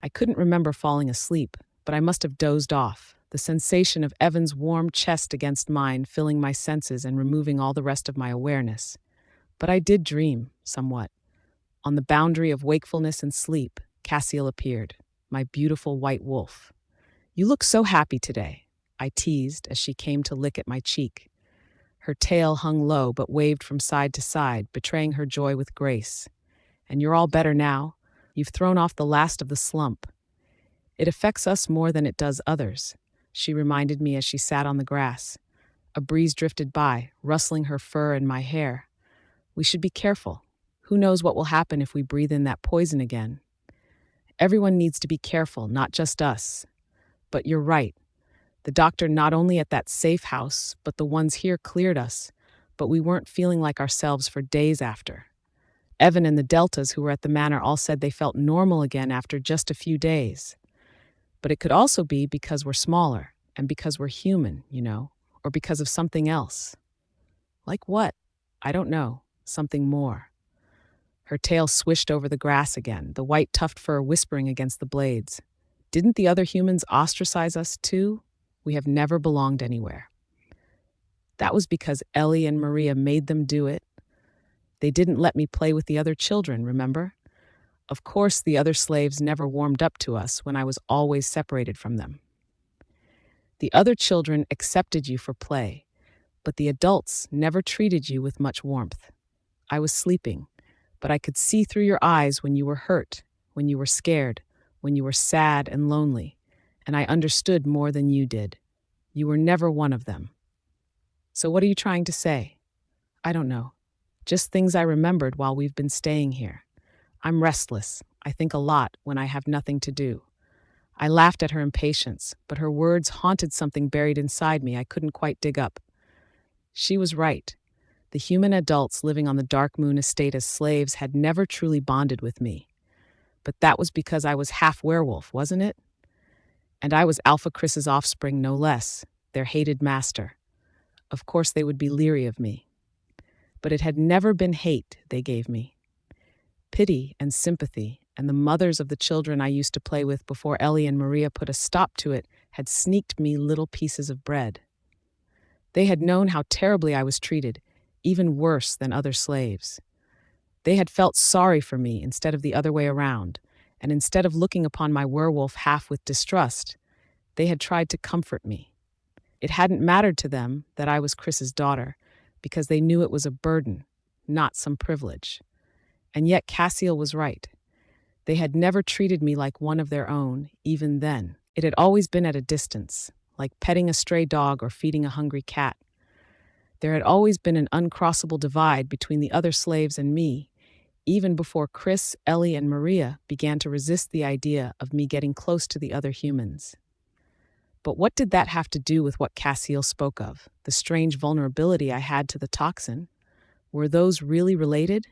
I couldn't remember falling asleep, but I must have dozed off, the sensation of Evan's warm chest against mine filling my senses and removing all the rest of my awareness. But I did dream, somewhat. On the boundary of wakefulness and sleep, Cassiel appeared, my beautiful white wolf. "You look so happy today," I teased as she came to lick at my cheek. Her tail hung low but waved from side to side, betraying her joy with grace. "And you're all better now. You've thrown off the last of the slump. It affects us more than it does others," she reminded me as she sat on the grass. A breeze drifted by, rustling her fur and my hair. "We should be careful. Who knows what will happen if we breathe in that poison again? Everyone needs to be careful, not just us. But you're right. The doctor not only at that safe house, but the ones here cleared us, but we weren't feeling like ourselves for days after. Evan and the Deltas who were at the manor all said they felt normal again after just a few days. But it could also be because we're smaller, and because we're human, or because of something else. Like what? I don't know. Something more." Her tail swished over the grass again, the white tuft fur whispering against the blades. "Didn't the other humans ostracize us too? We have never belonged anywhere." "That was because Elly and Maria made them do it. They didn't let me play with the other children, remember? Of course, the other slaves never warmed up to us when I was always separated from them. The other children accepted you for play, but the adults never treated you with much warmth. I was sleeping, but I could see through your eyes when you were hurt, when you were scared, when you were sad and lonely, and I understood more than you did. You were never one of them." "So what are you trying to say?" "I don't know. Just things I remembered while we've been staying here. I'm restless. I think a lot when I have nothing to do." I laughed at her impatience, but her words haunted something buried inside me I couldn't quite dig up. She was right. The human adults living on the Dark Moon estate as slaves had never truly bonded with me. But that was because I was half werewolf, wasn't it? And I was Alpha Kris's offspring, no less, their hated master. Of course they would be leery of me. But it had never been hate they gave me. Pity and sympathy, and the mothers of the children I used to play with before Elly and Maria put a stop to it had sneaked me little pieces of bread. They had known how terribly I was treated, even worse than other slaves. They had felt sorry for me instead of the other way around, and instead of looking upon my werewolf half with distrust, they had tried to comfort me. It hadn't mattered to them that I was Kris's daughter, because they knew it was a burden, not some privilege. And yet Cassiel was right. They had never treated me like one of their own, even then. It had always been at a distance, like petting a stray dog or feeding a hungry cat. There had always been an uncrossable divide between the other slaves and me, even before Kris, Elly, and Maria began to resist the idea of me getting close to the other humans. But what did that have to do with what Cassiel spoke of, the strange vulnerability I had to the toxin? Were those really related?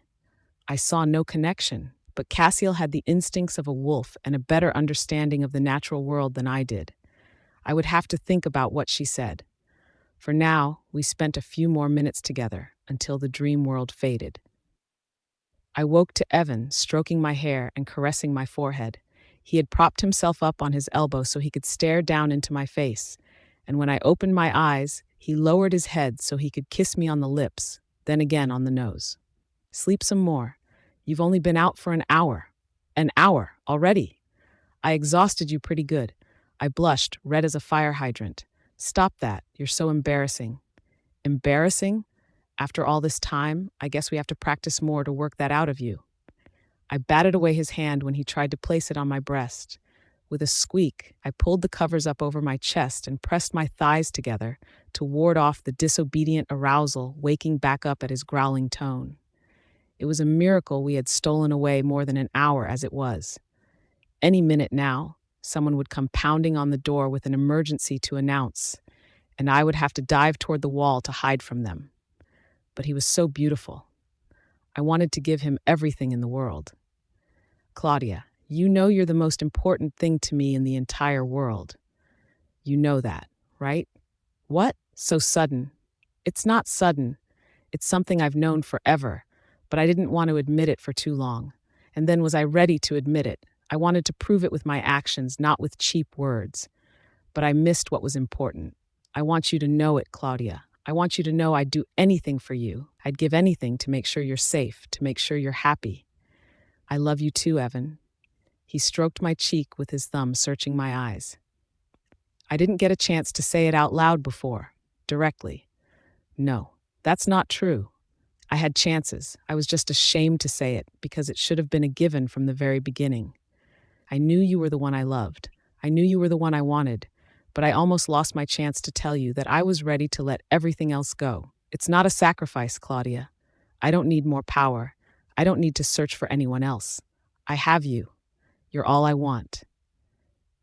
I saw no connection, but Cassiel had the instincts of a wolf and a better understanding of the natural world than I did. I would have to think about what she said. For now, we spent a few more minutes together until the dream world faded. I woke to Evan stroking my hair and caressing my forehead. He had propped himself up on his elbow so he could stare down into my face, and when I opened my eyes, he lowered his head so he could kiss me on the lips, then again on the nose. "Sleep some more. You've only been out for an hour. An hour already. I exhausted you pretty good." I blushed, red as a fire hydrant. "Stop that. You're so embarrassing." "Embarrassing? After all this time, I guess we have to practice more to work that out of you." I batted away his hand when he tried to place it on my breast. With a squeak, I pulled the covers up over my chest and pressed my thighs together to ward off the disobedient arousal waking back up at his growling tone. It was a miracle we had stolen away more than an hour as it was. Any minute now, someone would come pounding on the door with an emergency to announce, and I would have to dive toward the wall to hide from them. But he was so beautiful. I wanted to give him everything in the world. "Claudia, you know you're the most important thing to me in the entire world. You know that, right?" "What? So sudden?" "It's not sudden. It's something I've known forever, but I didn't want to admit it for too long. And then was I ready to admit it? I wanted to prove it with my actions, not with cheap words. But I missed what was important. I want you to know it, Claudia. I want you to know I'd do anything for you. I'd give anything to make sure you're safe, to make sure you're happy. I love you too, Evan. He stroked my cheek with his thumb, searching my eyes. I didn't get a chance to say it out loud before, directly. No, that's not true. I had chances. I was just ashamed to say it because it should have been a given from the very beginning. I knew you were the one I loved. I knew you were the one I wanted, but I almost lost my chance to tell you that I was ready to let everything else go. It's not a sacrifice, Claudia. I don't need more power. I don't need to search for anyone else. I have you. You're all I want.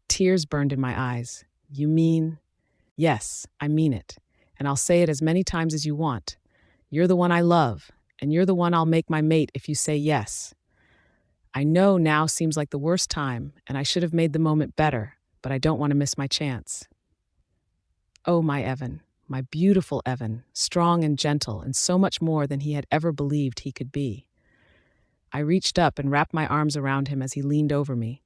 Tears burned in my eyes. You mean? Yes, I mean it. And I'll say it as many times as you want. You're the one I love, and you're the one I'll make my mate if you say yes. I know now seems like the worst time, and I should have made the moment better, but I don't want to miss my chance. Oh, my Evan, my beautiful Evan, strong and gentle, and so much more than he had ever believed he could be. I reached up and wrapped my arms around him as he leaned over me.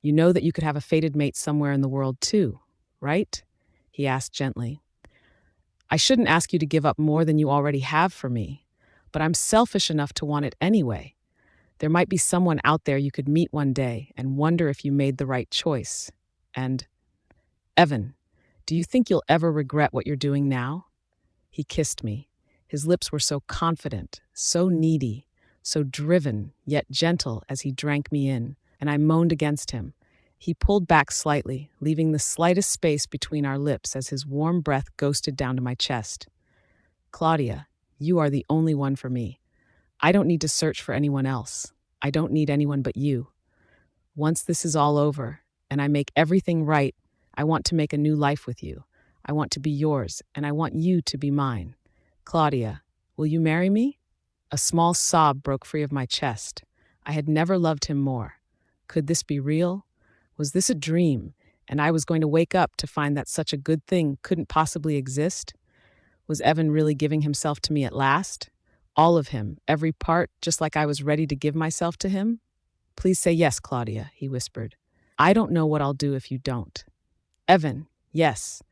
You know that you could have a fated mate somewhere in the world too, right? He asked gently. I shouldn't ask you to give up more than you already have for me, but I'm selfish enough to want it anyway. There might be someone out there you could meet one day and wonder if you made the right choice. And, Evan, do you think you'll ever regret what you're doing now? He kissed me. His lips were so confident, so needy, so driven, yet gentle as he drank me in, and I moaned against him. He pulled back slightly, leaving the slightest space between our lips as his warm breath ghosted down to my chest. Claudia, you are the only one for me. I don't need to search for anyone else. I don't need anyone but you. Once this is all over, and I make everything right, I want to make a new life with you. I want to be yours, and I want you to be mine. Claudia, will you marry me? A small sob broke free of my chest. I had never loved him more. Could this be real? Was this a dream, and I was going to wake up to find that such a good thing couldn't possibly exist? Was Evan really giving himself to me at last? All of him, every part, just like I was ready to give myself to him? Please say yes, Claudia, he whispered. I don't know what I'll do if you don't. Evan, yes.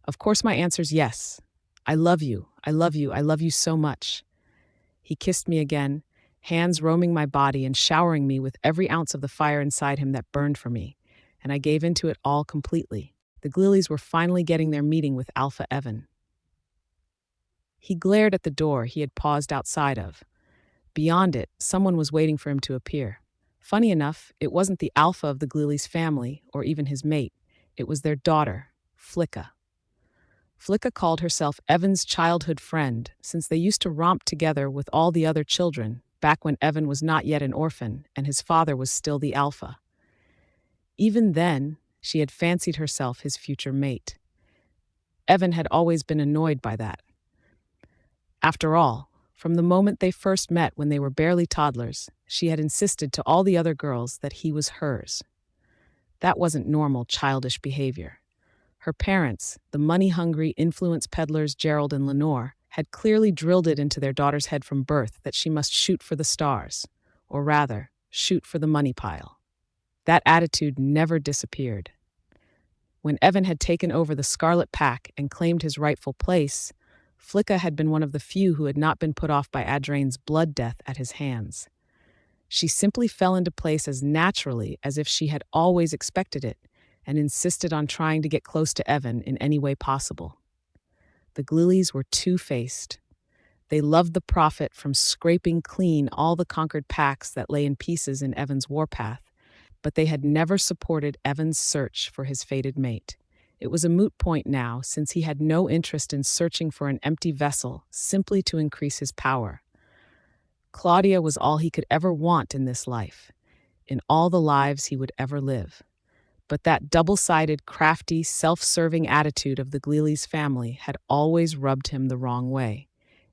Of course my answer's yes. I love you. I love you. I love you so much. He kissed me again, hands roaming my body and showering me with every ounce of the fire inside him that burned for me, and I gave into it all completely. The Glillies were finally getting their meeting with Alpha Evan. He glared at the door he had paused outside of. Beyond it, someone was waiting for him to appear. Funny enough, it wasn't the Alpha of the Glillies' family, or even his mate. It was their daughter, Flicka. Flicka called herself Evan's childhood friend, since they used to romp together with all the other children, back when Evan was not yet an orphan and his father was still the Alpha. Even then, she had fancied herself his future mate. Evan had always been annoyed by that. After all, from the moment they first met when they were barely toddlers, she had insisted to all the other girls that he was hers. That wasn't normal, childish behavior. Her parents, the money-hungry influence peddlers Gerald and Lenore, had clearly drilled it into their daughter's head from birth that she must shoot for the stars, or rather, shoot for the money pile. That attitude never disappeared. When Evan had taken over the Scarlet Pack and claimed his rightful place, Flicka had been one of the few who had not been put off by Adrain's blood death at his hands. She simply fell into place as naturally as if she had always expected it, and insisted on trying to get close to Evan in any way possible. The Glillies were two-faced. They loved the profit from scraping clean all the conquered packs that lay in pieces in Evan's warpath, but they had never supported Evan's search for his fated mate. It was a moot point now, since he had no interest in searching for an empty vessel simply to increase his power. Claudia was all he could ever want in this life, in all the lives he would ever live. But that double-sided, crafty, self-serving attitude of the Glillies family had always rubbed him the wrong way.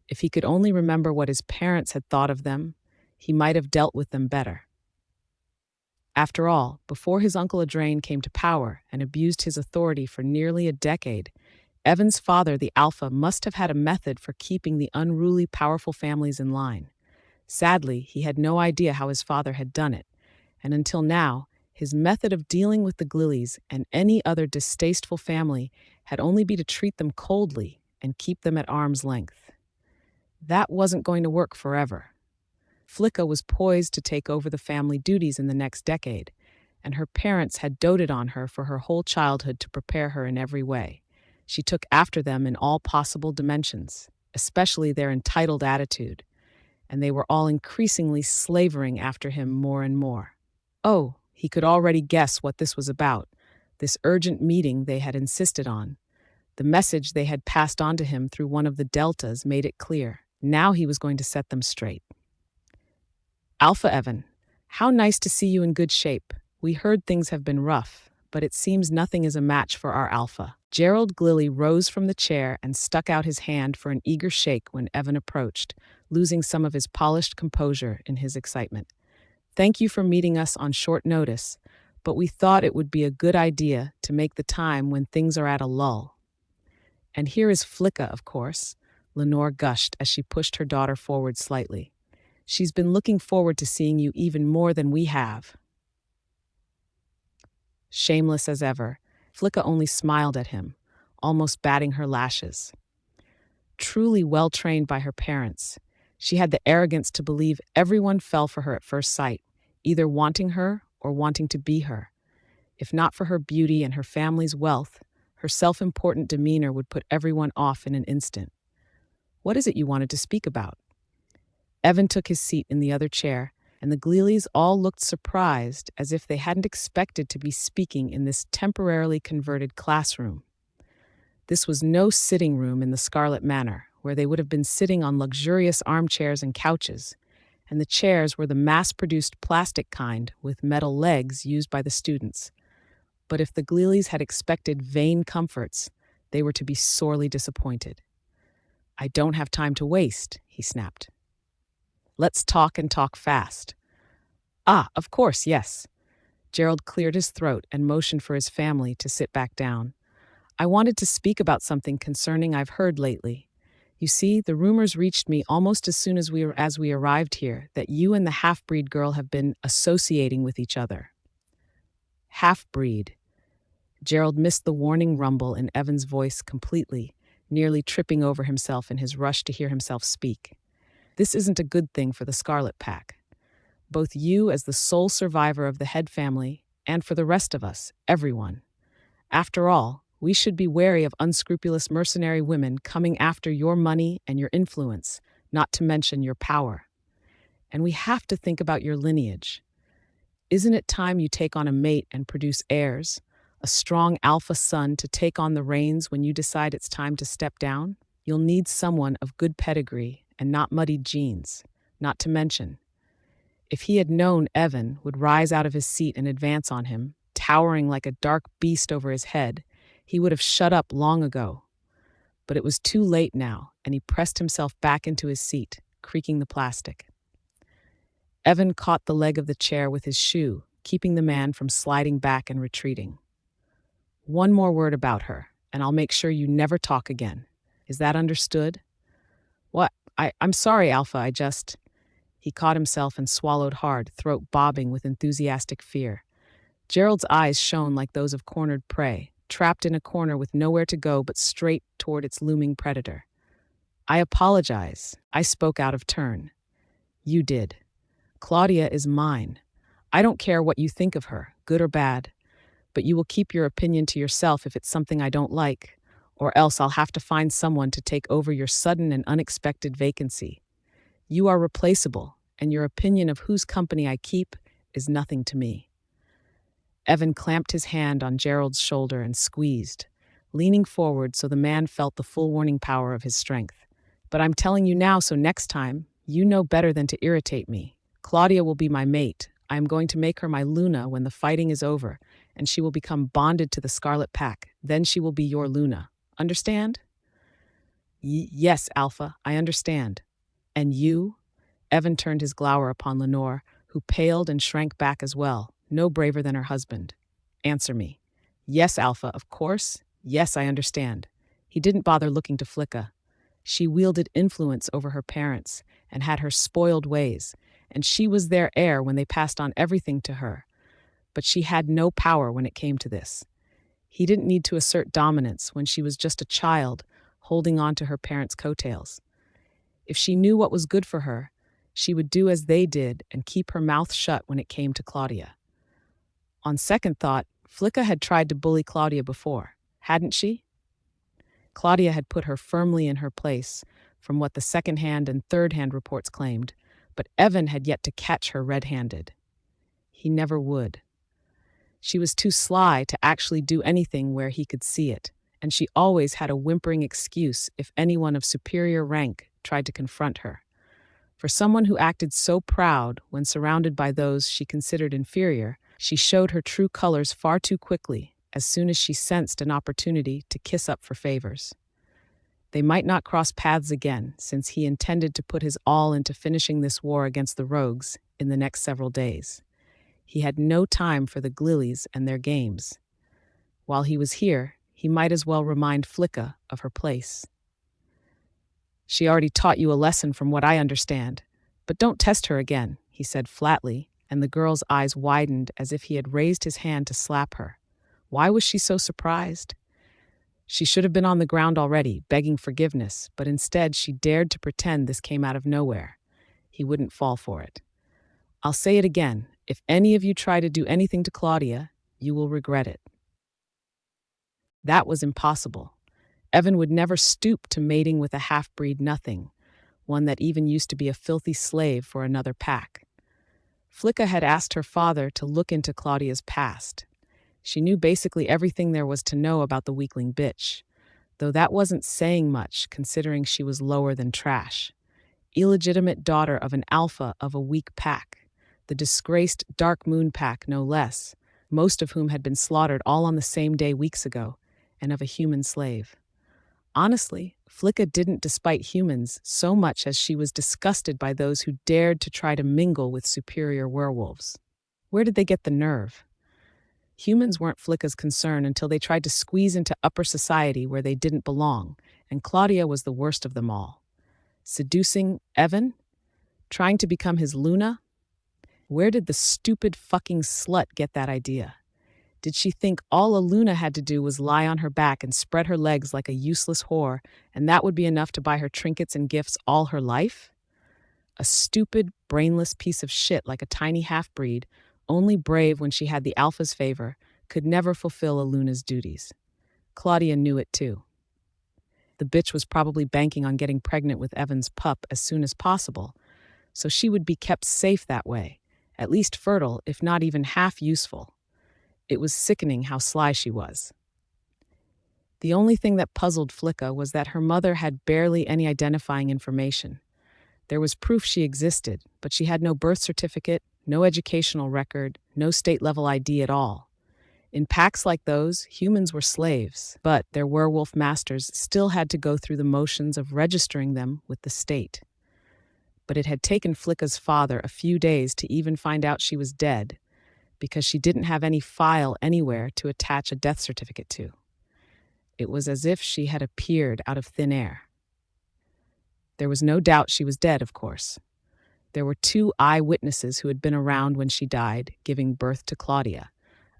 If he could only remember what his parents had thought of them, he might have dealt with them better. After all, before his Uncle Adrain came to power and abused his authority for nearly a decade, Evan's father, the Alpha, must have had a method for keeping the unruly, powerful families in line. Sadly, he had no idea how his father had done it, And until now, his method of dealing with the Glillies and any other distasteful family had only been to treat them coldly and keep them at arm's length. That wasn't going to work forever. Flicka was poised to take over the family duties in the next decade, and her parents had doted on her for her whole childhood to prepare her in every way. She took after them in all possible dimensions, especially their entitled attitude, and they were all increasingly slavering after him more and more. Oh, he could already guess what this was about, this urgent meeting they had insisted on. The message they had passed on to him through one of the deltas made it clear. Now he was going to set them straight. Alpha Evan, how nice to see you in good shape. We heard things have been rough, but it seems nothing is a match for our Alpha. Gerald Glilly rose from the chair and stuck out his hand for an eager shake when Evan approached, losing some of his polished composure in his excitement. Thank you for meeting us on short notice, but we thought it would be a good idea to make the time when things are at a lull. And here is Flicka, of course, Lenore gushed as she pushed her daughter forward slightly. She's been looking forward to seeing you even more than we have. Shameless as ever, Flicka only smiled at him, almost batting her lashes. Truly well-trained by her parents, she had the arrogance to believe everyone fell for her at first sight, either wanting her or wanting to be her. If not for her beauty and her family's wealth, her self-important demeanor would put everyone off in an instant. What is it you wanted to speak about? Evan took his seat in the other chair, and the Glillys all looked surprised, as if they hadn't expected to be speaking in this temporarily converted classroom. This was no sitting room in the Scarlet Manor, where they would have been sitting on luxurious armchairs and couches, and the chairs were the mass-produced plastic kind with metal legs used by the students. But if the Glillys had expected vain comforts, they were to be sorely disappointed. I don't have time to waste, he snapped. Let's talk and talk fast. Ah, of course, yes. Gerald cleared his throat and motioned for his family to sit back down. I wanted to speak about something concerning I've heard lately. You see, the rumors reached me almost as soon as we arrived here that you and the half-breed girl have been associating with each other. Half-breed. Gerald missed the warning rumble in Evan's voice completely, nearly tripping over himself in his rush to hear himself speak. This isn't a good thing for the Scarlet Pack. Both you as the sole survivor of the head family, and for the rest of us, everyone. After all, we should be wary of unscrupulous mercenary women coming after your money and your influence, not to mention your power. And we have to think about your lineage. Isn't it time you take on a mate and produce heirs, a strong alpha son to take on the reins when you decide it's time to step down? You'll need someone of good pedigree and not muddied genes, not to mention. If he had known Evan would rise out of his seat and advance on him, towering like a dark beast over his head, he would have shut up long ago. But it was too late now, and he pressed himself back into his seat, creaking the plastic. Evan caught the leg of the chair with his shoe, keeping the man from sliding back and retreating. One more word about her, and I'll make sure you never talk again. Is that understood? What? I'm sorry, Alpha, He caught himself and swallowed hard, throat bobbing with enthusiastic fear. Gerald's eyes shone like those of cornered prey, trapped in a corner with nowhere to go but straight toward its looming predator. I apologize. I spoke out of turn. You did. Claudia is mine. I don't care what you think of her, good or bad, but you will keep your opinion to yourself if it's something I don't like, or else I'll have to find someone to take over your sudden and unexpected vacancy. You are replaceable, and your opinion of whose company I keep is nothing to me. Evan clamped his hand on Gerald's shoulder and squeezed, leaning forward so the man felt the full warning power of his strength. But I'm telling you now, so next time, you know better than to irritate me. Claudia will be my mate. I am going to make her my Luna when the fighting is over, and she will become bonded to the Scarlet Pack. Then she will be your Luna. Understand? Yes, Alpha, I understand. And you? Evan turned his glower upon Lenore, who paled and shrank back as well, no braver than her husband. Answer me. Yes, Alpha, of course. Yes, I understand. He didn't bother looking to Flicka. She wielded influence over her parents and had her spoiled ways, and she was their heir when they passed on everything to her. But she had no power when it came to this. He didn't need to assert dominance when she was just a child, holding on to her parents' coattails. If she knew what was good for her, she would do as they did and keep her mouth shut when it came to Claudia. On second thought, Flicka had tried to bully Claudia before, hadn't she? Claudia had put her firmly in her place, from what the second-hand and third-hand reports claimed, but Evan had yet to catch her red-handed. He never would. She was too sly to actually do anything where he could see it, and she always had a whimpering excuse if anyone of superior rank tried to confront her. For someone who acted so proud when surrounded by those she considered inferior, she showed her true colors far too quickly as soon as she sensed an opportunity to kiss up for favors. They might not cross paths again, since he intended to put his all into finishing this war against the rogues in the next several days. He had no time for the Glillies and their games. While he was here, he might as well remind Flicka of her place. "She already taught you a lesson from what I understand, but don't test her again," he said flatly, and the girl's eyes widened as if he had raised his hand to slap her. Why was she so surprised? She should have been on the ground already, begging forgiveness, but instead she dared to pretend this came out of nowhere. He wouldn't fall for it. "I'll say it again. If any of you try to do anything to Claudia, you will regret it." That was impossible. Evan would never stoop to mating with a half-breed nothing, one that even used to be a filthy slave for another pack. Flicka had asked her father to look into Claudia's past. She knew basically everything there was to know about the weakling bitch, though that wasn't saying much considering she was lower than trash. Illegitimate daughter of an alpha of a weak pack, the disgraced Dark Moon pack no less, most of whom had been slaughtered all on the same day weeks ago, and of a human slave. Honestly, Flicka didn't despite humans so much as she was disgusted by those who dared to try to mingle with superior werewolves. Where did they get the nerve? Humans weren't Flicka's concern until they tried to squeeze into upper society where they didn't belong, and Claudia was the worst of them all. Seducing Evan? Trying to become his Luna? Where did the stupid fucking slut get that idea? Did she think all a Luna had to do was lie on her back and spread her legs like a useless whore, and that would be enough to buy her trinkets and gifts all her life? A stupid, brainless piece of shit like a tiny half-breed, only brave when she had the alpha's favor, could never fulfill a Luna's duties. Claudia knew it too. The bitch was probably banking on getting pregnant with Evan's pup as soon as possible, so she would be kept safe that way, at least fertile, if not even half useful. It was sickening how sly she was. The only thing that puzzled Flicka was that her mother had barely any identifying information. There was proof she existed, but she had no birth certificate, no educational record, no state-level ID at all. In packs like those, humans were slaves, but their werewolf masters still had to go through the motions of registering them with the state. But it had taken Flicka's father a few days to even find out she was dead, because she didn't have any file anywhere to attach a death certificate to. It was as if she had appeared out of thin air. There was no doubt she was dead, of course. There were 2 eyewitnesses who had been around when she died, giving birth to Claudia,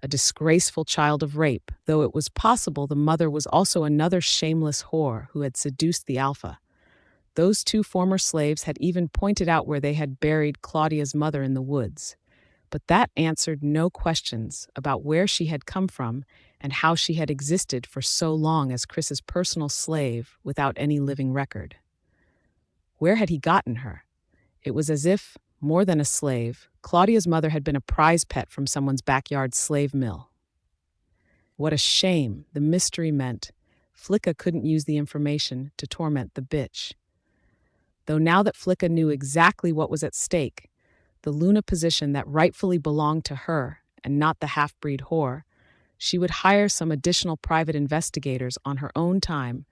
a disgraceful child of rape, though it was possible the mother was also another shameless whore who had seduced the alpha. Those 2 former slaves had even pointed out where they had buried Claudia's mother in the woods. But that answered no questions about where she had come from and how she had existed for so long as Kris's personal slave without any living record. Where had he gotten her? It was as if, more than a slave, Claudia's mother had been a prize pet from someone's backyard slave mill. What a shame, the mystery meant. Flicka couldn't use the information to torment the bitch. Though now that Flicka knew exactly what was at stake, the Luna position that rightfully belonged to her and not the half-breed whore, she would hire some additional private investigators on her own time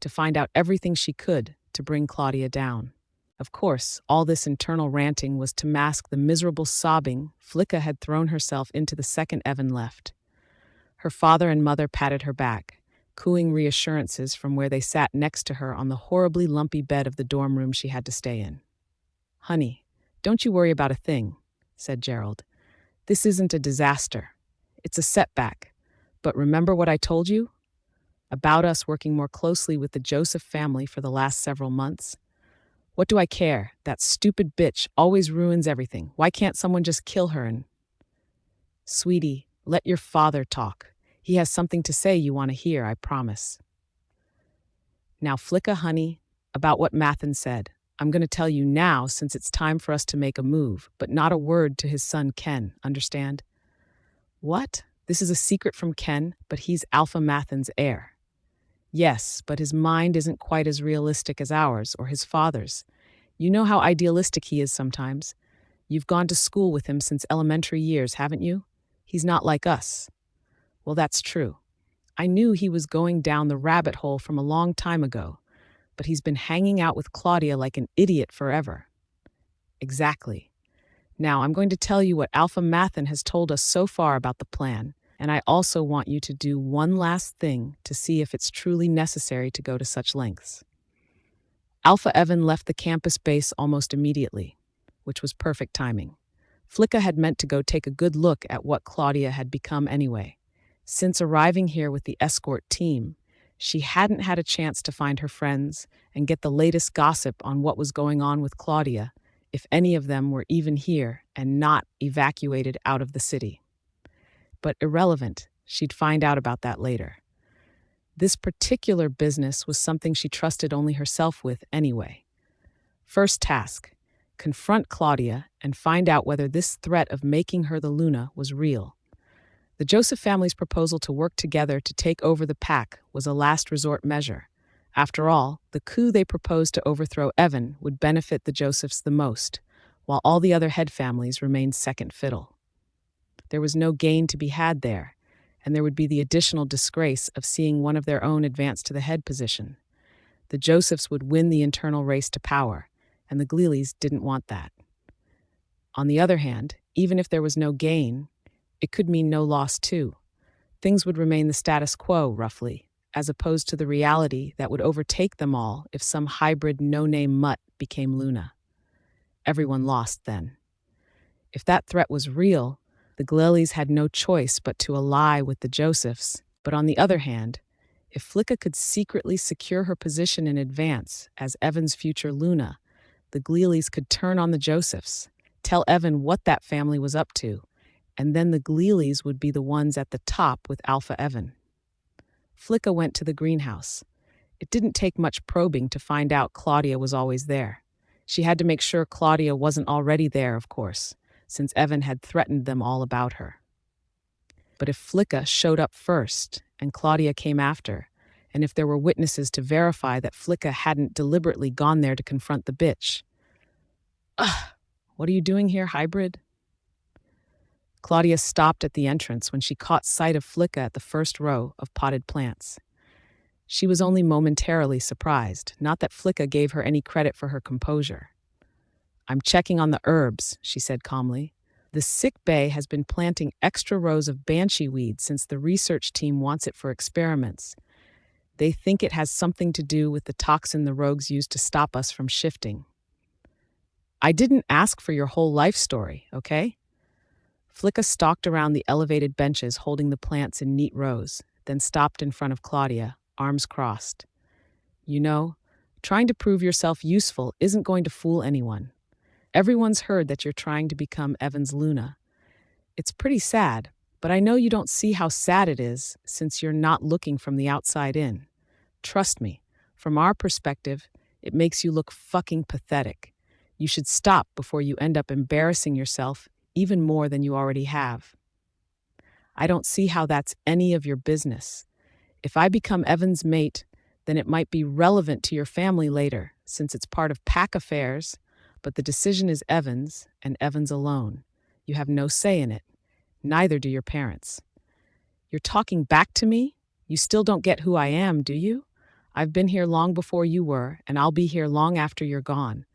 to find out everything she could to bring Claudia down. Of course, all this internal ranting was to mask the miserable sobbing Flicka had thrown herself into the second Evan left. Her father and mother patted her back, cooing reassurances from where they sat next to her on the horribly lumpy bed of the dorm room she had to stay in. "Honey, Don't you worry about a thing, said Gerald. This isn't a disaster. It's a setback. But remember what I told you? About us working more closely with the Joseph family for the last several months? What do I care? That stupid bitch always ruins everything. Why can't someone just kill her and... Sweetie, let your father talk. He has something to say you want to hear, I promise. Now, Flicka, honey, about what Mathen said. I'm going to tell you now since it's time for us to make a move, but not a word to his son Ken, understand? What? This is a secret from Ken, but he's Alpha Mathen's heir. Yes, but his mind isn't quite as realistic as ours or his father's. You know how idealistic he is sometimes. You've gone to school with him since elementary years, haven't you? He's not like us. Well, that's true. I knew he was going down the rabbit hole from a long time ago, but he's been hanging out with Claudia like an idiot forever. Exactly. Now, I'm going to tell you what Alpha Mathen has told us so far about the plan, and I also want you to do one last thing to see if it's truly necessary to go to such lengths. Alpha Evan left the campus base almost immediately, which was perfect timing. Flicka had meant to go take a good look at what Claudia had become anyway. Since arriving here with the escort team, she hadn't had a chance to find her friends and get the latest gossip on what was going on with Claudia, if any of them were even here and not evacuated out of the city. But irrelevant, she'd find out about that later. This particular business was something she trusted only herself with anyway. First task, confront Claudia and find out whether this threat of making her the Luna was real. The Joseph family's proposal to work together to take over the pack was a last resort measure. After all, the coup they proposed to overthrow Evan would benefit the Josephs the most, while all the other head families remained second fiddle. There was no gain to be had there, and there would be the additional disgrace of seeing one of their own advance to the head position. The Josephs would win the internal race to power, and the Gleelys didn't want that. On the other hand, even if there was no gain, it could mean no loss too. Things would remain the status quo, roughly, as opposed to the reality that would overtake them all if some hybrid no-name mutt became Luna. Everyone lost then. If that threat was real, the Gleelys had no choice but to ally with the Josephs. But on the other hand, if Flicka could secretly secure her position in advance as Evan's future Luna, the Gleelys could turn on the Josephs, tell Evan what that family was up to, and then the Gleelys would be the ones at the top with Alpha Evan. Flicka went to the greenhouse. It didn't take much probing to find out Claudia was always there. She had to make sure Claudia wasn't already there, of course, since Evan had threatened them all about her. But if Flicka showed up first and Claudia came after, and if there were witnesses to verify that Flicka hadn't deliberately gone there to confront the bitch. Ugh, what are you doing here, hybrid? Claudia stopped at the entrance when she caught sight of Flicka at the first row of potted plants. She was only momentarily surprised, not that Flicka gave her any credit for her composure. I'm checking on the herbs, she said calmly. The sick bay has been planting extra rows of banshee weed since the research team wants it for experiments. They think it has something to do with the toxin the rogues used to stop us from shifting. I didn't ask for your whole life story, okay? Flicka stalked around the elevated benches holding the plants in neat rows, then stopped in front of Claudia, arms crossed. You know, trying to prove yourself useful isn't going to fool anyone. Everyone's heard that you're trying to become Evan's Luna. It's pretty sad, but I know you don't see how sad it is since you're not looking from the outside in. Trust me, from our perspective, it makes you look fucking pathetic. You should stop before you end up embarrassing yourself even more than you already have. I don't see how that's any of your business. If I become Evan's mate, then it might be relevant to your family later, since it's part of pack affairs, but the decision is Evan's, and Evan's alone. You have no say in it. Neither do your parents. You're talking back to me? You still don't get who I am, do you? I've been here long before you were, and I'll be here long after you're gone.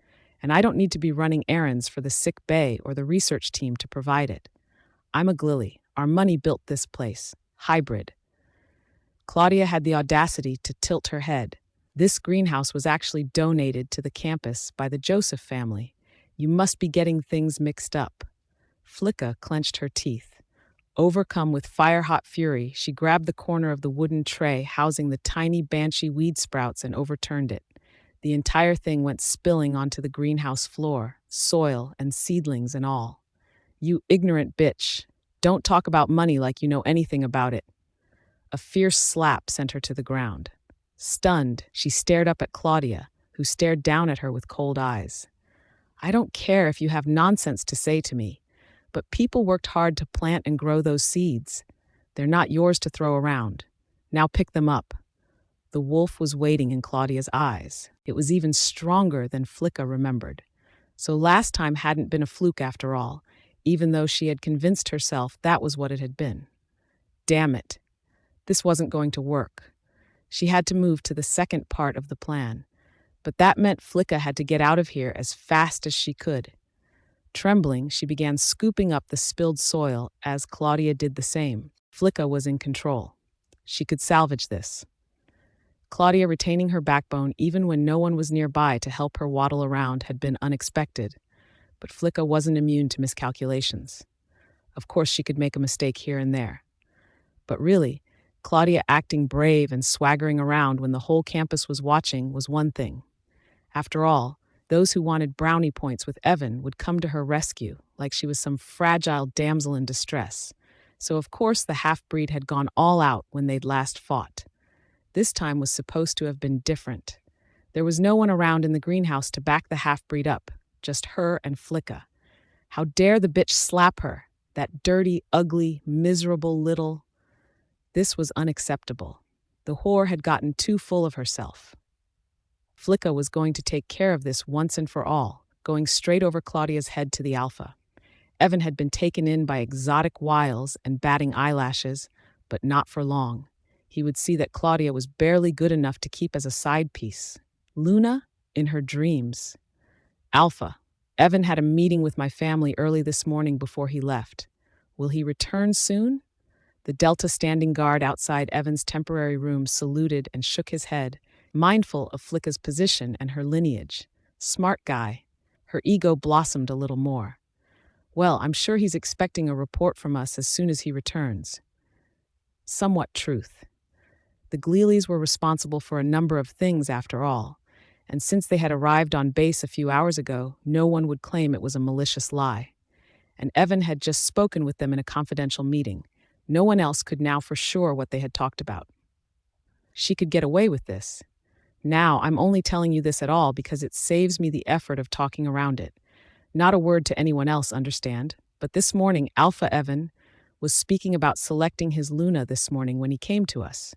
And I don't need to be running errands for the sick bay or the research team to provide it. I'm a Gleely. Our money built this place. Hybrid. Claudia had the audacity to tilt her head. This greenhouse was actually donated to the campus by the Joseph family. You must be getting things mixed up. Flicka clenched her teeth. Overcome with fire-hot fury, she grabbed the corner of the wooden tray housing the tiny banshee weed sprouts and overturned it. The entire thing went spilling onto the greenhouse floor, soil and seedlings and all. You ignorant bitch. Don't talk about money like you know anything about it. A fierce slap sent her to the ground. Stunned, she stared up at Claudia, who stared down at her with cold eyes. I don't care if you have nonsense to say to me, but people worked hard to plant and grow those seeds. They're not yours to throw around. Now pick them up. The wolf was waiting in Claudia's eyes. It was even stronger than Flicka remembered. So last time hadn't been a fluke after all, even though she had convinced herself that was what it had been. Damn it. This wasn't going to work. She had to move to the second part of the plan. But that meant Flicka had to get out of here as fast as she could. Trembling, she began scooping up the spilled soil as Claudia did the same. Flicka was in control. She could salvage this. Claudia retaining her backbone even when no one was nearby to help her waddle around had been unexpected. But Flicka wasn't immune to miscalculations. Of course, she could make a mistake here and there. But really, Claudia acting brave and swaggering around when the whole campus was watching was one thing. After all, those who wanted brownie points with Evan would come to her rescue like she was some fragile damsel in distress. So of course the half-breed had gone all out when they'd last fought. This time was supposed to have been different. There was no one around in the greenhouse to back the half-breed up, just her and Flicka. How dare the bitch slap her, that dirty, ugly, miserable little... This was unacceptable. The whore had gotten too full of herself. Flicka was going to take care of this once and for all, going straight over Claudia's head to the alpha. Evan had been taken in by exotic wiles and batting eyelashes, but not for long. He would see that Claudia was barely good enough to keep as a side piece. Luna? In her dreams. Alpha. Evan had a meeting with my family early this morning before he left. Will he return soon? The Delta standing guard outside Evan's temporary room saluted and shook his head, mindful of Flicka's position and her lineage. Smart guy. Her ego blossomed a little more. Well, I'm sure he's expecting a report from us as soon as he returns. Somewhat truth. The Gleelys were responsible for a number of things after all, and since they had arrived on base a few hours ago, no one would claim it was a malicious lie. And Evan had just spoken with them in a confidential meeting. No one else could now for sure what they had talked about. She could get away with this. Now, I'm only telling you this at all because it saves me the effort of talking around it. Not a word to anyone else, understand? But this morning, Alpha Evan was speaking about selecting his Luna this morning when he came to us.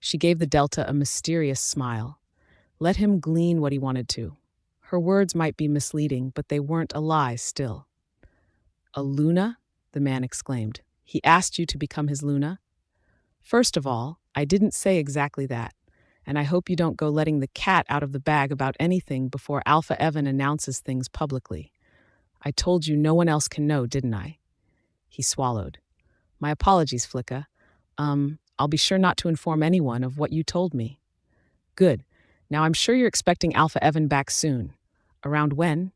She gave the Delta a mysterious smile. Let him glean what he wanted to. Her words might be misleading, but they weren't a lie still. A Luna? The man exclaimed. He asked you to become his Luna? First of all, I didn't say exactly that, and I hope you don't go letting the cat out of the bag about anything before Alpha Evan announces things publicly. I told you no one else can know, didn't I? He swallowed. My apologies, Flicka. I'll be sure not to inform anyone of what you told me. Good. Now I'm sure you're expecting Alpha Evan back soon. Around when?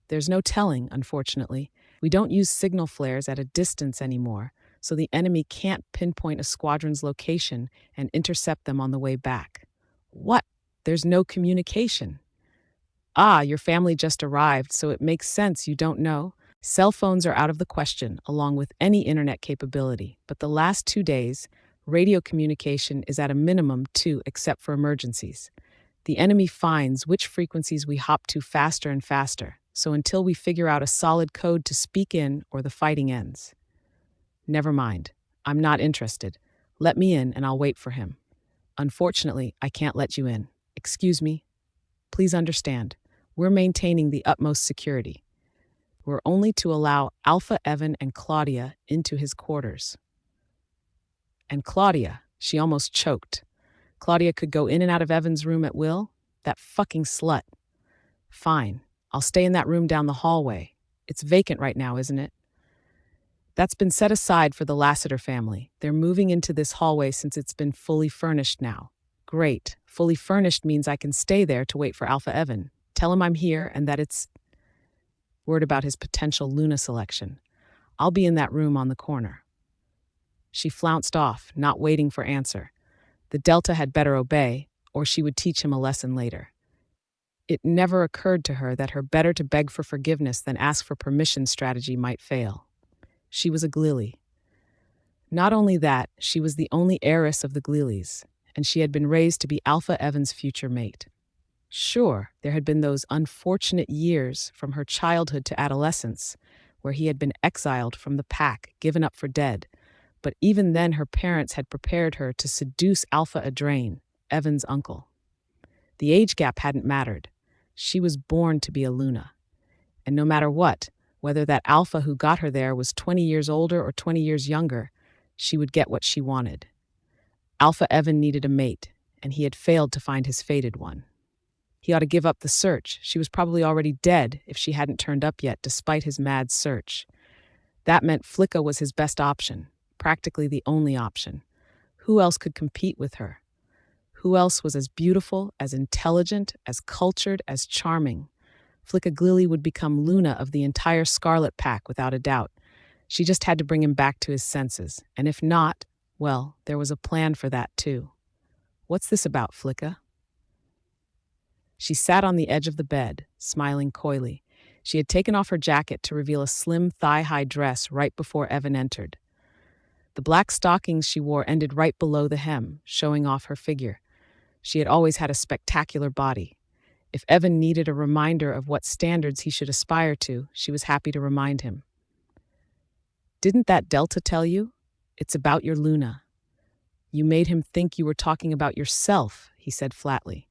There's no telling, unfortunately. We don't use signal flares at a distance anymore, so the enemy can't pinpoint a squadron's location and intercept them on the way back. What? There's no communication. Ah, your family just arrived, so it makes sense you don't know. Cell phones are out of the question, along with any internet capability, but the last 2 days, radio communication is at a minimum too, except for emergencies. The enemy finds which frequencies we hop to faster and faster, so until we figure out a solid code to speak in or the fighting ends. Never mind. I'm not interested. Let me in and I'll wait for him. Unfortunately, I can't let you in. Excuse me. Please understand, we're maintaining the utmost security. We're only to allow Alpha Evan and Claudia into his quarters. And Claudia, she almost choked. Claudia could go in and out of Evan's room at will? That fucking slut. Fine, I'll stay in that room down the hallway. It's vacant right now, isn't it? That's been set aside for the Lassiter family. They're moving into this hallway since it's been fully furnished now. Great. Fully furnished means I can stay there to wait for Alpha Evan. Tell him I'm here and that it's... Word about his potential Luna selection. I'll be in that room on the corner. She flounced off, not waiting for answer. The Delta had better obey, or she would teach him a lesson later. It never occurred to her that her better to beg for forgiveness than ask for permission strategy might fail. She was a Glily. Not only that, she was the only heiress of the Glilies, and she had been raised to be Alpha Evan's future mate. Sure, there had been those unfortunate years from her childhood to adolescence, where he had been exiled from the pack, given up for dead, but even then her parents had prepared her to seduce Alpha Adrain, Evan's uncle. The age gap hadn't mattered. She was born to be a Luna. And no matter what, whether that Alpha who got her there was 20 years older or 20 years younger, she would get what she wanted. Alpha Evan needed a mate, and he had failed to find his fated one. He ought to give up the search. She was probably already dead if she hadn't turned up yet, despite his mad search. That meant Flicka was his best option, practically the only option. Who else could compete with her? Who else was as beautiful, as intelligent, as cultured, as charming? Flicka Glily would become Luna of the entire Scarlet Pack without a doubt. She just had to bring him back to his senses, and if not, well, there was a plan for that too. What's this about, Flicka? She sat on the edge of the bed, smiling coyly. She had taken off her jacket to reveal a slim thigh-high dress right before Evan entered. The black stockings she wore ended right below the hem, showing off her figure. She had always had a spectacular body. If Evan needed a reminder of what standards he should aspire to, she was happy to remind him. Didn't that Delta tell you? It's about your Luna. You made him think you were talking about yourself, he said flatly.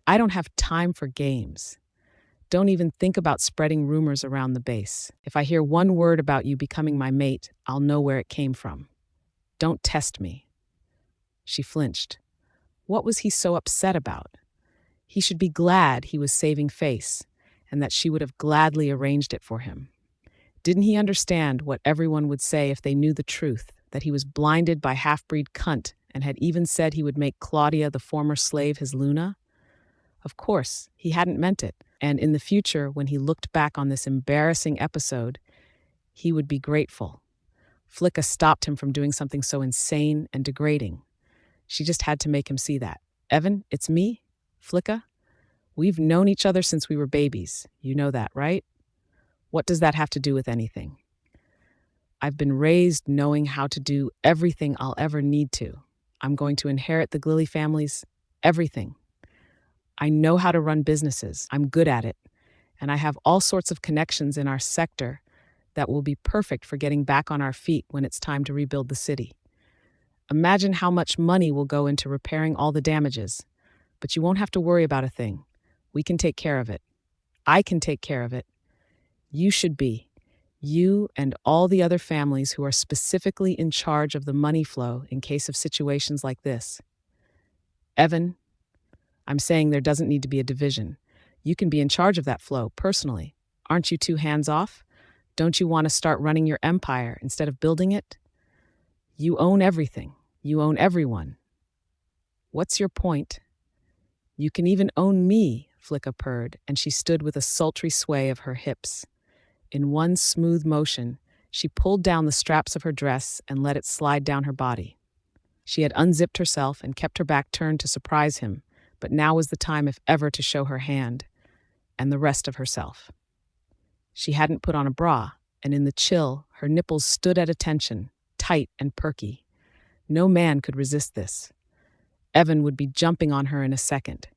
I don't have time for games. Don't even think about spreading rumors around the base. If I hear one word about you becoming my mate, I'll know where it came from. Don't test me. She flinched. What was he so upset about? He should be glad he was saving face, and that she would have gladly arranged it for him. Didn't he understand what everyone would say if they knew the truth, that he was blinded by half-breed cunt and had even said he would make Claudia, the former slave, his Luna? Of course, he hadn't meant it, and in the future, when he looked back on this embarrassing episode, he would be grateful. Flicka stopped him from doing something so insane and degrading. She just had to make him see that. Evan, it's me, Flicka. We've known each other since we were babies. You know that, right? What does that have to do with anything? I've been raised knowing how to do everything I'll ever need to. I'm going to inherit the Glily family's everything. I know how to run businesses. I'm good at it. And I have all sorts of connections in our sector that will be perfect for getting back on our feet when it's time to rebuild the city. Imagine how much money will go into repairing all the damages. But you won't have to worry about a thing. We can take care of it. I can take care of it. You should be. You and all the other families who are specifically in charge of the money flow in case of situations like this. Evan, I'm saying there doesn't need to be a division. You can be in charge of that flow, personally. Aren't you too hands-off? Don't you want to start running your empire instead of building it? You own everything. You own everyone. What's your point? You can even own me, Flicka purred, and she stood with a sultry sway of her hips. In one smooth motion, she pulled down the straps of her dress and let it slide down her body. She had unzipped herself and kept her back turned to surprise him, but now was the time, if ever, to show her hand and the rest of herself. She hadn't put on a bra, and in the chill, her nipples stood at attention, tight and perky. No man could resist this. Evan would be jumping on her in a second.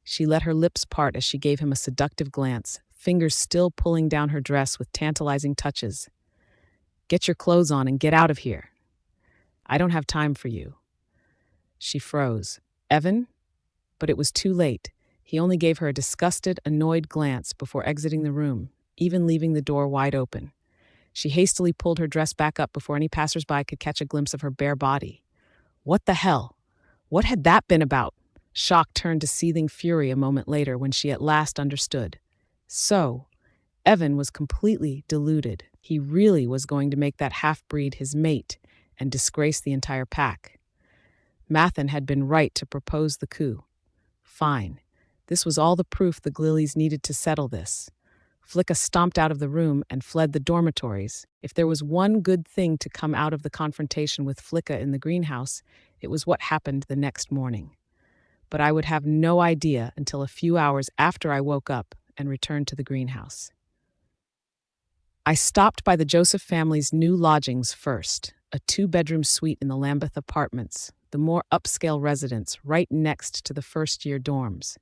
She let her lips part as she gave him a seductive glance, fingers still pulling down her dress with tantalizing touches. Get your clothes on and get out of here. I don't have time for you. She froze. Evan? But it was too late. He only gave her a disgusted, annoyed glance before exiting the room, even leaving the door wide open. She hastily pulled her dress back up before any passersby could catch a glimpse of her bare body. What the hell? What had that been about? Shock turned to seething fury a moment later when she at last understood. So, Evan was completely deluded. He really was going to make that half-breed his mate and disgrace the entire pack. Mathen had been right to propose the coup. Fine. This was all the proof the Glillies needed to settle this. Flicka stomped out of the room and fled the dormitories. If there was one good thing to come out of the confrontation with Flicka in the greenhouse, it was what happened the next morning. But I would have no idea until a few hours after I woke up and returned to the greenhouse. I stopped by the Joseph family's new lodgings first, a 2-bedroom suite in the Lambeth Apartments, the more upscale residence right next to the first-year dorms.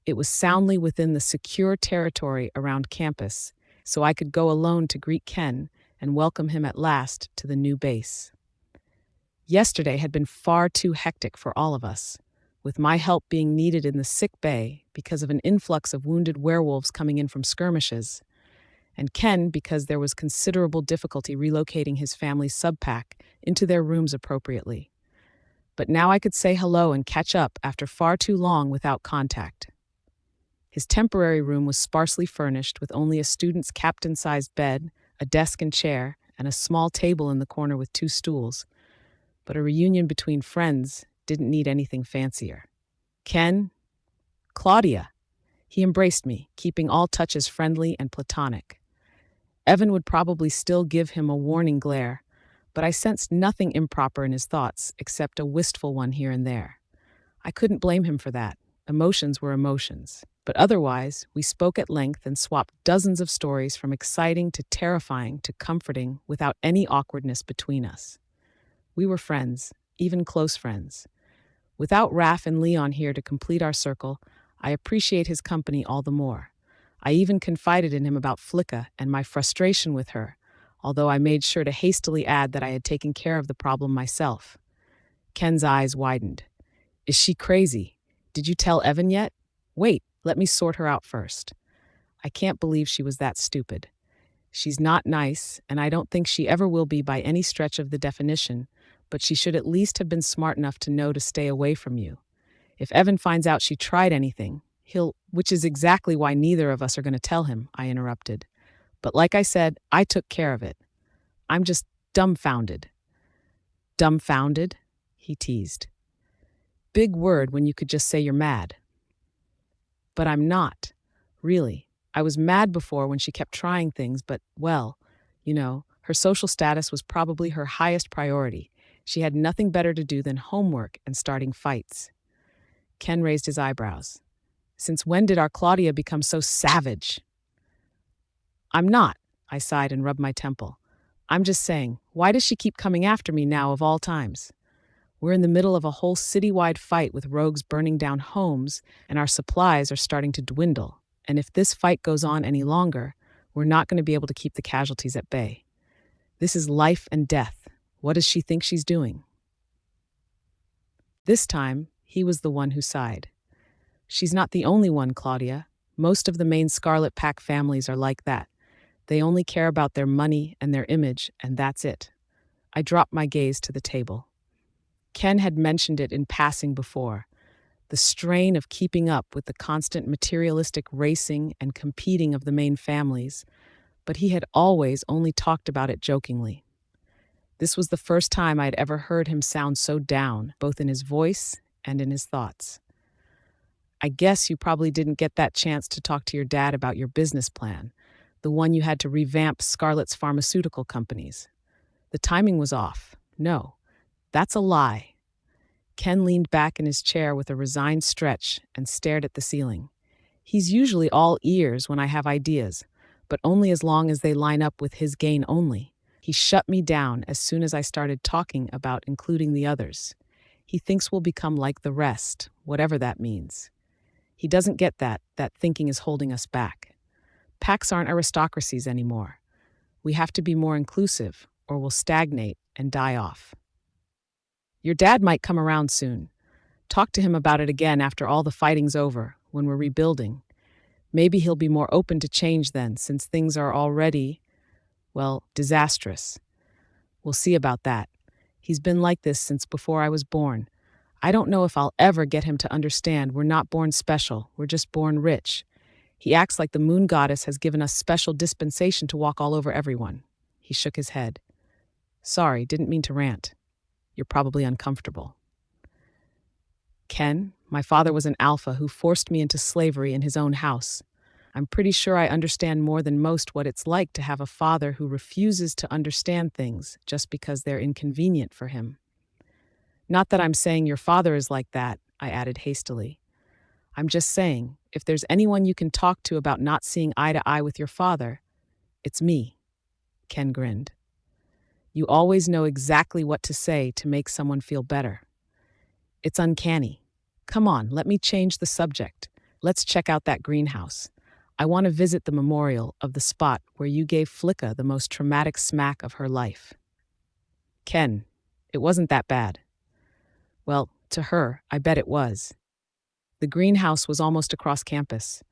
It was soundly within the secure territory around campus, so I could go alone to greet Ken and welcome him at last to the new base. Yesterday had been far too hectic for all of us, with my help being needed in the sick bay because of an influx of wounded werewolves coming in from skirmishes, and Ken because there was considerable difficulty relocating his family's subpack into their rooms appropriately. But now I could say hello and catch up after far too long without contact. His temporary room was sparsely furnished with only a student's captain-sized bed, a desk and chair, and a small table in the corner with 2 stools. But a reunion between friends didn't need anything fancier. Ken? Claudia. He embraced me, keeping all touches friendly and platonic. Evan would probably still give him a warning glare, but I sensed nothing improper in his thoughts except a wistful one here and there. I couldn't blame him for that. Emotions were emotions. But otherwise, we spoke at length and swapped dozens of stories from exciting to terrifying to comforting without any awkwardness between us. We were friends, even close friends. Without Raph and Leon here to complete our circle, I appreciate his company all the more. I even confided in him about Flicka and my frustration with her, although I made sure to hastily add that I had taken care of the problem myself. Ken's eyes widened. Is she crazy? Did you tell Evan yet? Wait, let me sort her out first. I can't believe she was that stupid. She's not nice, and I don't think she ever will be by any stretch of the definition, but she should at least have been smart enough to know to stay away from you. If Evan finds out she tried anything, which is exactly why neither of us are going to tell him, I interrupted. But like I said, I took care of it. I'm just dumbfounded. Dumbfounded? He teased. Big word when you could just say you're mad. But I'm not. Really. I was mad before when she kept trying things, but, well, her social status was probably her highest priority. She had nothing better to do than homework and starting fights. Ken raised his eyebrows. Since when did our Claudia become so savage? I'm not, I sighed and rubbed my temple. I'm just saying, why does she keep coming after me now of all times? We're in the middle of a whole citywide fight with rogues burning down homes, and our supplies are starting to dwindle. And if this fight goes on any longer, we're not going to be able to keep the casualties at bay. This is life and death. What does she think she's doing? This time, he was the one who sighed. She's not the only one, Claudia. Most of the main Scarlet Pack families are like that. They only care about their money and their image, and that's it. I dropped my gaze to the table. Ken had mentioned it in passing before, the strain of keeping up with the constant materialistic racing and competing of the main families, but he had always only talked about it jokingly. This was the first time I had ever heard him sound so down, both in his voice and in his thoughts. I guess you probably didn't get that chance to talk to your dad about your business plan, the one you had to revamp Scarlet's pharmaceutical companies. The timing was off. No. That's a lie. Ken leaned back in his chair with a resigned stretch and stared at the ceiling. He's usually all ears when I have ideas, but only as long as they line up with his gain only. He shut me down as soon as I started talking about including the others. He thinks we'll become like the rest, whatever that means. He doesn't get that thinking is holding us back. Packs aren't aristocracies anymore. We have to be more inclusive, or we'll stagnate and die off. Your dad might come around soon. Talk to him about it again after all the fighting's over, when we're rebuilding. Maybe he'll be more open to change then, since things are already, disastrous. We'll see about that. He's been like this since before I was born. I don't know if I'll ever get him to understand we're not born special, we're just born rich. He acts like the moon goddess has given us special dispensation to walk all over everyone. He shook his head. Sorry, didn't mean to rant. You're probably uncomfortable. Ken, my father was an alpha who forced me into slavery in his own house. I'm pretty sure I understand more than most what it's like to have a father who refuses to understand things just because they're inconvenient for him. Not that I'm saying your father is like that, I added hastily. I'm just saying, if there's anyone you can talk to about not seeing eye to eye with your father, it's me. Ken grinned. You always know exactly what to say to make someone feel better. It's uncanny. Come on, let me change the subject. Let's check out that greenhouse. I want to visit the memorial of the spot where you gave Flicka the most traumatic smack of her life. Ken, it wasn't that bad. Well, to her, I bet it was. The greenhouse was almost across campus.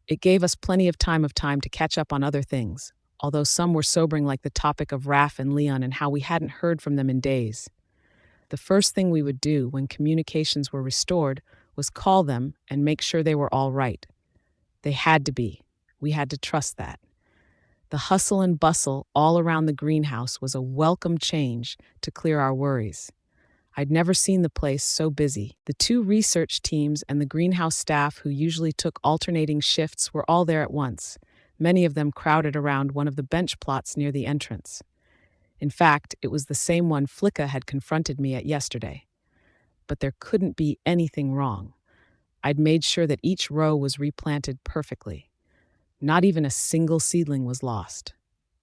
It gave us plenty of time to catch up on other things, although some were sobering, like the topic of Raph and Leon and how we hadn't heard from them in days. The first thing we would do when communications were restored was call them and make sure they were all right. They had to be. We had to trust that. The hustle and bustle all around the greenhouse was a welcome change to clear our worries. I'd never seen the place so busy. The 2 research teams and the greenhouse staff, who usually took alternating shifts, were all there at once, many of them crowded around one of the bench plots near the entrance. In fact, it was the same one Flicka had confronted me at yesterday. But there couldn't be anything wrong. I'd made sure that each row was replanted perfectly. Not even a single seedling was lost.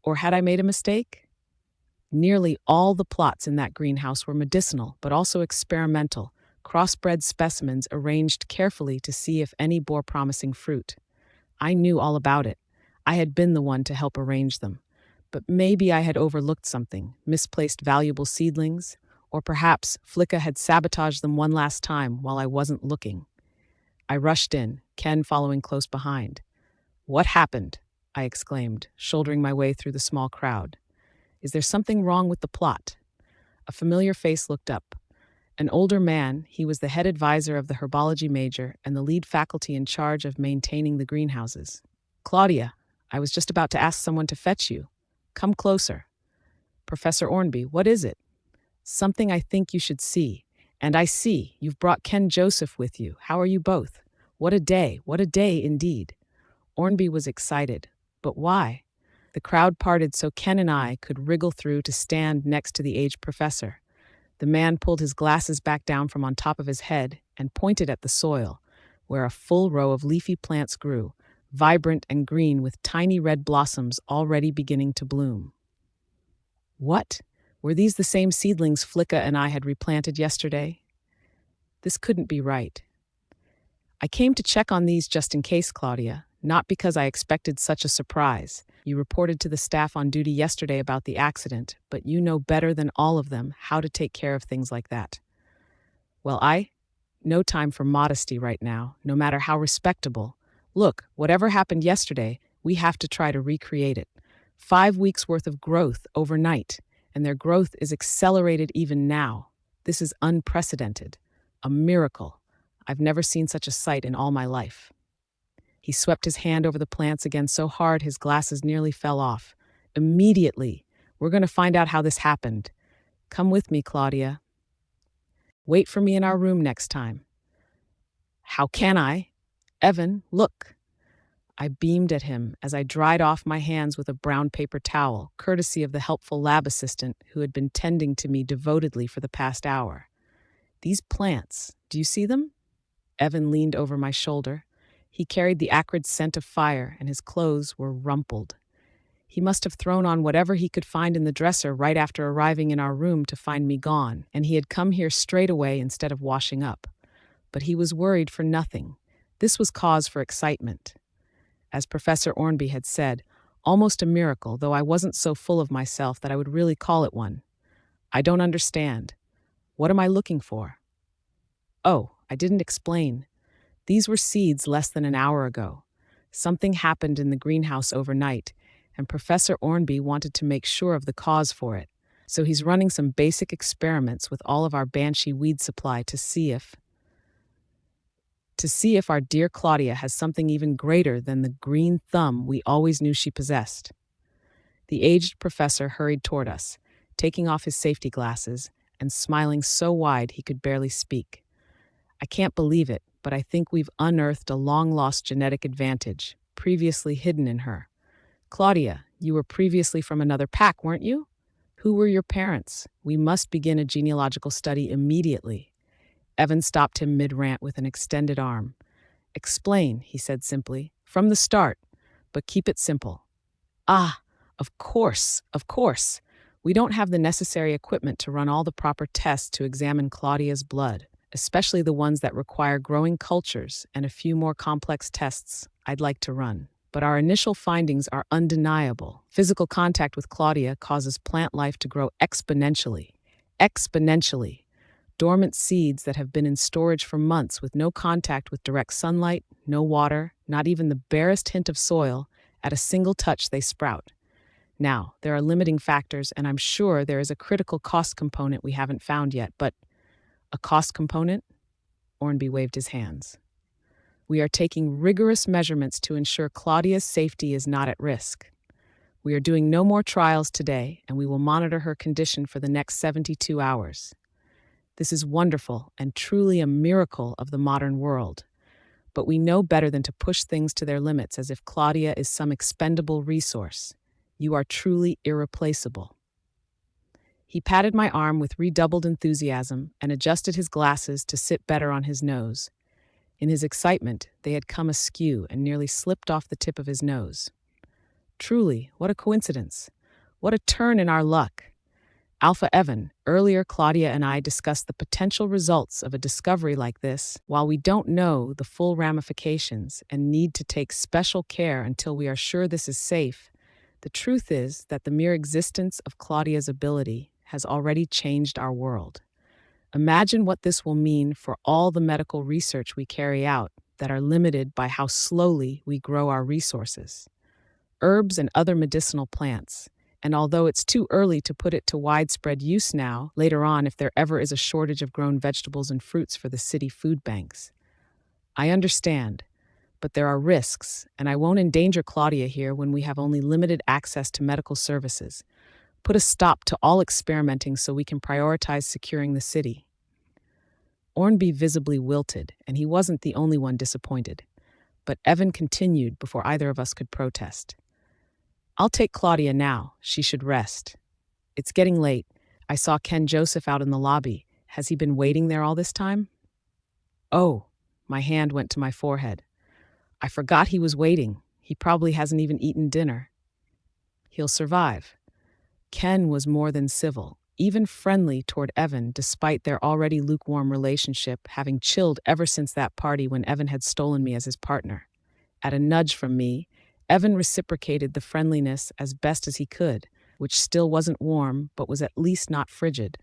Or had I made a mistake? Nearly all the plots in that greenhouse were medicinal, but also experimental, crossbred specimens arranged carefully to see if any bore promising fruit. I knew all about it. I had been the one to help arrange them. But maybe I had overlooked something, misplaced valuable seedlings, or perhaps Flicka had sabotaged them one last time while I wasn't looking. I rushed in, Ken following close behind. What happened? I exclaimed, shouldering my way through the small crowd. Is there something wrong with the plot? A familiar face looked up. An older man, he was the head advisor of the herbology major and the lead faculty in charge of maintaining the greenhouses. Claudia, I was just about to ask someone to fetch you. Come closer. Professor Ornby, what is it? Something I think you should see. And I see, you've brought Ken Joseph with you. How are you both? What a day indeed. Ornby was excited. But why? The crowd parted so Ken and I could wriggle through to stand next to the aged professor. The man pulled his glasses back down from on top of his head and pointed at the soil, where a full row of leafy plants grew, vibrant and green with tiny red blossoms already beginning to bloom. What? Were these the same seedlings Flicka and I had replanted yesterday? This couldn't be right. I came to check on these just in case, Claudia, not because I expected such a surprise. You reported to the staff on duty yesterday about the accident, but you know better than all of them how to take care of things like that. Well, no time for modesty right now, no matter how respectable. Look, whatever happened yesterday, we have to try to recreate it. 5 weeks worth of growth overnight, and their growth is accelerated even now. This is unprecedented. A miracle. I've never seen such a sight in all my life. He swept his hand over the plants again so hard his glasses nearly fell off. Immediately. We're going to find out how this happened. Come with me, Claudia. Wait for me in our room next time. How can I? Evan, look. I beamed at him as I dried off my hands with a brown paper towel, courtesy of the helpful lab assistant who had been tending to me devotedly for the past hour. These plants, do you see them? Evan leaned over my shoulder. He carried the acrid scent of fire, and his clothes were rumpled. He must have thrown on whatever he could find in the dresser right after arriving in our room to find me gone, and he had come here straight away instead of washing up. But he was worried for nothing. This was cause for excitement. As Professor Ornby had said, almost a miracle, though I wasn't so full of myself that I would really call it one. I don't understand. What am I looking for? Oh, I didn't explain. These were seeds less than an hour ago. Something happened in the greenhouse overnight, and Professor Ornby wanted to make sure of the cause for it. So he's running some basic experiments with all of our banshee weed supply to see if our dear Claudia has something even greater than the green thumb we always knew she possessed. The aged professor hurried toward us, taking off his safety glasses and smiling so wide he could barely speak. I can't believe it, but I think we've unearthed a long-lost genetic advantage. previously hidden in her. Claudia, you were previously from another pack, weren't you? Who were your parents? We must begin a genealogical study immediately. Evan stopped him mid-rant with an extended arm. Explain, he said simply, from the start, but keep it simple. Ah, of course, of course. We don't have the necessary equipment to run all the proper tests to examine Claudia's blood, especially the ones that require growing cultures and a few more complex tests I'd like to run. But our initial findings are undeniable. Physical contact with Claudia causes plant life to grow exponentially. Exponentially. Dormant seeds that have been in storage for months with no contact with direct sunlight, no water, not even the barest hint of soil, at a single touch they sprout. Now, there are limiting factors, and I'm sure there is a critical cost component we haven't found yet, but a cost component? Ornby waved his hands. We are taking rigorous measurements to ensure Claudia's safety is not at risk. We are doing no more trials today, and we will monitor her condition for the next 72 hours. This is wonderful and truly a miracle of the modern world. But we know better than to push things to their limits as if Claudia is some expendable resource. You are truly irreplaceable. He patted my arm with redoubled enthusiasm and adjusted his glasses to sit better on his nose. In his excitement, they had come askew and nearly slipped off the tip of his nose. Truly, what a coincidence. What a turn in our luck. Alpha Evan, earlier Claudia and I discussed the potential results of a discovery like this. While we don't know the full ramifications and need to take special care until we are sure this is safe, the truth is that the mere existence of Claudia's ability has already changed our world. Imagine what this will mean for all the medical research we carry out that are limited by how slowly we grow our resources. Herbs and other medicinal plants. And although it's too early to put it to widespread use now, later on if there ever is a shortage of grown vegetables and fruits for the city food banks. I understand, but there are risks, and I won't endanger Claudia here when we have only limited access to medical services. Put a stop to all experimenting so we can prioritize securing the city. Ornby visibly wilted, and he wasn't the only one disappointed. But Evan continued before either of us could protest. I'll take Claudia now. She should rest. It's getting late. I saw Ken Joseph out in the lobby. Has he been waiting there all this time? Oh, my hand went to my forehead. I forgot he was waiting. He probably hasn't even eaten dinner. He'll survive. Ken was more than civil, even friendly toward Evan despite their already lukewarm relationship having chilled ever since that party when Evan had stolen me as his partner. At a nudge from me, Evan reciprocated the friendliness as best as he could, which still wasn't warm, but was at least not frigid.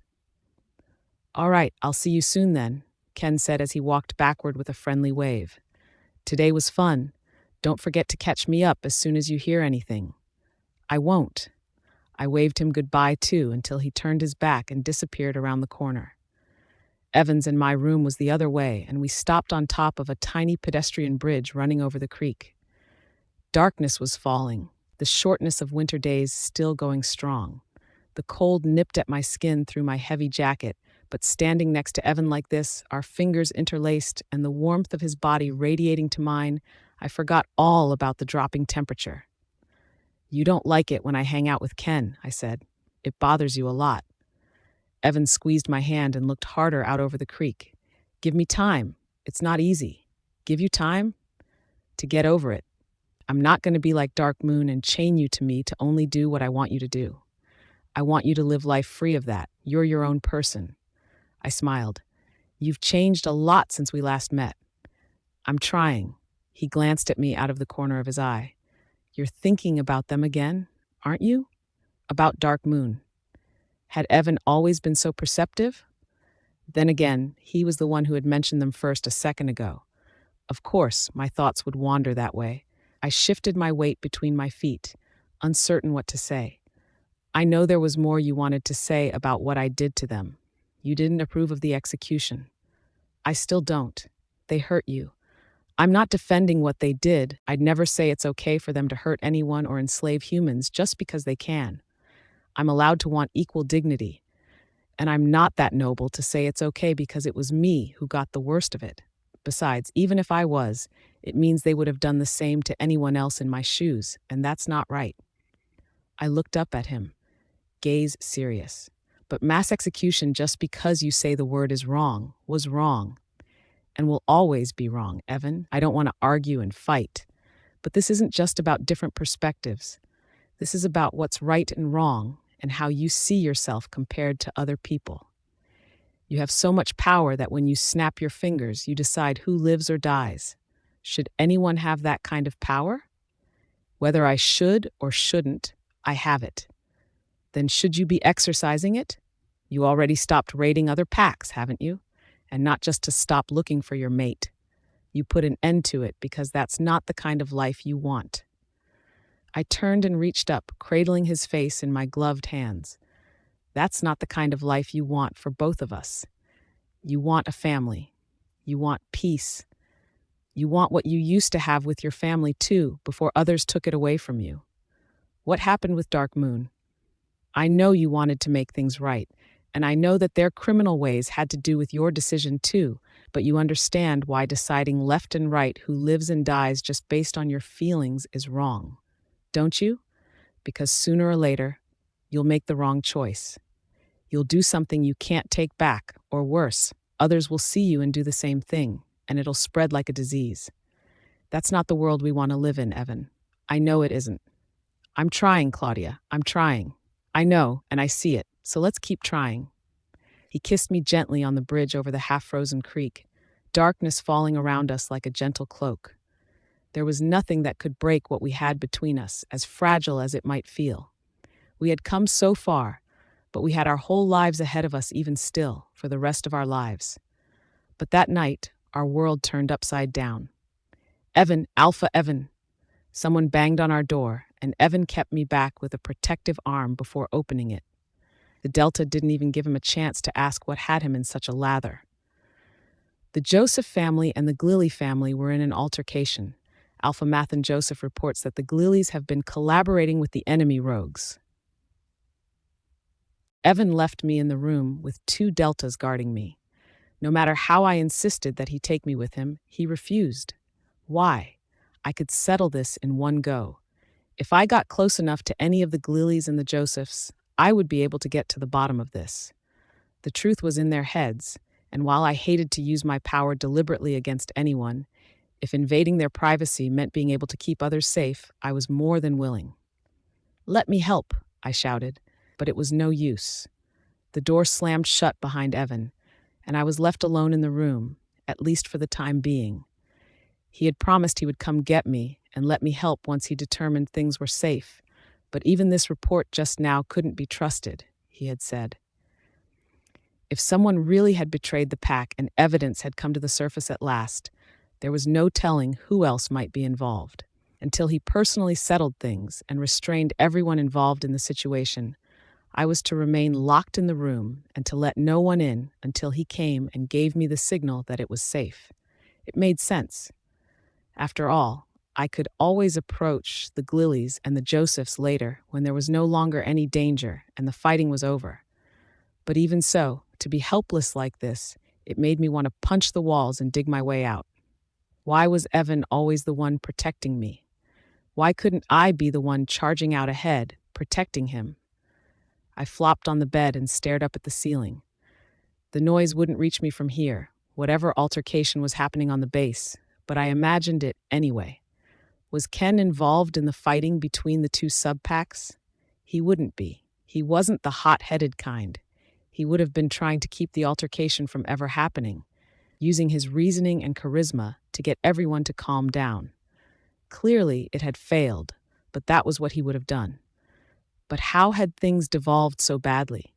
All right, I'll see you soon then, Ken said as he walked backward with a friendly wave. Today was fun. Don't forget to catch me up as soon as you hear anything. I won't. I waved him goodbye too until he turned his back and disappeared around the corner. Evan's and my room was the other way, and we stopped on top of a tiny pedestrian bridge running over the creek. Darkness was falling, the shortness of winter days still going strong. The cold nipped at my skin through my heavy jacket, but standing next to Evan like this, our fingers interlaced and the warmth of his body radiating to mine, I forgot all about the dropping temperature. You don't like it when I hang out with Ken, I said. It bothers you a lot. Evan squeezed my hand and looked harder out over the creek. Give me time. It's not easy. Give you time? To get over it. I'm not going to be like Dark Moon and chain you to me to only do what I want you to do. I want you to live life free of that. You're your own person. I smiled. You've changed a lot since we last met. I'm trying. He glanced at me out of the corner of his eye. You're thinking about them again, aren't you? About Dark Moon. Had Evan always been so perceptive? Then again, he was the one who had mentioned them first a second ago. Of course, my thoughts would wander that way. I shifted my weight between my feet, uncertain what to say. I know there was more you wanted to say about what I did to them. You didn't approve of the execution. I still don't. They hurt you. I'm not defending what they did. I'd never say it's okay for them to hurt anyone or enslave humans just because they can. I'm allowed to want equal dignity. And I'm not that noble to say it's okay because it was me who got the worst of it. Besides, even if I was, it means they would have done the same to anyone else in my shoes, and that's not right. I looked up at him, gaze serious. But mass execution just because you say the word is wrong was wrong, and will always be wrong, Evan. I don't want to argue and fight, but this isn't just about different perspectives. This is about what's right and wrong and how you see yourself compared to other people. You have so much power that when you snap your fingers, you decide who lives or dies. Should anyone have that kind of power? Whether I should or shouldn't, I have it. Then should you be exercising it? You already stopped raiding other packs, haven't you? And not just to stop looking for your mate. You put an end to it because that's not the kind of life you want. I turned and reached up, cradling his face in my gloved hands. That's not the kind of life you want for both of us. You want a family. You want peace. You want what you used to have with your family too, before others took it away from you. What happened with Dark Moon? I know you wanted to make things right, and I know that their criminal ways had to do with your decision too, but you understand why deciding left and right who lives and dies just based on your feelings is wrong. Don't you? Because sooner or later, you'll make the wrong choice. You'll do something you can't take back, or worse, others will see you and do the same thing, and it'll spread like a disease. That's not the world we want to live in, Evan. I know it isn't. I'm trying, Claudia. I'm trying. I know, and I see it, so let's keep trying. He kissed me gently on the bridge over the half-frozen creek, darkness falling around us like a gentle cloak. There was nothing that could break what we had between us, as fragile as it might feel. We had come so far, but we had our whole lives ahead of us even still, for the rest of our lives. But that night, our world turned upside down. Evan, Alpha Evan. Someone banged on our door, and Evan kept me back with a protective arm before opening it. The Delta didn't even give him a chance to ask what had him in such a lather. The Joseph family and the Glilly family were in an altercation. Alpha Math and Joseph reports that the Glillys have been collaborating with the enemy rogues. Evan left me in the room with 2 Deltas guarding me. No matter how I insisted that he take me with him, he refused. Why? I could settle this in one go. If I got close enough to any of the Glillys and the Josephs, I would be able to get to the bottom of this. The truth was in their heads, and while I hated to use my power deliberately against anyone, if invading their privacy meant being able to keep others safe, I was more than willing. "Let me help," I shouted, but it was no use. The door slammed shut behind Evan, and I was left alone in the room, at least for the time being. He had promised he would come get me and let me help once he determined things were safe, but even this report just now couldn't be trusted, he had said. If someone really had betrayed the pack and evidence had come to the surface at last, there was no telling who else might be involved. Until he personally settled things and restrained everyone involved in the situation, I was to remain locked in the room and to let no one in until he came and gave me the signal that it was safe. It made sense. After all, I could always approach the Glillys and the Josephs later when there was no longer any danger and the fighting was over. But even so, to be helpless like this, it made me want to punch the walls and dig my way out. Why was Evan always the one protecting me? Why couldn't I be the one charging out ahead, protecting him? I flopped on the bed and stared up at the ceiling. The noise wouldn't reach me from here, whatever altercation was happening on the base, but I imagined it anyway. Was Ken involved in the fighting between the 2 sub-packs? He wouldn't be. He wasn't the hot-headed kind. He would have been trying to keep the altercation from ever happening, using his reasoning and charisma to get everyone to calm down. Clearly, it had failed, but that was what he would have done. But how had things devolved so badly?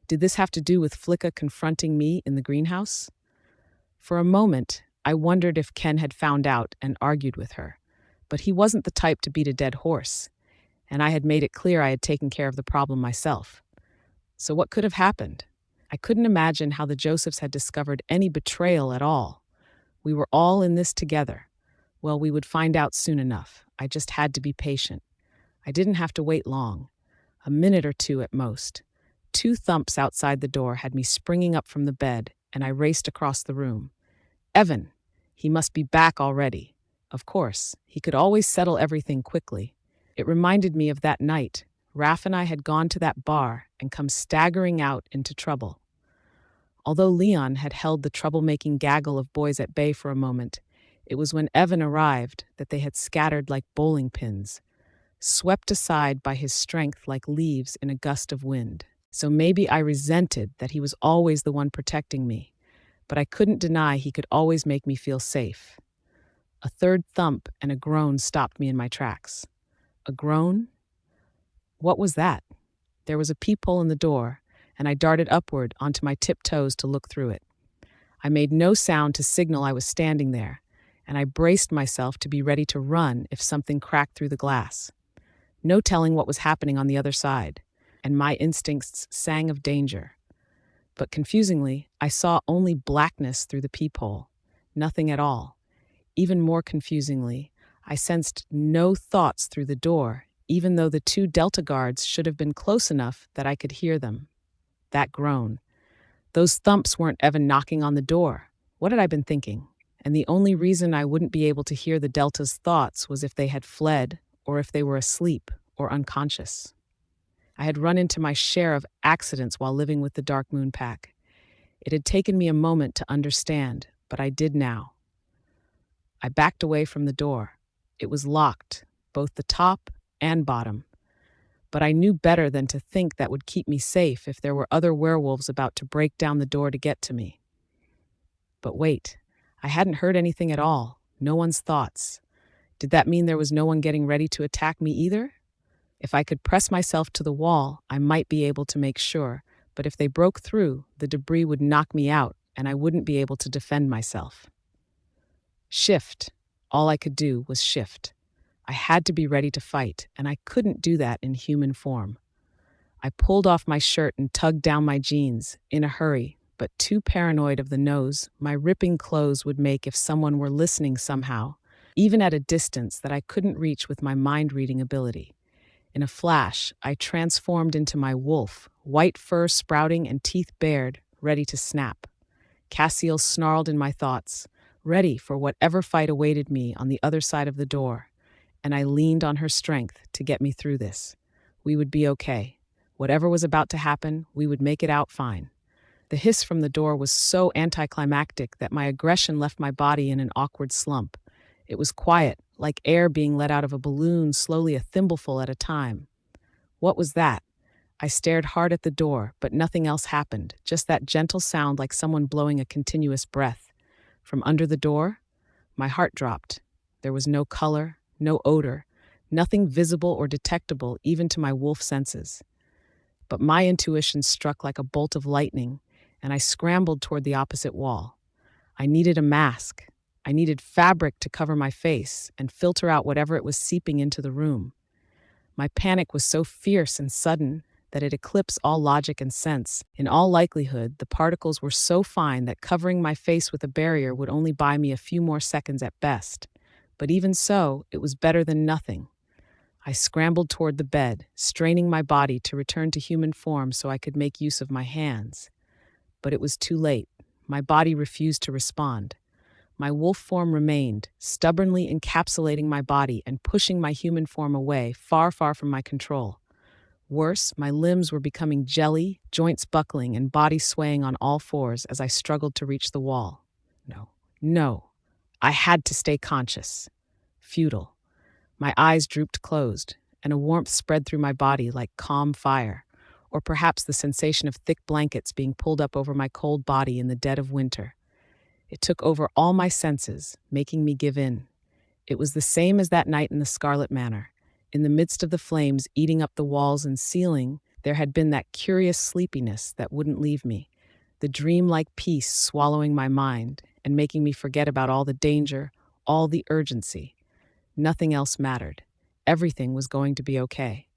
Did this have to do with Flicka confronting me in the greenhouse? For a moment, I wondered if Ken had found out and argued with her, but he wasn't the type to beat a dead horse, and I had made it clear I had taken care of the problem myself. So what could have happened? I couldn't imagine how the Josephs had discovered any betrayal at all. We were all in this together. Well, we would find out soon enough. I just had to be patient. I didn't have to wait long. A minute or 2 at most. 2 thumps outside the door had me springing up from the bed, and I raced across the room. "Evan!" He must be back already. Of course, he could always settle everything quickly. It reminded me of that night. Raph and I had gone to that bar and come staggering out into trouble. Although Leon had held the troublemaking gaggle of boys at bay for a moment, it was when Evan arrived that they had scattered like bowling pins, swept aside by his strength like leaves in a gust of wind. So maybe I resented that he was always the one protecting me, but I couldn't deny he could always make me feel safe. A third thump and a groan stopped me in my tracks. A groan? What was that? There was a peephole in the door, and I darted upward onto my tiptoes to look through it. I made no sound to signal I was standing there, and I braced myself to be ready to run if something cracked through the glass. No telling what was happening on the other side, and my instincts sang of danger. But confusingly, I saw only blackness through the peephole, nothing at all. Even more confusingly, I sensed no thoughts through the door, even though the two Delta guards should have been close enough that I could hear them. That groan. Those thumps weren't Evan knocking on the door. What had I been thinking? And the only reason I wouldn't be able to hear the Delta's thoughts was if they had fled, or if they were asleep or unconscious. I had run into my share of accidents while living with the Dark Moon Pack. It had taken me a moment to understand, but I did now. I backed away from the door. It was locked, both the top and bottom. But I knew better than to think that would keep me safe if there were other werewolves about to break down the door to get to me. But wait, I hadn't heard anything at all, no one's thoughts. Did that mean there was no one getting ready to attack me either? If I could press myself to the wall, I might be able to make sure, but if they broke through, the debris would knock me out and I wouldn't be able to defend myself. Shift. All I could do was shift. I had to be ready to fight, and I couldn't do that in human form. I pulled off my shirt and tugged down my jeans, in a hurry, but too paranoid of the nose my ripping clothes would make if someone were listening somehow, even at a distance that I couldn't reach with my mind-reading ability. In a flash, I transformed into my wolf, white fur sprouting and teeth bared, ready to snap. Cassiel snarled in my thoughts, ready for whatever fight awaited me on the other side of the door, and I leaned on her strength to get me through this. We would be okay. Whatever was about to happen, we would make it out fine. The hiss from the door was so anticlimactic that my aggression left my body in an awkward slump. It was quiet, like air being let out of a balloon slowly a thimbleful at a time. What was that? I stared hard at the door, but nothing else happened, just that gentle sound like someone blowing a continuous breath. From under the door, my heart dropped. There was no color, no odor, nothing visible or detectable even to my wolf senses. But my intuition struck like a bolt of lightning, and I scrambled toward the opposite wall. I needed a mask. I needed fabric to cover my face and filter out whatever it was seeping into the room. My panic was so fierce and sudden that it eclipsed all logic and sense. In all likelihood, the particles were so fine that covering my face with a barrier would only buy me a few more seconds at best. But even so, it was better than nothing. I scrambled toward the bed, straining my body to return to human form so I could make use of my hands. But it was too late. My body refused to respond. My wolf form remained, stubbornly encapsulating my body and pushing my human form away, far, far from my control. Worse, my limbs were becoming jelly, joints buckling, and body swaying on all fours as I struggled to reach the wall. No. I had to stay conscious. Futile. My eyes drooped closed, and a warmth spread through my body like calm fire, or perhaps the sensation of thick blankets being pulled up over my cold body in the dead of winter. It took over all my senses, making me give in. It was the same as that night in the Scarlet Manor. In the midst of the flames eating up the walls and ceiling, there had been that curious sleepiness that wouldn't leave me, the dreamlike peace swallowing my mind and making me forget about all the danger, all the urgency. Nothing else mattered. Everything was going to be okay.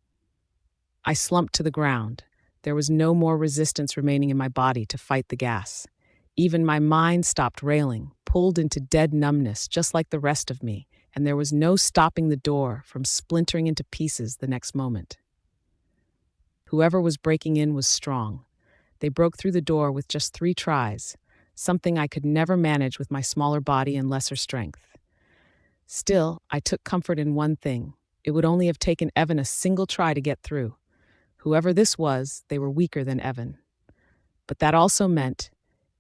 I slumped to the ground. There was no more resistance remaining in my body to fight the gas. Even my mind stopped railing, pulled into dead numbness just like the rest of me, and there was no stopping the door from splintering into pieces the next moment. Whoever was breaking in was strong. They broke through the door with just 3 tries. something I could never manage with my smaller body and lesser strength. Still, I took comfort in one thing. It would only have taken Evan a single try to get through. Whoever this was, they were weaker than Evan. But that also meant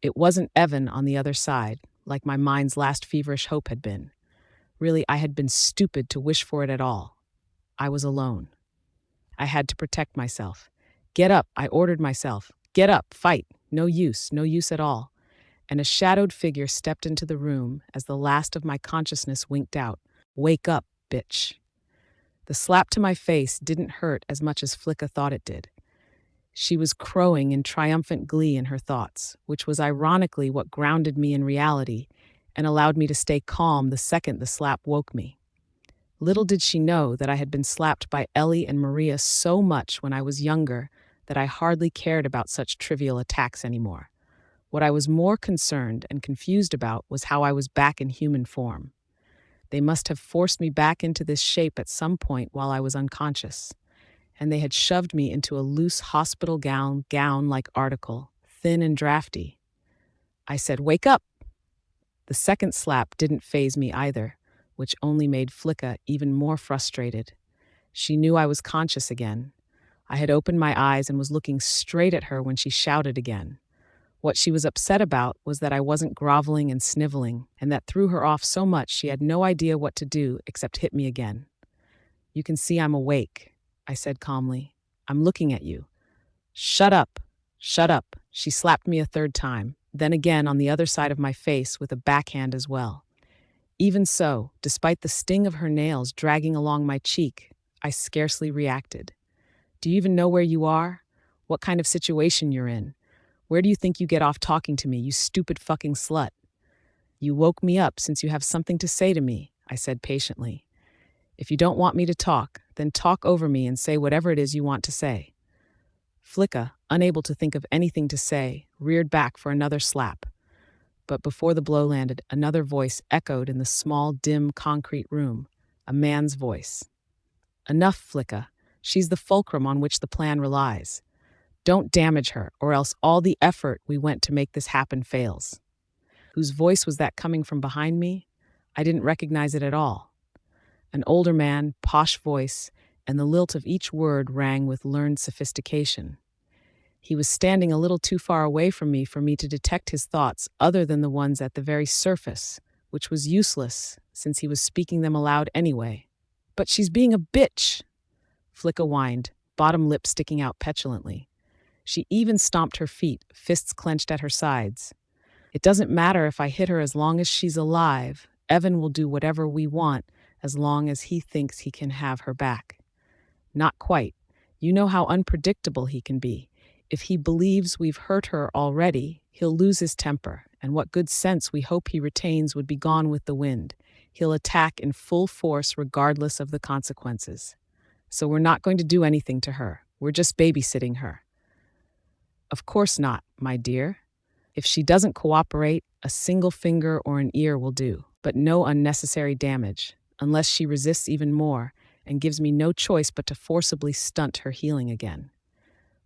it wasn't Evan on the other side, like my mind's last feverish hope had been. Really, I had been stupid to wish for it at all. I was alone. I had to protect myself. Get up, I ordered myself. Get up, fight. No use at all. And a shadowed figure stepped into the room as the last of my consciousness winked out. Wake up, bitch. The slap to my face didn't hurt as much as Flicka thought it did. She was crowing in triumphant glee in her thoughts, which was ironically what grounded me in reality and allowed me to stay calm the second the slap woke me. Little did she know that I had been slapped by Elly and Maria so much when I was younger that I hardly cared about such trivial attacks anymore. What I was more concerned and confused about was how I was back in human form. They must have forced me back into this shape at some point while I was unconscious, and they had shoved me into a loose hospital gown-like article, thin and drafty. I said, "Wake up!" The second slap didn't faze me either, which only made Flicka even more frustrated. She knew I was conscious again. I had opened my eyes and was looking straight at her when she shouted again. What she was upset about was that I wasn't groveling and sniveling, and that threw her off so much she had no idea what to do except hit me again. "You can see I'm awake," I said calmly. "I'm looking at you." Shut up. She slapped me a third time, then again on the other side of my face with a backhand as well. Even so, despite the sting of her nails dragging along my cheek, I scarcely reacted. "Do you even know where you are? What kind of situation you're in? Where do you think you get off talking to me, you stupid fucking slut?" "You woke me up since you have something to say to me," I said patiently. "If you don't want me to talk, then talk over me and say whatever it is you want to say." Flicka, unable to think of anything to say, reared back for another slap. But before the blow landed, another voice echoed in the small, dim, concrete room, a man's voice. "Enough, Flicka. She's the fulcrum on which the plan relies. Don't damage her, or else all the effort we went to make this happen fails." Whose voice was that coming from behind me? I didn't recognize it at all. An older man, posh voice, and the lilt of each word rang with learned sophistication. He was standing a little too far away from me for me to detect his thoughts other than the ones at the very surface, which was useless since he was speaking them aloud anyway. "But she's being a bitch," Flicka whined, bottom lip sticking out petulantly. She even stomped her feet, fists clenched at her sides. "It doesn't matter if I hit her as long as she's alive. Evan will do whatever we want as long as he thinks he can have her back." "Not quite. You know how unpredictable he can be. If he believes we've hurt her already, he'll lose his temper, and what good sense we hope he retains would be gone with the wind. He'll attack in full force regardless of the consequences. So we're not going to do anything to her. We're just babysitting her." "Of course not, my dear. If she doesn't cooperate, a single finger or an ear will do, but no unnecessary damage, unless she resists even more and gives me no choice but to forcibly stunt her healing again.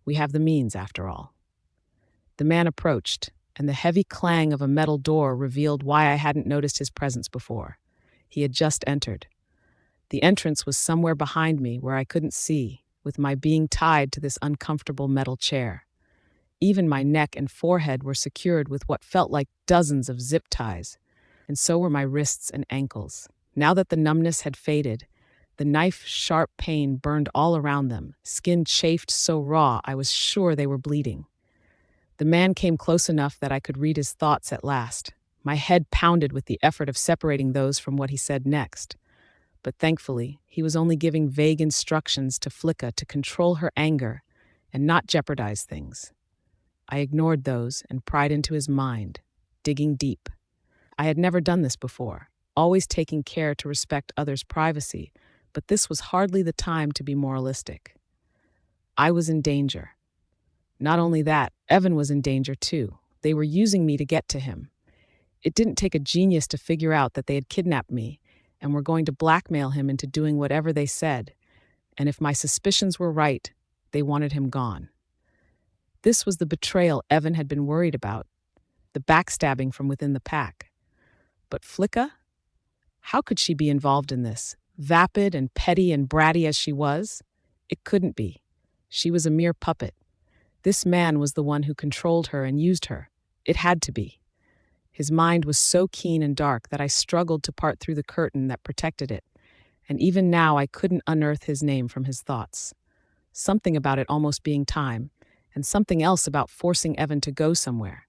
We have the means, after all." The man approached, and the heavy clang of a metal door revealed why I hadn't noticed his presence before. He had just entered. The entrance was somewhere behind me where I couldn't see, with my being tied to this uncomfortable metal chair. Even my neck and forehead were secured with what felt like dozens of zip ties, and so were my wrists and ankles. Now that the numbness had faded, the knife-sharp pain burned all around them, skin chafed so raw I was sure they were bleeding. The man came close enough that I could read his thoughts at last. My head pounded with the effort of separating those from what he said next. But thankfully, he was only giving vague instructions to Flicka to control her anger and not jeopardize things. I ignored those and pried into his mind, digging deep. I had never done this before, always taking care to respect others' privacy, but this was hardly the time to be moralistic. I was in danger. Not only that, Evan was in danger too. They were using me to get to him. It didn't take a genius to figure out that they had kidnapped me and were going to blackmail him into doing whatever they said. And if my suspicions were right, they wanted him gone. This was the betrayal Evan had been worried about. the backstabbing from within the pack. But Flicka? How could she be involved in this? Vapid and petty and bratty as she was? It couldn't be. She was a mere puppet. This man was the one who controlled her and used her. It had to be. His mind was so keen and dark that I struggled to part through the curtain that protected it, and even now I couldn't unearth his name from his thoughts. Something about it almost being time, and something else about forcing Evan to go somewhere.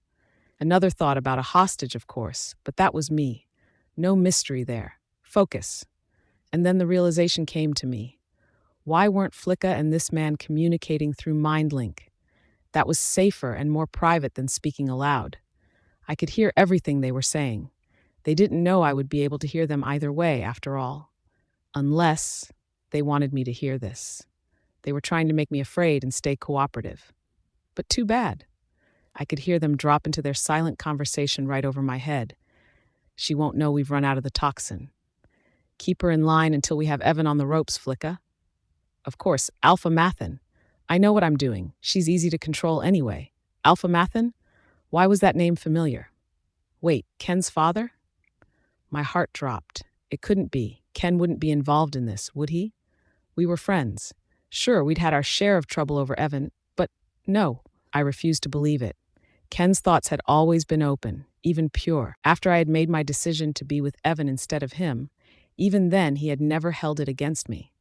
Another thought about a hostage, of course, but that was me. No mystery there. Focus. And then the realization came to me. Why weren't Flicka and this man communicating through MindLink? That was safer and more private than speaking aloud. I could hear everything they were saying. They didn't know I would be able to hear them either way, after all. Unless they wanted me to hear this. They were trying to make me afraid and stay cooperative. But too bad. I could hear them drop into their silent conversation right over my head. She won't know we've run out of the toxin. Keep her in line until we have Evan on the ropes, Flicka. Of course, Alpha Mathin. I know what I'm doing. She's easy to control anyway. Alpha Mathin? Why was that name familiar? Wait, Ken's father? My heart dropped. It couldn't be. Ken wouldn't be involved in this, would he? We were friends. Sure, we'd had our share of trouble over Evan, but no, I refused to believe it. Ken's thoughts had always been open, even pure. After I had made my decision to be with Evan instead of him, even then he had never held it against me.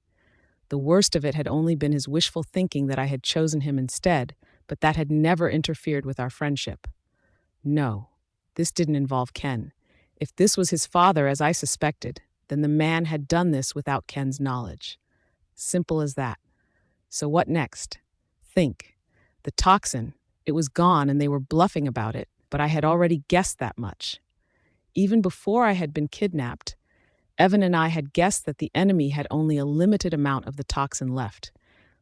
The worst of it had only been his wishful thinking that I had chosen him instead, but that had never interfered with our friendship. No, this didn't involve Ken. If this was his father, as I suspected, then the man had done this without Ken's knowledge. Simple as that. So what next? Think. The toxin, it was gone and they were bluffing about it, but I had already guessed that much. Even before I had been kidnapped, Evan and I had guessed that the enemy had only a limited amount of the toxin left,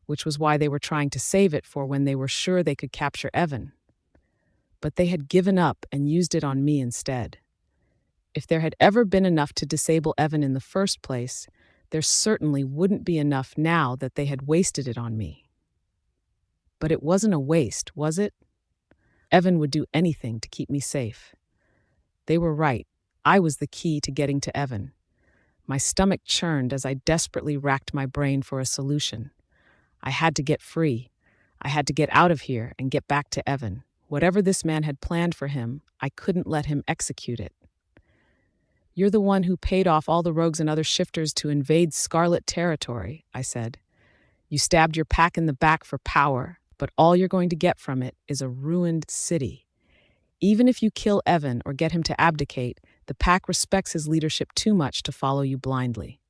which was why they were trying to save it for when they were sure they could capture Evan. But they had given up and used it on me instead. If there had ever been enough to disable Evan in the first place, there certainly wouldn't be enough now that they had wasted it on me. But it wasn't a waste, was it? Evan would do anything to keep me safe. They were right. I was the key to getting to Evan. My stomach churned as I desperately racked my brain for a solution. I had to get free. I had to get out of here and get back to Evan. Whatever this man had planned for him, I couldn't let him execute it. You're the one who paid off all the rogues and other shifters to invade Scarlet territory, I said. You stabbed your pack in the back for power, but all you're going to get from it is a ruined city. Even if you kill Evan or get him to abdicate, the pack respects his leadership too much to follow you blindly.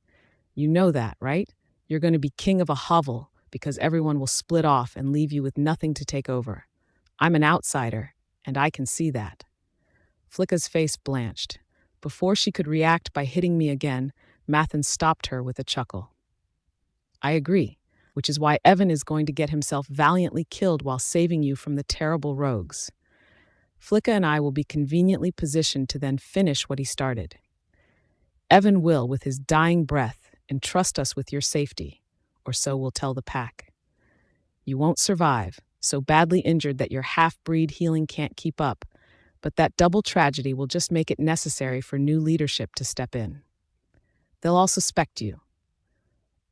You know that, right? You're going to be king of a hovel because everyone will split off and leave you with nothing to take over. I'm an outsider, and I can see that. Flicka's face blanched. Before she could react by hitting me again, Mathin stopped her with a chuckle. I agree, which is why Evan is going to get himself valiantly killed while saving you from the terrible rogues. Flicka and I will be conveniently positioned to then finish what he started. Evan will, with his dying breath, entrust us with your safety, or so we'll tell the pack. You won't survive, so badly injured that your half-breed healing can't keep up, but that double tragedy will just make it necessary for new leadership to step in. They'll all suspect you.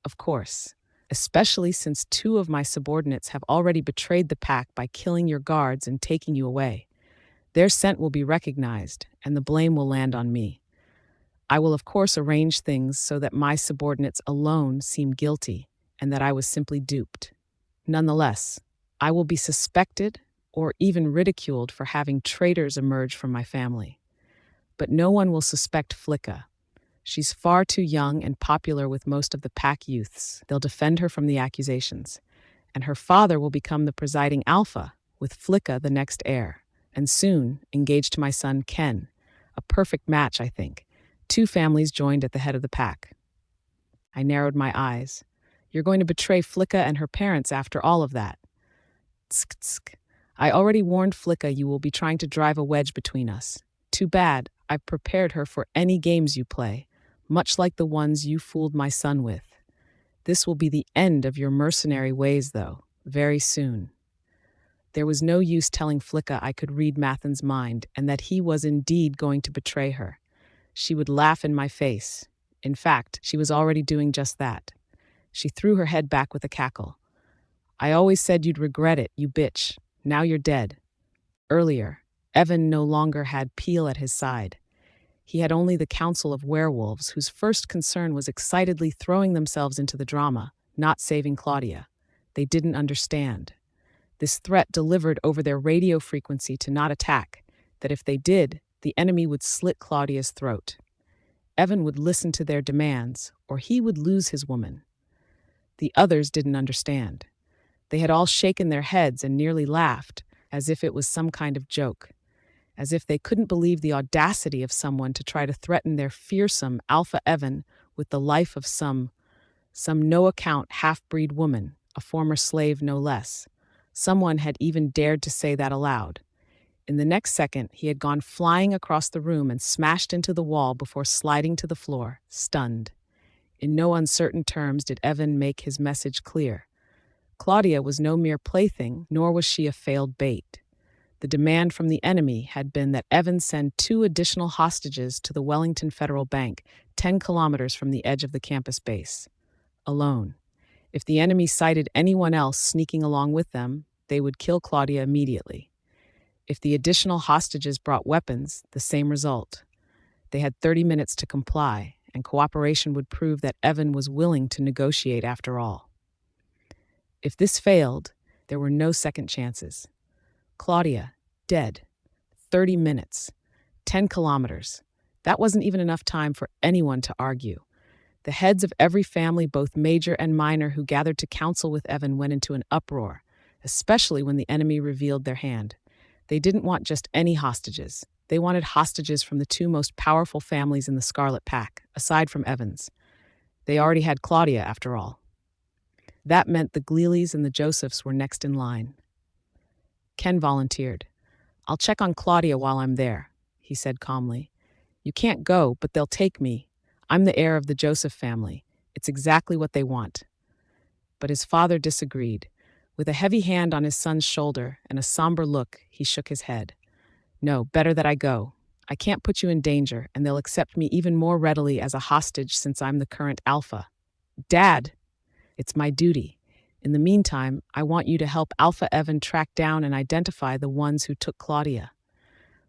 Of course, especially since 2 of my subordinates have already betrayed the pack by killing your guards and taking you away. Their scent will be recognized, and the blame will land on me. I will of course arrange things so that my subordinates alone seem guilty, and that I was simply duped. Nonetheless, I will be suspected or even ridiculed for having traitors emerge from my family. But no one will suspect Flicka. She's far too young and popular with most of the pack youths. They'll defend her from the accusations. And her father will become the presiding alpha, with Flicka the next heir. And soon, engaged to my son Ken. A perfect match, I think. 2 families joined at the head of the pack. I narrowed my eyes. You're going to betray Flicka and her parents after all of that. Tsk, tsk. I already warned Flicka you will be trying to drive a wedge between us. Too bad, I've prepared her for any games you play, much like the ones you fooled my son with. This will be the end of your mercenary ways, though, very soon. There was no use telling Flicka I could read Mathen's mind and that he was indeed going to betray her. She would laugh in my face. In fact, she was already doing just that. She threw her head back with a cackle. I always said you'd regret it, you bitch. Now you're dead. Earlier, Evan no longer had Peel at his side. He had only the Council of Werewolves, whose first concern was excitedly throwing themselves into the drama, not saving Claudia. They didn't understand. This threat delivered over their radio frequency to not attack, that if they did, the enemy would slit Claudia's throat. Evan would listen to their demands, or he would lose his woman. The others didn't understand. They had all shaken their heads and nearly laughed, as if it was some kind of joke, as if they couldn't believe the audacity of someone to try to threaten their fearsome Alpha Evan with the life of some no-account half-breed woman, a former slave no less. Someone had even dared to say that aloud. In the next second, he had gone flying across the room and smashed into the wall before sliding to the floor, stunned. In no uncertain terms did Evan make his message clear. Claudia was no mere plaything, nor was she a failed bait. The demand from the enemy had been that Evan send 2 additional hostages to the Wellington Federal Bank, 10 kilometers from the edge of the campus base. Alone. If the enemy sighted anyone else sneaking along with them, they would kill Claudia immediately. If the additional hostages brought weapons, the same result. They had 30 minutes to comply, and cooperation would prove that Evan was willing to negotiate after all. If this failed, there were no second chances. Claudia, dead. 30 minutes. 10 kilometers. That wasn't even enough time for anyone to argue. The heads of every family, both major and minor, who gathered to counsel with Evan went into an uproar, especially when the enemy revealed their hand. They didn't want just any hostages. They wanted hostages from the 2 most powerful families in the Scarlet Pack, aside from Evan's. They already had Claudia, after all. That meant the Gleelys and the Josephs were next in line. Ken volunteered. "I'll check on Claudia while I'm there," he said calmly. "You can't go, but they'll take me. I'm the heir of the Joseph family. It's exactly what they want." But his father disagreed. With a heavy hand on his son's shoulder and a somber look, he shook his head. "No, better that I go. I can't put you in danger, and they'll accept me even more readily as a hostage since I'm the current alpha." "Dad! It's my duty. In the meantime, I want you to help Alpha Evan track down and identify the ones who took Claudia.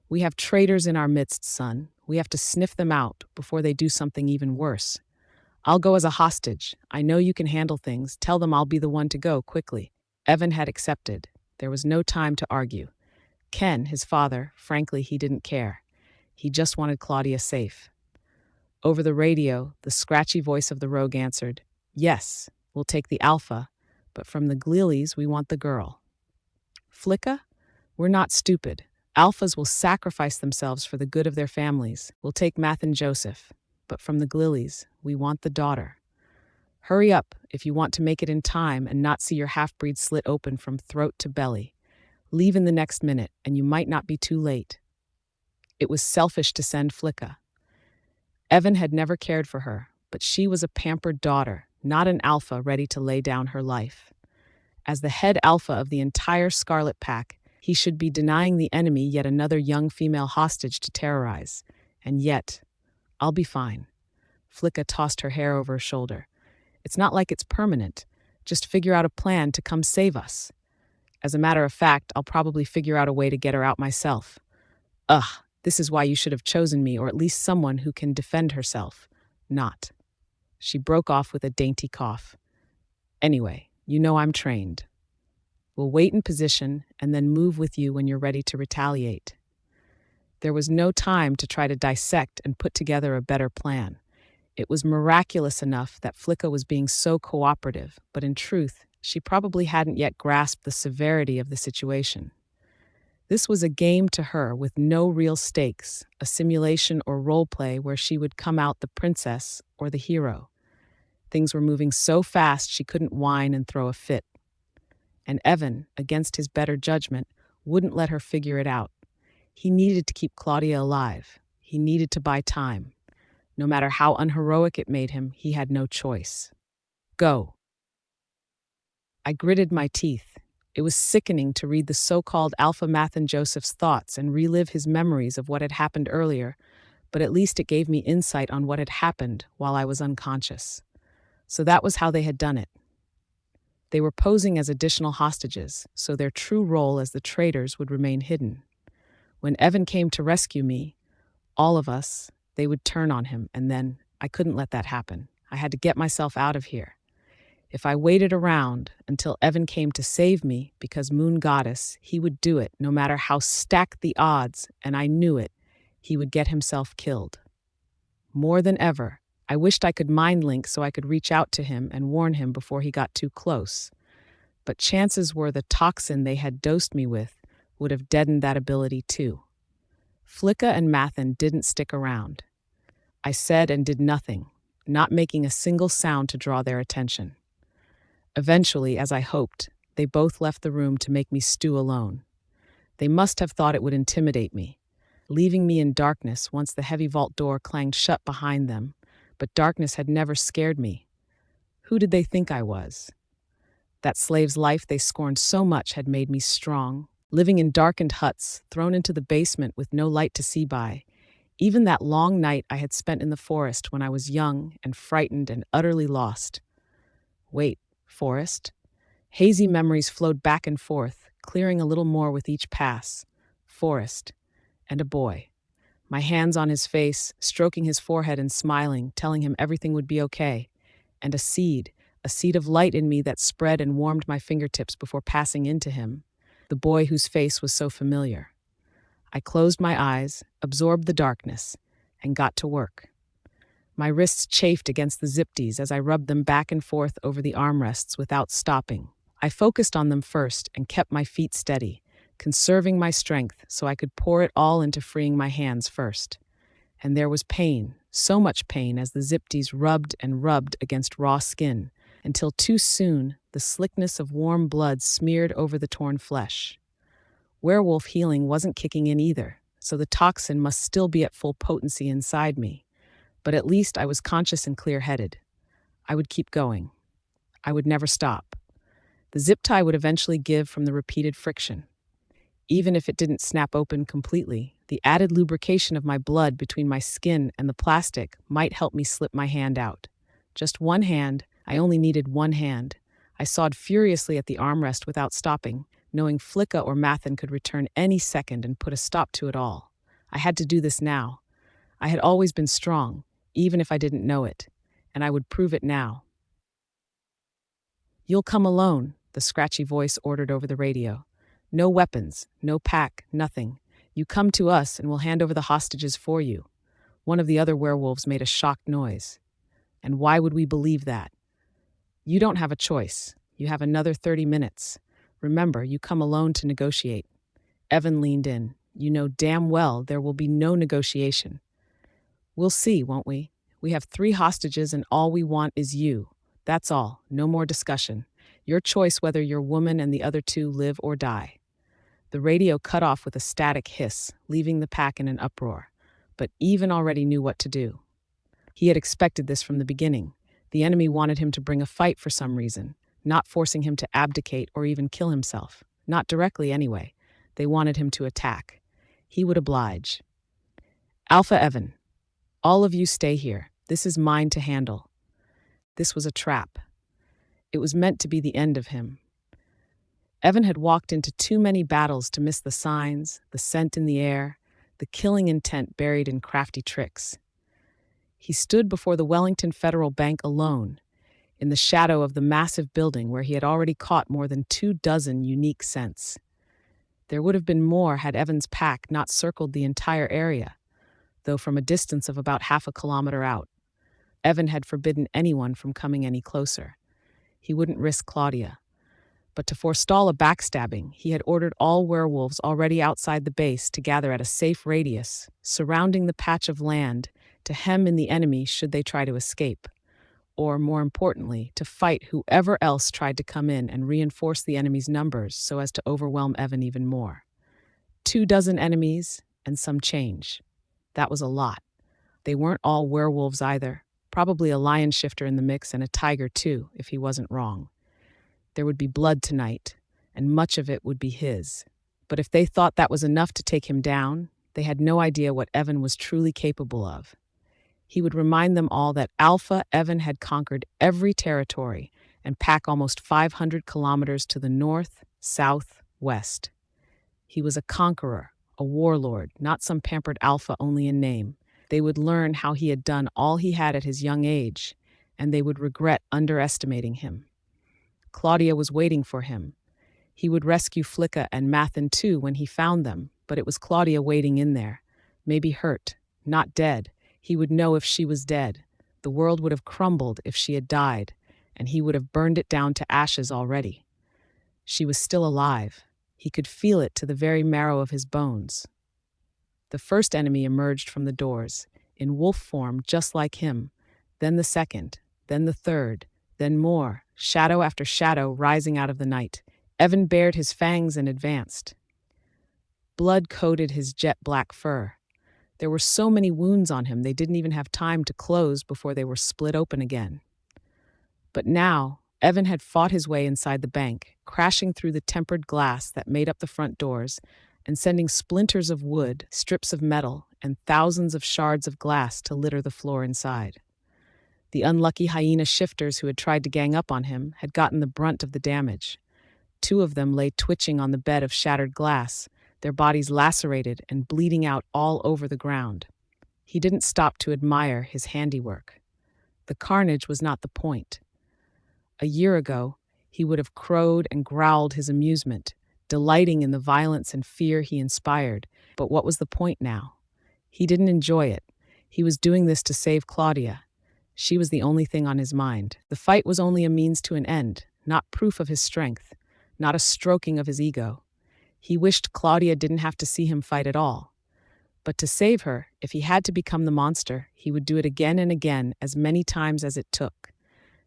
We have traitors in our midst, son. We have to sniff them out before they do something even worse. I'll go as a hostage. I know you can handle things. Tell them I'll be the one to go, quickly." Evan had accepted. There was no time to argue. Ken, his father, frankly, he didn't care. He just wanted Claudia safe. Over the radio, the scratchy voice of the rogue answered, "Yes, we'll take the Alpha, but from the Gleelys, we want the girl." "Flicka? We're not stupid. Alphas will sacrifice themselves for the good of their families. We'll take Math and Joseph, but from the Gleelys, we want the daughter. Hurry up if you want to make it in time and not see your half-breed slit open from throat to belly. Leave in the next minute, and you might not be too late." It was selfish to send Flicka. Evan had never cared for her, but she was a pampered daughter, not an alpha ready to lay down her life. As the head alpha of the entire Scarlet Pack, he should be denying the enemy yet another young female hostage to terrorize. And yet, "I'll be fine." Flicka tossed her hair over her shoulder. "It's not like it's permanent. Just figure out a plan to come save us. As a matter of fact, I'll probably figure out a way to get her out myself. Ugh, this is why you should have chosen me, or at least someone who can defend herself. Not." She broke off with a dainty cough. "Anyway, you know I'm trained. We'll wait in position and then move with you when you're ready to retaliate." There was no time to try to dissect and put together a better plan. It was miraculous enough that Flicka was being so cooperative, but in truth, she probably hadn't yet grasped the severity of the situation. This was a game to her with no real stakes, a simulation or role play where she would come out the princess or the hero. Things were moving so fast she couldn't whine and throw a fit. And Evan, against his better judgment, wouldn't let her figure it out. He needed to keep Claudia alive. He needed to buy time. No matter how unheroic it made him, he had no choice. "Go." I gritted my teeth. It was sickening to read the so-called Alpha Mathan Joseph's thoughts and relive his memories of what had happened earlier, but at least it gave me insight on what had happened while I was unconscious. So that was how they had done it. They were posing as additional hostages, so their true role as the traitors would remain hidden. When Evan came to rescue me, all of us, they would turn on him, and then I couldn't let that happen. I had to get myself out of here. If I waited around until Evan came to save me because Moon Goddess, he would do it no matter how stacked the odds, and I knew it. He would get himself killed. More than ever, I wished I could mind link so I could reach out to him and warn him before he got too close. But chances were the toxin they had dosed me with would have deadened that ability too. Flicka and Mathan didn't stick around. I said and did nothing, not making a single sound to draw their attention. Eventually, as I hoped, they both left the room to make me stew alone. They must have thought it would intimidate me, leaving me in darkness once the heavy vault door clanged shut behind them, but darkness had never scared me. Who did they think I was? That slave's life they scorned so much had made me strong, living in darkened huts, thrown into the basement with no light to see by. Even that long night I had spent in the forest when I was young and frightened and utterly lost. Wait, forest? Hazy memories flowed back and forth, clearing a little more with each pass. Forest. And a boy. My hands on his face, stroking his forehead and smiling, telling him everything would be okay. And a seed of light in me that spread and warmed my fingertips before passing into him, the boy whose face was so familiar. I closed my eyes, absorbed the darkness, and got to work. My wrists chafed against the zipties as I rubbed them back and forth over the armrests without stopping. I focused on them first and kept my feet steady, conserving my strength so I could pour it all into freeing my hands first. And there was pain, so much pain as the zipties rubbed and rubbed against raw skin, until too soon the slickness of warm blood smeared over the torn flesh. Werewolf healing wasn't kicking in either, so the toxin must still be at full potency inside me. But at least I was conscious and clear-headed. I would keep going. I would never stop. The zip tie would eventually give from the repeated friction. Even if it didn't snap open completely, the added lubrication of my blood between my skin and the plastic might help me slip my hand out. Just one hand. I only needed one hand. I sawed furiously at the armrest without stopping, knowing Flicka or Mathan could return any second and put a stop to it all. I had to do this now. I had always been strong, even if I didn't know it, and I would prove it now. "You'll come alone," the scratchy voice ordered over the radio. "No weapons, no pack, nothing. You come to us and we'll hand over the hostages for you." One of the other werewolves made a shocked noise. "And why would we believe that?" "You don't have a choice. You have another 30 minutes. Remember, you come alone to negotiate." Evan leaned in. "You know damn well there will be no negotiation." "We'll see, won't we? We have 3 hostages and all we want is you. That's all. No more discussion. Your choice whether your woman and the other 2 live or die." The radio cut off with a static hiss, leaving the pack in an uproar. But Evan already knew what to do. He had expected this from the beginning. The enemy wanted him to bring a fight for some reason, not forcing him to abdicate or even kill himself. Not directly, anyway. They wanted him to attack. He would oblige. "Alpha Evan, all of you stay here. This is mine to handle." This was a trap. It was meant to be the end of him. Evan had walked into too many battles to miss the signs, the scent in the air, the killing intent buried in crafty tricks. He stood before the Wellington Federal Bank alone, in the shadow of the massive building where he had already caught more than 24 unique scents. There would have been more had Evan's pack not circled the entire area, though from a distance of about half a kilometer out. Evan had forbidden anyone from coming any closer. He wouldn't risk Claudia. But to forestall a backstabbing, he had ordered all werewolves already outside the base to gather at a safe radius, surrounding the patch of land, to hem in the enemy should they try to escape. Or, more importantly, to fight whoever else tried to come in and reinforce the enemy's numbers so as to overwhelm Evan even more. 24 enemies and some change. That was a lot. They weren't all werewolves either. Probably a lion shifter in the mix and a tiger too, if he wasn't wrong. There would be blood tonight, and much of it would be his. But if they thought that was enough to take him down, they had no idea what Evan was truly capable of. He would remind them all that Alpha Evan had conquered every territory and pack almost 500 kilometers to the north, south, west. He was a conqueror, a warlord, not some pampered alpha only in name. They would learn how he had done all he had at his young age, and they would regret underestimating him. Claudia was waiting for him. He would rescue Flicka and Mathen too when he found them, but it was Claudia waiting in there, maybe hurt, not dead. He would know if she was dead. The world would have crumbled if she had died, and he would have burned it down to ashes already. She was still alive. He could feel it to the very marrow of his bones. The first enemy emerged from the doors, in wolf form just like him, then the second, then the third, then more, shadow after shadow rising out of the night. Evan bared his fangs and advanced. Blood coated his jet-black fur. There were so many wounds on him they didn't even have time to close before they were split open again. But now, Evan had fought his way inside the bank, crashing through the tempered glass that made up the front doors and sending splinters of wood, strips of metal, and thousands of shards of glass to litter the floor inside. The unlucky hyena shifters who had tried to gang up on him had gotten the brunt of the damage. 2 of them lay twitching on the bed of shattered glass, their bodies lacerated and bleeding out all over the ground. He didn't stop to admire his handiwork. The carnage was not the point. A year ago, he would have crowed and growled his amusement, delighting in the violence and fear he inspired. But what was the point now? He didn't enjoy it. He was doing this to save Claudia. She was the only thing on his mind. The fight was only a means to an end, not proof of his strength, not a stroking of his ego. He wished Claudia didn't have to see him fight at all. But to save her, if he had to become the monster, he would do it again and again, as many times as it took.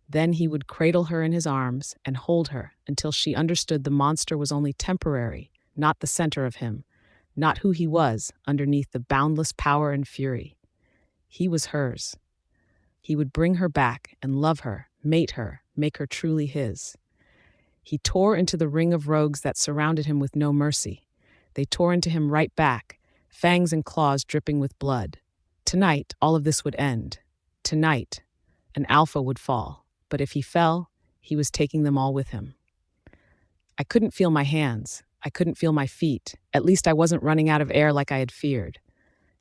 Then he would cradle her in his arms and hold her until she understood the monster was only temporary, not the center of him, not who he was underneath the boundless power and fury. He was hers. He would bring her back and love her, mate her, make her truly his. He tore into the ring of rogues that surrounded him with no mercy. They tore into him right back, fangs and claws dripping with blood. Tonight, all of this would end. Tonight, an alpha would fall. But if he fell, he was taking them all with him. I couldn't feel my hands. I couldn't feel my feet. At least I wasn't running out of air like I had feared.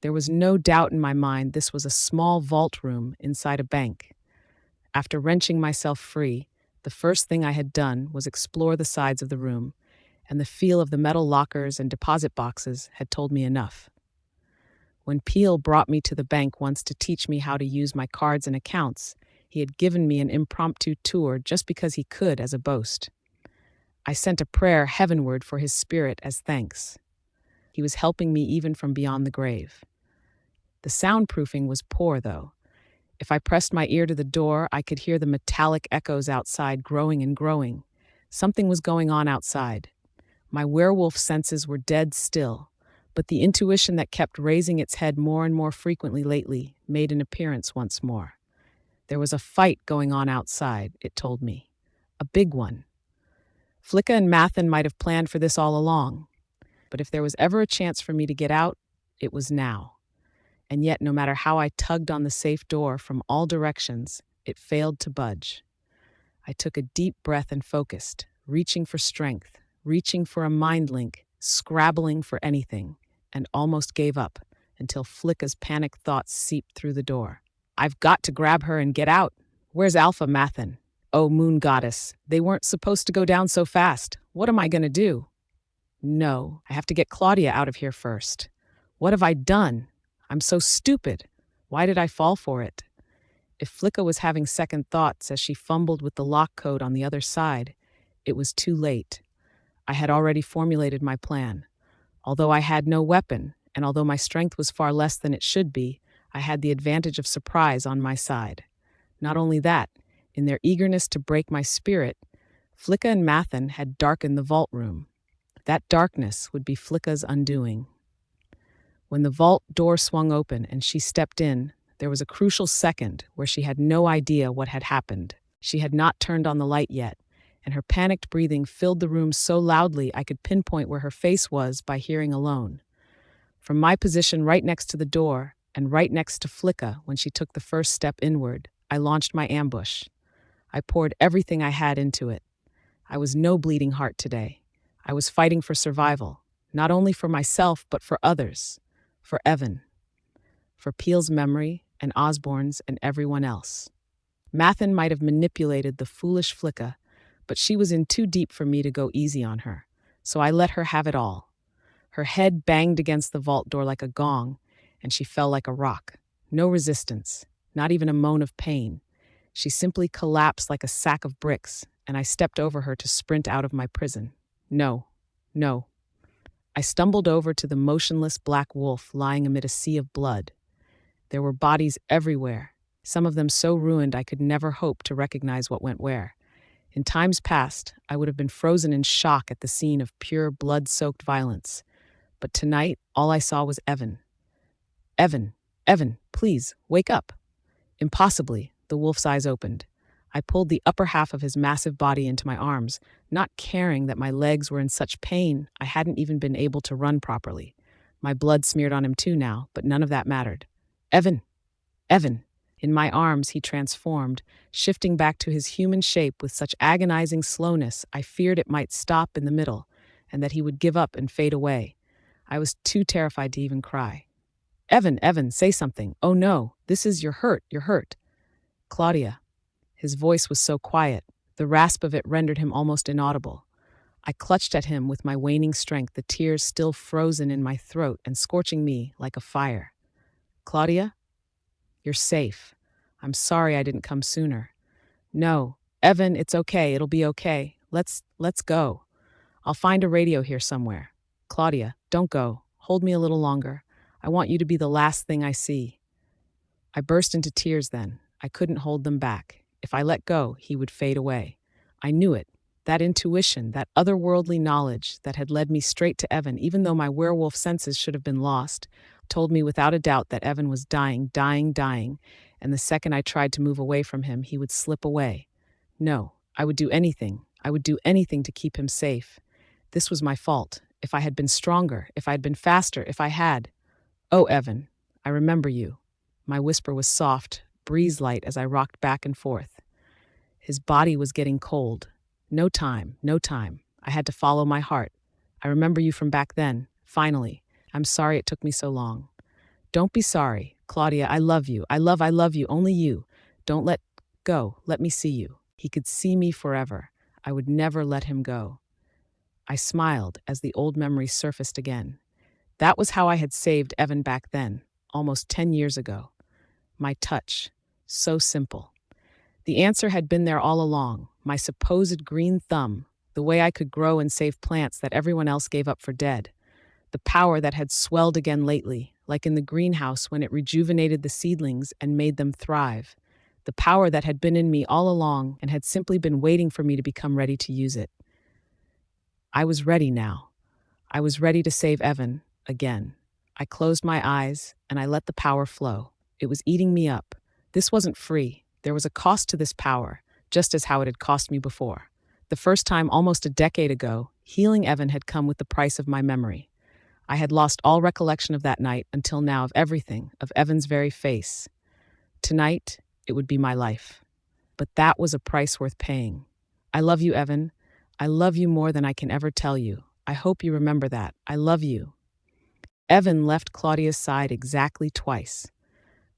There was no doubt in my mind this was a small vault room inside a bank. After wrenching myself free, the first thing I had done was explore the sides of the room, and the feel of the metal lockers and deposit boxes had told me enough. When Peel brought me to the bank once to teach me how to use my cards and accounts, he had given me an impromptu tour just because he could as a boast. I sent a prayer heavenward for his spirit as thanks. He was helping me even from beyond the grave. The soundproofing was poor, though. If I pressed my ear to the door, I could hear the metallic echoes outside growing and growing. Something was going on outside. My werewolf senses were dead still, but the intuition that kept raising its head more and more frequently lately made an appearance once more. There was a fight going on outside, it told me. A big one. Flicka and Mathen might have planned for this all along, but if there was ever a chance for me to get out, it was now. And yet, no matter how I tugged on the safe door from all directions, it failed to budge. I took a deep breath and focused, reaching for strength, reaching for a mind link, scrabbling for anything, and almost gave up until Flicka's panicked thoughts seeped through the door. I've got to grab her and get out. Where's Alpha Mathen? Oh, moon goddess, they weren't supposed to go down so fast. What am I going to do? No, I have to get Claudia out of here first. What have I done? I'm so stupid. Why did I fall for it? If Flicka was having second thoughts as she fumbled with the lock code on the other side, it was too late. I had already formulated my plan. Although I had no weapon, and although my strength was far less than it should be, I had the advantage of surprise on my side. Not only that, in their eagerness to break my spirit, Flicka and Mathen had darkened the vault room. That darkness would be Flicka's undoing. When the vault door swung open and she stepped in, there was a crucial second where she had no idea what had happened. She had not turned on the light yet, and her panicked breathing filled the room so loudly I could pinpoint where her face was by hearing alone. From my position right next to the door, and right next to Flicka when she took the first step inward, I launched my ambush. I poured everything I had into it. I was no bleeding heart today. I was fighting for survival, not only for myself, but for others. For Evan. For Peel's memory, and Osborne's, and everyone else. Mathen might have manipulated the foolish Flicka, but she was in too deep for me to go easy on her, so I let her have it all. Her head banged against the vault door like a gong, and she fell like a rock. No resistance, not even a moan of pain. She simply collapsed like a sack of bricks, and I stepped over her to sprint out of my prison. No. I stumbled over to the motionless black wolf lying amid a sea of blood. There were bodies everywhere, some of them so ruined I could never hope to recognize what went where. In times past, I would have been frozen in shock at the scene of pure blood-soaked violence. But tonight, all I saw was Evan. Evan, please, wake up. Impossibly, the wolf's eyes opened. I pulled the upper half of his massive body into my arms, not caring that my legs were in such pain I hadn't even been able to run properly. My blood smeared on him too now, but none of that mattered. Evan! In my arms, he transformed, shifting back to his human shape with such agonizing slowness I feared it might stop in the middle, and that he would give up and fade away. I was too terrified to even cry. Evan, say something. Oh no, you're hurt. Claudia. His voice was so quiet, the rasp of it rendered him almost inaudible. I clutched at him with my waning strength, the tears still frozen in my throat and scorching me like a fire. Claudia? You're safe. I'm sorry I didn't come sooner. No, Evan, it's okay, it'll be okay. Let's go. I'll find a radio here somewhere. Claudia, don't go. Hold me a little longer. I want you to be the last thing I see. I burst into tears then. I couldn't hold them back. If I let go, he would fade away. I knew it. That intuition, that otherworldly knowledge that had led me straight to Evan, even though my werewolf senses should have been lost, told me without a doubt that Evan was dying, and the second I tried to move away from him, he would slip away. No, I would do anything to keep him safe. This was my fault. If I had been stronger, if I had been faster, if I had... Oh, Evan, I remember you. My whisper was soft, breeze-light as I rocked back and forth. His body was getting cold. No time. I had to follow my heart. I remember you from back then. Finally. I'm sorry it took me so long. Don't be sorry. Claudia, I love you. I love you. Only you. Don't let go. Let me see you. He could see me forever. I would never let him go. I smiled as the old memory surfaced again. That was how I had saved Evan back then, almost 10 years ago. My touch. So simple. The answer had been there all along, my supposed green thumb, the way I could grow and save plants that everyone else gave up for dead. The power that had swelled again lately, like in the greenhouse when it rejuvenated the seedlings and made them thrive. The power that had been in me all along and had simply been waiting for me to become ready to use it. I was ready now. I was ready to save Evan, again. I closed my eyes and I let the power flow. It was eating me up. This wasn't free. There was a cost to this power, just as how it had cost me before. The first time almost a decade ago, healing Evan had come with the price of my memory. I had lost all recollection of that night until now of everything, of Evan's very face. Tonight, it would be my life. But that was a price worth paying. I love you, Evan. I love you more than I can ever tell you. I hope you remember that. I love you. Evan left Claudia's side exactly twice.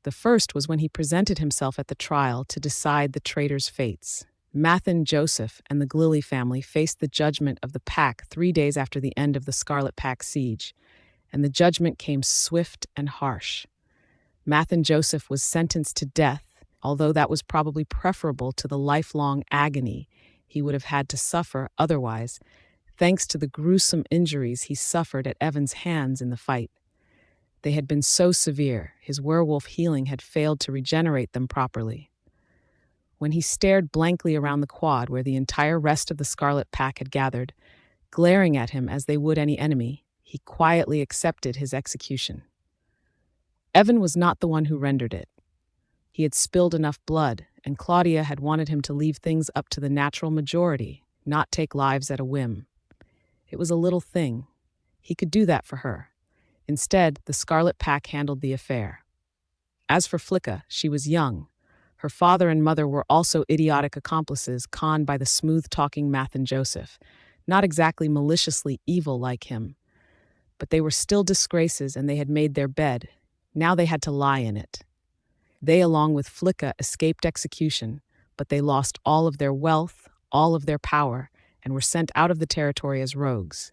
The first was when he presented himself at the trial to decide the traitors' fates. Mathen, Joseph, and the Glilly family faced the judgment of the Pack 3 days after the end of the Scarlet Pack siege, and the judgment came swift and harsh. Mathen Joseph was sentenced to death, although that was probably preferable to the lifelong agony he would have had to suffer otherwise, thanks to the gruesome injuries he suffered at Evan's hands in the fight. They had been so severe, his werewolf healing had failed to regenerate them properly. When he stared blankly around the quad where the entire rest of the Scarlet Pack had gathered, glaring at him as they would any enemy, he quietly accepted his execution. Evan was not the one who rendered it. He had spilled enough blood, and Claudia had wanted him to leave things up to the natural majority, not take lives at a whim. It was a little thing. He could do that for her. Instead, the Scarlet Pack handled the affair. As for Flicka, she was young. Her father and mother were also idiotic accomplices conned by the smooth-talking Mathan Joseph, not exactly maliciously evil like him. But they were still disgraces and they had made their bed. Now they had to lie in it. They, along with Flicka, escaped execution, but they lost all of their wealth, all of their power, and were sent out of the territory as rogues.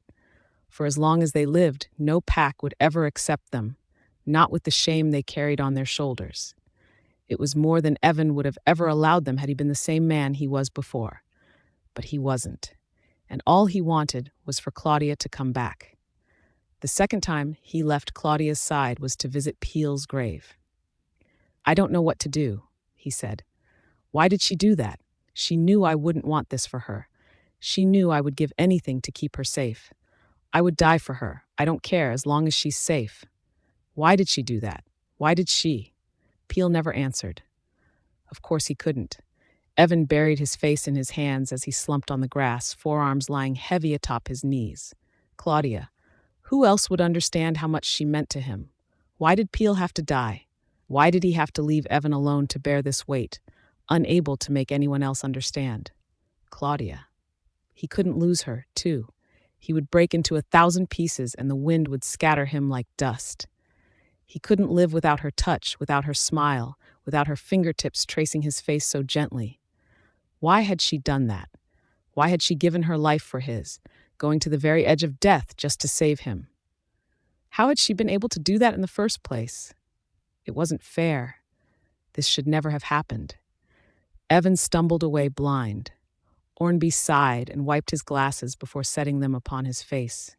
For as long as they lived, no pack would ever accept them, not with the shame they carried on their shoulders. It was more than Evan would have ever allowed them had he been the same man he was before. But he wasn't, and all he wanted was for Claudia to come back. The second time he left Claudia's side was to visit Peel's grave. "I don't know what to do," he said. "Why did she do that? She knew I wouldn't want this for her. She knew I would give anything to keep her safe. I would die for her. I don't care as long as she's safe. Why did she do that? Why did she?" Peel never answered. Of course he couldn't. Evan buried his face in his hands as he slumped on the grass, forearms lying heavy atop his knees. Claudia. Who else would understand how much she meant to him? Why did Peel have to die? Why did he have to leave Evan alone to bear this weight, unable to make anyone else understand? Claudia. He couldn't lose her, too. He would break into 1,000 pieces and the wind would scatter him like dust. He couldn't live without her touch, without her smile, without her fingertips tracing his face so gently. Why had she done that? Why had she given her life for his, going to the very edge of death just to save him? How had she been able to do that in the first place? It wasn't fair. This should never have happened. Evan stumbled away blind. Ornby sighed and wiped his glasses before setting them upon his face.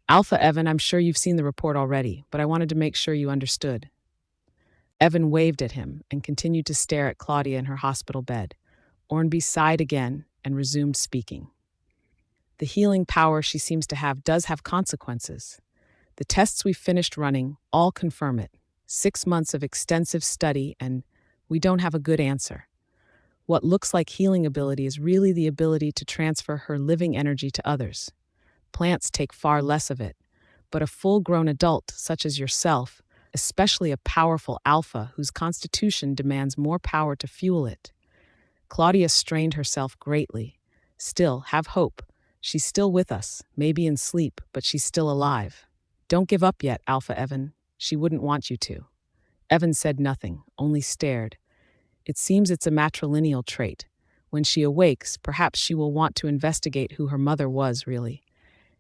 "Alpha, Evan, I'm sure you've seen the report already, but I wanted to make sure you understood." Evan waved at him and continued to stare at Claudia in her hospital bed. Ornby sighed again and resumed speaking. "The healing power she seems to have does have consequences. The tests we've finished running all confirm it. 6 months of extensive study, and we don't have a good answer. What looks like healing ability is really the ability to transfer her living energy to others. Plants take far less of it, but a full-grown adult such as yourself, especially a powerful alpha whose constitution demands more power to fuel it." Claudia strained herself greatly. "Still, have hope. She's still with us, maybe in sleep, but she's still alive. Don't give up yet, Alpha Evan. She wouldn't want you to." Evan said nothing, only stared. "It seems it's a matrilineal trait. When she awakes, perhaps she will want to investigate who her mother was, really.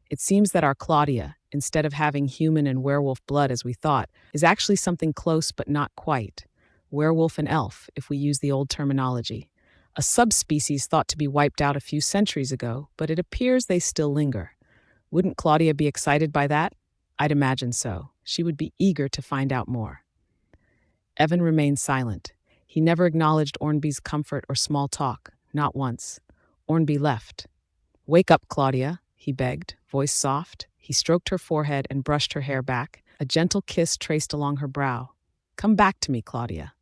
It seems that our Claudia, instead of having human and werewolf blood as we thought, is actually something close but not quite. Werewolf and elf, if we use the old terminology. A subspecies thought to be wiped out a few centuries ago, but it appears they still linger. Wouldn't Claudia be excited by that? I'd imagine so. She would be eager to find out more." Evan remained silent. He never acknowledged Ornby's comfort or small talk, not once. Ornby left. "Wake up, Claudia," he begged, voice soft. He stroked her forehead and brushed her hair back. A gentle kiss traced along her brow. "Come back to me, Claudia."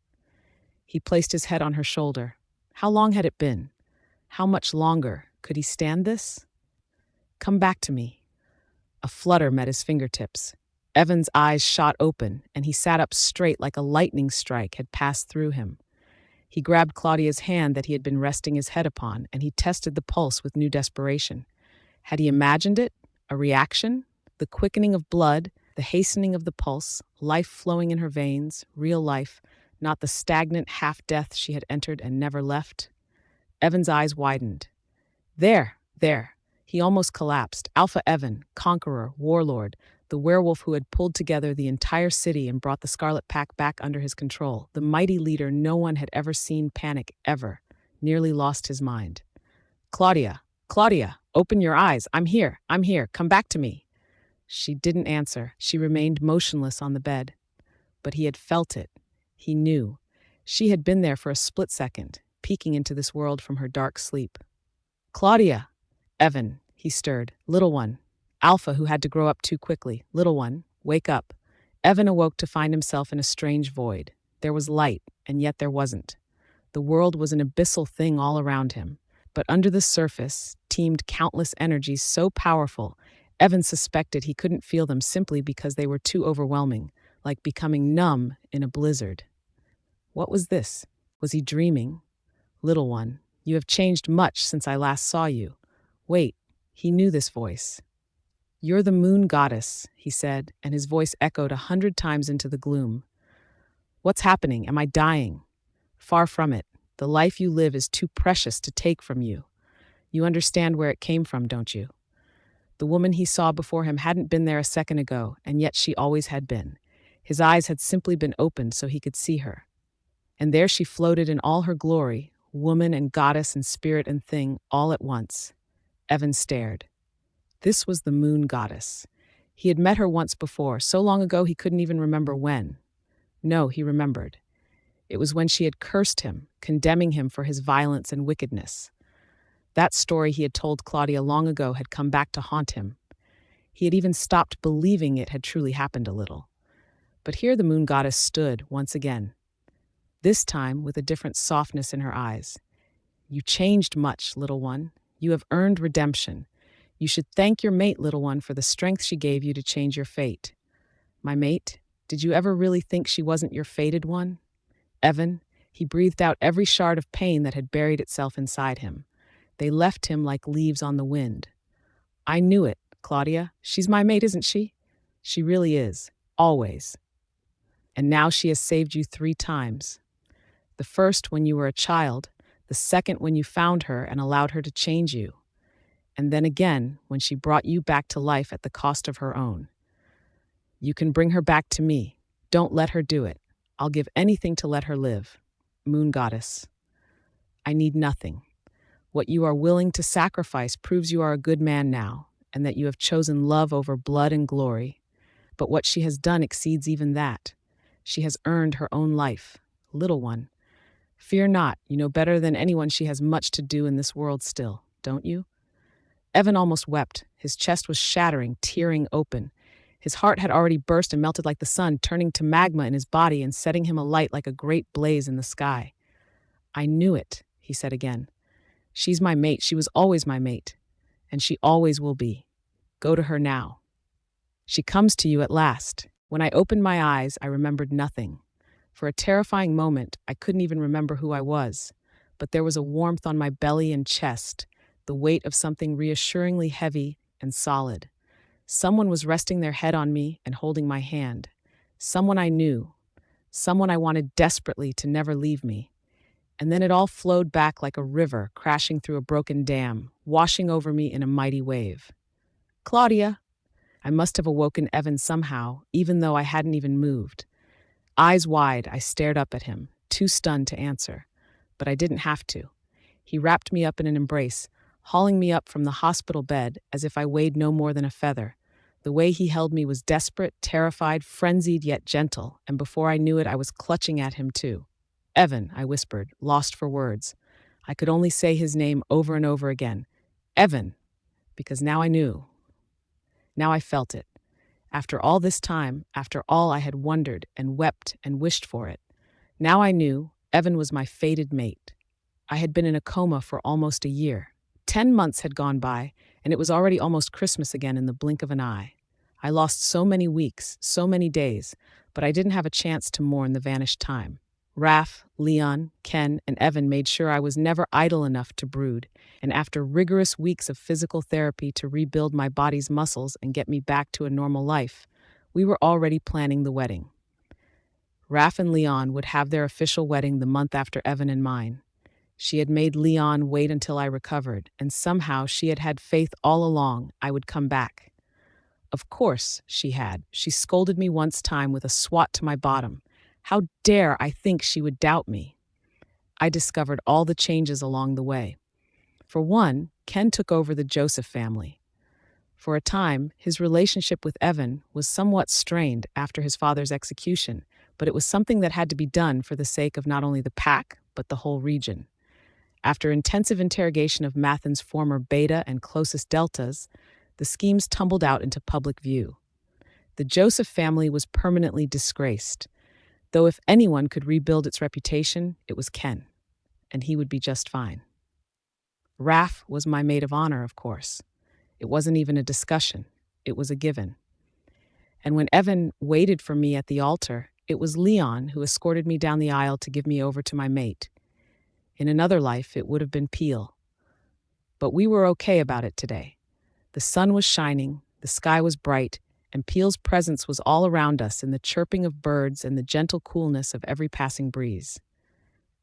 He placed his head on her shoulder. How long had it been? How much longer? Could he stand this? "Come back to me." A flutter met his fingertips. Evan's eyes shot open, and he sat up straight like a lightning strike had passed through him. He grabbed Claudia's hand that he had been resting his head upon, and he tested the pulse with new desperation. Had he imagined it? A reaction? The quickening of blood, the hastening of the pulse, life flowing in her veins, real life, not the stagnant half-death she had entered and never left? Evan's eyes widened. There. He almost collapsed. Alpha Evan, conqueror, warlord, the werewolf who had pulled together the entire city and brought the Scarlet Pack back under his control, the mighty leader no one had ever seen panic ever, nearly lost his mind. Claudia, open your eyes. I'm here, come back to me." She didn't answer. She remained motionless on the bed. But he had felt it. He knew. She had been there for a split second, peeking into this world from her dark sleep. "Claudia!" "Evan," he stirred. "Little one." Alpha, who had to grow up too quickly. "Little one, wake up." Evan awoke to find himself in a strange void. There was light, and yet there wasn't. The world was an abyssal thing all around him. But under the surface teemed countless energies so powerful, Evan suspected he couldn't feel them simply because they were too overwhelming, like becoming numb in a blizzard. What was this? Was he dreaming? Little one, you have changed much since I last saw you. Wait, he knew this voice. You're the moon goddess, he said, and his voice echoed 100 times into the gloom. What's happening? Am I dying? Far from it. The life you live is too precious to take from you. You understand where it came from, don't you? The woman he saw before him hadn't been there a second ago, and yet she always had been. His eyes had simply been opened so he could see her. And there she floated in all her glory, woman and goddess and spirit and thing, all at once. Evan stared. This was the moon goddess. He had met her once before, so long ago he couldn't even remember when. No, he remembered. It was when she had cursed him, condemning him for his violence and wickedness. That story he had told Claudia long ago had come back to haunt him. He had even stopped believing it had truly happened a little. But here the moon goddess stood once again, this time with a different softness in her eyes. You changed much, little one. You have earned redemption. You should thank your mate, little one, for the strength she gave you to change your fate. My mate? Did you ever really think she wasn't your fated one? Evan, he breathed out every shard of pain that had buried itself inside him. They left him like leaves on the wind. I knew it, Claudia. She's my mate, isn't she? She really is. Always. And now she has saved you 3 times. The first when you were a child, the second when you found her and allowed her to change you, and then again when she brought you back to life at the cost of her own. You can bring her back to me. Don't let her do it. I'll give anything to let her live. Moon goddess. I need nothing. What you are willing to sacrifice proves you are a good man now, and that you have chosen love over blood and glory. But what she has done exceeds even that. She has earned her own life. Little one. Fear not, you know better than anyone she has much to do in this world still, don't you? Evan almost wept. His chest was shattering, tearing open. His heart had already burst and melted like the sun, turning to magma in his body and setting him alight like a great blaze in the sky. I knew it, he said again. She's my mate. She was always my mate. And she always will be. Go to her now. She comes to you at last. When I opened my eyes, I remembered nothing. For a terrifying moment, I couldn't even remember who I was. But there was a warmth on my belly and chest, the weight of something reassuringly heavy and solid. Someone was resting their head on me and holding my hand. Someone I knew. Someone I wanted desperately to never leave me. And then it all flowed back like a river crashing through a broken dam, washing over me in a mighty wave. Claudia! I must have awoken Evan somehow, even though I hadn't even moved. Eyes wide, I stared up at him, too stunned to answer. But I didn't have to. He wrapped me up in an embrace, hauling me up from the hospital bed as if I weighed no more than a feather. The way he held me was desperate, terrified, frenzied yet gentle, and before I knew it, I was clutching at him too. Evan, I whispered, lost for words. I could only say his name over and over again. Evan, because now I knew. Now I felt it. After all this time, after all I had wondered and wept and wished for it, now I knew Evan was my fated mate. I had been in a coma for almost a year. 10 months had gone by, and it was already almost Christmas again in the blink of an eye. I lost so many weeks, so many days, but I didn't have a chance to mourn the vanished time. Raph, Leon, Ken, and Evan made sure I was never idle enough to brood, and after rigorous weeks of physical therapy to rebuild my body's muscles and get me back to a normal life, we were already planning the wedding. Raph and Leon would have their official wedding the month after Evan and mine. She had made Leon wait until I recovered, and somehow she had had faith all along I would come back. Of course she had. She scolded me once time with a swat to my bottom. How dare I think she would doubt me? I discovered all the changes along the way. For one, Ken took over the Joseph family. For a time, his relationship with Evan was somewhat strained after his father's execution, but it was something that had to be done for the sake of not only the pack, but the whole region. After intensive interrogation of Mathen's former beta and closest deltas, the schemes tumbled out into public view. The Joseph family was permanently disgraced, though if anyone could rebuild its reputation, it was Ken, and he would be just fine. Raph was my maid of honor, of course. It wasn't even a discussion. It was a given. And when Evan waited for me at the altar, it was Leon who escorted me down the aisle to give me over to my mate. In another life, it would have been Peel. But we were okay about it today. The sun was shining, the sky was bright, and Peel's presence was all around us in the chirping of birds and the gentle coolness of every passing breeze.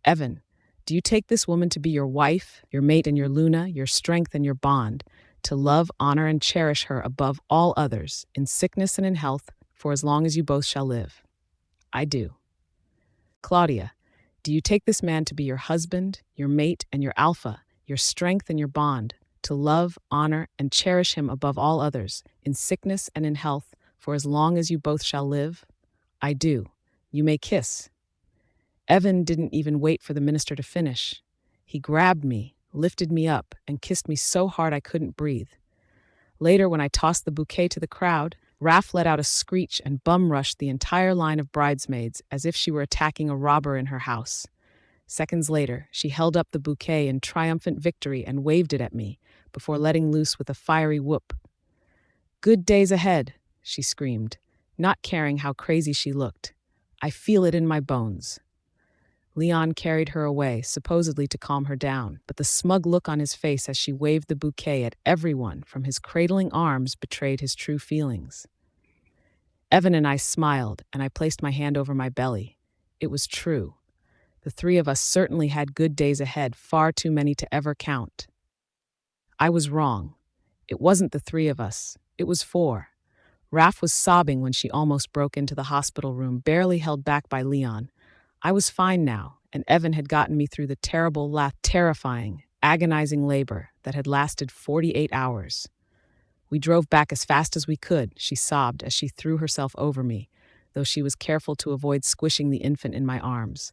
Evan, do you take this woman to be your wife, your mate and your Luna, your strength and your bond, to love, honor, and cherish her above all others, in sickness and in health, for as long as you both shall live? I do. Claudia, do you take this man to be your husband, your mate, and your alpha, your strength and your bond, to love, honor, and cherish him above all others, in sickness and in health, for as long as you both shall live? I do. You may kiss. Evan didn't even wait for the minister to finish. He grabbed me, lifted me up, and kissed me so hard I couldn't breathe. Later, when I tossed the bouquet to the crowd, Raph let out a screech and bum-rushed the entire line of bridesmaids as if she were attacking a robber in her house. Seconds later, she held up the bouquet in triumphant victory and waved it at me, before letting loose with a fiery whoop. "Good days ahead," she screamed, not caring how crazy she looked. "I feel it in my bones." Leon carried her away, supposedly to calm her down, but the smug look on his face as she waved the bouquet at everyone from his cradling arms betrayed his true feelings. Evan and I smiled, and I placed my hand over my belly. It was true. The three of us certainly had good days ahead, far too many to ever count. I was wrong. It wasn't the three of us. It was four. Raph was sobbing when she almost broke into the hospital room, barely held back by Leon. I was fine now, and Evan had gotten me through the terrifying, agonizing labor that had lasted 48 hours. We drove back as fast as we could, she sobbed as she threw herself over me, though she was careful to avoid squishing the infant in my arms.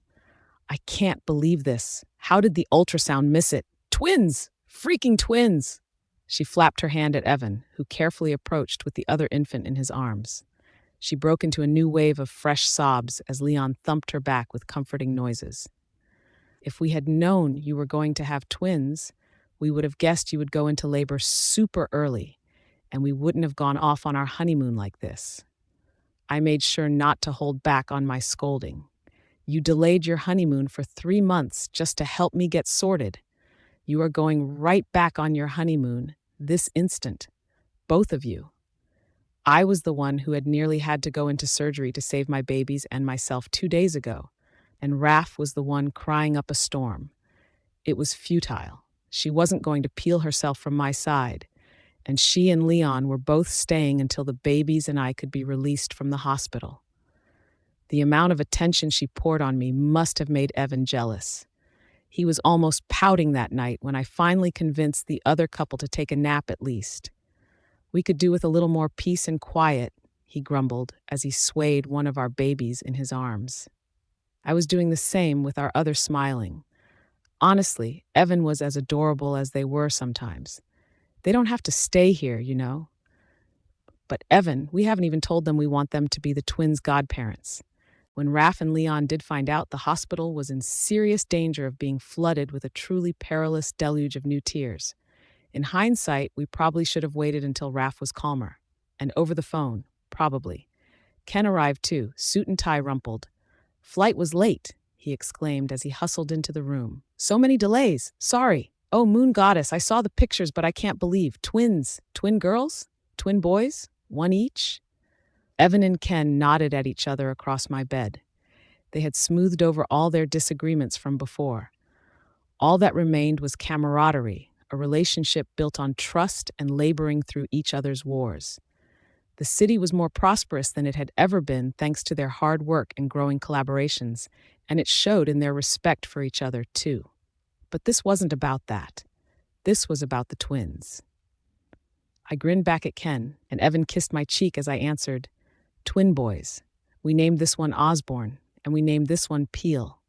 I can't believe this. How did the ultrasound miss it? Twins! Freaking twins! She flapped her hand at Evan, who carefully approached with the other infant in his arms. She broke into a new wave of fresh sobs as Leon thumped her back with comforting noises. If we had known you were going to have twins, we would have guessed you would go into labor super early, and we wouldn't have gone off on our honeymoon like this. I made sure not to hold back on my scolding. You delayed your honeymoon for 3 months just to help me get sorted. You are going right back on your honeymoon this instant, both of you. I was the one who had nearly had to go into surgery to save my babies and myself 2 days ago, and Raph was the one crying up a storm. It was futile. She wasn't going to peel herself from my side, and she and Leon were both staying until the babies and I could be released from the hospital. The amount of attention she poured on me must have made Evan jealous. He was almost pouting that night when I finally convinced the other couple to take a nap at least. "We could do with a little more peace and quiet," he grumbled as he swayed one of our babies in his arms. I was doing the same with our other smiling. Honestly, Evan was as adorable as they were sometimes. They don't have to stay here, you know. But Evan, we haven't even told them we want them to be the twins' godparents. When Raph and Leon did find out, the hospital was in serious danger of being flooded with a truly perilous deluge of new tears. In hindsight, we probably should have waited until Raph was calmer. And over the phone, probably. Ken arrived too, suit and tie rumpled. "Flight was late," he exclaimed as he hustled into the room. "So many delays. Sorry. Oh, moon goddess, I saw the pictures, but I can't believe. Twins. Twin girls? Twin boys? One each?" Evan and Ken nodded at each other across my bed. They had smoothed over all their disagreements from before. All that remained was camaraderie, a relationship built on trust and laboring through each other's wars. The city was more prosperous than it had ever been thanks to their hard work and growing collaborations, and it showed in their respect for each other too. But this wasn't about that. This was about the twins. I grinned back at Ken, and Evan kissed my cheek as I answered, "Twin boys. We named this one Osborne, and we named this one Peel."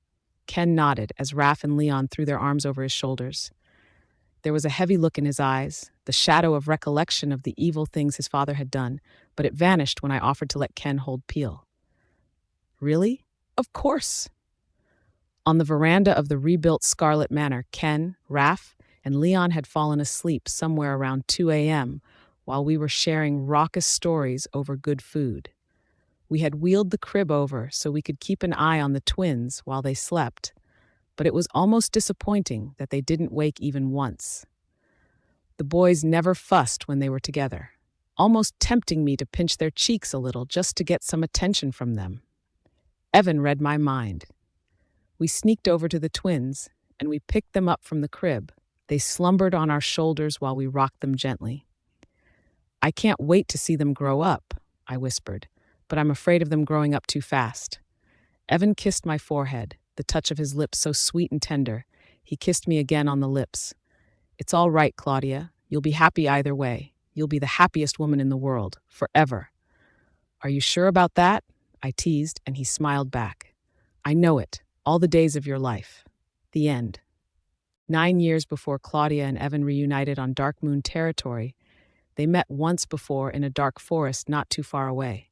Ken nodded as Raph and Leon threw their arms over his shoulders. There was a heavy look in his eyes, the shadow of recollection of the evil things his father had done, but it vanished when I offered to let Ken hold Peel. "Really? Of course." On the veranda of the rebuilt Scarlet Manor, Ken, Raph, and Leon had fallen asleep somewhere around 2 a.m. while we were sharing raucous stories over good food. We had wheeled the crib over so we could keep an eye on the twins while they slept, but it was almost disappointing that they didn't wake even once. The boys never fussed when they were together, almost tempting me to pinch their cheeks a little just to get some attention from them. Evan read my mind. We sneaked over to the twins, and we picked them up from the crib. They slumbered on our shoulders while we rocked them gently. "I can't wait to see them grow up," I whispered, "but I'm afraid of them growing up too fast." Evan kissed my forehead, the touch of his lips so sweet and tender. He kissed me again on the lips. "It's all right, Claudia. You'll be happy either way. You'll be the happiest woman in the world, forever." "Are you sure about that?" I teased, and he smiled back. "I know it. All the days of your life." The end. 9 years before Claudia and Evan reunited on Dark Moon territory, they met once before in a dark forest not too far away.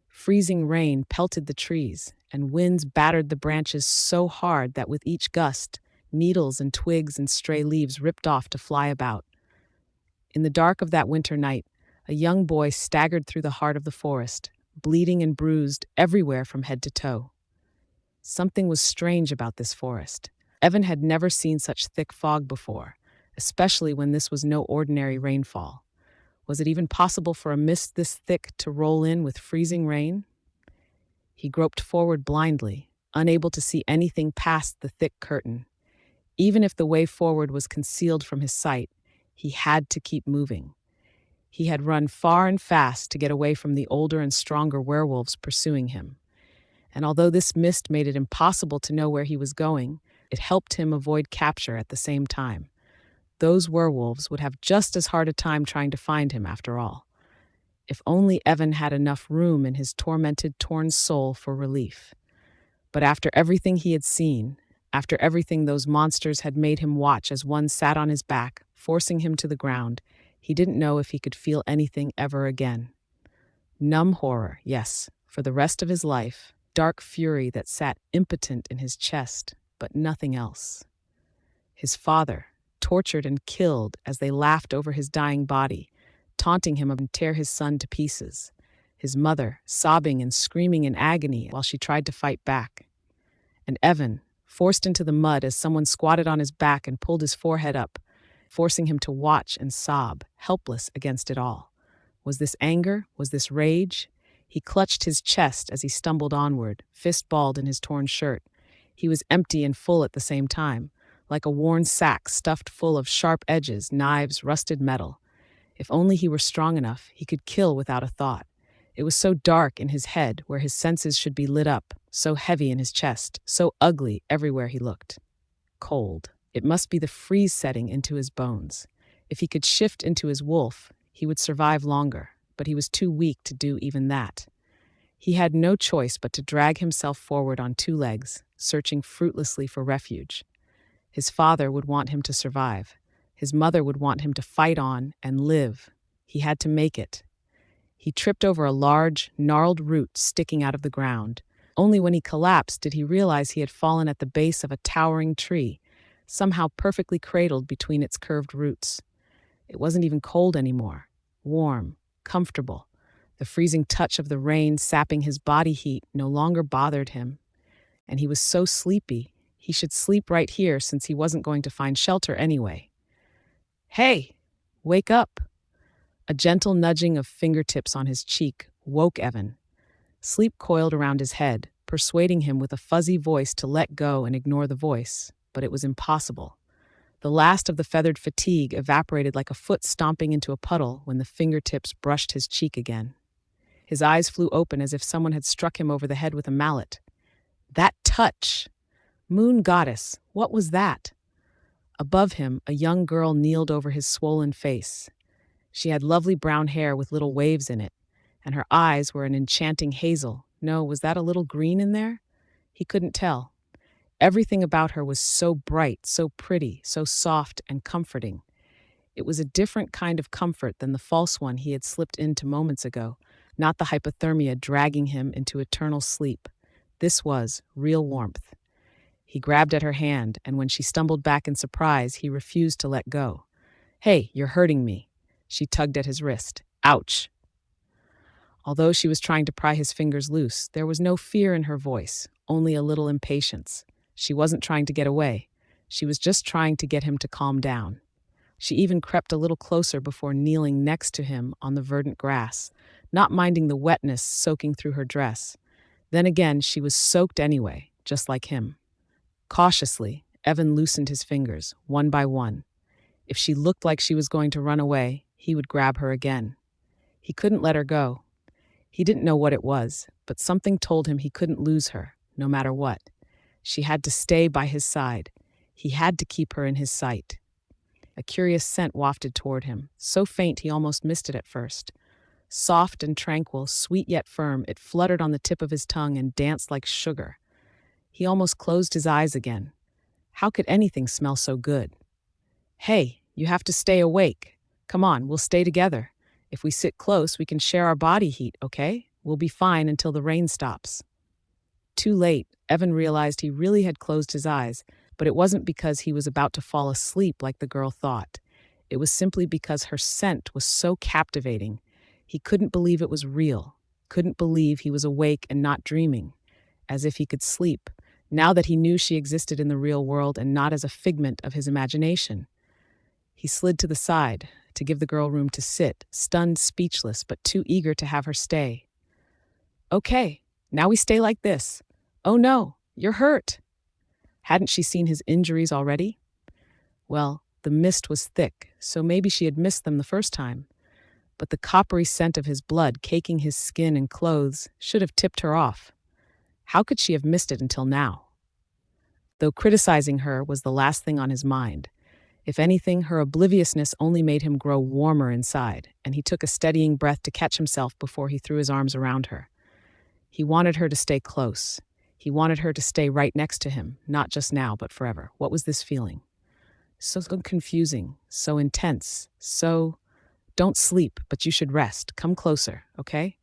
Freezing rain pelted the trees, and winds battered the branches so hard that with each gust, needles and twigs and stray leaves ripped off to fly about. In the dark of that winter night, a young boy staggered through the heart of the forest, bleeding and bruised everywhere from head to toe. Something was strange about this forest. Evan had never seen such thick fog before, especially when this was no ordinary rainfall. Was it even possible for a mist this thick to roll in with freezing rain? He groped forward blindly, unable to see anything past the thick curtain. Even if the way forward was concealed from his sight, he had to keep moving. He had run far and fast to get away from the older and stronger werewolves pursuing him. And although this mist made it impossible to know where he was going, it helped him avoid capture at the same time. Those werewolves would have just as hard a time trying to find him after all. If only Evan had enough room in his tormented, torn soul for relief. But after everything he had seen, after everything those monsters had made him watch as one sat on his back, forcing him to the ground, he didn't know if he could feel anything ever again. Numb horror, yes, for the rest of his life, dark fury that sat impotent in his chest, but nothing else. His father, tortured and killed as they laughed over his dying body, taunting him and tear his son to pieces. His mother, sobbing and screaming in agony while she tried to fight back. And Evan, forced into the mud as someone squatted on his back and pulled his forehead up, forcing him to watch and sob, helpless against it all. Was this anger? Was this rage? He clutched his chest as he stumbled onward, fist balled in his torn shirt. He was empty and full at the same time, like a worn sack stuffed full of sharp edges, knives, rusted metal. If only he were strong enough, he could kill without a thought. It was so dark in his head where his senses should be lit up, so heavy in his chest, so ugly everywhere he looked. Cold. It must be the freeze setting into his bones. If he could shift into his wolf, he would survive longer, but he was too weak to do even that. He had no choice but to drag himself forward on two legs, searching fruitlessly for refuge. His father would want him to survive. His mother would want him to fight on and live. He had to make it. He tripped over a large, gnarled root sticking out of the ground. Only when he collapsed did he realize he had fallen at the base of a towering tree, somehow perfectly cradled between its curved roots. It wasn't even cold anymore. Warm, comfortable. The freezing touch of the rain sapping his body heat no longer bothered him. And he was so sleepy, he should sleep right here since he wasn't going to find shelter anyway. "Hey, wake up!" A gentle nudging of fingertips on his cheek woke Evan. Sleep coiled around his head, persuading him with a fuzzy voice to let go and ignore the voice, but it was impossible. The last of the feathered fatigue evaporated like a foot stomping into a puddle when the fingertips brushed his cheek again. His eyes flew open as if someone had struck him over the head with a mallet. That touch! Moon goddess, what was that? Above him, a young girl kneeled over his swollen face. She had lovely brown hair with little waves in it, and her eyes were an enchanting hazel. No, was that a little green in there? He couldn't tell. Everything about her was so bright, so pretty, so soft and comforting. It was a different kind of comfort than the false one he had slipped into moments ago, not the hypothermia dragging him into eternal sleep. This was real warmth. He grabbed at her hand, and when she stumbled back in surprise, he refused to let go. "Hey, you're hurting me." She tugged at his wrist. "Ouch." Although she was trying to pry his fingers loose, there was no fear in her voice, only a little impatience. She wasn't trying to get away. She was just trying to get him to calm down. She even crept a little closer before kneeling next to him on the verdant grass, not minding the wetness soaking through her dress. Then again, she was soaked anyway, just like him. Cautiously, Evan loosened his fingers, one by one. If she looked like she was going to run away, he would grab her again. He couldn't let her go. He didn't know what it was, but something told him he couldn't lose her, no matter what. She had to stay by his side. He had to keep her in his sight. A curious scent wafted toward him, so faint he almost missed it at first. Soft and tranquil, sweet yet firm, it fluttered on the tip of his tongue and danced like sugar. He almost closed his eyes again. How could anything smell so good? "Hey, you have to stay awake. Come on, we'll stay together. If we sit close, we can share our body heat, okay? We'll be fine until the rain stops." Too late, Evan realized he really had closed his eyes, but it wasn't because he was about to fall asleep like the girl thought. It was simply because her scent was so captivating. He couldn't believe it was real, couldn't believe he was awake and not dreaming, as if he could sleep, now that he knew she existed in the real world and not as a figment of his imagination. He slid to the side to give the girl room to sit, stunned, speechless, but too eager to have her stay. "Okay, now we stay like this. Oh no, you're hurt." Hadn't she seen his injuries already? Well, the mist was thick, so maybe she had missed them the first time. But the coppery scent of his blood caking his skin and clothes should have tipped her off. How could she have missed it until now? Though criticizing her was the last thing on his mind. If anything, her obliviousness only made him grow warmer inside, and he took a steadying breath to catch himself before he threw his arms around her. He wanted her to stay close. He wanted her to stay right next to him, not just now, but forever. What was this feeling? So confusing, so intense, so... "Don't sleep, but you should rest. Come closer, okay?"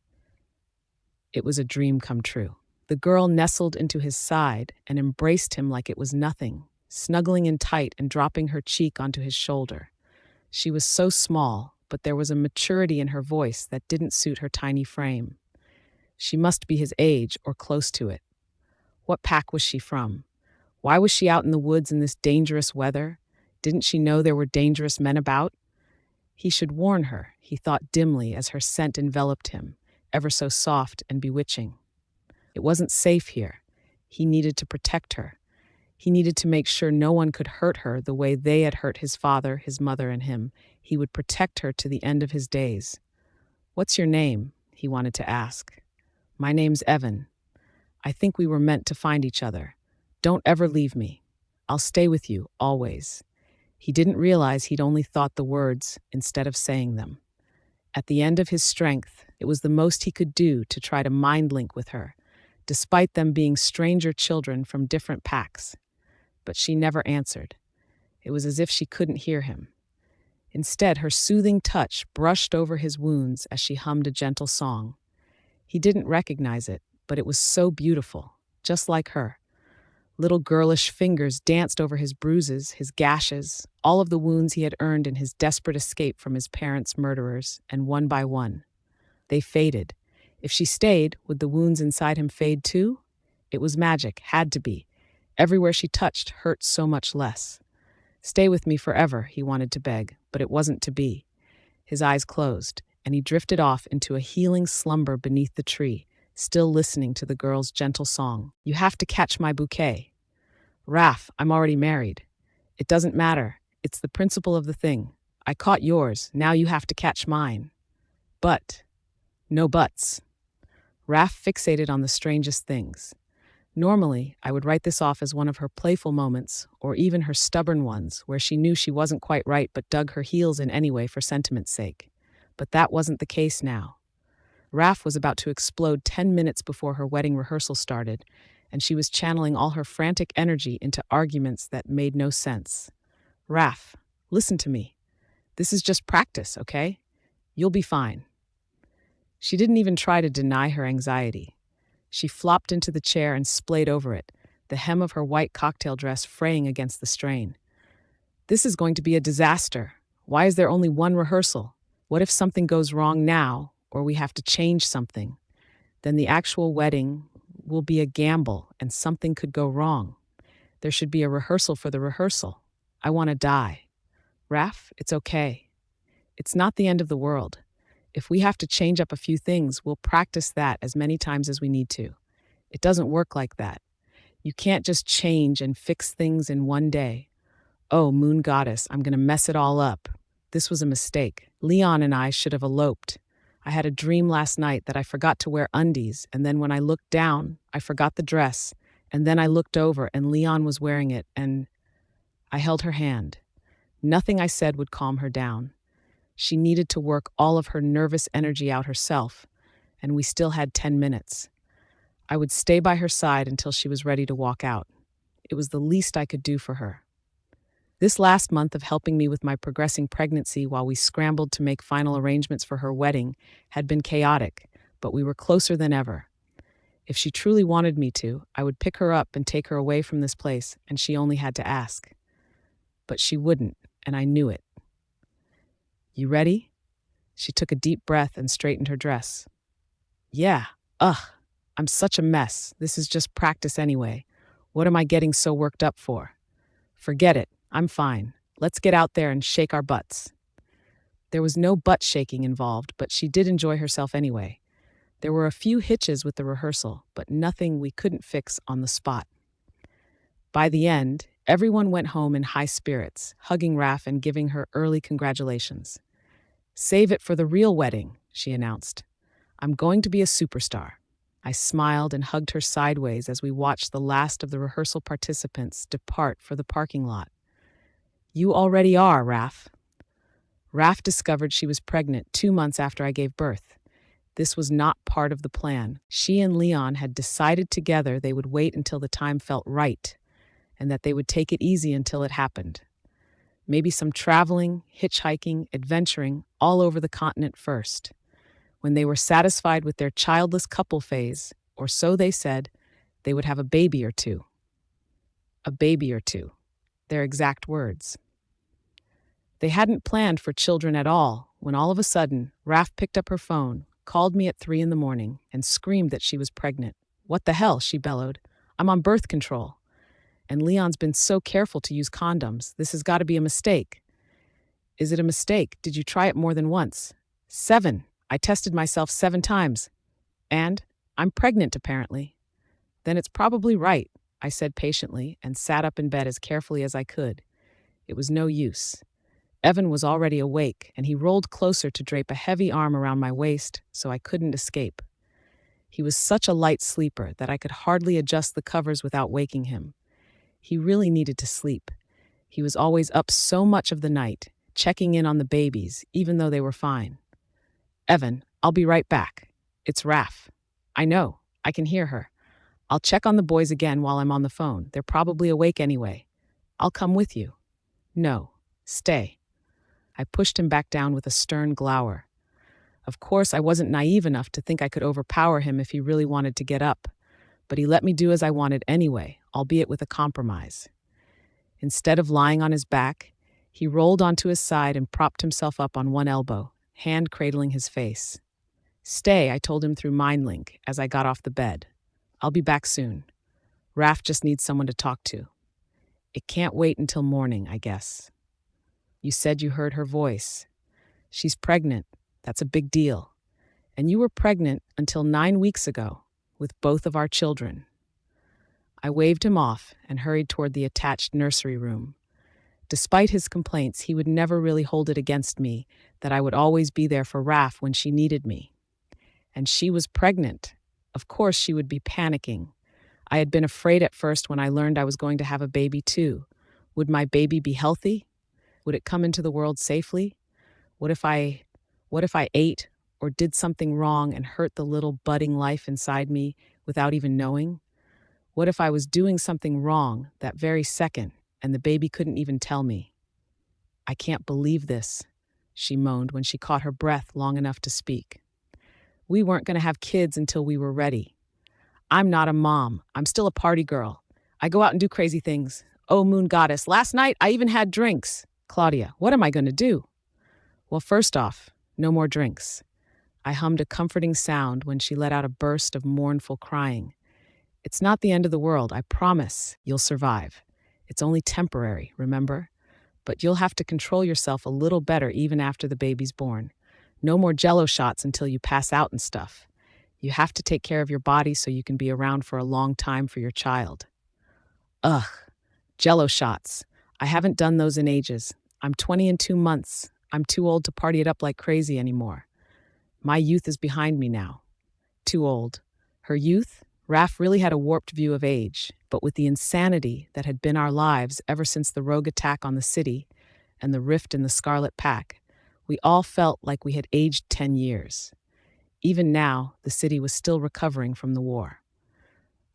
It was a dream come true. The girl nestled into his side and embraced him like it was nothing, snuggling in tight and dropping her cheek onto his shoulder. She was so small, but there was a maturity in her voice that didn't suit her tiny frame. She must be his age or close to it. What pack was she from? Why was she out in the woods in this dangerous weather? Didn't she know there were dangerous men about? He should warn her, he thought dimly as her scent enveloped him, ever so soft and bewitching. It wasn't safe here. He needed to protect her. He needed to make sure no one could hurt her the way they had hurt his father, his mother, and him. He would protect her to the end of his days. "What's your name?" he wanted to ask. "My name's Evan. I think we were meant to find each other. Don't ever leave me. I'll stay with you, always." He didn't realize he'd only thought the words instead of saying them. At the end of his strength, it was the most he could do to try to mind link with her, despite them being stranger children from different packs. But she never answered. It was as if she couldn't hear him. Instead, her soothing touch brushed over his wounds as she hummed a gentle song. He didn't recognize it, but it was so beautiful, just like her. Little girlish fingers danced over his bruises, his gashes, all of the wounds he had earned in his desperate escape from his parents' murderers, and one by one, they faded. If she stayed, would the wounds inside him fade too? It was magic, had to be. Everywhere she touched hurt so much less. "Stay with me forever," he wanted to beg, but it wasn't to be. His eyes closed, and he drifted off into a healing slumber beneath the tree, still listening to the girl's gentle song. "You have to catch my bouquet." "Raph, I'm already married." "It doesn't matter. It's the principle of the thing. I caught yours, now you have to catch mine." "But." "No buts." Raph fixated on the strangest things. Normally, I would write this off as one of her playful moments, or even her stubborn ones, where she knew she wasn't quite right but dug her heels in anyway for sentiment's sake. But that wasn't the case now. Raph was about to explode 10 minutes before her wedding rehearsal started, and she was channeling all her frantic energy into arguments that made no sense. "Raph, listen to me. This is just practice, okay? You'll be fine." She didn't even try to deny her anxiety. She flopped into the chair and splayed over it, the hem of her white cocktail dress fraying against the strain. This is going to be a disaster. Why is there only one rehearsal? What if something goes wrong now, or we have to change something? Then the actual wedding will be a gamble, and something could go wrong. There should be a rehearsal for the rehearsal. I want to die. Raf, it's okay. It's not the end of the world. If we have to change up a few things, we'll practice that as many times as we need to. It doesn't work like that. You can't just change and fix things in one day. Oh, moon goddess, I'm going to mess it all up. This was a mistake. Leon and I should have eloped. I had a dream last night that I forgot to wear undies, and then when I looked down, I forgot the dress, and then I looked over and Leon was wearing it, and I held her hand. Nothing I said would calm her down. She needed to work all of her nervous energy out herself, and we still had 10 minutes. I would stay by her side until she was ready to walk out. It was the least I could do for her. This last month of helping me with my progressing pregnancy while we scrambled to make final arrangements for her wedding had been chaotic, but we were closer than ever. If she truly wanted me to, I would pick her up and take her away from this place, and she only had to ask. But she wouldn't, and I knew it. You ready? She took a deep breath and straightened her dress. Yeah, I'm such a mess. This is just practice anyway. What am I getting so worked up for? Forget it. I'm fine. Let's get out there and shake our butts. There was no butt shaking involved, but she did enjoy herself anyway. There were a few hitches with the rehearsal, but nothing we couldn't fix on the spot. By the end, everyone went home in high spirits, hugging Raf and giving her early congratulations. Save it for the real wedding, she announced. I'm going to be a superstar. I smiled and hugged her sideways as we watched the last of the rehearsal participants depart for the parking lot. You already are, Raf. Raf discovered she was pregnant 2 months after I gave birth. This was not part of the plan. She and Leon had decided together they would wait until the time felt right, and that they would take it easy until it happened. Maybe some traveling, hitchhiking, adventuring all over the continent first. When they were satisfied with their childless couple phase, or so they said, they would have a baby or two. A baby or two. Their exact words. They hadn't planned for children at all when all of a sudden, Raf picked up her phone, called me at 3 a.m, and screamed that she was pregnant. What the hell, she bellowed. I'm on birth control. And Leon's been so careful to use condoms. This has got to be a mistake. Is it a mistake? Did you try it more than once? 7. I tested myself 7 times. And I'm pregnant, apparently. Then it's probably right, I said patiently and sat up in bed as carefully as I could. It was no use. Evan was already awake, and he rolled closer to drape a heavy arm around my waist so I couldn't escape. He was such a light sleeper that I could hardly adjust the covers without waking him. He really needed to sleep. He was always up so much of the night, checking in on the babies, even though they were fine. Evan, I'll be right back. It's Raf. I know. I can hear her. I'll check on the boys again while I'm on the phone. They're probably awake anyway. I'll come with you. No. Stay. I pushed him back down with a stern glower. Of course, I wasn't naive enough to think I could overpower him if he really wanted to get up, but he let me do as I wanted anyway, albeit with a compromise. Instead of lying on his back, he rolled onto his side and propped himself up on one elbow, hand cradling his face. Stay, I told him through MindLink as I got off the bed. I'll be back soon. Raf just needs someone to talk to. It can't wait until morning, I guess. You said you heard her voice. She's pregnant. That's a big deal. And you were pregnant until 9 weeks ago, with both of our children. I waved him off and hurried toward the attached nursery room. Despite his complaints, he would never really hold it against me that I would always be there for Raf when she needed me. And she was pregnant. Of course she would be panicking. I had been afraid at first when I learned I was going to have a baby too. Would my baby be healthy? Would it come into the world safely? What if I ate or did something wrong and hurt the little budding life inside me without even knowing? What if I was doing something wrong that very second and the baby couldn't even tell me? I can't believe this, she moaned when she caught her breath long enough to speak. We weren't going to have kids until we were ready. I'm not a mom. I'm still a party girl. I go out and do crazy things. Oh, moon goddess, last night I even had drinks. Claudia, what am I going to do? Well, first off, no more drinks. I hummed a comforting sound when she let out a burst of mournful crying. It's not the end of the world, I promise. You'll survive. It's only temporary, remember? But you'll have to control yourself a little better even after the baby's born. No more Jello shots until you pass out and stuff. You have to take care of your body so you can be around for a long time for your child. Ugh, Jello shots. I haven't done those in ages. I'm 20 in 2 months. I'm too old to party it up like crazy anymore. My youth is behind me now. Too old. Her youth? Raph really had a warped view of age, but with the insanity that had been our lives ever since the rogue attack on the city and the rift in the Scarlet Pack, we all felt like we had aged 10 years. Even now, the city was still recovering from the war.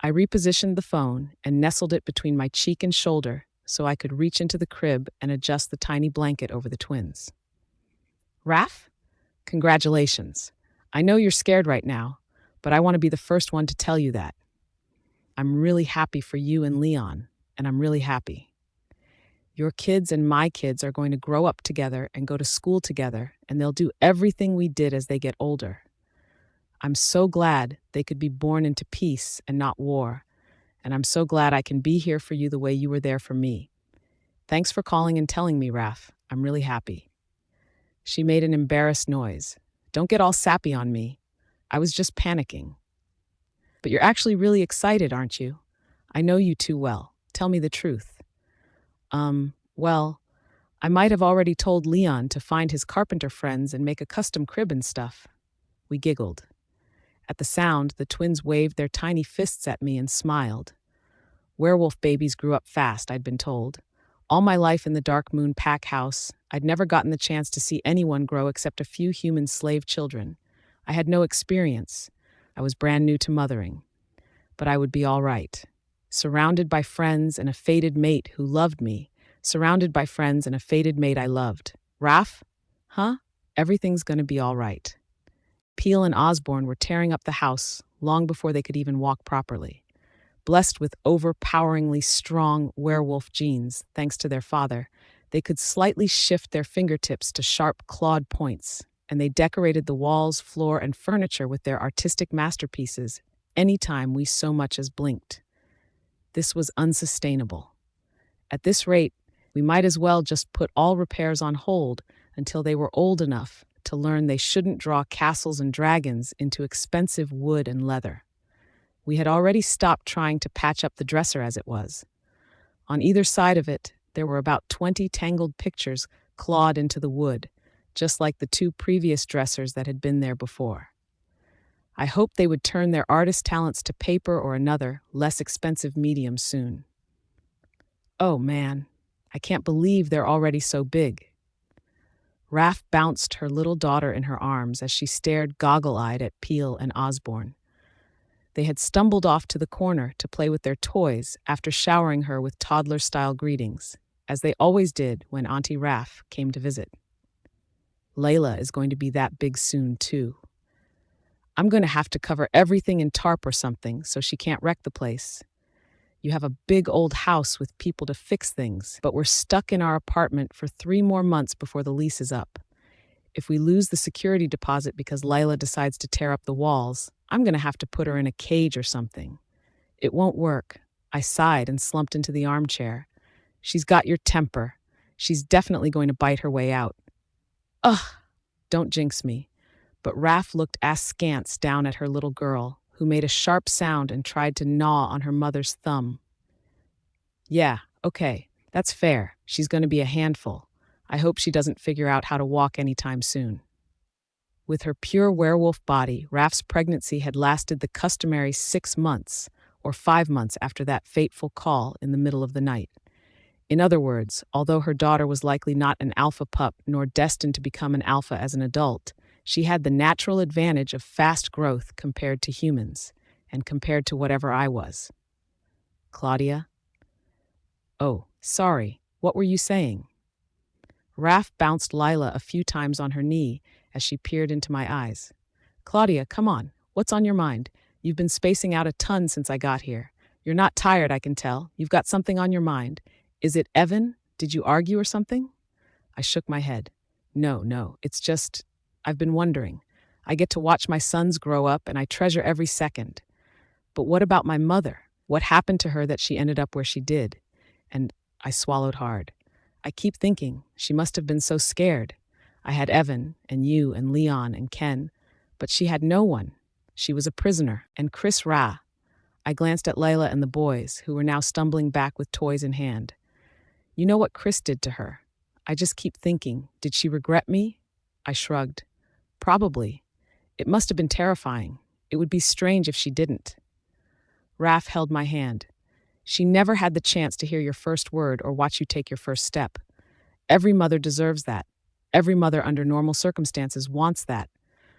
I repositioned the phone and nestled it between my cheek and shoulder so I could reach into the crib and adjust the tiny blanket over the twins. Raph? Congratulations. I know you're scared right now, but I want to be the first one to tell you that. I'm really happy for you and Leon, and I'm really happy. Your kids and my kids are going to grow up together and go to school together, and they'll do everything we did as they get older. I'm so glad they could be born into peace and not war, and I'm so glad I can be here for you the way you were there for me. Thanks for calling and telling me, Raph. I'm really happy. She made an embarrassed noise. Don't get all sappy on me. I was just panicking. But you're actually really excited, aren't you? I know you too well. Tell me the truth. Well, I might have already told Leon to find his carpenter friends and make a custom crib and stuff. We giggled. At the sound, the twins waved their tiny fists at me and smiled. Werewolf babies grew up fast, I'd been told. All my life in the Dark Moon Pack house, I'd never gotten the chance to see anyone grow except a few human slave children. I had no experience. I was brand new to mothering. But I would be all right. Surrounded by friends and a fated mate who loved me. Surrounded by friends and a fated mate I loved. Raph? Huh? Everything's gonna be all right. Peel and Osborne were tearing up the house long before they could even walk properly. Blessed with overpoweringly strong werewolf genes, thanks to their father, they could slightly shift their fingertips to sharp clawed points, and they decorated the walls, floor, and furniture with their artistic masterpieces anytime we so much as blinked. This was unsustainable. At this rate, we might as well just put all repairs on hold until they were old enough to learn they shouldn't draw castles and dragons into expensive wood and leather. We had already stopped trying to patch up the dresser as it was. On either side of it, there were about 20 tangled pictures clawed into the wood, just like the 2 previous dressers that had been there before. I hoped they would turn their artist talents to paper or another, less expensive medium soon. Oh man, I can't believe they're already so big. Raph bounced her little daughter in her arms as she stared goggle-eyed at Peel and Osborne. They had stumbled off to the corner to play with their toys after showering her with toddler-style greetings, as they always did when Auntie Raph came to visit. Layla is going to be that big soon, too. I'm going to have to cover everything in tarp or something so she can't wreck the place. You have a big old house with people to fix things, but we're stuck in our apartment for 3 more months before the lease is up. If we lose the security deposit because Layla decides to tear up the walls, I'm going to have to put her in a cage or something. It won't work. I sighed and slumped into the armchair. She's got your temper. She's definitely going to bite her way out. Ugh, don't jinx me. But Raph looked askance down at her little girl, who made a sharp sound and tried to gnaw on her mother's thumb. Yeah, okay, that's fair. She's going to be a handful. I hope she doesn't figure out how to walk anytime soon. With her pure werewolf body, Raph's pregnancy had lasted the customary 6 months, or 5 months after that fateful call in the middle of the night. In other words, although her daughter was likely not an alpha pup nor destined to become an alpha as an adult, she had the natural advantage of fast growth compared to humans, and compared to whatever I was. Claudia? Oh, sorry, what were you saying? Raph bounced Lila a few times on her knee as she peered into my eyes. Claudia, come on, what's on your mind? You've been spacing out a ton since I got here. You're not tired, I can tell. You've got something on your mind. Is it Evan? Did you argue or something? I shook my head. No, it's just, I've been wondering. I get to watch my sons grow up and I treasure every second. But what about my mother? What happened to her that she ended up where she did? And I swallowed hard. I keep thinking, she must have been so scared. I had Evan and you and Leon and Ken, but she had no one. She was a prisoner. And Kris Ra. I glanced at Layla and the boys, who were now stumbling back with toys in hand. You know what Kris did to her? I just keep thinking, did she regret me? I shrugged. Probably. It must have been terrifying. It would be strange if she didn't. Raph held my hand. She never had the chance to hear your first word or watch you take your first step. Every mother deserves that. Every mother under normal circumstances wants that.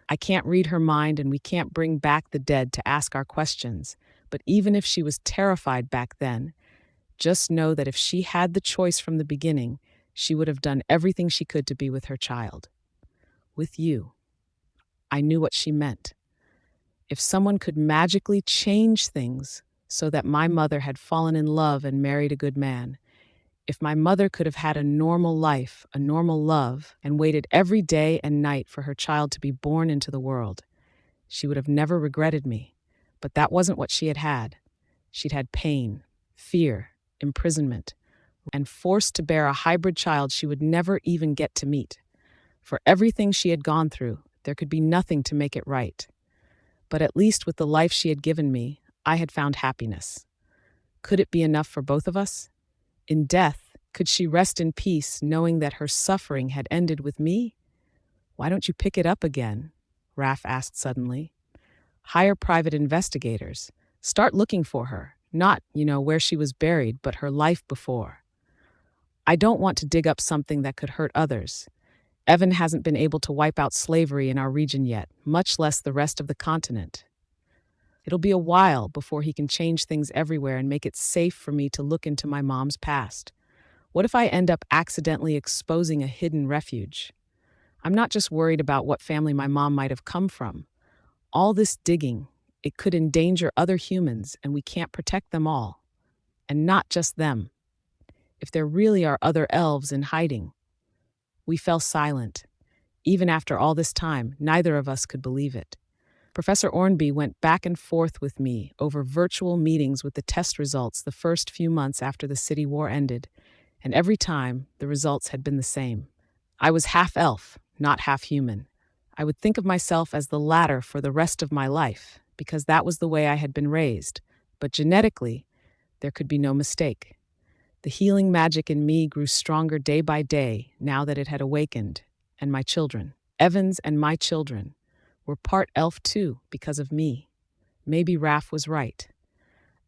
I can't read her mind and we can't bring back the dead to ask our questions. But even if she was terrified back then, just know that if she had the choice from the beginning, she would have done everything she could to be with her child. With you. I knew what she meant. If someone could magically change things so that my mother had fallen in love and married a good man, if my mother could have had a normal life, a normal love, and waited every day and night for her child to be born into the world, she would have never regretted me. But that wasn't what she had had. She'd had pain, fear, imprisonment, and forced to bear a hybrid child she would never even get to meet. For everything she had gone through, there could be nothing to make it right. But at least with the life she had given me, I had found happiness. Could it be enough for both of us? In death, could she rest in peace knowing that her suffering had ended with me? Why don't you pick it up again? Raph asked suddenly. Hire private investigators. Start looking for her. Not, where she was buried, but her life before. I don't want to dig up something that could hurt others. Evan hasn't been able to wipe out slavery in our region yet, much less the rest of the continent. It'll be a while before he can change things everywhere and make it safe for me to look into my mom's past. What if I end up accidentally exposing a hidden refuge? I'm not just worried about what family my mom might have come from. All this digging, it could endanger other humans, and we can't protect them all. And not just them. If there really are other elves in hiding. We fell silent. Even after all this time, neither of us could believe it. Professor Ornby went back and forth with me over virtual meetings with the test results the first few months after the city war ended, and every time, the results had been the same. I was half elf, not half human. I would think of myself as the latter for the rest of my life, because that was the way I had been raised. But genetically, there could be no mistake. The healing magic in me grew stronger day by day now that it had awakened, and my children, Evans and my children, were part elf too because of me. Maybe Raph was right.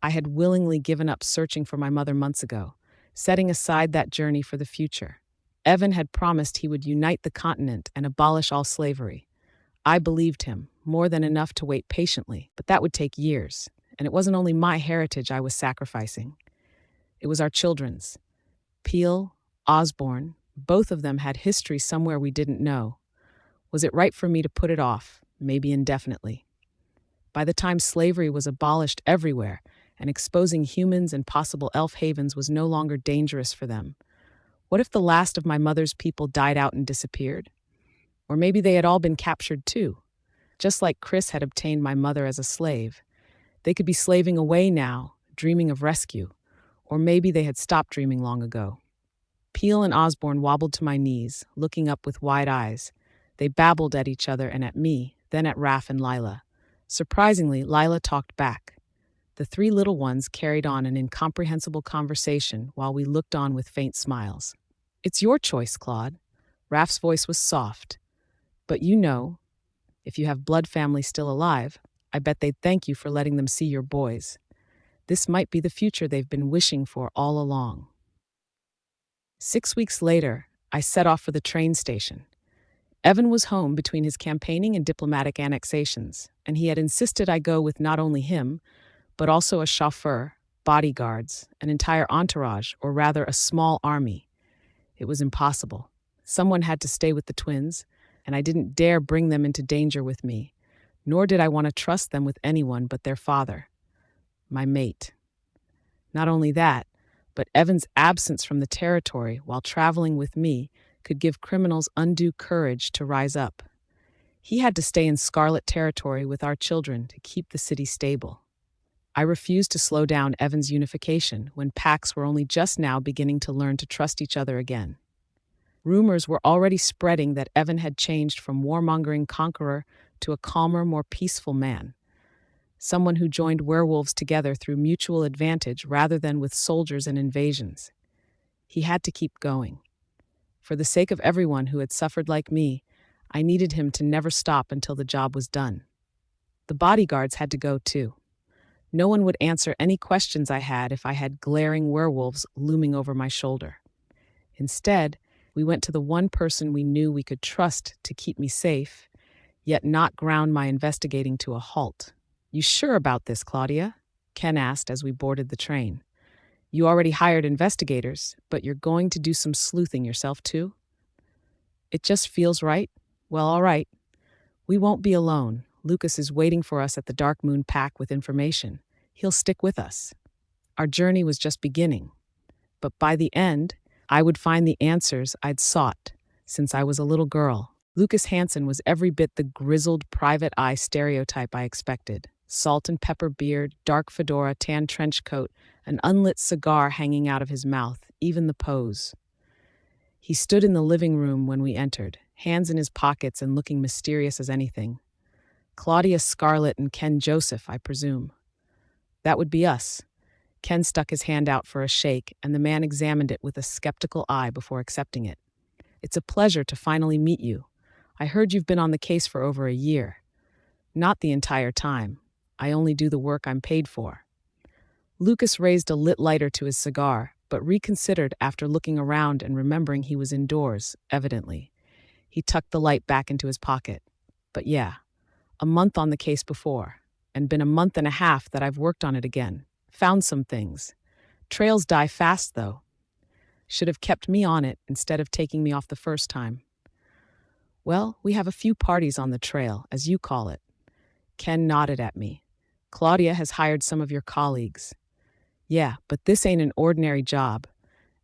I had willingly given up searching for my mother months ago, setting aside that journey for the future. Evan had promised he would unite the continent and abolish all slavery. I believed him, more than enough to wait patiently, but that would take years, and it wasn't only my heritage I was sacrificing. It was our children's. Peel, Osborne, both of them had history somewhere we didn't know. Was it right for me to put it off, maybe indefinitely? By the time slavery was abolished everywhere, and exposing humans and possible elf havens was no longer dangerous for them, what if the last of my mother's people died out and disappeared? Or maybe they had all been captured too. Just like Kris had obtained my mother as a slave. They could be slaving away now, dreaming of rescue. Or maybe they had stopped dreaming long ago. Peel and Osborne wobbled to my knees, looking up with wide eyes. They babbled at each other and at me, then at Raph and Lila. Surprisingly, Lila talked back. The three little ones carried on an incomprehensible conversation while we looked on with faint smiles. It's your choice, Claude. Raph's voice was soft. But if you have blood family still alive, I bet they'd thank you for letting them see your boys. This might be the future they've been wishing for all along. 6 weeks later, I set off for the train station. Evan was home between his campaigning and diplomatic annexations, and he had insisted I go with not only him, but also a chauffeur, bodyguards, an entire entourage, or rather a small army. It was impossible. Someone had to stay with the twins, and I didn't dare bring them into danger with me, nor did I want to trust them with anyone but their father. My mate. Not only that, but Evan's absence from the territory while traveling with me could give criminals undue courage to rise up. He had to stay in scarlet territory with our children to keep the city stable. I refused to slow down Evan's unification when packs were only just now beginning to learn to trust each other again. Rumors were already spreading that Evan had changed from warmongering conqueror to a calmer, more peaceful man. Someone who joined werewolves together through mutual advantage rather than with soldiers and invasions. He had to keep going. For the sake of everyone who had suffered like me, I needed him to never stop until the job was done. The bodyguards had to go too. No one would answer any questions I had if I had glaring werewolves looming over my shoulder. Instead, we went to the one person we knew we could trust to keep me safe, yet not ground my investigating to a halt. "You sure about this, Claudia?" Ken asked as we boarded the train. "You already hired investigators, but you're going to do some sleuthing yourself too?" "It just feels right." "Well, all right. We won't be alone. Lucas is waiting for us at the Dark Moon Pack with information. He'll stick with us." Our journey was just beginning, but by the end, I would find the answers I'd sought since I was a little girl. Lucas Hansen was every bit the grizzled private eye stereotype I expected. Salt and pepper beard, dark fedora, tan trench coat, an unlit cigar hanging out of his mouth, even the pose. He stood in the living room when we entered, hands in his pockets and looking mysterious as anything. Claudia Scarlett and Ken Joseph, I presume. That would be us. Ken stuck his hand out for a shake, and the man examined it with a skeptical eye before accepting it. "It's a pleasure to finally meet you. I heard you've been on the case for over a year." "Not the entire time. I only do the work I'm paid for." Lucas raised a lit lighter to his cigar, but reconsidered after looking around and remembering he was indoors, evidently. He tucked the light back into his pocket. "But yeah, a month on the case before, and been a month and a half that I've worked on it again. Found some things. Trails die fast, though. Should have kept me on it instead of taking me off the first time." "Well, we have a few parties on the trail, as you call it." Ken nodded at me. "Claudia has hired some of your colleagues." "Yeah, but this ain't an ordinary job,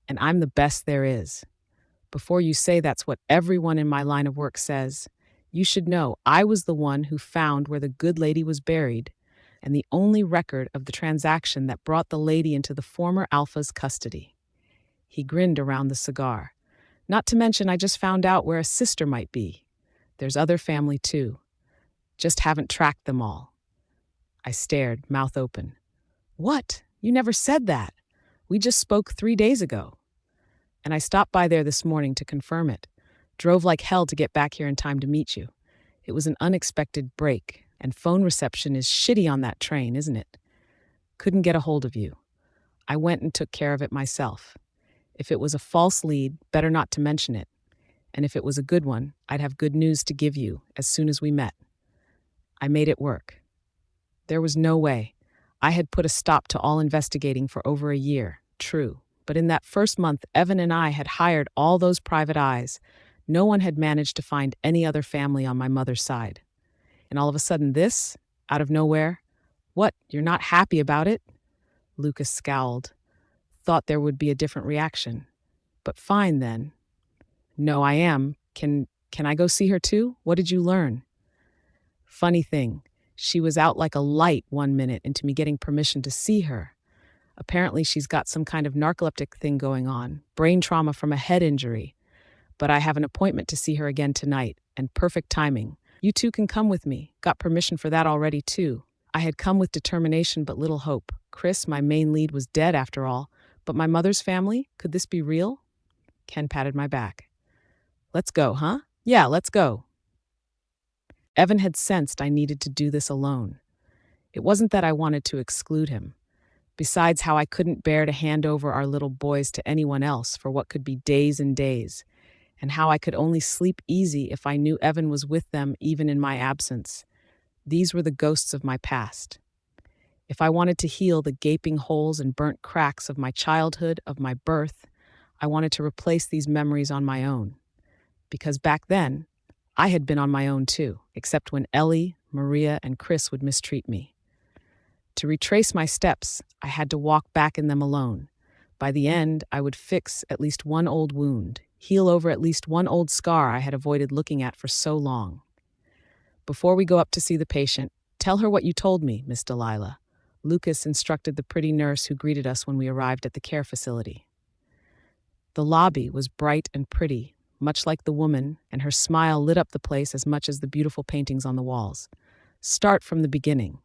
and I'm the best there is. Before you say that's what everyone in my line of work says, you should know I was the one who found where the good lady was buried, and the only record of the transaction that brought the lady into the former Alpha's custody." He grinned around the cigar. "Not to mention I just found out where a sister might be. There's other family too. Just haven't tracked them all." I stared, mouth open. "What? You never said that. We just spoke 3 days ago." "And I stopped by there this morning to confirm it. Drove like hell to get back here in time to meet you. It was an unexpected break. And phone reception is shitty on that train, isn't it? Couldn't get a hold of you. I went and took care of it myself. If it was a false lead, better not to mention it. And if it was a good one, I'd have good news to give you as soon as we met. I made it work." There was no way. I had put a stop to all investigating for over a year, true. But in that first month, Evan and I had hired all those private eyes. No one had managed to find any other family on my mother's side. And all of a sudden this, out of nowhere. "What, you're not happy about it?" Lucas scowled. Thought there would be a different reaction. "But fine then." "No, I am. Can I go see her too? What did you learn?" Funny thing, she was out like a light 1 minute into me getting permission to see her. Apparently she's got some kind of narcoleptic thing going on, brain trauma from a head injury. But I have an appointment to see her again tonight, and perfect timing. You two can come with me. Got permission for that already, too. I had come with determination but little hope. Kris, my main lead, was dead after all. But my mother's family? Could this be real? Ken patted my back. "Let's go, huh?" "Yeah, let's go." Evan had sensed I needed to do this alone. It wasn't that I wanted to exclude him. Besides how I couldn't bear to hand over our little boys to anyone else for what could be days and days, and how I could only sleep easy if I knew Evan was with them even in my absence. These were the ghosts of my past. If I wanted to heal the gaping holes and burnt cracks of my childhood, of my birth, I wanted to replace these memories on my own. Because back then, I had been on my own too, except when Elly, Maria, and Kris would mistreat me. To retrace my steps, I had to walk back in them alone. By the end, I would fix at least one old wound, heal over at least one old scar I had avoided looking at for so long. Before we go up to see the patient, tell her what you told me, Miss Delilah. Lucas instructed the pretty nurse who greeted us when we arrived at the care facility. The lobby was bright and pretty, much like the woman, and her smile lit up the place as much as the beautiful paintings on the walls. Start from the beginning.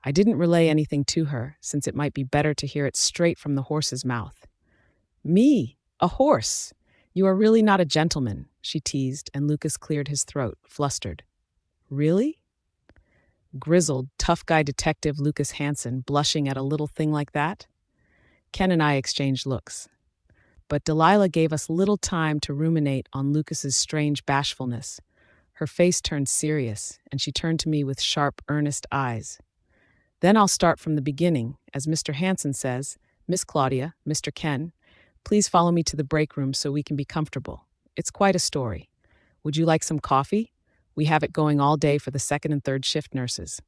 I didn't relay anything to her, since it might be better to hear it straight from the horse's mouth. Me, a horse! You are really not a gentleman, she teased, and Lucas cleared his throat, flustered. Really? Grizzled, tough guy detective Lucas Hansen blushing at a little thing like that? Ken and I exchanged looks. But Delilah gave us little time to ruminate on Lucas's strange bashfulness. Her face turned serious, and she turned to me with sharp, earnest eyes. Then I'll start from the beginning, as Mr. Hansen says. Miss Claudia, Mr. Ken, please follow me to the break room so we can be comfortable. It's quite a story. Would you like some coffee? We have it going all day for the second and third shift nurses.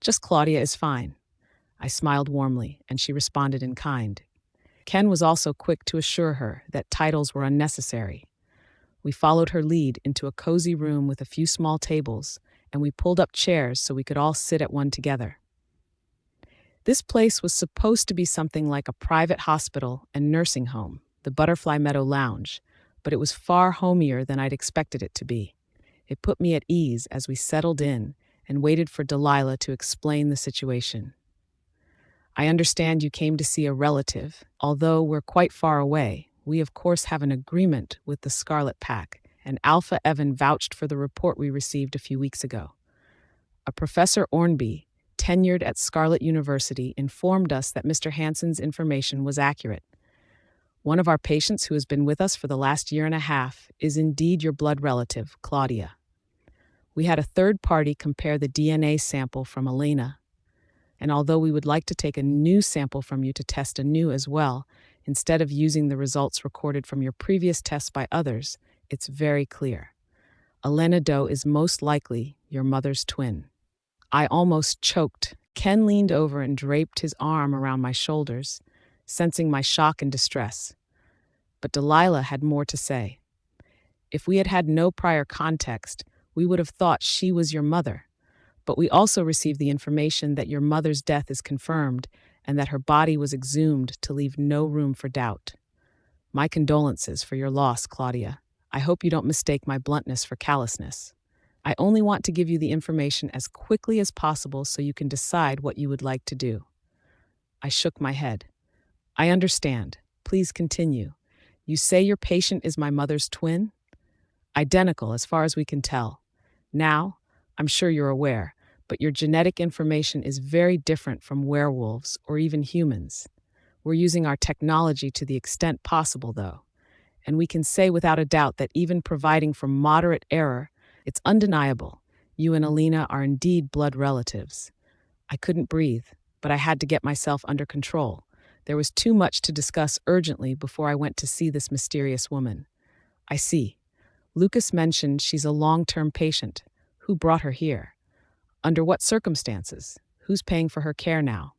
Just Claudia is fine. I smiled warmly, and she responded in kind. Ken was also quick to assure her that titles were unnecessary. We followed her lead into a cozy room with a few small tables, and we pulled up chairs so we could all sit at one together. This place was supposed to be something like a private hospital and nursing home, the Butterfly Meadow Lounge, but it was far homier than I'd expected it to be. It put me at ease as we settled in and waited for Delilah to explain the situation. I understand you came to see a relative. Although we're quite far away, we of course have an agreement with the Scarlet Pack, and Alpha Evan vouched for the report we received a few weeks ago. A Professor Ornby, tenured at Scarlet University, informed us that Mr. Hansen's information was accurate. One of our patients who has been with us for the last year and a half is indeed your blood relative, Claudia. We had a third party compare the DNA sample from Elena, and although we would like to take a new sample from you to test anew as well, instead of using the results recorded from your previous tests by others, it's very clear. Elena Doe is most likely your mother's twin. I almost choked. Ken leaned over and draped his arm around my shoulders, sensing my shock and distress. But Delilah had more to say. If we had had no prior context, we would have thought she was your mother. But we also received the information that your mother's death is confirmed and that her body was exhumed to leave no room for doubt. My condolences for your loss, Claudia. I hope you don't mistake my bluntness for callousness. I only want to give you the information as quickly as possible so you can decide what you would like to do. I shook my head. I understand. Please continue. You say your patient is my mother's twin? Identical as far as we can tell. Now, I'm sure you're aware, but your genetic information is very different from werewolves or even humans. We're using our technology to the extent possible, though, and we can say without a doubt that even providing for moderate error, it's undeniable. You and Alina are indeed blood relatives. I couldn't breathe, but I had to get myself under control. There was too much to discuss urgently before I went to see this mysterious woman. I see. Lucas mentioned she's a long-term patient. Who brought her here? Under what circumstances? Who's paying for her care now?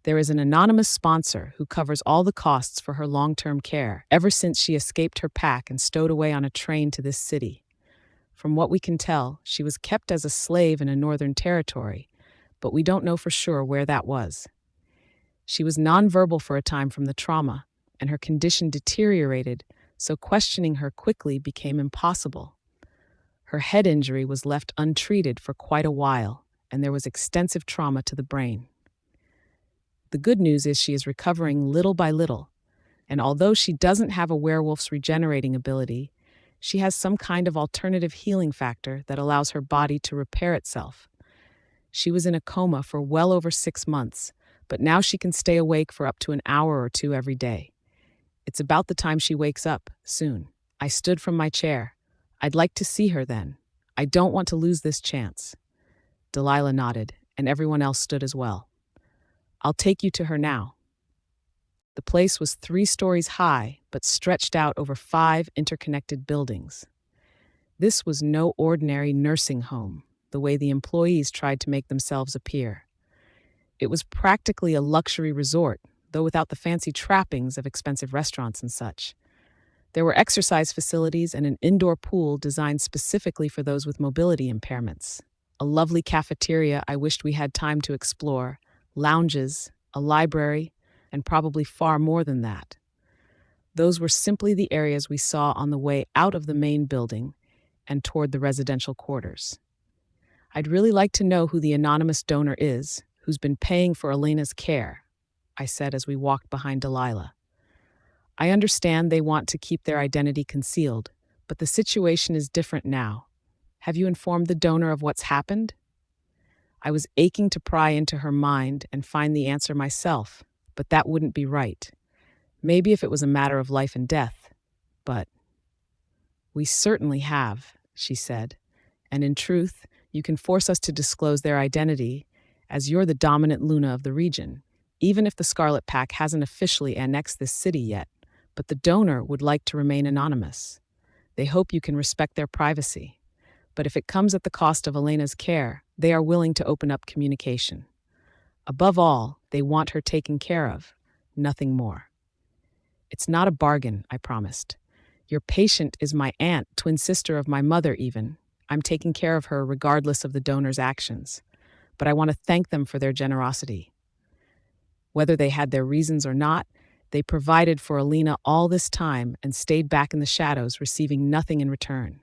There is an anonymous sponsor who covers all the costs for her long-term care ever since she escaped her pack and stowed away on a train to this city. From what we can tell, she was kept as a slave in a northern territory, but we don't know for sure where that was. She was nonverbal for a time from the trauma, and her condition deteriorated, so questioning her quickly became impossible. Her head injury was left untreated for quite a while, and there was extensive trauma to the brain. The good news is she is recovering little by little, and although she doesn't have a werewolf's regenerating ability, she has some kind of alternative healing factor that allows her body to repair itself. She was in a coma for well over 6 months, but now she can stay awake for up to an hour or two every day. It's about the time she wakes up, soon. I stood from my chair. I'd like to see her then. I don't want to lose this chance. Delilah nodded, and everyone else stood as well. I'll take you to her now. The place was 3 stories high, but stretched out over 5 interconnected buildings. This was no ordinary nursing home, the way the employees tried to make themselves appear. It was practically a luxury resort, though without the fancy trappings of expensive restaurants and such. There were exercise facilities and an indoor pool designed specifically for those with mobility impairments. A lovely cafeteria I wished we had time to explore, lounges, a library, and probably far more than that. Those were simply the areas we saw on the way out of the main building and toward the residential quarters. I'd really like to know who the anonymous donor is who's been paying for Elena's care, I said as we walked behind Delilah. I understand they want to keep their identity concealed, but the situation is different now. Have you informed the donor of what's happened? I was aching to pry into her mind and find the answer myself, but that wouldn't be right. Maybe if it was a matter of life and death, but... We certainly have, she said, and in truth, you can force us to disclose their identity, as you're the dominant Luna of the region, even if the Scarlet Pack hasn't officially annexed this city yet, but the donor would like to remain anonymous. They hope you can respect their privacy. But if it comes at the cost of Elena's care, they are willing to open up communication. Above all, they want her taken care of, nothing more. It's not a bargain, I promised. Your patient is my aunt, twin sister of my mother even. I'm taking care of her regardless of the donor's actions. But I want to thank them for their generosity. Whether they had their reasons or not, they provided for Elena all this time and stayed back in the shadows, receiving nothing in return.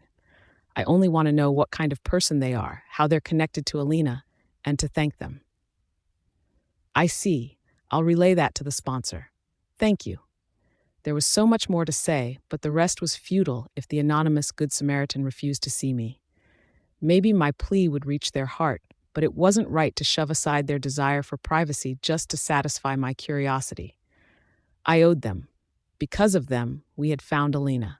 I only want to know what kind of person they are, how they're connected to Elena, and to thank them. I see. I'll relay that to the sponsor. Thank you. There was so much more to say, but the rest was futile if the anonymous Good Samaritan refused to see me. Maybe my plea would reach their heart, but it wasn't right to shove aside their desire for privacy just to satisfy my curiosity. I owed them. Because of them, we had found Elena.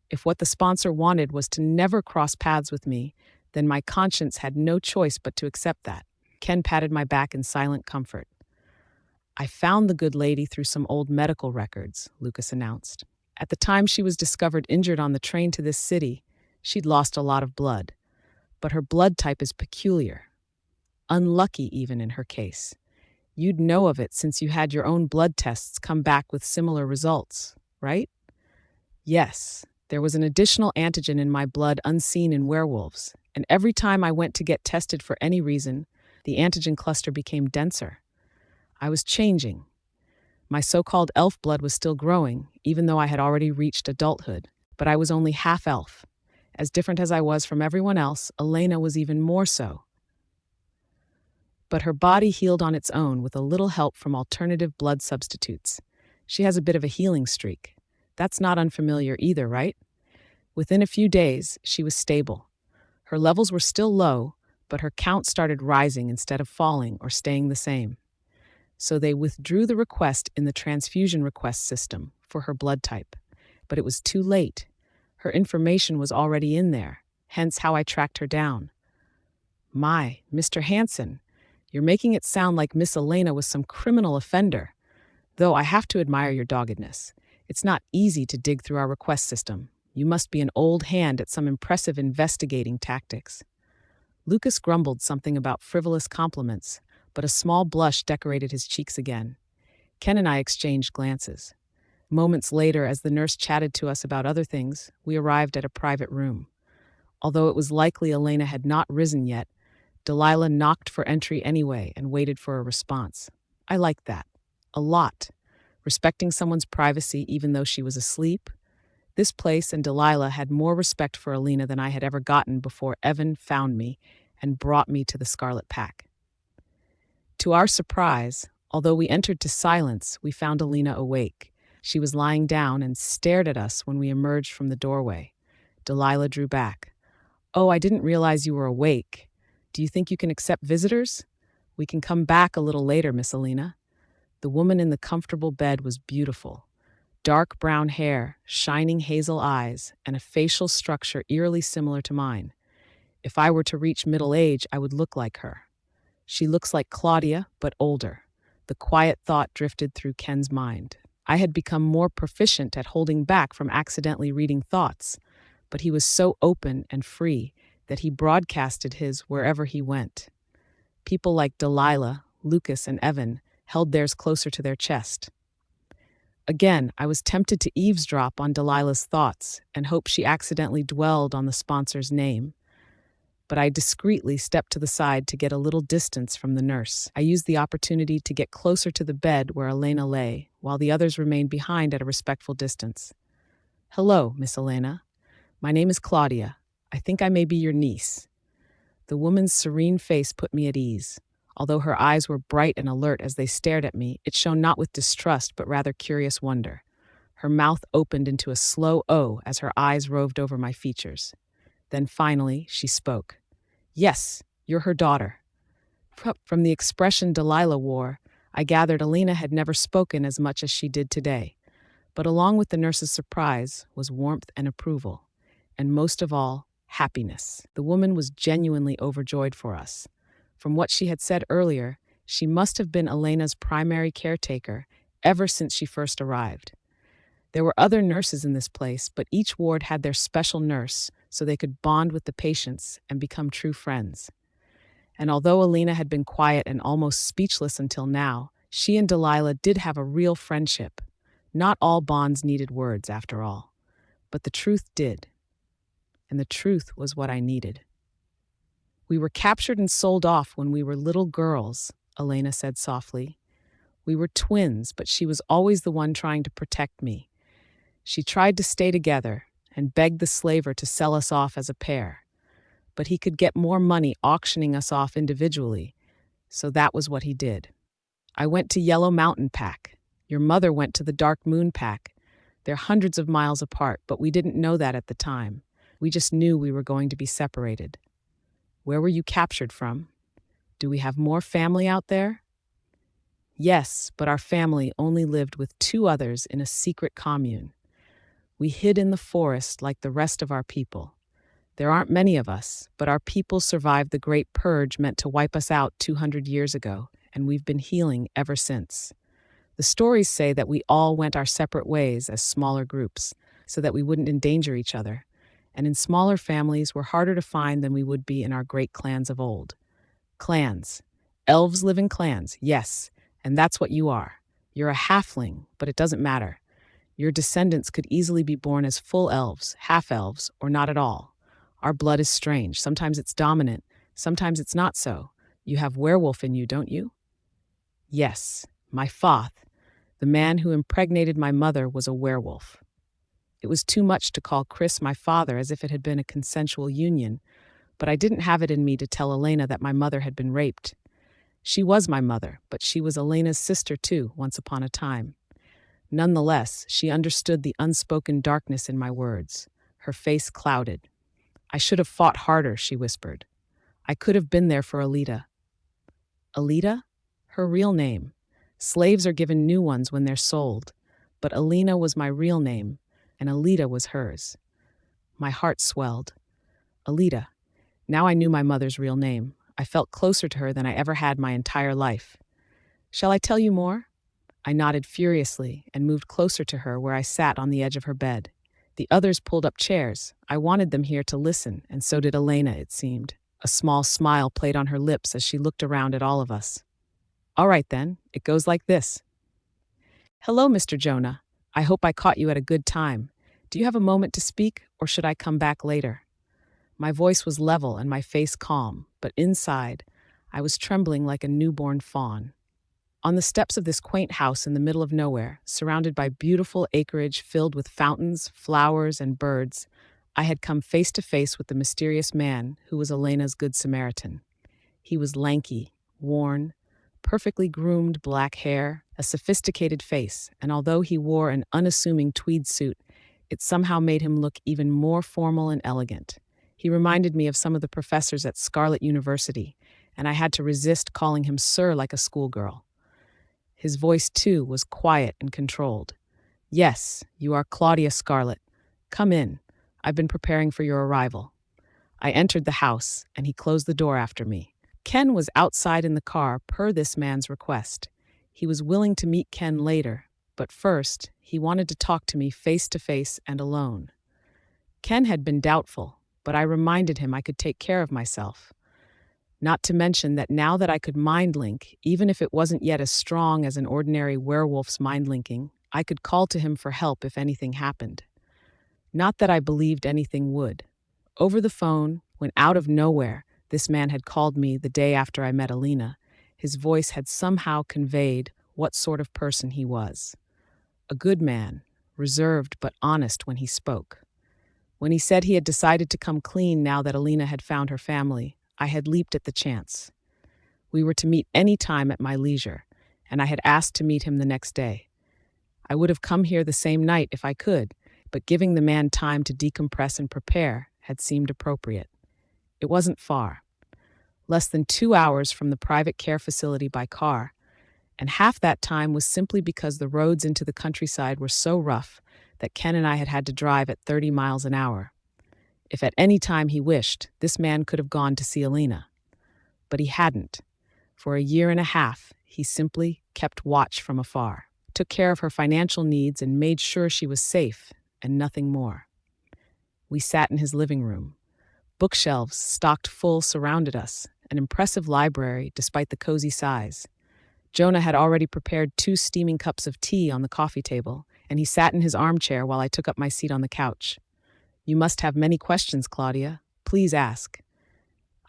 If what the sponsor wanted was to never cross paths with me, then my conscience had no choice but to accept that. Ken patted my back in silent comfort. I found the good lady through some old medical records, Lucas announced. At the time she was discovered injured on the train to this city, she'd lost a lot of blood. But her blood type is peculiar. Unlucky even in her case. You'd know of it since you had your own blood tests come back with similar results, right? Yes, there was an additional antigen in my blood unseen in werewolves, and every time I went to get tested for any reason, the antigen cluster became denser. I was changing. My so-called elf blood was still growing, even though I had already reached adulthood, but I was only half elf. As different as I was from everyone else, Elena was even more so. But her body healed on its own with a little help from alternative blood substitutes. She has a bit of a healing streak. That's not unfamiliar either, right? Within a few days, she was stable. Her levels were still low, but her count started rising instead of falling or staying the same. So they withdrew the request in the transfusion request system for her blood type. But it was too late. Her information was already in there, hence how I tracked her down. My, Mr. Hansen, you're making it sound like Miss Elena was some criminal offender. Though I have to admire your doggedness. It's not easy to dig through our request system. You must be an old hand at some impressive investigating tactics. Lucas grumbled something about frivolous compliments, but a small blush decorated his cheeks again. Ken and I exchanged glances. Moments later, as the nurse chatted to us about other things, we arrived at a private room. Although it was likely Elena had not risen yet, Delilah knocked for entry anyway and waited for a response. I liked that. A lot. Respecting someone's privacy even though she was asleep. This place and Delilah had more respect for Elena than I had ever gotten before Evan found me and brought me to the Scarlet Pack. To our surprise, although we entered to silence, we found Elena awake. She was lying down and stared at us when we emerged from the doorway. Delilah drew back. "Oh, I didn't realize you were awake. Do you think you can accept visitors? We can come back a little later, Miss Elena." The woman in the comfortable bed was beautiful. Dark brown hair, shining hazel eyes, and a facial structure eerily similar to mine. If I were to reach middle age, I would look like her. She looks like Claudia, but older. The quiet thought drifted through Ken's mind. I had become more proficient at holding back from accidentally reading thoughts, but he was so open and free that he broadcasted his wherever he went. People like Delilah, Lucas, and Evan held theirs closer to their chest. Again, I was tempted to eavesdrop on Delilah's thoughts and hope she accidentally dwelled on the sponsor's name. But I discreetly stepped to the side to get a little distance from the nurse. I used the opportunity to get closer to the bed where Elena lay, while the others remained behind at a respectful distance. "Hello, Miss Elena. My name is Claudia. I think I may be your niece." The woman's serene face put me at ease. Although her eyes were bright and alert as they stared at me, it shone not with distrust but rather curious wonder. Her mouth opened into a slow O as her eyes roved over my features. Then finally, she spoke. "Yes, you're her daughter." From the expression Delilah wore, I gathered Elena had never spoken as much as she did today. But along with the nurse's surprise was warmth and approval, and most of all, happiness. The woman was genuinely overjoyed for us. From what she had said earlier, she must have been Elena's primary caretaker ever since she first arrived. There were other nurses in this place, but each ward had their special nurse so they could bond with the patients and become true friends. And although Elena had been quiet and almost speechless until now, she and Delilah did have a real friendship. Not all bonds needed words, after all. But the truth did. And the truth was what I needed. "We were captured and sold off when we were little girls," Elena said softly. "We were twins, but she was always the one trying to protect me. She tried to stay together and begged the slaver to sell us off as a pair. But he could get more money auctioning us off individually, so that was what he did. I went to Yellow Mountain Pack. Your mother went to the Dark Moon Pack. They're hundreds of miles apart, but we didn't know that at the time. We just knew we were going to be separated." "Where were you captured from? Do we have more family out there?" "Yes, but our family only lived with two others in a secret commune. We hid in the forest like the rest of our people. There aren't many of us, but our people survived the Great Purge meant to wipe us out 200 years ago, and we've been healing ever since. The stories say that we all went our separate ways as smaller groups, so that we wouldn't endanger each other. And in smaller families, we're harder to find than we would be in our great clans of old." "Clans. Elves live in clans, yes, and that's what you are. You're a halfling, but it doesn't matter. Your descendants could easily be born as full elves, half-elves, or not at all. Our blood is strange. Sometimes it's dominant, sometimes it's not so. You have werewolf in you, don't you?" "Yes, my Foth, the man who impregnated my mother, was a werewolf." It was too much to call Kris my father as if it had been a consensual union, but I didn't have it in me to tell Elena that my mother had been raped. She was my mother, but she was Elena's sister too, once upon a time. Nonetheless, she understood the unspoken darkness in my words. Her face clouded. "I should have fought harder," she whispered. "I could have been there for Alita." Alita? Her real name. Slaves are given new ones when they're sold, but Alina was my real name, and Alita was hers. My heart swelled. Alita. Now I knew my mother's real name. I felt closer to her than I ever had my entire life. "Shall I tell you more?" I nodded furiously and moved closer to her where I sat on the edge of her bed. The others pulled up chairs. I wanted them here to listen, and so did Elena, it seemed. A small smile played on her lips as she looked around at all of us. "All right then, it goes like this. Hello, Mr. Jonah. I hope I caught you at a good time. Do you have a moment to speak, or should I come back later?" My voice was level and my face calm, but inside, I was trembling like a newborn fawn. On the steps of this quaint house in the middle of nowhere, surrounded by beautiful acreage filled with fountains, flowers, and birds, I had come face to face with the mysterious man who was Elena's Good Samaritan. He was lanky, worn, perfectly groomed black hair, a sophisticated face, and although he wore an unassuming tweed suit, it somehow made him look even more formal and elegant. He reminded me of some of the professors at Scarlet University, and I had to resist calling him sir like a schoolgirl. His voice, too, was quiet and controlled. "Yes, you are Claudia Scarlet. Come in. I've been preparing for your arrival." I entered the house, and he closed the door after me. Ken was outside in the car per this man's request. He was willing to meet Ken later, but first, he wanted to talk to me face to face and alone. Ken had been doubtful, but I reminded him I could take care of myself. Not to mention that now that I could mind link, even if it wasn't yet as strong as an ordinary werewolf's mind linking, I could call to him for help if anything happened. Not that I believed anything would. Over the phone, when out of nowhere this man had called me the day after I met Alina, his voice had somehow conveyed what sort of person he was. A good man, reserved but honest when he spoke. When he said he had decided to come clean now that Alina had found her family, I had leaped at the chance. We were to meet any time at my leisure, and I had asked to meet him the next day. I would have come here the same night if I could, but giving the man time to decompress and prepare had seemed appropriate. It wasn't far. Less than 2 hours from the private care facility by car, and half that time was simply because the roads into the countryside were so rough that Ken and I had had to drive at 30 miles an hour. If at any time he wished, this man could have gone to see Alina. But he hadn't. For a year and a half, he simply kept watch from afar, took care of her financial needs, and made sure she was safe, and nothing more. We sat in his living room. Bookshelves stocked full surrounded us, an impressive library despite the cozy size. Jonah had already prepared 2 steaming cups of tea on the coffee table, and he sat in his armchair while I took up my seat on the couch. "You must have many questions, Claudia. Please ask."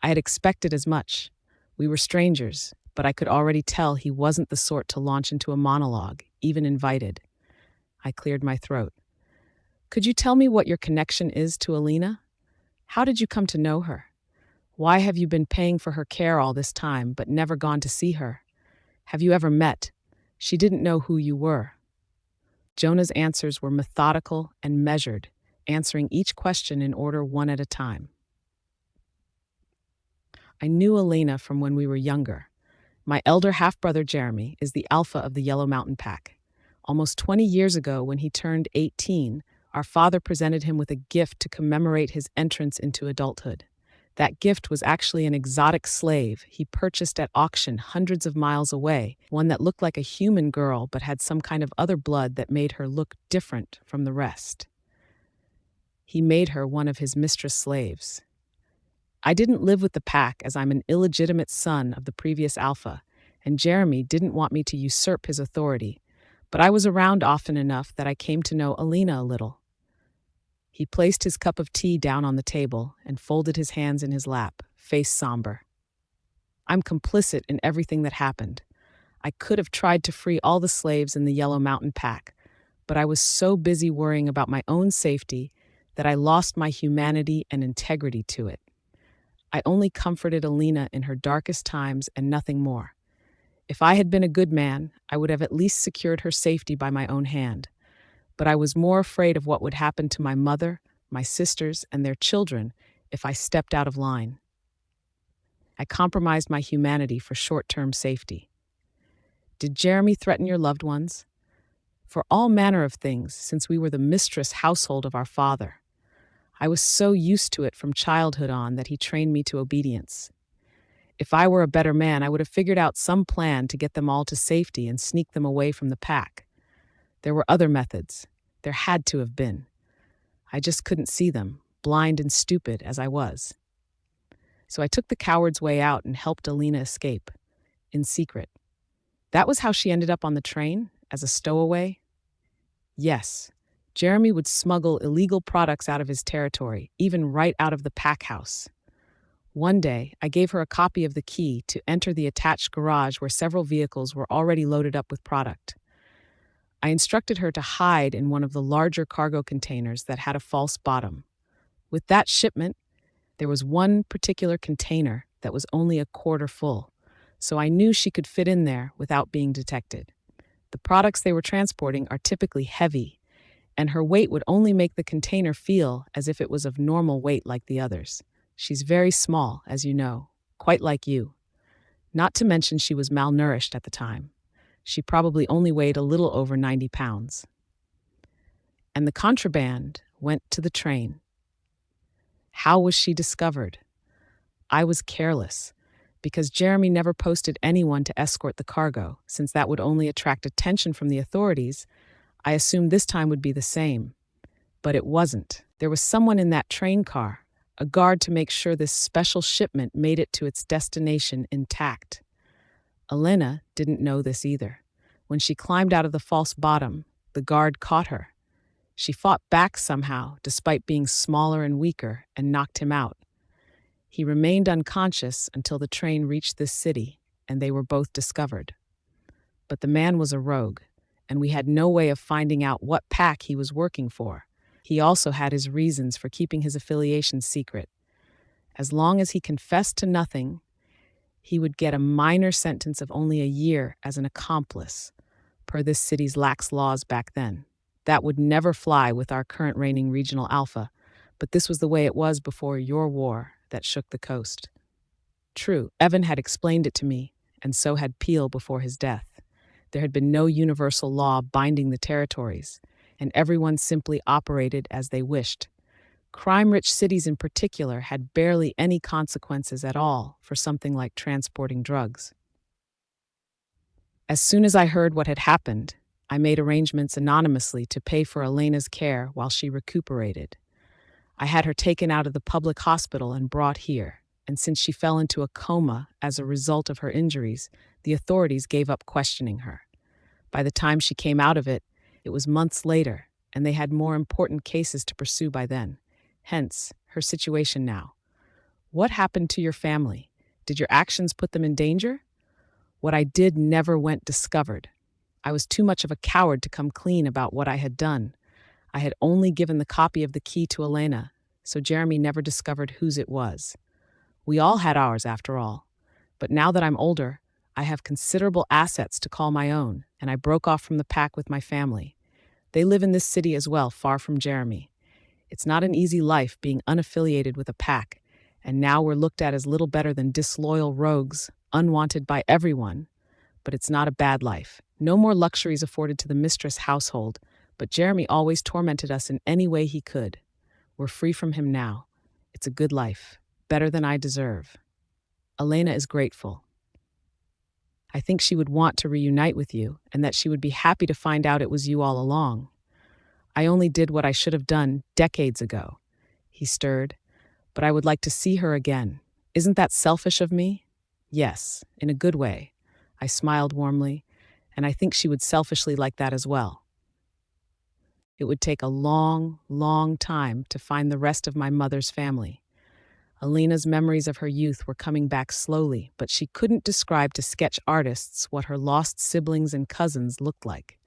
I had expected as much. We were strangers, but I could already tell he wasn't the sort to launch into a monologue, even invited. I cleared my throat. "Could you tell me what your connection is to Alina? How did you come to know her? Why have you been paying for her care all this time but never gone to see her? Have you ever met? She didn't know who you were." Jonah's answers were methodical and measured, answering each question in order one at a time. I knew Alina from when we were younger. My elder half-brother Jeremy is the alpha of the Yellow Mountain Pack. Almost 20 years ago, when he turned 18, our father presented him with a gift to commemorate his entrance into adulthood. That gift was actually an exotic slave he purchased at auction hundreds of miles away, one that looked like a human girl but had some kind of other blood that made her look different from the rest. He made her one of his mistress slaves. I didn't live with the pack as I'm an illegitimate son of the previous alpha, and Jeremy didn't want me to usurp his authority, but I was around often enough that I came to know Alina a little. He placed his cup of tea down on the table and folded his hands in his lap, face somber. "I'm complicit in everything that happened. I could have tried to free all the slaves in the Yellow Mountain Pack, but I was so busy worrying about my own safety that I lost my humanity and integrity to it. I only comforted Alina in her darkest times and nothing more. If I had been a good man, I would have at least secured her safety by my own hand. But I was more afraid of what would happen to my mother, my sisters, and their children if I stepped out of line. I compromised my humanity for short-term safety." "Did Jeremy threaten your loved ones?" "For all manner of things, since we were the mistress household of our father. I was so used to it from childhood on that he trained me to obedience. If I were a better man, I would have figured out some plan to get them all to safety and sneak them away from the pack. There were other methods. There had to have been. I just couldn't see them, blind and stupid as I was. So I took the coward's way out and helped Alina escape, in secret. That was how she ended up on the train, as a stowaway?" "Yes. Jeremy would smuggle illegal products out of his territory, even right out of the pack house. One day, I gave her a copy of the key to enter the attached garage where several vehicles were already loaded up with product. I instructed her to hide in one of the larger cargo containers that had a false bottom. With that shipment, there was one particular container that was only a quarter full, so I knew she could fit in there without being detected. The products they were transporting are typically heavy, and her weight would only make the container feel as if it was of normal weight like the others. She's very small, as you know, quite like you. Not to mention she was malnourished at the time. She probably only weighed a little over 90 pounds. And the contraband went to the train. How was she discovered? I was careless, because Jeremy never posted anyone to escort the cargo, since that would only attract attention from the authorities. I assumed this time would be the same. But it wasn't. There was someone in that train car, a guard to make sure this special shipment made it to its destination intact. Elena didn't know this either. When she climbed out of the false bottom, the guard caught her. She fought back somehow, despite being smaller and weaker, and knocked him out. He remained unconscious until the train reached this city, and they were both discovered. But the man was a rogue, and we had no way of finding out what pack he was working for. He also had his reasons for keeping his affiliation secret. As long as he confessed to nothing, he would get a minor sentence of only a year as an accomplice, per this city's lax laws back then. That would never fly with our current reigning regional alpha, but this was the way it was before your war that shook the coast. True, Evan had explained it to me, and so had Peel before his death. There had been no universal law binding the territories, and everyone simply operated as they wished. Crime-rich cities in particular had barely any consequences at all for something like transporting drugs. As soon as I heard what had happened, I made arrangements anonymously to pay for Elena's care while she recuperated. I had her taken out of the public hospital and brought here, and since she fell into a coma as a result of her injuries, the authorities gave up questioning her. By the time she came out of it, it was months later, and they had more important cases to pursue by then. Hence, her situation now. What happened to your family? Did your actions put them in danger? What I did never went discovered. I was too much of a coward to come clean about what I had done. I had only given the copy of the key to Elena, so Jeremy never discovered whose it was. We all had ours, after all. But now that I'm older, I have considerable assets to call my own, and I broke off from the pack with my family. They live in this city as well, far from Jeremy. It's not an easy life being unaffiliated with a pack, and now we're looked at as little better than disloyal rogues, unwanted by everyone. But it's not a bad life. No more luxuries afforded to the mistress household, but Jeremy always tormented us in any way he could. We're free from him now. It's a good life, better than I deserve. Elena is grateful. I think she would want to reunite with you, and that she would be happy to find out it was you all along. I only did what I should have done decades ago. He stirred. But I would like to see her again. Isn't that selfish of me? Yes, in a good way. I smiled warmly, and I think she would selfishly like that as well. It would take a long, long time to find the rest of my mother's family. Elena's memories of her youth were coming back slowly, but she couldn't describe to sketch artists what her lost siblings and cousins looked like.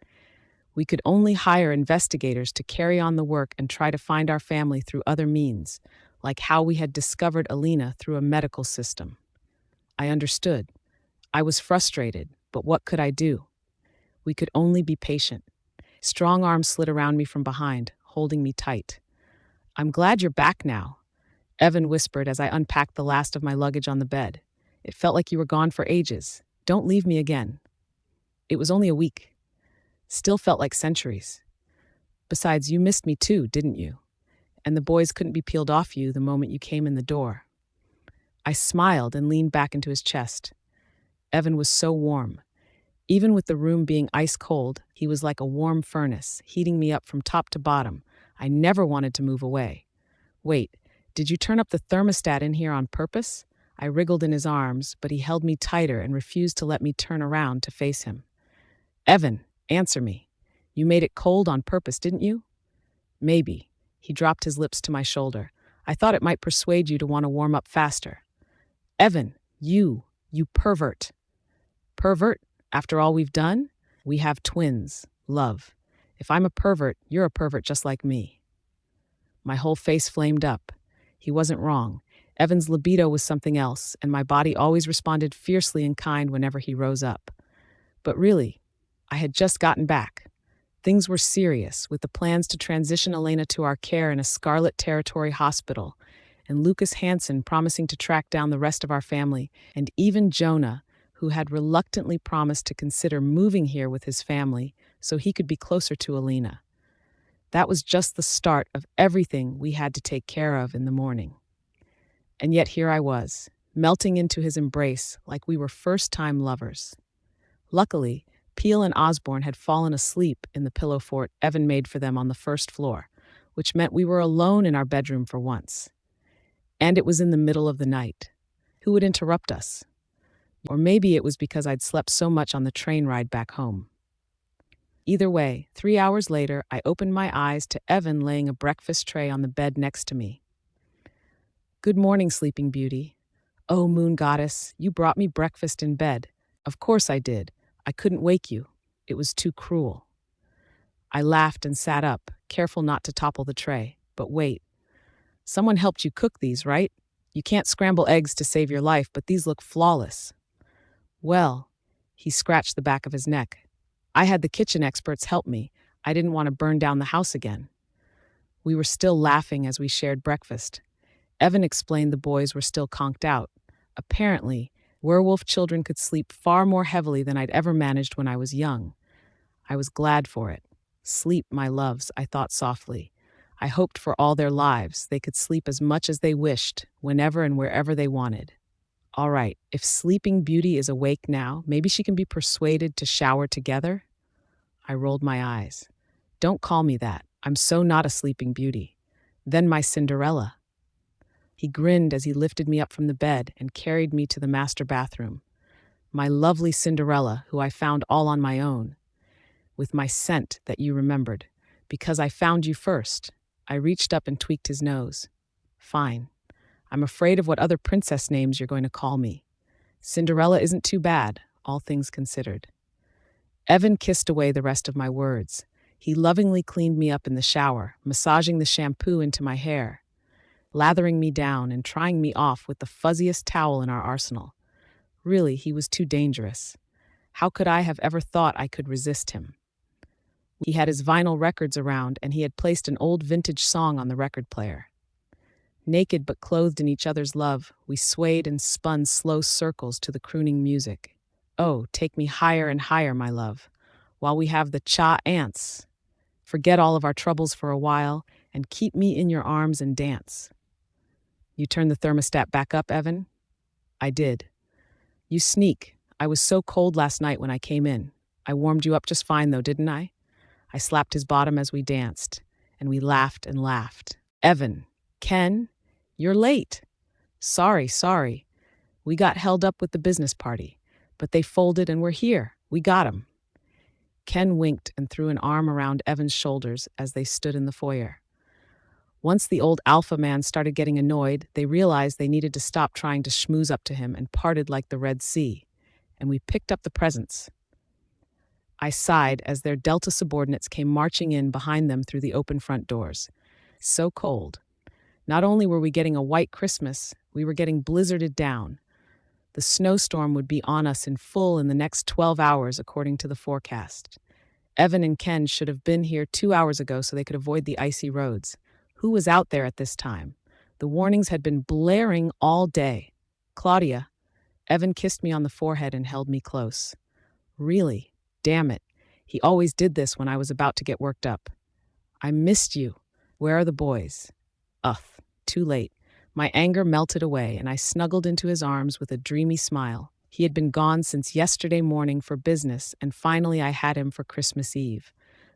We could only hire investigators to carry on the work and try to find our family through other means, like how we had discovered Elena through a medical system. I understood. I was frustrated, but what could I do? We could only be patient. Strong arms slid around me from behind, holding me tight. I'm glad you're back now, Evan whispered as I unpacked the last of my luggage on the bed. It felt like you were gone for ages. Don't leave me again. It was only a week. Still felt like centuries. Besides, you missed me too, didn't you? And the boys couldn't be peeled off you the moment you came in the door. I smiled and leaned back into his chest. Evan was so warm. Even with the room being ice cold, he was like a warm furnace, heating me up from top to bottom. I never wanted to move away. Wait, did you turn up the thermostat in here on purpose? I wriggled in his arms, but he held me tighter and refused to let me turn around to face him. Evan, answer me. You made it cold on purpose, didn't you? Maybe. He dropped his lips to my shoulder. I thought it might persuade you to want to warm up faster. Evan, you pervert. Pervert? After all we've done? We have twins, love. If I'm a pervert, you're a pervert just like me. My whole face flamed up. He wasn't wrong. Evan's libido was something else, and my body always responded fiercely and kind whenever he rose up. But really, I had just gotten back. Things were serious, with the plans to transition Elena to our care in a Scarlet Territory hospital, and Lucas Hansen promising to track down the rest of our family, and even Jonah, who had reluctantly promised to consider moving here with his family so he could be closer to Elena. That was just the start of everything we had to take care of in the morning. And yet here I was, melting into his embrace like we were first-time lovers. Luckily, Peel and Osborne had fallen asleep in the pillow fort Evan made for them on the first floor, which meant we were alone in our bedroom for once. And it was in the middle of the night. Who would interrupt us? Or maybe it was because I'd slept so much on the train ride back home. Either way, 3 hours later, I opened my eyes to Evan laying a breakfast tray on the bed next to me. "Good morning, Sleeping Beauty." "Oh, moon goddess, you brought me breakfast in bed." "Of course I did. I couldn't wake you. It was too cruel." I laughed and sat up, careful not to topple the tray. But wait, someone helped you cook these, right? You can't scramble eggs to save your life, but these look flawless. Well, he scratched the back of his neck. I had the kitchen experts help me. I didn't want to burn down the house again. We were still laughing as we shared breakfast. Evan explained the boys were still conked out. Apparently, werewolf children could sleep far more heavily than I'd ever managed when I was young. I was glad for it. Sleep, my loves, I thought softly. I hoped for all their lives they could sleep as much as they wished, whenever and wherever they wanted. All right, if Sleeping Beauty is awake now, maybe she can be persuaded to shower together? I rolled my eyes. Don't call me that. I'm so not a Sleeping Beauty. Then my Cinderella. He grinned as he lifted me up from the bed and carried me to the master bathroom. My lovely Cinderella, who I found all on my own. With my scent that you remembered. Because I found you first. I reached up and tweaked his nose. Fine. I'm afraid of what other princess names you're going to call me. Cinderella isn't too bad, all things considered. Evan kissed away the rest of my words. He lovingly cleaned me up in the shower, massaging the shampoo into my hair, lathering me down and trying me off with the fuzziest towel in our arsenal. Really, he was too dangerous. How could I have ever thought I could resist him? He had his vinyl records around, and he had placed an old vintage song on the record player. Naked but clothed in each other's love, we swayed and spun slow circles to the crooning music. Oh, take me higher and higher, my love, while we have the cha-ants. Forget all of our troubles for a while, and keep me in your arms and dance. You turned the thermostat back up, Evan? I did. You sneak. I was so cold last night when I came in. I warmed you up just fine, though, didn't I? I slapped his bottom as we danced, and we laughed and laughed. Evan, Ken, you're late. Sorry. We got held up with the business party, but they folded and we're here. We got 'em. Ken winked and threw an arm around Evan's shoulders as they stood in the foyer. Once the old alpha man started getting annoyed, they realized they needed to stop trying to schmooze up to him and parted like the Red Sea, and we picked up the presents. I sighed as their Delta subordinates came marching in behind them through the open front doors. So cold. Not only were we getting a white Christmas, we were getting blizzarded down. The snowstorm would be on us in full in the next 12 hours, according to the forecast. Evan and Ken should have been here 2 hours ago so they could avoid the icy roads. Who was out there at this time? The warnings had been blaring all day. Claudia. Evan kissed me on the forehead and held me close. Really? Damn it. He always did this when I was about to get worked up. I missed you. Where are the boys? Ugh, too late. My anger melted away, and I snuggled into his arms with a dreamy smile. He had been gone since yesterday morning for business, and finally I had him for Christmas Eve.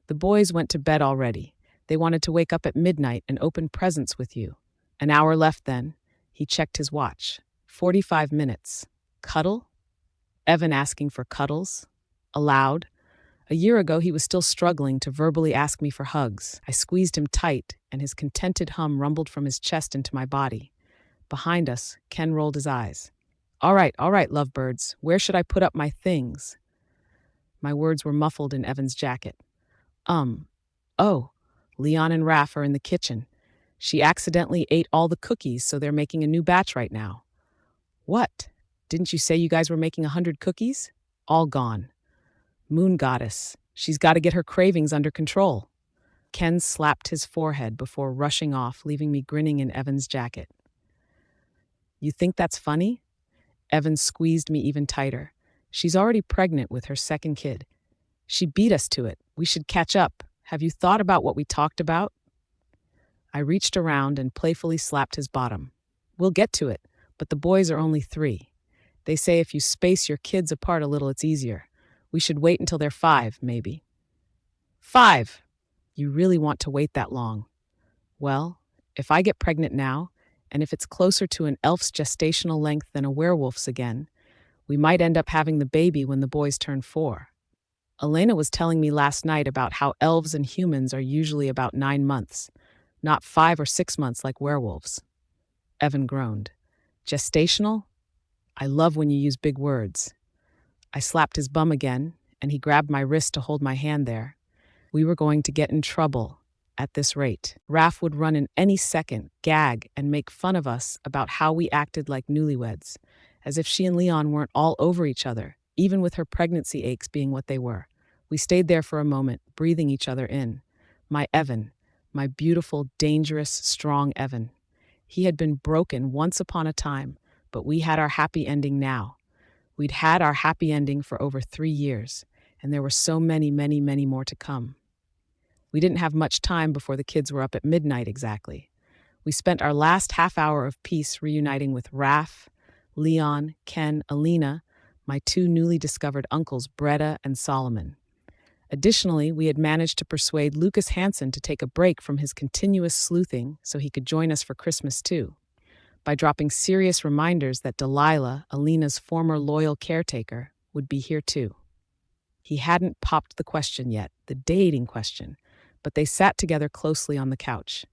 The boys went to bed already. They wanted to wake up at midnight and open presents with you. An hour left then. He checked his watch. 45 minutes. Cuddle? Evan asking for cuddles? Aloud? A year ago, he was still struggling to verbally ask me for hugs. I squeezed him tight, and his contented hum rumbled from his chest into my body. Behind us, Ken rolled his eyes. All right, lovebirds. Where should I put up my things? My words were muffled in Evan's jacket. Oh, Leon and Raph are in the kitchen. She accidentally ate all the cookies, so they're making a new batch right now. What? Didn't you say you guys were making 100 cookies? All gone. Moon goddess. She's got to get her cravings under control. Ken slapped his forehead before rushing off, leaving me grinning in Evan's jacket. You think that's funny? Evan squeezed me even tighter. She's already pregnant with her second kid. She beat us to it. We should catch up. Have you thought about what we talked about? I reached around and playfully slapped his bottom. We'll get to it, but the boys are only 3. They say if you space your kids apart a little, it's easier. We should wait until they're 5, maybe. 5! You really want to wait that long? Well, if I get pregnant now, and if it's closer to an elf's gestational length than a werewolf's again, we might end up having the baby when the boys turn 4. Elena was telling me last night about how elves and humans are usually about 9 months, not 5 or 6 months like werewolves. Evan groaned. Gestational? I love when you use big words. I slapped his bum again, and he grabbed my wrist to hold my hand there. We were going to get in trouble at this rate. Raph would run in any second, gag, and make fun of us about how we acted like newlyweds, as if she and Leon weren't all over each other, even with her pregnancy aches being what they were. We stayed there for a moment, breathing each other in. My Evan, my beautiful, dangerous, strong Evan. He had been broken once upon a time, but we had our happy ending now. We'd had our happy ending for over 3 years, and there were so many, many, many more to come. We didn't have much time before the kids were up at midnight exactly. We spent our last half hour of peace reuniting with Raph, Leon, Ken, Alina, my 2 newly discovered uncles, Bretta and Solomon. Additionally, we had managed to persuade Lucas Hansen to take a break from his continuous sleuthing so he could join us for Christmas too, by dropping serious reminders that Delilah, Alina's former loyal caretaker, would be here too. He hadn't popped the question yet, the dating question, but they sat together closely on the couch.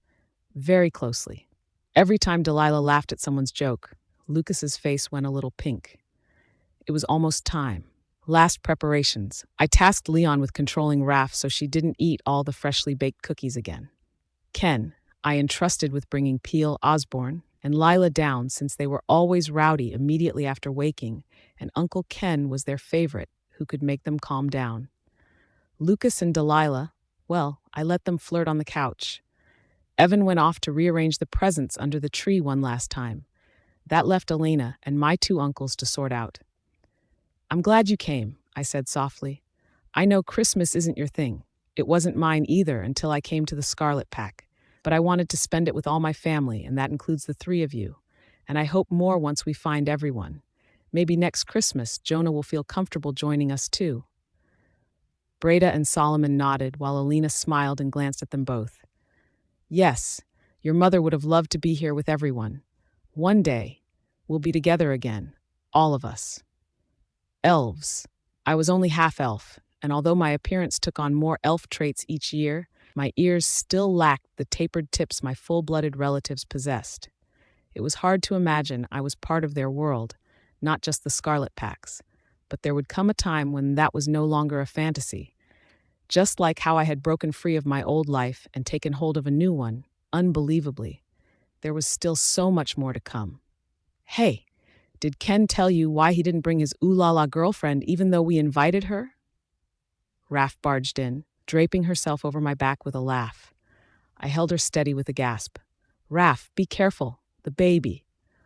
Very closely. Every time Delilah laughed at someone's joke, Lucas's face went a little pink. It was almost time. Last preparations. I tasked Leon with controlling Raph so she didn't eat all the freshly baked cookies again. Ken, I entrusted with bringing Peel Osborne and Lila down since they were always rowdy immediately after waking, and Uncle Ken was their favorite, who could make them calm down. Lucas and Delilah, well, I let them flirt on the couch. Evan went off to rearrange the presents under the tree one last time. That left Elena and my 2 uncles to sort out. I'm glad you came, I said softly. I know Christmas isn't your thing. It wasn't mine either until I came to the Scarlet Pack, but I wanted to spend it with all my family, and that includes the 3 of you. And I hope more once we find everyone. Maybe next Christmas, Jonah will feel comfortable joining us too. Breda and Solomon nodded while Alina smiled and glanced at them both. Yes, your mother would have loved to be here with everyone. One day, we'll be together again, all of us. Elves. I was only half elf, and although my appearance took on more elf traits each year, my ears still lacked the tapered tips my full-blooded relatives possessed. It was hard to imagine I was part of their world, not just the Scarlet Packs, but there would come a time when that was no longer a fantasy. Just like how I had broken free of my old life and taken hold of a new one, unbelievably, there was still so much more to come. Hey, did Ken tell you why he didn't bring his ooh-la-la girlfriend even though we invited her? Raph barged in, draping herself over my back with a laugh. I held her steady with a gasp. Raph, be careful. The baby.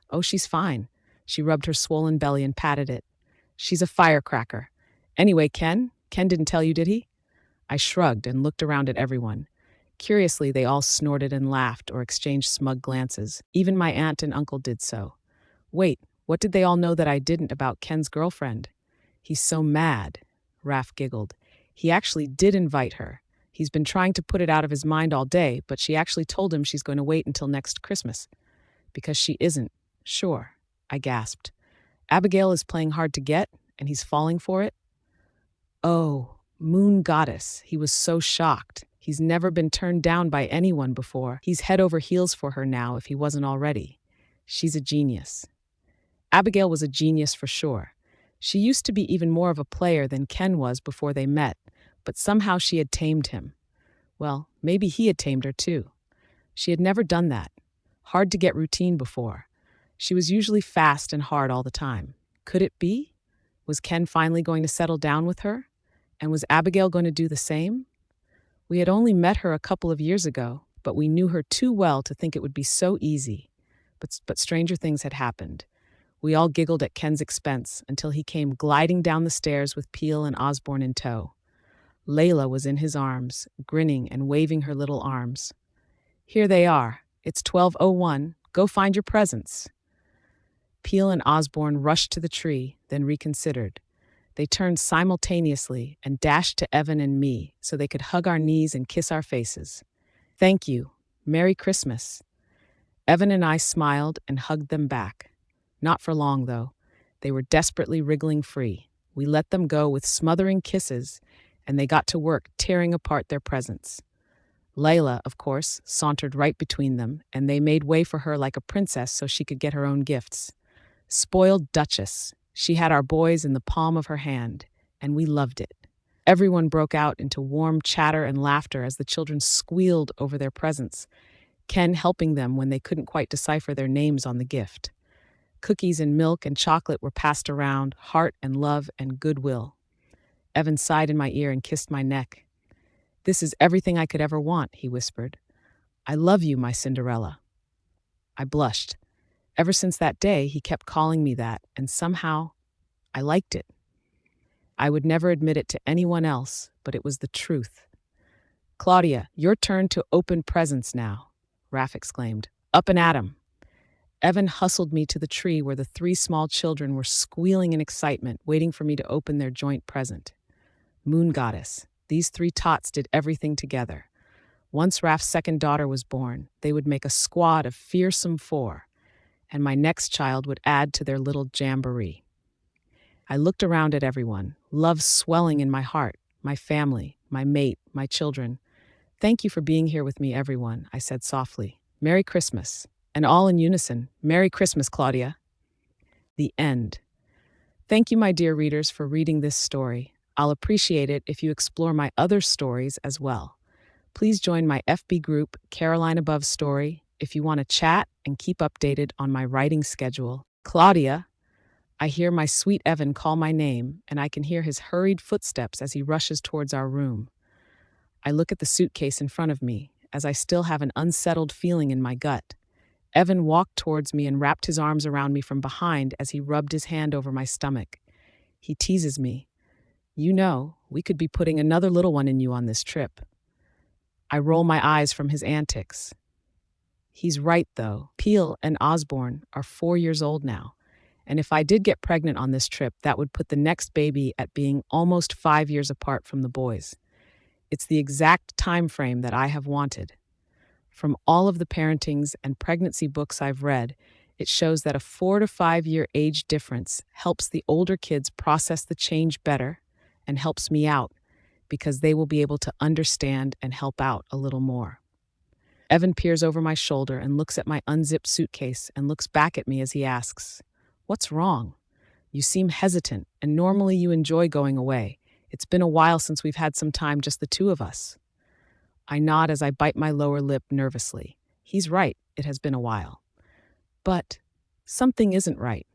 Oh, she's fine. She rubbed her swollen belly and patted it. She's a firecracker. Anyway, Ken didn't tell you, did he? I shrugged and looked around at everyone. Curiously, they all snorted and laughed or exchanged smug glances. Even my aunt and uncle did so. Wait, what did they all know that I didn't about Ken's girlfriend? He's so mad, Raph giggled. He actually did invite her. He's been trying to put it out of his mind all day, but she actually told him she's going to wait until next Christmas. Because she isn't. Sure, I gasped. Abigail is playing hard to get, and he's falling for it? Oh, moon goddess, he was so shocked. He's never been turned down by anyone before. He's head over heels for her now if he wasn't already. She's a genius. Abigail was a genius for sure. She used to be even more of a player than Ken was before they met, but somehow she had tamed him. Well, maybe he had tamed her too. She had never done that. Hard to get routine before. She was usually fast and hard all the time. Could it be? Was Ken finally going to settle down with her? And was Abigail going to do the same? We had only met her a couple of years ago, but we knew her too well to think it would be so easy. But stranger things had happened. We all giggled at Ken's expense until he came gliding down the stairs with Peel and Osborne in tow. Layla was in his arms, grinning and waving her little arms. Here they are. It's 12:01. Go find your presents. Peel and Osborne rushed to the tree, then reconsidered. They turned simultaneously and dashed to Evan and me so they could hug our knees and kiss our faces. Thank you. Merry Christmas. Evan and I smiled and hugged them back. Not for long, though. They were desperately wriggling free. We let them go with smothering kisses, and they got to work tearing apart their presents. Layla, of course, sauntered right between them, and they made way for her like a princess so she could get her own gifts. Spoiled Duchess, she had our boys in the palm of her hand, and we loved it. Everyone broke out into warm chatter and laughter as the children squealed over their presents, Ken helping them when they couldn't quite decipher their names on the gift. Cookies and milk and chocolate were passed around, heart and love and goodwill. Evan sighed in my ear and kissed my neck. "This is everything I could ever want," he whispered. "I love you, my Cinderella." I blushed. Ever since that day, he kept calling me that, and somehow I liked it. I would never admit it to anyone else, but it was the truth. "Claudia, your turn to open presents now," Raph exclaimed. "Up and at 'em." Evan hustled me to the tree where the 3 small children were squealing in excitement, waiting for me to open their joint present. Moon Goddess. These 3 tots did everything together. Once Raph's second daughter was born, they would make a squad of fearsome 4, and my next child would add to their little jamboree. I looked around at everyone, love swelling in my heart, my family, my mate, my children. "Thank you for being here with me, everyone," I said softly. "Merry Christmas." And all in unison, "Merry Christmas, Claudia." The end. Thank you, my dear readers, for reading this story. I'll appreciate it if you explore my other stories as well. Please join my FB group, Caroline Above Story, if you want to chat and keep updated on my writing schedule. Claudia, I hear my sweet Evan call my name, and I can hear his hurried footsteps as he rushes towards our room. I look at the suitcase in front of me, as I still have an unsettled feeling in my gut. Evan walked towards me and wrapped his arms around me from behind as he rubbed his hand over my stomach. He teases me. "You know, we could be putting another little one in you on this trip." I roll my eyes from his antics. He's right, though. Peel and Osborne are 4 years old now, and if I did get pregnant on this trip, that would put the next baby at being almost 5 years apart from the boys. It's the exact time frame that I have wanted. From all of the parentings and pregnancy books I've read, it shows that a 4 to 5 year age difference helps the older kids process the change better and helps me out because they will be able to understand and help out a little more. Evan peers over my shoulder and looks at my unzipped suitcase and looks back at me as he asks, "What's wrong? You seem hesitant, and normally you enjoy going away. It's been a while since we've had some time, just the 2 of us." I nod as I bite my lower lip nervously. He's right, it has been a while. But something isn't right.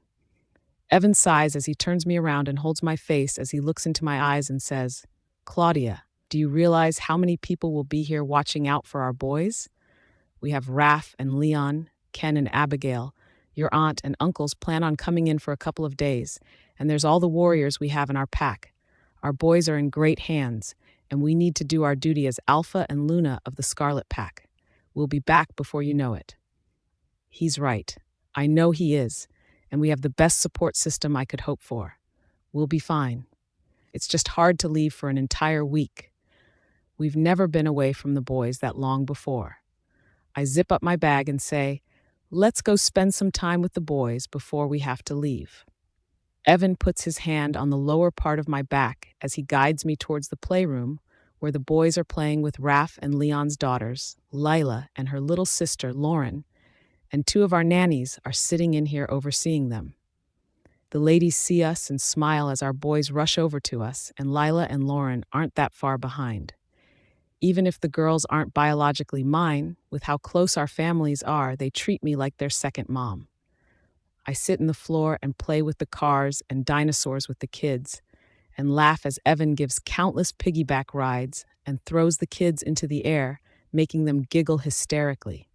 Evan sighs as he turns me around and holds my face as he looks into my eyes and says, "Claudia, do you realize how many people will be here watching out for our boys? We have Raph and Leon, Ken and Abigail. Your aunt and uncles plan on coming in for a couple of days, and there's all the warriors we have in our pack. Our boys are in great hands, and we need to do our duty as Alpha and Luna of the Scarlet Pack. We'll be back before you know it." He's right. I know he is, and we have the best support system I could hope for. We'll be fine. It's just hard to leave for an entire week. We've never been away from the boys that long before. I zip up my bag and say, "Let's go spend some time with the boys before we have to leave." Evan puts his hand on the lower part of my back as he guides me towards the playroom where the boys are playing with Raph and Leon's daughters, Lila and her little sister, Lauren, and 2 of our nannies are sitting in here overseeing them. The ladies see us and smile as our boys rush over to us, and Lila and Lauren aren't that far behind. Even if the girls aren't biologically mine, with how close our families are, they treat me like their second mom. I sit in the floor and play with the cars and dinosaurs with the kids, and laugh as Evan gives countless piggyback rides and throws the kids into the air, making them giggle hysterically.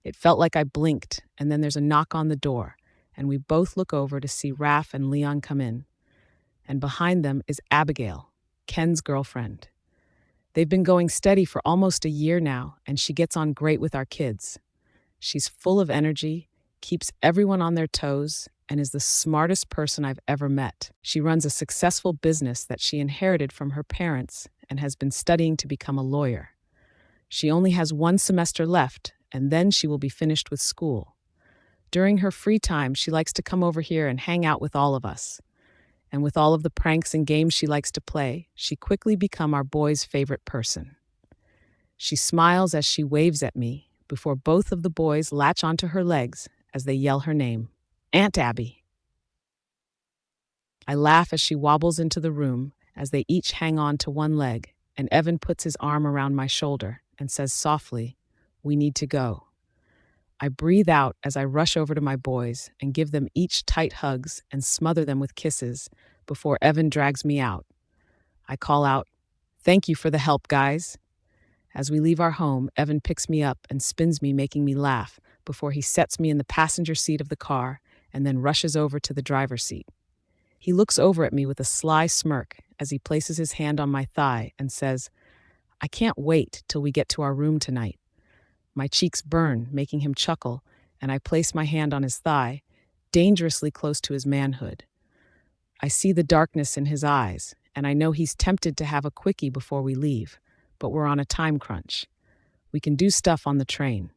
It felt like I blinked, and then there's a knock on the door, and we both look over to see Raph and Leon come in. And behind them is Abigail, Ken's girlfriend. They've been going steady for almost a year now, and she gets on great with our kids. She's full of energy, keeps everyone on their toes, and is the smartest person I've ever met. She runs a successful business that she inherited from her parents and has been studying to become a lawyer. She only has 1 semester left, and then she will be finished with school. During her free time, she likes to come over here and hang out with all of us. And with all of the pranks and games she likes to play, she quickly becomes our boy's favorite person. She smiles as she waves at me before both of the boys latch onto her legs as they yell her name, Aunt Abby. I laugh as she wobbles into the room as they each hang on to one leg, and Evan puts his arm around my shoulder and says softly, "We need to go." I breathe out as I rush over to my boys and give them each tight hugs and smother them with kisses before Evan drags me out. I call out, "Thank you for the help, guys." As we leave our home, Evan picks me up and spins me, making me laugh, before he sets me in the passenger seat of the car and then rushes over to the driver's seat. He looks over at me with a sly smirk as he places his hand on my thigh and says, "I can't wait till we get to our room tonight." My cheeks burn, making him chuckle, and I place my hand on his thigh, dangerously close to his manhood. I see the darkness in his eyes, and I know he's tempted to have a quickie before we leave, but we're on a time crunch. We can do stuff on the train.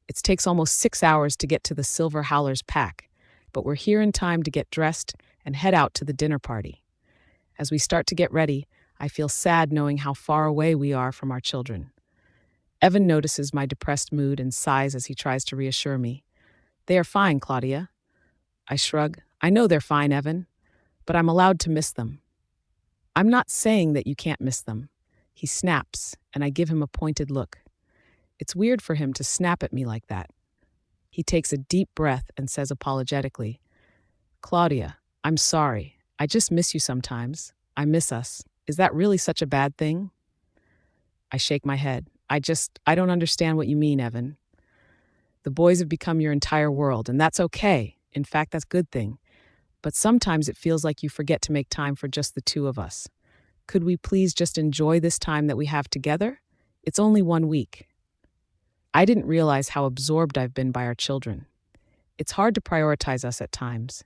It takes almost 6 hours to get to the Silver Howler's Pack, but we're here in time to get dressed and head out to the dinner party. As we start to get ready, I feel sad knowing how far away we are from our children. Evan notices my depressed mood and sighs as he tries to reassure me. "They are fine, Claudia." I shrug. "I know they're fine, Evan, but I'm allowed to miss them." "I'm not saying that you can't miss them." He snaps, and I give him a pointed look. It's weird for him to snap at me like that. He takes a deep breath and says apologetically, "Claudia, I'm sorry. I just miss you sometimes. I miss us. Is that really such a bad thing?" I shake my head. I don't understand what you mean, Evan. The boys have become your entire world, and that's okay. In fact, that's a good thing. But sometimes it feels like you forget to make time for just the two of us. Could we please just enjoy this time that we have together? It's only 1 week. I didn't realize how absorbed I've been by our children. It's hard to prioritize us at times.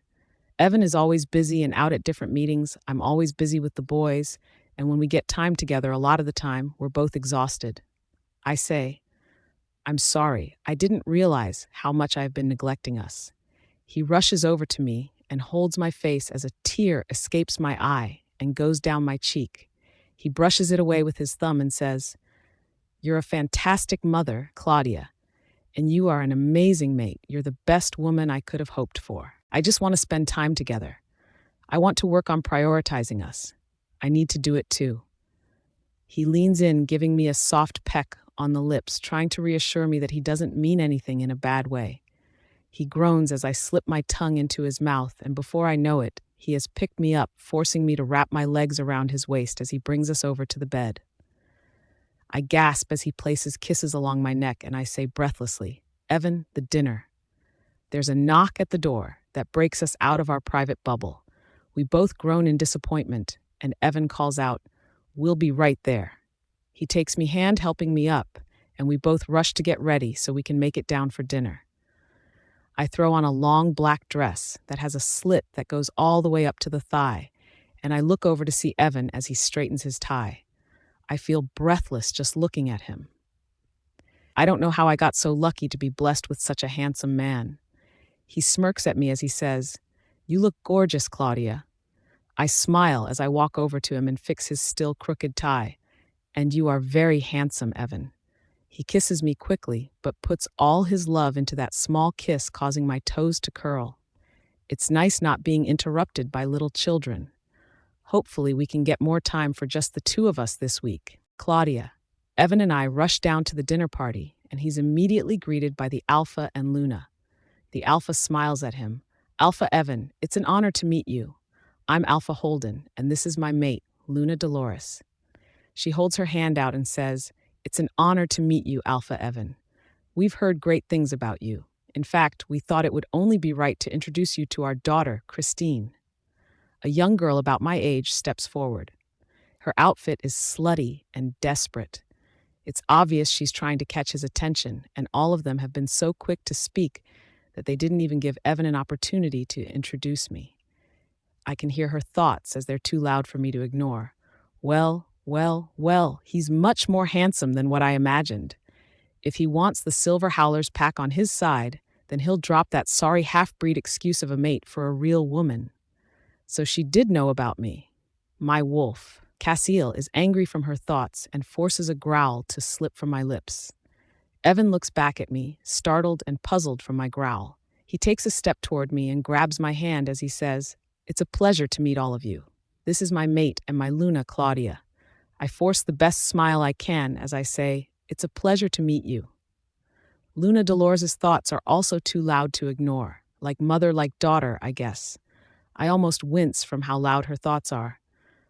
Evan is always busy and out at different meetings. I'm always busy with the boys. And when we get time together, a lot of the time, we're both exhausted. I say, "I'm sorry. I didn't realize how much I've been neglecting us." He rushes over to me and holds my face as a tear escapes my eye and goes down my cheek. He brushes it away with his thumb and says, "You're a fantastic mother, Claudia, and you are an amazing mate. You're the best woman I could have hoped for. I just want to spend time together. I want to work on prioritizing us. I need to do it too." He leans in, giving me a soft peck on the lips, trying to reassure me that he doesn't mean anything in a bad way. He groans as I slip my tongue into his mouth, and before I know it, he has picked me up, forcing me to wrap my legs around his waist as he brings us over to the bed. I gasp as he places kisses along my neck, and I say breathlessly, "Evan, the dinner." There's a knock at the door that breaks us out of our private bubble. We both groan in disappointment, and Evan calls out, "We'll be right there." He takes me hand, helping me up, and we both rush to get ready so we can make it down for dinner. I throw on a long black dress that has a slit that goes all the way up to the thigh, and I look over to see Evan as he straightens his tie. I feel breathless just looking at him. I don't know how I got so lucky to be blessed with such a handsome man. He smirks at me as he says, "You look gorgeous, Claudia." I smile as I walk over to him and fix his still crooked tie. "And you are very handsome, Evan." He kisses me quickly, but puts all his love into that small kiss, causing my toes to curl. It's nice not being interrupted by little children. Hopefully we can get more time for just the two of us this week. Claudia. Evan and I rush down to the dinner party, and he's immediately greeted by the Alpha and Luna. The Alpha smiles at him. "Alpha Evan, it's an honor to meet you. I'm Alpha Holden, and this is my mate, Luna Dolores." She holds her hand out and says, "It's an honor to meet you, Alpha Evan. We've heard great things about you. In fact, we thought it would only be right to introduce you to our daughter, Christine." A young girl about my age steps forward. Her outfit is slutty and desperate. It's obvious she's trying to catch his attention, and all of them have been so quick to speak that they didn't even give Evan an opportunity to introduce me. I can hear her thoughts as they're too loud for me to ignore. Well, he's much more handsome than what I imagined. If he wants the Silver Howler's pack on his side, then he'll drop that sorry half-breed excuse of a mate for a real woman. So she did know about me. My wolf, Cassiel, is angry from her thoughts and forces a growl to slip from my lips. Evan looks back at me, startled and puzzled from my growl. He takes a step toward me and grabs my hand as he says, "It's a pleasure to meet all of you. This is my mate and my Luna, Claudia." I force the best smile I can as I say, "It's a pleasure to meet you." Luna Dolores' thoughts are also too loud to ignore. Like mother, like daughter, I guess. I almost wince from how loud her thoughts are.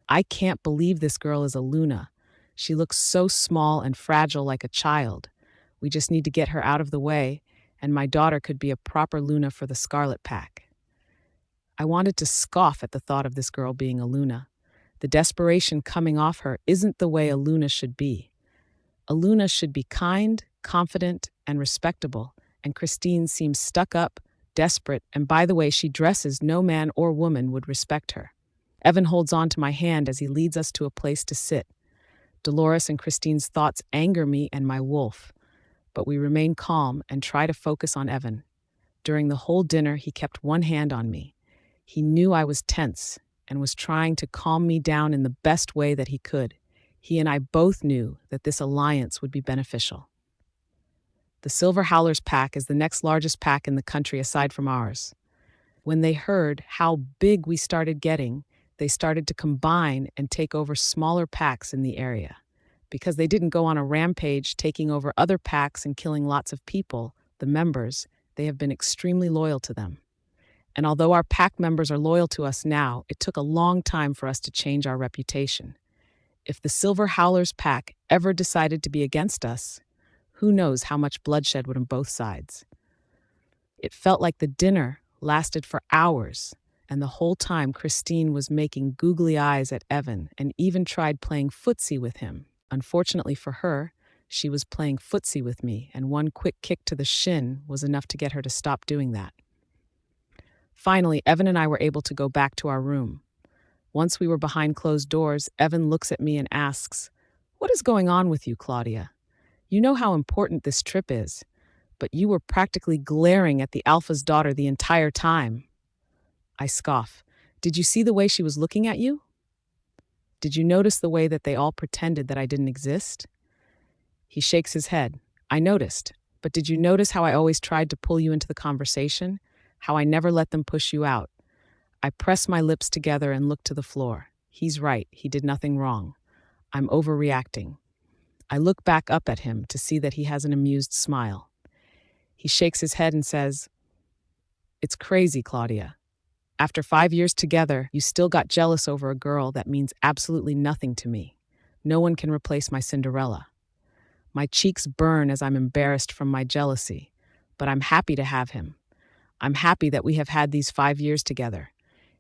I can't believe this girl is a Luna. She looks so small and fragile like a child. We just need to get her out of the way, and my daughter could be a proper Luna for the Scarlet Pack. I wanted to scoff at the thought of this girl being a Luna. The desperation coming off her isn't the way a Luna should be. A Luna should be kind, confident, and respectable, and Christine seems stuck up, desperate, and by the way she dresses, no man or woman would respect her. Evan holds on to my hand as he leads us to a place to sit. Dolores and Christine's thoughts anger me and my wolf, but we remain calm and try to focus on Evan. During the whole dinner, he kept one hand on me. He knew I was tense and was trying to calm me down in the best way that he could. He and I both knew that this alliance would be beneficial. The Silver Howler's pack is the next largest pack in the country aside from ours. When they heard how big we started getting, they started to combine and take over smaller packs in the area. Because they didn't go on a rampage taking over other packs and killing lots of people, the members, they have been extremely loyal to them. And although our pack members are loyal to us now, it took a long time for us to change our reputation. If the Silver Howler's pack ever decided to be against us, who knows how much bloodshed would on both sides. It felt like the dinner lasted for hours, and the whole time Christine was making googly eyes at Evan and even tried playing footsie with him. Unfortunately for her, she was playing footsie with me, and one quick kick to the shin was enough to get her to stop doing that. Finally, Evan and I were able to go back to our room. Once we were behind closed doors, Evan looks at me and asks, "What is going on with you, Claudia? You know how important this trip is, but you were practically glaring at the Alpha's daughter the entire time." I scoff. "Did you see the way she was looking at you? Did you notice the way that they all pretended that I didn't exist?" He shakes his head. "I noticed, but did you notice how I always tried to pull you into the conversation? How I never let them push you out?" I press my lips together and look to the floor. He's right, he did nothing wrong. I'm overreacting. I look back up at him to see that he has an amused smile. He shakes his head and says, "It's crazy, Claudia. After 5 years together, you still got jealous over a girl that means absolutely nothing to me. No one can replace my Cinderella. My cheeks burn as I'm embarrassed from my jealousy, but I'm happy to have him. I'm happy that we have had these 5 years together."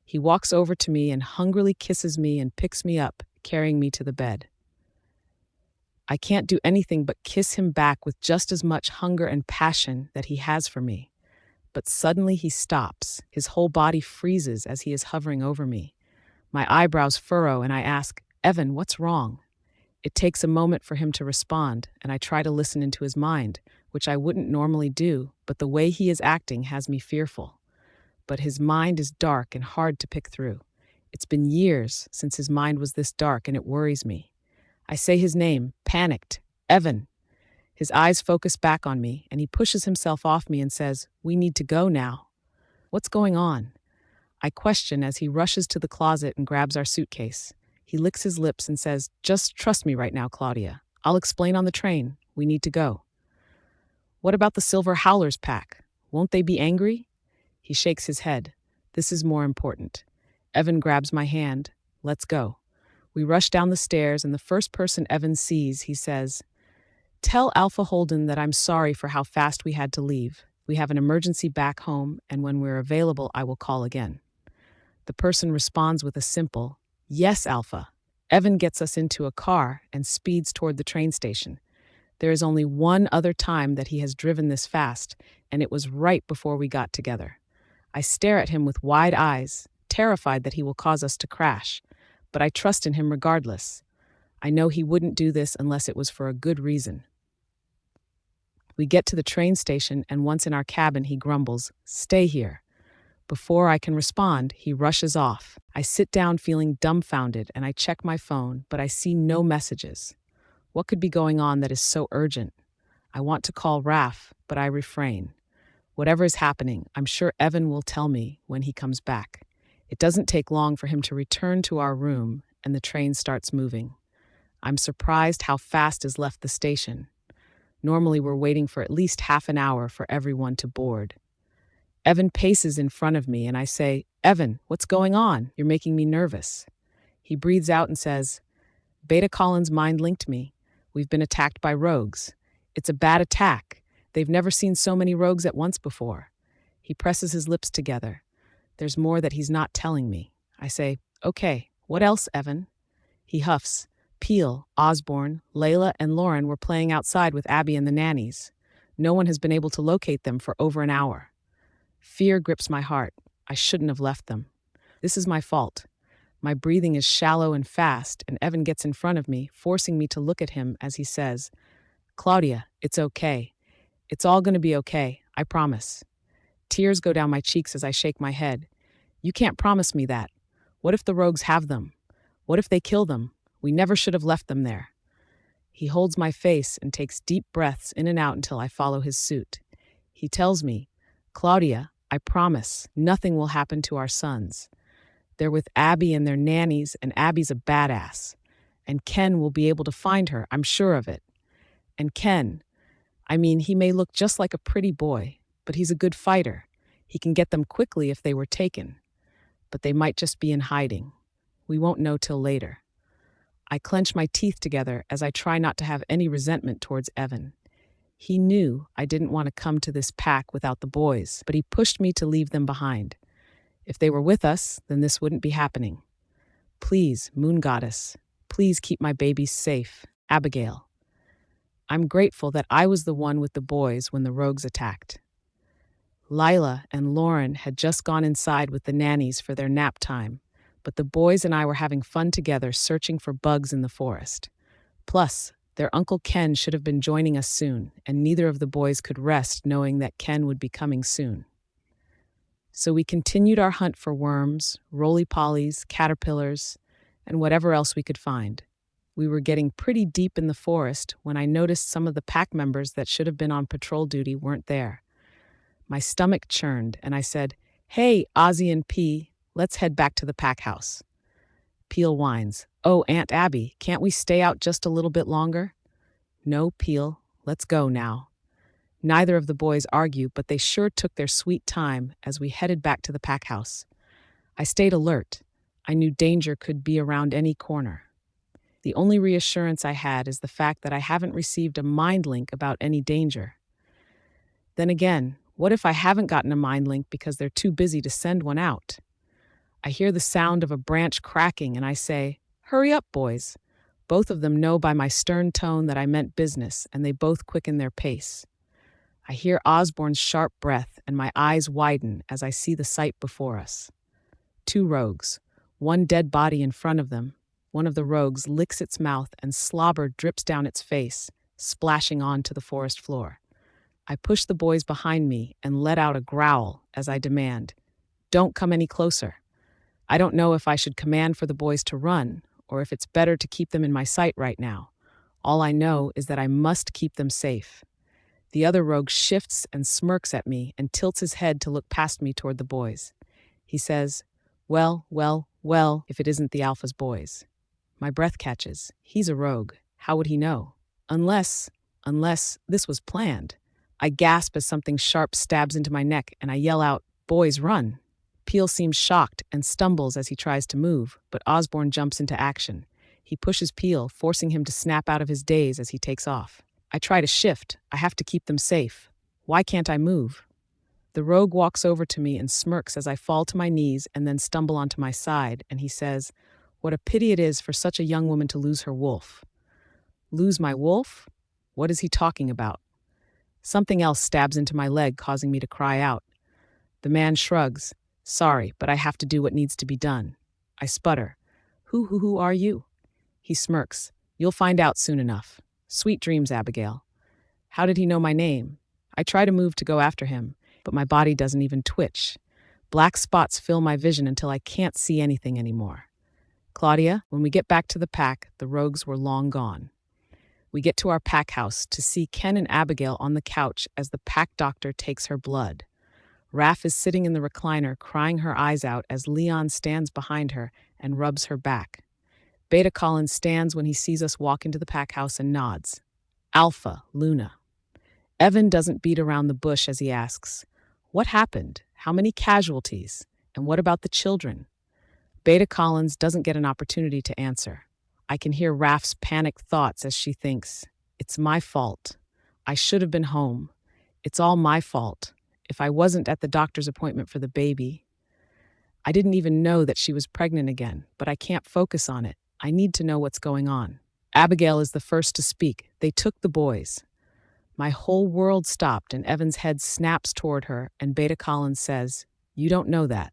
He walks over to me and hungrily kisses me and picks me up, carrying me to the bed. I can't do anything but kiss him back with just as much hunger and passion that he has for me. But suddenly he stops. His whole body freezes as he is hovering over me. My eyebrows furrow and I ask, "Evan, what's wrong?" It takes a moment for him to respond, and I try to listen into his mind, which I wouldn't normally do, but the way he is acting has me fearful. But his mind is dark and hard to pick through. It's been years since his mind was this dark, and it worries me. I say his name, panicked, "Evan." His eyes focus back on me, and he pushes himself off me and says, "We need to go now." What's going on? I question as he rushes to the closet and grabs our suitcase. He licks his lips and says, "Just trust me right now, Claudia. I'll explain on the train. We need to go." "What about the Silver Howler's pack? Won't they be angry?" He shakes his head. "This is more important." Evan grabs my hand. "Let's go." We rush down the stairs, and the first person Evan sees, he says, "Tell Alpha Holden that I'm sorry for how fast we had to leave. We have an emergency back home, and when we're available, I will call again." The person responds with a simple, "Yes, Alpha." Evan gets us into a car and speeds toward the train station. There is only one other time that he has driven this fast, and it was right before we got together. I stare at him with wide eyes, terrified that he will cause us to crash, but I trust in him regardless. I know he wouldn't do this unless it was for a good reason. We get to the train station, and once in our cabin, he grumbles, "Stay here." Before I can respond, he rushes off. I sit down feeling dumbfounded, and I check my phone, but I see no messages. What could be going on that is so urgent? I want to call Raf, but I refrain. Whatever is happening, I'm sure Evan will tell me when he comes back. It doesn't take long for him to return to our room, and the train starts moving. I'm surprised how fast is left the station. Normally, we're waiting for at least half an hour for everyone to board. Evan paces in front of me, and I say, "Evan, what's going on? You're making me nervous." He breathes out and says, "Beta Collins mind-linked me. We've been attacked by rogues. It's a bad attack. They've never seen so many rogues at once before." He presses his lips together. There's more that he's not telling me. I say, "Okay, what else, Evan?" He huffs. "Peel, Osborne, Layla, and Lauren were playing outside with Abby and the nannies. No one has been able to locate them for over an hour." Fear grips my heart. I shouldn't have left them. This is my fault. My breathing is shallow and fast, and Evan gets in front of me, forcing me to look at him as he says, "Claudia, it's okay. It's all going to be okay, I promise." Tears go down my cheeks as I shake my head. "You can't promise me that. What if the rogues have them? What if they kill them? We never should have left them there." He holds my face and takes deep breaths in and out until I follow his suit. He tells me, "Claudia, I promise, nothing will happen to our sons. They're with Abby and their nannies, and Abby's a badass. And Ken will be able to find her, I'm sure of it. And Ken, he may look just like a pretty boy, but he's a good fighter. He can get them quickly if they were taken. But they might just be in hiding. We won't know till later." I clench my teeth together as I try not to have any resentment towards Evan. He knew I didn't want to come to this pack without the boys, but he pushed me to leave them behind. If they were with us, then this wouldn't be happening. "Please, Moon Goddess, please keep my babies safe. Abigail." I'm grateful that I was the one with the boys when the rogues attacked. Lila and Lauren had just gone inside with the nannies for their nap time, but the boys and I were having fun together searching for bugs in the forest. Plus, their Uncle Ken should have been joining us soon, and neither of the boys could rest knowing that Ken would be coming soon. So we continued our hunt for worms, roly-polies, caterpillars, and whatever else we could find. We were getting pretty deep in the forest when I noticed some of the pack members that should have been on patrol duty weren't there. My stomach churned, and I said, "Hey, Ozzy and P, let's head back to the pack house." Peel whines, "Oh, Aunt Abby, can't we stay out just a little bit longer?" "No, Peel, let's go now." Neither of the boys argue, but they sure took their sweet time as we headed back to the pack house. I stayed alert. I knew danger could be around any corner. The only reassurance I had is the fact that I haven't received a mind link about any danger. Then again, what if I haven't gotten a mind link because they're too busy to send one out? I hear the sound of a branch cracking and I say, "Hurry up, boys." Both of them know by my stern tone that I meant business, and they both quicken their pace. I hear Osborne's sharp breath, and my eyes widen as I see the sight before us. 2 rogues, one dead body in front of them. One of the rogues licks its mouth and slobber drips down its face, splashing onto the forest floor. I push the boys behind me and let out a growl as I demand, "Don't come any closer." I don't know if I should command for the boys to run, or if it's better to keep them in my sight right now. All I know is that I must keep them safe. The other rogue shifts and smirks at me and tilts his head to look past me toward the boys. He says, well, if it isn't the Alpha's boys." My breath catches. He's a rogue. How would he know? Unless this was planned. I gasp as something sharp stabs into my neck and I yell out, "Boys, run." Peel seems shocked and stumbles as he tries to move, but Osborne jumps into action. He pushes Peel, forcing him to snap out of his daze as he takes off. I try to shift. I have to keep them safe. Why can't I move? The rogue walks over to me and smirks as I fall to my knees and then stumble onto my side, and he says, "What a pity it is for such a young woman to lose her wolf." Lose my wolf? What is he talking about? Something else stabs into my leg, causing me to cry out. The man shrugs. "Sorry, but I have to do what needs to be done." I sputter. Who are you?" He smirks. "You'll find out soon enough. Sweet dreams, Abigail." How did he know my name? I try to move to go after him, but my body doesn't even twitch. Black spots fill my vision until I can't see anything anymore. Claudia, when we get back to the pack, the rogues were long gone. We get to our pack house to see Ken and Abigail on the couch as the pack doctor takes her blood. Raph is sitting in the recliner, crying her eyes out as Leon stands behind her and rubs her back. Beta Colin stands when he sees us walk into the pack house and nods. Alpha, Luna. Evan doesn't beat around the bush as he asks, "What happened? How many casualties? And what about the children?" Beta Collins doesn't get an opportunity to answer. I can hear Raph's panicked thoughts as she thinks, "It's my fault. I should have been home. It's all my fault. If I wasn't at the doctor's appointment for the baby." I didn't even know that she was pregnant again, but I can't focus on it. I need to know what's going on. Abigail is the first to speak. "They took the boys." My whole world stopped and Evan's head snaps toward her and Beta Collins says, "You don't know that."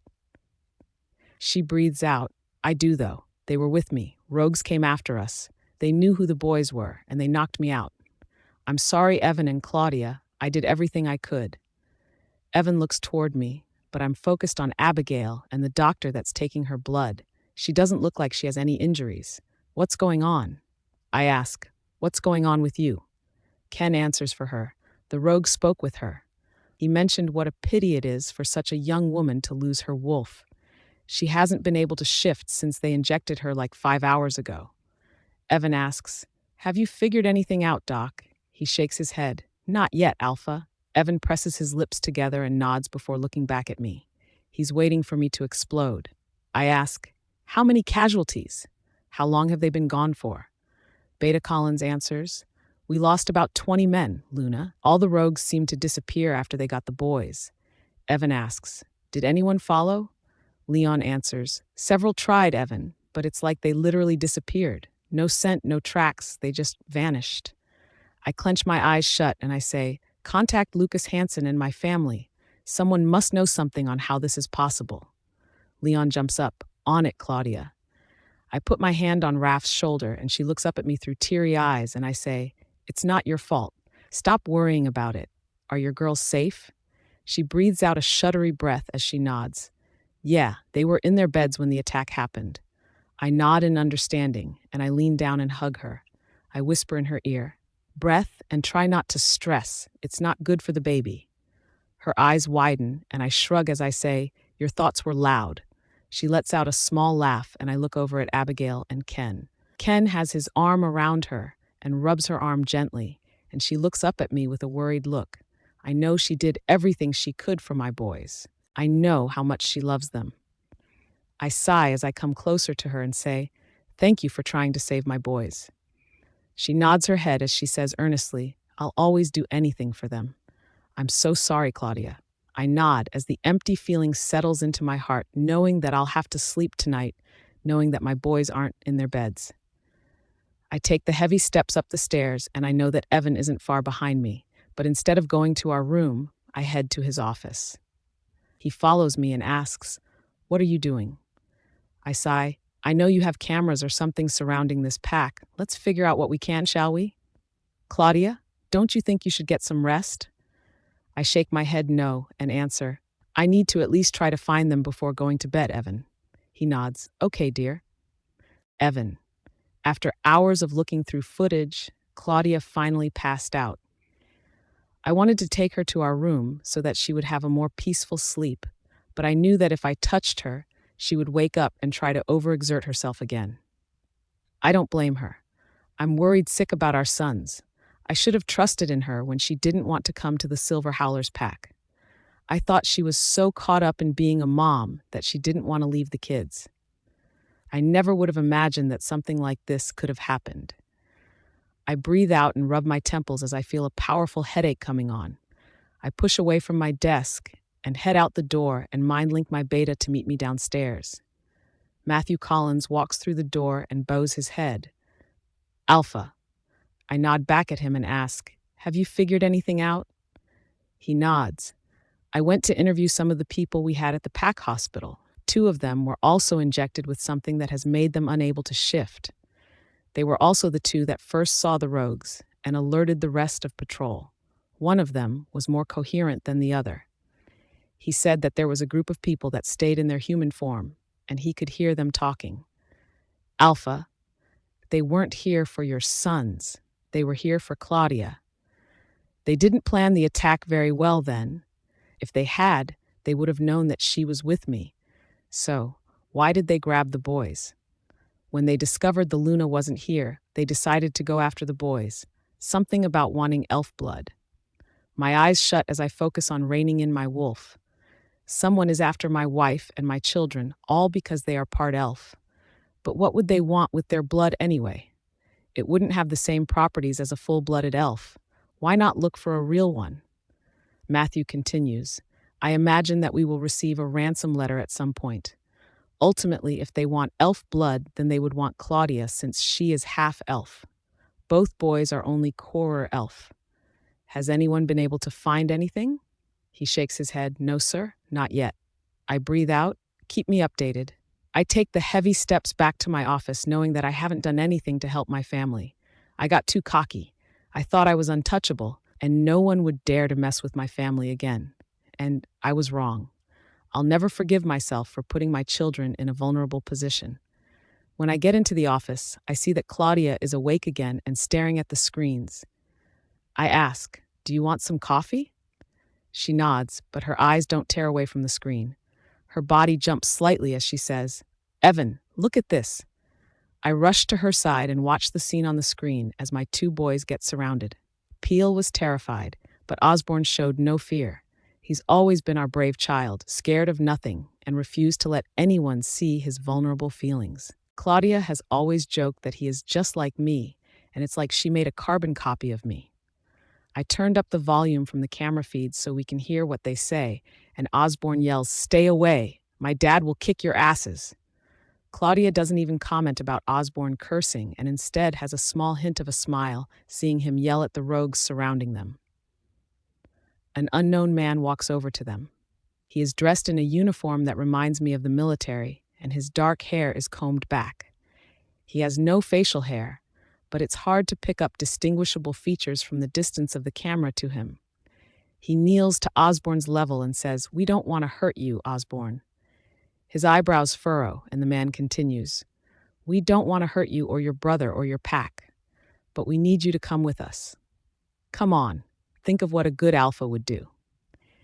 She breathes out, "I do though. They were with me. Rogues came after us. They knew who the boys were and they knocked me out. I'm sorry, Evan and Claudia. I did everything I could." Evan looks toward me, but I'm focused on Abigail and the doctor that's taking her blood. She doesn't look like she has any injuries. "What's going on?" I ask, "What's going on with you?" Ken answers for her. "The rogue spoke with her. He mentioned what a pity it is for such a young woman to lose her wolf. She hasn't been able to shift since they injected her like 5 hours ago." Evan asks, "Have you figured anything out, Doc?" He shakes his head. "Not yet, Alpha." Evan presses his lips together and nods before looking back at me. He's waiting for me to explode. I ask, "How many casualties? How long have they been gone for?" Beta Collins answers, "We lost about 20 men, Luna. All the rogues seemed to disappear after they got the boys." Evan asks, "Did anyone follow?" Leon answers, "Several tried, Evan, but it's like they literally disappeared. No scent, no tracks, they just vanished." I clench my eyes shut and I say, "Contact Lucas Hansen and my family. Someone must know something on how this is possible." Leon jumps up. "On it, Claudia." I put my hand on Raph's shoulder and she looks up at me through teary eyes and I say, "It's not your fault. Stop worrying about it. Are your girls safe?" She breathes out a shuddery breath as she nods. "Yeah, they were in their beds when the attack happened." I nod in understanding and I lean down and hug her. I whisper in her ear, "Breath and try not to stress. It's not good for the baby." Her eyes widen and I shrug as I say, "Your thoughts were loud." She lets out a small laugh and I look over at Abigail and Ken. Ken has his arm around her and rubs her arm gently, and she looks up at me with a worried look. I know she did everything she could for my boys. I know how much she loves them. I sigh as I come closer to her and say, "Thank you for trying to save my boys." She nods her head as she says earnestly, "I'll always do anything for them." "I'm so sorry, Claudia." I nod as the empty feeling settles into my heart, knowing that I'll have to sleep tonight, knowing that my boys aren't in their beds. I take the heavy steps up the stairs and I know that Evan isn't far behind me, but instead of going to our room, I head to his office. He follows me and asks, "What are you doing?" I sigh, "I know you have cameras or something surrounding this pack. Let's figure out what we can, shall we?" "Claudia, don't you think you should get some rest?" I shake my head no and answer, "I need to at least try to find them before going to bed, Evan." He nods, "Okay, dear." Evan. After hours of looking through footage, Claudia finally passed out. I wanted to take her to our room so that she would have a more peaceful sleep, but I knew that if I touched her, she would wake up and try to overexert herself again. I don't blame her. I'm worried sick about our sons. I should have trusted in her when she didn't want to come to the Silver Howlers pack. I thought she was so caught up in being a mom that she didn't want to leave the kids. I never would have imagined that something like this could have happened. I breathe out and rub my temples as I feel a powerful headache coming on. I push away from my desk and head out the door and mind-link my beta to meet me downstairs. Matthew Collins walks through the door and bows his head. "Alpha." I nod back at him and ask, "Have you figured anything out?" He nods. "I went to interview some of the people we had at the pack hospital. 2 of them were also injected with something that has made them unable to shift. They were also the 2 that first saw the rogues, and alerted the rest of patrol. One of them was more coherent than the other. He said that there was a group of people that stayed in their human form, and he could hear them talking. Alpha, they weren't here for your sons. They were here for Claudia. They didn't plan the attack very well then. If they had, they would have known that she was with me. So, why did they grab the boys? When they discovered the Luna wasn't here, they decided to go after the boys. Something about wanting elf blood. My eyes shut as I focus on reining in my wolf. Someone is after my wife and my children, all because they are part elf. But what would they want with their blood anyway? It wouldn't have the same properties as a full-blooded elf. Why not look for a real one? Matthew continues, I imagine that we will receive a ransom letter at some point. Ultimately, if they want elf blood, then they would want Claudia since she is half elf. Both boys are only quarter elf. Has anyone been able to find anything? He shakes his head. No, sir, not yet. I breathe out. Keep me updated. I take the heavy steps back to my office, knowing that I haven't done anything to help my family. I got too cocky. I thought I was untouchable, and no one would dare to mess with my family again. And I was wrong. I'll never forgive myself for putting my children in a vulnerable position. When I get into the office, I see that Claudia is awake again and staring at the screens. I ask, do you want some coffee? She nods, but her eyes don't tear away from the screen. Her body jumps slightly as she says, Evan, look at this. I rush to her side and watch the scene on the screen as my two boys get surrounded. Peel was terrified, but Osborne showed no fear. He's always been our brave child, scared of nothing, and refused to let anyone see his vulnerable feelings. Claudia has always joked that he is just like me, and it's like she made a carbon copy of me. I turned up the volume from the camera feeds so we can hear what they say, and Osborne yells, Stay away! My dad will kick your asses! Claudia doesn't even comment about Osborne cursing and instead has a small hint of a smile, seeing him yell at the rogues surrounding them. An unknown man walks over to them. He is dressed in a uniform that reminds me of the military, and his dark hair is combed back. He has no facial hair, but it's hard to pick up distinguishable features from the distance of the camera to him. He kneels to Osborne's level and says, We don't want to hurt you, Osborne. His eyebrows furrow, and the man continues, We don't want to hurt you or your brother or your pack, but we need you to come with us. Come on, think of what a good alpha would do.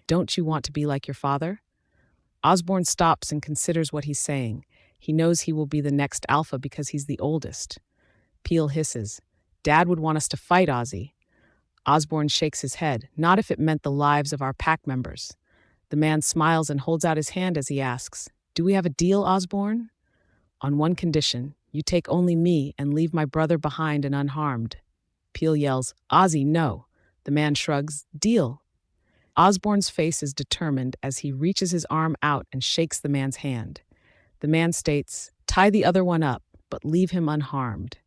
Don't you want to be like your father? Osborne stops and considers what he's saying. He knows he will be the next alpha because he's the oldest. Peel hisses, Dad would want us to fight, Ozzy. Osborne shakes his head, not if it meant the lives of our pack members. The man smiles and holds out his hand as he asks, Do we have a deal, Osborne? On one condition, you take only me and leave my brother behind and unharmed. Peel yells, Ozzy, no. The man shrugs, Deal. Osborne's face is determined as he reaches his arm out and shakes the man's hand. The man states, Tie the other one up, but leave him unharmed.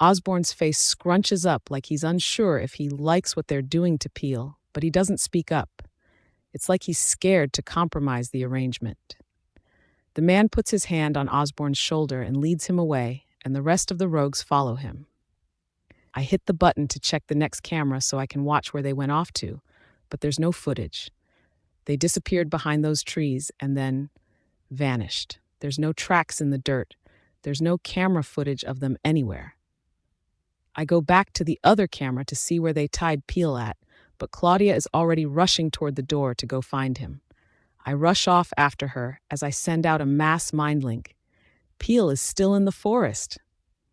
Osborne's face scrunches up like he's unsure if he likes what they're doing to Peel, but he doesn't speak up. It's like he's scared to compromise the arrangement. The man puts his hand on Osborne's shoulder and leads him away, and the rest of the rogues follow him. I hit the button to check the next camera so I can watch where they went off to, but there's no footage. They disappeared behind those trees and then vanished. There's no tracks in the dirt. There's no camera footage of them anywhere. I go back to the other camera to see where they tied Peel at, but Claudia is already rushing toward the door to go find him. I rush off after her as I send out a mass mind link. Peel is still in the forest.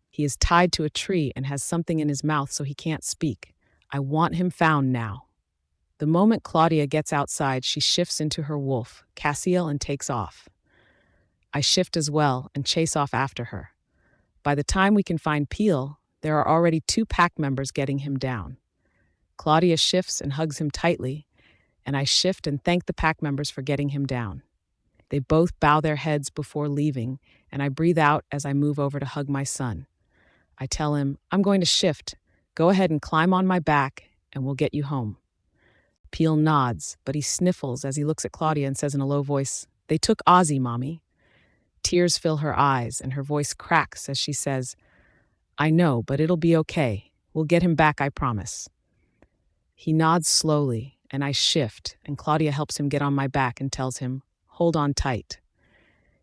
He is tied to a tree and has something in his mouth so he can't speak. I want him found now. The moment Claudia gets outside, she shifts into her wolf, Cassiel, and takes off. I shift as well and chase off after her. By the time we can find Peel, there are already 2 pack members getting him down. Claudia shifts and hugs him tightly, and I shift and thank the pack members for getting him down. They both bow their heads before leaving, and I breathe out as I move over to hug my son. I tell him, I'm going to shift. Go ahead and climb on my back, and we'll get you home. Peel nods, but he sniffles as he looks at Claudia and says in a low voice, They took Ozzy, Mommy. Tears fill her eyes, and her voice cracks as she says, I know, but it'll be okay. We'll We'll get him back, I promise. He nods slowly, and I shift, and Claudia helps him get on my back and tells him, hold on tight.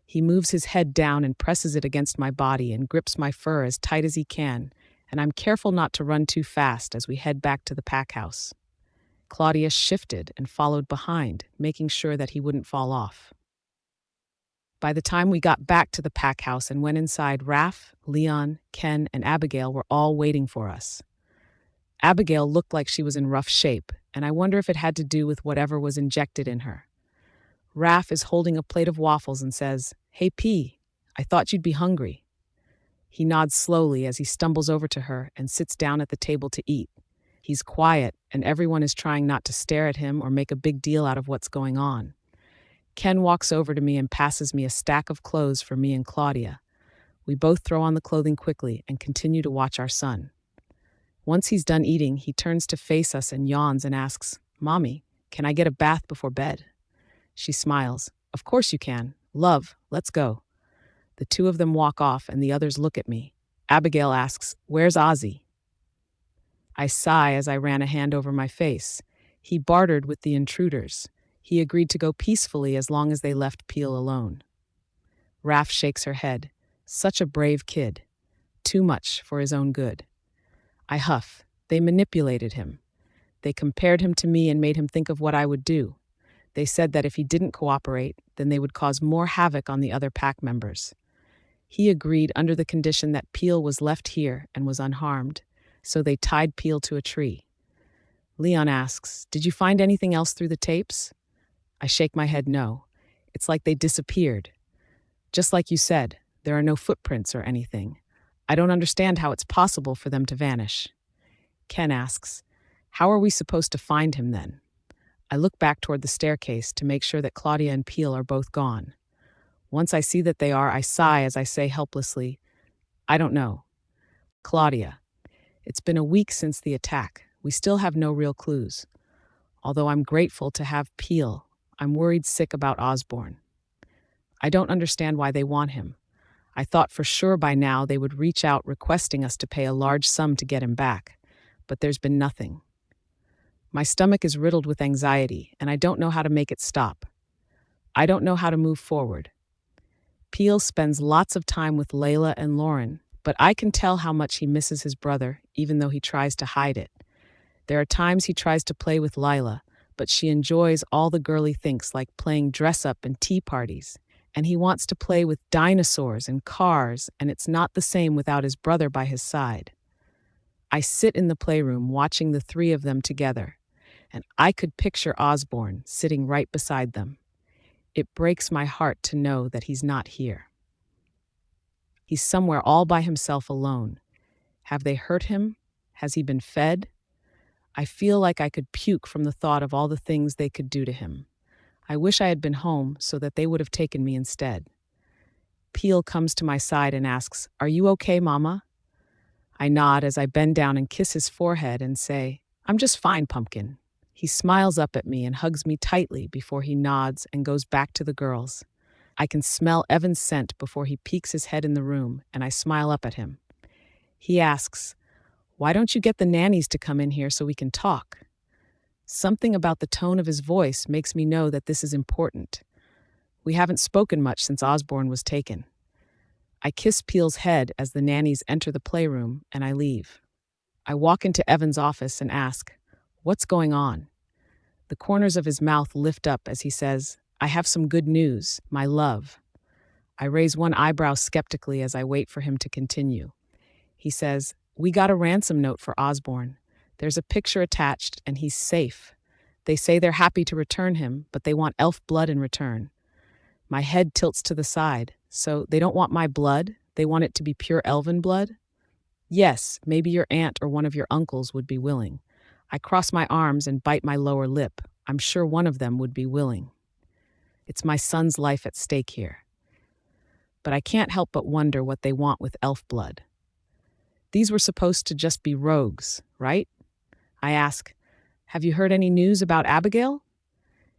He moves his head down and presses it against my body and grips my fur as tight as he can, and I'm careful not to run too fast as we head back to the pack house. Claudia shifted and followed behind, making sure that he wouldn't fall off. By the time we got back to the pack house and went inside, Raph, Leon, Ken, and Abigail were all waiting for us. Abigail looked like she was in rough shape, and I wonder if it had to do with whatever was injected in her. Raph is holding a plate of waffles and says, "Hey, P, I thought you'd be hungry." He nods slowly as he stumbles over to her and sits down at the table to eat. He's quiet, and everyone is trying not to stare at him or make a big deal out of what's going on. Ken walks over to me and passes me a stack of clothes for me and Claudia. We both throw on the clothing quickly and continue to watch our son. Once he's done eating, he turns to face us and yawns and asks, "Mommy, can I get a bath before bed?" She smiles. "Of course you can. Love, let's go." The two of them walk off and the others look at me. Abigail asks, "Where's Ozzy?" I sigh as I ran a hand over my face. He bartered with the intruders. He agreed to go peacefully as long as they left Peel alone. Raph shakes her head. Such a brave kid. Too much for his own good. I huff. They manipulated him. They compared him to me and made him think of what I would do. They said that if he didn't cooperate, then they would cause more havoc on the other pack members. He agreed under the condition that Peel was left here and was unharmed, so they tied Peel to a tree. Leon asks, "Did you find anything else through the tapes?" I shake my head no. It's like they disappeared. Just like you said, there are no footprints or anything. I don't understand how it's possible for them to vanish. Ken asks, "How are we supposed to find him then?" I look back toward the staircase to make sure that Claudia and Peel are both gone. Once I see that they are, I sigh as I say helplessly, "I don't know." Claudia, it's been a week since the attack. We still have no real clues. Although I'm grateful to have Peel, I'm worried sick about Osborne. I don't understand why they want him. I thought for sure by now they would reach out requesting us to pay a large sum to get him back, but there's been nothing. My stomach is riddled with anxiety, and I don't know how to make it stop. I don't know how to move forward. Peel spends lots of time with Layla and Lauren, but I can tell how much he misses his brother, even though he tries to hide it. There are times he tries to play with Lila, but she enjoys all the girly things like playing dress-up and tea parties, and he wants to play with dinosaurs and cars, and it's not the same without his brother by his side. I sit in the playroom watching the three of them together, and I could picture Osborne sitting right beside them. It breaks my heart to know that he's not here. He's somewhere all by himself alone. Have they hurt him? Has he been fed? I feel like I could puke from the thought of all the things they could do to him. I wish I had been home so that they would have taken me instead. Peel comes to my side and asks, "Are you okay, Mama?" I nod as I bend down and kiss his forehead and say, "I'm just fine, Pumpkin." He smiles up at me and hugs me tightly before he nods and goes back to the girls. I can smell Evan's scent before he peeks his head in the room, and I smile up at him. He asks, "Why don't you get the nannies to come in here so we can talk?" Something about the tone of his voice makes me know that this is important. We haven't spoken much since Osborne was taken. I kiss Peel's head as the nannies enter the playroom, and I leave. I walk into Evan's office and ask, "What's going on?" The corners of his mouth lift up as he says, "I have some good news, my love." I raise one eyebrow skeptically as I wait for him to continue. He says, "We got a ransom note for Osborne. There's a picture attached, and he's safe. They say they're happy to return him, but they want elf blood in return." My head tilts to the side. "So they don't want my blood? They want it to be pure elven blood?" "Yes, maybe your aunt or one of your uncles would be willing." I cross my arms and bite my lower lip. I'm sure one of them would be willing. It's my son's life at stake here. But I can't help but wonder what they want with elf blood. These were supposed to just be rogues, right? I ask, "Have you heard any news about Abigail?"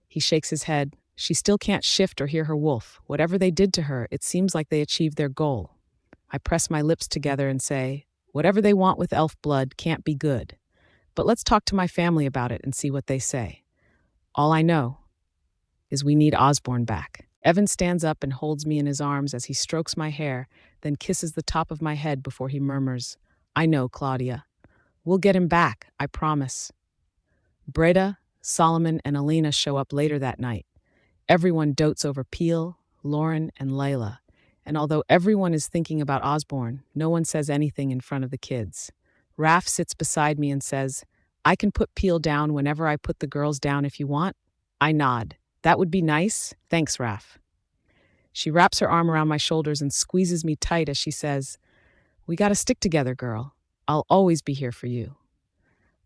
He shakes his head. "She still can't shift or hear her wolf. Whatever they did to her, it seems like they achieved their goal." I press my lips together and say, Whatever they want with elf blood can't be good. But let's talk to my family about it and see what they say. All I know is we need Osborne back. Evan stands up and holds me in his arms as he strokes my hair, then kisses the top of my head before he murmurs, I know, Claudia. We'll get him back, I promise. Breda, Solomon, and Elena show up later that night. Everyone dotes over Peel, Lauren, and Layla. And although everyone is thinking about Osborne, no one says anything in front of the kids. Raph sits beside me and says, I can put Peel down whenever I put the girls down if you want. I nod. That would be nice. Thanks, Raph. She wraps her arm around my shoulders and squeezes me tight as she says, We gotta stick together, girl. I'll always be here for you.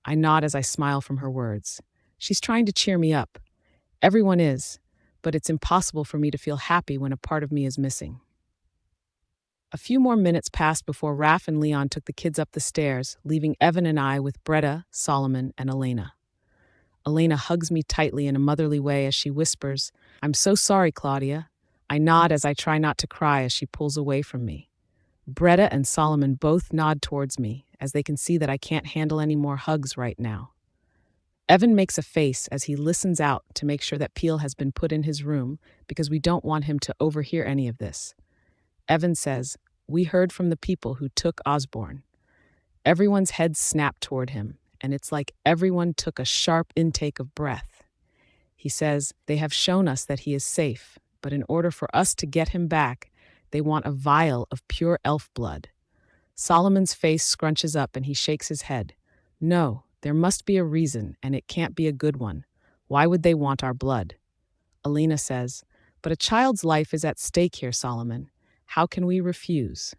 I nod as I smile from her words. She's trying to cheer me up. Everyone is, but it's impossible for me to feel happy when a part of me is missing. A few more minutes passed before Raph and Leon took the kids up the stairs, leaving Evan and I with Breda, Solomon, and Elena. Elena hugs me tightly in a motherly way as she whispers, I'm so sorry, Claudia. I nod as I try not to cry as she pulls away from me. Breda and Solomon both nod towards me, as they can see that I can't handle any more hugs right now. Evan makes a face as he listens out to make sure that Peel has been put in his room because we don't want him to overhear any of this. Evan says, We heard from the people who took Osborne. Everyone's heads snap toward him, and it's like everyone took a sharp intake of breath. He says, They have shown us that he is safe, but in order for us to get him back, they want a vial of pure elf blood. Solomon's face scrunches up and he shakes his head. No, there must be a reason, and it can't be a good one. Why would they want our blood? Elena says, But a child's life is at stake here, Solomon. How can we refuse?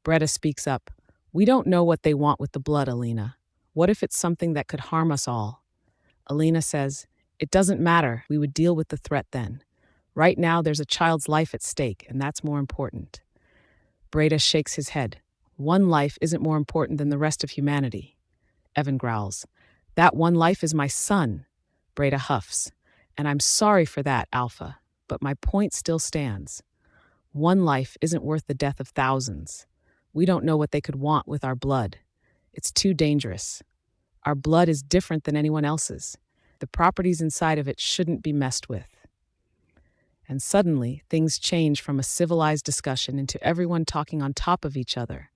Breda speaks up. We don't know what they want with the blood, Elena. What if it's something that could harm us all? Elena says, It doesn't matter. We would deal with the threat then. Right now, there's a child's life at stake, and that's more important. Breda shakes his head. One life isn't more important than the rest of humanity. Evan growls. That one life is my son. Breda huffs. And I'm sorry for that, Alpha, but my point still stands. One life isn't worth the death of thousands. We don't know what they could want with our blood. It's too dangerous. Our blood is different than anyone else's. The properties inside of it shouldn't be messed with. And suddenly, things change from a civilized discussion into everyone talking on top of each other.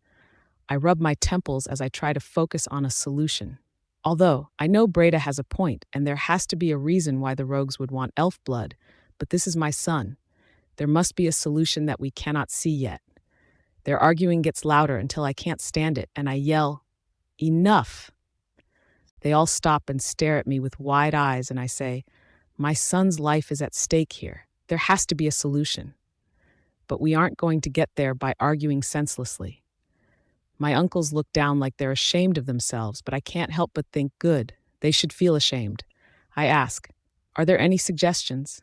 I rub my temples as I try to focus on a solution. Although, I know Breda has a point, and there has to be a reason why the rogues would want elf blood, but this is my son. There must be a solution that we cannot see yet. Their arguing gets louder until I can't stand it, and I yell, Enough! They all stop and stare at me with wide eyes, and I say, My son's life is at stake here. There has to be a solution. But we aren't going to get there by arguing senselessly. My uncles look down like they're ashamed of themselves, but I can't help but think, good, they should feel ashamed. I ask, Are there any suggestions?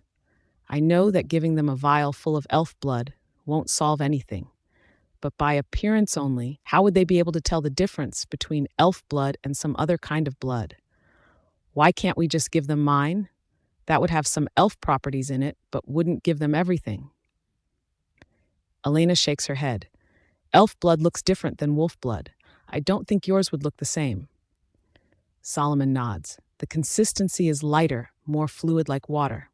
I know that giving them a vial full of elf blood won't solve anything. But by appearance only, how would they be able to tell the difference between elf blood and some other kind of blood? Why can't we just give them mine? That would have some elf properties in it, but wouldn't give them everything. Elena shakes her head. Elf blood looks different than wolf blood. I don't think yours would look the same. Solomon nods. The consistency is lighter, more fluid like water.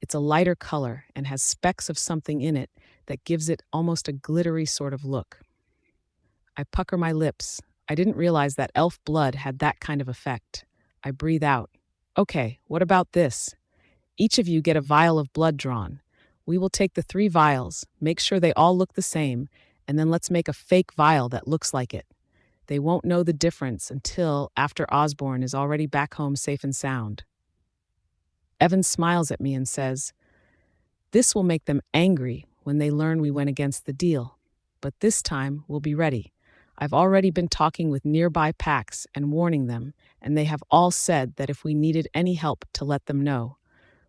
It's a lighter color and has specks of something in it that gives it almost a glittery sort of look. I pucker my lips. I didn't realize that elf blood had that kind of effect. I breathe out. Okay, what about this? Each of you get a vial of blood drawn. We will take the 3 vials, make sure they all look the same, and then let's make a fake vial that looks like it. They won't know the difference until after Osborne is already back home safe and sound. Evan smiles at me and says, This will make them angry when they learn we went against the deal. But this time, we'll be ready. I've already been talking with nearby packs and warning them, and they have all said that if we needed any help to let them know.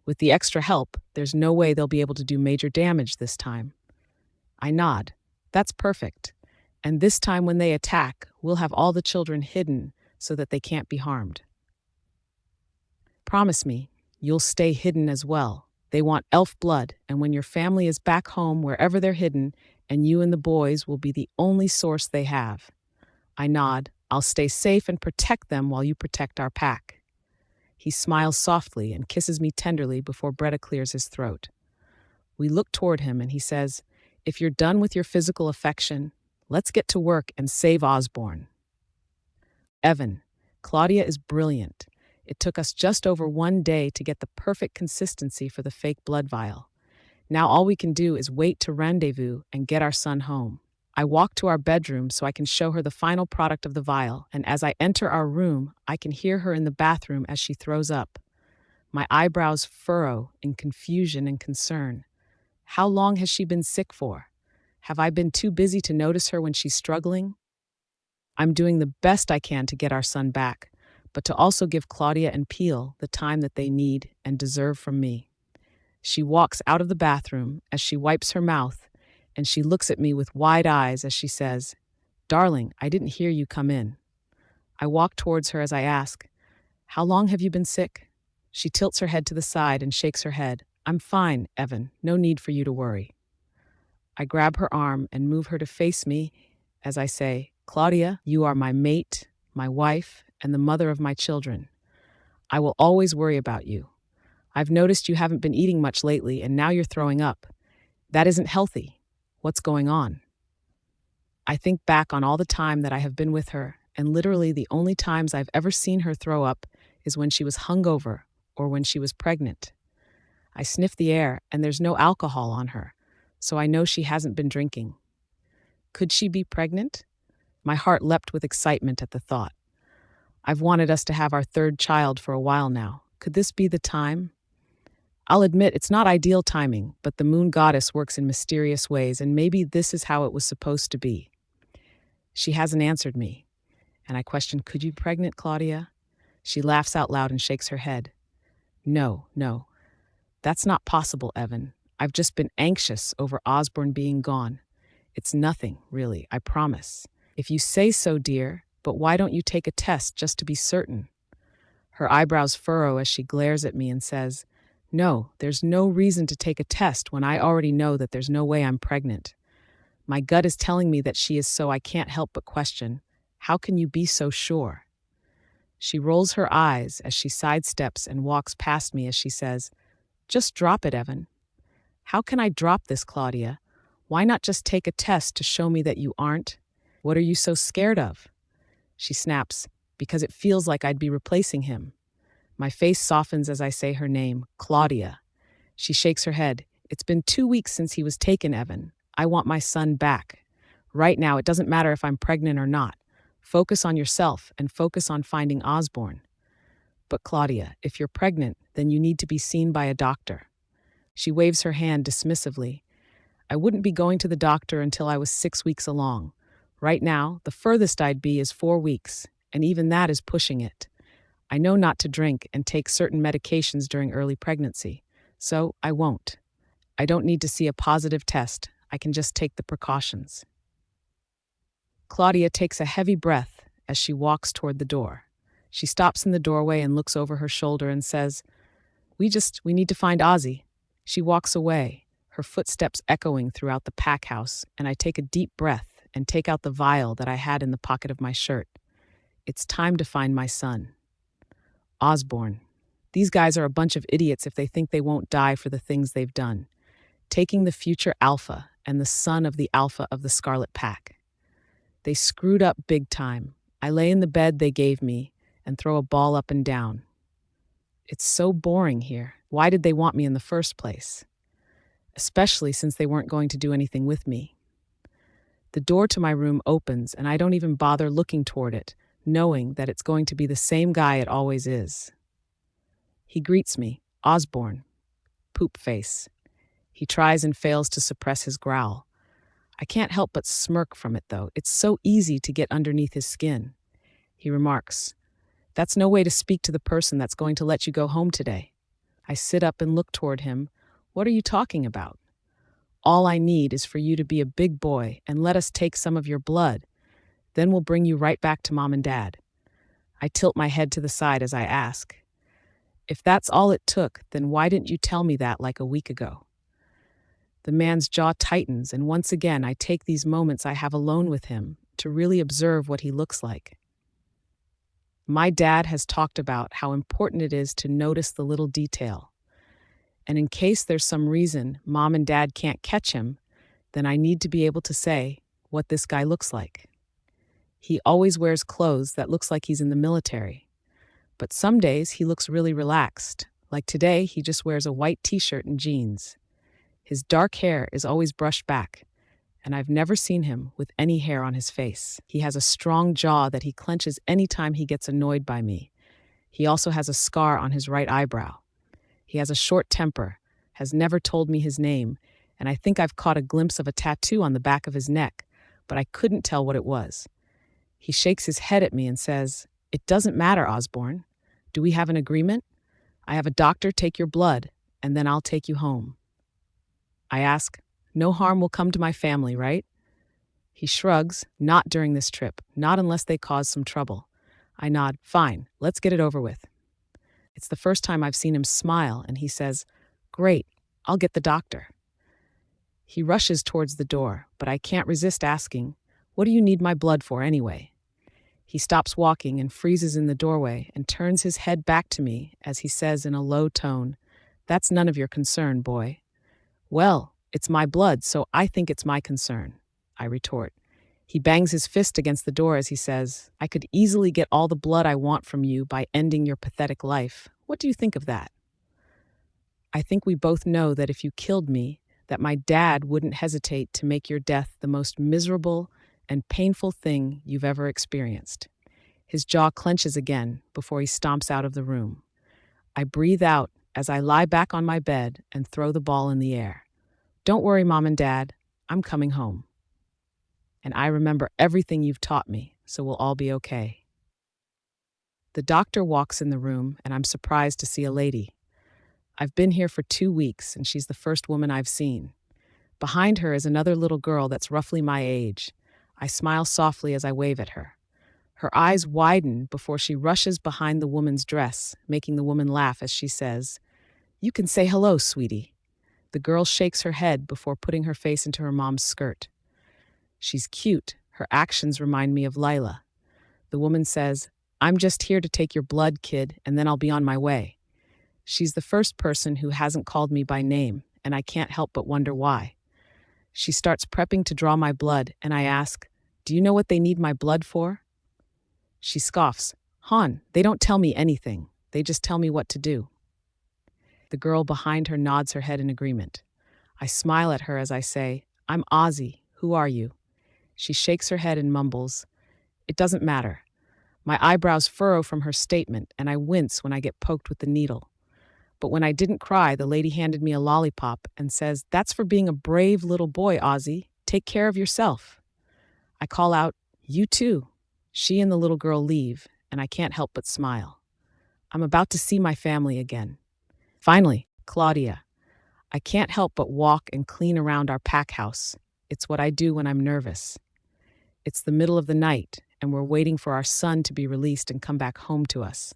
With the extra help, there's no way they'll be able to do major damage this time. I nod. That's perfect. And this time when they attack, we'll have all the children hidden so that they can't be harmed. Promise me, you'll stay hidden as well. They want elf blood, and when your family is back home wherever they're hidden, and you and the boys will be the only source they have. I nod. I'll stay safe and protect them while you protect our pack. He smiles softly and kisses me tenderly before Bretta clears his throat. We look toward him and he says, "If you're done with your physical affection, let's get to work and save Osborne." Evan, Claudia is brilliant. It took us just over 1 day to get the perfect consistency for the fake blood vial. Now all we can do is wait to rendezvous and get our son home. I walk to our bedroom so I can show her the final product of the vial, and as I enter our room, I can hear her in the bathroom as she throws up. My eyebrows furrow in confusion and concern. How long has she been sick for? Have I been too busy to notice her when she's struggling? I'm doing the best I can to get our son back, but to also give Claudia and Peel the time that they need and deserve from me. She walks out of the bathroom as she wipes her mouth, and she looks at me with wide eyes as she says, "Darling, I didn't hear you come in." I walk towards her as I ask, "How long have you been sick?" She tilts her head to the side and shakes her head. "I'm fine, Evan. No need for you to worry." I grab her arm and move her to face me as I say, "Claudia, you are my mate, my wife, and the mother of my children. I will always worry about you. I've noticed you haven't been eating much lately, and now you're throwing up. That isn't healthy. What's going on?" I think back on all the time that I have been with her, and literally the only times I've ever seen her throw up is when she was hungover or when she was pregnant. I sniff the air, and there's no alcohol on her, so I know she hasn't been drinking. Could she be pregnant? My heart leapt with excitement at the thought. I've wanted us to have our third child for a while now. Could this be the time? I'll admit it's not ideal timing, but the moon goddess works in mysterious ways, and maybe this is how it was supposed to be. She hasn't answered me, and I question, "Could you be pregnant, Claudia?" She laughs out loud and shakes her head. No, that's not possible, Evan. I've just been anxious over Osborne being gone. It's nothing, really, I promise. If you say so, dear, but why don't you take a test just to be certain? Her eyebrows furrow as she glares at me and says, "No, there's no reason to take a test when I already know that there's no way I'm pregnant. My gut is telling me that she is, so I can't help but question, how can you be so sure?" She rolls her eyes as she sidesteps and walks past me as she says, "Just drop it, Evan." How can I drop this, Claudia? Why not just take a test to show me that you aren't? What are you so scared of? She snaps, "Because it feels like I'd be replacing him." My face softens as I say her name, Claudia. She shakes her head. "It's been 2 weeks since he was taken, Evan. I want my son back. Right now, it doesn't matter if I'm pregnant or not. Focus on yourself and focus on finding Osborne." "But Claudia, if you're pregnant, then you need to be seen by a doctor." She waves her hand dismissively. "I wouldn't be going to the doctor until I was 6 weeks along. Right now, the furthest I'd be is 4 weeks, and even that is pushing it. I know not to drink and take certain medications during early pregnancy, so I won't. I don't need to see a positive test. I can just take the precautions." Claudia takes a heavy breath as she walks toward the door. She stops in the doorway and looks over her shoulder and says, We need to find Ozzy." She walks away, her footsteps echoing throughout the pack house, and I take a deep breath and take out the vial that I had in the pocket of my shirt. It's time to find my son. Osborne. These guys are a bunch of idiots if they think they won't die for the things they've done. Taking the future alpha and the son of the alpha of the Scarlet Pack. They screwed up big time. I lay in the bed they gave me and throw a ball up and down. It's so boring here. Why did they want me in the first place? Especially since they weren't going to do anything with me. The door to my room opens and I don't even bother looking toward it, knowing that it's going to be the same guy it always is. He greets me, Osborne. Poop face. He tries and fails to suppress his growl. I can't help but smirk from it, though. It's so easy to get underneath his skin. He remarks, "That's no way to speak to the person that's going to let you go home today." I sit up and look toward him. "What are you talking about?" "All I need is for you to be a big boy and let us take some of your blood. Then we'll bring you right back to Mom and Dad." I tilt my head to the side as I ask, "If that's all it took, then why didn't you tell me that like a week ago?" The man's jaw tightens, and once again I take these moments I have alone with him to really observe what he looks like. My dad has talked about how important it is to notice the little detail. And in case there's some reason mom and dad can't catch him, then I need to be able to say what this guy looks like. He always wears clothes that looks like he's in the military. But some days he looks really relaxed. Like today, he just wears a white t-shirt and jeans. His dark hair is always brushed back, and I've never seen him with any hair on his face. He has a strong jaw that he clenches anytime he gets annoyed by me. He also has a scar on his right eyebrow. He has a short temper, has never told me his name, and I think I've caught a glimpse of a tattoo on the back of his neck, but I couldn't tell what it was. He shakes his head at me and says, "It doesn't matter, Osborne. Do we have an agreement? I have a doctor take your blood, and then I'll take you home." I ask, "No harm will come to my family, right?" He shrugs, "Not during this trip, not unless they cause some trouble." I nod, "Fine, let's get it over with." It's the first time I've seen him smile, and he says, "Great, I'll get the doctor." He rushes towards the door, but I can't resist asking, "What do you need my blood for anyway?" He stops walking and freezes in the doorway and turns his head back to me as he says in a low tone, "That's none of your concern, boy." "Well, it's my blood, so I think it's my concern," I retort. He bangs his fist against the door as he says, "I could easily get all the blood I want from you by ending your pathetic life. What do you think of that?" I think we both know that if you killed me, that my dad wouldn't hesitate to make your death the most miserable and painful thing you've ever experienced. His jaw clenches again before he stomps out of the room. I breathe out as I lie back on my bed and throw the ball in the air. "Don't worry, Mom and Dad, I'm coming home. And I remember everything you've taught me, so we'll all be okay." The doctor walks in the room, and I'm surprised to see a lady. I've been here for 2 weeks, and she's the first woman I've seen. Behind her is another little girl that's roughly my age. I smile softly as I wave at her. Her eyes widen before she rushes behind the woman's dress, making the woman laugh as she says, "You can say hello, sweetie." The girl shakes her head before putting her face into her mom's skirt. She's cute. Her actions remind me of Lila. The woman says, "I'm just here to take your blood, kid, and then I'll be on my way." She's the first person who hasn't called me by name, and I can't help but wonder why. She starts prepping to draw my blood, and I ask, "Do you know what they need my blood for?" She scoffs, "Hon, they don't tell me anything. They just tell me what to do." The girl behind her nods her head in agreement. I smile at her as I say, "I'm Ozzy. Who are you?" She shakes her head and mumbles, "It doesn't matter." My eyebrows furrow from her statement, and I wince when I get poked with the needle. But when I didn't cry, the lady handed me a lollipop and says, "That's for being a brave little boy, Ozzy. Take care of yourself." I call out, "You too." She and the little girl leave, and I can't help but smile. I'm about to see my family again. Finally, Claudia. I can't help but walk and clean around our pack house. It's what I do when I'm nervous. It's the middle of the night, and we're waiting for our son to be released and come back home to us.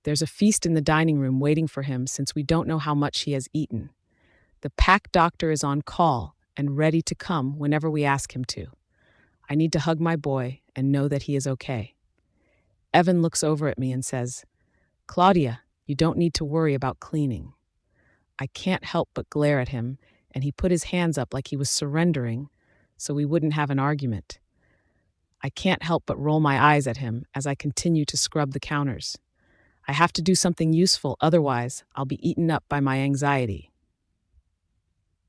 There's a feast in the dining room waiting for him since we don't know how much he has eaten. The pack doctor is on call and ready to come whenever we ask him to. I need to hug my boy and know that he is okay. Evan looks over at me and says, "Claudia, you don't need to worry about cleaning." I can't help but glare at him, and he put his hands up like he was surrendering so we wouldn't have an argument. I can't help but roll my eyes at him as I continue to scrub the counters. I have to do something useful, otherwise I'll be eaten up by my anxiety.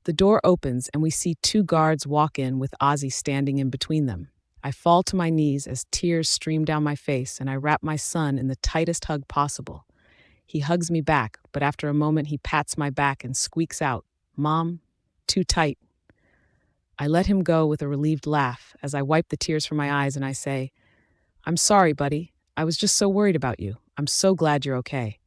The door opens and we see 2 guards walk in with Ozzy standing in between them. I fall to my knees as tears stream down my face and I wrap my son in the tightest hug possible. He hugs me back, but after a moment he pats my back and squeaks out, "Mom, too tight." I let him go with a relieved laugh as I wipe the tears from my eyes and I say, "I'm sorry, buddy. I was just so worried about you. I'm so glad you're okay."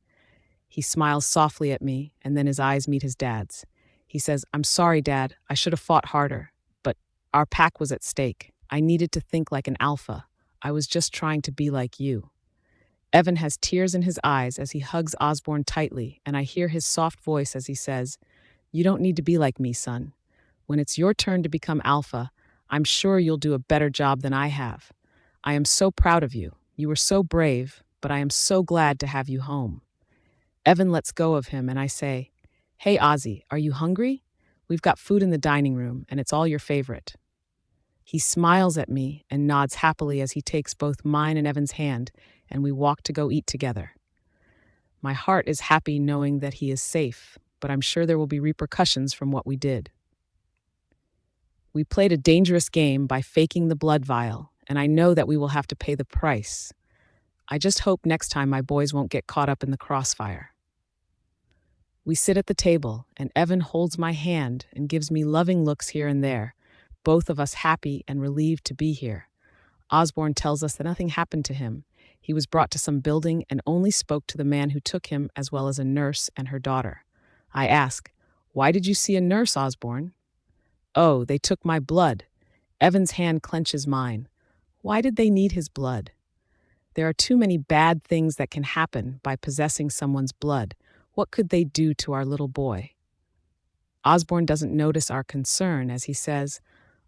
He smiles softly at me, and then his eyes meet his dad's. He says, "I'm sorry, Dad. I should have fought harder, but our pack was at stake. I needed to think like an alpha. I was just trying to be like you." Evan has tears in his eyes as he hugs Osborne tightly, and I hear his soft voice as he says, "You don't need to be like me, son. When it's your turn to become alpha, I'm sure you'll do a better job than I have. I am so proud of you. You were so brave, but I am so glad to have you home." Evan lets go of him, and I say, "Hey, Ozzy, are you hungry? We've got food in the dining room, and it's all your favorite." He smiles at me and nods happily as he takes both mine and Evan's hand, and we walk to go eat together. My heart is happy knowing that he is safe, but I'm sure there will be repercussions from what we did. We played a dangerous game by faking the blood vial, and I know that we will have to pay the price. I just hope next time my boys won't get caught up in the crossfire. We sit at the table, and Evan holds my hand and gives me loving looks here and there, both of us happy and relieved to be here. Osborne tells us that nothing happened to him. He was brought to some building and only spoke to the man who took him, as well as a nurse and her daughter. I ask, "Why did you see a nurse, Osborne?" "Oh, they took my blood." Evan's hand clenches mine. Why did they need his blood? There are too many bad things that can happen by possessing someone's blood. What could they do to our little boy? Osborne doesn't notice our concern as he says,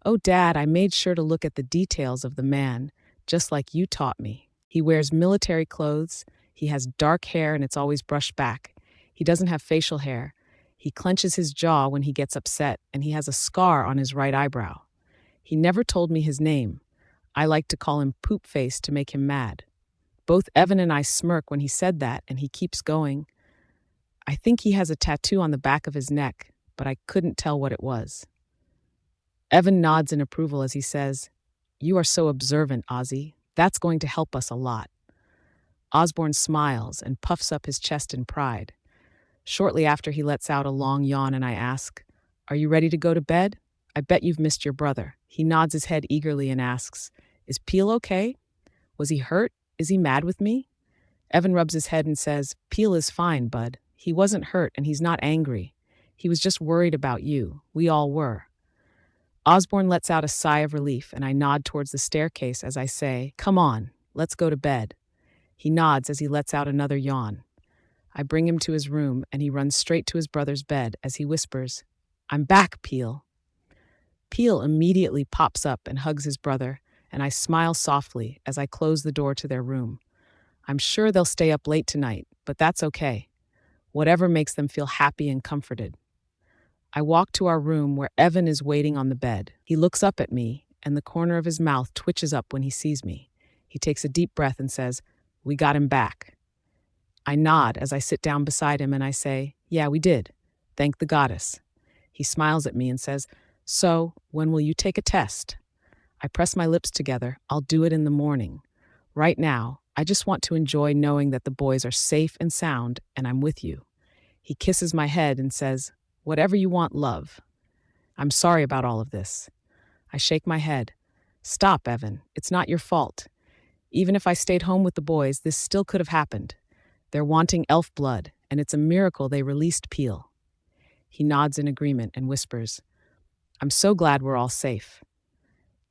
"Oh, Dad, I made sure to look at the details of the man, just like you taught me. He wears military clothes, he has dark hair and it's always brushed back. He doesn't have facial hair. He clenches his jaw when he gets upset, and he has a scar on his right eyebrow. He never told me his name. I like to call him Poop Face to make him mad." Both Evan and I smirk when he said that, and he keeps going. "I think he has a tattoo on the back of his neck, but I couldn't tell what it was." Evan nods in approval as he says, "You are so observant, Ozzy. That's going to help us a lot." Osborne smiles and puffs up his chest in pride. Shortly after, he lets out a long yawn, and I ask, "Are you ready to go to bed? I bet you've missed your brother." He nods his head eagerly and asks, "Is Peel okay? Was he hurt? Is he mad with me?" Evan rubs his head and says, "Peel is fine, bud. He wasn't hurt and he's not angry. He was just worried about you. We all were." Osborne lets out a sigh of relief, and I nod towards the staircase as I say, "Come on, let's go to bed." He nods as he lets out another yawn. I bring him to his room, and he runs straight to his brother's bed as he whispers, "I'm back, Peel." Peel immediately pops up and hugs his brother, and I smile softly as I close the door to their room. I'm sure they'll stay up late tonight, but that's okay. Whatever makes them feel happy and comforted. I walk to our room where Evan is waiting on the bed. He looks up at me, and the corner of his mouth twitches up when he sees me. He takes a deep breath and says, "We got him back." I nod as I sit down beside him, and I say, "Yeah, we did. Thank the goddess." He smiles at me and says, "So, when will you take a test?" I press my lips together. "I'll do it in the morning. Right now, I just want to enjoy knowing that the boys are safe and sound, and I'm with you." He kisses my head and says, "Whatever you want, love. I'm sorry about all of this." I shake my head. "Stop, Evan. It's not your fault. Even if I stayed home with the boys, this still could have happened. They're wanting elf blood, and it's a miracle they released Peel." He nods in agreement and whispers, "I'm so glad we're all safe."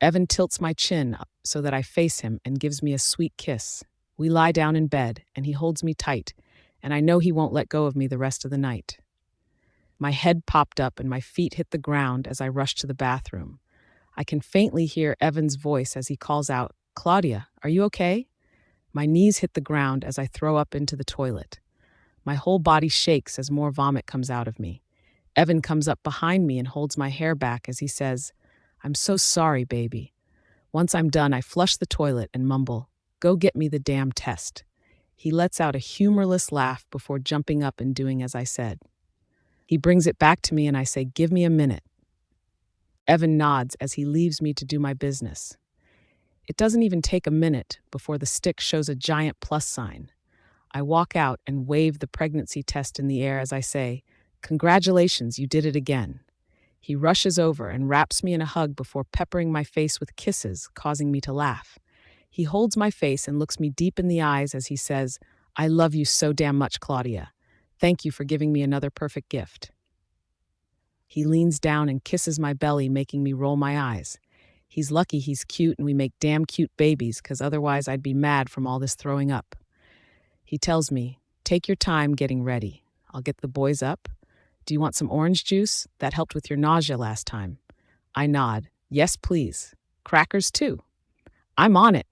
Evan tilts my chin up so that I face him and gives me a sweet kiss. We lie down in bed, and he holds me tight, and I know he won't let go of me the rest of the night. My head popped up and my feet hit the ground as I rush to the bathroom. I can faintly hear Evan's voice as he calls out, "Claudia, are you okay?" My knees hit the ground as I throw up into the toilet. My whole body shakes as more vomit comes out of me. Evan comes up behind me and holds my hair back as he says, "I'm so sorry, baby." Once I'm done, I flush the toilet and mumble, "Go get me the damn test." He lets out a humorless laugh before jumping up and doing as I said. He brings it back to me and I say, "Give me a minute." Evan nods as he leaves me to do my business. It doesn't even take a minute before the stick shows a giant plus sign. I walk out and wave the pregnancy test in the air as I say, "Congratulations, you did it again." He rushes over and wraps me in a hug before peppering my face with kisses, causing me to laugh. He holds my face and looks me deep in the eyes as he says, "I love you so damn much, Claudia. Thank you for giving me another perfect gift." He leans down and kisses my belly, making me roll my eyes. He's lucky he's cute and we make damn cute babies, because otherwise I'd be mad from all this throwing up. He tells me, "Take your time getting ready. I'll get the boys up. Do you want some orange juice? That helped with your nausea last time." I nod, Yes, please. Crackers, too. I'm on it,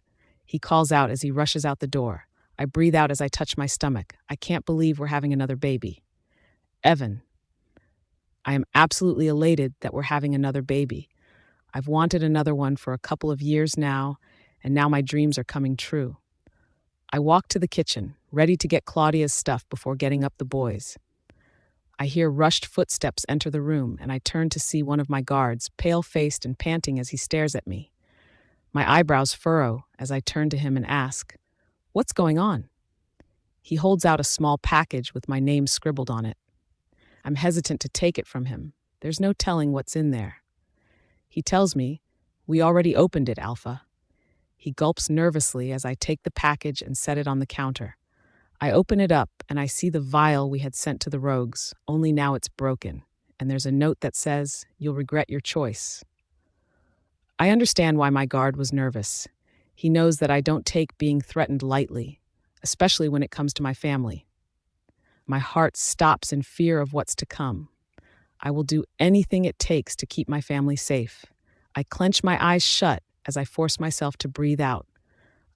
he calls out as he rushes out the door. I breathe out as I touch my stomach. I can't believe we're having another baby. Evan, I am absolutely elated that we're having another baby. I've wanted another one for a couple of years now, and now my dreams are coming true. I walk to the kitchen, ready to get Claudia's stuff before getting up the boys. I hear rushed footsteps enter the room, and I turn to see one of my guards, pale-faced and panting as he stares at me. My eyebrows furrow as I turn to him and ask, "What's going on?" He holds out a small package with my name scribbled on it. I'm hesitant to take it from him. There's no telling what's in there. He tells me, "We already opened it, Alpha." He gulps nervously as I take the package and set it on the counter. I open it up and I see the vial we had sent to the rogues, only now it's broken, and there's a note that says, "You'll regret your choice." I understand why my guard was nervous. He knows that I don't take being threatened lightly, especially when it comes to my family. My heart stops in fear of what's to come. I will do anything it takes to keep my family safe. I clench my eyes shut as I force myself to breathe out.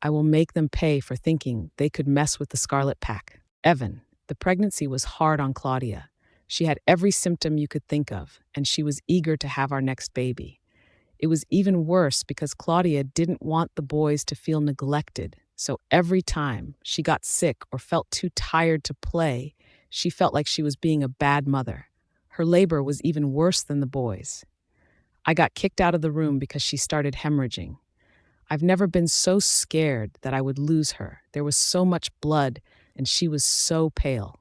I will make them pay for thinking they could mess with the Scarlet Pack. Evan, the pregnancy was hard on Claudia. She had every symptom you could think of, and she was eager to have our next baby. It was even worse because Claudia didn't want the boys to feel neglected, so every time she got sick or felt too tired to play, she felt like she was being a bad mother. Her labor was even worse than the boys. I got kicked out of the room because she started hemorrhaging. I've never been so scared that I would lose her. There was so much blood, and she was so pale.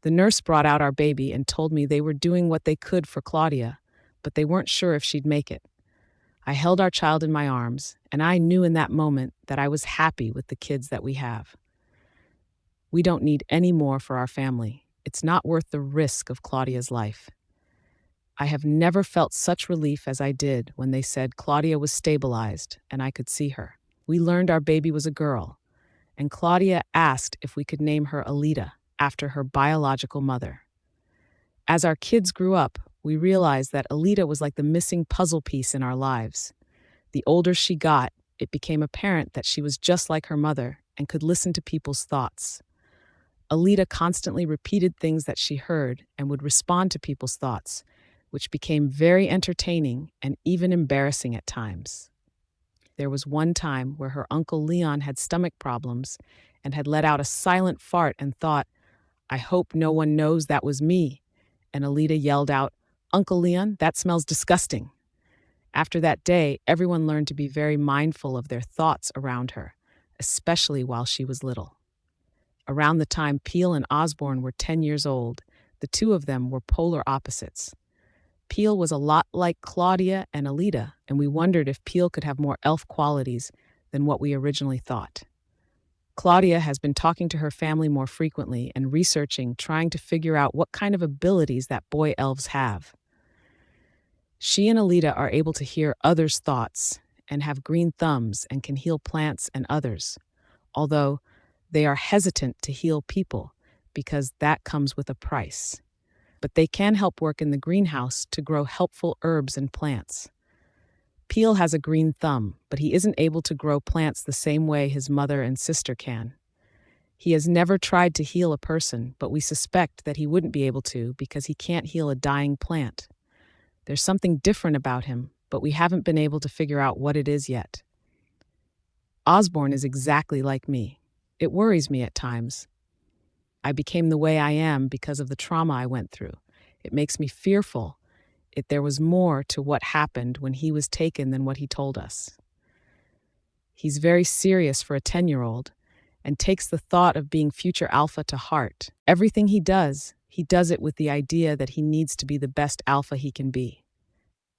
The nurse brought out our baby and told me they were doing what they could for Claudia, but they weren't sure if she'd make it. I held our child in my arms, and I knew in that moment that I was happy with the kids that we have. We don't need any more for our family. It's not worth the risk of Claudia's life. I have never felt such relief as I did when they said Claudia was stabilized and I could see her. We learned our baby was a girl, and Claudia asked if we could name her Alita, after her biological mother. As our kids grew up, we realized that Alita was like the missing puzzle piece in our lives. The older she got, it became apparent that she was just like her mother and could listen to people's thoughts. Alita constantly repeated things that she heard and would respond to people's thoughts, which became very entertaining and even embarrassing at times. There was one time where her Uncle Leon had stomach problems and had let out a silent fart and thought, "I hope no one knows that was me." And Alita yelled out, "Uncle Leon, that smells disgusting." After that day, everyone learned to be very mindful of their thoughts around her, especially while she was little. Around the time Peel and Osborne were 10 years old, the two of them were polar opposites. Peel was a lot like Claudia and Alita, and we wondered if Peel could have more elf qualities than what we originally thought. Claudia has been talking to her family more frequently and researching, trying to figure out what kind of abilities that boy elves have. She and Alita are able to hear others' thoughts and have green thumbs and can heal plants and others, although they are hesitant to heal people because that comes with a price. But they can help work in the greenhouse to grow helpful herbs and plants. Peel has a green thumb, but he isn't able to grow plants the same way his mother and sister can. He has never tried to heal a person, but we suspect that he wouldn't be able to because he can't heal a dying plant. There's something different about him, but we haven't been able to figure out what it is yet. Osborne is exactly like me. It worries me at times. I became the way I am because of the trauma I went through. It makes me fearful. There was more to what happened when he was taken than what he told us. He's very serious for a 10-year-old and takes the thought of being future alpha to heart. Everything he does it with the idea that he needs to be the best alpha he can be.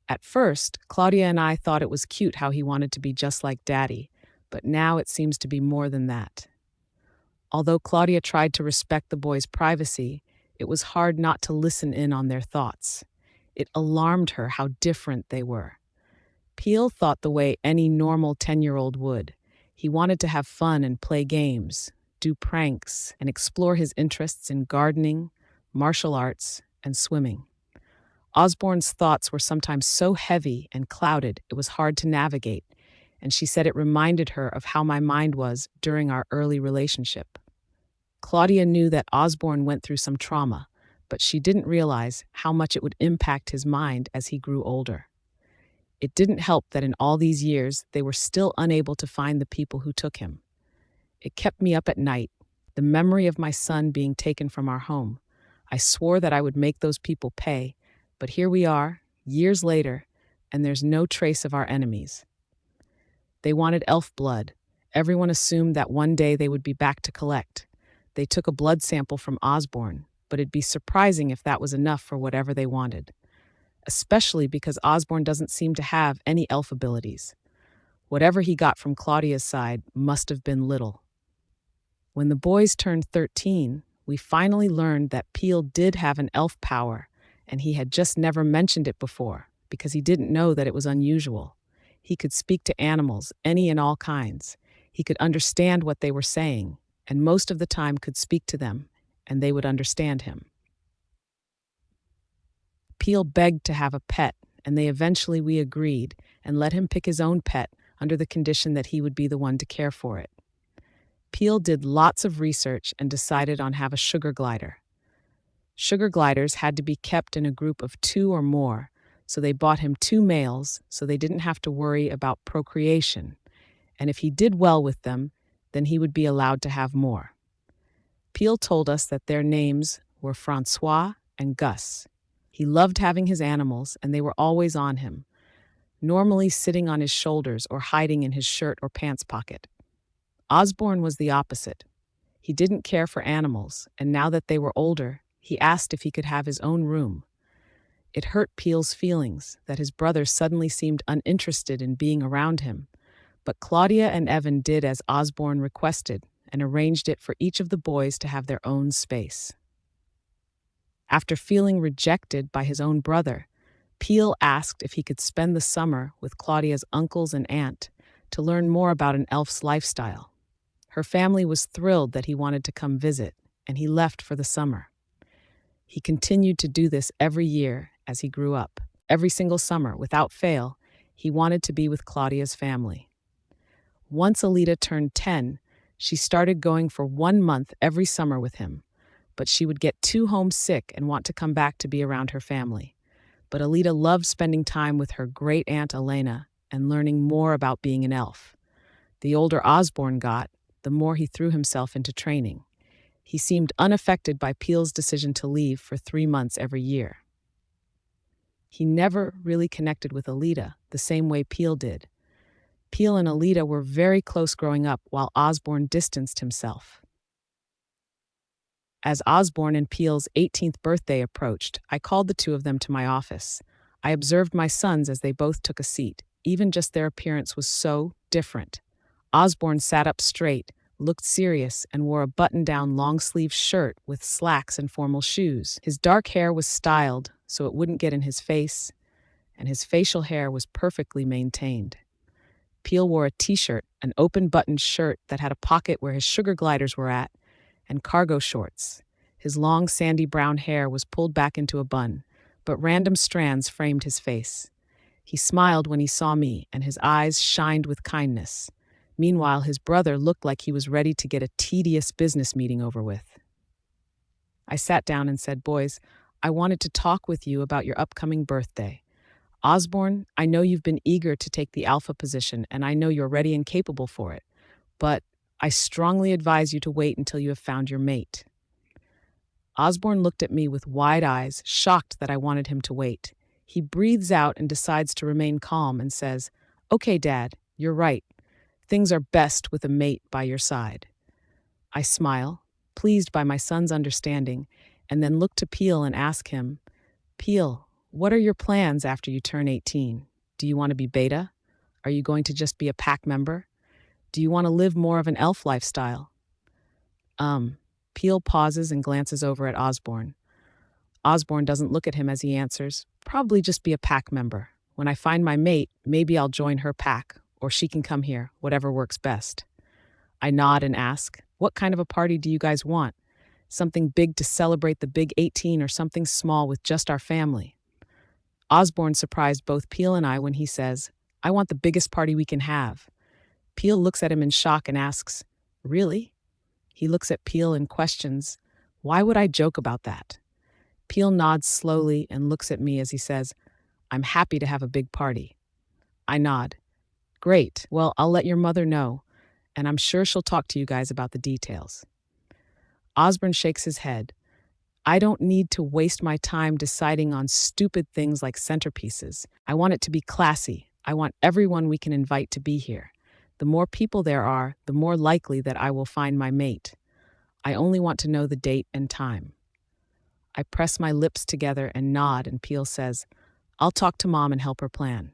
At first, Claudia and I thought it was cute how he wanted to be just like Daddy, but now it seems to be more than that. Although Claudia tried to respect the boys' privacy, it was hard not to listen in on their thoughts. It alarmed her how different they were. Peel thought the way any normal 10-year-old would. He wanted to have fun and play games, do pranks, and explore his interests in gardening, martial arts, and swimming. Osborne's thoughts were sometimes so heavy and clouded it was hard to navigate, and she said it reminded her of how my mind was during our early relationship. Claudia knew that Osborne went through some trauma, but she didn't realize how much it would impact his mind as he grew older. It didn't help that in all these years they were still unable to find the people who took him. It kept me up at night, the memory of my son being taken from our home. I swore that I would make those people pay, but here we are, years later, and there's no trace of our enemies. They wanted elf blood. Everyone assumed that one day they would be back to collect. They took a blood sample from Osborne, but it'd be surprising if that was enough for whatever they wanted. Especially because Osborne doesn't seem to have any elf abilities. Whatever he got from Claudia's side must have been little. When the boys turned 13, we finally learned that Peel did have an elf power, and he had just never mentioned it before, because he didn't know that it was unusual. He could speak to animals, any and all kinds. He could understand what they were saying, and most of the time could speak to them, and they would understand him. Peel begged to have a pet, and we agreed and let him pick his own pet under the condition that he would be the one to care for it. Peel did lots of research and decided on have a sugar glider. Sugar gliders had to be kept in a group of 2 or more, so they bought him 2 males so they didn't have to worry about procreation, and if he did well with them, then he would be allowed to have more. Peel told us that their names were Francois and Gus. He loved having his animals, and they were always on him, normally sitting on his shoulders or hiding in his shirt or pants pocket. Osborne was the opposite. He didn't care for animals, and now that they were older, he asked if he could have his own room. It hurt Peel's feelings that his brother suddenly seemed uninterested in being around him, but Claudia and Evan did as Osborne requested and arranged it for each of the boys to have their own space. After feeling rejected by his own brother, Peel asked if he could spend the summer with Claudia's uncles and aunt to learn more about an elf's lifestyle. Her family was thrilled that he wanted to come visit, and he left for the summer. He continued to do this every year as he grew up. Every single summer, without fail, he wanted to be with Claudia's family. Once Alita turned 10, she started going for 1 month every summer with him, but she would get too homesick and want to come back to be around her family. But Alita loved spending time with her great-aunt Elena and learning more about being an elf. The older Osborne got, the more he threw himself into training. He seemed unaffected by Peel's decision to leave for 3 months every year. He never really connected with Alita the same way Peel did. Peel and Alita were very close growing up while Osborne distanced himself. As Osborne and Peel's 18th birthday approached, I called the 2 of them to my office. I observed my sons as they both took a seat. Even just their appearance was so different. Osborne sat up straight, looked serious, and wore a button-down long-sleeved shirt with slacks and formal shoes. His dark hair was styled so it wouldn't get in his face, and his facial hair was perfectly maintained. Peel wore a t-shirt, an open-buttoned shirt that had a pocket where his sugar gliders were at, and cargo shorts. His long, sandy brown hair was pulled back into a bun, but random strands framed his face. He smiled when he saw me, and his eyes shined with kindness. Meanwhile, his brother looked like he was ready to get a tedious business meeting over with. I sat down and said, "Boys, I wanted to talk with you about your upcoming birthday. Osborne, I know you've been eager to take the alpha position, and I know you're ready and capable for it, but I strongly advise you to wait until you have found your mate." Osborne looked at me with wide eyes, shocked that I wanted him to wait. He breathes out and decides to remain calm and says, "Okay, Dad, you're right. Things are best with a mate by your side." I smile, pleased by my son's understanding, and then look to Peel and ask him, "Peel, what are your plans after you turn 18? Do you want to be beta? Are you going to just be a pack member? Do you want to live more of an elf lifestyle?" Peel pauses and glances over at Osborne. Osborne doesn't look at him as he answers, "Probably just be a pack member. When I find my mate, maybe I'll join her pack, or she can come here, whatever works best." I nod and ask, "What kind of a party do you guys want? Something big to celebrate the big 18 or something small with just our family?" Osborne surprised both Peel and I when he says, "I want the biggest party we can have." Peel looks at him in shock and asks, "Really?" He looks at Peel and questions, "Why would I joke about that?" Peel nods slowly and looks at me as he says, "I'm happy to have a big party." I nod. "Great. Well, I'll let your mother know, and I'm sure she'll talk to you guys about the details." Osborne shakes his head. "I don't need to waste my time deciding on stupid things like centerpieces. I want it to be classy. I want everyone we can invite to be here. The more people there are, the more likely that I will find my mate. I only want to know the date and time." I press my lips together and nod, and Peel says, "I'll talk to Mom and help her plan."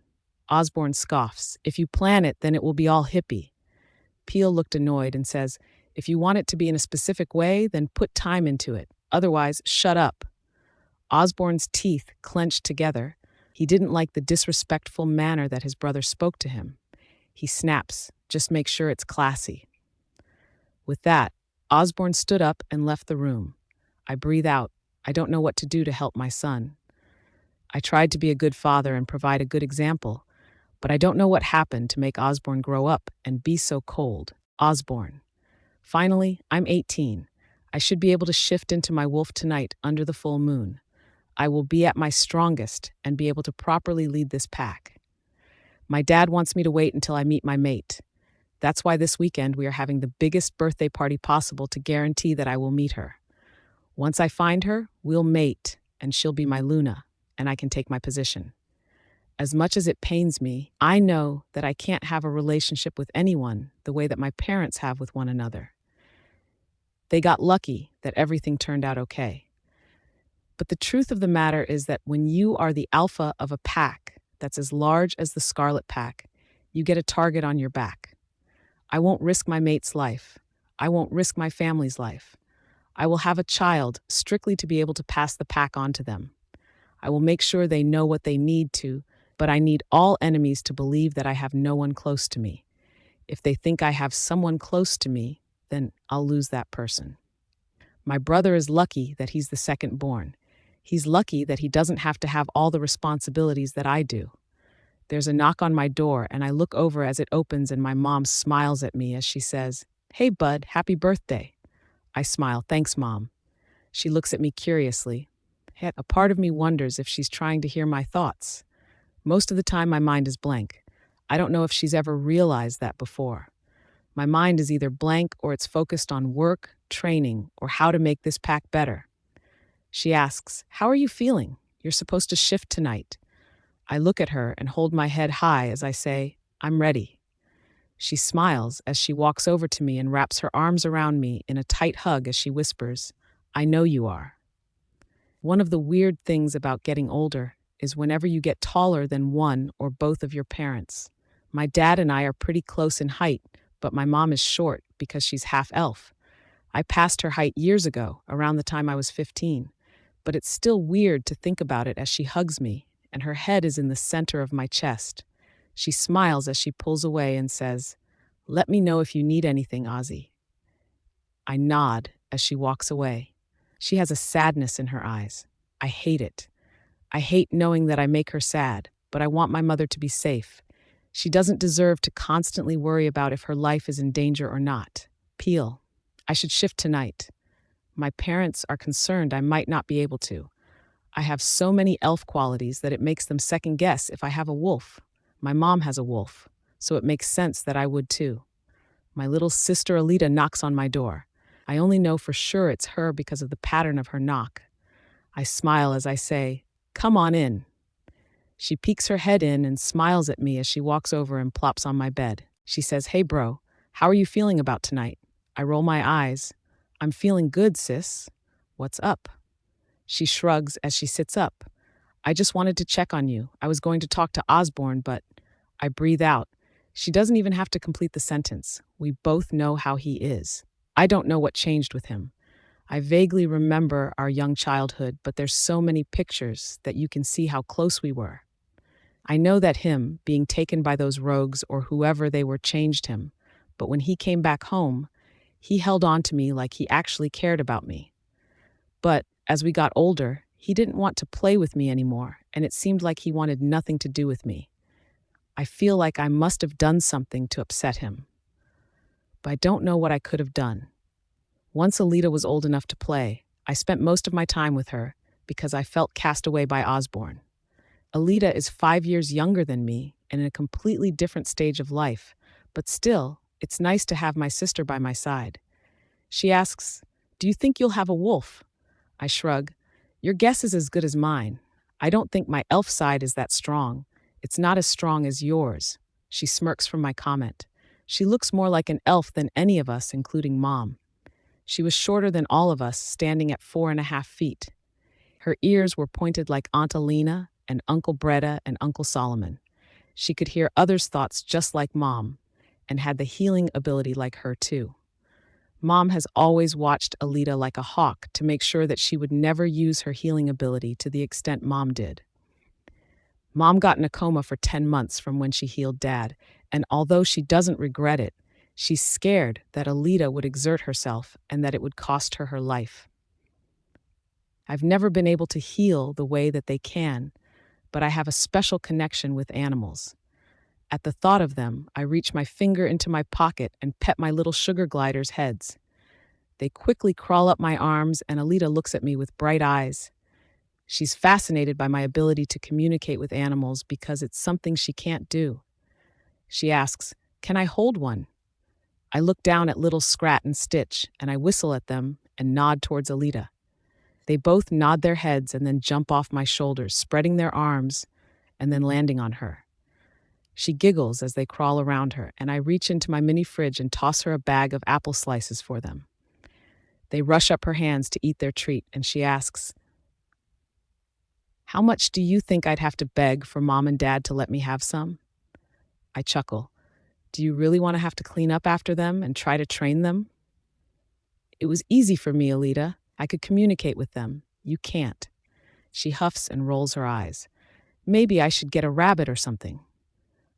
Osborne scoffs, "If you plan it, then it will be all hippie." Peel looked annoyed and says, "If you want it to be in a specific way, then put time into it. Otherwise, shut up." Osborne's teeth clenched together. He didn't like the disrespectful manner that his brother spoke to him. He snaps, "Just make sure it's classy." With that, Osborne stood up and left the room. I breathe out. I don't know what to do to help my son. I tried to be a good father and provide a good example, but I don't know what happened to make Osborne grow up and be so cold. Osborne. Finally, I'm 18. I should be able to shift into my wolf tonight under the full moon. I will be at my strongest and be able to properly lead this pack. My dad wants me to wait until I meet my mate. That's why this weekend we are having the biggest birthday party possible to guarantee that I will meet her. Once I find her, we'll mate, and she'll be my Luna, and I can take my position. As much as it pains me, I know that I can't have a relationship with anyone the way that my parents have with one another. They got lucky that everything turned out okay. But the truth of the matter is that when you are the alpha of a pack that's as large as the Scarlet Pack, you get a target on your back. I won't risk my mate's life. I won't risk my family's life. I will have a child strictly to be able to pass the pack on to them. I will make sure they know what they need to, but I need all enemies to believe that I have no one close to me. If they think I have someone close to me, then I'll lose that person. My brother is lucky that he's the second born. He's lucky that he doesn't have to have all the responsibilities that I do. There's a knock on my door, and I look over as it opens, and my mom smiles at me as she says, "Hey, bud, happy birthday." I smile, "Thanks, Mom." She looks at me curiously. A part of me wonders if she's trying to hear my thoughts. Most of the time, my mind is blank. I don't know if she's ever realized that before. My mind is either blank or it's focused on work, training, or how to make this pack better. She asks, "How are you feeling? You're supposed to shift tonight." I look at her and hold my head high as I say, "I'm ready." She smiles as she walks over to me and wraps her arms around me in a tight hug as she whispers, "I know you are." One of the weird things about getting older is whenever you get taller than one or both of your parents. My dad and I are pretty close in height, but my mom is short because she's half elf. I passed her height years ago, around the time I was 15, but it's still weird to think about it as she hugs me, and her head is in the center of my chest. She smiles as she pulls away and says, "Let me know if you need anything, Ozzy." I nod as she walks away. She has a sadness in her eyes. I hate it. I hate knowing that I make her sad, but I want my mother to be safe. She doesn't deserve to constantly worry about if her life is in danger or not. Peel, I should shift tonight. My parents are concerned I might not be able to. I have so many elf qualities that it makes them second guess if I have a wolf. My mom has a wolf, so it makes sense that I would too. My little sister Alita knocks on my door. I only know for sure it's her because of the pattern of her knock. I smile as I say, "Come on in." She peeks her head in and smiles at me as she walks over and plops on my bed. She says, "Hey bro, how are you feeling about tonight?" I roll my eyes. "I'm feeling good, sis. What's up?" She shrugs as she sits up. "I just wanted to check on you. I was going to talk to Osborne, but..." I breathe out. She doesn't even have to complete the sentence. We both know how he is. I don't know what changed with him. I vaguely remember our young childhood, but there's so many pictures that you can see how close we were. I know that him being taken by those rogues or whoever they were changed him, but when he came back home, he held on to me like he actually cared about me. But as we got older, he didn't want to play with me anymore, and it seemed like he wanted nothing to do with me. I feel like I must have done something to upset him, but I don't know what I could have done. Once Alita was old enough to play, I spent most of my time with her because I felt cast away by Osborne. Alita is 5 years younger than me and in a completely different stage of life, but still, it's nice to have my sister by my side. She asks, "Do you think you'll have a wolf?" I shrug. "Your guess is as good as mine. I don't think my elf side is that strong. It's not as strong as yours." She smirks from my comment. She looks more like an elf than any of us, including Mom. She was shorter than all of us, standing at 4.5 feet. Her ears were pointed like Aunt Alina and Uncle Breda and Uncle Solomon. She could hear others' thoughts just like Mom, and had the healing ability like her too. Mom has always watched Alita like a hawk to make sure that she would never use her healing ability to the extent Mom did. Mom got in a coma for 10 months from when she healed Dad, and although she doesn't regret it, she's scared that Alita would exert herself and that it would cost her her life. I've never been able to heal the way that they can, but I have a special connection with animals. At the thought of them, I reach my finger into my pocket and pet my little sugar gliders' heads. They quickly crawl up my arms, and Alita looks at me with bright eyes. She's fascinated by my ability to communicate with animals because it's something she can't do. She asks, "Can I hold one?" I look down at little Scrat and Stitch, and I whistle at them and nod towards Alita. They both nod their heads and then jump off my shoulders, spreading their arms and then landing on her. She giggles as they crawl around her, and I reach into my mini fridge and toss her a bag of apple slices for them. They rush up her hands to eat their treat, and she asks, "How much do you think I'd have to beg for Mom and Dad to let me have some?" I chuckle. "Do you really want to have to clean up after them and try to train them?" "It was easy for me, Alita. I could communicate with them. You can't." She huffs and rolls her eyes. "Maybe I should get a rabbit or something."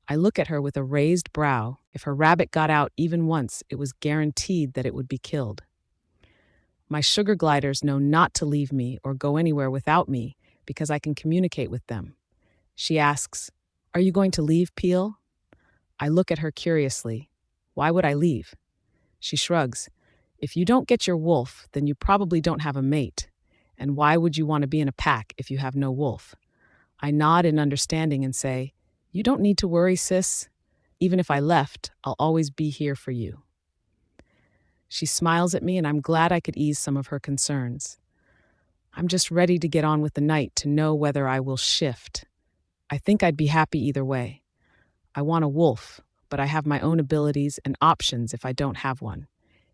I look at her with a raised brow. If her rabbit got out even once, it was guaranteed that it would be killed. My sugar gliders know not to leave me or go anywhere without me because I can communicate with them. She asks, "Are you going to leave, Peel?" I look at her curiously. "Why would I leave?" She shrugs. "If you don't get your wolf, then you probably don't have a mate. And why would you want to be in a pack if you have no wolf?" I nod in understanding and say, "You don't need to worry, sis. Even if I left, I'll always be here for you." She smiles at me, and I'm glad I could ease some of her concerns. I'm just ready to get on with the night to know whether I will shift. I think I'd be happy either way. I want a wolf, but I have my own abilities and options if I don't have one.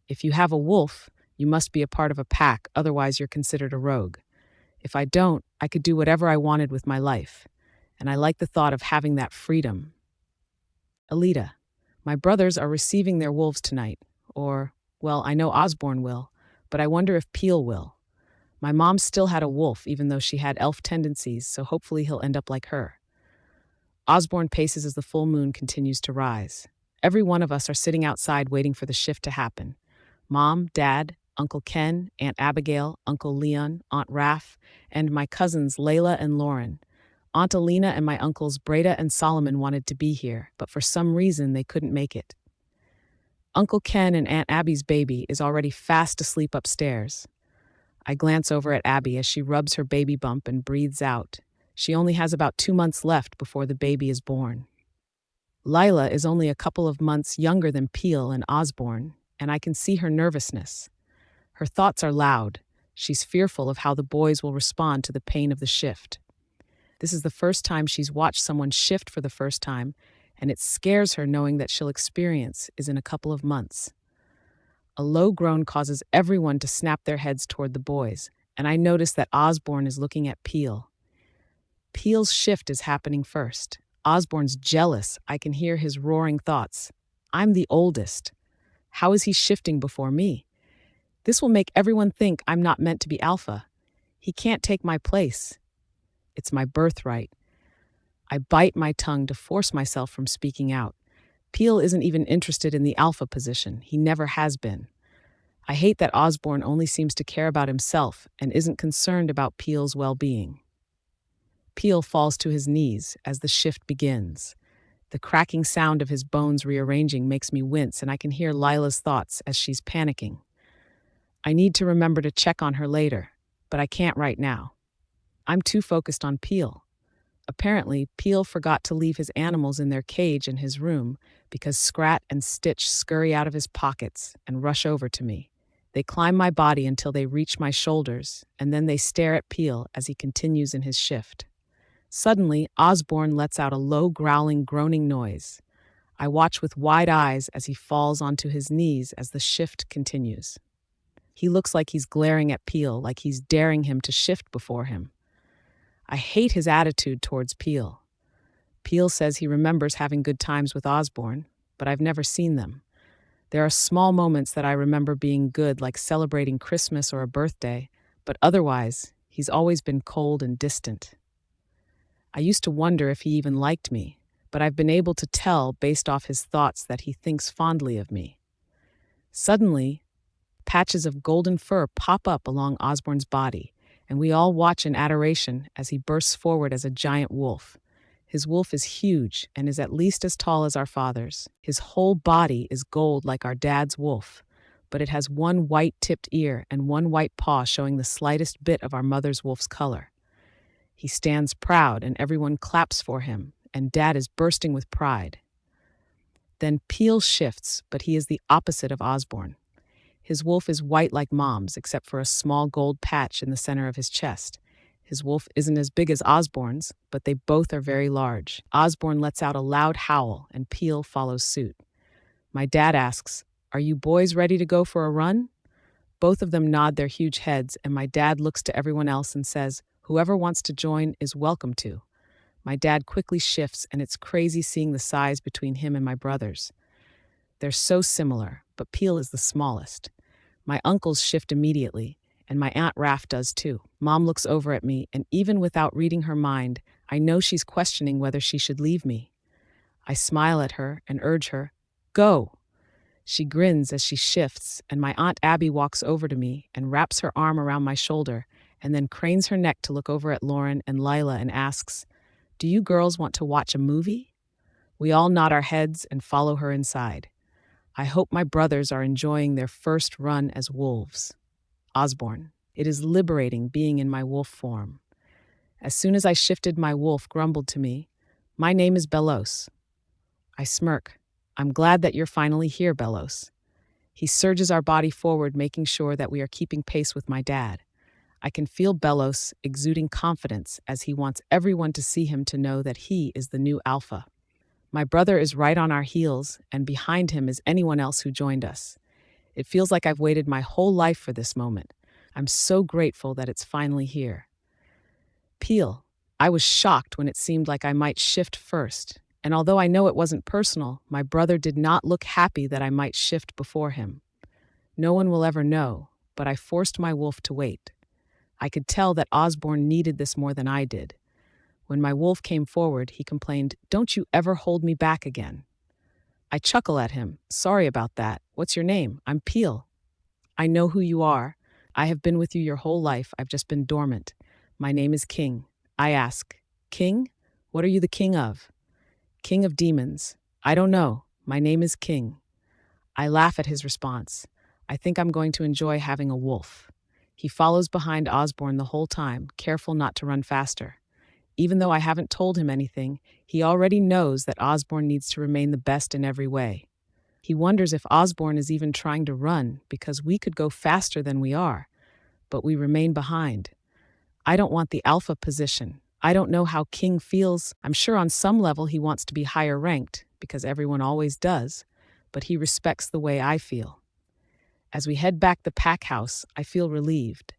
If you have a wolf, you must be a part of a pack, otherwise you're considered a rogue. If I don't, I could do whatever I wanted with my life, and I like the thought of having that freedom. Alita, my brothers are receiving their wolves tonight, or, well, I know Osborne will, but I wonder if Peel will. My mom still had a wolf even though she had elf tendencies, so hopefully he'll end up like her. Osborne paces as the full moon continues to rise. Every one of us are sitting outside waiting for the shift to happen. Mom, Dad, Uncle Ken, Aunt Abigail, Uncle Leon, Aunt Raph, and my cousins Layla and Lauren. Aunt Alina and my uncles Breda and Solomon wanted to be here, but for some reason they couldn't make it. Uncle Ken and Aunt Abby's baby is already fast asleep upstairs. I glance over at Abby as she rubs her baby bump and breathes out. She only has about 2 months left before the baby is born. Lila is only a couple of months younger than Peel and Osborne, and I can see her nervousness. Her thoughts are loud. She's fearful of how the boys will respond to the pain of the shift. This is the first time she's watched someone shift for the first time, and it scares her knowing that she'll experience is in a couple of months. A low groan causes everyone to snap their heads toward the boys, and I notice that Osborne is looking at Peel. Peel's shift is happening first. Osborne's jealous. I can hear his roaring thoughts. I'm the oldest. How is he shifting before me? This will make everyone think I'm not meant to be alpha. He can't take my place. It's my birthright. I bite my tongue to force myself from speaking out. Peel isn't even interested in the alpha position. He never has been. I hate that Osborne only seems to care about himself and isn't concerned about Peel's well-being. Peel falls to his knees as the shift begins. The cracking sound of his bones rearranging makes me wince, and I can hear Lila's thoughts as she's panicking. I need to remember to check on her later, but I can't right now. I'm too focused on Peel. Apparently, Peel forgot to leave his animals in their cage in his room because Scrat and Stitch scurry out of his pockets and rush over to me. They climb my body until they reach my shoulders, and then they stare at Peel as he continues in his shift. Suddenly, Osborne lets out a low, growling, groaning noise. I watch with wide eyes as he falls onto his knees as the shift continues. He looks like he's glaring at Peel, like he's daring him to shift before him. I hate his attitude towards Peel. Peel says he remembers having good times with Osborne, but I've never seen them. There are small moments that I remember being good, like celebrating Christmas or a birthday, but otherwise, he's always been cold and distant. I used to wonder if he even liked me, but I've been able to tell based off his thoughts that he thinks fondly of me. Suddenly, patches of golden fur pop up along Osborne's body, and we all watch in adoration as he bursts forward as a giant wolf. His wolf is huge and is at least as tall as our father's. His whole body is gold like our dad's wolf, but it has one white-tipped ear and one white paw showing the slightest bit of our mother's wolf's color. He stands proud and everyone claps for him, and Dad is bursting with pride. Then Peel shifts, but he is the opposite of Osborne. His wolf is white like Mom's, except for a small gold patch in the center of his chest. His wolf isn't as big as Osborne's, but they both are very large. Osborne lets out a loud howl, and Peel follows suit. My dad asks, "Are you boys ready to go for a run?" Both of them nod their huge heads, and my dad looks to everyone else and says, "Whoever wants to join is welcome to." My dad quickly shifts, and it's crazy seeing the size between him and my brothers. They're so similar, but Peel is the smallest. My uncles shift immediately, and my Aunt Raph does too. Mom looks over at me, and even without reading her mind, I know she's questioning whether she should leave me. I smile at her and urge her, "Go!" She grins as she shifts, and my Aunt Abby walks over to me and wraps her arm around my shoulder, and then cranes her neck to look over at Lauren and Lila and asks, "Do you girls want to watch a movie?" We all nod our heads and follow her inside. I hope my brothers are enjoying their first run as wolves. Osborne. It is liberating being in my wolf form. As soon as I shifted, my wolf grumbled to me, "My name is Bellos." I smirk. "I'm glad that you're finally here, Bellos." He surges our body forward, making sure that we are keeping pace with my dad. I can feel Bellos exuding confidence as he wants everyone to see him to know that he is the new alpha. My brother is right on our heels, and behind him is anyone else who joined us. It feels like I've waited my whole life for this moment. I'm so grateful that it's finally here. Peel. I was shocked when it seemed like I might shift first, and although I know it wasn't personal, my brother did not look happy that I might shift before him. No one will ever know, but I forced my wolf to wait. I could tell that Osborne needed this more than I did. When my wolf came forward, he complained, "Don't you ever hold me back again." I chuckle at him. "Sorry about that. What's your name?" "I'm Peel." "I know who you are. I have been with you your whole life. I've just been dormant. My name is King." I ask, "King? What are you the king of?" "King of demons." "I don't know. My name is King." I laugh at his response. I think I'm going to enjoy having a wolf. He follows behind Osborne the whole time, careful not to run faster. Even though I haven't told him anything, he already knows that Osborne needs to remain the best in every way. He wonders if Osborne is even trying to run because we could go faster than we are, but we remain behind. I don't want the alpha position. I don't know how King feels. I'm sure on some level he wants to be higher ranked, because everyone always does, but he respects the way I feel. As we head back the pack house, I feel relieved.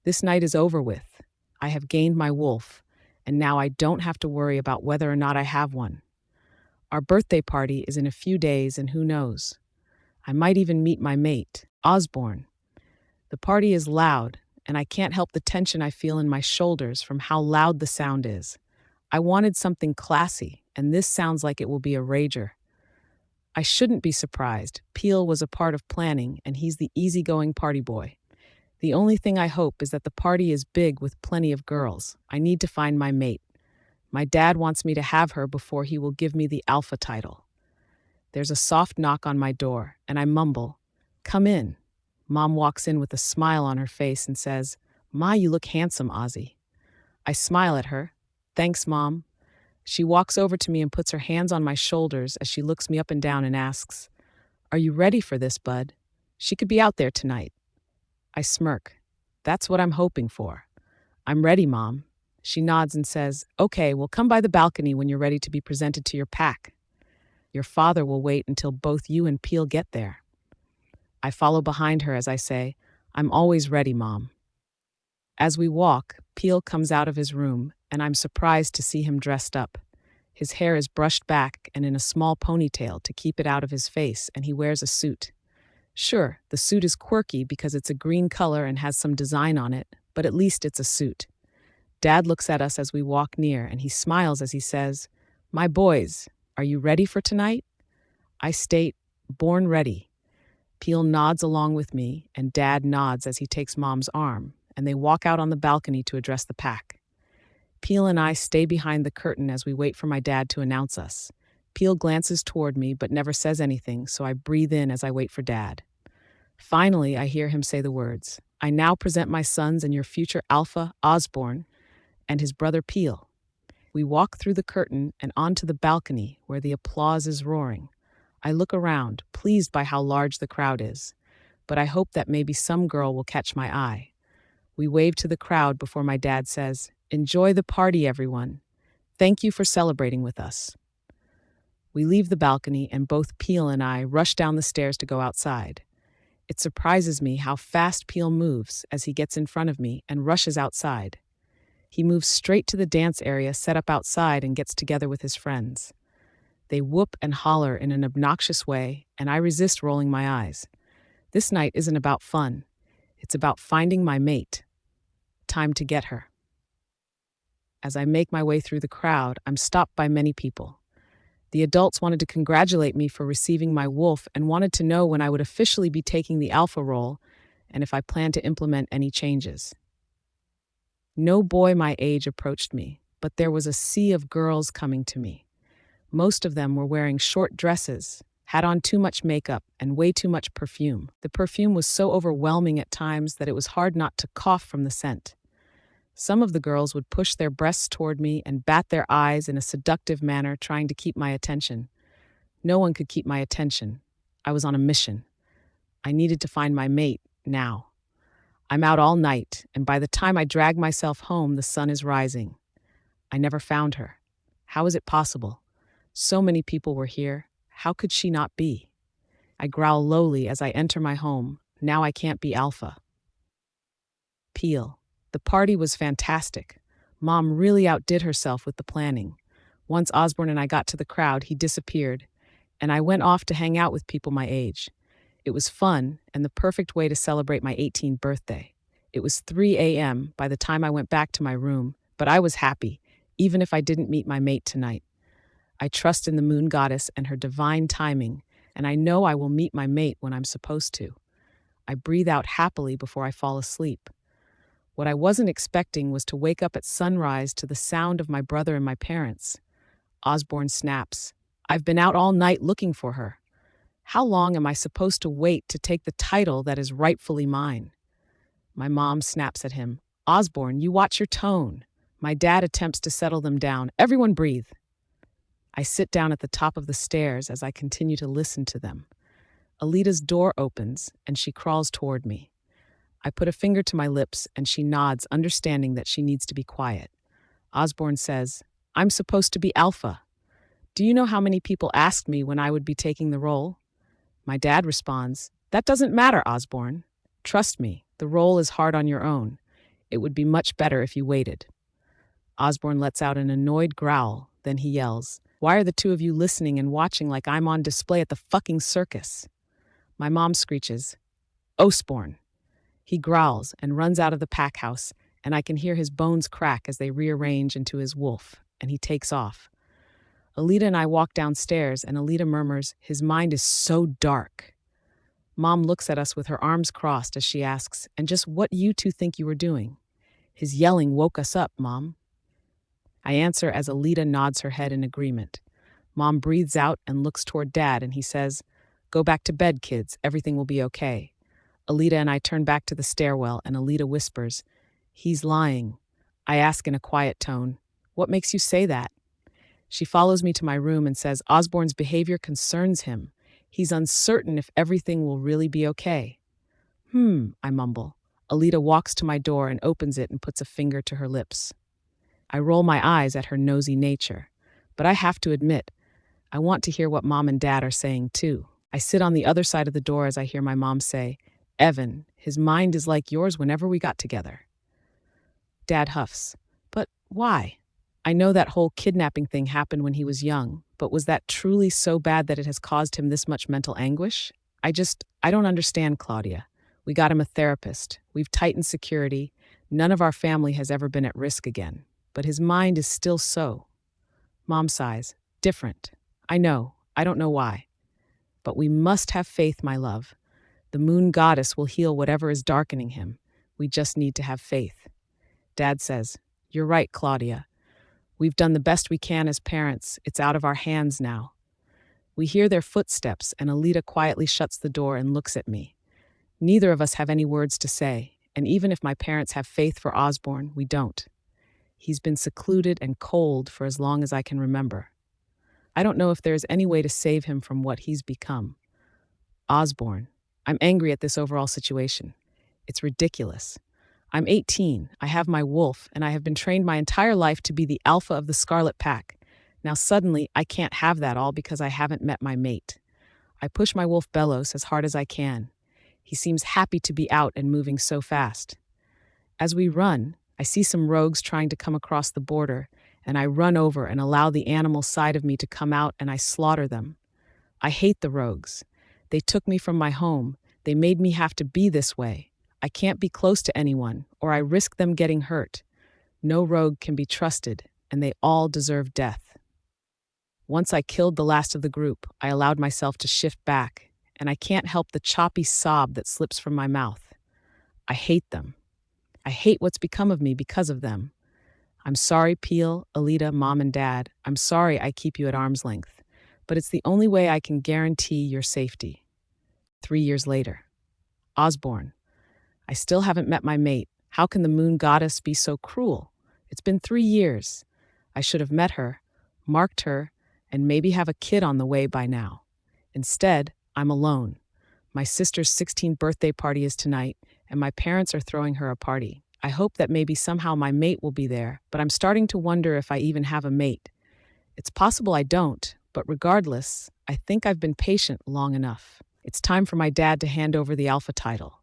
This night is over with. I have gained my wolf, and now I don't have to worry about whether or not I have one. Our birthday party is in a few days, and who knows? I might even meet my mate, Osborne. The party is loud, and I can't help the tension I feel in my shoulders from how loud the sound is. I wanted something classy, and this sounds like it will be a rager. I shouldn't be surprised. Peel was a part of planning, and he's the easygoing party boy. The only thing I hope is that the party is big with plenty of girls. I need to find my mate. My dad wants me to have her before he will give me the alpha title. There's a soft knock on my door, and I mumble, "Come in." Mom walks in with a smile on her face and says, "Ma, you look handsome, Ozzy." I smile at her. "Thanks, Mom." She walks over to me and puts her hands on my shoulders as she looks me up and down and asks, "Are you ready for this, bud? She could be out there tonight." I smirk. "That's what I'm hoping for." "I'm ready, Mom." She nods and says, "Okay, we'll come by the balcony when you're ready to be presented to your pack. Your father will wait until both you and Peel get there." I follow behind her as I say, "I'm always ready, Mom." As we walk, Peel comes out of his room, and I'm surprised to see him dressed up. His hair is brushed back and in a small ponytail to keep it out of his face, and he wears a suit. Sure, the suit is quirky because it's a green color and has some design on it, but at least it's a suit. Dad looks at us as we walk near, and he smiles as he says, "My boys, are you ready for tonight?" I state, "Born ready." Peel nods along with me, and Dad nods as he takes Mom's arm, and they walk out on the balcony to address the pack. Peel and I stay behind the curtain as we wait for my dad to announce us. Peel glances toward me but never says anything, so I breathe in as I wait for Dad. Finally, I hear him say the words, "I now present my sons and your future alpha, Osborne, and his brother Peel." We walk through the curtain and onto the balcony where the applause is roaring. I look around, pleased by how large the crowd is, but I hope that maybe some girl will catch my eye. We wave to the crowd before my dad says, "Enjoy the party, everyone. Thank you for celebrating with us." We leave the balcony and both Peel and I rush down the stairs to go outside. It surprises me how fast Peel moves as he gets in front of me and rushes outside. He moves straight to the dance area set up outside and gets together with his friends. They whoop and holler in an obnoxious way, and I resist rolling my eyes. This night isn't about fun. It's about finding my mate. Time to get her. As I make my way through the crowd, I'm stopped by many people. The adults wanted to congratulate me for receiving my wolf and wanted to know when I would officially be taking the alpha role and if I plan to implement any changes. No boy my age approached me, but there was a sea of girls coming to me. Most of them were wearing short dresses, had on too much makeup, and way too much perfume. The perfume was so overwhelming at times that it was hard not to cough from the scent. Some of the girls would push their breasts toward me and bat their eyes in a seductive manner, trying to keep my attention. No one could keep my attention. I was on a mission. I needed to find my mate, now. I'm out all night, and by the time I drag myself home, the sun is rising. I never found her. How is it possible? So many people were here. How could she not be? I growl lowly as I enter my home. Now I can't be alpha. Peel. The party was fantastic. Mom really outdid herself with the planning. Once Osborne and I got to the crowd, he disappeared, and I went off to hang out with people my age. It was fun and the perfect way to celebrate my 18th birthday. It was 3 a.m. by the time I went back to my room, but I was happy, even if I didn't meet my mate tonight. I trust in the moon goddess and her divine timing, and I know I will meet my mate when I'm supposed to. I breathe out happily before I fall asleep. What I wasn't expecting was to wake up at sunrise to the sound of my brother and my parents. Osborne snaps, "I've been out all night looking for her. How long am I supposed to wait to take the title that is rightfully mine?" My mom snaps at him, "Osborne, you watch your tone." My dad attempts to settle them down. "Everyone breathe." I sit down at the top of the stairs as I continue to listen to them. Alita's door opens and she crawls toward me. I put a finger to my lips and she nods, understanding that she needs to be quiet. Osborne says, "I'm supposed to be alpha. Do you know how many people asked me when I would be taking the role?" My dad responds, "That doesn't matter, Osborne. Trust me, the role is hard on your own. It would be much better if you waited." Osborne lets out an annoyed growl, then he yells, "Why are the two of you listening and watching like I'm on display at the fucking circus?" My mom screeches, "Osborne." He growls and runs out of the pack house, and I can hear his bones crack as they rearrange into his wolf, and he takes off. Alita and I walk downstairs, and Alita murmurs, "His mind is so dark." Mom looks at us with her arms crossed as she asks, "And just what you two think you were doing?" "His yelling woke us up, Mom." I answer as Alita nods her head in agreement. Mom breathes out and looks toward Dad, and he says, "Go back to bed, kids. Everything will be okay." Alita and I turn back to the stairwell, and Alita whispers, "He's lying." I ask in a quiet tone, "What makes you say that?" She follows me to my room and says Osborne's behavior concerns him. He's uncertain if everything will really be okay. I mumble. Alita walks to my door and opens it and puts a finger to her lips. I roll my eyes at her nosy nature. But I have to admit, I want to hear what Mom and Dad are saying too. I sit on the other side of the door as I hear my mom say, "Evan, his mind is like yours whenever we got together." Dad huffs. "But why?" I know that whole kidnapping thing happened when he was young, but was that truly so bad that it has caused him this much mental anguish? I don't understand, Claudia. We got him a therapist. We've tightened security. None of our family has ever been at risk again. But his mind is still so. Mom sighs. Different. I know. I don't know why. But we must have faith, my love. The moon goddess will heal whatever is darkening him. We just need to have faith. Dad says, "You're right, Claudia. We've done the best we can as parents. It's out of our hands now." We hear their footsteps, and Alita quietly shuts the door and looks at me. Neither of us have any words to say, and even if my parents have faith for Osborne, we don't. He's been secluded and cold for as long as I can remember. I don't know if there is any way to save him from what he's become. Osborne. I'm angry at this overall situation. It's ridiculous. I'm 18, I have my wolf, and I have been trained my entire life to be the alpha of the Scarlet Pack. Now suddenly, I can't have that all because I haven't met my mate. I push my wolf Bellos as hard as I can. He seems happy to be out and moving so fast. As we run, I see some rogues trying to come across the border, and I run over and allow the animal side of me to come out, and I slaughter them. I hate the rogues. They took me from my home. They made me have to be this way. I can't be close to anyone, or I risk them getting hurt. No rogue can be trusted, and they all deserve death. Once I killed the last of the group, I allowed myself to shift back, and I can't help the choppy sob that slips from my mouth. I hate them. I hate what's become of me because of them. I'm sorry, Peel, Alita, Mom, and Dad. I'm sorry I keep you at arm's length, but it's the only way I can guarantee your safety. 3 years later. Osborne. I still haven't met my mate. How can the moon goddess be so cruel? It's been 3 years. I should have met her, marked her, and maybe have a kid on the way by now. Instead, I'm alone. My sister's 16th birthday party is tonight, and my parents are throwing her a party. I hope that maybe somehow my mate will be there, but I'm starting to wonder if I even have a mate. It's possible I don't, but regardless, I think I've been patient long enough. It's time for my dad to hand over the alpha title.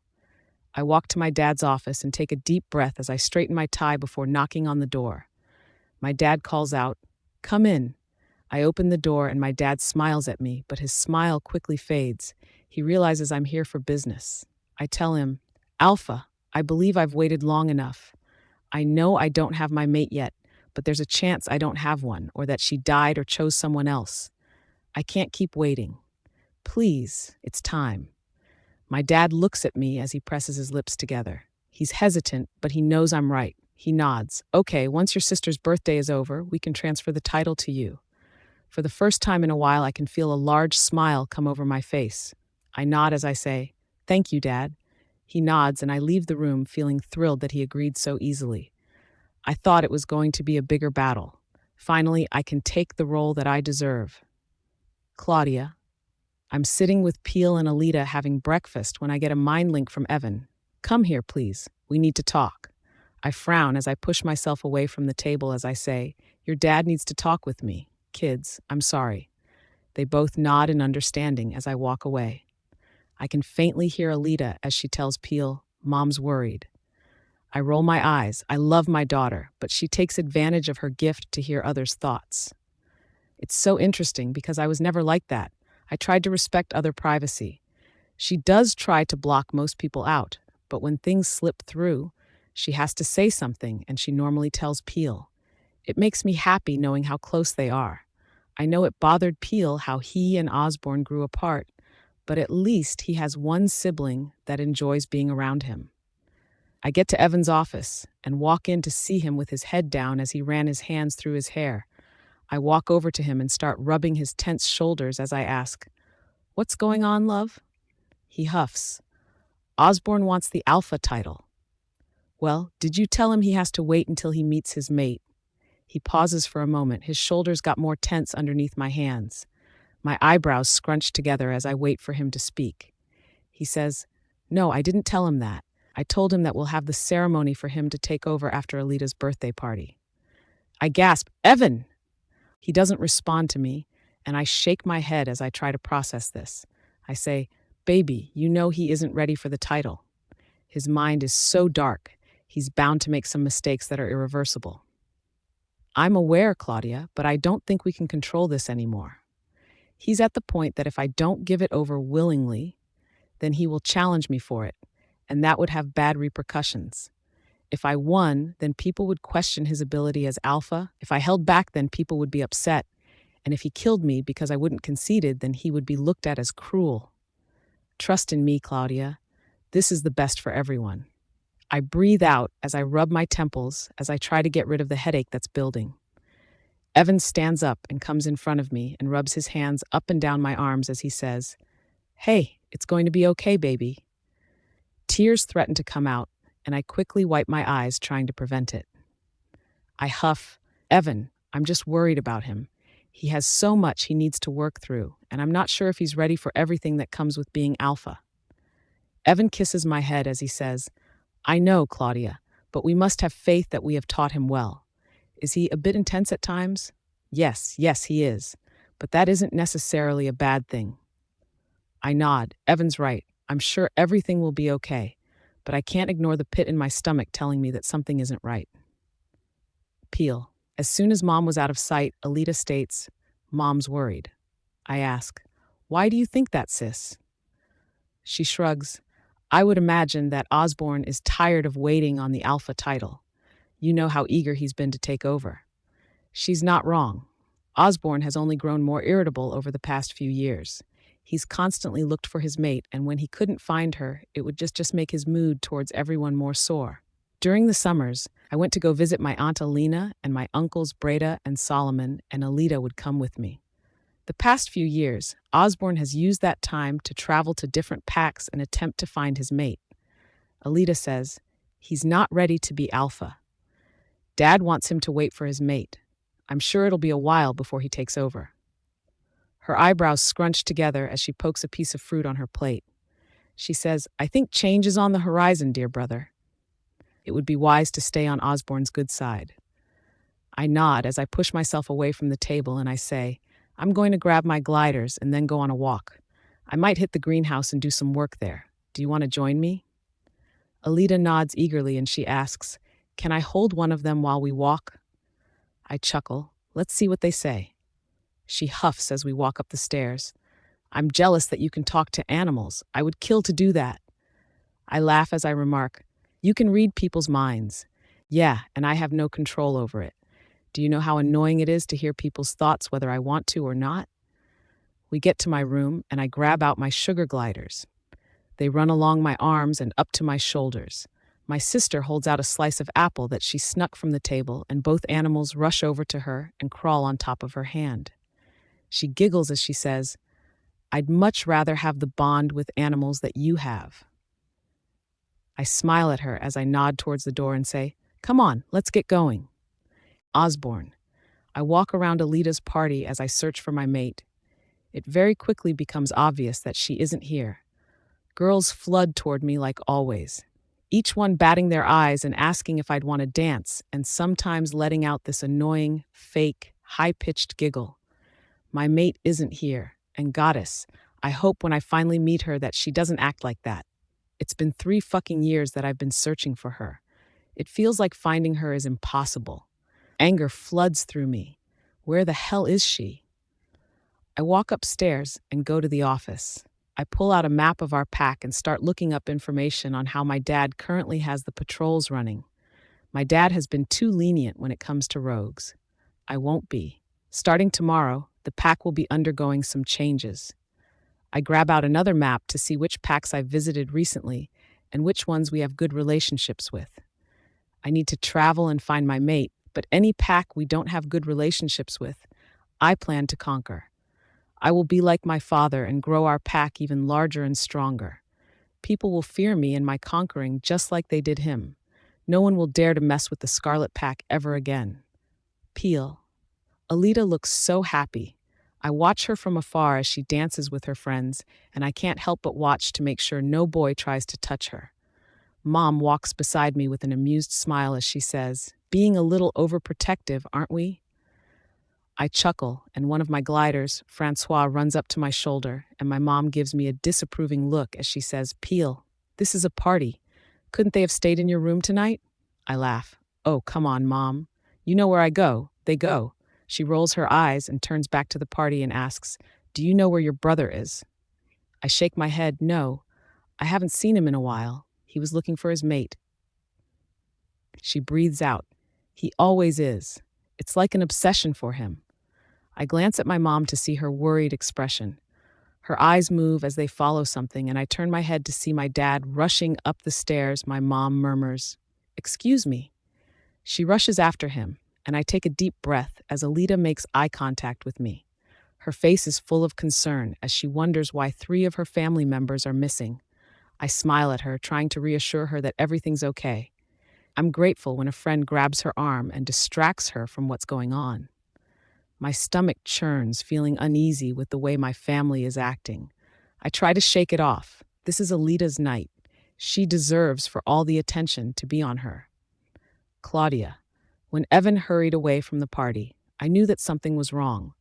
I walk to my dad's office and take a deep breath as I straighten my tie before knocking on the door. My dad calls out, "Come in." I open the door and my dad smiles at me, but his smile quickly fades. He realizes I'm here for business. I tell him, "Alpha, I believe I've waited long enough. I know I don't have my mate yet, but there's a chance I don't have one, or that she died or chose someone else. I can't keep waiting. Please, it's time." My dad looks at me as he presses his lips together. He's hesitant, but he knows I'm right. He nods. "Okay, once your sister's birthday is over, we can transfer the title to you." For the first time in a while, I can feel a large smile come over my face. I nod as I say, "Thank you, Dad." He nods and I leave the room feeling thrilled that he agreed so easily. I thought it was going to be a bigger battle. Finally, I can take the role that I deserve. Claudia. I'm sitting with Peel and Alita having breakfast when I get a mind link from Evan. "Come here, please. We need to talk." I frown as I push myself away from the table as I say, "Your dad needs to talk with me. Kids, I'm sorry." They both nod in understanding as I walk away. I can faintly hear Alita as she tells Peel, "Mom's worried." I roll my eyes. I love my daughter, but she takes advantage of her gift to hear others' thoughts. It's so interesting because I was never like that. I tried to respect other privacy. She does try to block most people out, but when things slip through, she has to say something and she normally tells Peel. It makes me happy knowing how close they are. I know it bothered Peel how he and Osborne grew apart, but at least he has one sibling that enjoys being around him. I get to Evan's office and walk in to see him with his head down as he ran his hands through his hair. I walk over to him and start rubbing his tense shoulders as I ask, "What's going on, love?" He huffs. "Osborne wants the alpha title." "Well, did you tell him he has to wait until he meets his mate?" He pauses for a moment. His shoulders got more tense underneath my hands. My eyebrows scrunch together as I wait for him to speak. He says, "No, I didn't tell him that. I told him that we'll have the ceremony for him to take over after Alita's birthday party." I gasp, "Evan!" He doesn't respond to me, and I shake my head as I try to process this. I say, "Baby, you know he isn't ready for the title. His mind is so dark, he's bound to make some mistakes that are irreversible." "I'm aware, Claudia, but I don't think we can control this anymore. He's at the point that if I don't give it over willingly, then he will challenge me for it, and that would have bad repercussions. If I won, then people would question his ability as alpha. If I held back, then people would be upset. And if he killed me because I wouldn't conceded, then he would be looked at as cruel. Trust in me, Claudia. This is the best for everyone." I breathe out as I rub my temples as I try to get rid of the headache that's building. Evan stands up and comes in front of me and rubs his hands up and down my arms as he says, "Hey, it's going to be okay, baby." Tears threaten to come out, and I quickly wipe my eyes trying to prevent it. I huff, "Evan, I'm just worried about him. He has so much he needs to work through, and I'm not sure if he's ready for everything that comes with being alpha." Evan kisses my head as he says, "I know, Claudia, but we must have faith that we have taught him well. Is he a bit intense at times?" Yes, he is, but that isn't necessarily a bad thing." I nod. Evan's right. I'm sure everything will be okay, but I can't ignore the pit in my stomach telling me that something isn't right. Peel. As soon as Mom was out of sight, Alita states, "Mom's worried." I ask, "Why do you think that, sis?" She shrugs. "I would imagine that Osborne is tired of waiting on the alpha title. You know how eager he's been to take over." She's not wrong. Osborne has only grown more irritable over the past few years. He's constantly looked for his mate, and when he couldn't find her, it would just make his mood towards everyone more sore. During the summers, I went to go visit my Aunt Alina and my uncles Breda and Solomon, and Alita would come with me. The past few years, Osborne has used that time to travel to different packs and attempt to find his mate. Alita says, "He's not ready to be alpha. Dad wants him to wait for his mate. I'm sure it'll be a while before he takes over." Her eyebrows scrunch together as she pokes a piece of fruit on her plate. She says, "I think change is on the horizon, dear brother. It would be wise to stay on Osborne's good side." I nod as I push myself away from the table and I say, "I'm going to grab my gliders and then go on a walk. I might hit the greenhouse and do some work there. Do you want to join me?" Alita nods eagerly and she asks, "Can I hold one of them while we walk?" I chuckle. "Let's see what they say." She huffs as we walk up the stairs. "I'm jealous that you can talk to animals. I would kill to do that." I laugh as I remark, "You can read people's minds." "Yeah, and I have no control over it. Do you know how annoying it is to hear people's thoughts whether I want to or not?" We get to my room and I grab out my sugar gliders. They run along my arms and up to my shoulders. My sister holds out a slice of apple that she snuck from the table, and both animals rush over to her and crawl on top of her hand. She giggles as she says, "I'd much rather have the bond with animals that you have." I smile at her as I nod towards the door and say, "Come on, let's get going." Osborne. I walk around Alita's party as I search for my mate. It very quickly becomes obvious that she isn't here. Girls flood toward me like always, each one batting their eyes and asking if I'd want to dance, and sometimes letting out this annoying, fake, high-pitched giggle. My mate isn't here, and goddess, I hope when I finally meet her that she doesn't act like that. It's been 3 fucking years that I've been searching for her. It feels like finding her is impossible. Anger floods through me. Where the hell is she? I walk upstairs and go to the office. I pull out a map of our pack and start looking up information on how my dad currently has the patrols running. My dad has been too lenient when it comes to rogues. I won't be. Starting tomorrow, the pack will be undergoing some changes. I grab out another map to see which packs I've visited recently, and which ones we have good relationships with. I need to travel and find my mate, but any pack we don't have good relationships with, I plan to conquer. I will be like my father and grow our pack even larger and stronger. People will fear me and my conquering just like they did him. No one will dare to mess with the Scarlet Pack ever again. Peel. Alita looks so happy. I watch her from afar as she dances with her friends, and I can't help but watch to make sure no boy tries to touch her. Mom walks beside me with an amused smile as she says, "Being a little overprotective, aren't we?" I chuckle, and one of my gliders, Francois, runs up to my shoulder, and my mom gives me a disapproving look as she says, "Peel, this is a party. Couldn't they have stayed in your room tonight?" I laugh. "Oh, come on, Mom. You know where I go. They go." She rolls her eyes and turns back to the party and asks, "Do you know where your brother is?" I shake my head. "No, I haven't seen him in a while. He was looking for his mate." She breathes out. "He always is. It's like an obsession for him." I glance at my mom to see her worried expression. Her eyes move as they follow something, and I turn my head to see my dad rushing up the stairs. My mom murmurs, "Excuse me." She rushes after him, and I take a deep breath as Alita makes eye contact with me. Her face is full of concern as she wonders why 3 of her family members are missing. I smile at her, trying to reassure her that everything's okay. I'm grateful when a friend grabs her arm and distracts her from what's going on. My stomach churns, feeling uneasy with the way my family is acting. I try to shake it off. This is Alita's night. She deserves for all the attention to be on her. Claudia. When Evan hurried away from the party, I knew that something was wrong.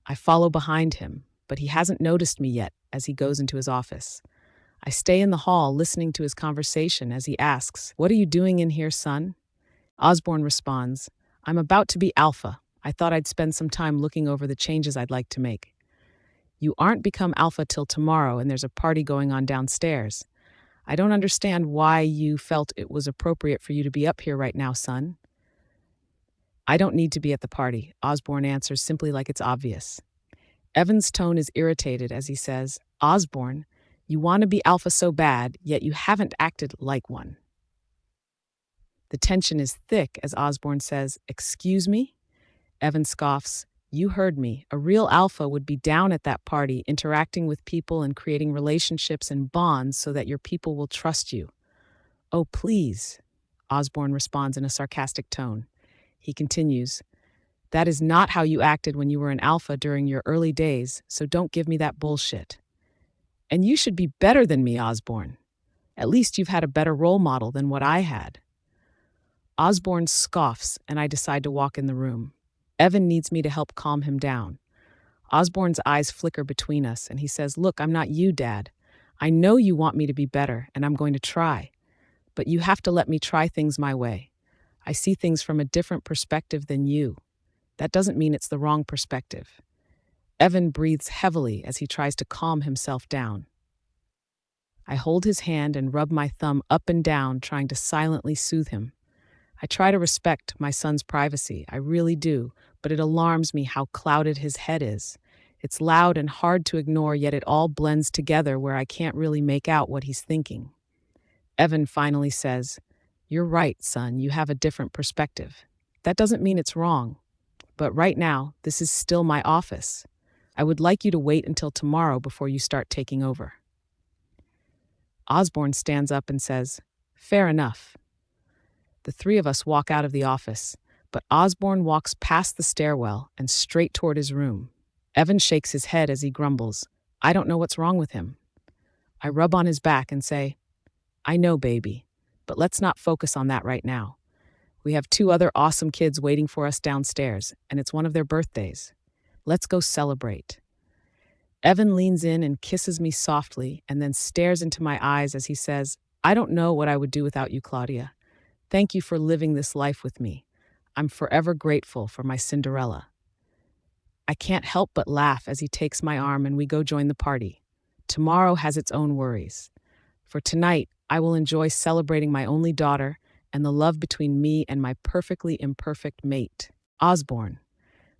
I follow behind him, but he hasn't noticed me yet as he goes into his office. I stay in the hall listening to his conversation as he asks, "What are you doing in here, son?" Osborne responds, "I'm about to be alpha. I thought I'd spend some time looking over the changes I'd like to make." "You aren't become alpha till tomorrow, and there's a party going on downstairs. I don't understand why you felt it was appropriate for you to be up here right now, son." "I don't need to be at the party," Osborne answers simply like it's obvious. Evan's tone is irritated as he says, "Osborne, you want to be alpha so bad, yet you haven't acted like one." The tension is thick as Osborne says, "Excuse me?" Evan scoffs, "You heard me. A real alpha would be down at that party, interacting with people and creating relationships and bonds so that your people will trust you." "Oh, please," Osborne responds in a sarcastic tone. He continues, "That is not how you acted when you were an alpha during your early days, so don't give me that bullshit. And you should be better than me, Osborne. At least you've had a better role model than what I had." Osborne scoffs, and I decide to walk in the room. Evan needs me to help calm him down. Osborne's eyes flicker between us, and he says, "Look, I'm not you, Dad. I know you want me to be better, and I'm going to try. But you have to let me try things my way. I see things from a different perspective than you. That doesn't mean it's the wrong perspective." Evan breathes heavily as he tries to calm himself down. I hold his hand and rub my thumb up and down, trying to silently soothe him. I try to respect my son's privacy, I really do, but it alarms me how clouded his head is. It's loud and hard to ignore, yet it all blends together where I can't really make out what he's thinking. Evan finally says, "You're right, son, you have a different perspective. That doesn't mean it's wrong. But right now, this is still my office. I would like you to wait until tomorrow before you start taking over." Osborne stands up and says, "Fair enough." The 3 of us walk out of the office, but Osborne walks past the stairwell and straight toward his room. Evan shakes his head as he grumbles, "I don't know what's wrong with him." I rub on his back and say, "I know, baby, but let's not focus on that right now. We have 2 other awesome kids waiting for us downstairs, and it's one of their birthdays. Let's go celebrate." Evan leans in and kisses me softly and then stares into my eyes as he says, "I don't know what I would do without you, Claudia. Thank you for living this life with me. I'm forever grateful for my Cinderella." I can't help but laugh as he takes my arm and we go join the party. Tomorrow has its own worries. For tonight, I will enjoy celebrating my only daughter and the love between me and my perfectly imperfect mate, Osborne.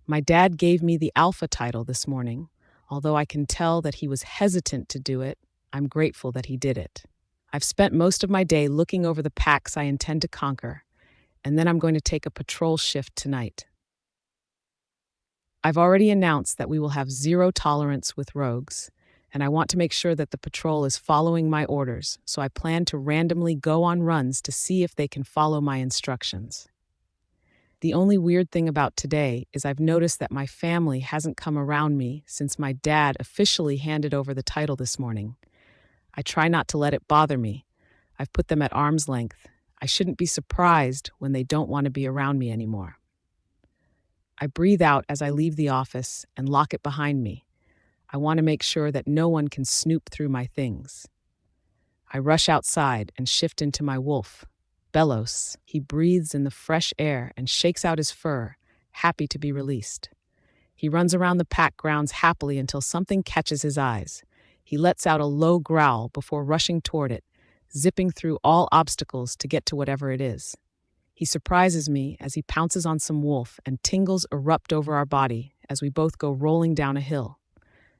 My dad gave me the alpha title this morning. Although I can tell that he was hesitant to do it, I'm grateful that he did it. I've spent most of my day looking over the packs I intend to conquer, and then I'm going to take a patrol shift tonight. I've already announced that we will have zero tolerance with rogues, and I want to make sure that the patrol is following my orders, so I plan to randomly go on runs to see if they can follow my instructions. The only weird thing about today is I've noticed that my family hasn't come around me since my dad officially handed over the title this morning. I try not to let it bother me. I've put them at arm's length. I shouldn't be surprised when they don't want to be around me anymore. I breathe out as I leave the office and lock it behind me. I want to make sure that no one can snoop through my things. I rush outside and shift into my wolf, Bellos. He breathes in the fresh air and shakes out his fur, happy to be released. He runs around the pack grounds happily until something catches his eyes. He lets out a low growl before rushing toward it, zipping through all obstacles to get to whatever it is. He surprises me as he pounces on some wolf and tingles erupt over our body as we both go rolling down a hill.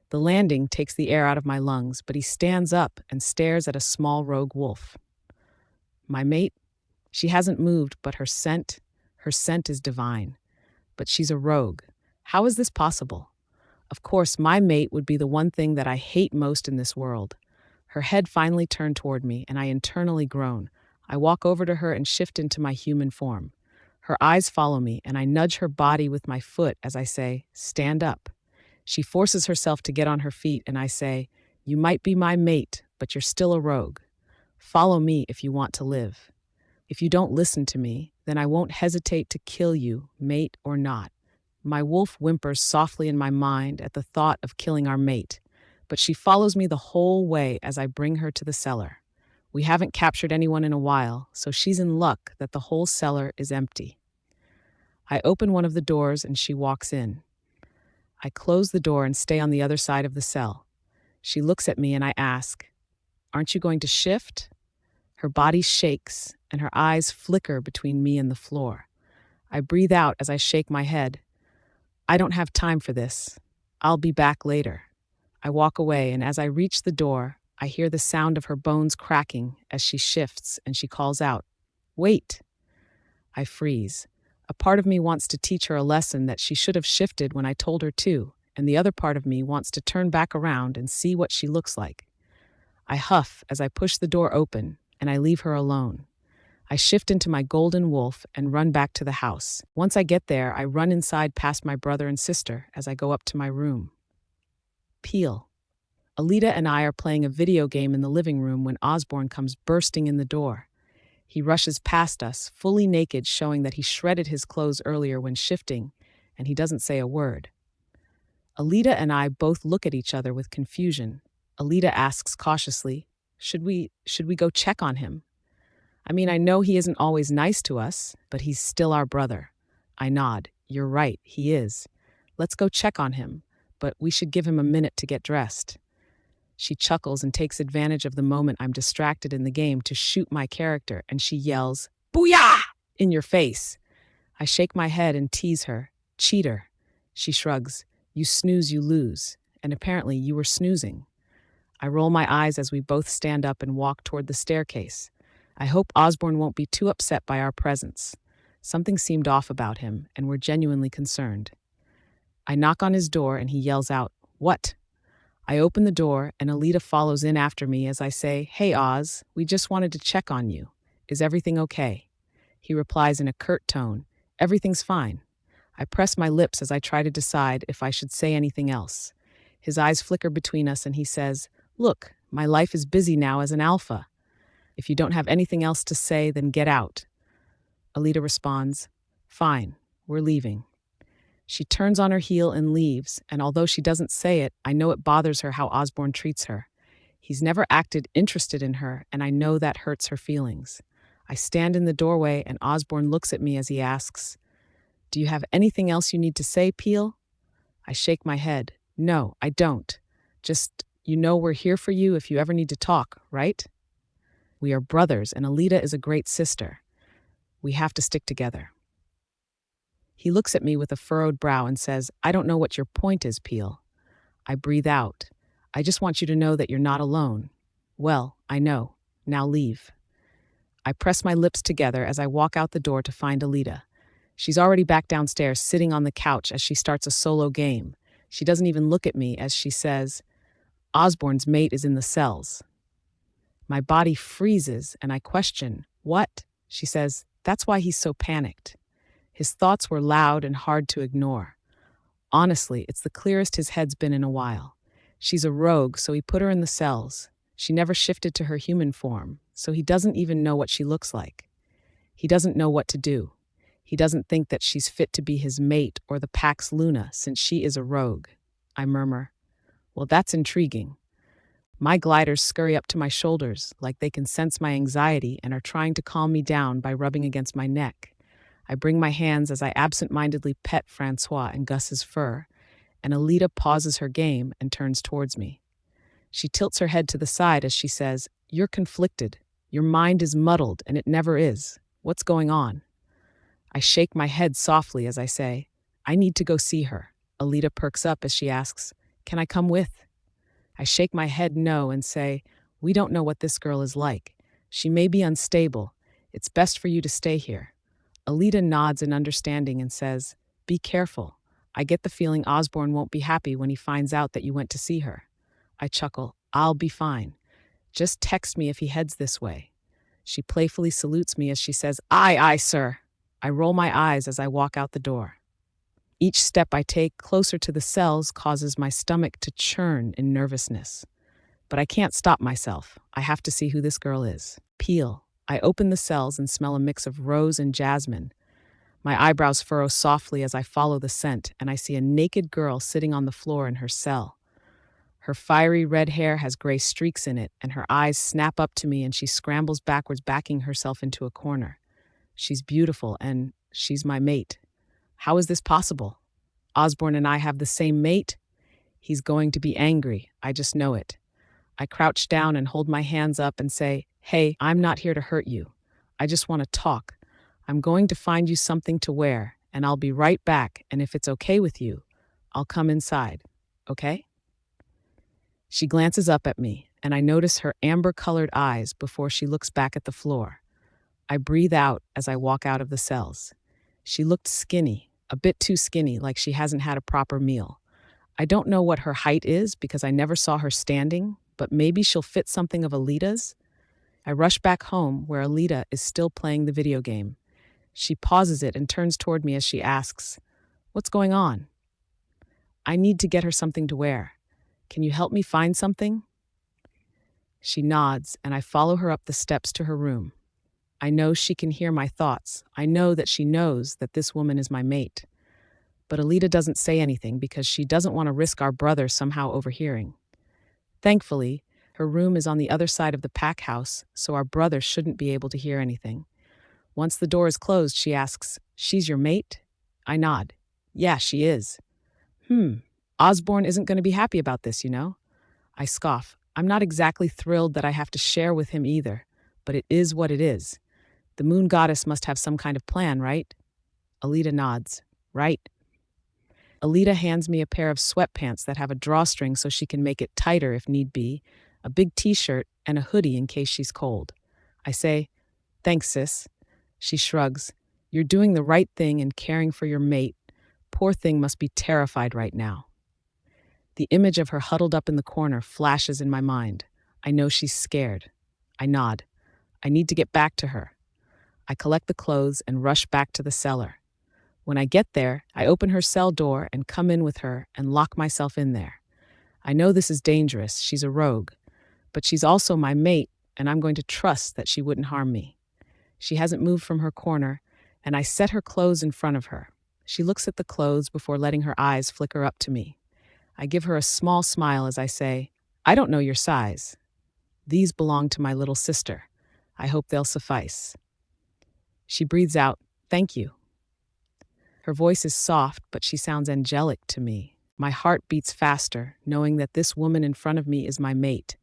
The landing takes the air out of my lungs, but he stands up and stares at a small rogue wolf. My mate? She hasn't moved, but her scent is divine. But she's a rogue. How is this possible? Of course, my mate would be the one thing that I hate most in this world. Her head finally turned toward me, and I internally groan. I walk over to her and shift into my human form. Her eyes follow me, and I nudge her body with my foot as I say, "Stand up." She forces herself to get on her feet, and I say, "You might be my mate, but you're still a rogue. Follow me if you want to live. If you don't listen to me, then I won't hesitate to kill you, mate or not." My wolf whimpers softly in my mind at the thought of killing our mate, but she follows me the whole way as I bring her to the cellar. We haven't captured anyone in a while, so she's in luck that the whole cellar is empty. I open one of the doors and she walks in. I close the door and stay on the other side of the cell. She looks at me and I ask, "Aren't you going to shift?" Her body shakes and her eyes flicker between me and the floor. I breathe out as I shake my head. "I don't have time for this. I'll be back later." I walk away, and as I reach the door, I hear the sound of her bones cracking as she shifts and she calls out, "Wait." I freeze. A part of me wants to teach her a lesson that she should have shifted when I told her to, and the other part of me wants to turn back around and see what she looks like. I huff as I push the door open, and I leave her alone. I shift into my golden wolf and run back to the house. Once I get there, I run inside past my brother and sister as I go up to my room. Peel. Alita and I are playing a video game in the living room when Osborne comes bursting in the door. He rushes past us, fully naked, showing that he shredded his clothes earlier when shifting, and he doesn't say a word. Alita and I both look at each other with confusion. Alita asks cautiously, Should we go check on him? I mean, I know he isn't always nice to us, but he's still our brother. I nod. You're right, he is. Let's go check on him, but we should give him a minute to get dressed. She chuckles and takes advantage of the moment I'm distracted in the game to shoot my character, and she yells, "Booyah!" in your face. I shake my head and tease her. Cheater. She shrugs. You snooze, you lose. And apparently you were snoozing. I roll my eyes as we both stand up and walk toward the staircase. I hope Osborne won't be too upset by our presence. Something seemed off about him, and we're genuinely concerned. I knock on his door, and he yells out, "What?" I open the door, and Alita follows in after me as I say, "Hey, Oz, we just wanted to check on you. Is everything okay?" He replies in a curt tone, "Everything's fine." I press my lips as I try to decide if I should say anything else. His eyes flicker between us, and he says, "Look, my life is busy now as an alpha. If you don't have anything else to say, then get out." Alita responds, "Fine, we're leaving." She turns on her heel and leaves, and although she doesn't say it, I know it bothers her how Osborne treats her. He's never acted interested in her, and I know that hurts her feelings. I stand in the doorway, and Osborne looks at me as he asks, "Do you have anything else you need to say, Peel?" I shake my head. "No, I don't. Just, we're here for you if you ever need to talk, right? We are brothers, and Alita is a great sister. We have to stick together." He looks at me with a furrowed brow and says, "I don't know what your point is, Peel." I breathe out. "I just want you to know that you're not alone." "Well, I know." Now leave. I press my lips together as I walk out the door to find Alita. She's already back downstairs, sitting on the couch as she starts a solo game. She doesn't even look at me as she says, Osborne's mate is in the cells. My body freezes and I question, what? She says, that's why he's so panicked. His thoughts were loud and hard to ignore. Honestly, it's the clearest his head's been in a while. She's a rogue, so he put her in the cells. She never shifted to her human form, so he doesn't even know what she looks like. He doesn't know what to do. He doesn't think that she's fit to be his mate or the Pax Luna, since she is a rogue. I murmur, well, that's intriguing. My gliders scurry up to my shoulders, like they can sense my anxiety and are trying to calm me down by rubbing against my neck. I bring my hands as I absent-mindedly pet Francois and Gus's fur, and Alita pauses her game and turns towards me. She tilts her head to the side as she says, you're conflicted. Your mind is muddled, and it never is. What's going on? I shake my head softly as I say, I need to go see her. Alita perks up as she asks, can I come with? I shake my head no and say, we don't know what this girl is like. She may be unstable. It's best for you to stay here. Alita nods in understanding and says, be careful. I get the feeling Osborne won't be happy when he finds out that you went to see her. I chuckle, I'll be fine. Just text me if he heads this way. She playfully salutes me as she says, aye, aye, sir. I roll my eyes as I walk out the door. Each step I take closer to the cells causes my stomach to churn in nervousness. But I can't stop myself. I have to see who this girl is. Peel. I open the cells and smell a mix of rose and jasmine. My eyebrows furrow softly as I follow the scent, and I see a naked girl sitting on the floor in her cell. Her fiery red hair has gray streaks in it, and her eyes snap up to me and she scrambles backwards, backing herself into a corner. She's beautiful, and she's my mate. How is this possible? Osborne and I have the same mate? He's going to be angry. I just know it. I crouch down and hold my hands up and say, hey, I'm not here to hurt you. I just want to talk. I'm going to find you something to wear, and I'll be right back, and if it's okay with you, I'll come inside. Okay? She glances up at me, and I notice her amber-colored eyes before she looks back at the floor. I breathe out as I walk out of the cells. She looked skinny, a bit too skinny, like she hasn't had a proper meal. I don't know what her height is because I never saw her standing, but maybe she'll fit something of Alita's. I rush back home where Alita is still playing the video game. She pauses it and turns toward me as she asks, what's going on? I need to get her something to wear. Can you help me find something? She nods, and I follow her up the steps to her room. I know she can hear my thoughts. I know that she knows that this woman is my mate. But Alita doesn't say anything because she doesn't want to risk our brother somehow overhearing. Thankfully, her room is on the other side of the pack house, so our brother shouldn't be able to hear anything. Once the door is closed, she asks, she's your mate? I nod. Yeah, she is. Osborne isn't going to be happy about this, you know? I scoff. I'm not exactly thrilled that I have to share with him either, but it is what it is. The moon goddess must have some kind of plan, right? Alita nods. Right. Alita hands me a pair of sweatpants that have a drawstring so she can make it tighter if need be, a big t-shirt, and a hoodie in case she's cold. I say, thanks, sis. She shrugs. You're doing the right thing and caring for your mate. Poor thing must be terrified right now. The image of her huddled up in the corner flashes in my mind. I know she's scared. I nod. I need to get back to her. I collect the clothes and rush back to the cellar. When I get there, I open her cell door and come in with her and lock myself in there. I know this is dangerous. She's a rogue. But she's also my mate, and I'm going to trust that she wouldn't harm me. She hasn't moved from her corner, and I set her clothes in front of her. She looks at the clothes before letting her eyes flicker up to me. I give her a small smile as I say, I don't know your size. These belong to my little sister. I hope they'll suffice. She breathes out, thank you. Her voice is soft, but she sounds angelic to me. My heart beats faster, knowing that this woman in front of me is my mate.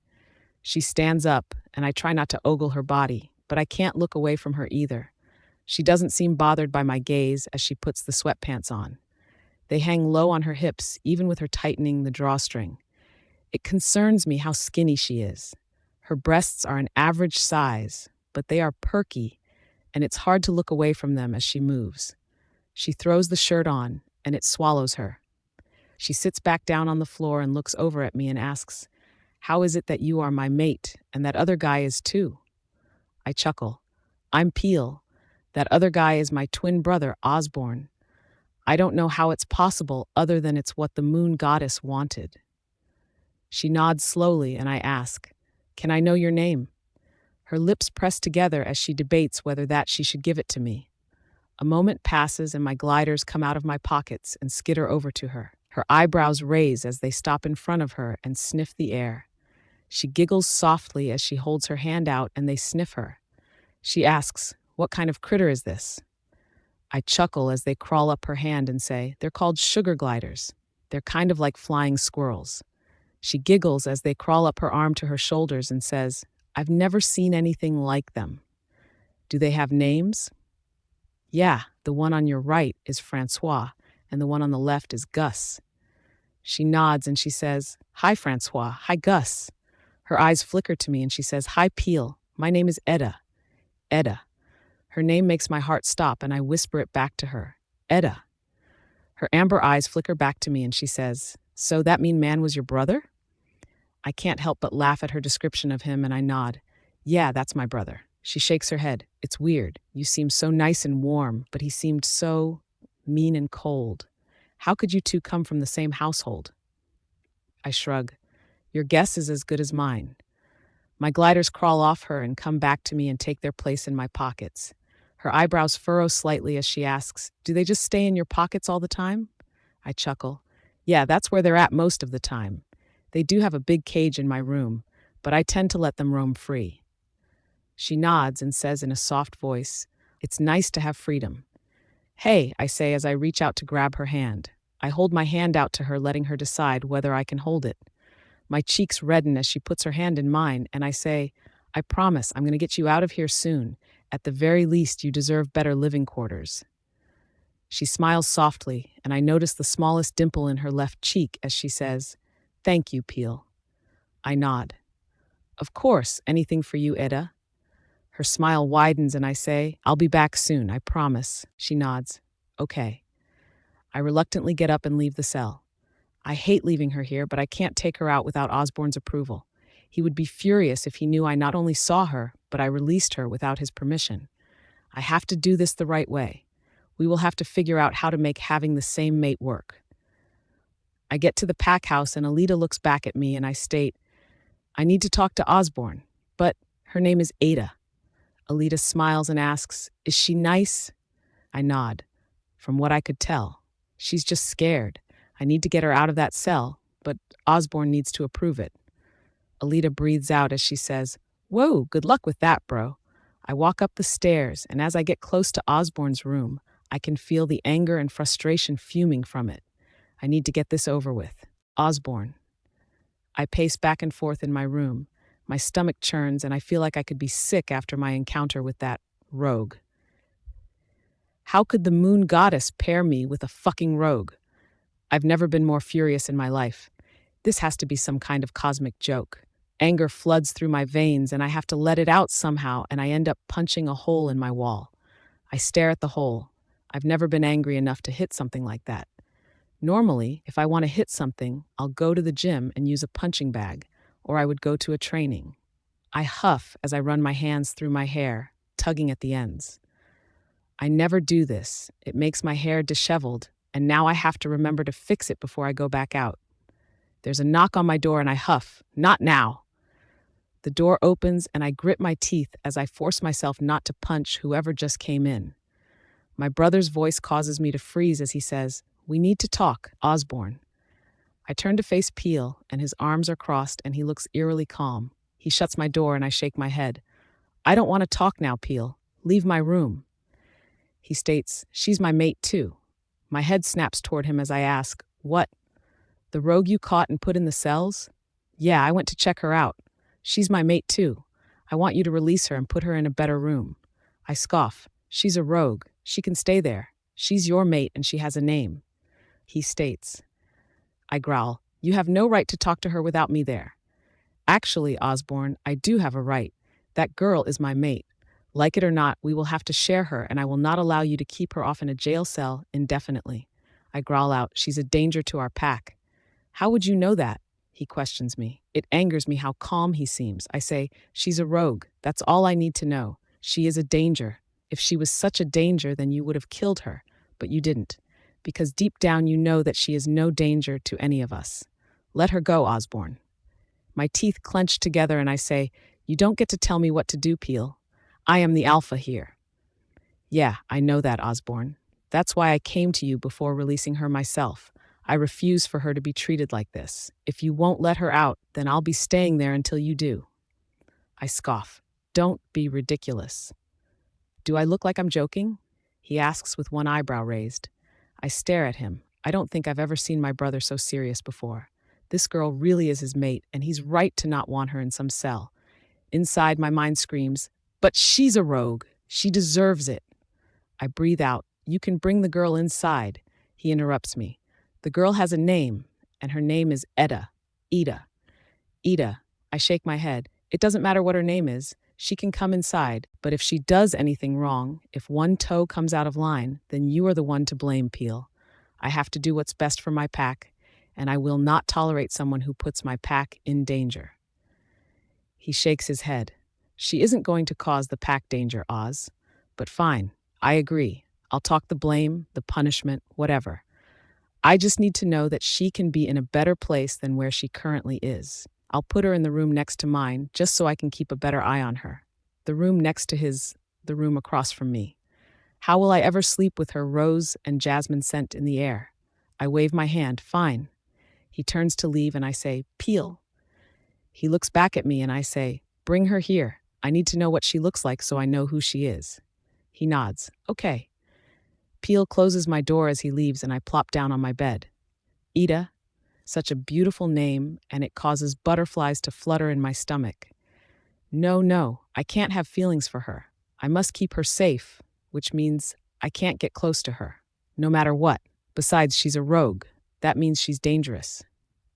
She stands up, and I try not to ogle her body, but I can't look away from her either. She doesn't seem bothered by my gaze as she puts the sweatpants on. They hang low on her hips, even with her tightening the drawstring. It concerns me how skinny she is. Her breasts are an average size, but they are perky, and it's hard to look away from them as she moves. She throws the shirt on, and it swallows her. She sits back down on the floor and looks over at me and asks, "How is it that you are my mate, and that other guy is too?" I chuckle. "I'm Peel. That other guy is my twin brother, Osborne. I don't know how it's possible other than it's what the moon goddess wanted." She nods slowly, and I ask, "Can I know your name?" Her lips press together as she debates whether that she should give it to me. A moment passes and my gliders come out of my pockets and skitter over to her. Her eyebrows raise as they stop in front of her and sniff the air. She giggles softly as she holds her hand out and they sniff her. She asks, "What kind of critter is this?" I chuckle as they crawl up her hand and say, "They're called sugar gliders. They're kind of like flying squirrels." She giggles as they crawl up her arm to her shoulders and says, "I've never seen anything like them." "Do they have names?" "Yeah, the one on your right is Francois, and the one on the left is Gus." She nods and she says, "Hi, Francois. Hi, Gus." Her eyes flicker to me and she says, "Hi, Peel. My name is Etta." Etta. Her name makes my heart stop and I whisper it back to her. Etta. Her amber eyes flicker back to me and she says, "So that mean man was your brother?" I can't help but laugh at her description of him and I nod. "Yeah, that's my brother." She shakes her head. "It's weird. You seem so nice and warm, but he seemed so mean and cold. How could you two come from the same household?" I shrug. "Your guess is as good as mine." My gliders crawl off her and come back to me and take their place in my pockets. Her eyebrows furrow slightly as she asks, "Do they just stay in your pockets all the time?" I chuckle. "Yeah, that's where they're at most of the time. They do have a big cage in my room, but I tend to let them roam free." She nods and says in a soft voice, "It's nice to have freedom." "Hey," I say as I reach out to grab her hand. I hold my hand out to her, letting her decide whether I can hold it. My cheeks redden as she puts her hand in mine, and I say, "I promise I'm going to get you out of here soon. At the very least, you deserve better living quarters." She smiles softly, and I notice the smallest dimple in her left cheek as she says, "Thank you, Peel." I nod. "Of course, anything for you, Etta." Her smile widens and I say, "I'll be back soon, I promise." She nods. "Okay." I reluctantly get up and leave the cell. I hate leaving her here, but I can't take her out without Osborne's approval. He would be furious if he knew I not only saw her, but I released her without his permission. I have to do this the right way. We will have to figure out how to make having the same mate work. I get to the pack house and Alita looks back at me and I state, "I need to talk to Osborne, but her name is Ada." Alita smiles and asks, "Is she nice?" I nod. "From what I could tell. She's just scared. I need to get her out of that cell, but Osborne needs to approve it." Alita breathes out as she says, "Whoa, good luck with that, bro." I walk up the stairs, and as I get close to Osborne's room, I can feel the anger and frustration fuming from it. I need to get this over with. Osborne. I pace back and forth in my room. My stomach churns, and I feel like I could be sick after my encounter with that rogue. How could the moon goddess pair me with a fucking rogue? I've never been more furious in my life. This has to be some kind of cosmic joke. Anger floods through my veins and I have to let it out somehow, and I end up punching a hole in my wall. I stare at the hole. I've never been angry enough to hit something like that. Normally, if I want to hit something, I'll go to the gym and use a punching bag, or I would go to a training. I huff as I run my hands through my hair, tugging at the ends. I never do this. It makes my hair disheveled, and now I have to remember to fix it before I go back out. There's a knock on my door and I huff, "Not now." The door opens and I grit my teeth as I force myself not to punch whoever just came in. My brother's voice causes me to freeze as he says, "We need to talk, Osborne." I turn to face Peel, and his arms are crossed and he looks eerily calm. He shuts my door and I shake my head. "I don't want to talk now, Peel. Leave my room." He states, "She's my mate too." My head snaps toward him as I ask, "What? The rogue you caught and put in the cells?" "Yeah, I went to check her out. She's my mate too. I want you to release her and put her in a better room." I scoff. "She's a rogue. She can stay there. She's your mate and she has a name." He states. I growl, "You have no right to talk to her without me there." Actually, Osborne, I do have a right. That girl is my mate. Like it or not, we will have to share her, and I will not allow you to keep her off in a jail cell indefinitely. I growl out, she's a danger to our pack. How would you know that? He questions me. It angers me how calm he seems. I say, she's a rogue. That's all I need to know. She is a danger. If she was such a danger, then you would have killed her. But you didn't. Because deep down you know that she is no danger to any of us. Let her go, Osborne. My teeth clench together and I say, you don't get to tell me what to do, Peel. I am the alpha here. Yeah, I know that, Osborne. That's why I came to you before releasing her myself. I refuse for her to be treated like this. If you won't let her out, then I'll be staying there until you do. I scoff. Don't be ridiculous. Do I look like I'm joking? He asks with one eyebrow raised. I stare at him. I don't think I've ever seen my brother so serious before. This girl really is his mate, and he's right to not want her in some cell. Inside, my mind screams, but she's a rogue. She deserves it. I breathe out. You can bring the girl inside. He interrupts me. The girl has a name, and her name is Eda. Ida. Ida. I shake my head. It doesn't matter what her name is. She can come inside, but if she does anything wrong, if one toe comes out of line, then you are the one to blame, Peel. I have to do what's best for my pack, and I will not tolerate someone who puts my pack in danger. He shakes his head. She isn't going to cause the pack danger, Oz. But fine, I agree. I'll talk the blame, the punishment, whatever. I just need to know that she can be in a better place than where she currently is. I'll put her in the room next to mine, just so I can keep a better eye on her. The room next to the room across from me. How will I ever sleep with her rose and jasmine scent in the air? I wave my hand, fine. He turns to leave and I say, Peel. He looks back at me and I say, bring her here. I need to know what she looks like so I know who she is. He nods, okay. Peel closes my door as he leaves and I plop down on my bed. Ida, such a beautiful name, and it causes butterflies to flutter in my stomach. No, I can't have feelings for her. I must keep her safe, which means I can't get close to her, no matter what. Besides, she's a rogue. That means she's dangerous.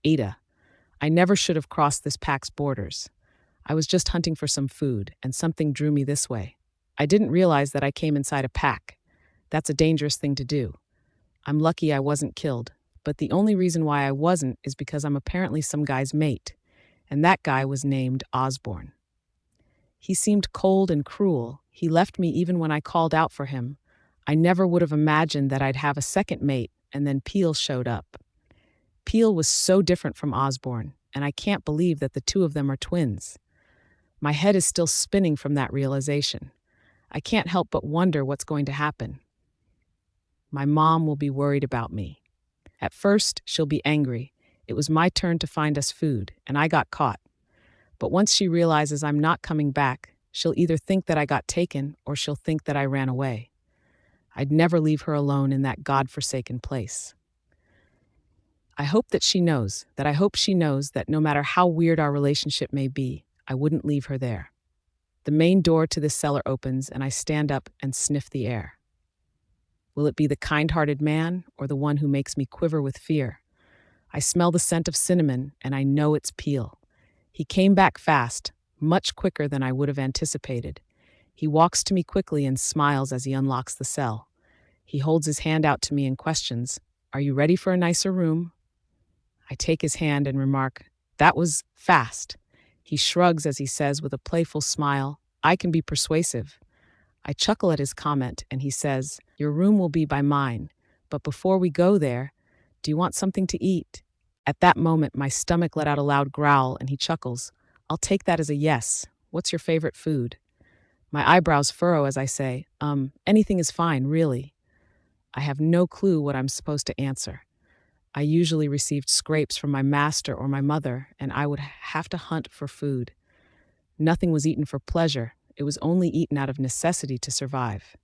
Ida, I never should have crossed this pack's borders. I was just hunting for some food, and something drew me this way. I didn't realize that I came inside a pack. That's a dangerous thing to do. I'm lucky I wasn't killed, but the only reason why I wasn't is because I'm apparently some guy's mate, and that guy was named Osborne. He seemed cold and cruel. He left me even when I called out for him. I never would have imagined that I'd have a second mate, and then Peel showed up. Peel was so different from Osborne, and I can't believe that the two of them are twins. My head is still spinning from that realization. I can't help but wonder what's going to happen. My mom will be worried about me. At first, she'll be angry. It was my turn to find us food, and I got caught. But once she realizes I'm not coming back, she'll either think that I got taken or she'll think that I ran away. I'd never leave her alone in that godforsaken place. I hope she knows that no matter how weird our relationship may be, I wouldn't leave her there. The main door to this cellar opens, and I stand up and sniff the air. Will it be the kind-hearted man or the one who makes me quiver with fear? I smell the scent of cinnamon, and I know it's Peel. He came back fast, much quicker than I would have anticipated. He walks to me quickly and smiles as he unlocks the cell. He holds his hand out to me and questions, "Are you ready for a nicer room?" I take his hand and remark, "That was fast." He shrugs as he says with a playful smile, "I can be persuasive." I chuckle at his comment and he says, "Your room will be by mine, but before we go there, do you want something to eat?" At that moment, my stomach let out a loud growl and he chuckles. "I'll take that as a yes. What's your favorite food?" My eyebrows furrow as I say, anything is fine, really." I have no clue what I'm supposed to answer. I usually received scrapes from my master or my mother, and I would have to hunt for food. Nothing was eaten for pleasure. It was only eaten out of necessity to survive.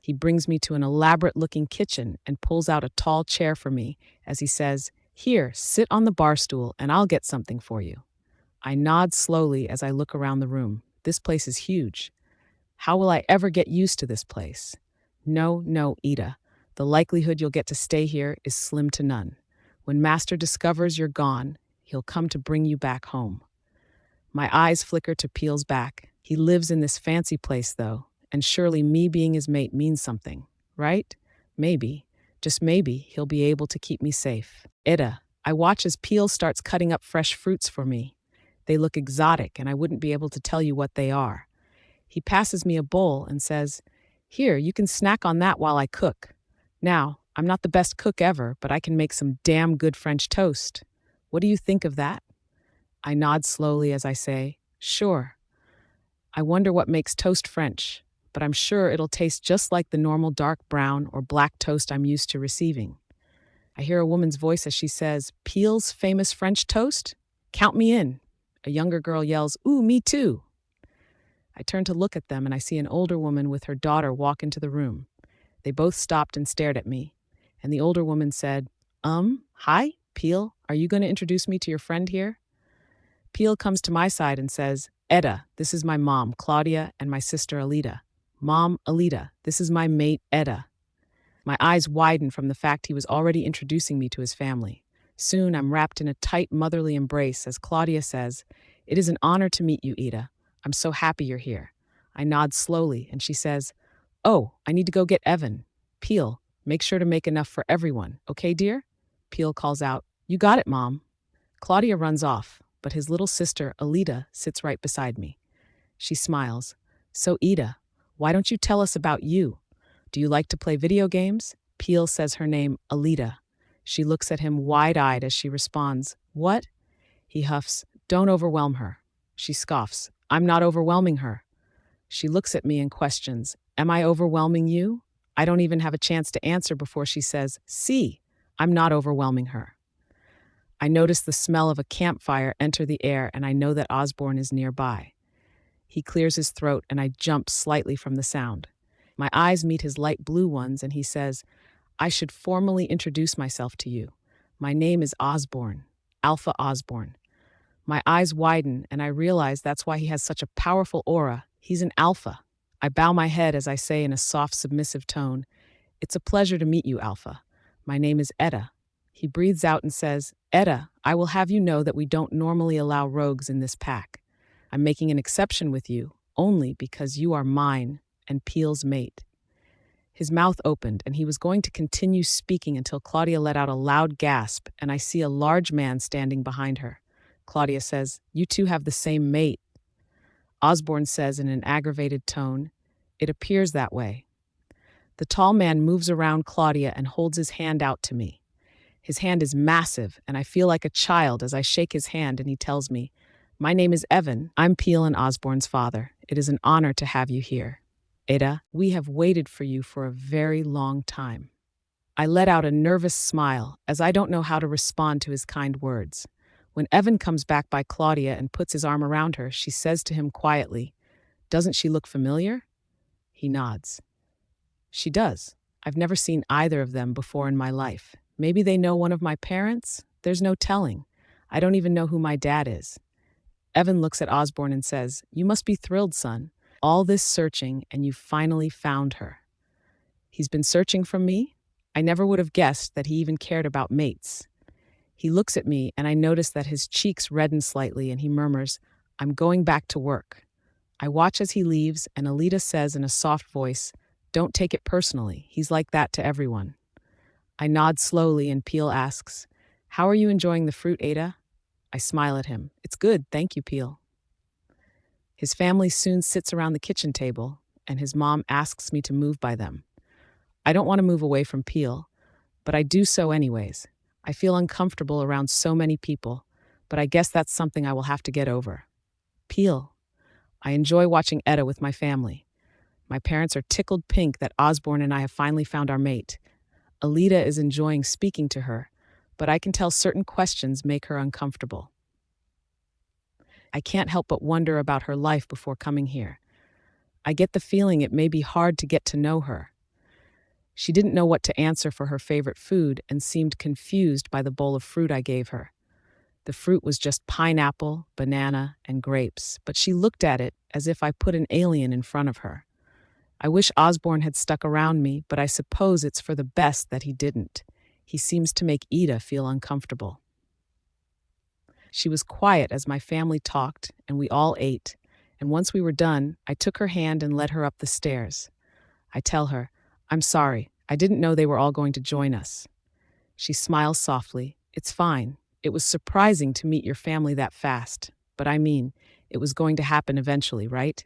He brings me to an elaborate-looking kitchen and pulls out a tall chair for me as he says, "Here, sit on the bar stool and I'll get something for you." I nod slowly as I look around the room. This place is huge. How will I ever get used to this place? No, Ida. The likelihood you'll get to stay here is slim to none. When Master discovers you're gone, he'll come to bring you back home. My eyes flicker to Peel's back. He lives in this fancy place, though, and surely me being his mate means something, right? Maybe, just maybe, he'll be able to keep me safe. Ida, I watch as Peel starts cutting up fresh fruits for me. They look exotic, and I wouldn't be able to tell you what they are. He passes me a bowl and says, "Here, you can snack on that while I cook." Now, I'm not the best cook ever, but I can make some damn good French toast. What do you think of that? I nod slowly as I say, "Sure." I wonder what makes toast French, but I'm sure it'll taste just like the normal dark brown or black toast I'm used to receiving. I hear a woman's voice as she says, "Peel's famous French toast? Count me in." A younger girl yells, "Ooh, me too." I turn to look at them and I see an older woman with her daughter walk into the room. They both stopped and stared at me, and the older woman said, Hi, Peel, are you going to introduce me to your friend here?" Peel comes to my side and says, "Etta, this is my mom, Claudia, and my sister, Alita." "Mom, Alita, this is my mate, Etta." My eyes widen from the fact he was already introducing me to his family. Soon I'm wrapped in a tight motherly embrace as Claudia says, "It is an honor to meet you, Ida. I'm so happy you're here." I nod slowly and she says, "Oh, I need to go get Evan. Peel, make sure to make enough for everyone, okay, dear?" Peel calls out, "You got it, Mom." Claudia runs off, but his little sister, Alita, sits right beside me. She smiles. "So, Ida, why don't you tell us about you? Do you like to play video games?" Peel says her name, Alita. She looks at him wide-eyed as she responds, "What?" He huffs, "Don't overwhelm her." She scoffs, "I'm not overwhelming her." She looks at me and questions, "Am I overwhelming you?" I don't even have a chance to answer before she says, "See, I'm not overwhelming her." I notice the smell of a campfire enter the air and I know that Osborne is nearby. He clears his throat and I jump slightly from the sound. My eyes meet his light blue ones and he says, "I should formally introduce myself to you. My name is Osborne, Alpha Osborne." My eyes widen and I realize that's why he has such a powerful aura. He's an alpha. I bow my head as I say in a soft, submissive tone, "It's a pleasure to meet you, Alpha. My name is Etta." He breathes out and says, "Etta, I will have you know that we don't normally allow rogues in this pack. I'm making an exception with you, only because you are mine and Peel's mate." His mouth opened, and he was going to continue speaking until Claudia let out a loud gasp, and I see a large man standing behind her. Claudia says, "You two have the same mate." Osborne says in an aggravated tone, "It appears that way." The tall man moves around Claudia and holds his hand out to me. His hand is massive, and I feel like a child as I shake his hand and he tells me, "My name is Evan. I'm Peel and Osborne's father. It is an honor to have you here. Ada, we have waited for you for a very long time." I let out a nervous smile as I don't know how to respond to his kind words. When Evan comes back by Claudia and puts his arm around her, she says to him quietly, "Doesn't she look familiar?" He nods. She does. I've never seen either of them before in my life. Maybe they know one of my parents? There's no telling. I don't even know who my dad is. Evan looks at Osborne and says, "You must be thrilled, son. All this searching and you finally found her." He's been searching for me? I never would have guessed that he even cared about mates. He looks at me and I notice that his cheeks redden slightly and he murmurs, "I'm going back to work." I watch as he leaves and Alita says in a soft voice, "Don't take it personally. He's like that to everyone." I nod slowly and Peel asks, "How are you enjoying the fruit, Ada?" I smile at him. "It's good, thank you, Peel." His family soon sits around the kitchen table and his mom asks me to move by them. I don't want to move away from Peel, but I do so anyways. I feel uncomfortable around so many people, but I guess that's something I will have to get over. Peel. I enjoy watching Etta with my family. My parents are tickled pink that Osborne and I have finally found our mate. Alita is enjoying speaking to her, but I can tell certain questions make her uncomfortable. I can't help but wonder about her life before coming here. I get the feeling it may be hard to get to know her. She didn't know what to answer for her favorite food and seemed confused by the bowl of fruit I gave her. The fruit was just pineapple, banana, and grapes, but she looked at it as if I put an alien in front of her. I wish Osborne had stuck around me, but I suppose it's for the best that he didn't. He seems to make Ida feel uncomfortable. She was quiet as my family talked, and we all ate. And once we were done, I took her hand and led her up the stairs. I tell her, "I'm sorry, I didn't know they were all going to join us." She smiles softly. "It's fine. It was surprising to meet your family that fast. But I mean, it was going to happen eventually, right?"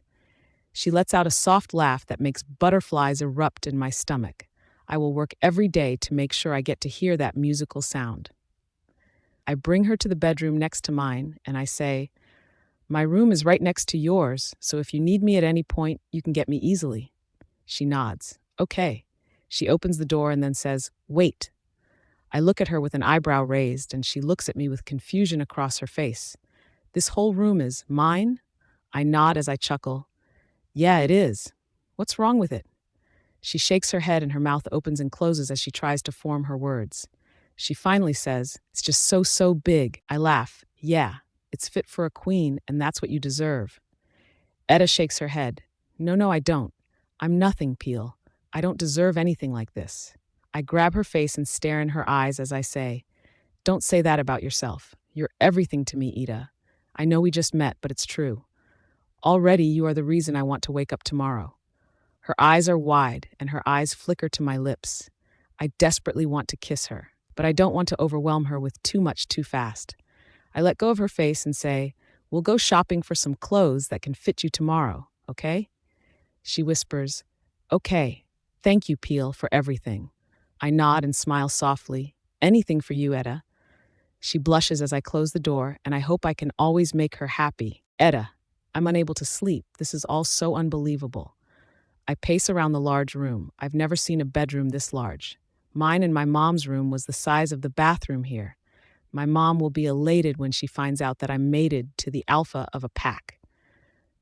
She lets out a soft laugh that makes butterflies erupt in my stomach. I will work every day to make sure I get to hear that musical sound. I bring her to the bedroom next to mine, and I say, "My room is right next to yours, so if you need me at any point, you can get me easily." She nods. "Okay." She opens the door and then says, "Wait." I look at her with an eyebrow raised, and she looks at me with confusion across her face. "This whole room is mine?" I nod as I chuckle. "Yeah, it is. What's wrong with it?" She shakes her head and her mouth opens and closes as she tries to form her words. She finally says, "It's just so big." I laugh. "Yeah, it's fit for a queen, and that's what you deserve." Etta shakes her head. No, I don't. I'm nothing, Peel. I don't deserve anything like this." I grab her face and stare in her eyes as I say, "Don't say that about yourself. You're everything to me, Ida. I know we just met, but it's true. Already you are the reason I want to wake up tomorrow." Her eyes are wide, and her eyes flicker to my lips. I desperately want to kiss her, but I don't want to overwhelm her with too much too fast. I let go of her face and say, "We'll go shopping for some clothes that can fit you tomorrow, okay?" She whispers, "Okay. Thank you, Peel, for everything." I nod and smile softly. "Anything for you, Etta." She blushes as I close the door, and I hope I can always make her happy. "Etta, I'm unable to sleep. This is all so unbelievable." I pace around the large room. I've never seen a bedroom this large. Mine and my mom's room was the size of the bathroom here. My mom will be elated when she finds out that I'm mated to the alpha of a pack.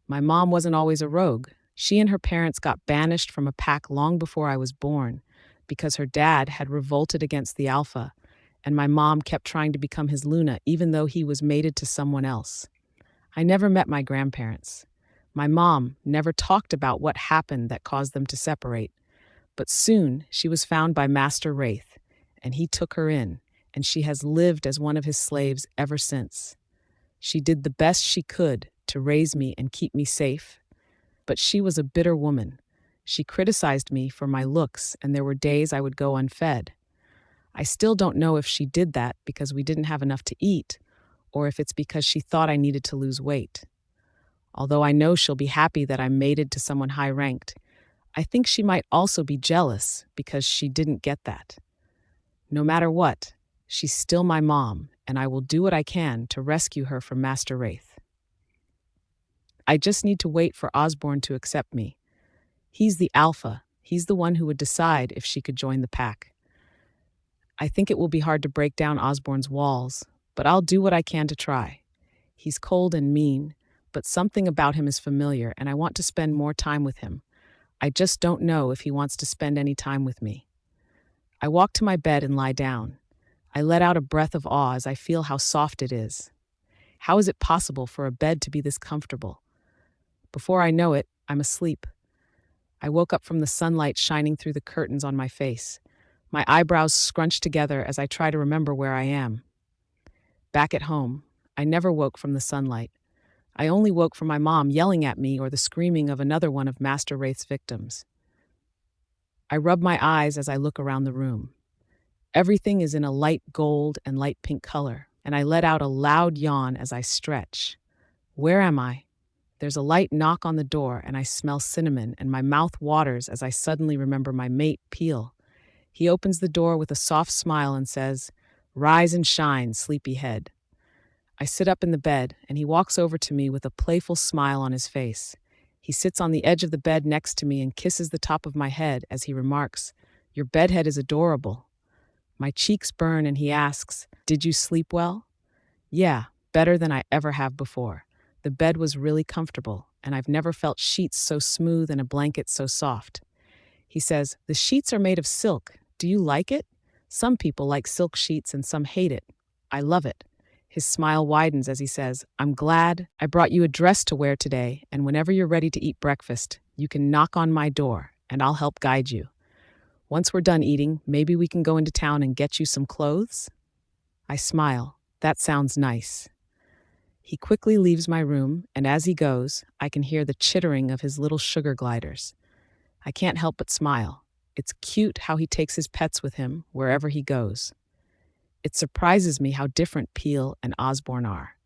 My mom wasn't always a rogue. She and her parents got banished from a pack long before I was born because her dad had revolted against the alpha, and my mom kept trying to become his Luna even though he was mated to someone else. I never met my grandparents. My mom never talked about what happened that caused them to separate. But soon she was found by Master Wraith, and he took her in, and she has lived as one of his slaves ever since. She did the best she could to raise me and keep me safe, but she was a bitter woman. She criticized me for my looks, and there were days I would go unfed. I still don't know if she did that because we didn't have enough to eat, or if it's because she thought I needed to lose weight. Although I know she'll be happy that I'm mated to someone high-ranked, I think she might also be jealous because she didn't get that. No matter what, she's still my mom, and I will do what I can to rescue her from Master Wraith. I just need to wait for Osborne to accept me. He's the alpha. He's the one who would decide if she could join the pack. I think it will be hard to break down Osborne's walls, but I'll do what I can to try. He's cold and mean, but something about him is familiar, and I want to spend more time with him. I just don't know if he wants to spend any time with me. I walk to my bed and lie down. I let out a breath of awe as I feel how soft it is. How is it possible for a bed to be this comfortable? Before I know it, I'm asleep. I woke up from the sunlight shining through the curtains on my face. My eyebrows scrunched together as I try to remember where I am. Back at home, I never woke from the sunlight. I only woke from my mom yelling at me or the screaming of another one of Master Wraith's victims. I rub my eyes as I look around the room. Everything is in a light gold and light pink color, and I let out a loud yawn as I stretch. Where am I? There's a light knock on the door, and I smell cinnamon, and my mouth waters as I suddenly remember my mate, Peel. He opens the door with a soft smile and says, "Rise and shine, sleepyhead." I sit up in the bed, and he walks over to me with a playful smile on his face. He sits on the edge of the bed next to me and kisses the top of my head as he remarks, "Your bedhead is adorable." My cheeks burn, and he asks, "Did you sleep well?" "Yeah, better than I ever have before. The bed was really comfortable, and I've never felt sheets so smooth and a blanket so soft." He says, "The sheets are made of silk. Do you like it? Some people like silk sheets and some hate it. I love it." His smile widens as he says, "I'm glad I brought you a dress to wear today, and whenever you're ready to eat breakfast, you can knock on my door, and I'll help guide you. Once we're done eating, maybe we can go into town and get you some clothes?" I smile. That sounds nice. He quickly leaves my room, and as he goes, I can hear the chittering of his little sugar gliders. I can't help but smile. It's cute how he takes his pets with him wherever he goes. It surprises me how different Peel and Osborne are.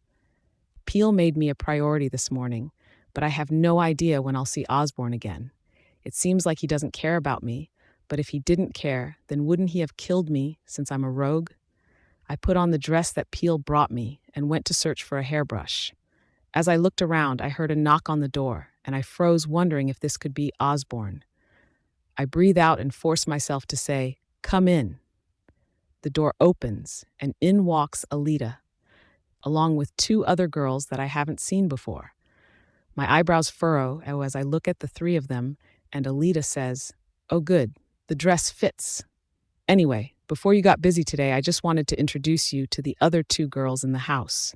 Peel made me a priority this morning, but I have no idea when I'll see Osborne again. It seems like he doesn't care about me, but if he didn't care, then wouldn't he have killed me since I'm a rogue? I put on the dress that Peel brought me and went to search for a hairbrush. As I looked around, I heard a knock on the door, and I froze wondering if this could be Osborne. I breathe out and force myself to say, "Come in." The door opens, and in walks Alita, along with two other girls that I haven't seen before. My eyebrows furrow as I look at the three of them, and Alita says, "Oh good, the dress fits. Anyway, before you got busy today, I just wanted to introduce you to the other two girls in the house."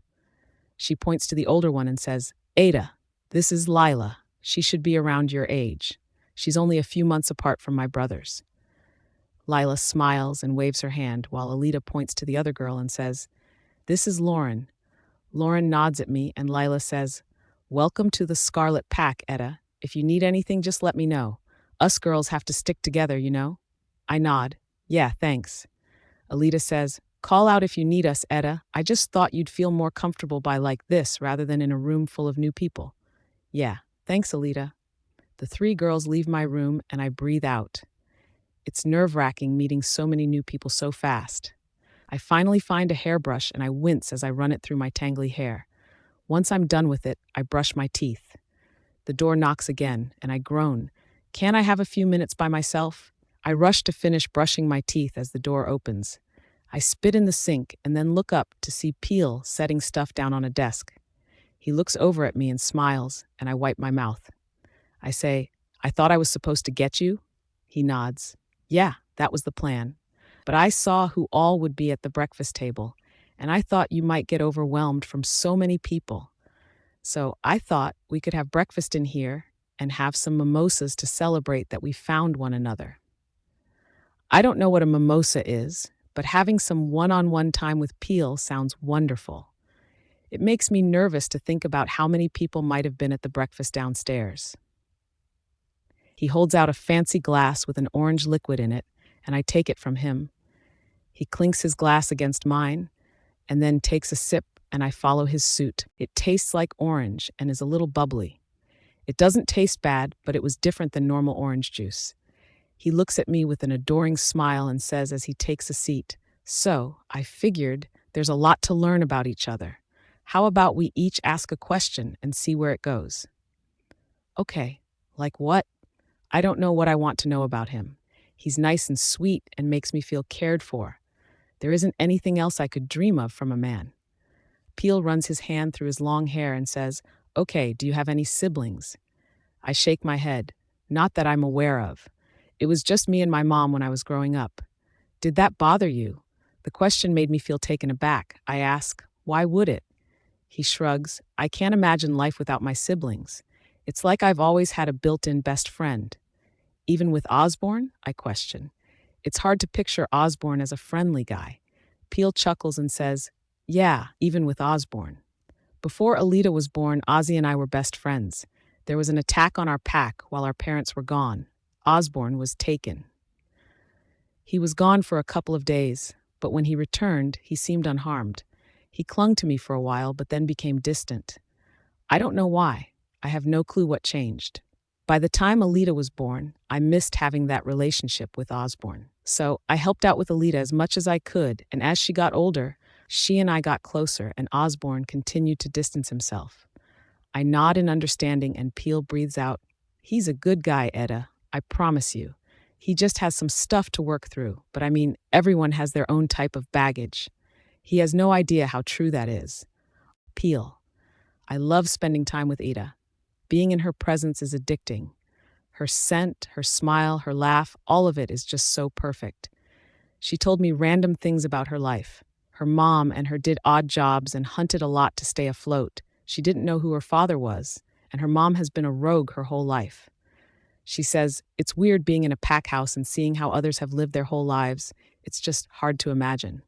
She points to the older one and says, "Ada, this is Lila. She should be around your age. She's only a few months apart from my brothers." Lila smiles and waves her hand while Alita points to the other girl and says, "This is Lauren." Lauren nods at me and Lila says, "Welcome to the Scarlet Pack, Etta. If you need anything, just let me know. Us girls have to stick together, you know?" I nod. "Yeah, thanks." Alita says, "Call out if you need us, Etta. I just thought you'd feel more comfortable by like this rather than in a room full of new people." "Yeah, thanks, Alita." The three girls leave my room and I breathe out. It's nerve-wracking meeting so many new people so fast. I finally find a hairbrush and I wince as I run it through my tangly hair. Once I'm done with it, I brush my teeth. The door knocks again and I groan. "Can't I have a few minutes by myself?" I rush to finish brushing my teeth as the door opens. I spit in the sink and then look up to see Peel setting stuff down on a desk. He looks over at me and smiles, and I wipe my mouth. I say, "I thought I was supposed to get you?" He nods. "Yeah, that was the plan. But I saw who all would be at the breakfast table, and I thought you might get overwhelmed from so many people. So I thought we could have breakfast in here and have some mimosas to celebrate that we found one another." I don't know what a mimosa is, but having some one-on-one time with Peel sounds wonderful. It makes me nervous to think about how many people might have been at the breakfast downstairs. He holds out a fancy glass with an orange liquid in it, and I take it from him. He clinks his glass against mine, and then takes a sip, and I follow his suit. It tastes like orange and is a little bubbly. It doesn't taste bad, but it was different than normal orange juice. He looks at me with an adoring smile and says as he takes a seat, "So, I figured there's a lot to learn about each other. How about we each ask a question and see where it goes?" "Okay, like what?" I don't know what I want to know about him. He's nice and sweet and makes me feel cared for. There isn't anything else I could dream of from a man. Peel runs his hand through his long hair and says, "Okay, do you have any siblings?" I shake my head. "Not that I'm aware of. It was just me and my mom when I was growing up." "Did that bother you?" The question made me feel taken aback. I ask, "Why would it?" He shrugs. "I can't imagine life without my siblings. It's like I've always had a built-in best friend." "Even with Osborne?" I question. It's hard to picture Osborne as a friendly guy. Peel chuckles and says, "Yeah, even with Osborne. Before Alita was born, Ozzy and I were best friends. There was an attack on our pack while our parents were gone. Osborne was taken. He was gone for a couple of days, but when he returned, he seemed unharmed. He clung to me for a while, but then became distant. I don't know why. I have no clue what changed. By the time Alita was born, I missed having that relationship with Osborne. So I helped out with Alita as much as I could, and as she got older, she and I got closer, and Osborne continued to distance himself. I nod in understanding, and Peel breathes out, "He's a good guy, Etta. I promise you. He just has some stuff to work through, but I mean, everyone has their own type of baggage. He has no idea how true that is." Peel. I love spending time with Ada. Being in her presence is addicting. Her scent, her smile, her laugh, all of it is just so perfect. She told me random things about her life. Her mom and her did odd jobs and hunted a lot to stay afloat. She didn't know who her father was, and her mom has been a rogue her whole life. She says, "It's weird being in a pack house and seeing how others have lived their whole lives. It's just hard to imagine."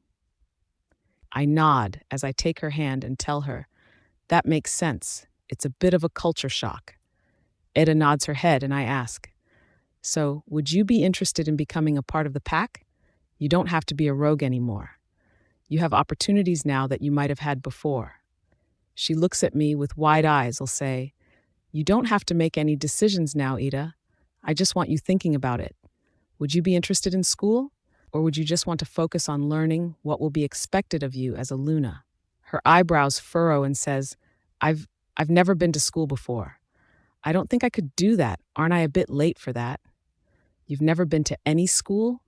I nod as I take her hand and tell her, That makes sense. It's a bit of a culture shock. Ada nods her head and I ask, so, would you be interested in becoming a part of the pack? You don't have to be a rogue anymore. You have opportunities now that you might have had before. She looks at me with wide eyes. I'll say, you don't have to make any decisions now, Ida. I just want you thinking about it. Would you be interested in school? Or would you just want to focus on learning what will be expected of you as a Luna? Her eyebrows furrow and says, I've never been to school before. I don't think I could do that. Aren't I a bit late for that? You've never been to any school?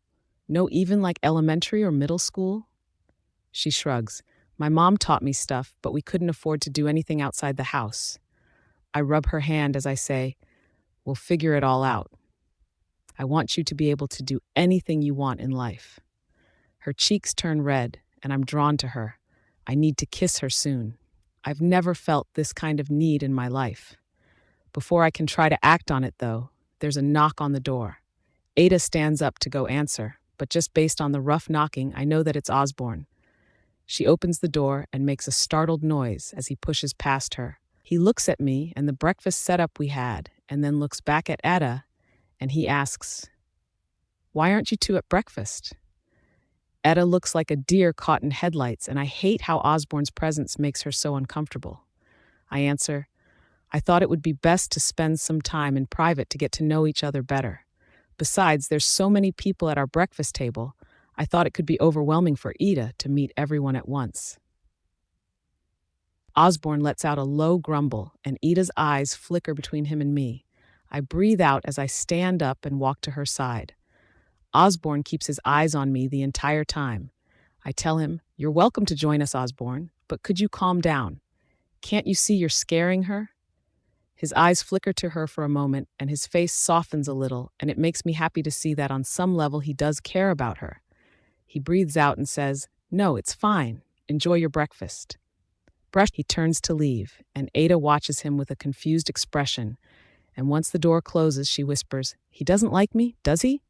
No, even like elementary or middle school? She shrugs. My mom taught me stuff, but we couldn't afford to do anything outside the house. I rub her hand as I say, we'll figure it all out. I want you to be able to do anything you want in life. Her cheeks turn red, and I'm drawn to her. I need to kiss her soon. I've never felt this kind of need in my life. Before I can try to act on it, though, there's a knock on the door. Ada stands up to go answer, but just based on the rough knocking, I know that it's Osborne. She opens the door and makes a startled noise as he pushes past her. He looks at me and the breakfast setup we had, and then looks back at Ada, and he asks, why aren't you two at breakfast? Ada looks like a deer caught in headlights, and I hate how Osborne's presence makes her so uncomfortable. I answer, I thought it would be best to spend some time in private to get to know each other better. Besides, there's so many people at our breakfast table, I thought it could be overwhelming for Ida to meet everyone at once. Osborne lets out a low grumble, and Ida's eyes flicker between him and me. I breathe out as I stand up and walk to her side. Osborne keeps his eyes on me the entire time. I tell him, you're welcome to join us, Osborne, but could you calm down? Can't you see you're scaring her? His eyes flicker to her for a moment, and his face softens a little, and it makes me happy to see that on some level he does care about her. He breathes out and says, no, it's fine. Enjoy your breakfast. He turns to leave, and Ada watches him with a confused expression, and once the door closes, she whispers, he doesn't like me, does he?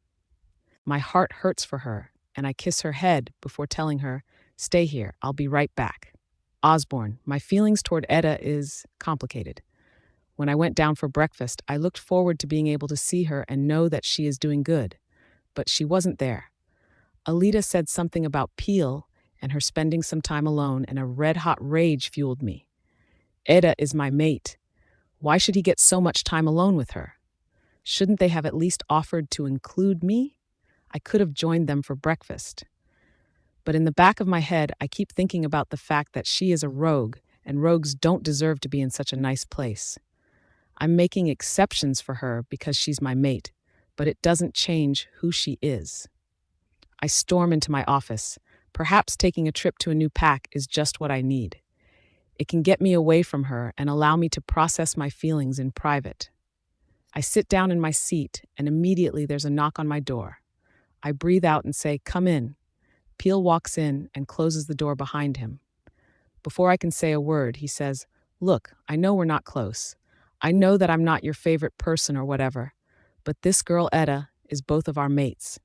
My heart hurts for her, and I kiss her head before telling her, stay here, I'll be right back. Osborne, my feelings toward Ada is complicated. When I went down for breakfast, I looked forward to being able to see her and know that she is doing good, but she wasn't there. Alita said something about Peel and her spending some time alone, and a red-hot rage fueled me. Ada is my mate. Why should he get so much time alone with her? Shouldn't they have at least offered to include me? I could have joined them for breakfast. But in the back of my head, I keep thinking about the fact that she is a rogue, and rogues don't deserve to be in such a nice place. I'm making exceptions for her because she's my mate, but it doesn't change who she is. I storm into my office. Perhaps taking a trip to a new pack is just what I need. It can get me away from her and allow me to process my feelings in private. I sit down in my seat, and immediately there's a knock on my door. I breathe out and say, come in. Peel walks in and closes the door behind him. Before I can say a word, he says, look, I know we're not close. I know that I'm not your favorite person or whatever, but this girl, Etta, is both of our mates.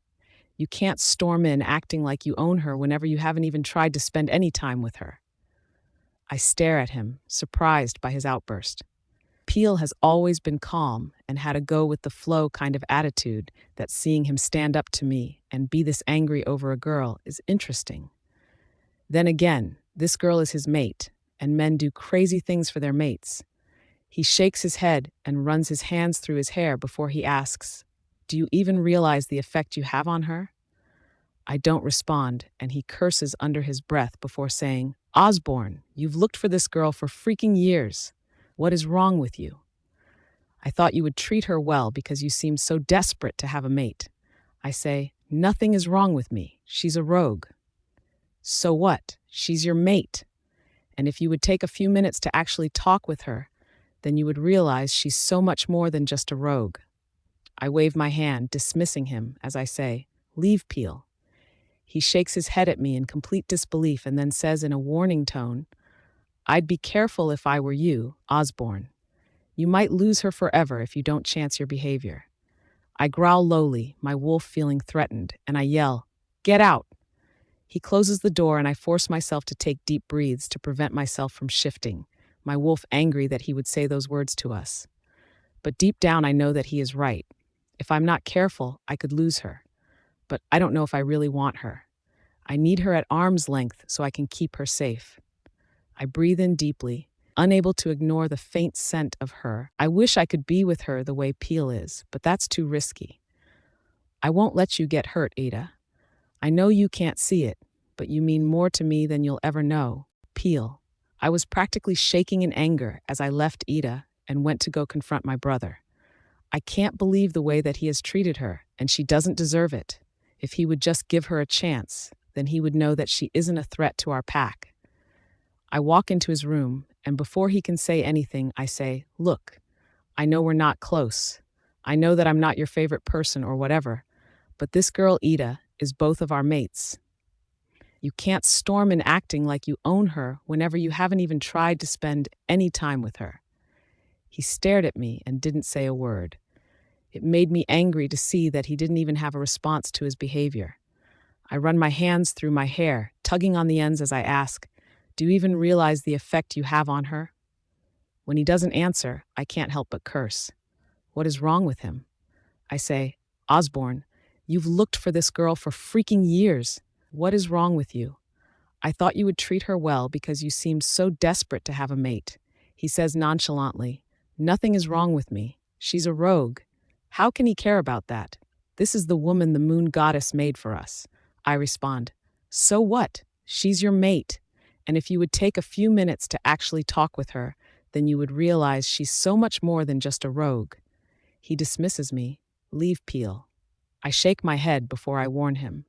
You can't storm in acting like you own her whenever you haven't even tried to spend any time with her. I stare at him, surprised by his outburst. Peel has always been calm and had a go-with-the-flow kind of attitude that seeing him stand up to me and be this angry over a girl is interesting. Then again, this girl is his mate, and men do crazy things for their mates. He shakes his head and runs his hands through his hair before he asks, do you even realize the effect you have on her? I don't respond, and he curses under his breath before saying, Osborne, you've looked for this girl for freaking years. What is wrong with you? I thought you would treat her well because you seem so desperate to have a mate. I say, nothing is wrong with me. She's a rogue. So what? She's your mate. And if you would take a few minutes to actually talk with her, then you would realize she's so much more than just a rogue. I wave my hand, dismissing him, as I say, leave Peel. He shakes his head at me in complete disbelief and then says in a warning tone, I'd be careful if I were you, Osborne. You might lose her forever if you don't chance your behavior. I growl lowly, my wolf feeling threatened, and I yell, get out! He closes the door and I force myself to take deep breaths to prevent myself from shifting. my wolf angry that he would say those words to us. But deep down, I know that he is right. If I'm not careful, I could lose her. But I don't know if I really want her. I need her at arm's length so I can keep her safe. I breathe in deeply, unable to ignore the faint scent of her. I wish I could be with her the way Peel is, but that's too risky. I won't let you get hurt, Ada. I know you can't see it, but you mean more to me than you'll ever know. Peel. I was practically shaking in anger as I left Ida and went to go confront my brother. I can't believe the way that he has treated her, and she doesn't deserve it. If he would just give her a chance, then he would know that she isn't a threat to our pack. I walk into his room, and before he can say anything, I say, "Look, I know we're not close. I know that I'm not your favorite person or whatever, but this girl, Ida, is both of our mates. You can't storm in acting like you own her whenever you haven't even tried to spend any time with her." He stared at me and didn't say a word. It made me angry to see that he didn't even have a response to his behavior. I run my hands through my hair, tugging on the ends as I ask, "Do you even realize the effect you have on her?" When he doesn't answer, I can't help but curse. What is wrong with him? I say, "Osborne, you've looked for this girl for freaking years. What is wrong with you? I thought you would treat her well because you seemed so desperate to have a mate." He says nonchalantly, "Nothing is wrong with me. She's a rogue. How can he care about that? This is the woman the moon goddess made for us." I respond, "So what? She's your mate. And if you would take a few minutes to actually talk with her, then you would realize she's so much more than just a rogue." He dismisses me. "Leave Peel." I shake my head before I warn him.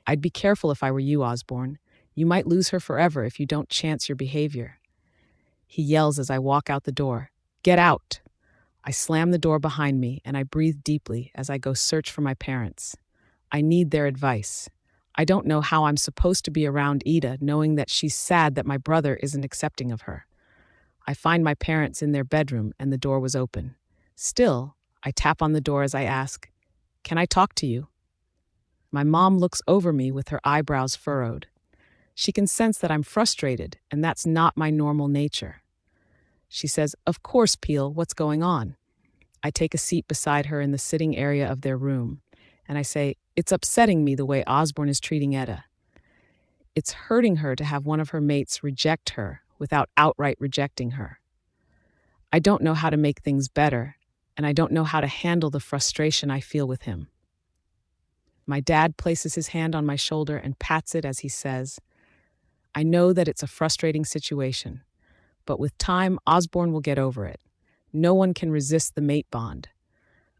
"I'd be careful if I were you, Osborne. You might lose her forever if you don't chance your behavior." He yells as I walk out the door, "Get out!" I slam the door behind me and I breathe deeply as I go search for my parents. I need their advice. I don't know how I'm supposed to be around Ida knowing that she's sad that my brother isn't accepting of her. I find my parents in their bedroom and the door was open. Still, I tap on the door as I ask, "Can I talk to you?" My mom looks over me with her eyebrows furrowed. She can sense that I'm frustrated, and that's not my normal nature. She says, "Of course, Peel, what's going on?" I take a seat beside her in the sitting area of their room, and I say, "It's upsetting me the way Osborne is treating Etta. It's hurting her to have one of her mates reject her without outright rejecting her. I don't know how to make things better, and I don't know how to handle the frustration I feel with him." My dad places his hand on my shoulder and pats it as he says, "I know that it's a frustrating situation, but with time, Osborne will get over it. No one can resist the mate bond."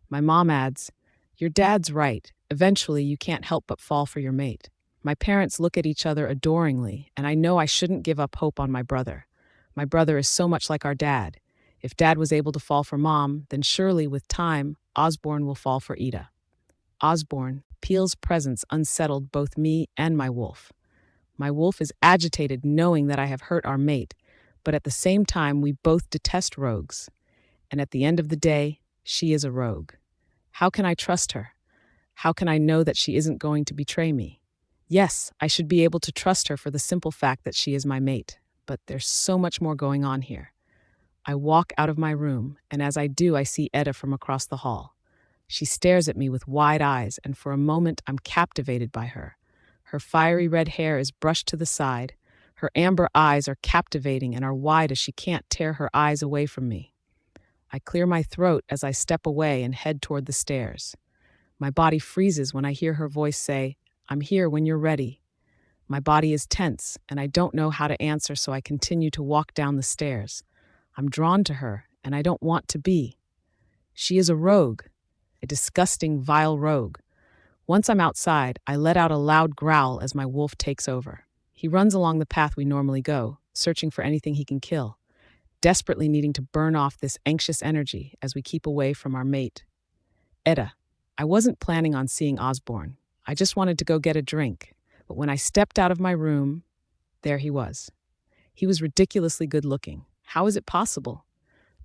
My mom adds, "Your dad's right. Eventually, you can't help but fall for your mate." My parents look at each other adoringly, and I know I shouldn't give up hope on my brother. My brother is so much like our dad. If Dad was able to fall for Mom, then surely with time, Osborne will fall for Ida. Osborne, Peel's presence unsettled both me and my wolf. My wolf is agitated knowing that I have hurt our mate, but at the same time we both detest rogues. And at the end of the day, she is a rogue. How can I trust her? How can I know that she isn't going to betray me? Yes, I should be able to trust her for the simple fact that she is my mate, but there's so much more going on here. I walk out of my room, and as I do, I see Etta from across the hall. She stares at me with wide eyes, and for a moment I'm captivated by her. Her fiery red hair is brushed to the side. Her amber eyes are captivating and are wide as she can't tear her eyes away from me. I clear my throat as I step away and head toward the stairs. My body freezes when I hear her voice say, "I'm here when you're ready." My body is tense, and I don't know how to answer, so I continue to walk down the stairs. I'm drawn to her, and I don't want to be. She is a rogue, a disgusting, vile rogue. Once I'm outside, I let out a loud growl as my wolf takes over. He runs along the path we normally go, searching for anything he can kill, desperately needing to burn off this anxious energy as we keep away from our mate. Etta. I wasn't planning on seeing Osborne. I just wanted to go get a drink. But when I stepped out of my room, there he was. He was ridiculously good-looking. How is it possible?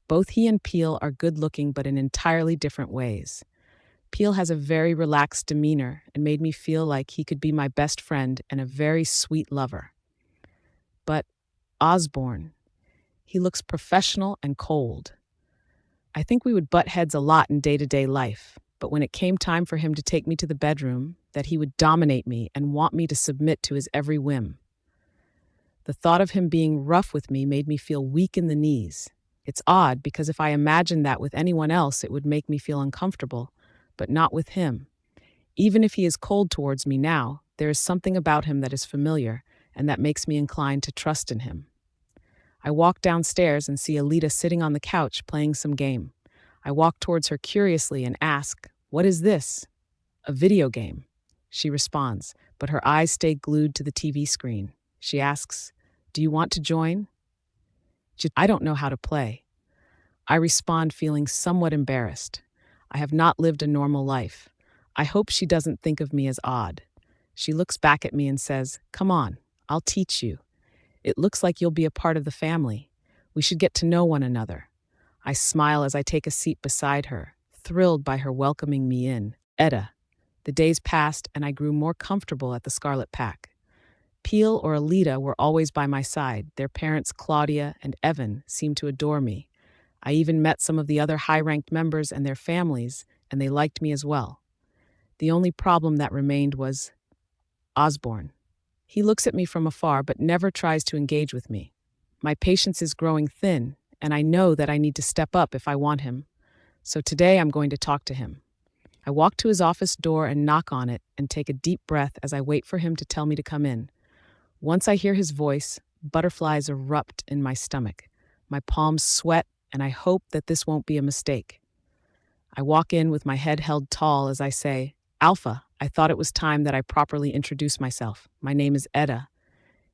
Both he and Peel are good-looking, but in entirely different ways. Peel has a very relaxed demeanor and made me feel like he could be my best friend and a very sweet lover. But Osborne, He looks professional and cold. I think we would butt heads a lot in day-to-day life, but when it came time for him to take me to the bedroom, that he would dominate me and want me to submit to his every whim. The thought of him being rough with me made me feel weak in the knees. It's odd because if I imagined that with anyone else, it would make me feel uncomfortable, but not with him. Even if he is cold towards me now, there is something about him that is familiar, and that makes me inclined to trust in him. I walk downstairs and see Alita sitting on the couch playing some game. I walk towards her curiously and ask, "What is this?" "A video game," she responds, but her eyes stay glued to the TV screen. She asks, "Do you want to join?" I don't know how to play. I respond feeling somewhat embarrassed. I have not lived a normal life. I hope she doesn't think of me as odd. She looks back at me and says, "Come on, I'll teach you. It looks like you'll be a part of the family. We should get to know one another." I smile as I take a seat beside her, thrilled by her welcoming me in. Etta. The days passed and I grew more comfortable at the Scarlet Pack. Peel or Alita were always by my side. Their parents, Claudia and Evan, seemed to adore me. I even met some of the other high-ranked members and their families, and they liked me as well. The only problem that remained was Osborne. He looks at me from afar but never tries to engage with me. My patience is growing thin, and I know that I need to step up if I want him. So today I'm going to talk to him. I walk to his office door and knock on it and take a deep breath as I wait for him to tell me to come in. Once I hear his voice, butterflies erupt in my stomach. My palms sweat, and I hope that this won't be a mistake. I walk in with my head held tall as I say, "Alpha, I thought it was time that I properly introduce myself. My name is Etta."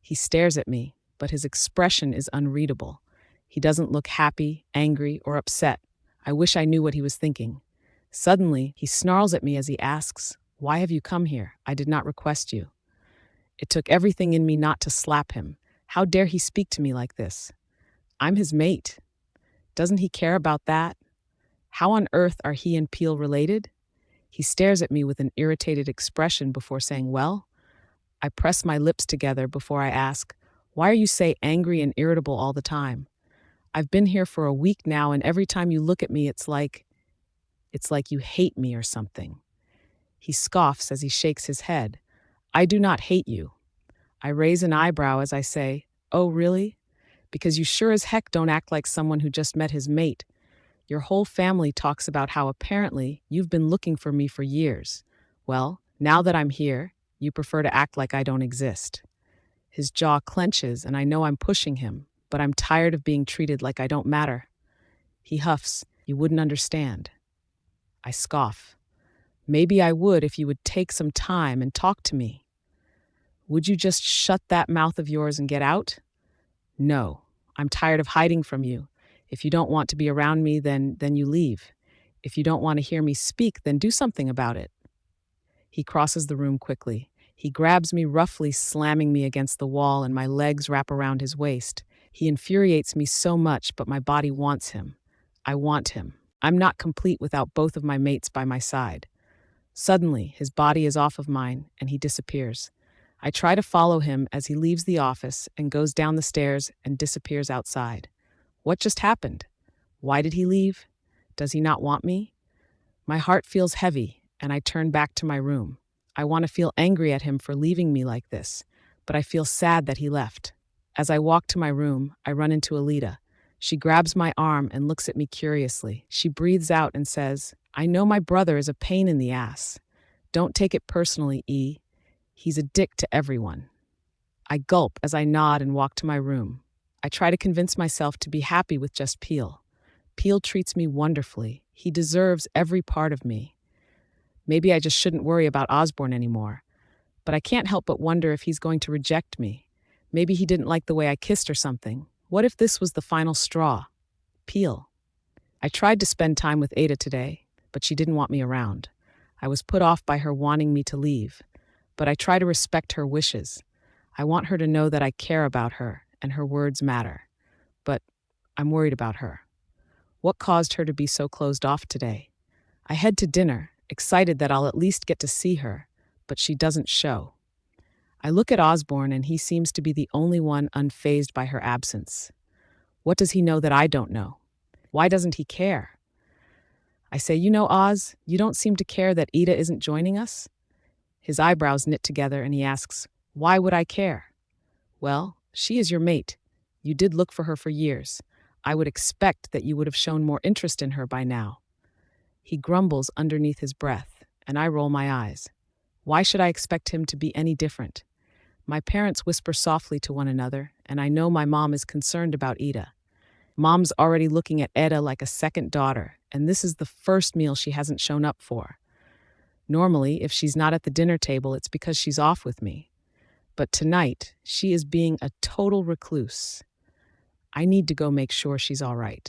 He stares at me, but his expression is unreadable. He doesn't look happy, angry, or upset. I wish I knew what he was thinking. Suddenly, he snarls at me as he asks, "Why have you come here? I did not request you." It took everything in me not to slap him. How dare he speak to me like this? I'm his mate. Doesn't he care about that? How on earth are he and Peel related? He stares at me with an irritated expression before saying, "Well?" I press my lips together before I ask, "Why are you so angry and irritable all the time? I've been here for a week now, and every time you look at me, it's like you hate me or something." He scoffs as he shakes his head. "I do not hate you." I raise an eyebrow as I say, "Oh, really? Because you sure as heck don't act like someone who just met his mate. Your whole family talks about how apparently you've been looking for me for years. Well, now that I'm here, you prefer to act like I don't exist." His jaw clenches and I know I'm pushing him, but I'm tired of being treated like I don't matter. He huffs, "You wouldn't understand." I scoff. "Maybe I would if you would take some time and talk to me." "Would you just shut that mouth of yours and get out?" "No, I'm tired of hiding from you. If you don't want to be around me, then you leave. If you don't want to hear me speak, then do something about it." He crosses the room quickly. He grabs me roughly, slamming me against the wall, and my legs wrap around his waist. He infuriates me so much, but my body wants him. I want him. I'm not complete without both of my mates by my side. Suddenly, his body is off of mine, and he disappears. I try to follow him as he leaves the office and goes down the stairs and disappears outside. What just happened? Why did he leave? Does he not want me? My heart feels heavy, and I turn back to my room. I want to feel angry at him for leaving me like this, but I feel sad that he left. As I walk to my room, I run into Alita. She grabs my arm and looks at me curiously. She breathes out and says, "I know my brother is a pain in the ass. Don't take it personally, E. He's a dick to everyone." I gulp as I nod and walk to my room. I try to convince myself to be happy with just Peel. Peel treats me wonderfully. He deserves every part of me. Maybe I just shouldn't worry about Osborne anymore. But I can't help but wonder if he's going to reject me. Maybe he didn't like the way I kissed or something. What if this was the final straw? Peel. I tried to spend time with Ada today, but she didn't want me around. I was put off by her wanting me to leave. But I try to respect her wishes. I want her to know that I care about her and her words matter. But I'm worried about her. What caused her to be so closed off today? I head to dinner, excited that I'll at least get to see her, but she doesn't show. I look at Osborne and he seems to be the only one unfazed by her absence. What does he know that I don't know? Why doesn't he care? I say, Oz, you don't seem to care that Ida isn't joining us? His eyebrows knit together and he asks, why would I care? Well, she is your mate. You did look for her for years. I would expect that you would have shown more interest in her by now. He grumbles underneath his breath, and I roll my eyes. Why should I expect him to be any different? My parents whisper softly to one another, and I know my mom is concerned about Ida. Mom's already looking at Ida like a second daughter, and this is the first meal she hasn't shown up for. Normally, if she's not at the dinner table, it's because she's off with me. But tonight, she is being a total recluse. I need to go make sure she's all right.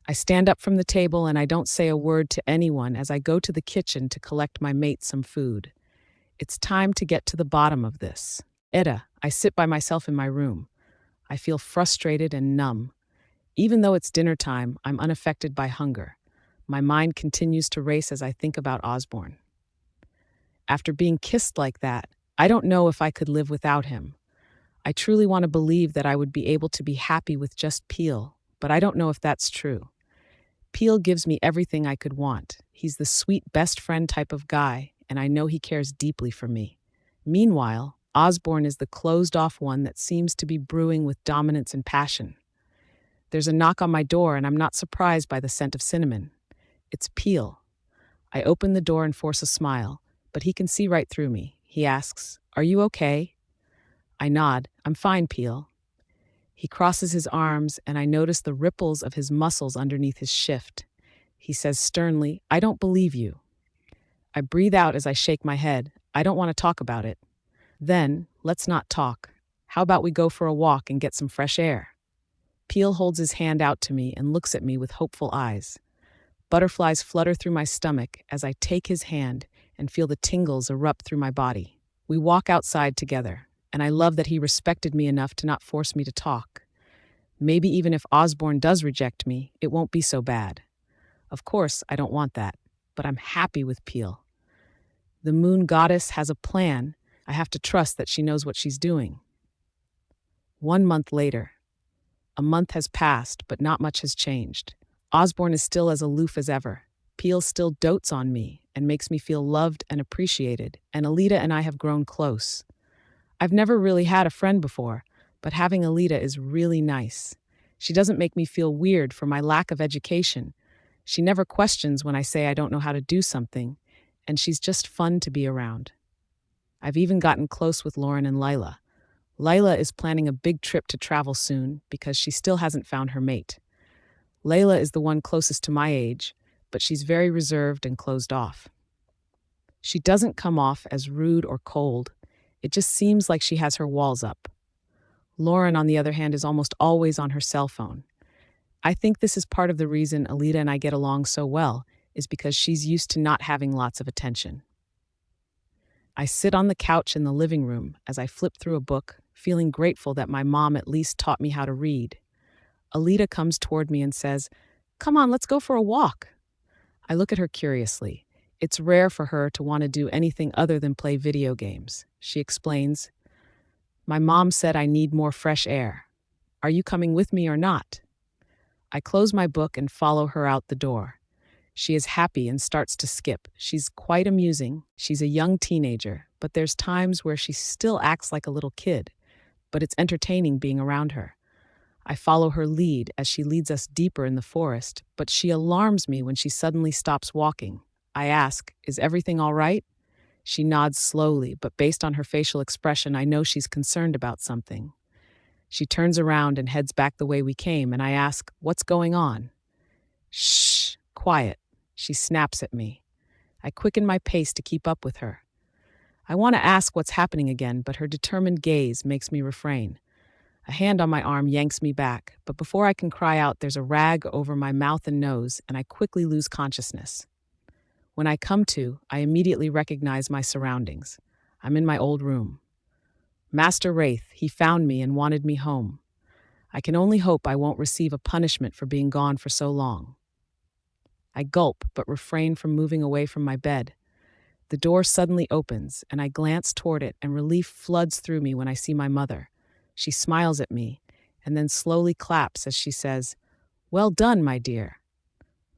I stand up from the table and I don't say a word to anyone as I go to the kitchen to collect my mate some food. It's time to get to the bottom of this. Ida, I sit by myself in my room. I feel frustrated and numb. Even though it's dinner time, I'm unaffected by hunger. My mind continues to race as I think about Osborne. After being kissed like that, I don't know if I could live without him. I truly want to believe that I would be able to be happy with just Peel, but I don't know if that's true. Peel gives me everything I could want. He's the sweet best friend type of guy, and I know he cares deeply for me. Meanwhile, Osborne is the closed-off one that seems to be brewing with dominance and passion. There's a knock on my door, and I'm not surprised by the scent of cinnamon. It's Peel. I open the door and force a smile, but he can see right through me. He asks, "Are you okay?" I nod. "I'm fine, Peel." He crosses his arms, and I notice the ripples of his muscles underneath his shift. He says sternly, "I don't believe you." I breathe out as I shake my head. I don't want to talk about it. Then, let's not talk. How about we go for a walk and get some fresh air? Peel holds his hand out to me and looks at me with hopeful eyes. Butterflies flutter through my stomach as I take his hand and feel the tingles erupt through my body. We walk outside together, and I love that he respected me enough to not force me to talk. Maybe even if Osborne does reject me, it won't be so bad. Of course, I don't want that, but I'm happy with Peel. The moon goddess has a plan. I have to trust that she knows what she's doing. 1 month later. A month has passed, but not much has changed. Osborne is still as aloof as ever. Peel still dotes on me and makes me feel loved and appreciated, and Alita and I have grown close. I've never really had a friend before, but having Alita is really nice. She doesn't make me feel weird for my lack of education. She never questions when I say I don't know how to do something, and she's just fun to be around. I've even gotten close with Lauren and Lila. Lila is planning a big trip to travel soon because she still hasn't found her mate. Layla is the one closest to my age, but she's very reserved and closed off. She doesn't come off as rude or cold. It just seems like she has her walls up. Lauren, on the other hand, is almost always on her cell phone. I think this is part of the reason Alita and I get along so well, is because she's used to not having lots of attention. I sit on the couch in the living room as I flip through a book, feeling grateful that my mom at least taught me how to read. Alita comes toward me and says, "Come on, let's go for a walk." I look at her curiously. It's rare for her to want to do anything other than play video games. She explains, "My mom said I need more fresh air. Are you coming with me or not?" I close my book and follow her out the door. She is happy and starts to skip. She's quite amusing. She's a young teenager, but there's times where she still acts like a little kid. But it's entertaining being around her. I follow her lead as she leads us deeper in the forest, but she alarms me when she suddenly stops walking. I ask, "Is everything all right?" She nods slowly, but based on her facial expression, I know she's concerned about something. She turns around and heads back the way we came, and I ask, "What's going on?" "Shh, quiet." She snaps at me. I quicken my pace to keep up with her. I want to ask what's happening again, but her determined gaze makes me refrain. A hand on my arm yanks me back, but before I can cry out, there's a rag over my mouth and nose, and I quickly lose consciousness. When I come to, I immediately recognize my surroundings. I'm in my old room. Master Wraith, he found me and wanted me home. I can only hope I won't receive a punishment for being gone for so long. I gulp, but refrain from moving away from my bed. The door suddenly opens, and I glance toward it, and relief floods through me when I see my mother. She smiles at me, and then slowly claps as she says, "Well done, my dear."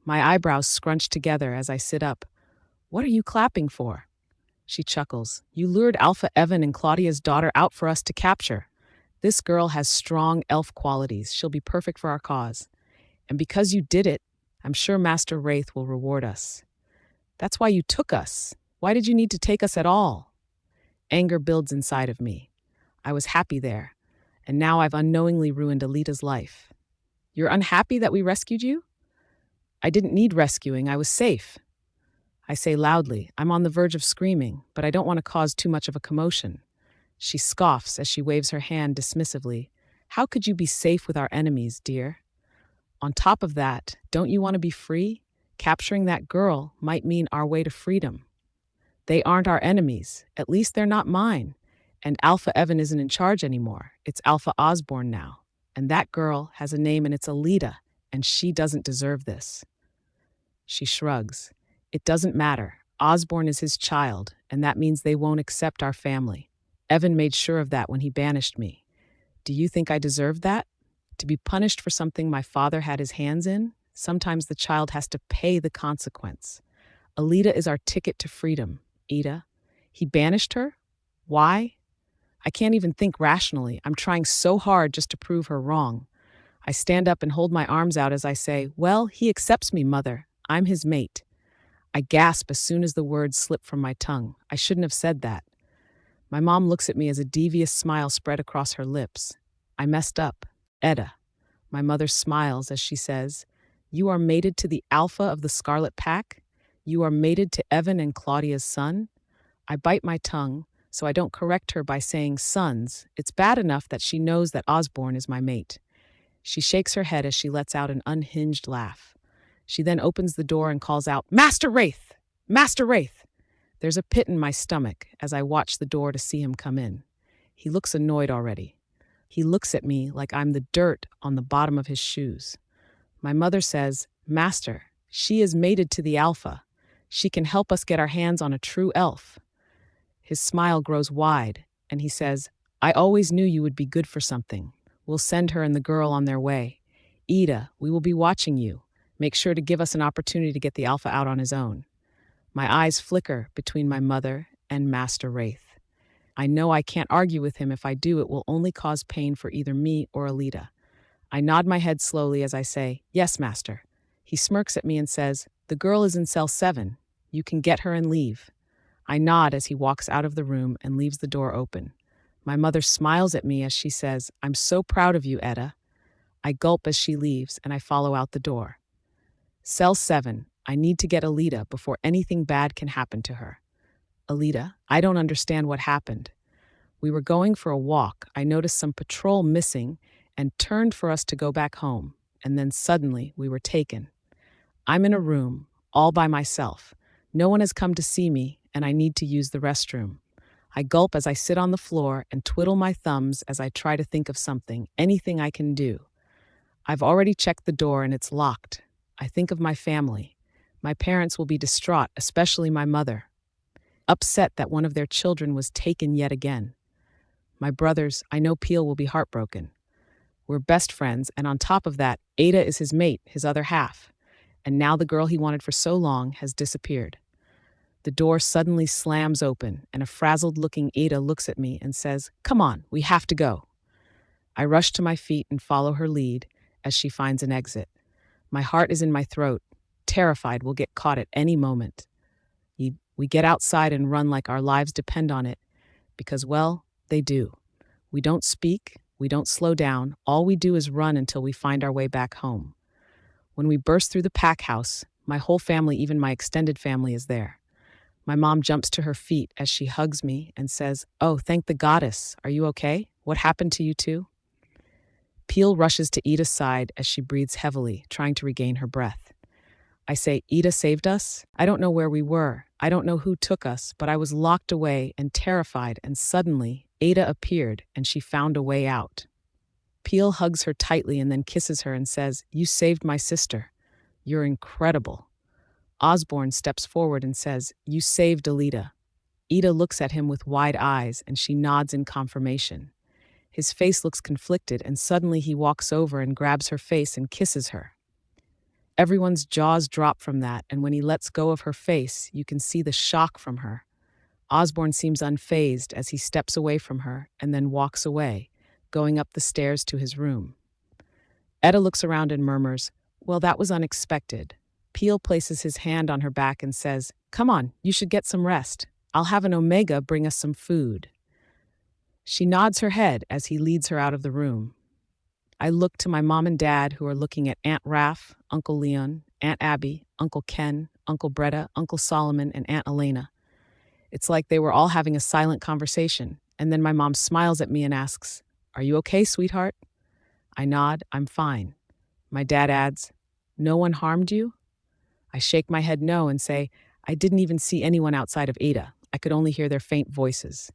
My eyebrows scrunch together as I sit up. "What are you clapping for?" She chuckles. "You lured Alpha Evan and Claudia's daughter out for us to capture. This girl has strong elf qualities. She'll be perfect for our cause. And because you did it, I'm sure Master Wraith will reward us." "That's why you took us. Why did you need to take us at all?" Anger builds inside of me. I was happy there, and now I've unknowingly ruined Alita's life. "You're unhappy that we rescued you?" "I didn't need rescuing. I was safe." I say loudly. I'm on the verge of screaming, but I don't want to cause too much of a commotion. She scoffs as she waves her hand dismissively. "How could you be safe with our enemies, dear? On top of that, don't you want to be free? Capturing that girl might mean our way to freedom. They aren't our enemies. At least they're not mine. And Alpha Evan isn't in charge anymore. It's Alpha Osborne now. And that girl has a name and it's Alita, and she doesn't deserve this." She shrugs. "It doesn't matter. Osborne is his child, and that means they won't accept our family. Evan made sure of that when he banished me. Do you think I deserved that? To be punished for something my father had his hands in? Sometimes the child has to pay the consequence. Alita is our ticket to freedom, Ida. He banished her? Why? I can't even think rationally. I'm trying so hard just to prove her wrong. I stand up and hold my arms out as I say, "Well, he accepts me, Mother. I'm his mate." I gasp as soon as the words slip from my tongue. I shouldn't have said that. My mom looks at me as a devious smile spread across her lips. "I messed up. Etta." My mother smiles as she says, "You are mated to the alpha of the Scarlet Pack? You are mated to Evan and Claudia's son?" I bite my tongue, so I don't correct her by saying sons. It's bad enough that she knows that Osborne is my mate. She shakes her head as she lets out an unhinged laugh. She then opens the door and calls out, "Master Wraith! Master Wraith!" There's a pit in my stomach as I watch the door to see him come in. He looks annoyed already. He looks at me like I'm the dirt on the bottom of his shoes. My mother says, "Master, she is mated to the Alpha. She can help us get our hands on a true elf." His smile grows wide, and he says, "I always knew you would be good for something. We'll send her and the girl on their way. Ida, we will be watching you. Make sure to give us an opportunity to get the Alpha out on his own." My eyes flicker between my mother and Master Wraith. I know I can't argue with him. If I do, it will only cause pain for either me or Alita. I nod my head slowly as I say, "Yes, Master." He smirks at me and says, "The girl is in cell 7. You can get her and leave." I nod as he walks out of the room and leaves the door open. My mother smiles at me as she says, "I'm so proud of you, Etta." I gulp as she leaves and I follow out the door. Cell 7. I need to get Alita before anything bad can happen to her. "Alita, I don't understand what happened. We were going for a walk. I noticed some patrol missing and turned for us to go back home. And then suddenly we were taken. I'm in a room, all by myself. No one has come to see me, and I need to use the restroom. I gulp as I sit on the floor and twiddle my thumbs as I try to think of something, anything I can do. I've already checked the door and it's locked. I think of my family. My parents will be distraught, especially my mother, upset that one of their children was taken yet again. My brothers, I know Peel will be heartbroken. We're best friends, and on top of that, Ada is his mate, his other half. And now the girl he wanted for so long has disappeared. The door suddenly slams open, and a frazzled-looking Ada looks at me and says, "Come on, we have to go." I rush to my feet and follow her lead as she finds an exit. My heart is in my throat, terrified we'll get caught at any moment. We get outside and run like our lives depend on it, because, well, they do. We don't speak, we don't slow down, all we do is run until we find our way back home. When we burst through the pack house, my whole family, even my extended family, is there. My mom jumps to her feet as she hugs me and says, "Oh, thank the goddess. Are you okay? What happened to you two?" Peel rushes to Ida's side as she breathes heavily, trying to regain her breath. I say, "Ida saved us? I don't know where we were. I don't know who took us, but I was locked away and terrified, and suddenly Ada appeared and she found a way out." Peel hugs her tightly and then kisses her and says, "You saved my sister. You're incredible." Osborne steps forward and says, "You saved Alita." Ida looks at him with wide eyes and she nods in confirmation. His face looks conflicted, and suddenly he walks over and grabs her face and kisses her. Everyone's jaws drop from that, and when he lets go of her face, you can see the shock from her. Osborne seems unfazed as he steps away from her and then walks away, going up the stairs to his room. Etta looks around and murmurs, "Well, that was unexpected." Peel places his hand on her back and says, "Come on, you should get some rest. I'll have an Omega bring us some food." She nods her head as he leads her out of the room. I look to my mom and dad, who are looking at Aunt Raph, Uncle Leon, Aunt Abby, Uncle Ken, Uncle Bretta, Uncle Solomon, and Aunt Elena. It's like they were all having a silent conversation, and then my mom smiles at me and asks, "Are you okay, sweetheart?" I nod, "I'm fine." My dad adds, "No one harmed you?" I shake my head no and say, "I didn't even see anyone outside of Ada. I could only hear their faint voices."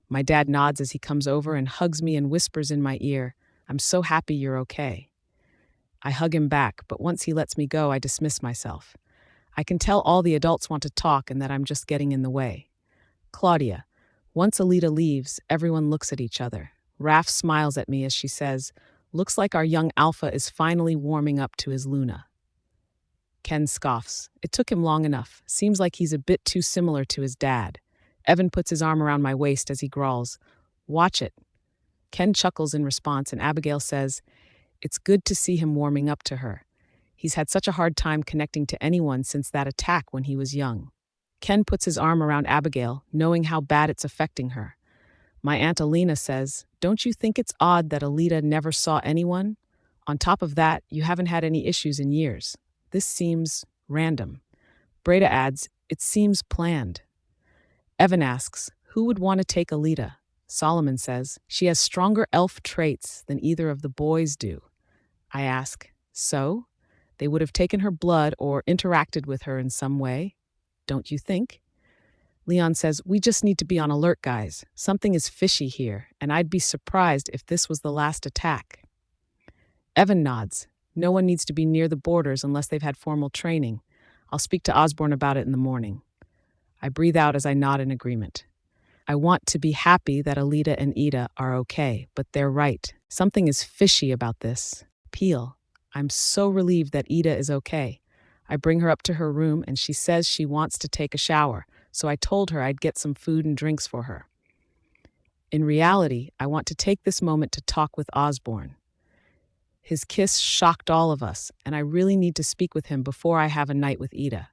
My dad nods as he comes over and hugs me and whispers in my ear, "I'm so happy you're okay." I hug him back, but once he lets me go, I dismiss myself. I can tell all the adults want to talk and that I'm just getting in the way. Claudia. Once Alita leaves, everyone looks at each other. Raph smiles at me as she says, "Looks like our young alpha is finally warming up to his Luna." Ken scoffs. "It took him long enough. Seems like he's a bit too similar to his dad." Evan puts his arm around my waist as he growls, "Watch it." Ken chuckles in response, and Abigail says, "It's good to see him warming up to her. He's had such a hard time connecting to anyone since that attack when he was young." Ken puts his arm around Abigail, knowing how bad it's affecting her. My Aunt Alina says, "Don't you think it's odd that Alita never saw anyone? On top of that, you haven't had any issues in years. This seems random." Breda adds, "It seems planned." Evan asks, "Who would want to take Alita?" Solomon says, "She has stronger elf traits than either of the boys do." I ask, "So? They would have taken her blood or interacted with her in some way? Don't you think?" Leon says, "We just need to be on alert, guys. Something is fishy here, and I'd be surprised if this was the last attack." Evan nods. "No one needs to be near the borders unless they've had formal training. I'll speak to Osborne about it in the morning." I breathe out as I nod in agreement. I want to be happy that Alita and Ida are okay, but they're right. Something is fishy about this. Peel. I'm so relieved that Ida is okay. I bring her up to her room and she says she wants to take a shower, so I told her I'd get some food and drinks for her. In reality, I want to take this moment to talk with Osborne. His kiss shocked all of us, and I really need to speak with him before I have a night with Ida.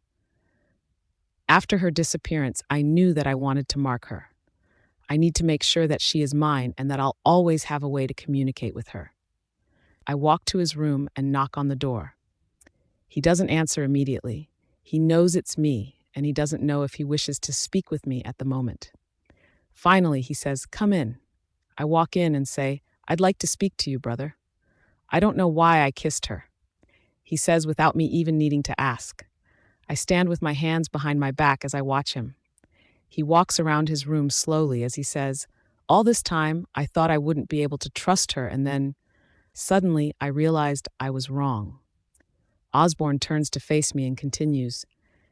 After her disappearance, I knew that I wanted to mark her. I need to make sure that she is mine and that I'll always have a way to communicate with her. I walk to his room and knock on the door. He doesn't answer immediately. He knows it's me, and he doesn't know if he wishes to speak with me at the moment. Finally, he says, "Come in." I walk in and say, "I'd like to speak to you, brother." I don't know why I kissed her. He says without me even needing to ask. I stand with my hands behind my back as I watch him. He walks around his room slowly as he says, "All this time, I thought I wouldn't be able to trust her, and then, suddenly, I realized I was wrong." Osborne turns to face me and continues,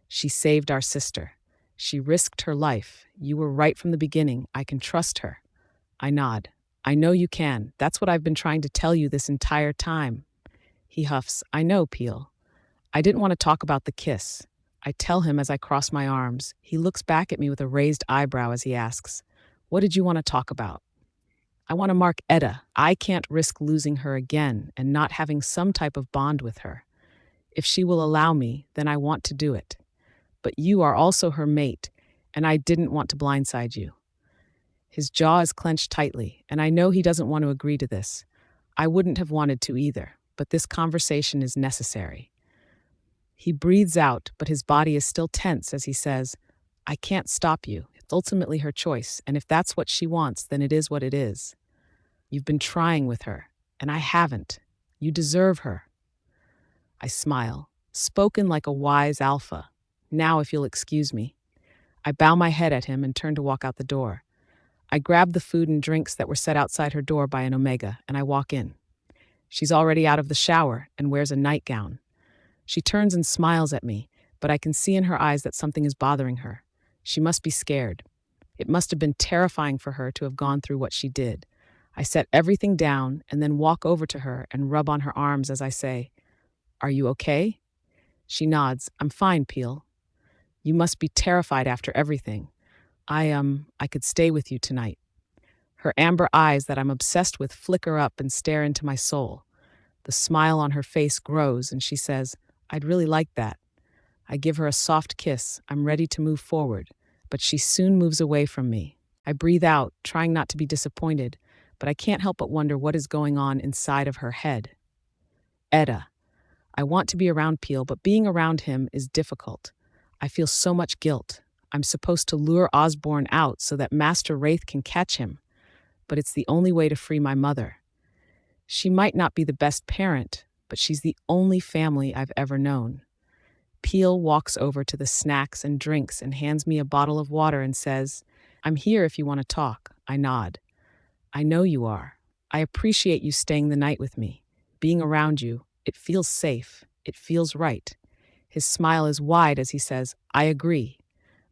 "She saved our sister. She risked her life. You were right from the beginning. I can trust her." I nod. "I know you can. That's what I've been trying to tell you this entire time." He huffs, "I know, Peel. I didn't want to talk about the kiss." I tell him as I cross my arms. He looks back at me with a raised eyebrow as he asks, "What did you want to talk about?" "I want to mark Etta. I can't risk losing her again and not having some type of bond with her. If she will allow me, then I want to do it. But you are also her mate, and I didn't want to blindside you." His jaw is clenched tightly, and I know he doesn't want to agree to this. I wouldn't have wanted to either, but this conversation is necessary. He breathes out, but his body is still tense as he says, "I can't stop you. It's ultimately her choice, and if that's what she wants, then it is what it is. You've been trying with her, and I haven't. You deserve her." I smile, spoken like a wise alpha. Now, if you'll excuse me. I bow my head at him and turn to walk out the door. I grab the food and drinks that were set outside her door by an Omega, and I walk in. She's already out of the shower and wears a nightgown. She turns and smiles at me, but I can see in her eyes that something is bothering her. She must be scared. It must have been terrifying for her to have gone through what she did. I set everything down and then walk over to her and rub on her arms as I say, "Are you okay?" She nods. "I'm fine, Peel. You must be terrified after everything. I could stay with you tonight." Her amber eyes that I'm obsessed with flicker up and stare into my soul. The smile on her face grows and she says, "I'd really like that." I give her a soft kiss. I'm ready to move forward, but she soon moves away from me. I breathe out, trying not to be disappointed, but I can't help but wonder what is going on inside of her head. Etta. I want to be around Peel, but being around him is difficult. I feel so much guilt. I'm supposed to lure Osborne out so that Master Wraith can catch him, but it's the only way to free my mother. She might not be the best parent, but she's the only family I've ever known. Peel walks over to the snacks and drinks and hands me a bottle of water and says, "I'm here if you want to talk." I nod. "I know you are. I appreciate you staying the night with me. Being around you, it feels safe. It feels right." His smile is wide as he says, "I agree."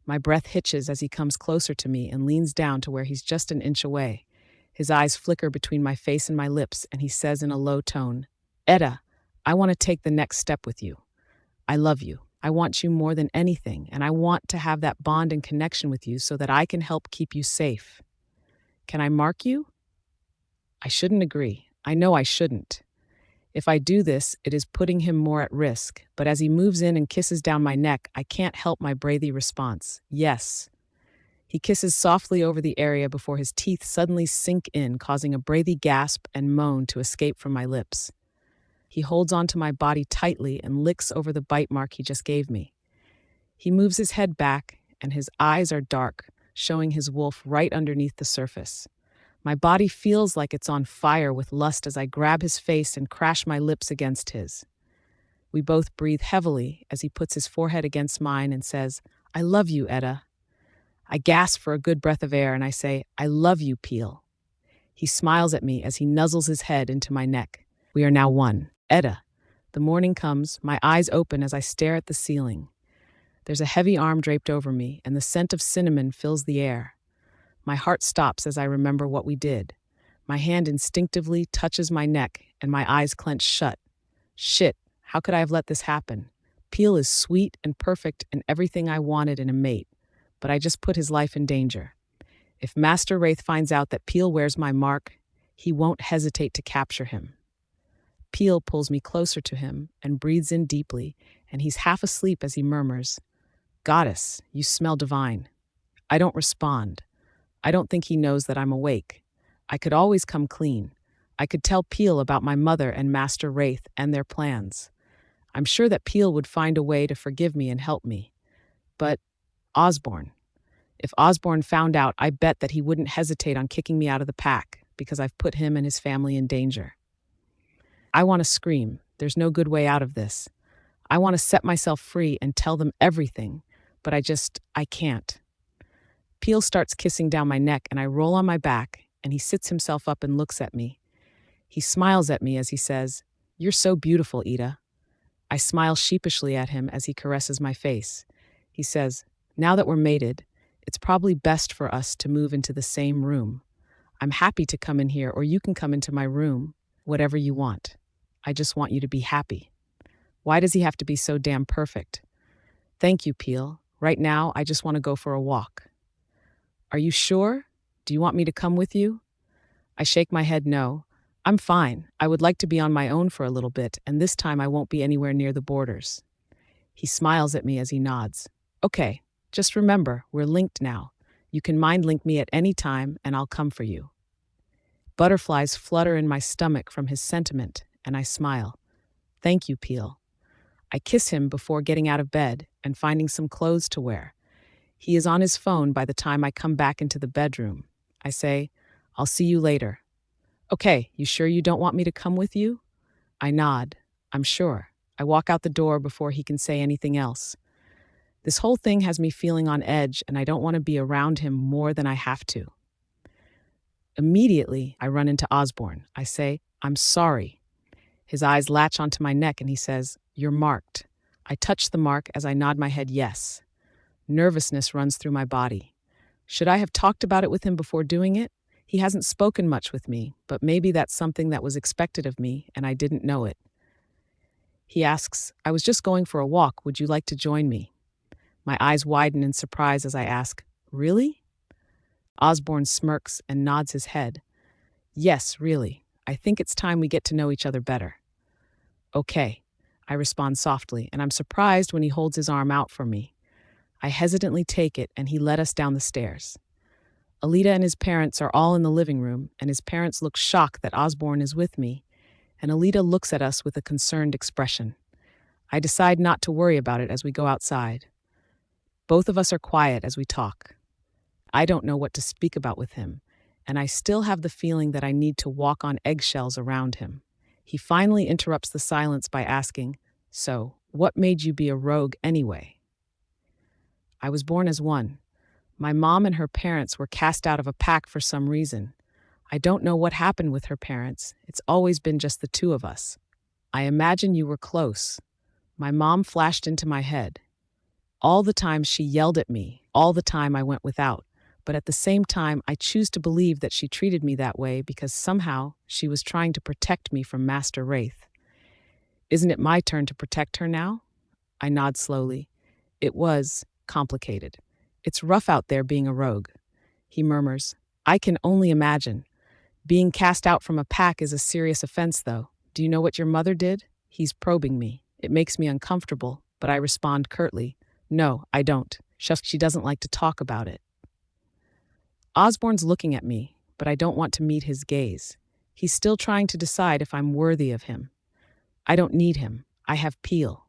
My breath hitches as he comes closer to me and leans down to where he's just an inch away. His eyes flicker between my face and my lips, and he says in a low tone, "Etta, I want to take the next step with you. I love you. I want you more than anything, and I want to have that bond and connection with you so that I can help keep you safe. Can I mark you?" I shouldn't agree. I know I shouldn't. If I do this, it is putting him more at risk, but as he moves in and kisses down my neck, I can't help my breathy response. Yes. He kisses softly over the area before his teeth suddenly sink in, causing a breathy gasp and moan to escape from my lips. He holds onto my body tightly and licks over the bite mark he just gave me. He moves his head back, and his eyes are dark, showing his wolf right underneath the surface. My body feels like it's on fire with lust as I grab his face and crash my lips against his. We both breathe heavily as he puts his forehead against mine and says, "I love you, Etta." I gasp for a good breath of air and I say, "I love you, Peel." He smiles at me as he nuzzles his head into my neck. We are now one. Etta. The morning comes, my eyes open as I stare at the ceiling. There's a heavy arm draped over me, and the scent of cinnamon fills the air. My heart stops as I remember what we did. My hand instinctively touches my neck, and my eyes clench shut. Shit, how could I have let this happen? Peel is sweet and perfect and everything I wanted in a mate, but I just put his life in danger. If Master Wraith finds out that Peel wears my mark, he won't hesitate to capture him. Peel pulls me closer to him and breathes in deeply, and he's half asleep as he murmurs, "Goddess, you smell divine." I don't respond. I don't think he knows that I'm awake. I could always come clean. I could tell Peel about my mother and Master Wraith and their plans. I'm sure that Peel would find a way to forgive me and help me. But Osborne. If Osborne found out, I bet that he wouldn't hesitate on kicking me out of the pack because I've put him and his family in danger. I want to scream. There's no good way out of this. I want to set myself free and tell them everything, but I can't. Peel starts kissing down my neck and I roll on my back and he sits himself up and looks at me. He smiles at me as he says, "You're so beautiful, Etta." I smile sheepishly at him as he caresses my face. He says, "Now that we're mated, it's probably best for us to move into the same room. I'm happy to come in here or you can come into my room, whatever you want. I just want you to be happy." Why does he have to be so damn perfect? Thank you, Peel. Right now, I just want to go for a walk. Are you sure? Do you want me to come with you? I shake my head no. I'm fine. I would like to be on my own for a little bit, and this time I won't be anywhere near the borders. He smiles at me as he nods. Okay, just remember, we're linked now. You can mind link me at any time, and I'll come for you. Butterflies flutter in my stomach from his sentiment, and I smile. Thank you, Peel. I kiss him before getting out of bed and finding some clothes to wear. He is on his phone by the time I come back into the bedroom. I say, "I'll see you later." "Okay, you sure you don't want me to come with you?" I nod. I'm sure. I walk out the door before he can say anything else. This whole thing has me feeling on edge, and I don't want to be around him more than I have to. Immediately, I run into Osborne. I say, "I'm sorry." His eyes latch onto my neck and he says, "You're marked." I touch the mark as I nod my head yes. Nervousness runs through my body. Should I have talked about it with him before doing it? He hasn't spoken much with me, but maybe that's something that was expected of me and I didn't know it. He asks, "I was just going for a walk. Would you like to join me?" My eyes widen in surprise as I ask, "Really?" Osborne smirks and nods his head. "Yes, really. I think it's time we get to know each other better." "Okay," I respond softly, and I'm surprised when he holds his arm out for me. I hesitantly take it, and he led us down the stairs. Alita and his parents are all in the living room, and his parents look shocked that Osborne is with me, and Alita looks at us with a concerned expression. I decide not to worry about it as we go outside. Both of us are quiet as we talk. I don't know what to speak about with him, and I still have the feeling that I need to walk on eggshells around him. He finally interrupts the silence by asking, "So, what made you be a rogue anyway?" "I was born as one. My mom and her parents were cast out of a pack for some reason. I don't know what happened with her parents. It's always been just the two of us. I imagine you were close. My mom flashed into my head. All the time she yelled at me, all the time I went without. But at the same time, I choose to believe that she treated me that way because somehow she was trying to protect me from Master Wraith. Isn't it my turn to protect her now?" I nod slowly. "It was complicated. It's rough out there being a rogue." He murmurs, "I can only imagine. Being cast out from a pack is a serious offense, though. Do you know what your mother did?" He's probing me. It makes me uncomfortable, but I respond curtly, "No, I don't. She doesn't like to talk about it." Osborne's looking at me, but I don't want to meet his gaze. He's still trying to decide if I'm worthy of him. I don't need him. I have Peel.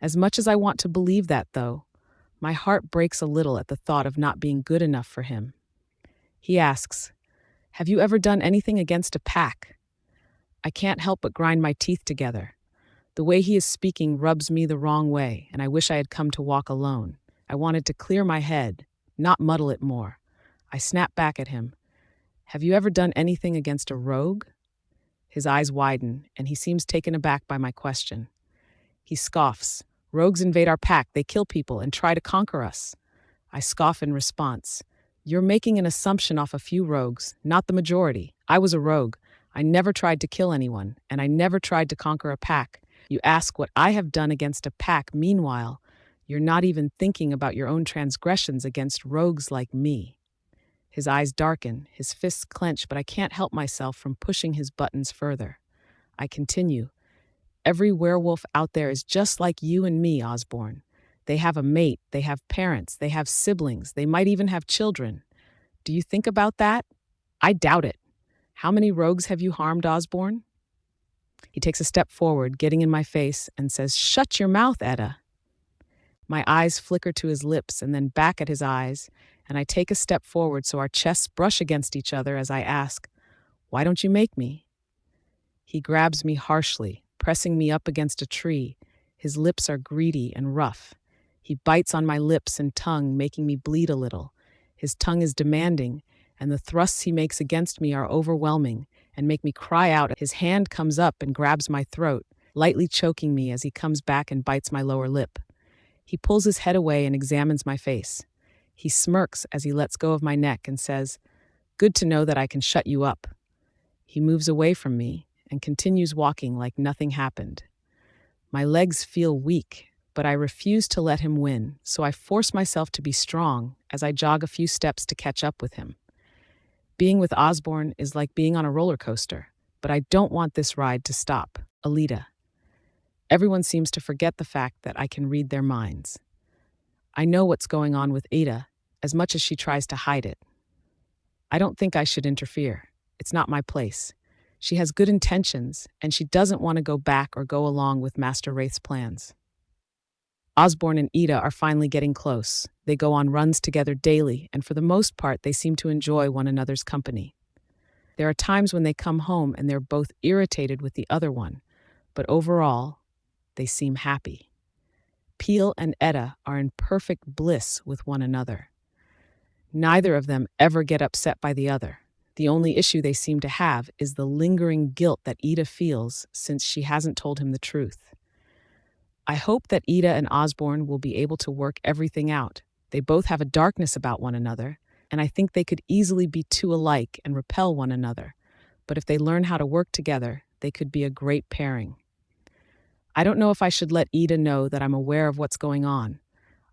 As much as I want to believe that, though, my heart breaks a little at the thought of not being good enough for him. He asks, "Have you ever done anything against a pack?" I can't help but grind my teeth together. The way he is speaking rubs me the wrong way, and I wish I had come to walk alone. I wanted to clear my head, not muddle it more. I snap back at him. "Have you ever done anything against a rogue?" His eyes widen, and he seems taken aback by my question. He scoffs. "Rogues invade our pack, they kill people, and try to conquer us." I scoff in response. "You're making an assumption off a few rogues, not the majority. I was a rogue. I never tried to kill anyone, and I never tried to conquer a pack. You ask what I have done against a pack. Meanwhile, you're not even thinking about your own transgressions against rogues like me." His eyes darken, his fists clench, but I can't help myself from pushing his buttons further. I continue. "Every werewolf out there is just like you and me, Osborne. They have a mate, they have parents, they have siblings, they might even have children. Do you think about that? I doubt it. How many rogues have you harmed, Osborne?" He takes a step forward, getting in my face, and says, "Shut your mouth, Etta." My eyes flicker to his lips and then back at his eyes, and I take a step forward so our chests brush against each other as I ask, "Why don't you make me?" He grabs me harshly, pressing me up against a tree. His lips are greedy and rough. He bites on my lips and tongue, making me bleed a little. His tongue is demanding, and the thrusts he makes against me are overwhelming and make me cry out. His hand comes up and grabs my throat, lightly choking me as he comes back and bites my lower lip. He pulls his head away and examines my face. He smirks as he lets go of my neck and says, "Good to know that I can shut you up." He moves away from me and continues walking like nothing happened. My legs feel weak, but I refuse to let him win, so I force myself to be strong as I jog a few steps to catch up with him. Being with Osborne is like being on a roller coaster, but I don't want this ride to stop. Alita. Everyone seems to forget the fact that I can read their minds. I know what's going on with Ada, as much as she tries to hide it. I don't think I should interfere. It's not my place. She has good intentions, and she doesn't want to go back or go along with Master Wraith's plans. Osborne and Ada are finally getting close. They go on runs together daily, and for the most part, they seem to enjoy one another's company. There are times when they come home and they're both irritated with the other one, but overall, they seem happy. Peel and Etta are in perfect bliss with one another. Neither of them ever get upset by the other. The only issue they seem to have is the lingering guilt that Ada feels since she hasn't told him the truth. I hope that Ada and Osborne will be able to work everything out. They both have a darkness about one another. and I think they could easily be too alike and repel one another. But if they learn how to work together, they could be a great pairing. I don't know if I should let Ida know that I'm aware of what's going on.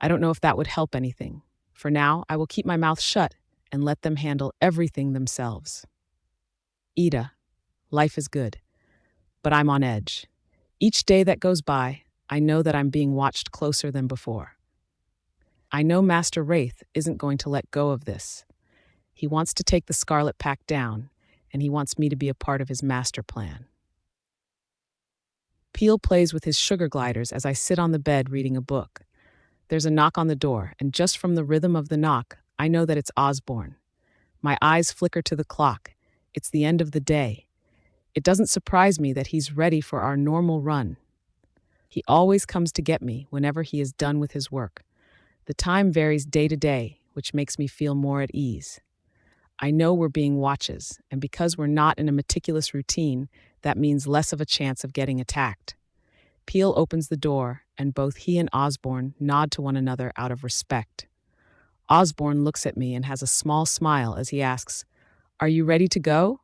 I don't know if that would help anything. For now, I will keep my mouth shut and let them handle everything themselves. Ida, life is good, but I'm on edge. Each day that goes by, I know that I'm being watched closer than before. I know Master Wraith isn't going to let go of this. He wants to take the Scarlet Pact down, and he wants me to be a part of his master plan. Peel plays with his sugar gliders as I sit on the bed reading a book. There's a knock on the door, and just from the rhythm of the knock, I know that it's Osborne. My eyes flicker to the clock. It's the end of the day. It doesn't surprise me that he's ready for our normal run. He always comes to get me whenever he is done with his work. The time varies day to day, which makes me feel more at ease. I know we're being watches, and because we're not in a meticulous routine, that means less of a chance of getting attacked. Peel opens the door, and both he and Osborne nod to one another out of respect. Osborne looks at me and has a small smile as he asks, "Are you ready to go?"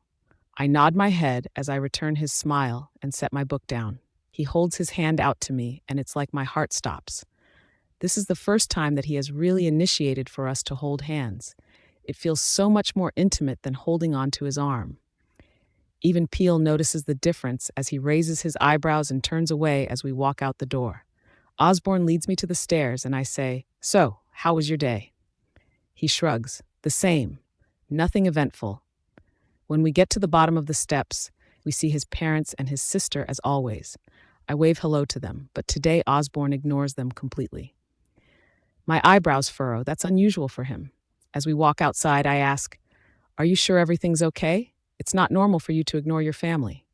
I nod my head as I return his smile and set my book down. He holds his hand out to me, and it's like my heart stops. This is the first time that he has really initiated for us to hold hands. It feels so much more intimate than holding on to his arm. Even Peel notices the difference as he raises his eyebrows and turns away as we walk out the door. Osborne leads me to the stairs, and I say, "So, how was your day?" He shrugs. "The same. Nothing eventful." When we get to the bottom of the steps, we see his parents and his sister as always. I wave hello to them, but today Osborne ignores them completely. My eyebrows furrow. That's unusual for him. As we walk outside, I ask, "Are you sure everything's okay? It's not normal for you to ignore your family."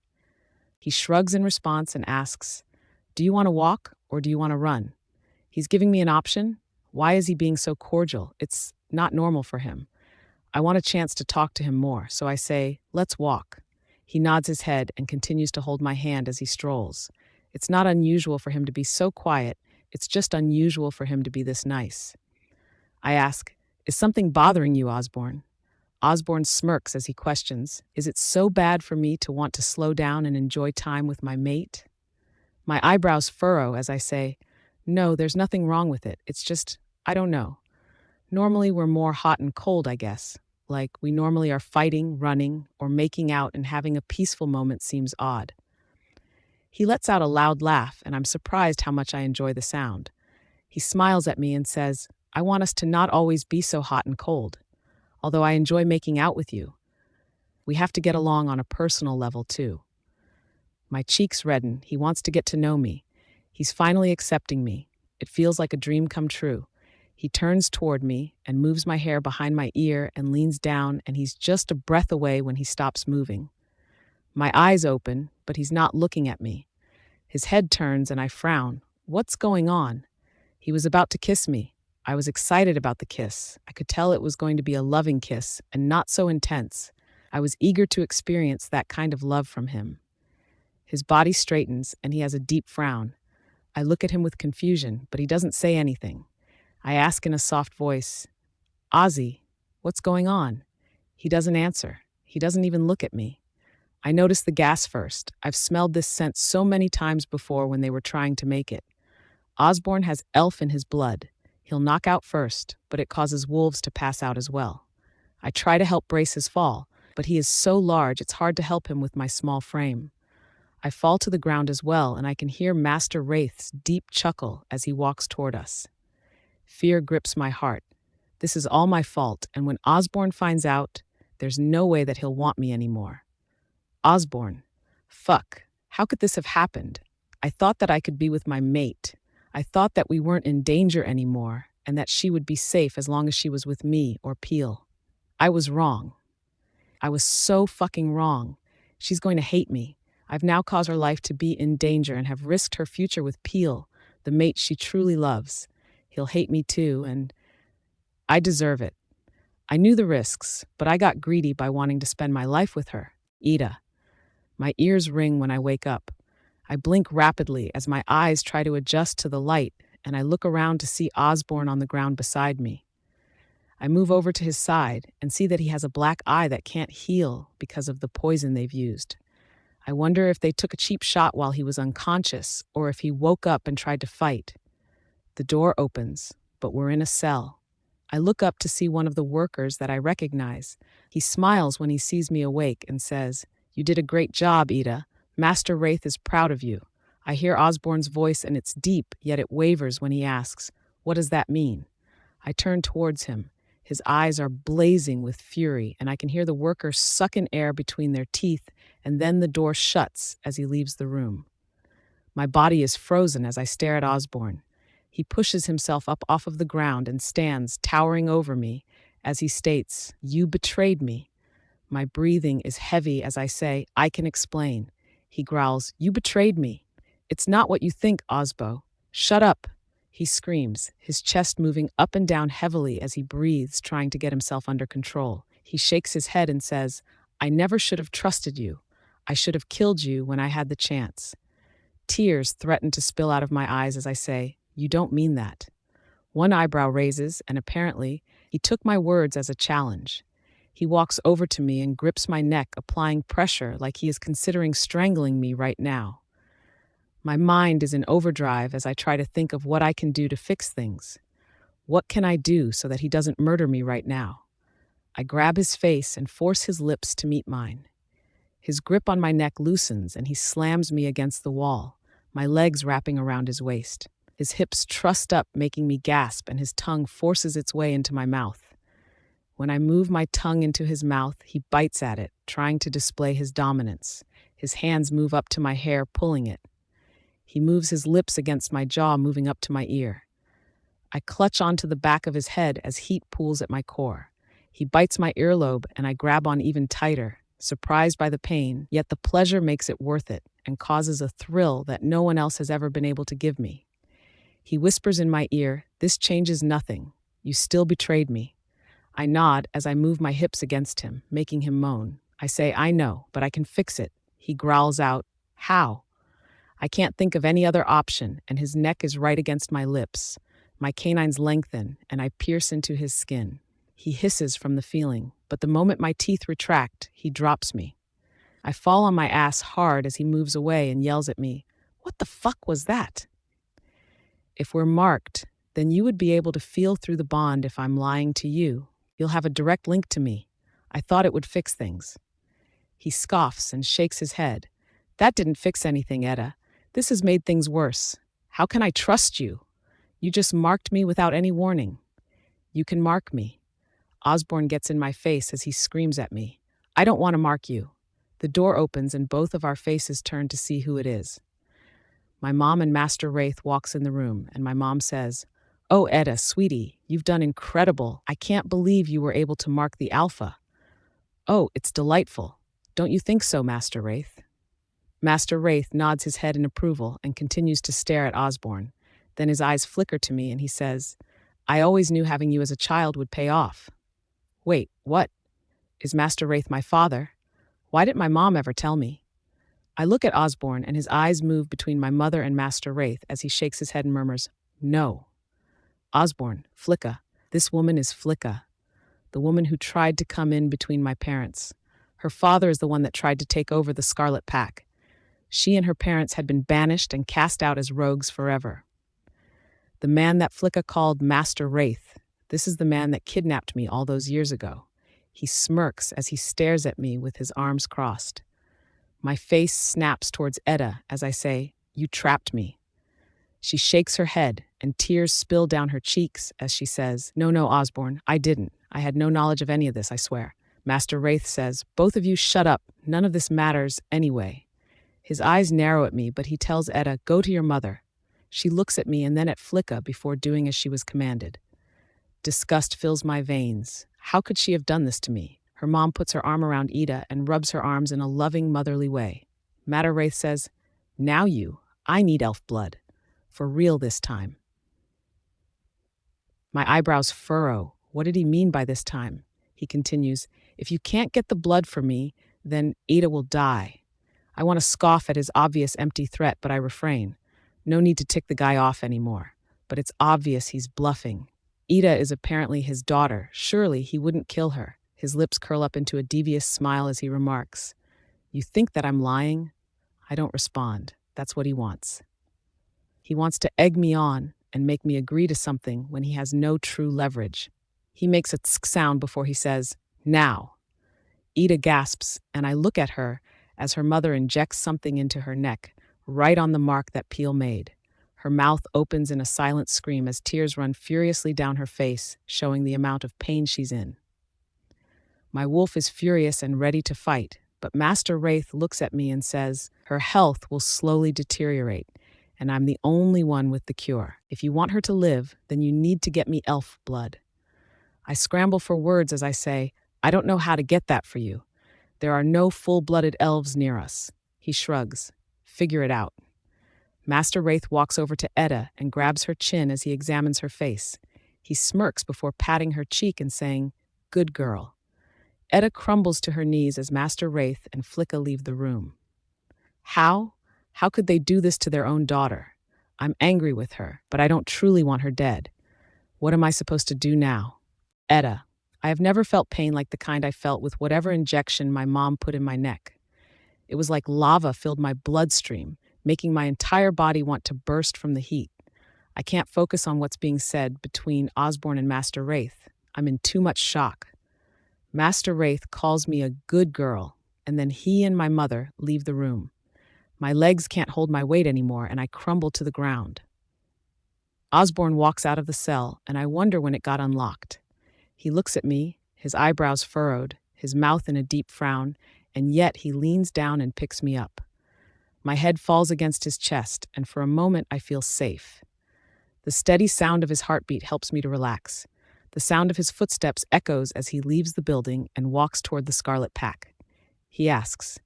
He shrugs in response and asks, "Do you want to walk or do you want to run?" He's giving me an option. Why is he being so cordial? It's not normal for him. I want a chance to talk to him more, so I say, "Let's walk." He nods his head and continues to hold my hand as he strolls. It's not unusual for him to be so quiet. It's just unusual for him to be this nice. I ask, "Is something bothering you, Osborne?" Osborne smirks as he questions, "Is it so bad for me to want to slow down and enjoy time with my mate?" My eyebrows furrow as I say, "No, there's nothing wrong with it. It's just, I don't know. Normally we're more hot and cold, I guess. Like we normally are fighting, running, or making out, and having a peaceful moment seems odd." He lets out a loud laugh, and I'm surprised how much I enjoy the sound. He smiles at me and says, "I want us to not always be so hot and cold. Although I enjoy making out with you, we have to get along on a personal level too." My cheeks redden. He wants to get to know me. He's finally accepting me. It feels like a dream come true. He turns toward me and moves my hair behind my ear and leans down, and he's just a breath away when he stops moving. My eyes open, but he's not looking at me. His head turns and I frown. What's going on? He was about to kiss me. I was excited about the kiss. I could tell it was going to be a loving kiss and not so intense. I was eager to experience that kind of love from him. His body straightens and he has a deep frown. I look at him with confusion, but he doesn't say anything. I ask in a soft voice, "Ozzy, what's going on?" He doesn't answer. He doesn't even look at me. I notice the gas first. I've smelled this scent so many times before when they were trying to make it. Osborne has elf in his blood. He'll knock out first, but it causes wolves to pass out as well. I try to help brace his fall, but he is so large it's hard to help him with my small frame. I fall to the ground as well, and I can hear Master Wraith's deep chuckle as he walks toward us. Fear grips my heart. This is all my fault, and when Osborne finds out, there's no way that he'll want me anymore. Osborne. Fuck. How could this have happened? I thought that I could be with my mate. I thought that we weren't in danger anymore, and that she would be safe as long as she was with me or Peel. I was wrong. I was so fucking wrong. She's going to hate me. I've now caused her life to be in danger and have risked her future with Peel, the mate she truly loves. He'll hate me too, and I deserve it. I knew the risks, but I got greedy by wanting to spend my life with her, Ida. My ears ring when I wake up. I blink rapidly as my eyes try to adjust to the light, and I look around to see Osborne on the ground beside me. I move over to his side and see that he has a black eye that can't heal because of the poison they've used. I wonder if they took a cheap shot while he was unconscious or if he woke up and tried to fight. The door opens, but we're in a cell. I look up to see one of the workers that I recognize. He smiles when he sees me awake and says, "You did a great job, Ida. Master Wraith is proud of you." I hear Osborne's voice and it's deep, yet it wavers when he asks, "What does that mean?" I turn towards him. His eyes are blazing with fury, and I can hear the worker suck in air between their teeth, and then the door shuts as he leaves the room. My body is frozen as I stare at Osborne. He pushes himself up off of the ground and stands towering over me as he states, "You betrayed me." My breathing is heavy as I say, "I can explain." He growls, "You betrayed me." "It's not what you think, Osbo." "Shut up," he screams, his chest moving up and down heavily as he breathes, trying to get himself under control. He shakes his head and says, "I never should have trusted you. I should have killed you when I had the chance." Tears threaten to spill out of my eyes as I say, "You don't mean that." One eyebrow raises, and apparently, he took my words as a challenge. He walks over to me and grips my neck, applying pressure like he is considering strangling me right now. My mind is in overdrive as I try to think of what I can do to fix things. What can I do so that he doesn't murder me right now? I grab his face and force his lips to meet mine. His grip on my neck loosens and he slams me against the wall, my legs wrapping around his waist. His hips trussed up, making me gasp, and his tongue forces its way into my mouth. When I move my tongue into his mouth, he bites at it, trying to display his dominance. His hands move up to my hair, pulling it. He moves his lips against my jaw, moving up to my ear. I clutch onto the back of his head as heat pools at my core. He bites my earlobe, and I grab on even tighter, surprised by the pain, yet the pleasure makes it worth it and causes a thrill that no one else has ever been able to give me. He whispers in my ear, "This changes nothing. You still betrayed me." I nod as I move my hips against him, making him moan. I say, "I know, but I can fix it." He growls out, "How?" I can't think of any other option, and his neck is right against my lips. My canines lengthen, and I pierce into his skin. He hisses from the feeling, but the moment my teeth retract, he drops me. I fall on my ass hard as he moves away and yells at me, "What the fuck was that?" If we're marked, then you would be able to feel through the bond if I'm lying to you. You'll have a direct link to me. I thought it would fix things. He scoffs and shakes his head. "That didn't fix anything, Etta. This has made things worse. How can I trust you? You just marked me without any warning." "You can mark me." Osborne gets in my face as he screams at me. "I don't want to mark you." The door opens and both of our faces turn to see who it is. My mom and Master Wraith walks in the room, and my mom says, "Oh, Etta, sweetie, you've done incredible. I can't believe you were able to mark the alpha." "Oh, it's delightful. Don't you think so, Master Wraith?" Master Wraith nods his head in approval and continues to stare at Osborne. Then his eyes flicker to me and he says, "I always knew having you as a child would pay off." "Wait, what? Is Master Wraith my father? Why didn't my mom ever tell me?" I look at Osborne and his eyes move between my mother and Master Wraith as he shakes his head and murmurs, "No." "Osborne, Flicka. This woman is Flicka, the woman who tried to come in between my parents. Her father is the one that tried to take over the Scarlet Pack. She and her parents had been banished and cast out as rogues forever. The man that Flicka called Master Wraith, this is the man that kidnapped me all those years ago." He smirks as he stares at me with his arms crossed. My face snaps towards Etta as I say, "You trapped me." She shakes her head, and tears spill down her cheeks as she says, No, Osborne, I didn't. I had no knowledge of any of this, I swear." Master Wraith says, "Both of you shut up. None of this matters anyway." His eyes narrow at me, but he tells Etta, "Go to your mother." She looks at me and then at Flicka before doing as she was commanded. Disgust fills my veins. How could she have done this to me? Her mom puts her arm around Ida and rubs her arms in a loving, motherly way. Master Wraith says, "Now I need elf blood. For real this time." My eyebrows furrow. What did he mean by this time? He continues, "If you can't get the blood for me, then Ida will die." I want to scoff at his obvious empty threat, but I refrain. No need to tick the guy off anymore. But it's obvious he's bluffing. Ida is apparently his daughter. Surely he wouldn't kill her. His lips curl up into a devious smile as he remarks, "You think that I'm lying?" I don't respond. That's what he wants. He wants to egg me on and make me agree to something when he has no true leverage. He makes a tsk sound before he says, "Now." Ida gasps, and I look at her as her mother injects something into her neck, right on the mark that Peel made. Her mouth opens in a silent scream as tears run furiously down her face, showing the amount of pain she's in. My wolf is furious and ready to fight, but Master Wraith looks at me and says, "Her health will slowly deteriorate, and I'm the only one with the cure. If you want her to live, then you need to get me elf blood." I scramble for words as I say, "I don't know how to get that for you. There are no full-blooded elves near us." He shrugs. "Figure it out." Master Wraith walks over to Edda and grabs her chin as he examines her face. He smirks before patting her cheek and saying, "Good girl." Edda crumbles to her knees as Master Wraith and Flicka leave the room. How? How could they do this to their own daughter? I'm angry with her, but I don't truly want her dead. What am I supposed to do now? Edda, I have never felt pain like the kind I felt with whatever injection my mom put in my neck. It was like lava filled my bloodstream, making my entire body want to burst from the heat. I can't focus on what's being said between Osborne and Master Wraith. I'm in too much shock. Master Wraith calls me a good girl, and then he and my mother leave the room. My legs can't hold my weight anymore, and I crumble to the ground. Osborne walks out of the cell, and I wonder when it got unlocked. He looks at me, his eyebrows furrowed, his mouth in a deep frown, and yet he leans down and picks me up. My head falls against his chest, and for a moment I feel safe. The steady sound of his heartbeat helps me to relax. The sound of his footsteps echoes as he leaves the building and walks toward the Scarlet Pack. He asks,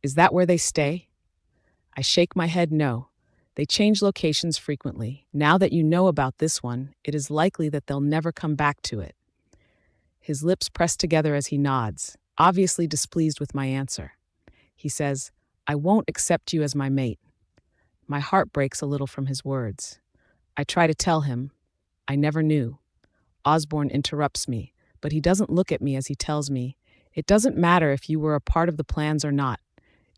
"Is that where they stay?" I shake my head no. They change locations frequently. Now that you know about this one, it is likely that they'll never come back to it. His lips press together as he nods, obviously displeased with my answer. He says, "I won't accept you as my mate." My heart breaks a little from his words. I try to tell him, I never knew. Osborne interrupts me, but he doesn't look at me as he tells me, "It doesn't matter if you were a part of the plans or not.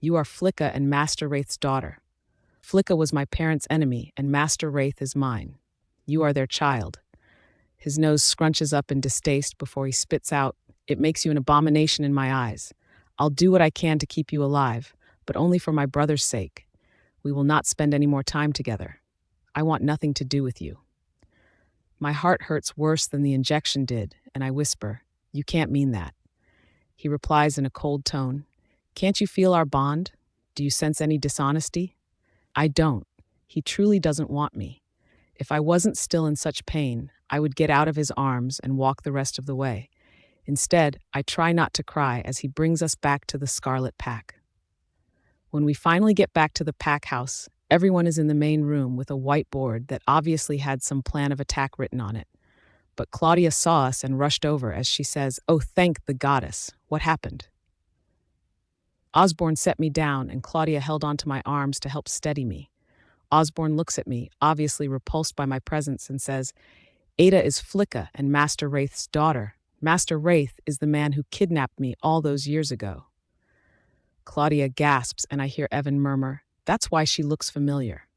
You are Flicka and Master Wraith's daughter. Flicka was my parents' enemy, and Master Wraith is mine. You are their child." His nose scrunches up in distaste before he spits out, "It makes you an abomination in my eyes. I'll do what I can to keep you alive, but only for my brother's sake. We will not spend any more time together. I want nothing to do with you." My heart hurts worse than the injection did, and I whisper, "You can't mean that." He replies in a cold tone, "Can't you feel our bond? Do you sense any dishonesty?" I don't. He truly doesn't want me. If I wasn't still in such pain, I would get out of his arms and walk the rest of the way. Instead, I try not to cry as he brings us back to the Scarlet Pack. When we finally get back to the pack house, everyone is in the main room with a whiteboard that obviously had some plan of attack written on it. But Claudia saw us and rushed over as she says, "Oh, thank the goddess. What happened?" Osborne set me down and Claudia held onto my arms to help steady me. Osborne looks at me, obviously repulsed by my presence, and says, "Ada is Flicka and Master Wraith's daughter. Master Wraith is the man who kidnapped me all those years ago." Claudia gasps and I hear Evan murmur, "That's why she looks familiar."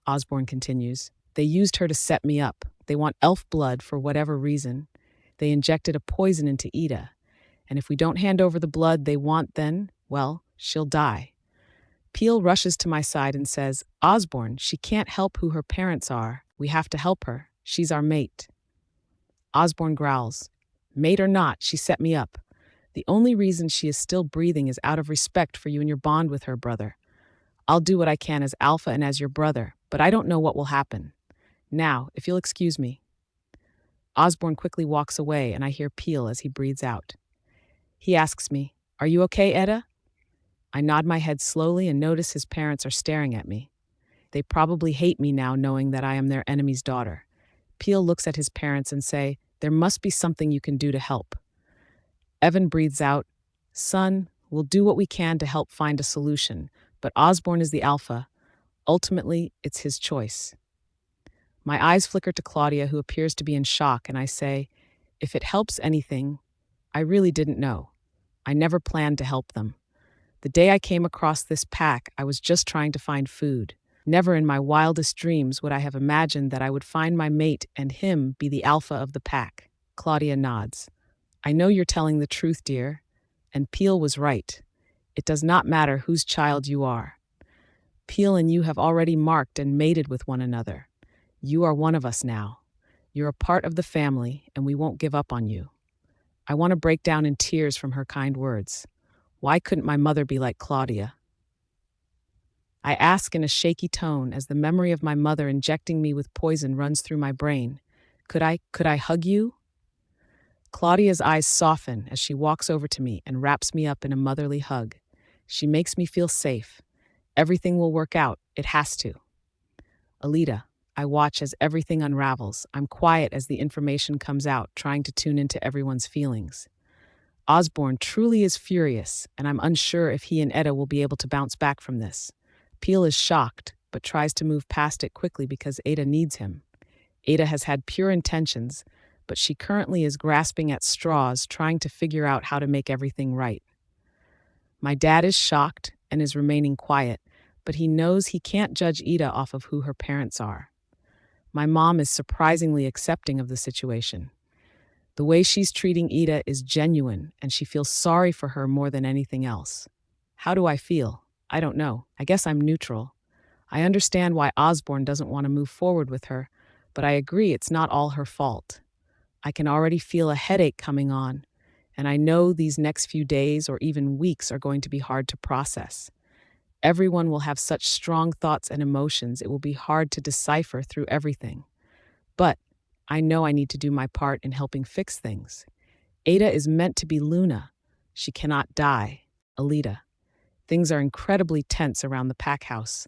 Osborne continues, "They used her to set me up. They want elf blood for whatever reason. They injected a poison into Ida. And if we don't hand over the blood they want then, well, she'll die." Peel rushes to my side and says, "Osborne, she can't help who her parents are. We have to help her. She's our mate." Osborne growls, "Mate or not, she set me up. The only reason she is still breathing is out of respect for you and your bond with her, brother. I'll do what I can as Alpha and as your brother, but I don't know what will happen. Now, if you'll excuse me." Osborne quickly walks away and I hear Peel as he breathes out. He asks me, "Are you okay, Edda?" I nod my head slowly and notice his parents are staring at me. They probably hate me now knowing that I am their enemy's daughter. Peel looks at his parents and say, "There must be something you can do to help." Evan breathes out, "Son, we'll do what we can to help find a solution, but Osborne is the Alpha. Ultimately, it's his choice." My eyes flicker to Claudia, who appears to be in shock, and I say, "If it helps anything, I really didn't know. I never planned to help them. The day I came across this pack, I was just trying to find food. Never in my wildest dreams would I have imagined that I would find my mate and him be the alpha of the pack." Claudia nods. "I know you're telling the truth, dear, and Peel was right. It does not matter whose child you are. Peel and you have already marked and mated with one another. You are one of us now. You're a part of the family, and we won't give up on you." I want to break down in tears from her kind words. Why couldn't my mother be like Claudia? I ask in a shaky tone as the memory of my mother injecting me with poison runs through my brain. Could I hug you? Claudia's eyes soften as she walks over to me and wraps me up in a motherly hug. She makes me feel safe. Everything will work out. It has to. Alita, I watch as everything unravels. I'm quiet as the information comes out, trying to tune into everyone's feelings. Osborne truly is furious, and I'm unsure if he and Etta will be able to bounce back from this. Peel is shocked, but tries to move past it quickly because Ada needs him. Ada has had pure intentions, but she currently is grasping at straws, trying to figure out how to make everything right. My dad is shocked and is remaining quiet, but he knows he can't judge Ada off of who her parents are. My mom is surprisingly accepting of the situation. The way she's treating Ada is genuine, and she feels sorry for her more than anything else. How do I feel? I don't know. I guess I'm neutral. I understand why Osborne doesn't want to move forward with her, but I agree it's not all her fault. I can already feel a headache coming on, and I know these next few days or even weeks are going to be hard to process. Everyone will have such strong thoughts and emotions, it will be hard to decipher through everything. But I know I need to do my part in helping fix things. Ada is meant to be Luna. She cannot die. Alita. Things are incredibly tense around the pack house.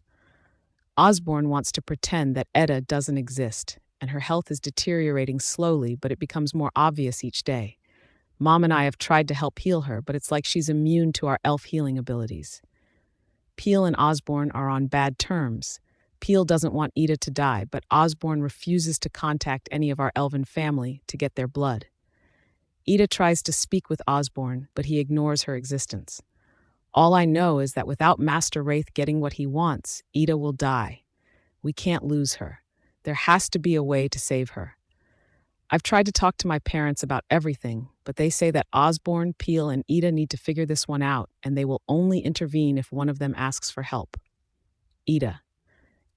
Osborne wants to pretend that Etta doesn't exist, and her health is deteriorating slowly, but it becomes more obvious each day. Mom and I have tried to help heal her, but it's like she's immune to our elf healing abilities. Peel and Osborne are on bad terms. Peel doesn't want Ida to die, but Osborne refuses to contact any of our elven family to get their blood. Ida tries to speak with Osborne, but he ignores her existence. All I know is that without Master Wraith getting what he wants, Ida will die. We can't lose her. There has to be a way to save her. I've tried to talk to my parents about everything, but they say that Osborne, Peel, and Ida need to figure this one out, and they will only intervene if one of them asks for help. Ida.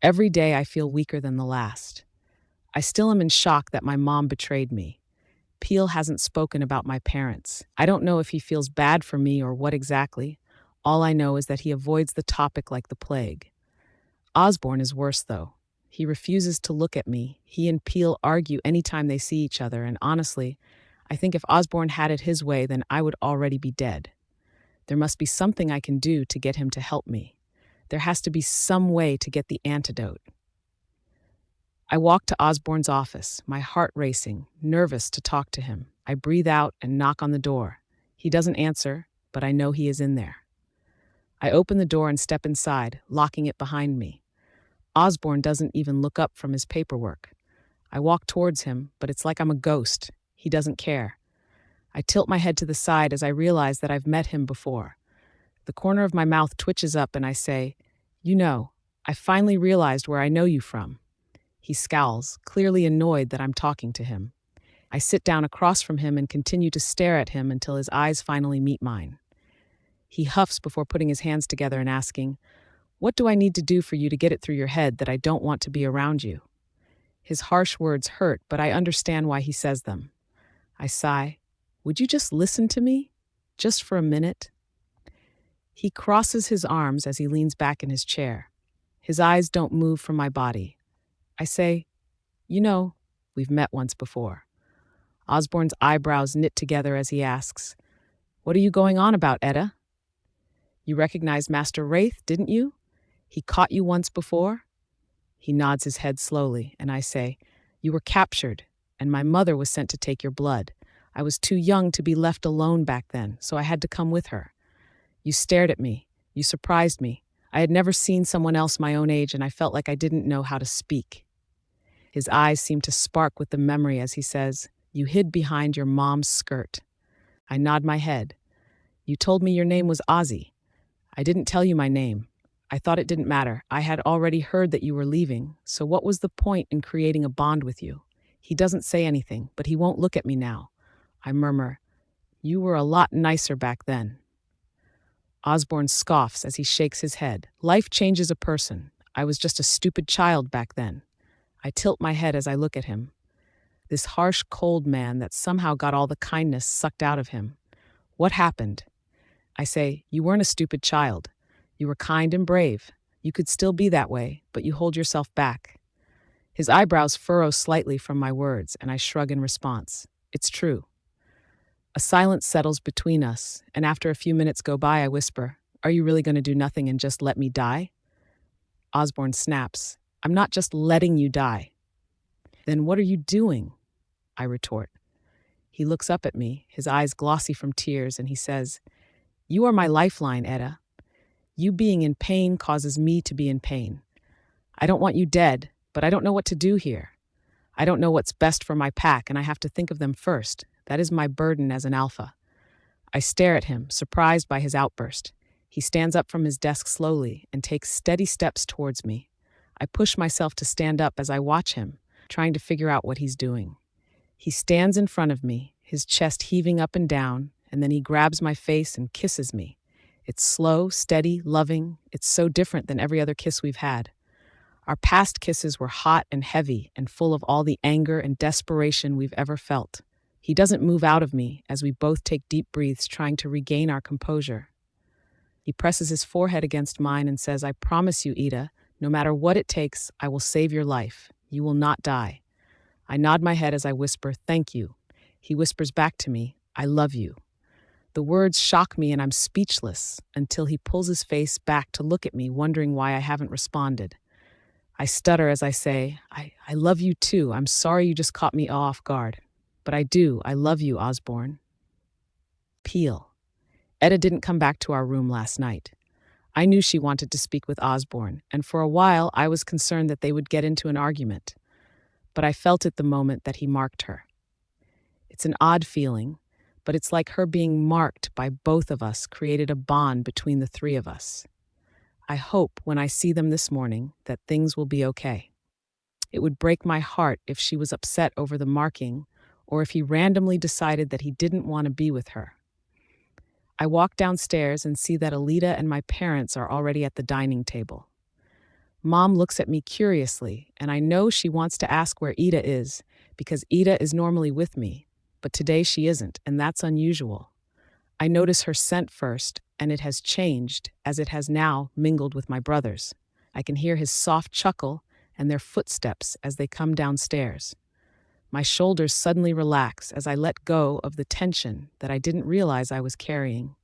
Every day I feel weaker than the last. I still am in shock that my mom betrayed me. Peel hasn't spoken about my parents. I don't know if he feels bad for me or what exactly. All I know is that he avoids the topic like the plague. Osborne is worse, though. He refuses to look at me. He and Peel argue anytime they see each other, and honestly, I think if Osborne had it his way, then I would already be dead. There must be something I can do to get him to help me. There has to be some way to get the antidote. I walk to Osborne's office, my heart racing, nervous to talk to him. I breathe out and knock on the door. He doesn't answer, but I know he is in there. I open the door and step inside, locking it behind me. Osborne doesn't even look up from his paperwork. I walk towards him, but it's like I'm a ghost. He doesn't care. I tilt my head to the side as I realize that I've met him before. The corner of my mouth twitches up and I say, "You know, I finally realized where I know you from." He scowls, clearly annoyed that I'm talking to him. I sit down across from him and continue to stare at him until his eyes finally meet mine. He huffs before putting his hands together and asking, "What do I need to do for you to get it through your head that I don't want to be around you?" His harsh words hurt, but I understand why he says them. I sigh. "Would you just listen to me? Just for a minute?" He crosses his arms as he leans back in his chair. His eyes don't move from my body. I say, "You know, we've met once before." Osborne's eyebrows knit together as he asks, "What are you going on about, Etta?" "You recognized Master Wraith, didn't you? He caught you once before?" He nods his head slowly, and I say, "You were captured, and my mother was sent to take your blood. I was too young to be left alone back then, so I had to come with her. You stared at me. You surprised me. I had never seen someone else my own age, and I felt like I didn't know how to speak." His eyes seem to spark with the memory as he says, "You hid behind your mom's skirt." I nod my head. "You told me your name was Ozzy." "I didn't tell you my name. I thought it didn't matter. I had already heard that you were leaving, so what was the point in creating a bond with you?" He doesn't say anything, but he won't look at me now. I murmur, "You were a lot nicer back then." Osborne scoffs as he shakes his head. "Life changes a person. I was just a stupid child back then." I tilt my head as I look at him. This harsh, cold man that somehow got all the kindness sucked out of him. What happened? I say, "You weren't a stupid child. You were kind and brave. You could still be that way, but you hold yourself back." His eyebrows furrow slightly from my words, and I shrug in response. It's true. A silence settles between us, and after a few minutes go by, I whisper, "Are you really going to do nothing and just let me die?" Osborne snaps, "I'm not just letting you die." "Then what are you doing?" I retort. He looks up at me, his eyes glossy from tears, and he says, "You are my lifeline, Etta. You being in pain causes me to be in pain. I don't want you dead, but I don't know what to do here. I don't know what's best for my pack, and I have to think of them first. That is my burden as an alpha." I stare at him, surprised by his outburst. He stands up from his desk slowly and takes steady steps towards me. I push myself to stand up as I watch him, trying to figure out what he's doing. He stands in front of me, his chest heaving up and down, and then he grabs my face and kisses me. It's slow, steady, loving. It's so different than every other kiss we've had. Our past kisses were hot and heavy and full of all the anger and desperation we've ever felt. He doesn't move out of me as we both take deep breaths, trying to regain our composure. He presses his forehead against mine and says, "I promise you, Ida, no matter what it takes, I will save your life. You will not die." I nod my head as I whisper, "Thank you." He whispers back to me, "I love you." The words shock me and I'm speechless until he pulls his face back to look at me, wondering why I haven't responded. I stutter as I say, I love you too. I'm sorry you just caught me off guard. But I do. I love you, Osborne." Peel. Etta didn't come back to our room last night. I knew she wanted to speak with Osborne, and for a while I was concerned that they would get into an argument. But I felt at the moment that he marked her. It's an odd feeling, but it's like her being marked by both of us created a bond between the three of us. I hope when I see them this morning that things will be okay. It would break my heart if she was upset over the marking, or if he randomly decided that he didn't want to be with her. I walk downstairs and see that Alita and my parents are already at the dining table. Mom looks at me curiously, and I know she wants to ask where Ida is, because Ida is normally with me, but today she isn't, and that's unusual. I notice her scent first, and it has changed, as it has now mingled with my brother's. I can hear his soft chuckle and their footsteps as they come downstairs. My shoulders suddenly relax as I let go of the tension that I didn't realize I was carrying.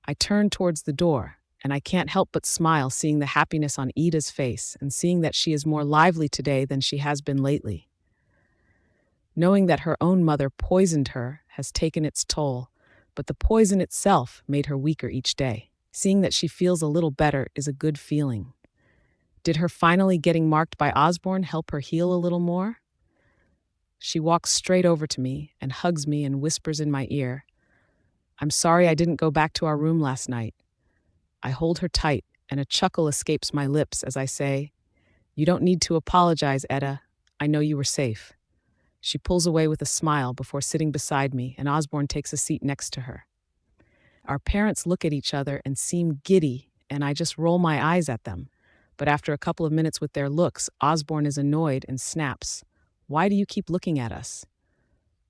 I turn towards the door, and I can't help but smile seeing the happiness on Ida's face and seeing that she is more lively today than she has been lately. Knowing that her own mother poisoned her has taken its toll, but the poison itself made her weaker each day. Seeing that she feels a little better is a good feeling. Did her finally getting marked by Osborne help her heal a little more? She walks straight over to me and hugs me and whispers in my ear, "I'm sorry I didn't go back to our room last night." I hold her tight, and a chuckle escapes my lips as I say, "You don't need to apologize, Etta. I know you were safe." She pulls away with a smile before sitting beside me, and Osborne takes a seat next to her. Our parents look at each other and seem giddy, and I just roll my eyes at them. But after a couple of minutes with their looks, Osborne is annoyed and snaps, "Why do you keep looking at us?"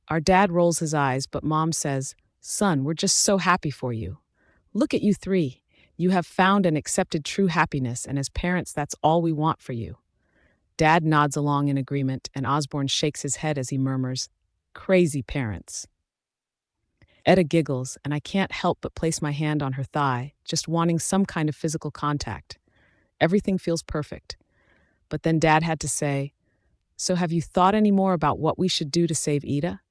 Our dad rolls his eyes, but Mom says, "Son, we're just so happy for you. Look at you three. You have found and accepted true happiness, and as parents, that's all we want for you." Dad nods along in agreement, and Osborne shakes his head as he murmurs, "Crazy parents." Etta giggles, and I can't help but place my hand on her thigh, just wanting some kind of physical contact. Everything feels perfect. But then Dad had to say, "So have you thought any more about what we should do to save Ida?"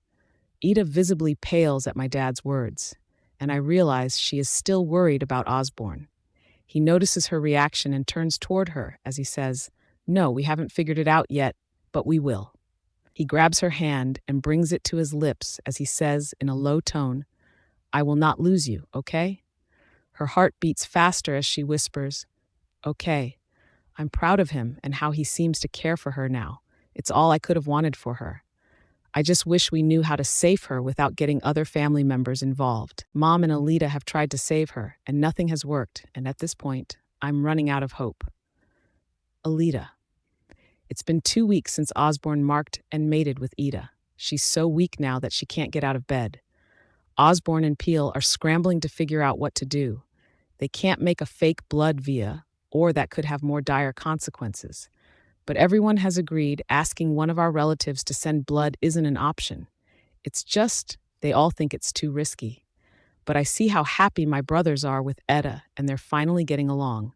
Ida visibly pales at my dad's words, and I realize she is still worried about Osborne. He notices her reaction and turns toward her as he says, "No, we haven't figured it out yet, but we will." He grabs her hand and brings it to his lips as he says in a low tone, "I will not lose you, okay?" Her heart beats faster as she whispers, "Okay." I'm proud of him and how he seems to care for her now. It's all I could have wanted for her. I just wish we knew how to save her without getting other family members involved. Mom and Alita have tried to save her, and nothing has worked, and at this point, I'm running out of hope. Alita. It's been 2 weeks since Osborne marked and mated with Ida. She's so weak now that she can't get out of bed. Osborne and Peel are scrambling to figure out what to do. They can't make a fake blood via, or that could have more dire consequences. But everyone has agreed asking one of our relatives to send blood isn't an option. It's just, they all think it's too risky. But I see how happy my brothers are with Etta, and they're finally getting along.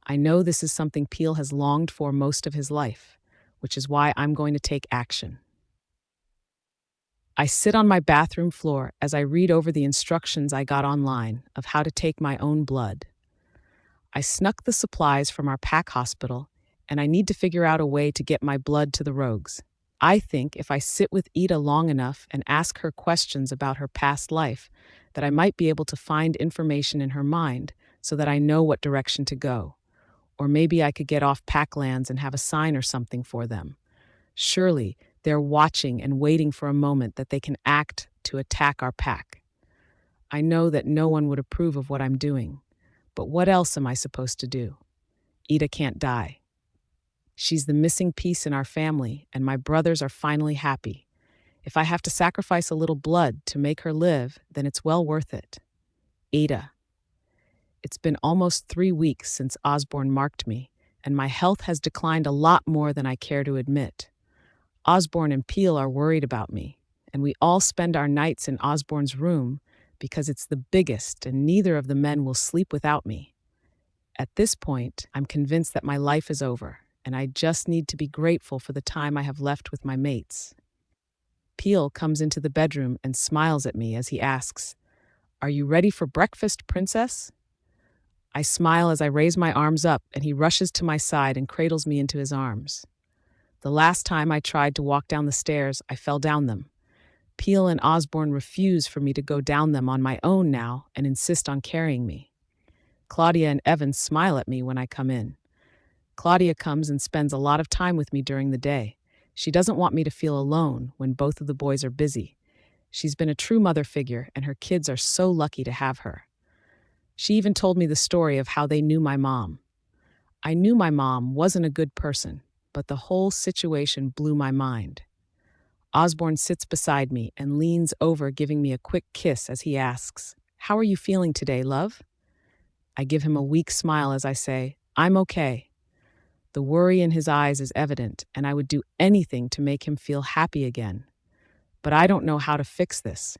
I know this is something Peel has longed for most of his life, which is why I'm going to take action. I sit on my bathroom floor as I read over the instructions I got online of how to take my own blood. I snuck the supplies from our pack hospital, and I need to figure out a way to get my blood to the rogues. I think if I sit with Ida long enough and ask her questions about her past life, that I might be able to find information in her mind so that I know what direction to go. Or maybe I could get off Packlands and have a sign or something for them. Surely they're watching and waiting for a moment that they can act to attack our pack. I know that no one would approve of what I'm doing, but what else am I supposed to do? Ida can't die. She's the missing piece in our family, and my brothers are finally happy. If I have to sacrifice a little blood to make her live, then it's well worth it. Ida. It's been almost 3 weeks since Osborne marked me, and my health has declined a lot more than I care to admit. Osborne and Peel are worried about me, and we all spend our nights in Osborne's room because it's the biggest and neither of the men will sleep without me. At this point, I'm convinced that my life is over, and I just need to be grateful for the time I have left with my mates. Peel comes into the bedroom and smiles at me as he asks, "Are you ready for breakfast, princess?" I smile as I raise my arms up, and he rushes to my side and cradles me into his arms. The last time I tried to walk down the stairs, I fell down them. Peel and Osborne refuse for me to go down them on my own now and insist on carrying me. Claudia and Evan smile at me when I come in. Claudia comes and spends a lot of time with me during the day. She doesn't want me to feel alone when both of the boys are busy. She's been a true mother figure, and her kids are so lucky to have her. She even told me the story of how they knew my mom. I knew my mom wasn't a good person, but the whole situation blew my mind. Osborne sits beside me and leans over, giving me a quick kiss as he asks, "How are you feeling today, love?" I give him a weak smile as I say, "I'm okay." The worry in his eyes is evident, and I would do anything to make him feel happy again. But I don't know how to fix this,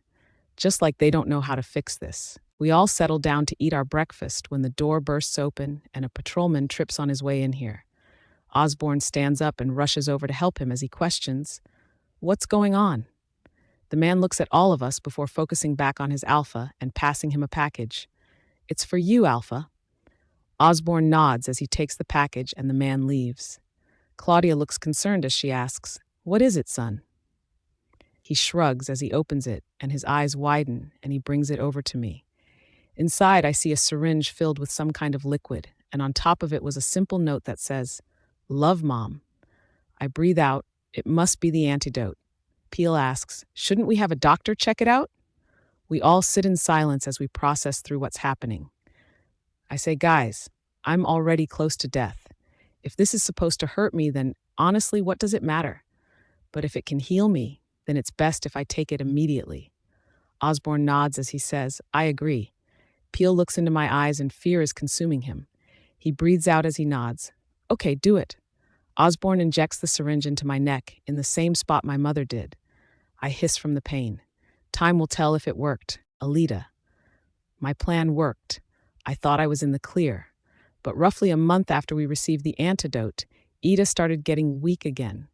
just like they don't know how to fix this. We all settle down to eat our breakfast when the door bursts open and a patrolman trips on his way in here. Osborne stands up and rushes over to help him as he questions, "What's going on?" The man looks at all of us before focusing back on his Alpha and passing him a package. "It's for you, Alpha." Osborne nods as he takes the package and the man leaves. Claudia looks concerned as she asks, "What is it, son?" He shrugs as he opens it, and his eyes widen, and he brings it over to me. Inside, I see a syringe filled with some kind of liquid, and on top of it was a simple note that says, "Love, Mom." I breathe out. It must be the antidote. Peel asks, "Shouldn't we have a doctor check it out?" We all sit in silence as we process through what's happening. I say, "Guys, I'm already close to death. If this is supposed to hurt me, then honestly, what does it matter? But if it can heal me, then it's best if I take it immediately." Osborne nods as he says, "I agree." Peel looks into my eyes and fear is consuming him. He breathes out as he nods. "Okay, do it." Osborne injects the syringe into my neck, in the same spot my mother did. I hiss from the pain. Time will tell if it worked. Alita. My plan worked. I thought I was in the clear. But roughly a month after we received the antidote, Ida started getting weak again.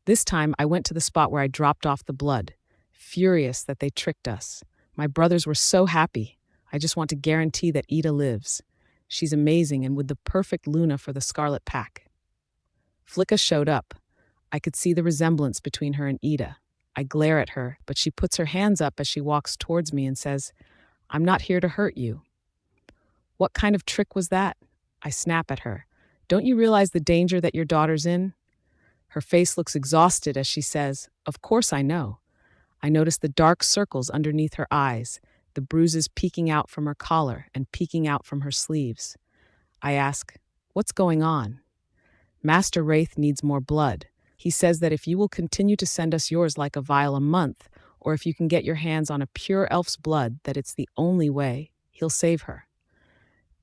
This time I went to the spot where I dropped off the blood, furious that they tricked us. My brothers were so happy. I just want to guarantee that Ida lives. She's amazing and with the perfect Luna for the Scarlet Pack. Flicka showed up. I could see the resemblance between her and Ida. I glare at her, but she puts her hands up as she walks towards me and says, "I'm not here to hurt you." What kind of trick was that? I snap at her. Don't you realize the danger that your daughter's in? Her face looks exhausted as she says, "Of course I know." I notice the dark circles underneath her eyes, the bruises peeking out from her collar and peeking out from her sleeves. I ask, "What's going on?" "Master Wraith needs more blood. He says that if you will continue to send us yours like a vial a month, or if you can get your hands on a pure elf's blood, that it's the only way, he'll save her.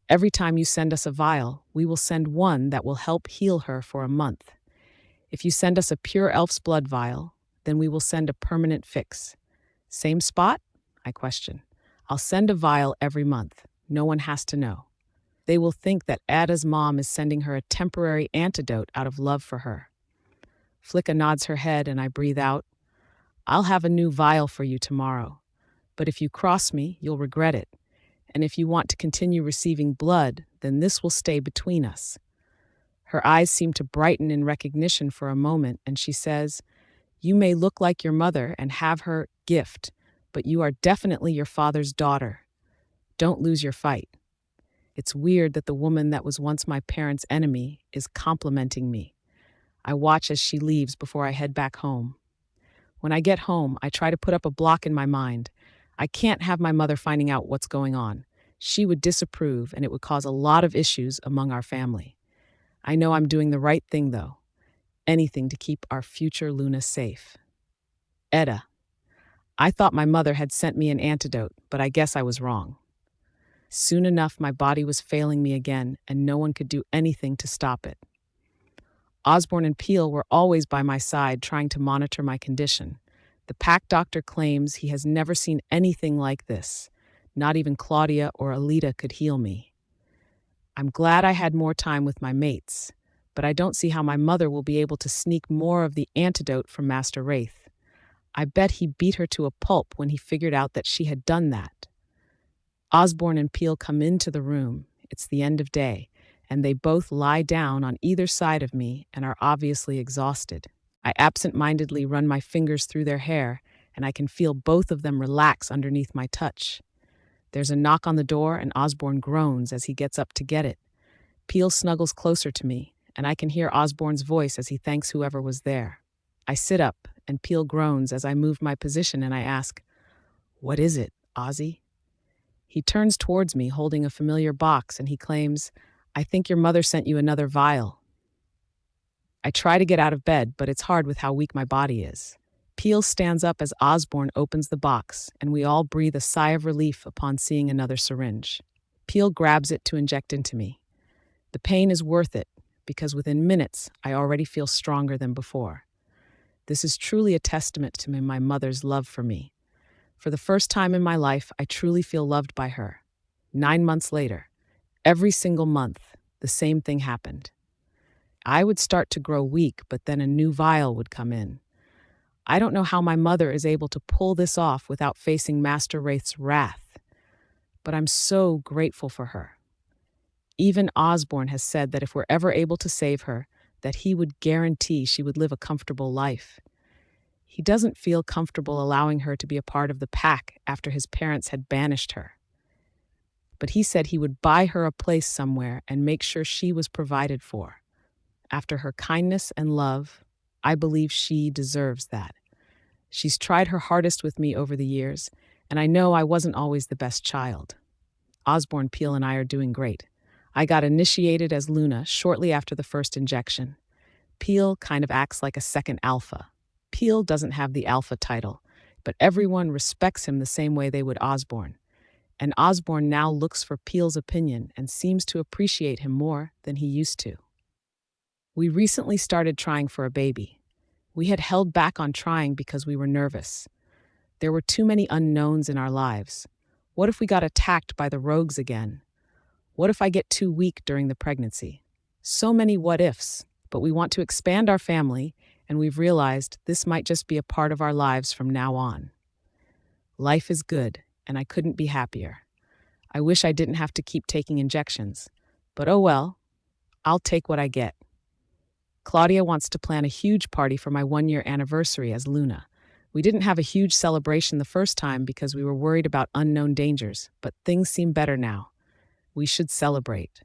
Every time you send us a vial, we will send one that will help heal her for a month. If you send us a pure elf's blood vial, then we will send a permanent fix." "Same spot?" I question. "I'll send a vial every month. No one has to know. They will think that Ada's mom is sending her a temporary antidote out of love for her." Flicka nods her head and I breathe out, "I'll have a new vial for you tomorrow. But if you cross me, you'll regret it. And if you want to continue receiving blood, then this will stay between us." Her eyes seem to brighten in recognition for a moment, and she says, "You may look like your mother and have her gift, but you are definitely your father's daughter. Don't lose your fight." It's weird that the woman that was once my parents' enemy is complimenting me. I watch as she leaves before I head back home. When I get home, I try to put up a block in my mind. I can't have my mother finding out what's going on. She would disapprove, and it would cause a lot of issues among our family. I know I'm doing the right thing, though. Anything to keep our future Luna safe. Etta. I thought my mother had sent me an antidote, but I guess I was wrong. Soon enough, my body was failing me again, and no one could do anything to stop it. Osborne and Peel were always by my side trying to monitor my condition. The pack doctor claims he has never seen anything like this. Not even Claudia or Elly could heal me. I'm glad I had more time with my mates, but I don't see how my mother will be able to sneak more of the antidote from Master Wraith. I bet he beat her to a pulp when he figured out that she had done that. Osborne and Peel come into the room. It's the end of day, and they both lie down on either side of me and are obviously exhausted. I absent-mindedly run my fingers through their hair, and I can feel both of them relax underneath my touch. There's a knock on the door, and Osborne groans as he gets up to get it. Peel snuggles closer to me, and I can hear Osborne's voice as he thanks whoever was there. I sit up, and Peel groans as I move my position, and I ask, "What is it, Ozzy?" He turns towards me holding a familiar box, and he claims, "I think your mother sent you another vial." I try to get out of bed, but it's hard with how weak my body is. Peel stands up as Osborne opens the box, and we all breathe a sigh of relief upon seeing another syringe. Peel grabs it to inject into me. The pain is worth it, because within minutes, I already feel stronger than before. This is truly a testament to my mother's love for me. For the first time in my life, I truly feel loved by her. 9 months later, every single month, the same thing happened. I would start to grow weak, but then a new vial would come in. I don't know how my mother is able to pull this off without facing Master Wraith's wrath, but I'm so grateful for her. Even Osborne has said that if we're ever able to save her, that he would guarantee she would live a comfortable life. He doesn't feel comfortable allowing her to be a part of the pack after his parents had banished her. But he said he would buy her a place somewhere and make sure she was provided for. After her kindness and love, I believe she deserves that. She's tried her hardest with me over the years, and I know I wasn't always the best child. Osborne, Peel, and I are doing great. I got initiated as Luna shortly after the first injection. Peel kind of acts like a second alpha. Peel doesn't have the alpha title, but everyone respects him the same way they would Osborne. And Osborne now looks for Peel's opinion and seems to appreciate him more than he used to. We recently started trying for a baby. We had held back on trying because we were nervous. There were too many unknowns in our lives. What if we got attacked by the rogues again? What if I get too weak during the pregnancy? So many what ifs, but we want to expand our family, and we've realized this might just be a part of our lives from now on. Life is good, and I couldn't be happier. I wish I didn't have to keep taking injections, but oh well, I'll take what I get. Claudia wants to plan a huge party for my 1 year anniversary as Luna. We didn't have a huge celebration the first time because we were worried about unknown dangers, but things seem better now. We should celebrate.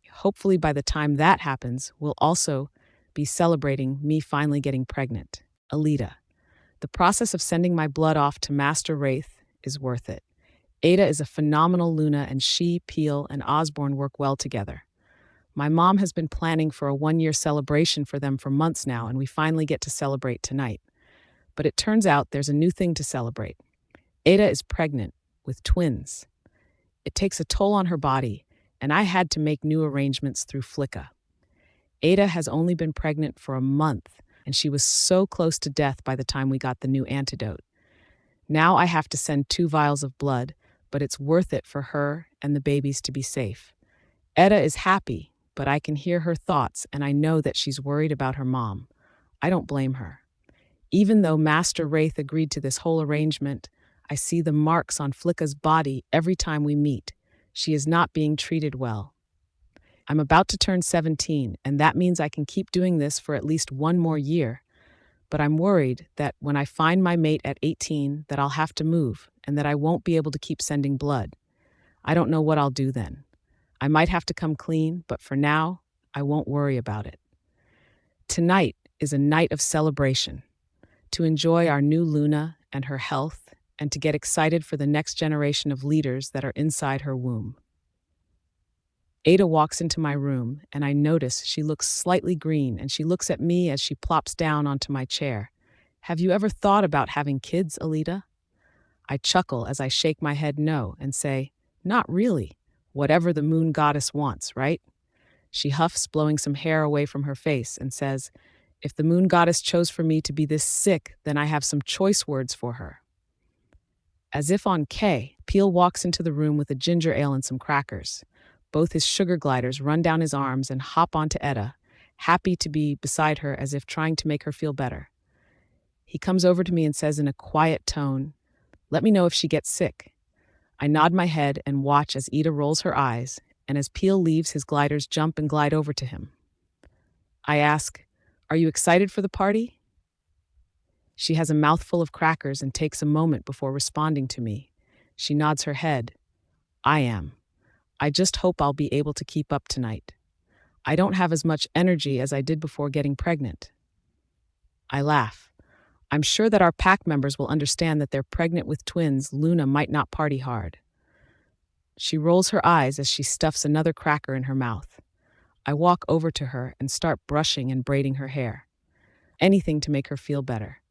Hopefully, by the time that happens, we'll also be celebrating me finally getting pregnant. Alita. The process of sending my blood off to Master Wraith is worth it. Ada is a phenomenal Luna, and she, Peel, and Osborne work well together. My mom has been planning for a 1 year celebration for them for months now, and we finally get to celebrate tonight. But it turns out there's a new thing to celebrate. Ada is pregnant with twins. It takes a toll on her body, and I had to make new arrangements through Flicka. Ada has only been pregnant for a month, and she was so close to death by the time we got the new antidote. Now I have to send 2 vials of blood, but it's worth it for her and the babies to be safe. Etta is happy, but I can hear her thoughts, and I know that she's worried about her mom. I don't blame her. Even though Master Wraith agreed to this whole arrangement, I see the marks on Flicka's body every time we meet. She is not being treated well. I'm about to turn 17, and that means I can keep doing this for at least 1 more year. But I'm worried that when I find my mate at 18, that I'll have to move, and that I won't be able to keep sending blood. I don't know what I'll do then. I might have to come clean, but for now, I won't worry about it. Tonight is a night of celebration, to enjoy our new Luna and her health, and to get excited for the next generation of leaders that are inside her womb. Ada walks into my room, and I notice she looks slightly green, and she looks at me as she plops down onto my chair. Have you ever thought about having kids, Alita? I chuckle as I shake my head no and say, not really. Whatever the moon goddess wants, right? She huffs, blowing some hair away from her face, and says, if the moon goddess chose for me to be this sick, then I have some choice words for her. As if on K, Peel walks into the room with a ginger ale and some crackers. Both his sugar gliders run down his arms and hop onto Etta, happy to be beside her as if trying to make her feel better. He comes over to me and says in a quiet tone, let me know if she gets sick. I nod my head and watch as Ida rolls her eyes, and as Peel leaves, his gliders jump and glide over to him. I ask, are you excited for the party? She has a mouthful of crackers and takes a moment before responding to me. She nods her head. I am. I just hope I'll be able to keep up tonight. I don't have as much energy as I did before getting pregnant. I laugh. I'm sure that our pack members will understand that they're pregnant with twins. Luna might not party hard. She rolls her eyes as she stuffs another cracker in her mouth. I walk over to her and start brushing and braiding her hair. Anything to make her feel better.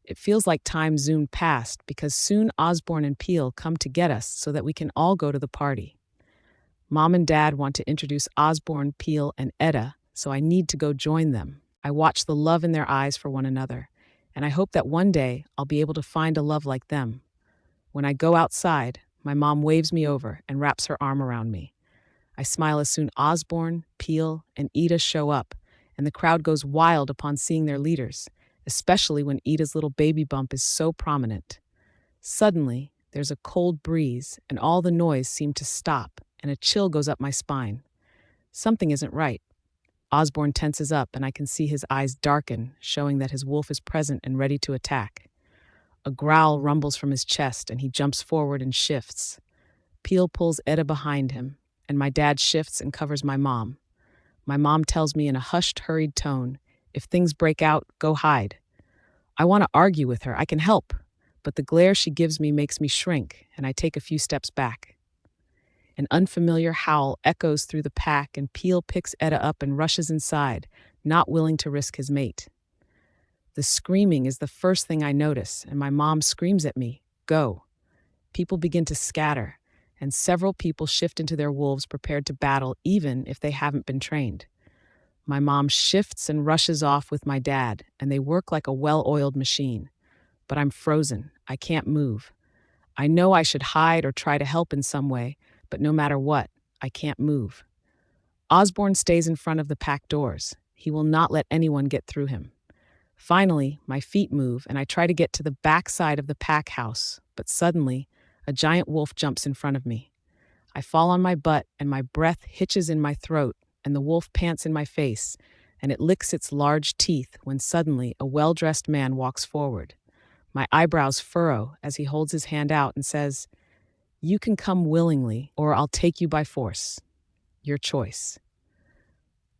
It feels like time zoomed past because soon Osborne and Peel come to get us so that we can all go to the party. Mom and Dad want to introduce Osborne, Peel, and Etta, so I need to go join them. I watch the love in their eyes for one another, and I hope that one day I'll be able to find a love like them. When I go outside, my mom waves me over and wraps her arm around me. I smile as soon Osborne, Peel, and Ida show up, and the crowd goes wild upon seeing their leaders, especially when Ida's little baby bump is so prominent. Suddenly, there's a cold breeze, and all the noise seemed to stop, and a chill goes up my spine. Something isn't right. Osborne tenses up, and I can see his eyes darken, showing that his wolf is present and ready to attack. A growl rumbles from his chest, and he jumps forward and shifts. Peel pulls Etta behind him, and my dad shifts and covers my mom. My mom tells me in a hushed, hurried tone, if things break out, go hide. I want to argue with her, I can help, but the glare she gives me makes me shrink, and I take a few steps back. An unfamiliar howl echoes through the pack, and Peel picks Etta up and rushes inside, not willing to risk his mate. The screaming is the first thing I notice, and my mom screams at me, go. People begin to scatter, and several people shift into their wolves prepared to battle even if they haven't been trained. My mom shifts and rushes off with my dad, and they work like a well-oiled machine. But I'm frozen. I can't move. I know I should hide or try to help in some way, but no matter what, I can't move. Osborne stays in front of the pack doors. He will not let anyone get through him. Finally, my feet move, and I try to get to the back side of the pack house, but suddenly, a giant wolf jumps in front of me. I fall on my butt, and my breath hitches in my throat, and the wolf pants in my face, and it licks its large teeth when suddenly a well-dressed man walks forward. My eyebrows furrow as he holds his hand out and says, "You can come willingly, or I'll take you by force. Your choice."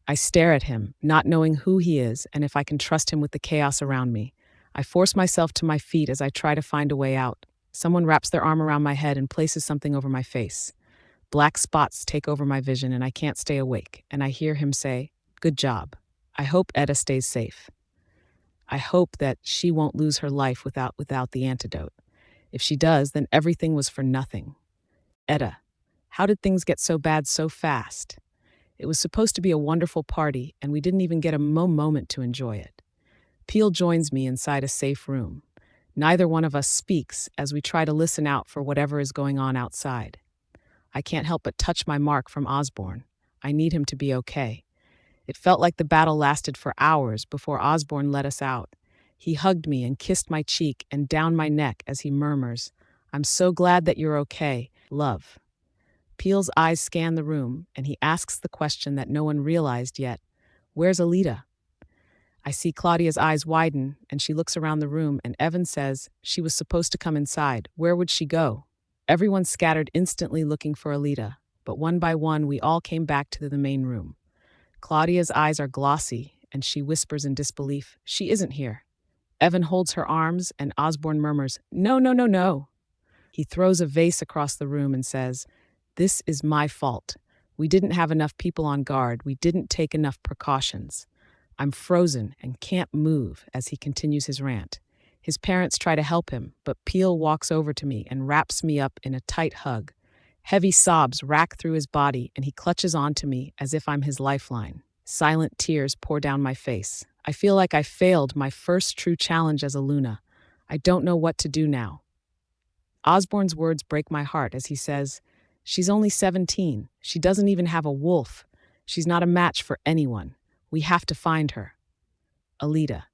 I stare at him, not knowing who he is and if I can trust him with the chaos around me. I force myself to my feet as I try to find a way out. Someone wraps their arm around my head and places something over my face. Black spots take over my vision and I can't stay awake, and I hear him say, "Good job. I hope Etta stays safe. I hope that she won't lose her life without the antidote. If she does, then everything was for nothing." Etta, how did things get so bad so fast? It was supposed to be a wonderful party, and we didn't even get a moment to enjoy it. Peel joins me inside a safe room. Neither one of us speaks as we try to listen out for whatever is going on outside. I can't help but touch my mark from Osborne. I need him to be okay. It felt like the battle lasted for hours before Osborne let us out. He hugged me and kissed my cheek and down my neck as he murmurs, "I'm so glad that you're okay, love." Peel's eyes scan the room, and he asks the question that no one realized yet. "Where's Alita?" I see Claudia's eyes widen, and she looks around the room, and Evan says, "She was supposed to come inside. Where would she go?" Everyone scattered instantly looking for Alita, but one by one we all came back to the main room. Claudia's eyes are glossy, and she whispers in disbelief, "She isn't here." Evan holds her arms, and Osborne murmurs, "No, no, no, no." He throws a vase across the room and says, "This is my fault. We didn't have enough people on guard. We didn't take enough precautions." I'm frozen and can't move as he continues his rant. His parents try to help him, but Peel walks over to me and wraps me up in a tight hug. Heavy sobs rack through his body, and he clutches onto me as if I'm his lifeline. Silent tears pour down my face. I feel like I failed my first true challenge as a Luna. I don't know what to do now. Osborne's words break my heart as he says, "She's only 17. She doesn't even have a wolf. She's not a match for anyone. We have to find her." Alita.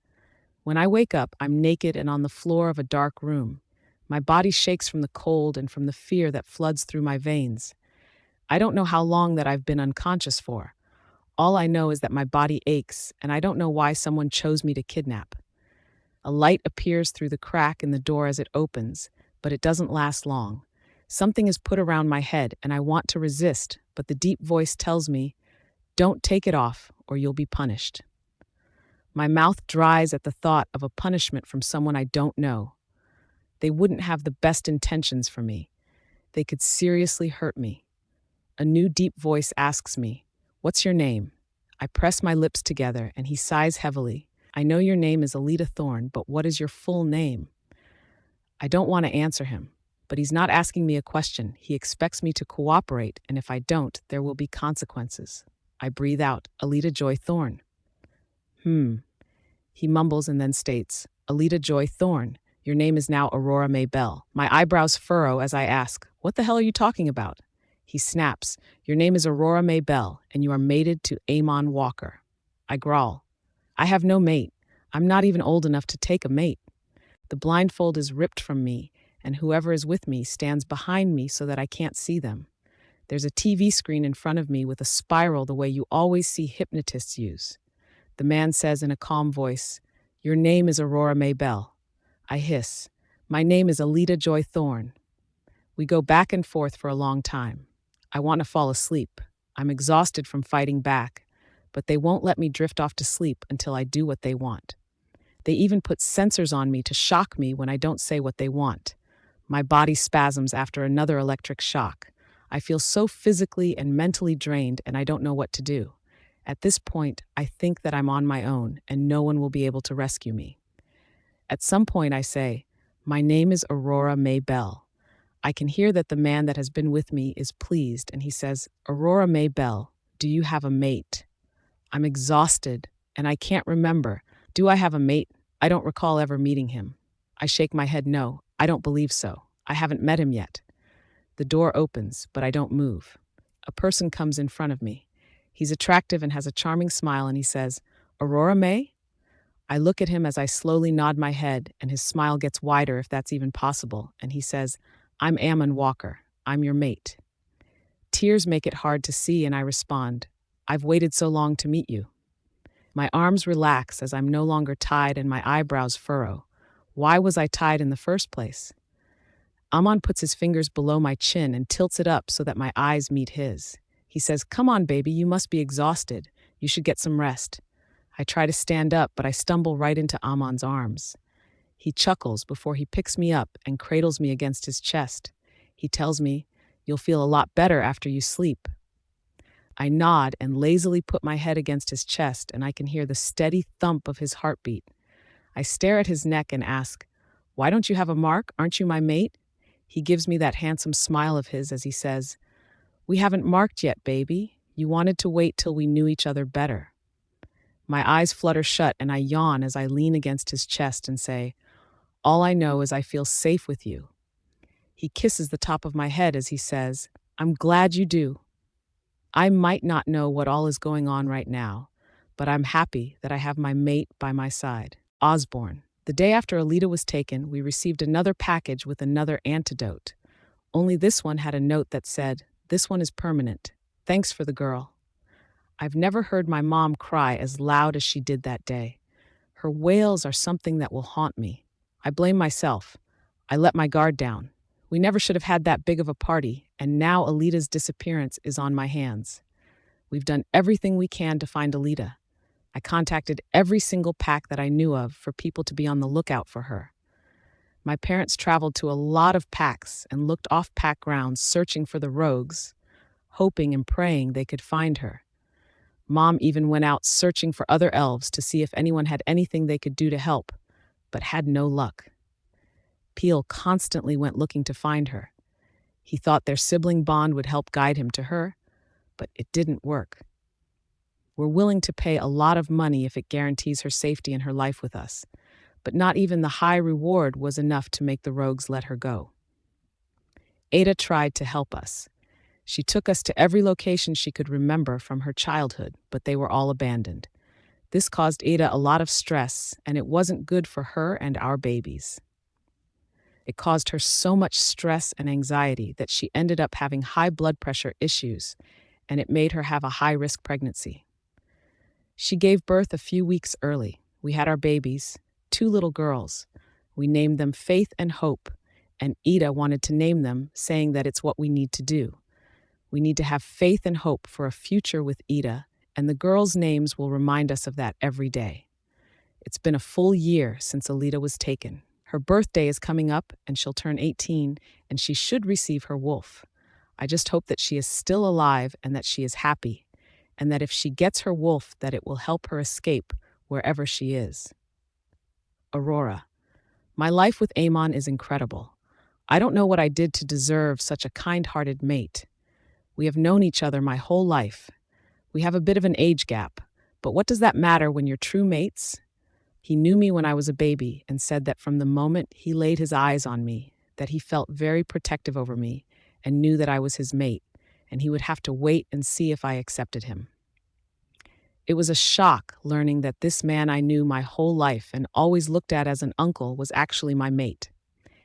When I wake up, I'm naked and on the floor of a dark room. My body shakes from the cold and from the fear that floods through my veins. I don't know how long that I've been unconscious for. All I know is that my body aches, and I don't know why someone chose me to kidnap. A light appears through the crack in the door as it opens, but it doesn't last long. Something is put around my head, and I want to resist, but the deep voice tells me, "Don't take it off, or you'll be punished." My mouth dries at the thought of a punishment from someone I don't know. They wouldn't have the best intentions for me. They could seriously hurt me. A new deep voice asks me, "What's your name?" I press my lips together, and he sighs heavily. "I know your name is Alita Thorne, but what is your full name?" I don't want to answer him, but he's not asking me a question. He expects me to cooperate, and if I don't, there will be consequences. I breathe out, "Alita Joy Thorne." He mumbles and then states, "Alita Joy Thorne. Your name is now Aurora May Bell." My eyebrows furrow as I ask, "What the hell are you talking about?" He snaps, "Your name is Aurora May Bell, and you are mated to Amon Walker." I growl, "I have no mate. I'm not even old enough to take a mate." The blindfold is ripped from me, and whoever is with me stands behind me so that I can't see them. There's a TV screen in front of me with a spiral the way you always see hypnotists use. The man says in a calm voice, "Your name is Aurora May Bell." I hiss, "My name is Alita Joy Thorne." We go back and forth for a long time. I want to fall asleep. I'm exhausted from fighting back, but they won't let me drift off to sleep until I do what they want. They even put sensors on me to shock me when I don't say what they want. My body spasms after another electric shock. I feel so physically and mentally drained, and I don't know what to do. At this point, I think that I'm on my own, and no one will be able to rescue me. At some point, I say, "My name is Aurora May Bell." I can hear that the man that has been with me is pleased, and he says, "Aurora May Bell, do you have a mate?" I'm exhausted, and I can't remember. Do I have a mate? I don't recall ever meeting him. I shake my head no. I don't believe so. I haven't met him yet. The door opens, but I don't move. A person comes in front of me. He's attractive and has a charming smile, and he says, "Aurora May?" I look at him as I slowly nod my head, and his smile gets wider if that's even possible, and he says, "I'm Amon Walker. I'm your mate." Tears make it hard to see, and I respond, "I've waited so long to meet you." My arms relax as I'm no longer tied and my eyebrows furrow. Why was I tied in the first place? Amon puts his fingers below my chin and tilts it up so that my eyes meet his. He says, "Come on, baby, you must be exhausted. You should get some rest." I try to stand up, but I stumble right into Amon's arms. He chuckles before he picks me up and cradles me against his chest. He tells me, "You'll feel a lot better after you sleep." I nod and lazily put my head against his chest, and I can hear the steady thump of his heartbeat. I stare at his neck and ask, "Why don't you have a mark? Aren't you my mate?" He gives me that handsome smile of his as he says, "We haven't marked yet, baby. You wanted to wait till we knew each other better." My eyes flutter shut and I yawn as I lean against his chest and say, "All I know is I feel safe with you." He kisses the top of my head as he says, "I'm glad you do. I might not know what all is going on right now, but I'm happy that I have my mate by my side." Osborne. The day after Alita was taken, we received another package with another antidote. Only this one had a note that said, "This one is permanent. Thanks for the girl." I've never heard my mom cry as loud as she did that day. Her wails are something that will haunt me. I blame myself. I let my guard down. We never should have had that big of a party, and now Alita's disappearance is on my hands. We've done everything we can to find Alita. I contacted every single pack that I knew of for people to be on the lookout for her. My parents traveled to a lot of packs and looked off pack grounds searching for the rogues, hoping and praying they could find her. Mom even went out searching for other elves to see if anyone had anything they could do to help, but had no luck. Peel constantly went looking to find her. He thought their sibling bond would help guide him to her, but it didn't work. We're willing to pay a lot of money if it guarantees her safety and her life with us, but not even the high reward was enough to make the rogues let her go. Ada tried to help us. She took us to every location she could remember from her childhood, but they were all abandoned. This caused Ada a lot of stress, and it wasn't good for her and our babies. It caused her so much stress and anxiety that she ended up having high blood pressure issues, and it made her have a high-risk pregnancy. She gave birth a few weeks early. We had our babies, 2 little girls. We named them Faith and Hope, and Ada wanted to name them, saying that it's what we need to do. We need to have faith and hope for a future with Ada, and the girls' names will remind us of that every day. It's been a full year since Alita was taken. Her birthday is coming up, and she'll turn 18, and she should receive her wolf. I just hope that she is still alive and that she is happy, and that if she gets her wolf, that it will help her escape wherever she is. Aurora. My life with Amon is incredible. I don't know what I did to deserve such a kind-hearted mate. We have known each other my whole life. We have a bit of an age gap, but what does that matter when you're true mates? He knew me when I was a baby and said that from the moment he laid his eyes on me, that he felt very protective over me and knew that I was his mate, and he would have to wait and see if I accepted him. It was a shock learning that this man I knew my whole life and always looked at as an uncle was actually my mate.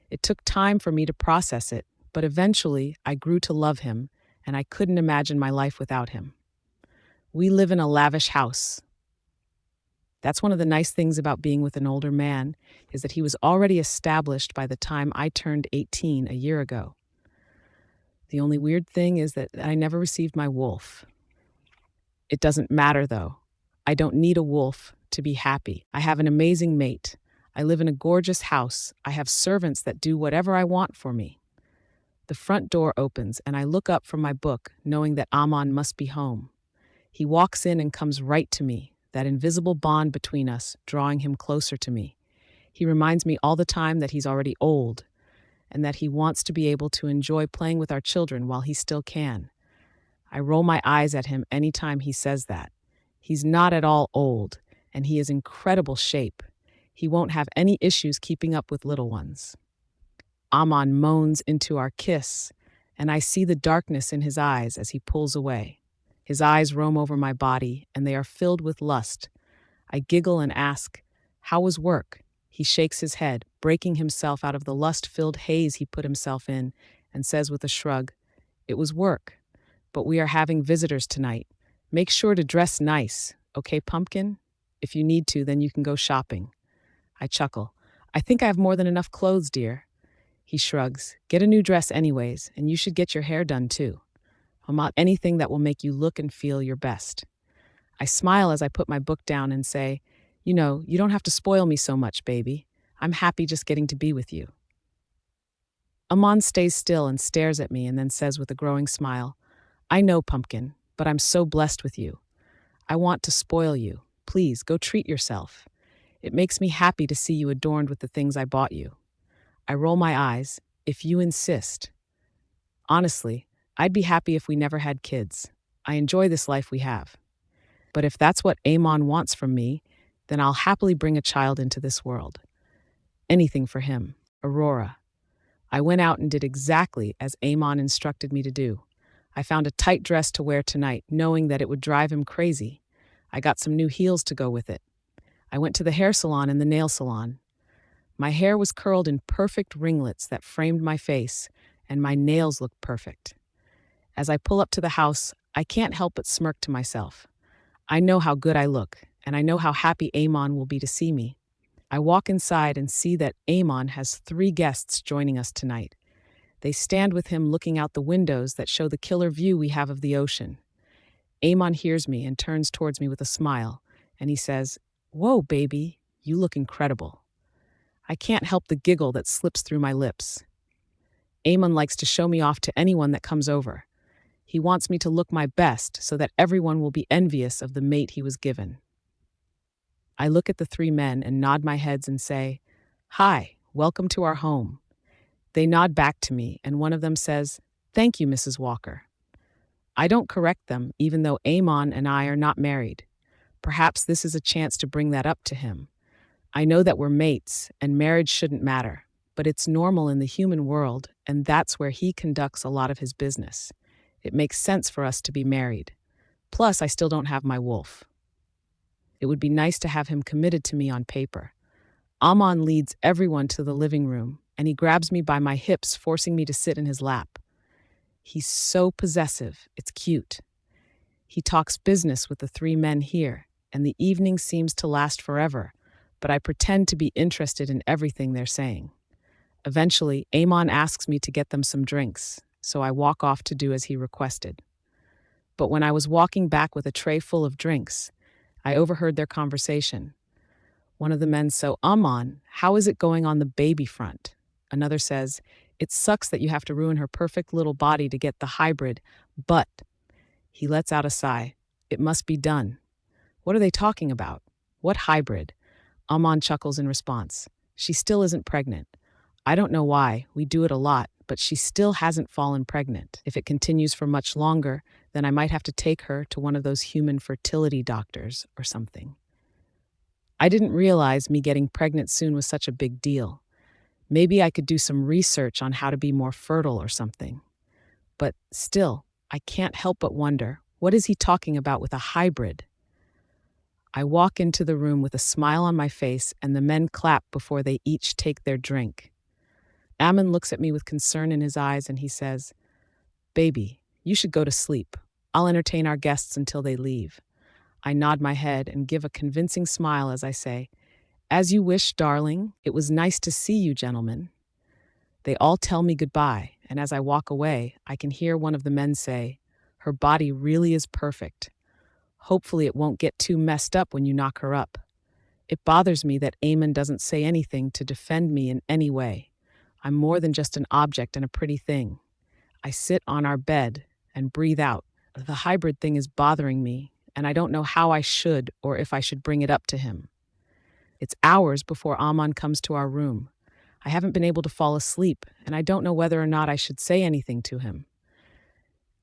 It took time for me to process it, but eventually I grew to love him, and I couldn't imagine my life without him. We live in a lavish house. That's one of the nice things about being with an older man, is that he was already established by the time I turned 18 a year ago. The only weird thing is that I never received my wolf. It doesn't matter, though. I don't need a wolf to be happy. I have an amazing mate. I live in a gorgeous house. I have servants that do whatever I want for me. The front door opens, and I look up from my book, knowing that Amon must be home. He walks in and comes right to me, that invisible bond between us, drawing him closer to me. He reminds me all the time that he's already old, and that he wants to be able to enjoy playing with our children while he still can. I roll my eyes at him anytime he says that. He's not at all old, and he is in incredible shape. He won't have any issues keeping up with little ones. Amon moans into our kiss, and I see the darkness in his eyes as he pulls away. His eyes roam over my body, and they are filled with lust. I giggle and ask, "How was work?" He shakes his head, breaking himself out of the lust-filled haze he put himself in, and says with a shrug, "It was work, but we are having visitors tonight. Make sure to dress nice, okay, pumpkin?" If you need to, then you can go shopping. I chuckle. I think I have more than enough clothes, dear. He shrugs. Get a new dress anyways, and you should get your hair done too. I'm not anything that will make you look and feel your best. I smile as I put my book down and say, you don't have to spoil me so much, baby. I'm happy just getting to be with you. Amon stays still and stares at me and then says with a growing smile, I know, Pumpkin, but I'm so blessed with you. I want to spoil you. Please, go treat yourself. It makes me happy to see you adorned with the things I bought you. I roll my eyes. If you insist. Honestly, I'd be happy if we never had kids. I enjoy this life we have. But if that's what Amon wants from me, then I'll happily bring a child into this world. Anything for him. Aurora. I went out and did exactly as Amon instructed me to do. I found a tight dress to wear tonight, knowing that it would drive him crazy. I got some new heels to go with it. I went to the hair salon and the nail salon. My hair was curled in perfect ringlets that framed my face, and my nails looked perfect. As I pull up to the house, I can't help but smirk to myself. I know how good I look, and I know how happy Amon will be to see me. I walk inside and see that Amon has 3 guests joining us tonight. They stand with him looking out the windows that show the killer view we have of the ocean. Amon hears me and turns towards me with a smile, and he says, Whoa, baby, you look incredible. I can't help the giggle that slips through my lips. Amon likes to show me off to anyone that comes over. He wants me to look my best so that everyone will be envious of the mate he was given. I look at the 3 men and nod my heads and say, Hi, welcome to our home. They nod back to me, and one of them says, Thank you, Mrs. Walker. I don't correct them, even though Amon and I are not married. Perhaps this is a chance to bring that up to him. I know that we're mates, and marriage shouldn't matter, but it's normal in the human world, and that's where he conducts a lot of his business. It makes sense for us to be married. Plus, I still don't have my wolf. It would be nice to have him committed to me on paper. Amon leads everyone to the living room, and he grabs me by my hips, forcing me to sit in his lap. He's so possessive, it's cute. He talks business with the 3 men here, and the evening seems to last forever, but I pretend to be interested in everything they're saying. Eventually, Amon asks me to get them some drinks, so I walk off to do as he requested. But when I was walking back with a tray full of drinks, I overheard their conversation. One of the men says, Amon, how is it going on the baby front? Another says, it sucks that you have to ruin her perfect little body to get the hybrid, but... He lets out a sigh. It must be done. What are they talking about? What hybrid? Amon chuckles in response. She still isn't pregnant. I don't know why. We do it a lot, but she still hasn't fallen pregnant. If it continues for much longer, then I might have to take her to one of those human fertility doctors or something. I didn't realize me getting pregnant soon was such a big deal. Maybe I could do some research on how to be more fertile or something. But still, I can't help but wonder, what is he talking about with a hybrid? I walk into the room with a smile on my face, and the men clap before they each take their drink. Amon looks at me with concern in his eyes and he says, Baby, you should go to sleep. I'll entertain our guests until they leave. I nod my head and give a convincing smile as I say, As you wish, darling. It was nice to see you, gentlemen. They all tell me goodbye, and as I walk away, I can hear one of the men say, Her body really is perfect. Hopefully it won't get too messed up when you knock her up. It bothers me that Amon doesn't say anything to defend me in any way. I'm more than just an object and a pretty thing. I sit on our bed and breathe out. The hybrid thing is bothering me, and I don't know how I should or if I should bring it up to him. It's hours before Amon comes to our room. I haven't been able to fall asleep, and I don't know whether or not I should say anything to him.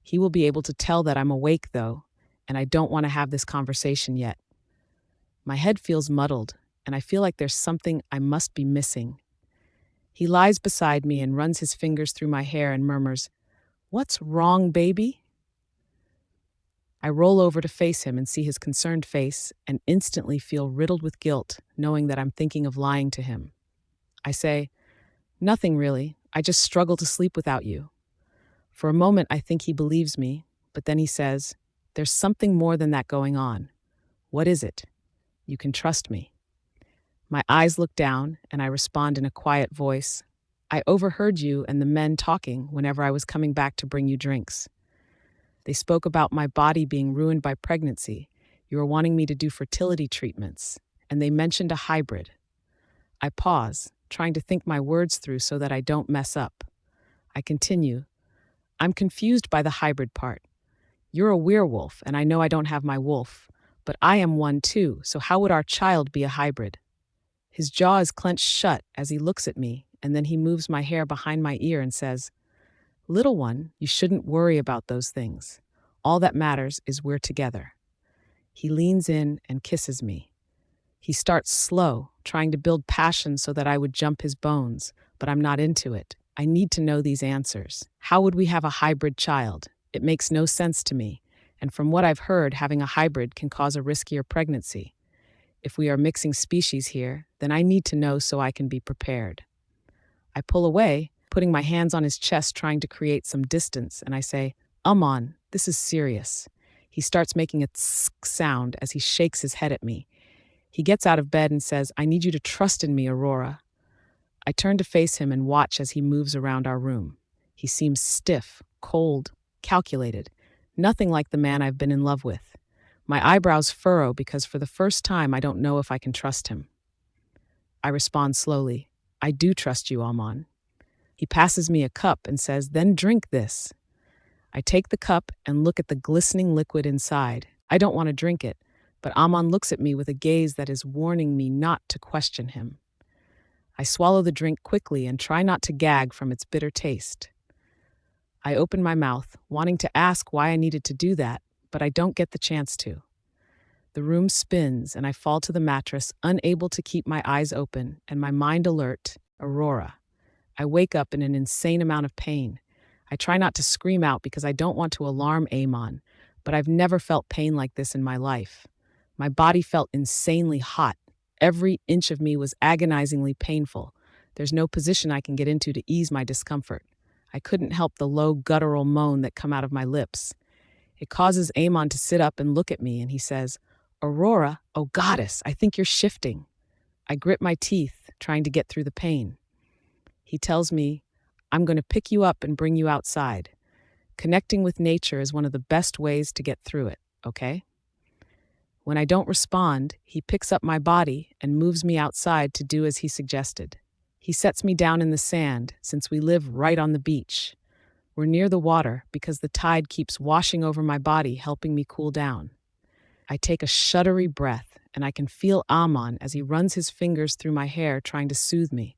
He will be able to tell that I'm awake, though, and I don't want to have this conversation yet. My head feels muddled, and I feel like there's something I must be missing. He lies beside me and runs his fingers through my hair and murmurs, What's wrong, baby? I roll over to face him and see his concerned face and instantly feel riddled with guilt, knowing that I'm thinking of lying to him. I say, Nothing really. I just struggle to sleep without you. For a moment, I think he believes me, but then he says, There's something more than that going on. What is it? You can trust me. My eyes look down, and I respond in a quiet voice. I overheard you and the men talking whenever I was coming back to bring you drinks. They spoke about my body being ruined by pregnancy. You were wanting me to do fertility treatments, and they mentioned a hybrid. I pause, trying to think my words through so that I don't mess up. I continue. I'm confused by the hybrid part. You're a werewolf, and I know I don't have my wolf, but I am one too, so how would our child be a hybrid? His jaw is clenched shut as he looks at me, and then he moves my hair behind my ear and says, "Little one, you shouldn't worry about those things. All that matters is we're together." He leans in and kisses me. He starts slow, trying to build passion so that I would jump his bones, but I'm not into it. I need to know these answers. How would we have a hybrid child? It makes no sense to me, and from what I've heard, having a hybrid can cause a riskier pregnancy. If we are mixing species here, then I need to know so I can be prepared. I pull away, putting my hands on his chest, trying to create some distance, and I say, "Amon, this is serious." He starts making a tsk sound as he shakes his head at me. He gets out of bed and says, "I need you to trust in me, Aurora." I turn to face him and watch as he moves around our room. He seems stiff, cold, calculated, nothing like the man I've been in love with. My eyebrows furrow because for the first time I don't know if I can trust him. I respond slowly, "I do trust you, Amon." He passes me a cup and says, "Then drink this." I take the cup and look at the glistening liquid inside. I don't want to drink it, but Amon looks at me with a gaze that is warning me not to question him. I swallow the drink quickly and try not to gag from its bitter taste. I open my mouth, wanting to ask why I needed to do that, but I don't get the chance to. The room spins and I fall to the mattress, unable to keep my eyes open and my mind alert. Aurora. I wake up in an insane amount of pain. I try not to scream out because I don't want to alarm Amon, but I've never felt pain like this in my life. My body felt insanely hot. Every inch of me was agonizingly painful. There's no position I can get into to ease my discomfort. I couldn't help the low guttural moan that come out of my lips. It causes Amon to sit up and look at me, and he says, "Aurora, oh goddess, I think you're shifting." I grit my teeth, trying to get through the pain. He tells me, "I'm going to pick you up and bring you outside. Connecting with nature is one of the best ways to get through it, okay?" When I don't respond, he picks up my body and moves me outside to do as he suggested. He sets me down in the sand, since we live right on the beach. We're near the water because the tide keeps washing over my body, helping me cool down. I take a shuddery breath, and I can feel Amon as he runs his fingers through my hair, trying to soothe me.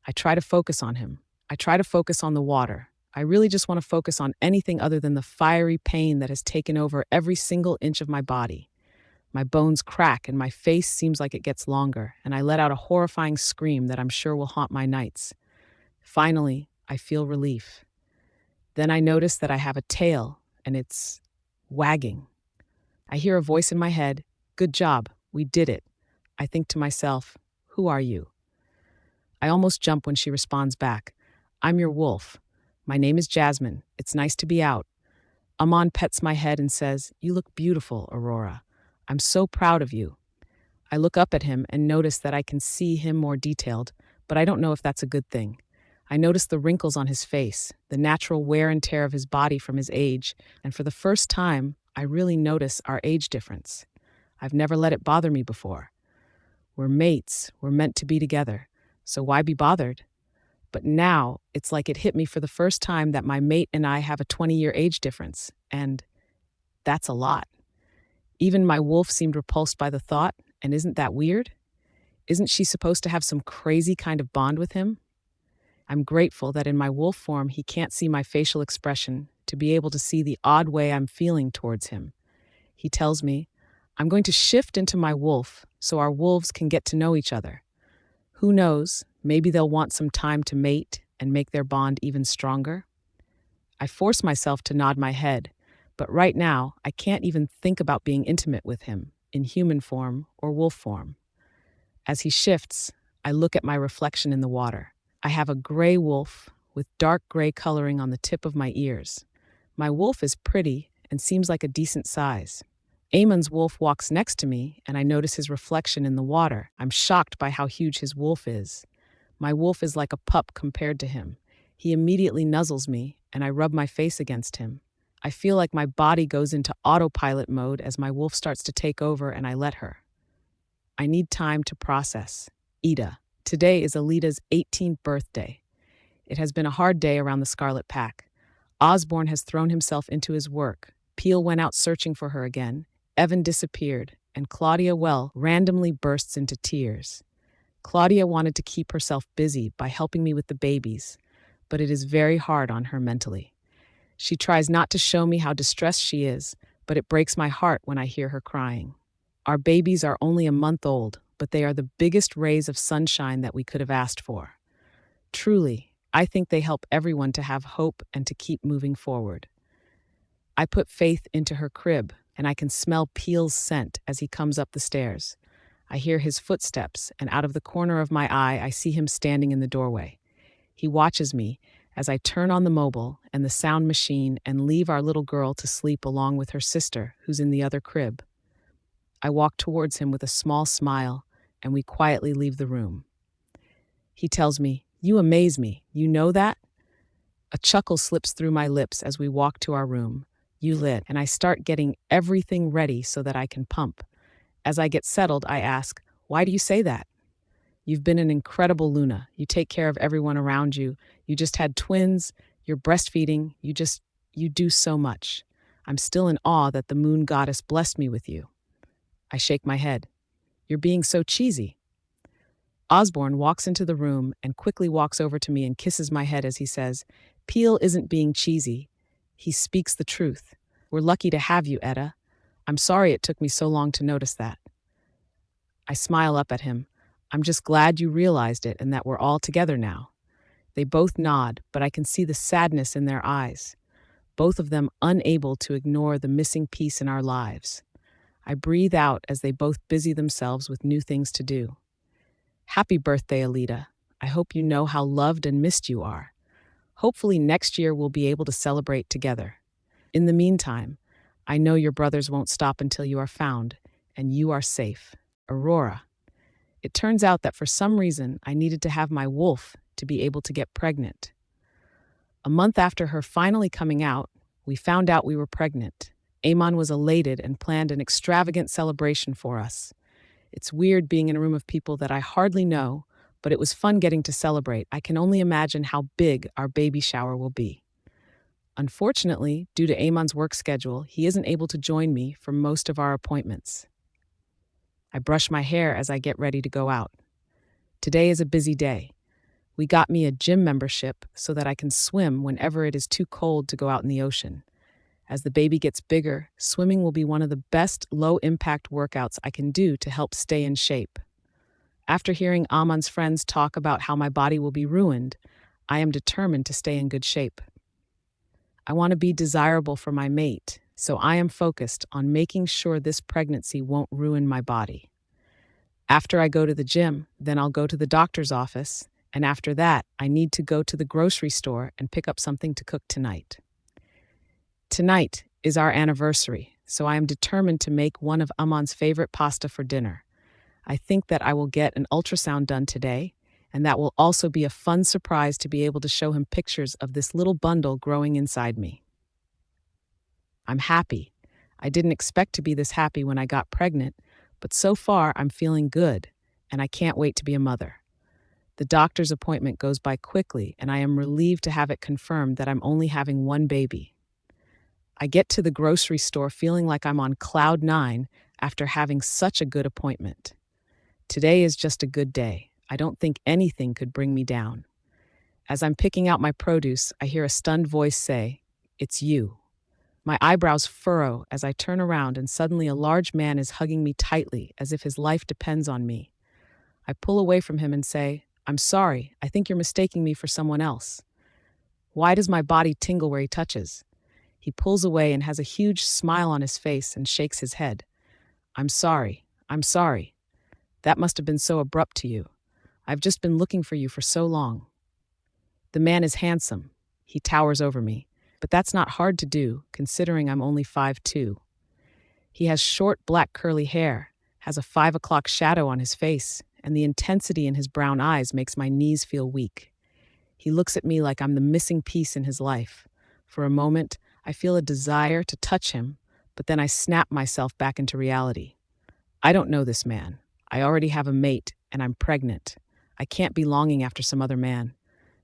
I try to focus on him. I try to focus on the water. I really just want to focus on anything other than the fiery pain that has taken over every single inch of my body. My bones crack and my face seems like it gets longer, and I let out a horrifying scream that I'm sure will haunt my nights. Finally, I feel relief. Then I notice that I have a tail, and it's wagging. I hear a voice in my head, "Good job, we did it." I think to myself, "Who are you?" I almost jump when she responds back, "I'm your wolf. My name is Jasmine. It's nice to be out." Amon pets my head and says, "You look beautiful, Aurora. I'm so proud of you." I look up at him and notice that I can see him more detailed, but I don't know if that's a good thing. I notice the wrinkles on his face, the natural wear and tear of his body from his age, and for the first time, I really notice our age difference. I've never let it bother me before. We're mates, we're meant to be together, so why be bothered? But now, it's like it hit me for the first time that my mate and I have a 20-year age difference, and that's a lot. Even my wolf seemed repulsed by the thought, and isn't that weird? Isn't she supposed to have some crazy kind of bond with him? I'm grateful that in my wolf form he can't see my facial expression to be able to see the odd way I'm feeling towards him. He tells me, "I'm going to shift into my wolf so our wolves can get to know each other. Who knows, maybe they'll want some time to mate and make their bond even stronger." I force myself to nod my head, but right now I can't even think about being intimate with him, in human form or wolf form. As he shifts, I look at my reflection in the water. I have a gray wolf with dark gray coloring on the tip of my ears. My wolf is pretty and seems like a decent size. Amon's wolf walks next to me, and I notice his reflection in the water. I'm shocked by how huge his wolf is. My wolf is like a pup compared to him. He immediately nuzzles me, and I rub my face against him. I feel like my body goes into autopilot mode as my wolf starts to take over, and I let her. I need time to process. Ida. Today is Alida's 18th birthday. It has been a hard day around the Scarlet Pack. Osborne has thrown himself into his work. Peel went out searching for her again. Evan disappeared, and Claudia, randomly bursts into tears. Claudia wanted to keep herself busy by helping me with the babies, but it is very hard on her mentally. She tries not to show me how distressed she is, but it breaks my heart when I hear her crying. Our babies are only a month old, but they are the biggest rays of sunshine that we could have asked for. Truly, I think they help everyone to have hope and to keep moving forward. I put Faith into her crib, and I can smell Peel's scent as he comes up the stairs. I hear his footsteps, and out of the corner of my eye, I see him standing in the doorway. He watches me as I turn on the mobile and the sound machine and leave our little girl to sleep along with her sister, who's in the other crib. I walk towards him with a small smile, and we quietly leave the room. He tells me, "You amaze me. You know that?" A chuckle slips through my lips as we walk to our room. You lit, and I start getting everything ready so that I can pump. As I get settled, I ask, "Why do you say that?" "You've been an incredible Luna. You take care of everyone around you. You just had twins. You're breastfeeding. You do so much. I'm still in awe that the moon goddess blessed me with you." I shake my head. "You're being so cheesy." Osborne walks into the room and quickly walks over to me and kisses my head as he says, "Peel isn't being cheesy. He speaks the truth. We're lucky to have you, Etta. I'm sorry it took me so long to notice that." I smile up at him. "I'm just glad you realized it and that we're all together now." They both nod, but I can see the sadness in their eyes, both of them unable to ignore the missing piece in our lives. I breathe out as they both busy themselves with new things to do. "Happy birthday, Alita. I hope you know how loved and missed you are. Hopefully next year we'll be able to celebrate together. In the meantime, I know your brothers won't stop until you are found, and you are safe. Aurora." It turns out that for some reason I needed to have my wolf to be able to get pregnant. A month after her finally coming out, we found out we were pregnant. Amon was elated and planned an extravagant celebration for us. It's weird being in a room of people that I hardly know, but it was fun getting to celebrate. I can only imagine how big our baby shower will be. Unfortunately, due to Amon's work schedule, he isn't able to join me for most of our appointments. I brush my hair as I get ready to go out. Today is a busy day. We got me a gym membership so that I can swim whenever it is too cold to go out in the ocean. As the baby gets bigger, swimming will be one of the best low-impact workouts I can do to help stay in shape. After hearing Amon's friends talk about how my body will be ruined, I am determined to stay in good shape. I want to be desirable for my mate, so I am focused on making sure this pregnancy won't ruin my body. After I go to the gym, then I'll go to the doctor's office, and after that, I need to go to the grocery store and pick up something to cook tonight. Tonight is our anniversary, so I am determined to make one of Amon's favorite pasta for dinner. I think that I will get an ultrasound done today, and that will also be a fun surprise to be able to show him pictures of this little bundle growing inside me. I'm happy. I didn't expect to be this happy when I got pregnant, but so far I'm feeling good, and I can't wait to be a mother. The doctor's appointment goes by quickly, and I am relieved to have it confirmed that I'm only having one baby. I get to the grocery store feeling like I'm on cloud 9 after having such a good appointment. Today is just a good day. I don't think anything could bring me down. As I'm picking out my produce, I hear a stunned voice say, "It's you." My eyebrows furrow as I turn around and suddenly a large man is hugging me tightly as if his life depends on me. I pull away from him and say, "I'm sorry, I think you're mistaking me for someone else." Why does my body tingle where he touches? He pulls away and has a huge smile on his face and shakes his head. I'm sorry. That must have been so abrupt to you. I've just been looking for you for so long." The man is handsome. He towers over me, but that's not hard to do, considering I'm only 5'2". He has short black curly hair, has a 5 o'clock shadow on his face, and the intensity in his brown eyes makes my knees feel weak. He looks at me like I'm the missing piece in his life. For a moment, I feel a desire to touch him, but then I snap myself back into reality. I don't know this man. I already have a mate, and I'm pregnant. I can't be longing after some other man.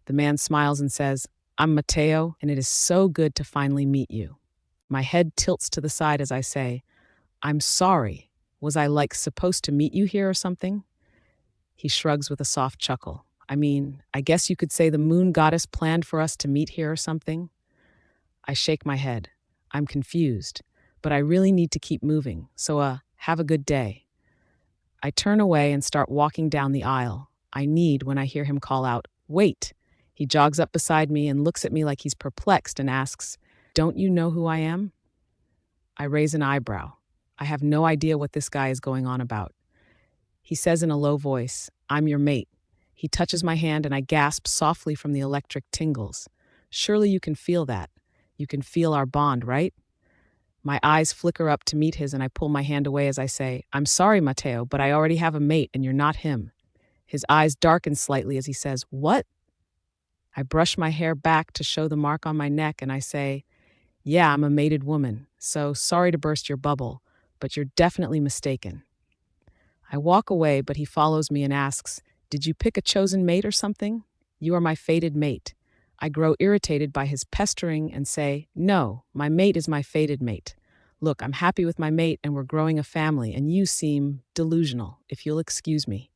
The man smiles and says, "I'm Matteo, and it is so good to finally meet you." My head tilts to the side as I say, "I'm sorry. Was I supposed to meet you here or something?" He shrugs with a soft chuckle. "I mean, I guess you could say the moon goddess planned for us to meet here or something." I shake my head. I'm confused, but I really need to keep moving, so have a good day. I turn away and start walking down the aisle. I need when I hear him call out, "Wait." He jogs up beside me and looks at me like he's perplexed and asks, "Don't you know who I am?" I raise an eyebrow. I have no idea what this guy is going on about. He says in a low voice, "I'm your mate." He touches my hand and I gasp softly from the electric tingles. Surely you can feel that. You can feel our bond, right? My eyes flicker up to meet his and I pull my hand away as I say, "I'm sorry, Matteo, but I already have a mate and you're not him." His eyes darken slightly as he says, "What?" I brush my hair back to show the mark on my neck and I say, "Yeah, I'm a mated woman, so sorry to burst your bubble, but you're definitely mistaken." I walk away, but he follows me and asks, "Did you pick a chosen mate or something?" "You are my fated mate." I grow irritated by his pestering and say, "No, my mate is my fated mate. Look, I'm happy with my mate and we're growing a family, and you seem delusional, if you'll excuse me."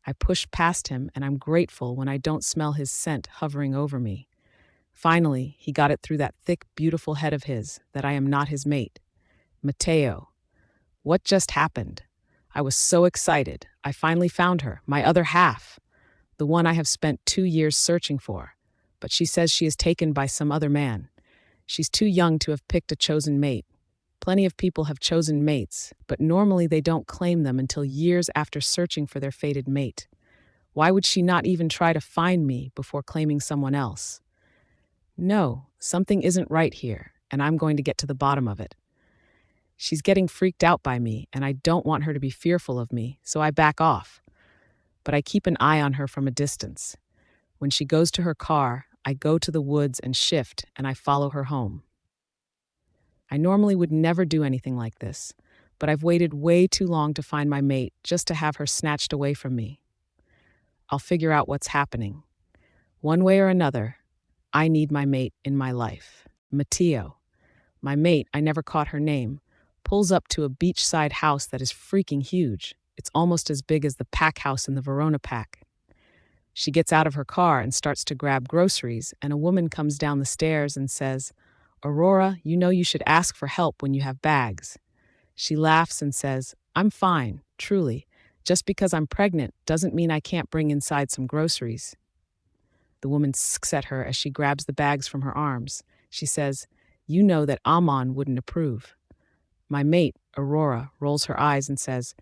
I push past him and I'm grateful when I don't smell his scent hovering over me. Finally, he got it through that thick, beautiful head of his that I am not his mate. Matteo. What just happened? I was so excited. I finally found her, my other half, the one I have spent 2 years searching for. But she says she is taken by some other man. She's too young to have picked a chosen mate. Plenty of people have chosen mates, but normally they don't claim them until years after searching for their fated mate. Why would she not even try to find me before claiming someone else? No, something isn't right here, and I'm going to get to the bottom of it. She's getting freaked out by me, and I don't want her to be fearful of me, so I back off. But I keep an eye on her from a distance. When she goes to her car, I go to the woods and shift, and I follow her home. I normally would never do anything like this, but I've waited way too long to find my mate just to have her snatched away from me. I'll figure out what's happening. One way or another, I need my mate in my life. Matteo. My mate, I never caught her name, pulls up to a beachside house that is freaking huge. It's almost as big as the pack house in the Verona pack. She gets out of her car and starts to grab groceries, and a woman comes down the stairs and says, "Aurora, you know you should ask for help when you have bags." She laughs and says, "I'm fine, truly. Just because I'm pregnant doesn't mean I can't bring inside some groceries." The woman sicks at her as she grabs the bags from her arms. She says, "You know that Amon wouldn't approve." My mate, Aurora, rolls her eyes and says,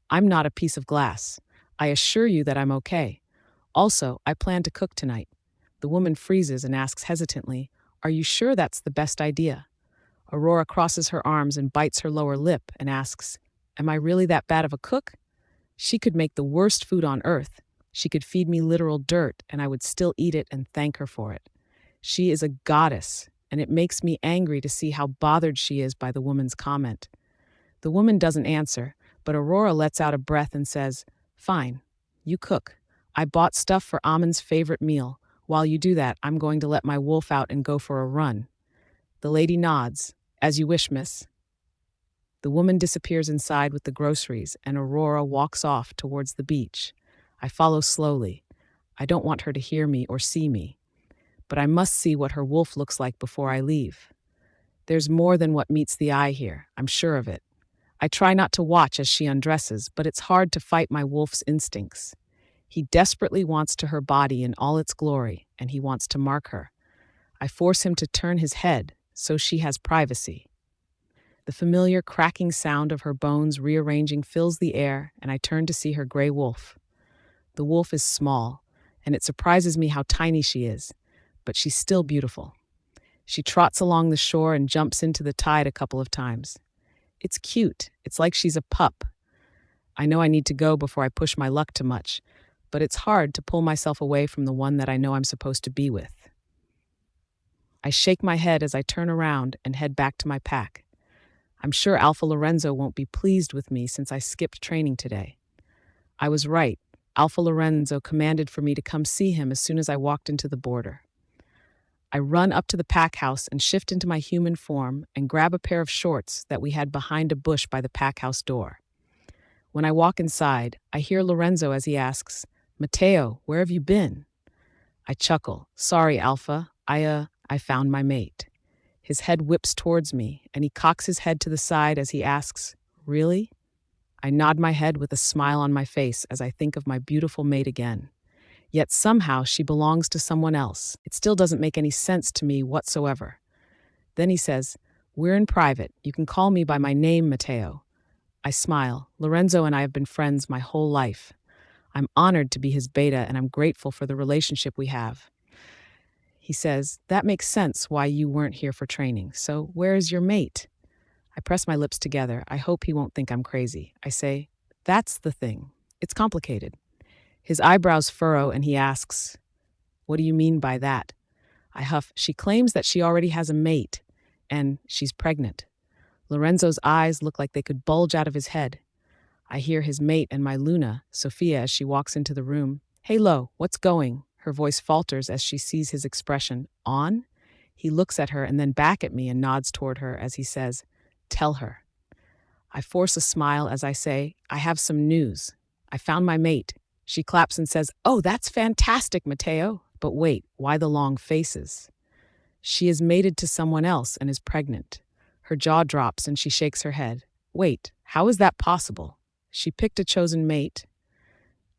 "I'm not a piece of glass. I assure you that I'm okay. Also, I plan to cook tonight." The woman freezes and asks hesitantly, "Are you sure that's the best idea?" Aurora crosses her arms and bites her lower lip and asks, "Am I really that bad of a cook?" She could make the worst food on earth. She could feed me literal dirt, and I would still eat it and thank her for it. She is a goddess, and it makes me angry to see how bothered she is by the woman's comment. The woman doesn't answer, but Aurora lets out a breath and says, "Fine, you cook. I bought stuff for Amon's favorite meal. While you do that, I'm going to let my wolf out and go for a run." The lady nods. "As you wish, miss." The woman disappears inside with the groceries, and Aurora walks off towards the beach. I follow slowly. I don't want her to hear me or see me, but I must see what her wolf looks like before I leave. There's more than what meets the eye here, I'm sure of it. I try not to watch as she undresses, but it's hard to fight my wolf's instincts. He desperately wants to her body in all its glory, and he wants to mark her. I force him to turn his head, so she has privacy. The familiar cracking sound of her bones rearranging fills the air, and I turn to see her gray wolf. The wolf is small, and it surprises me how tiny she is, but she's still beautiful. She trots along the shore and jumps into the tide a couple of times. It's cute. It's like she's a pup. I know I need to go before I push my luck too much, but it's hard to pull myself away from the one that I know I'm supposed to be with. I shake my head as I turn around and head back to my pack. I'm sure Alpha Lorenzo won't be pleased with me since I skipped training today. I was right. Alpha Lorenzo commanded for me to come see him as soon as I walked into the border. I run up to the pack house and shift into my human form and grab a pair of shorts that we had behind a bush by the pack house door. When I walk inside, I hear Lorenzo as he asks, "Mateo, where have you been?" I chuckle. "Sorry, Alpha. I found my mate." His head whips towards me, and he cocks his head to the side as he asks, "Really?" I nod my head with a smile on my face as I think of my beautiful mate again. Yet somehow she belongs to someone else. It still doesn't make any sense to me whatsoever. Then he says, "We're in private. You can call me by my name, Mateo." I smile. Lorenzo and I have been friends my whole life. I'm honored to be his beta, and I'm grateful for the relationship we have. He says, "That makes sense why you weren't here for training. So where is your mate?" I press my lips together. I hope he won't think I'm crazy. I say, "That's the thing. It's complicated." His eyebrows furrow and he asks, "What do you mean by that?" I huff. "She claims that she already has a mate, and she's pregnant." Lorenzo's eyes look like they could bulge out of his head. I hear his mate and my Luna, Sophia, as she walks into the room. "Hey, Lo, what's going?" Her voice falters as she sees his expression. "On?" He looks at her and then back at me and nods toward her as he says, "Tell her." I force a smile as I say, "I have some news. I found my mate." She claps and says, "Oh, that's fantastic, Mateo." But wait, why the long faces? She is mated to someone else and is pregnant. Her jaw drops and she shakes her head. Wait, how is that possible? She picked a chosen mate.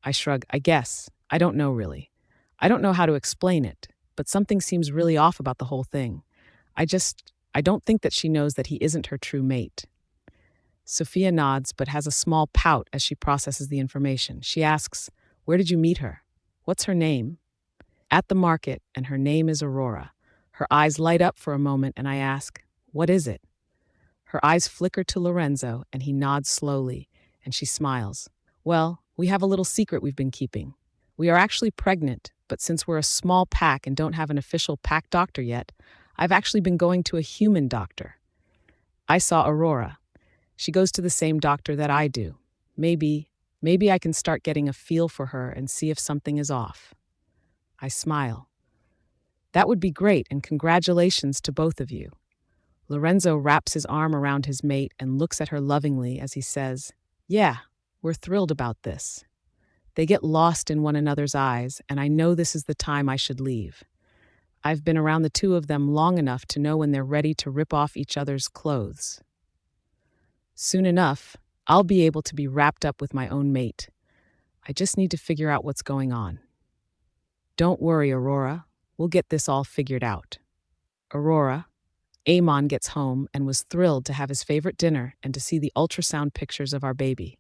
I shrug. I guess. I don't know really. I don't know how to explain it, but something seems really off about the whole thing. I don't think that she knows that he isn't her true mate. Sophia nods but has a small pout as she processes the information. She asks, "Where did you meet her? What's her name?" "At the market, and her name is Aurora." Her eyes light up for a moment and I ask, "What is it?" Her eyes flicker to Lorenzo and he nods slowly and she smiles. "Well, we have a little secret we've been keeping. We are actually pregnant, but since we're a small pack and don't have an official pack doctor yet, I've actually been going to a human doctor. I saw Aurora. She goes to the same doctor that I do. Maybe I can start getting a feel for her and see if something is off." I smile. "That would be great, and congratulations to both of you." Lorenzo wraps his arm around his mate and looks at her lovingly as he says, "Yeah, we're thrilled about this." They get lost in one another's eyes, and I know this is the time I should leave. I've been around the two of them long enough to know when they're ready to rip off each other's clothes. Soon enough, I'll be able to be wrapped up with my own mate. I just need to figure out what's going on. Don't worry, Aurora. We'll get this all figured out. Aurora. Amon gets home and was thrilled to have his favorite dinner and to see the ultrasound pictures of our baby.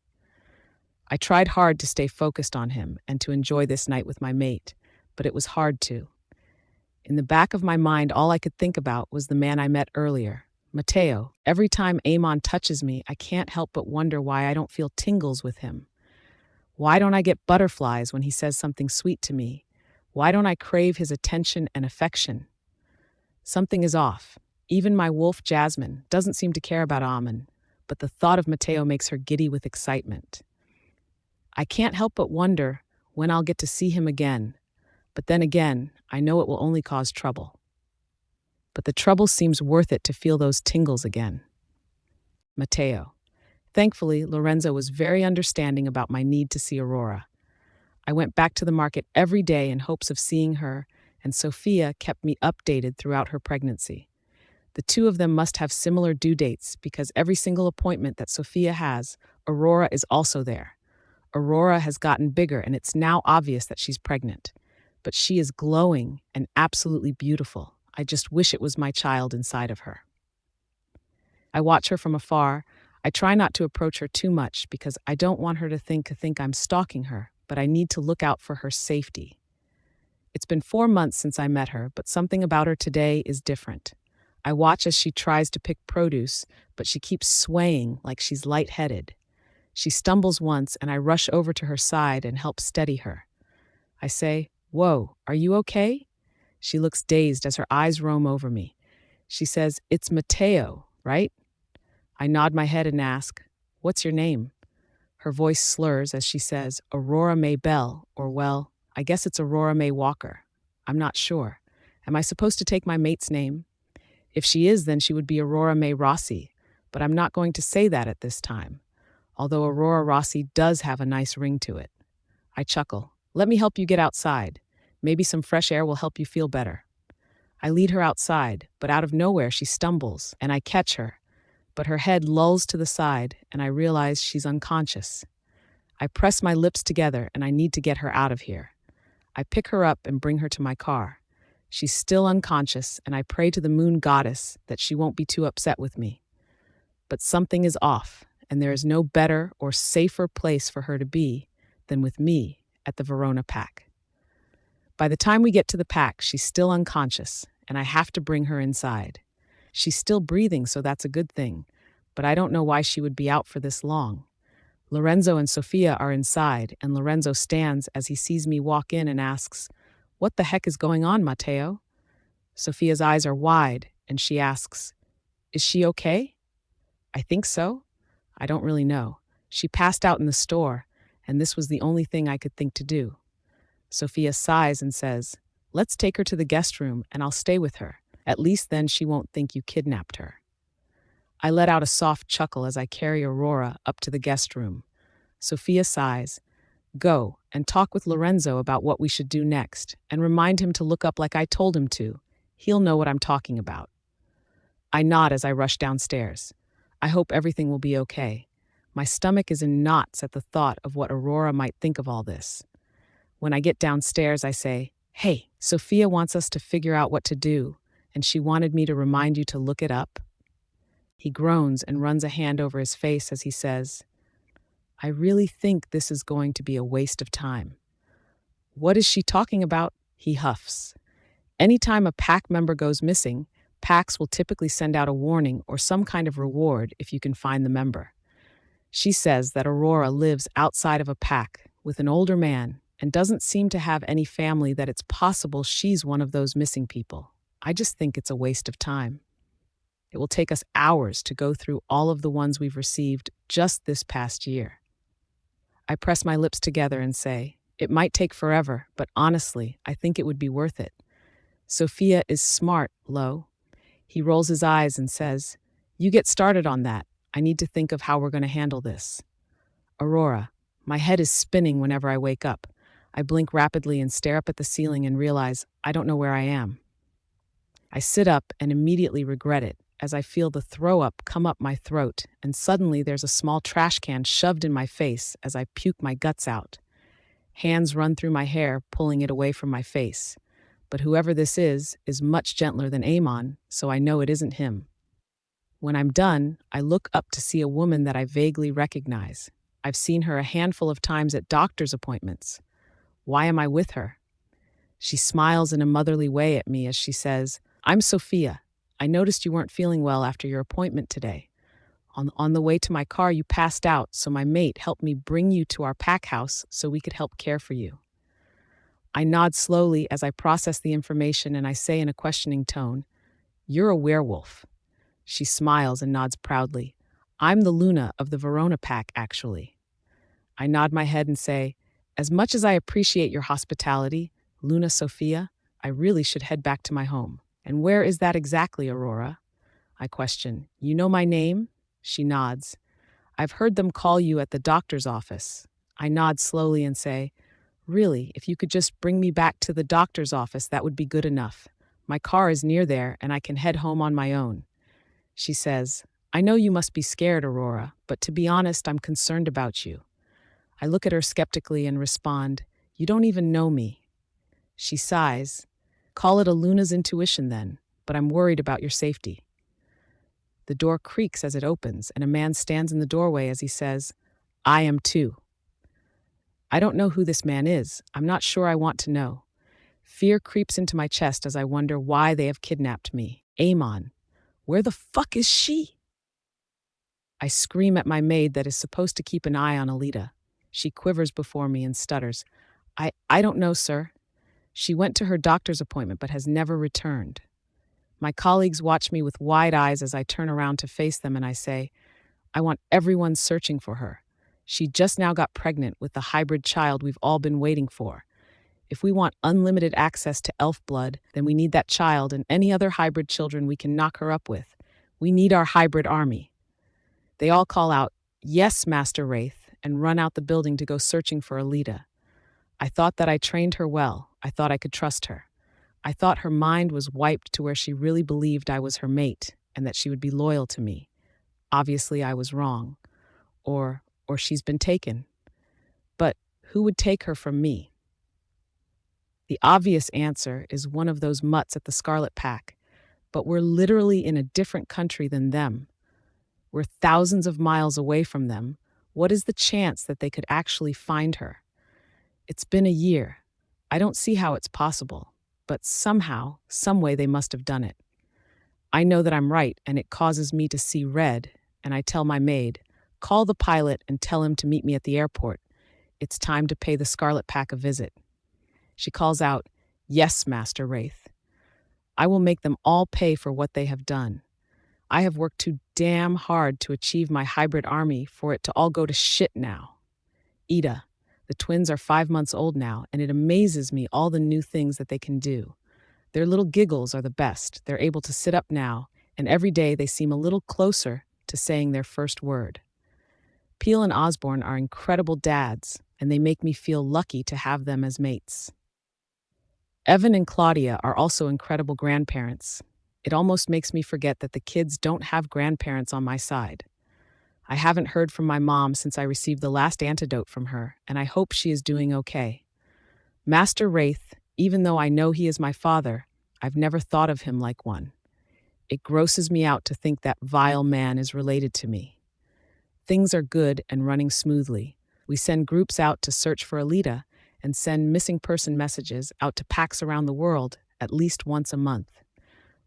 I tried hard to stay focused on him and to enjoy this night with my mate, but it was hard to. In the back of my mind, all I could think about was the man I met earlier, Mateo. Every time Amon touches me, I can't help but wonder why I don't feel tingles with him. Why don't I get butterflies when he says something sweet to me? Why don't I crave his attention and affection? Something is off. Even my wolf, Jasmine, doesn't seem to care about Amon, but the thought of Mateo makes her giddy with excitement. I can't help but wonder when I'll get to see him again, but then again, I know it will only cause trouble. But the trouble seems worth it to feel those tingles again. Mateo. Thankfully, Lorenzo was very understanding about my need to see Aurora. I went back to the market every day in hopes of seeing her, and Sophia kept me updated throughout her pregnancy. The two of them must have similar due dates because every single appointment that Sophia has, Aurora is also there. Aurora has gotten bigger and it's now obvious that she's pregnant. But she is glowing and absolutely beautiful. I just wish it was my child inside of her. I watch her from afar. I try not to approach her too much because I don't want her to think I'm stalking her, but I need to look out for her safety. It's been 4 months since I met her, but something about her today is different. I watch as she tries to pick produce, but she keeps swaying like she's lightheaded. She stumbles once, and I rush over to her side and help steady her. I say, "Whoa, are you okay?" She looks dazed as her eyes roam over me. She says, "It's Mateo, right?" I nod my head and ask, "What's your name?" Her voice slurs as she says, "Aurora May Bell," or, well, I guess it's Aurora May Walker. I'm not sure. Am I supposed to take my mate's name? If she is, then she would be Aurora May Rossi, but I'm not going to say that at this time, although Aurora Rossi does have a nice ring to it. I chuckle. "Let me help you get outside. Maybe some fresh air will help you feel better." I lead her outside, but out of nowhere she stumbles, and I catch her, but her head lolls to the side, and I realize she's unconscious. I press my lips together, and I need to get her out of here. I pick her up and bring her to my car. She's still unconscious, and I pray to the moon goddess that she won't be too upset with me. But something is off, and there is no better or safer place for her to be than with me at the Verona Pack. By the time we get to the pack, she's still unconscious, and I have to bring her inside. She's still breathing, so that's a good thing, but I don't know why she would be out for this long. Lorenzo and Sofia are inside, and Lorenzo stands as he sees me walk in and asks, "What the heck is going on, Mateo?" Sofia's eyes are wide, and she asks, "Is she okay?" I think so. I don't really know. She passed out in the store, and this was the only thing I could think to do. Sofia sighs and says, "Let's take her to the guest room, and I'll stay with her. At least then she won't think you kidnapped her." I let out a soft chuckle as I carry Aurora up to the guest room. Sofia sighs, "Go and talk with Lorenzo about what we should do next, and remind him to look up like I told him to. He'll know what I'm talking about." I nod as I rush downstairs. I hope everything will be okay. My stomach is in knots at the thought of what Aurora might think of all this. When I get downstairs, I say, "Hey, Sofia wants us to figure out what to do, and she wanted me to remind you to look it up." He groans and runs a hand over his face as he says, "I really think this is going to be a waste of time." "What is she talking about?" He huffs. "Anytime a pack member goes missing, packs will typically send out a warning or some kind of reward if you can find the member. She says that Aurora lives outside of a pack with an older man and doesn't seem to have any family, that it's possible she's one of those missing people. I just think it's a waste of time. It will take us hours to go through all of the ones we've received just this past year." I press my lips together and say, "It might take forever, but honestly, I think it would be worth it. Sofia is smart, Lo." He rolls his eyes and says, "You get started on that. I need to think of how we're going to handle this." Aurora, my head is spinning whenever I wake up. I blink rapidly and stare up at the ceiling and realize I don't know where I am. I sit up and immediately regret it as I feel the throw up come up my throat, and suddenly there's a small trash can shoved in my face as I puke my guts out. Hands run through my hair, pulling it away from my face. But whoever this is much gentler than Amon, so I know it isn't him. When I'm done, I look up to see a woman that I vaguely recognize. I've seen her a handful of times at doctor's appointments. Why am I with her? She smiles in a motherly way at me as she says, "I'm Sofia. I noticed you weren't feeling well after your appointment today. On the way to my car, you passed out, so my mate helped me bring you to our pack house so we could help care for you." I nod slowly as I process the information, and I say in a questioning tone, "You're a werewolf." She smiles and nods proudly. "I'm the Luna of the Verona Pack, actually." I nod my head and say, "As much as I appreciate your hospitality, Luna Sofia, I really should head back to my home." "And where is that exactly, Aurora?" I question. "You know my name?" She nods. "I've heard them call you at the doctor's office." I nod slowly and say, "Really, if you could just bring me back to the doctor's office, that would be good enough. My car is near there, and I can head home on my own." She says, "I know you must be scared, Aurora, but to be honest, I'm concerned about you." I look at her skeptically and respond, "You don't even know me." She sighs. "Call it a Luna's intuition then, but I'm worried about your safety." The door creaks as it opens, and a man stands in the doorway as he says, "I am too." I don't know who this man is. I'm not sure I want to know. Fear creeps into my chest as I wonder why they have kidnapped me. Amon. Where the fuck is she? I scream at my maid that is supposed to keep an eye on Alita. She quivers before me and stutters. I don't know, sir. She went to her doctor's appointment but has never returned. My colleagues watch me with wide eyes as I turn around to face them and I say, I want everyone searching for her. She just now got pregnant with the hybrid child we've all been waiting for. If we want unlimited access to elf blood, then we need that child and any other hybrid children we can knock her up with. We need our hybrid army. They all call out, "Yes, Master Wraith," and run out the building to go searching for Alita. I thought that I trained her well. I thought I could trust her. I thought her mind was wiped to where she really believed I was her mate and that she would be loyal to me. Obviously, I was wrong. Or she's been taken. But who would take her from me? The obvious answer is one of those mutts at the Scarlet Pack, but we're literally in a different country than them. We're thousands of miles away from them. What is the chance that they could actually find her? It's been a year. I don't see how it's possible, but somehow, some way they must have done it. I know that I'm right, and it causes me to see red, and I tell my maid, call the pilot and tell him to meet me at the airport. It's time to pay the Scarlet Pack a visit. She calls out, yes, Master Wraith. I will make them all pay for what they have done. I have worked too damn hard to achieve my hybrid army for it to all go to shit now. Ida, the twins are 5 months old now, and it amazes me all the new things that they can do. Their little giggles are the best. They're able to sit up now, and every day they seem a little closer to saying their first word. Peel and Osborne are incredible dads, and they make me feel lucky to have them as mates. Evan and Claudia are also incredible grandparents. It almost makes me forget that the kids don't have grandparents on my side. I haven't heard from my mom since I received the last antidote from her, and I hope she is doing okay. Master Wraith, even though I know he is my father, I've never thought of him like one. It grosses me out to think that vile man is related to me. Things are good and running smoothly. We send groups out to search for Alita and send missing person messages out to packs around the world at least once a month.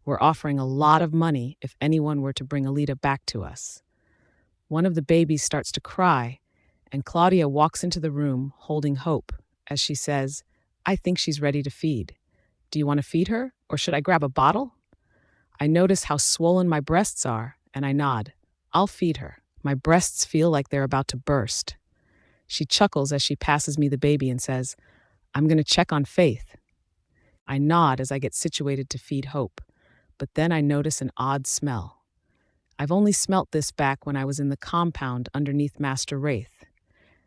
We're offering a lot of money if anyone were to bring Alita back to us. One of the babies starts to cry, and Claudia walks into the room holding Hope as she says, I think she's ready to feed. Do you want to feed her, or should I grab a bottle? I notice how swollen my breasts are, and I nod. I'll feed her. My breasts feel like they're about to burst. She chuckles as she passes me the baby and says, I'm going to check on Faith. I nod as I get situated to feed Hope, but then I notice an odd smell. I've only smelt this back when I was in the compound underneath Master Wraith.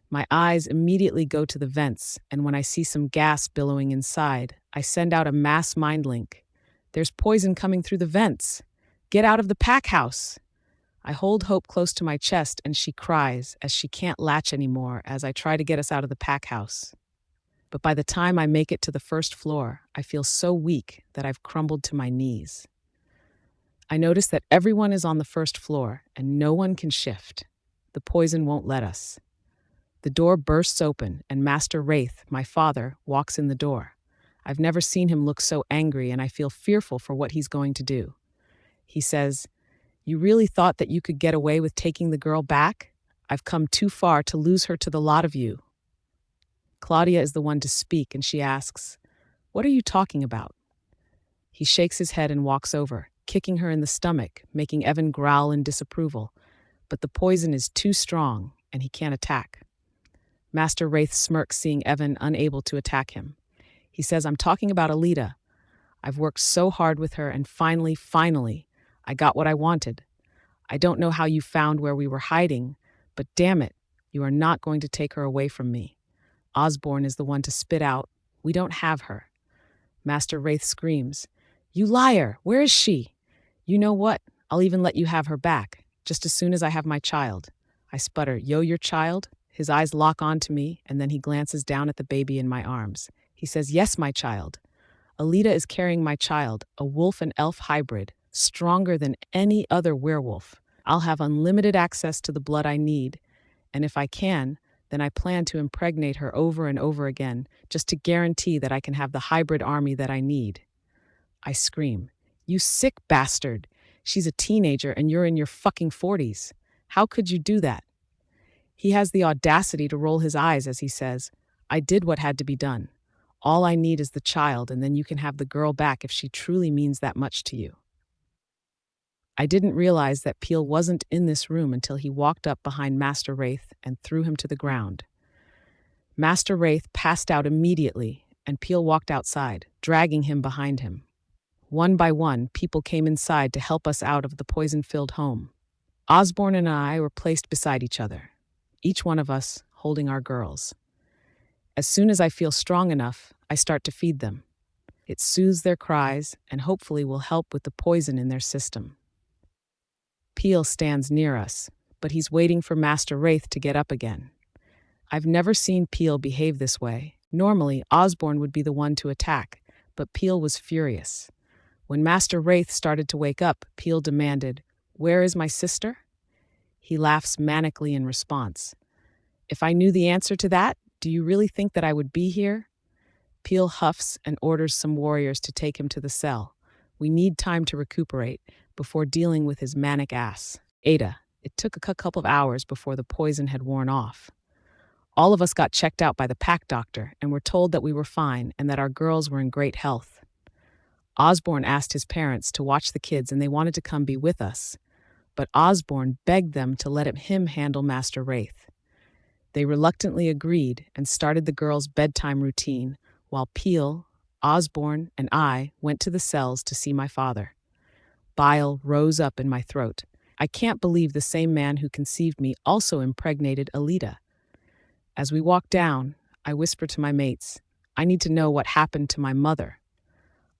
My eyes immediately go to the vents, and when I see some gas billowing inside, I send out a mass mind link. There's poison coming through the vents. Get out of the pack house. I hold Hope close to my chest and she cries as she can't latch anymore as I try to get us out of the pack house. But by the time I make it to the first floor, I feel so weak that I've crumbled to my knees. I notice that everyone is on the first floor and no one can shift. The poison won't let us. The door bursts open and Master Wraith, my father, walks in the door. I've never seen him look so angry and I feel fearful for what he's going to do. He says, You really thought that you could get away with taking the girl back? I've come too far to lose her to the lot of you. Claudia is the one to speak and she asks, What are you talking about? He shakes his head and walks over, kicking her in the stomach, making Evan growl in disapproval. But the poison is too strong and he can't attack. Master Wraith smirks, seeing Evan unable to attack him. He says, I'm talking about Alita. I've worked so hard with her and finally, I got what I wanted. I don't know how you found where we were hiding, but damn it, you are not going to take her away from me. Osborne is the one to spit out, We don't have her. Master Wraith screams, You liar, where is she? You know what? I'll even let you have her back, just as soon as I have my child. I sputter, Yo, your child? His eyes lock onto me, and then he glances down at the baby in my arms. He says, Yes, my child. Alita is carrying my child, a wolf and elf hybrid, stronger than any other werewolf. I'll have unlimited access to the blood I need, and if I can, then I plan to impregnate her over and over again, just to guarantee that I can have the hybrid army that I need. I scream, You sick bastard! She's a teenager and you're in your fucking 40s. How could you do that? He has the audacity to roll his eyes as he says, I did what had to be done. All I need is the child, and then you can have the girl back if she truly means that much to you. I didn't realize that Peel wasn't in this room until he walked up behind Master Wraith and threw him to the ground. Master Wraith passed out immediately, and Peel walked outside, dragging him behind him. One by one, people came inside to help us out of the poison-filled home. Osborne and I were placed beside each other, each one of us holding our girls. As soon as I feel strong enough, I start to feed them. It soothes their cries and hopefully will help with the poison in their system. Peel stands near us, but he's waiting for Master Wraith to get up again. I've never seen Peel behave this way. Normally, Osborne would be the one to attack, but Peel was furious. When Master Wraith started to wake up, Peel demanded, "Where is my sister?" He laughs manically in response. "If I knew the answer to that, do you really think that I would be here?" Peel huffs and orders some warriors to take him to the cell. We need time to recuperate before dealing with his manic ass. Ada, it took a couple of hours before the poison had worn off. All of us got checked out by the pack doctor and were told that we were fine and that our girls were in great health. Osborne asked his parents to watch the kids and they wanted to come be with us, but Osborne begged them to let him handle Master Wraith. They reluctantly agreed and started the girls' bedtime routine, while Peel, Osborne, and I went to the cells to see my father. Bile rose up in my throat. I can't believe the same man who conceived me also impregnated Alita. As we walk down, I whisper to my mates, I need to know what happened to my mother.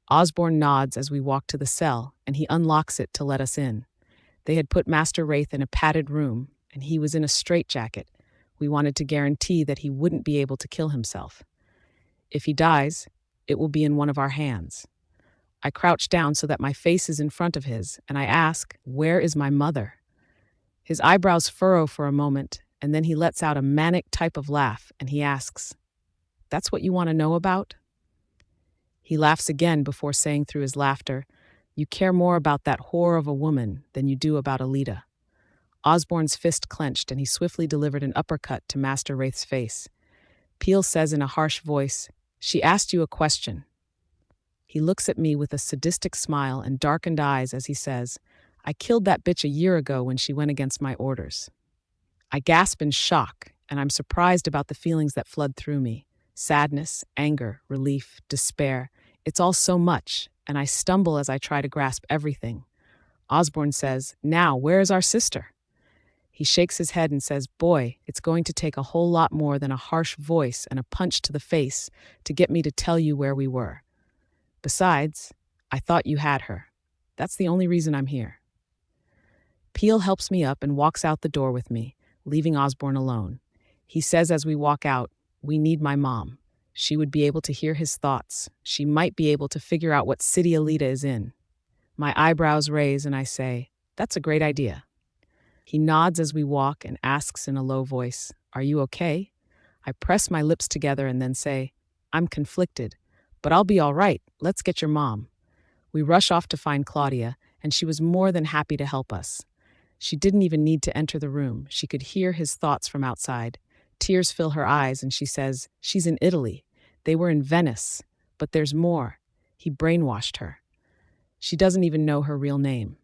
Osborne nods as we walk to the cell, and he unlocks it to let us in. They had put Master Wraith in a padded room, and he was in a straitjacket. We wanted to guarantee that he wouldn't be able to kill himself. If he dies, it will be in one of our hands. I crouch down so that my face is in front of his, and I ask, "Where is my mother?" His eyebrows furrow for a moment, and then he lets out a manic type of laugh, and he asks, "That's what you want to know about?" He laughs again before saying through his laughter, "You care more about that whore of a woman than you do about Alita." Osborne's fist clenched, and he swiftly delivered an uppercut to Master Wraith's face. Peel says in a harsh voice, "She asked you a question." He looks at me with a sadistic smile and darkened eyes as he says, "I killed that bitch a year ago when she went against my orders." I gasp in shock, and I'm surprised about the feelings that flood through me. Sadness, anger, relief, despair. It's all so much, and I stumble as I try to grasp everything. Osborne says, "Now, where is our sister?" He shakes his head and says, "Boy, it's going to take a whole lot more than a harsh voice and a punch to the face to get me to tell you where we were. Besides, I thought you had her. That's the only reason I'm here." Peel helps me up and walks out the door with me, leaving Osborne alone. He says as we walk out, "We need my mom. She would be able to hear his thoughts. She might be able to figure out what city Alita is in." My eyebrows raise and I say, "That's a great idea." He nods as we walk and asks in a low voice, "Are you okay?" I press my lips together and then say, "I'm conflicted, but I'll be all right. Let's get your mom." We rush off to find Claudia, and she was more than happy to help us. She didn't even need to enter the room. She could hear his thoughts from outside. Tears fill her eyes, and she says, "She's in Italy. They were in Venice. But there's more. He brainwashed her." She doesn't even know her real name.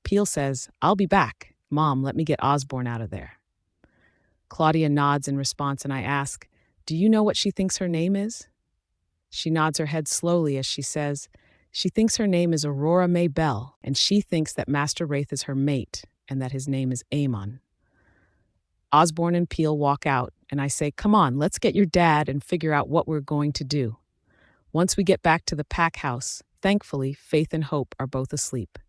Peel says, "I'll be back. Mom, let me get Osborne out of there." Claudia nods in response, and I ask, "Do you know what she thinks her name is?" She nods her head slowly as she says, "She thinks her name is Aurora May Bell, and she thinks that Master Wraith is her mate, and that his name is Amon." Osborne and Peel walk out, and I say, "Come on, let's get your dad and figure out what we're going to do." Once we get back to the pack house, thankfully, Faith and Hope are both asleep.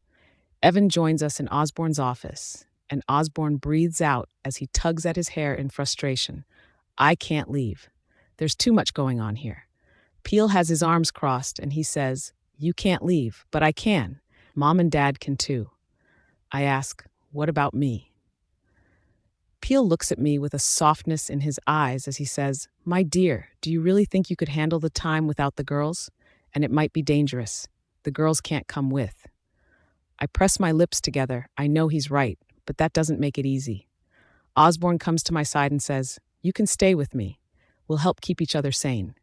Evan joins us in Osborne's office, and Osborne breathes out as he tugs at his hair in frustration. I can't leave. There's too much going on here. Peel has his arms crossed, and he says, "You can't leave, but I can. Mom and Dad can too." I ask, "What about me?" Peel looks at me with a softness in his eyes as he says, "My dear, do you really think you could handle the time without the girls? And it might be dangerous. The girls can't come with." I press my lips together. I know he's right, but that doesn't make it easy. Osborne comes to my side and says, "You can stay with me. We'll help keep each other sane."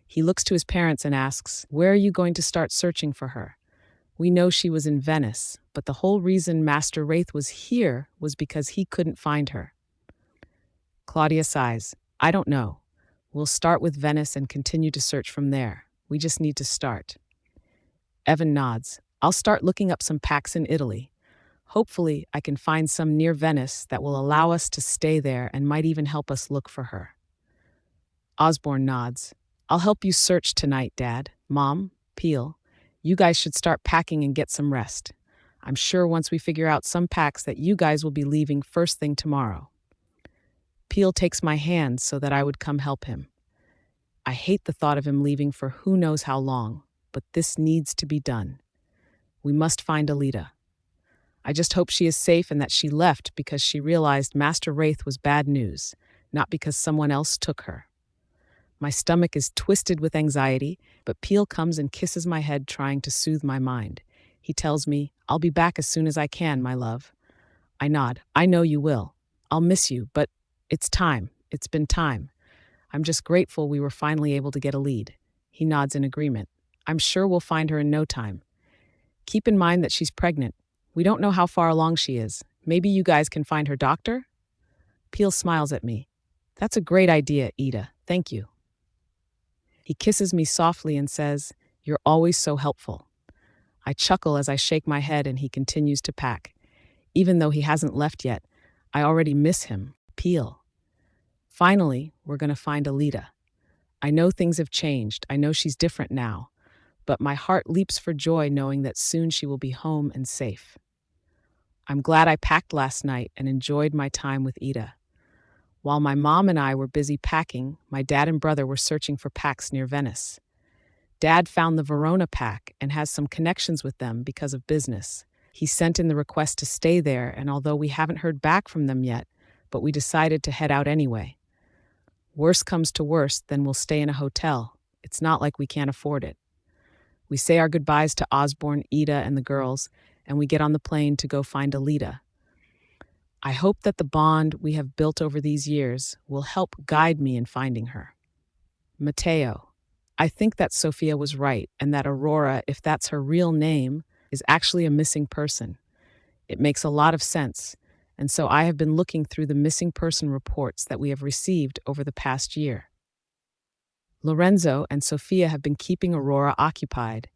He looks to his parents and asks, "Where are you going to start searching for her?" We know she was in Venice, but the whole reason Master Wraith was here was because he couldn't find her. Claudia sighs. "I don't know. We'll start with Venice and continue to search from there. We just need to start." Evan nods. "I'll start looking up some packs in Italy. Hopefully, I can find some near Venice that will allow us to stay there and might even help us look for her." Osborne nods. "I'll help you search tonight, Dad. Mom, Peel, you guys should start packing and get some rest. I'm sure once we figure out some packs that you guys will be leaving first thing tomorrow." Peel takes my hand so that I would come help him. I hate the thought of him leaving for who knows how long, but this needs to be done. We must find Alita. I just hope she is safe and that she left because she realized Master Wraith was bad news, not because someone else took her. My stomach is twisted with anxiety, but Peel comes and kisses my head, trying to soothe my mind. He tells me, "I'll be back as soon as I can, my love." I nod. "I know you will. I'll miss you, but it's time. It's been time. I'm just grateful we were finally able to get a lead." He nods in agreement. "I'm sure we'll find her in no time. Keep in mind that she's pregnant. We don't know how far along she is. Maybe you guys can find her doctor?" Peel smiles at me. "That's a great idea, Ida. Thank you." He kisses me softly and says, "You're always so helpful." I chuckle as I shake my head and he continues to pack. Even though he hasn't left yet, I already miss him. Peel. Finally, we're going to find Alita. I know things have changed. I know she's different now. But my heart leaps for joy knowing that soon she will be home and safe. I'm glad I packed last night and enjoyed my time with Ida. While my mom and I were busy packing, my dad and brother were searching for packs near Venice. Dad found the Verona pack and has some connections with them because of business. He sent in the request to stay there, and although we haven't heard back from them yet, but we decided to head out anyway. Worst comes to worst, then we'll stay in a hotel. It's not like we can't afford it. We say our goodbyes to Osborne, Ida, and the girls, and we get on the plane to go find Alita. I hope that the bond we have built over these years will help guide me in finding her. Matteo. I think that Sophia was right, and that Aurora, if that's her real name, is actually a missing person. It makes a lot of sense, and so I have been looking through the missing person reports that we have received over the past year. Lorenzo and Sophia have been keeping Aurora occupied,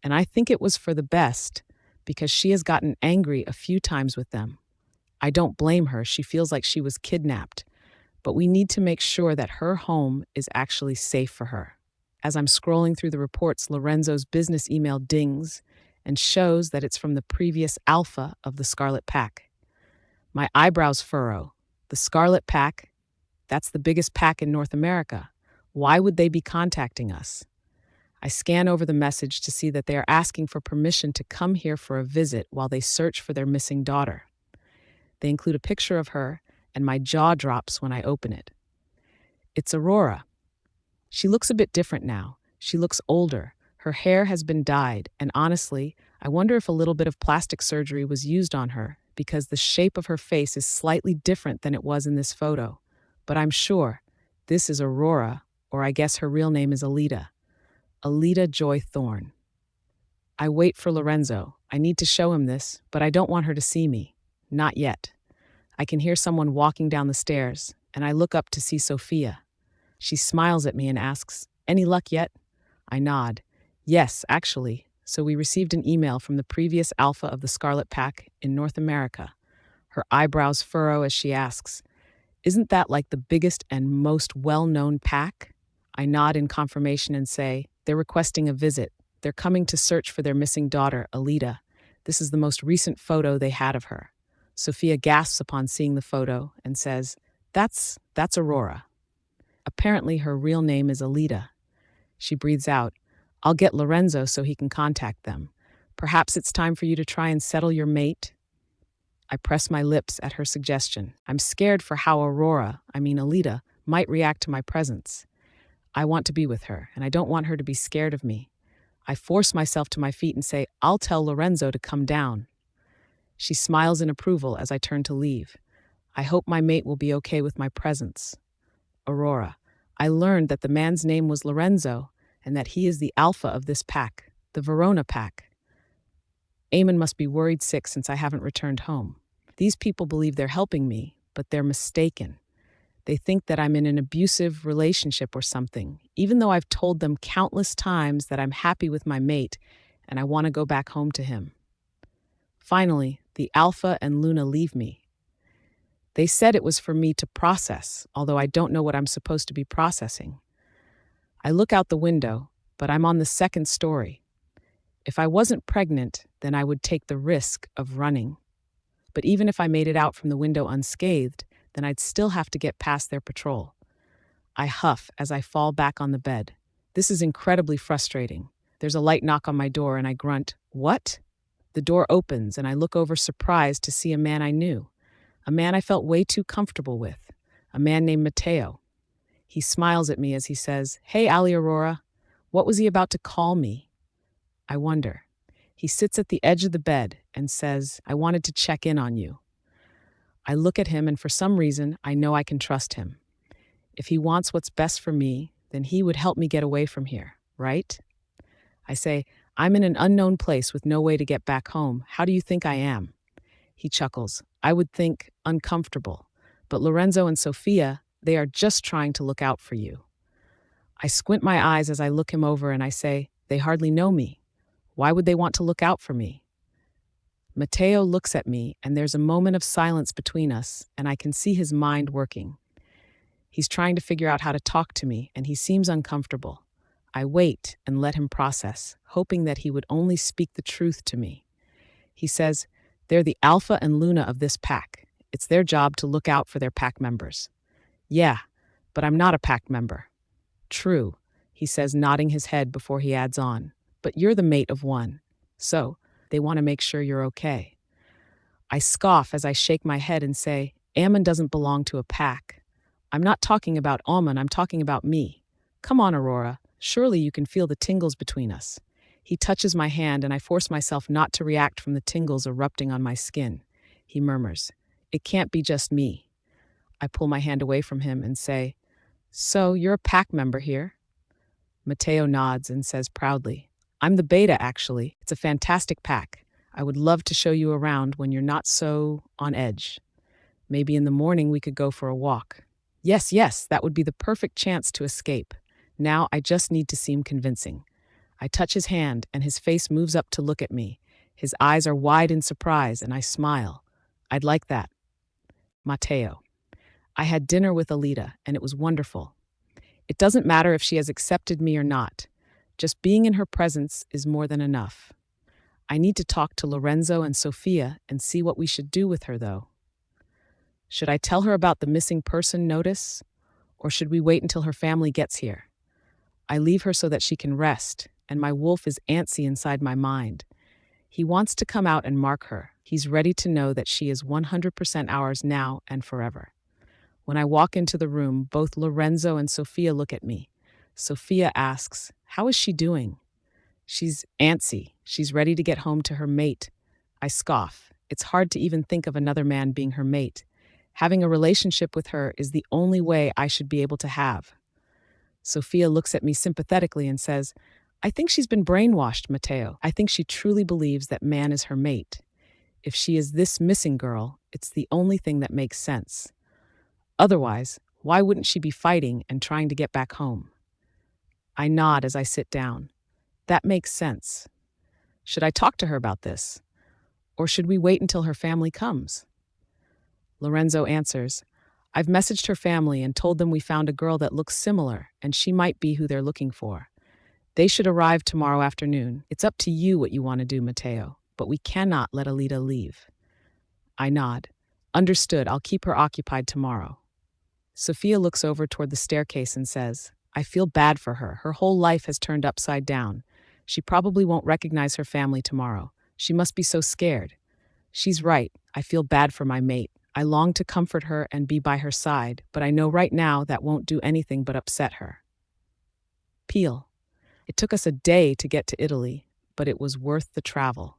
and I think it was for the best, because she has gotten angry a few times with them. I don't blame her. She feels like she was kidnapped, but we need to make sure that her home is actually safe for her. As I'm scrolling through the reports, Lorenzo's business email dings and shows that it's from the previous alpha of the Scarlet Pack. My eyebrows furrow. The Scarlet Pack? That's the biggest pack in North America. Why would they be contacting us? I scan over the message to see that they are asking for permission to come here for a visit while they search for their missing daughter. They include a picture of her, and my jaw drops when I open it. It's Aurora. She looks a bit different now. She looks older. Her hair has been dyed, and honestly, I wonder if a little bit of plastic surgery was used on her, because the shape of her face is slightly different than it was in this photo. But I'm sure this is Aurora, or I guess her real name is Alita. Alita Joy Thorne. I wait for Lorenzo. I need to show him this, but I don't want her to see me. Not yet. I can hear someone walking down the stairs, and I look up to see Sophia. She smiles at me and asks, "Any luck yet?" I nod. "Yes, actually. So we received an email from the previous alpha of the Scarlet Pack in North America." Her eyebrows furrow as she asks, "Isn't that like the biggest and most well-known pack?" I nod in confirmation and say, "They're requesting a visit. They're coming to search for their missing daughter, Alita. This is the most recent photo they had of her." Sophia gasps upon seeing the photo and says, That's Aurora. Apparently her real name is Alita. She breathes out, "I'll get Lorenzo so he can contact them. Perhaps it's time for you to try and settle your mate." I press my lips at her suggestion. I'm scared for how Alita, might react to my presence. I want to be with her, and I don't want her to be scared of me. I force myself to my feet and say, "I'll tell Lorenzo to come down." She smiles in approval as I turn to leave. I hope my mate will be okay with my presence. Aurora. I learned that the man's name was Lorenzo and that he is the alpha of this pack, the Verona pack. Eamon must be worried sick since I haven't returned home. These people believe they're helping me, but they're mistaken. They think that I'm in an abusive relationship or something, even though I've told them countless times that I'm happy with my mate and I want to go back home to him. Finally, the Alpha and Luna leave me. They said it was for me to process, although I don't know what I'm supposed to be processing. I look out the window, but I'm on the second story. If I wasn't pregnant, then I would take the risk of running. But even if I made it out from the window unscathed, then I'd still have to get past their patrol. I huff as I fall back on the bed. This is incredibly frustrating. There's a light knock on my door and I grunt, "What?" The door opens and I look over surprised to see a man I knew. A man I felt way too comfortable with. A man named Matteo. He smiles at me as he says, "Hey, Ali Aurora." What was he about to call me? I wonder. He sits at the edge of the bed and says, "I wanted to check in on you." I look at him and for some reason, I know I can trust him. If he wants what's best for me, then he would help me get away from here, right? I say, "I'm in an unknown place with no way to get back home. How do you think I am?" He chuckles. "I would think uncomfortable. But Lorenzo and Sophia, they are just trying to look out for you." I squint my eyes as I look him over and I say, "They hardly know me. Why would they want to look out for me?" Matteo looks at me and there's a moment of silence between us and I can see his mind working. He's trying to figure out how to talk to me and he seems uncomfortable. I wait and let him process, hoping that he would only speak the truth to me. He says, "They're the Alpha and Luna of this pack. It's their job to look out for their pack members." "Yeah, but I'm not a pack member." "True," he says, nodding his head before he adds on, "but you're the mate of one. So, they want to make sure you're okay." I scoff as I shake my head and say, "Ammon doesn't belong to a pack. I'm not talking about Ammon, I'm talking about me. Come on, Aurora. Surely you can feel the tingles between us." He touches my hand and I force myself not to react from the tingles erupting on my skin. He murmurs, "It can't be just me." I pull my hand away from him and say, "So you're a pack member here?" Matteo nods and says proudly, "I'm the beta, actually. It's a fantastic pack. I would love to show you around when you're not so on edge. Maybe in the morning we could go for a walk." Yes, that would be the perfect chance to escape. Now I just need to seem convincing. I touch his hand and his face moves up to look at me. His eyes are wide in surprise and I smile. "I'd like that." Matteo. I had dinner with Alita and it was wonderful. It doesn't matter if she has accepted me or not. Just being in her presence is more than enough. I need to talk to Lorenzo and Sophia and see what we should do with her, though. Should I tell her about the missing person notice? Or should we wait until her family gets here? I leave her so that she can rest, and my wolf is antsy inside my mind. He wants to come out and mark her. He's ready to know that she is 100% ours now and forever. When I walk into the room, both Lorenzo and Sophia look at me. Sophia asks, "How is she doing?" She's antsy. She's ready to get home to her mate. I scoff. It's hard to even think of another man being her mate. Having a relationship with her is the only way I should be able to have. Sophia looks at me sympathetically and says, "I think she's been brainwashed, Matteo. I think she truly believes that man is her mate. If she is this missing girl, it's the only thing that makes sense. Otherwise, why wouldn't she be fighting and trying to get back home?" I nod as I sit down. That makes sense. Should I talk to her about this? Or should we wait until her family comes? Lorenzo answers, "I've messaged her family and told them we found a girl that looks similar and she might be who they're looking for. They should arrive tomorrow afternoon. It's up to you what you want to do, Matteo, but we cannot let Alita leave." I nod. "Understood, I'll keep her occupied tomorrow." Sophia looks over toward the staircase and says, "I feel bad for her. Her whole life has turned upside down. She probably won't recognize her family tomorrow. She must be so scared." She's right. I feel bad for my mate. I long to comfort her and be by her side, but I know right now that won't do anything but upset her. Peel. It took us a day to get to Italy, but it was worth the travel.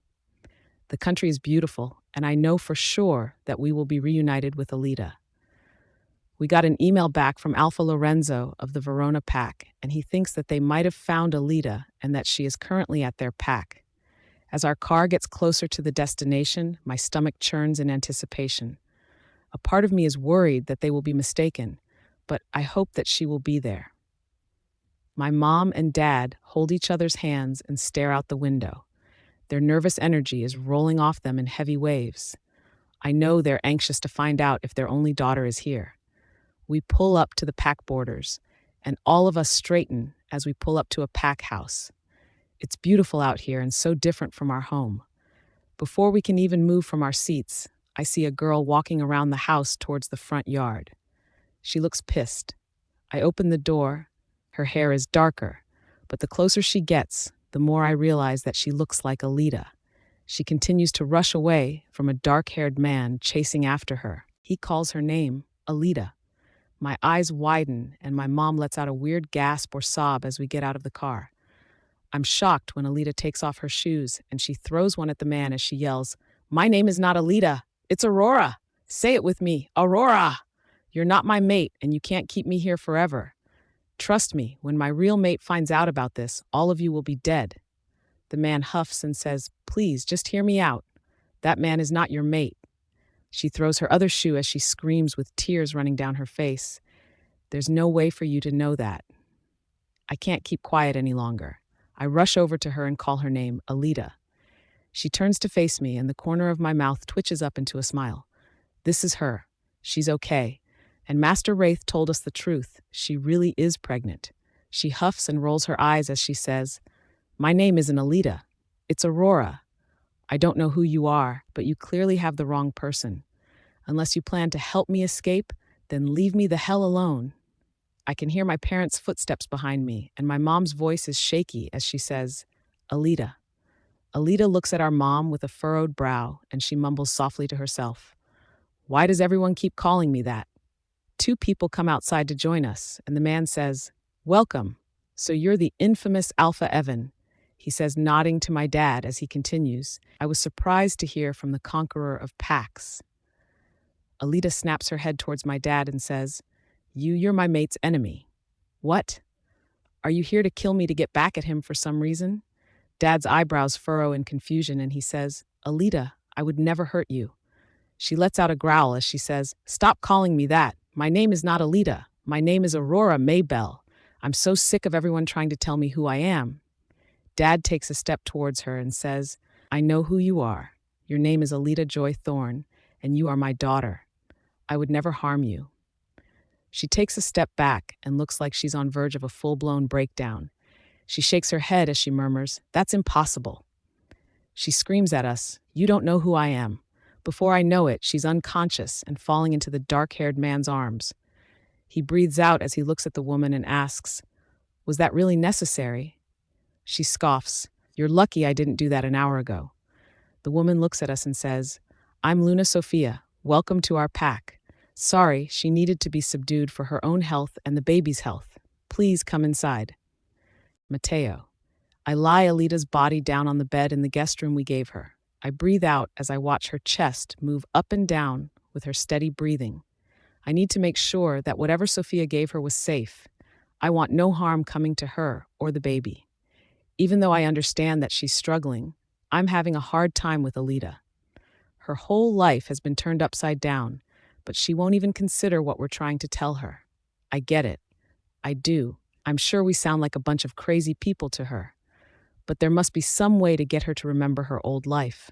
The country is beautiful, and I know for sure that we will be reunited with Alita. We got an email back from Alpha Lorenzo of the Verona pack, and he thinks that they might have found Alita and that she is currently at their pack. As our car gets closer to the destination, my stomach churns in anticipation. A part of me is worried that they will be mistaken, but I hope that she will be there. My mom and dad hold each other's hands and stare out the window. Their nervous energy is rolling off them in heavy waves. I know they're anxious to find out if their only daughter is here. We pull up to the pack borders, and all of us straighten as we pull up to a pack house. It's beautiful out here and so different from our home. Before we can even move from our seats, I see a girl walking around the house towards the front yard. She looks pissed. I open the door. Her hair is darker, but the closer she gets, the more I realize that she looks like Alita. She continues to rush away from a dark-haired man chasing after her. He calls her name, Alita. My eyes widen, and my mom lets out a weird gasp or sob as we get out of the car. I'm shocked when Alita takes off her shoes, and she throws one at the man as she yells, "My name is not Alita, it's Aurora. Say it with me, Aurora! You're not my mate, and you can't keep me here forever. Trust me, when my real mate finds out about this, all of you will be dead." The man huffs and says, "Please, just hear me out. That man is not your mate." She throws her other shoe as she screams with tears running down her face. "There's no way for you to know that." I can't keep quiet any longer. I rush over to her and call her name, Alita. She turns to face me, and the corner of my mouth twitches up into a smile. This is her. She's okay. And Master Wraith told us the truth. She really is pregnant. She huffs and rolls her eyes as she says, "My name isn't Alita. It's Aurora. I don't know who you are, but you clearly have the wrong person. Unless you plan to help me escape, then leave me the hell alone." I can hear my parents' footsteps behind me, and my mom's voice is shaky as she says, "Alita." Alita looks at our mom with a furrowed brow, and she mumbles softly to herself, "Why does everyone keep calling me that?" Two people come outside to join us, and the man says, "Welcome. So you're the infamous Alpha Evan," he says, nodding to my dad as he continues. "I was surprised to hear from the conqueror of packs." Alita snaps her head towards my dad and says, You're my mate's enemy." "What? Are you here to kill me to get back at him for some reason?" Dad's eyebrows furrow in confusion, and he says, "Alita, I would never hurt you." She lets out a growl as she says, "Stop calling me that. My name is not Alita. My name is Aurora Maybell. I'm so sick of everyone trying to tell me who I am." Dad takes a step towards her and says, "I know who you are. Your name is Alita Joy Thorne, and you are my daughter. I would never harm you." She takes a step back and looks like she's on verge of a full-blown breakdown. She shakes her head as she murmurs, "That's impossible." She screams at us, "You don't know who I am." Before I know it, she's unconscious and falling into the dark-haired man's arms. He breathes out as he looks at the woman and asks, "Was that really necessary?" She scoffs, "You're lucky I didn't do that an hour ago." The woman looks at us and says, "I'm Luna Sophia. Welcome to our pack. Sorry, she needed to be subdued for her own health and the baby's health. Please come inside." Mateo. I lie Alita's body down on the bed in the guest room we gave her. I breathe out as I watch her chest move up and down with her steady breathing. I need to make sure that whatever Sophia gave her was safe. I want no harm coming to her or the baby. Even though I understand that she's struggling, I'm having a hard time with Alita. Her whole life has been turned upside down, but she won't even consider what we're trying to tell her. I get it. I do. I'm sure we sound like a bunch of crazy people to her. But there must be some way to get her to remember her old life.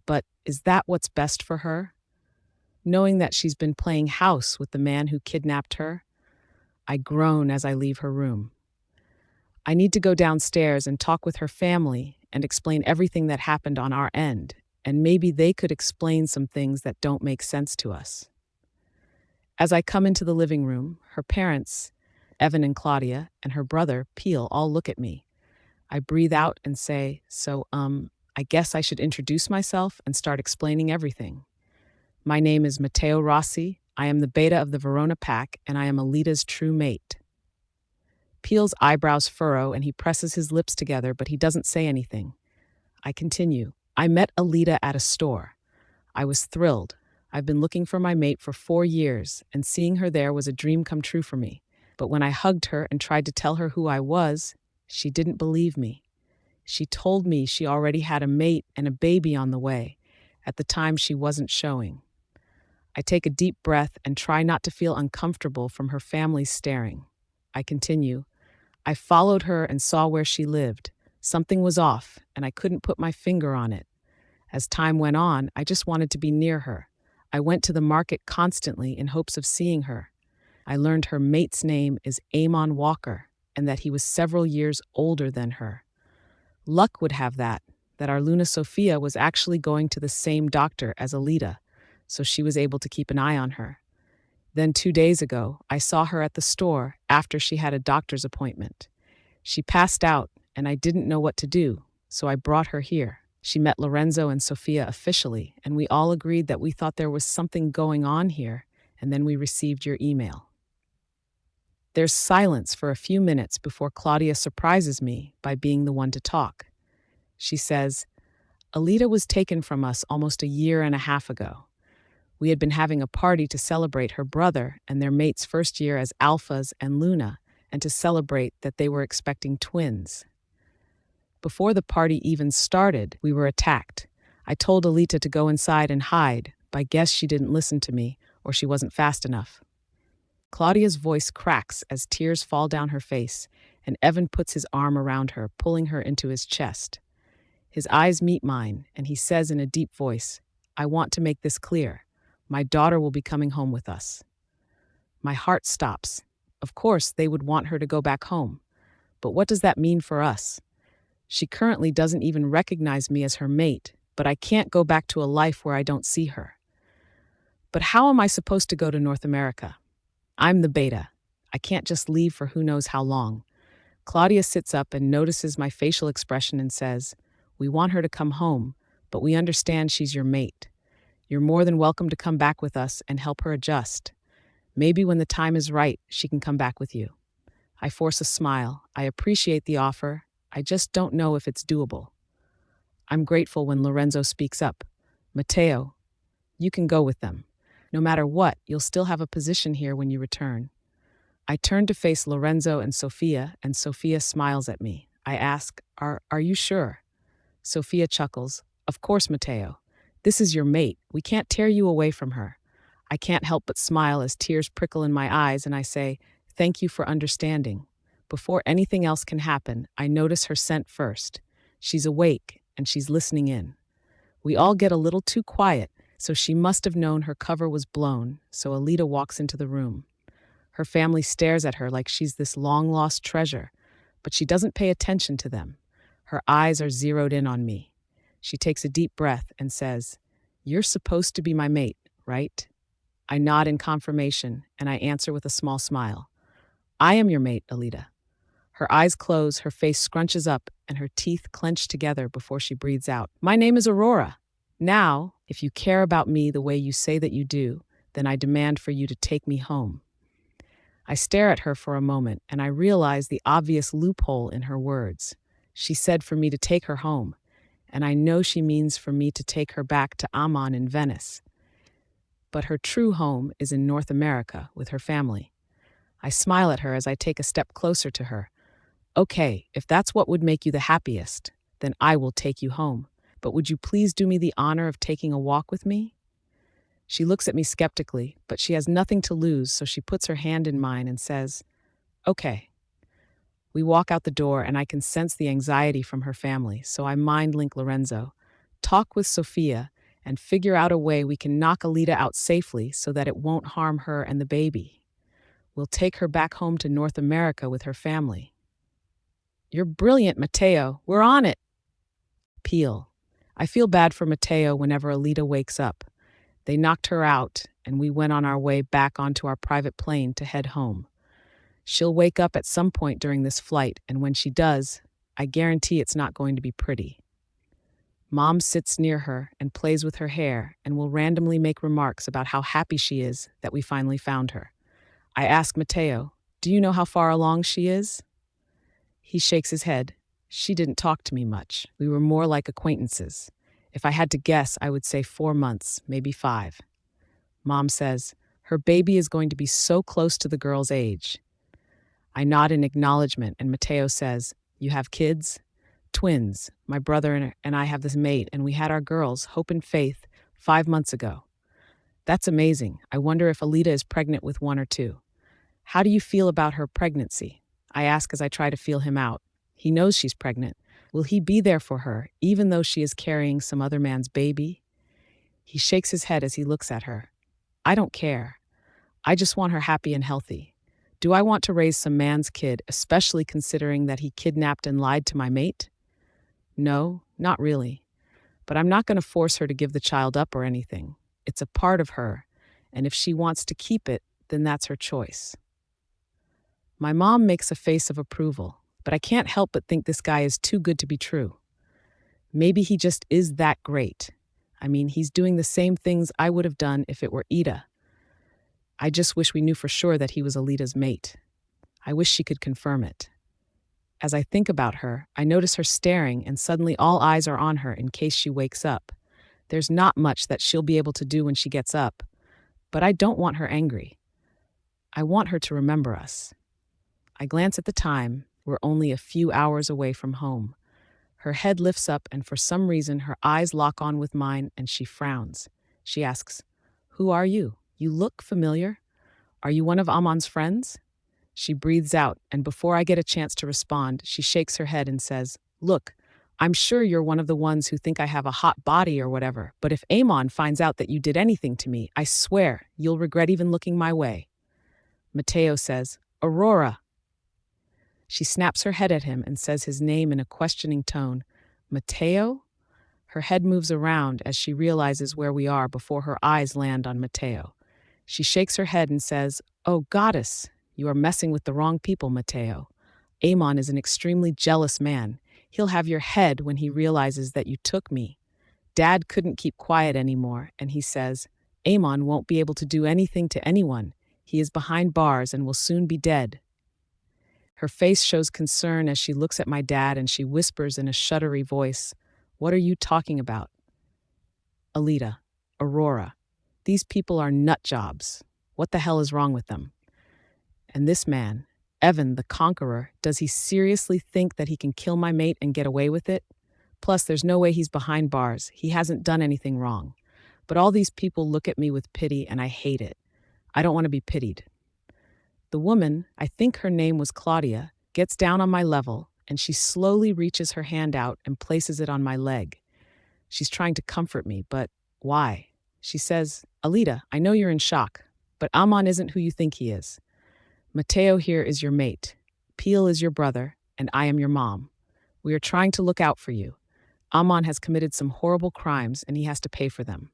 But is that what's best for her? Knowing that she's been playing house with the man who kidnapped her, I groan as I leave her room. I need to go downstairs and talk with her family and explain everything that happened on our end, and maybe they could explain some things that don't make sense to us. As I come into the living room, her parents, Evan and Claudia, and her brother, Peel, all look at me. I breathe out and say, I guess I should introduce myself and start explaining everything. My name is Matteo Rossi. I am the beta of the Verona pack, and I am Alita's true mate. Peel's eyebrows furrow, and he presses his lips together, but he doesn't say anything. I continue. I met Alita at a store. I was thrilled. I've been looking for my mate for 4 years, and seeing her there was a dream come true for me. But when I hugged her and tried to tell her who I was, she didn't believe me. She told me she already had a mate and a baby on the way. At the time, she wasn't showing. I take a deep breath and try not to feel uncomfortable from her family staring. I continue. I followed her and saw where she lived. Something was off, and I couldn't put my finger on it. As time went on, I just wanted to be near her. I went to the market constantly in hopes of seeing her. I learned her mate's name is Amon Walker, and that he was several years older than her. Luck would have that our Luna Sophia was actually going to the same doctor as Alita, so she was able to keep an eye on her. Then 2 days ago, I saw her at the store after she had a doctor's appointment. She passed out, and I didn't know what to do, so I brought her here. She met Lorenzo and Sophia officially, and we all agreed that we thought there was something going on here, and then we received your email. There's silence for a few minutes before Claudia surprises me by being the one to talk. She says, Alita was taken from us almost a year and a half ago. We had been having a party to celebrate her brother and their mate's first year as Alphas and Luna, and to celebrate that they were expecting twins. Before the party even started, we were attacked. I told Alita to go inside and hide, but I guess she didn't listen to me, or she wasn't fast enough. Claudia's voice cracks as tears fall down her face, and Evan puts his arm around her, pulling her into his chest. His eyes meet mine, and he says in a deep voice, I want to make this clear. My daughter will be coming home with us. My heart stops. Of course, they would want her to go back home. But what does that mean for us? She currently doesn't even recognize me as her mate, but I can't go back to a life where I don't see her. But how am I supposed to go to North America? I'm the beta. I can't just leave for who knows how long. Claudia sits up and notices my facial expression and says, we want her to come home, but we understand she's your mate. You're more than welcome to come back with us and help her adjust. Maybe when the time is right, she can come back with you. I force a smile. I appreciate the offer. I just don't know if it's doable. I'm grateful when Lorenzo speaks up. Matteo, you can go with them. No matter what, you'll still have a position here when you return. I turn to face Lorenzo and Sophia smiles at me. I ask, Are you sure? Sophia chuckles. Of course, Matteo. This is your mate. We can't tear you away from her. I can't help but smile as tears prickle in my eyes, and I say, thank you for understanding. Before anything else can happen, I notice her scent first. She's awake, and she's listening in. We all get a little too quiet, so she must have known her cover was blown, so Alita walks into the room. Her family stares at her like she's this long-lost treasure, but she doesn't pay attention to them. Her eyes are zeroed in on me. She takes a deep breath and says, You're supposed to be my mate, right? I nod in confirmation, and I answer with a small smile. I am your mate, Alita. Her eyes close, her face scrunches up, and her teeth clench together before she breathes out. My name is Aurora. Now, if you care about me the way you say that you do, then I demand for you to take me home. I stare at her for a moment, and I realize the obvious loophole in her words. She said for me to take her home, and I know she means for me to take her back to Amon in Venice. But her true home is in North America with her family. I smile at her as I take a step closer to her. Okay, if that's what would make you the happiest, then I will take you home. But would you please do me the honor of taking a walk with me? She looks at me skeptically, but she has nothing to lose, so she puts her hand in mine and says, Okay. We walk out the door, and I can sense the anxiety from her family, so I mind-link Lorenzo, talk with Sophia, and figure out a way we can knock Alita out safely so that it won't harm her and the baby. We'll take her back home to North America with her family. You're brilliant, Matteo. We're on it. Peel. I feel bad for Matteo whenever Alita wakes up. They knocked her out, and we went on our way back onto our private plane to head home. She'll wake up at some point during this flight, and when she does, I guarantee it's not going to be pretty. Mom sits near her and plays with her hair and will randomly make remarks about how happy she is that we finally found her. I ask Matteo, do you know how far along she is? He shakes his head. She didn't talk to me much. We were more like acquaintances. If I had to guess, I would say 4 months, maybe 5. Mom says, her baby is going to be so close to the girl's age. I nod in acknowledgement, and Mateo says, you have kids? Twins. My brother and I have this mate, and we had our girls, Hope and Faith, 5 months ago. That's amazing. I wonder if Alita is pregnant with 1 or 2. How do you feel about her pregnancy? I ask as I try to feel him out. He knows she's pregnant. Will he be there for her, even though she is carrying some other man's baby? He shakes his head as he looks at her. I don't care. I just want her happy and healthy. Do I want to raise some man's kid, especially considering that he kidnapped and lied to my mate? No, not really. But I'm not going to force her to give the child up or anything. It's a part of her, and if she wants to keep it, then that's her choice. My mom makes a face of approval, but I can't help but think this guy is too good to be true. Maybe he just is that great. I mean, he's doing the same things I would have done if it were Ida. I just wish we knew for sure that he was Alita's mate. I wish she could confirm it. As I think about her, I notice her staring, and suddenly all eyes are on her in case she wakes up. There's not much that she'll be able to do when she gets up, but I don't want her angry. I want her to remember us. I glance at the time. We're only a few hours away from home. Her head lifts up, and for some reason her eyes lock on with mine, and she frowns. She asks, "Who are you? You look familiar. Are you one of Amon's friends?" She breathes out, and before I get a chance to respond, she shakes her head and says, "Look, I'm sure you're one of the ones who think I have a hot body or whatever, but if Amon finds out that you did anything to me, I swear you'll regret even looking my way." Mateo says, "Aurora." She snaps her head at him and says his name in a questioning tone. "Mateo?" Her head moves around as she realizes where we are before her eyes land on Mateo. She shakes her head and says, "Oh, goddess, you are messing with the wrong people, Mateo. Amon is an extremely jealous man. He'll have your head when he realizes that you took me. Dad couldn't keep quiet anymore, and he says, Amon won't be able to do anything to anyone. He is behind bars and will soon be dead." Her face shows concern as she looks at my dad, and she whispers in a shuddery voice, "What are you talking about?" "Alita, Aurora, these people are nut jobs. What the hell is wrong with them? And this man, Evan the Conqueror, does he seriously think that he can kill my mate and get away with it? Plus, there's no way he's behind bars. He hasn't done anything wrong. But all these people look at me with pity, and I hate it. I don't want to be pitied." The woman, I think her name was Claudia, gets down on my level, and she slowly reaches her hand out and places it on my leg. She's trying to comfort me, but why? She says, "Alita, I know you're in shock, but Amon isn't who you think he is. Mateo here is your mate. Peel is your brother, and I am your mom. We are trying to look out for you. Amon has committed some horrible crimes, and he has to pay for them."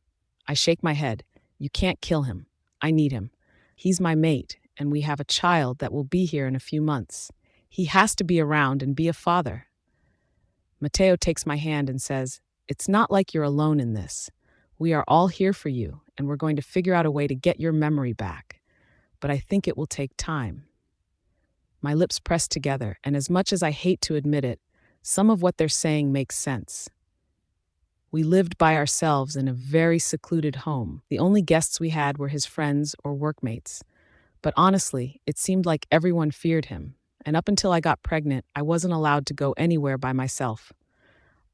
I shake my head. "You can't kill him. I need him. He's my mate, and we have a child that will be here in a few months. He has to be around and be a father." Mateo takes my hand and says, "It's not like you're alone in this. We are all here for you, and we're going to figure out a way to get your memory back. But I think it will take time." My lips press together, and as much as I hate to admit it, some of what they're saying makes sense. We lived by ourselves in a very secluded home. The only guests we had were his friends or workmates. But honestly, it seemed like everyone feared him, and up until I got pregnant, I wasn't allowed to go anywhere by myself.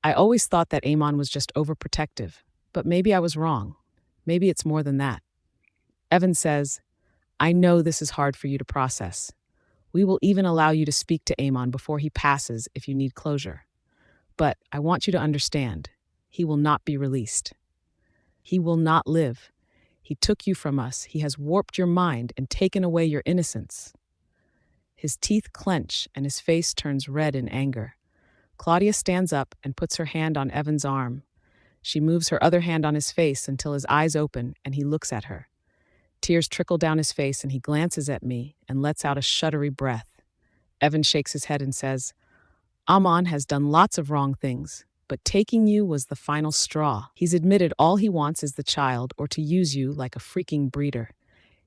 I always thought that Amon was just overprotective, but maybe I was wrong. Maybe it's more than that. Evan says, "I know this is hard for you to process. We will even allow you to speak to Amon before he passes if you need closure. But I want you to understand, he will not be released. He will not live. He took you from us. He has warped your mind and taken away your innocence." His teeth clench and his face turns red in anger. Claudia stands up and puts her hand on Evan's arm. She moves her other hand on his face until his eyes open and he looks at her. Tears trickle down his face and he glances at me and lets out a shuddery breath. Evan shakes his head and says, "Amon has done lots of wrong things, but taking you was the final straw. He's admitted all he wants is the child or to use you like a freaking breeder.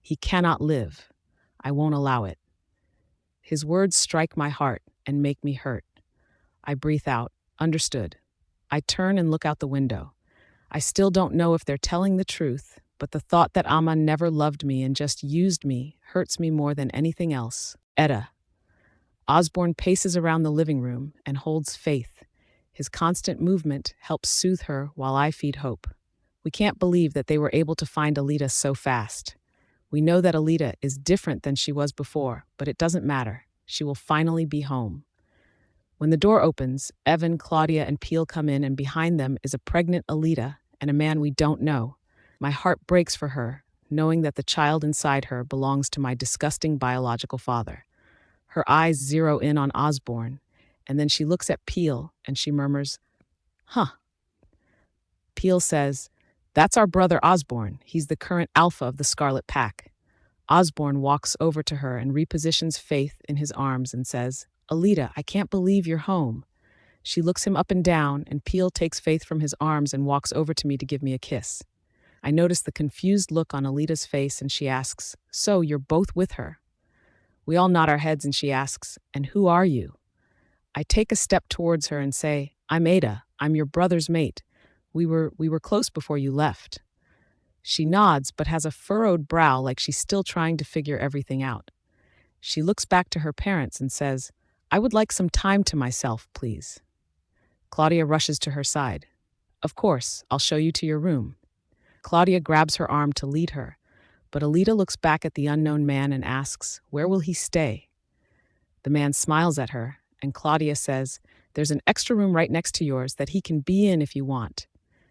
He cannot live. I won't allow it." His words strike my heart and make me hurt. I breathe out, "Understood." I turn and look out the window. I still don't know if they're telling the truth, but the thought that Aman never loved me and just used me hurts me more than anything else. Etta. Osborne paces around the living room and holds Faith. His constant movement helps soothe her while I feed hope. We can't believe that they were able to find Alita so fast. We know that Alita is different than she was before, but it doesn't matter. She will finally be home. When the door opens, Evan, Claudia, and Peel come in, and behind them is a pregnant Alita and a man we don't know. My heart breaks for her, knowing that the child inside her belongs to my disgusting biological father. Her eyes zero in on Osborne, and then she looks at Peel and she murmurs, "Huh." Peel says, "That's our brother Osborne. He's the current alpha of the Scarlet Pack." Osborne walks over to her and repositions Faith in his arms and says, "Alita, I can't believe you're home." She looks him up and down, and Peel takes Faith from his arms and walks over to me to give me a kiss. I notice the confused look on Alita's face, and she asks, "So, you're both with her?" We all nod our heads, and she asks, "And who are you?" I take a step towards her and say, "I'm Ada. I'm your brother's mate. We were close before you left." She nods, but has a furrowed brow like she's still trying to figure everything out. She looks back to her parents and says, "I would like some time to myself, please." Claudia rushes to her side. "Of course, I'll show you to your room." Claudia grabs her arm to lead her, but Alita looks back at the unknown man and asks, "Where will he stay?" The man smiles at her, and Claudia says, "There's an extra room right next to yours that he can be in if you want."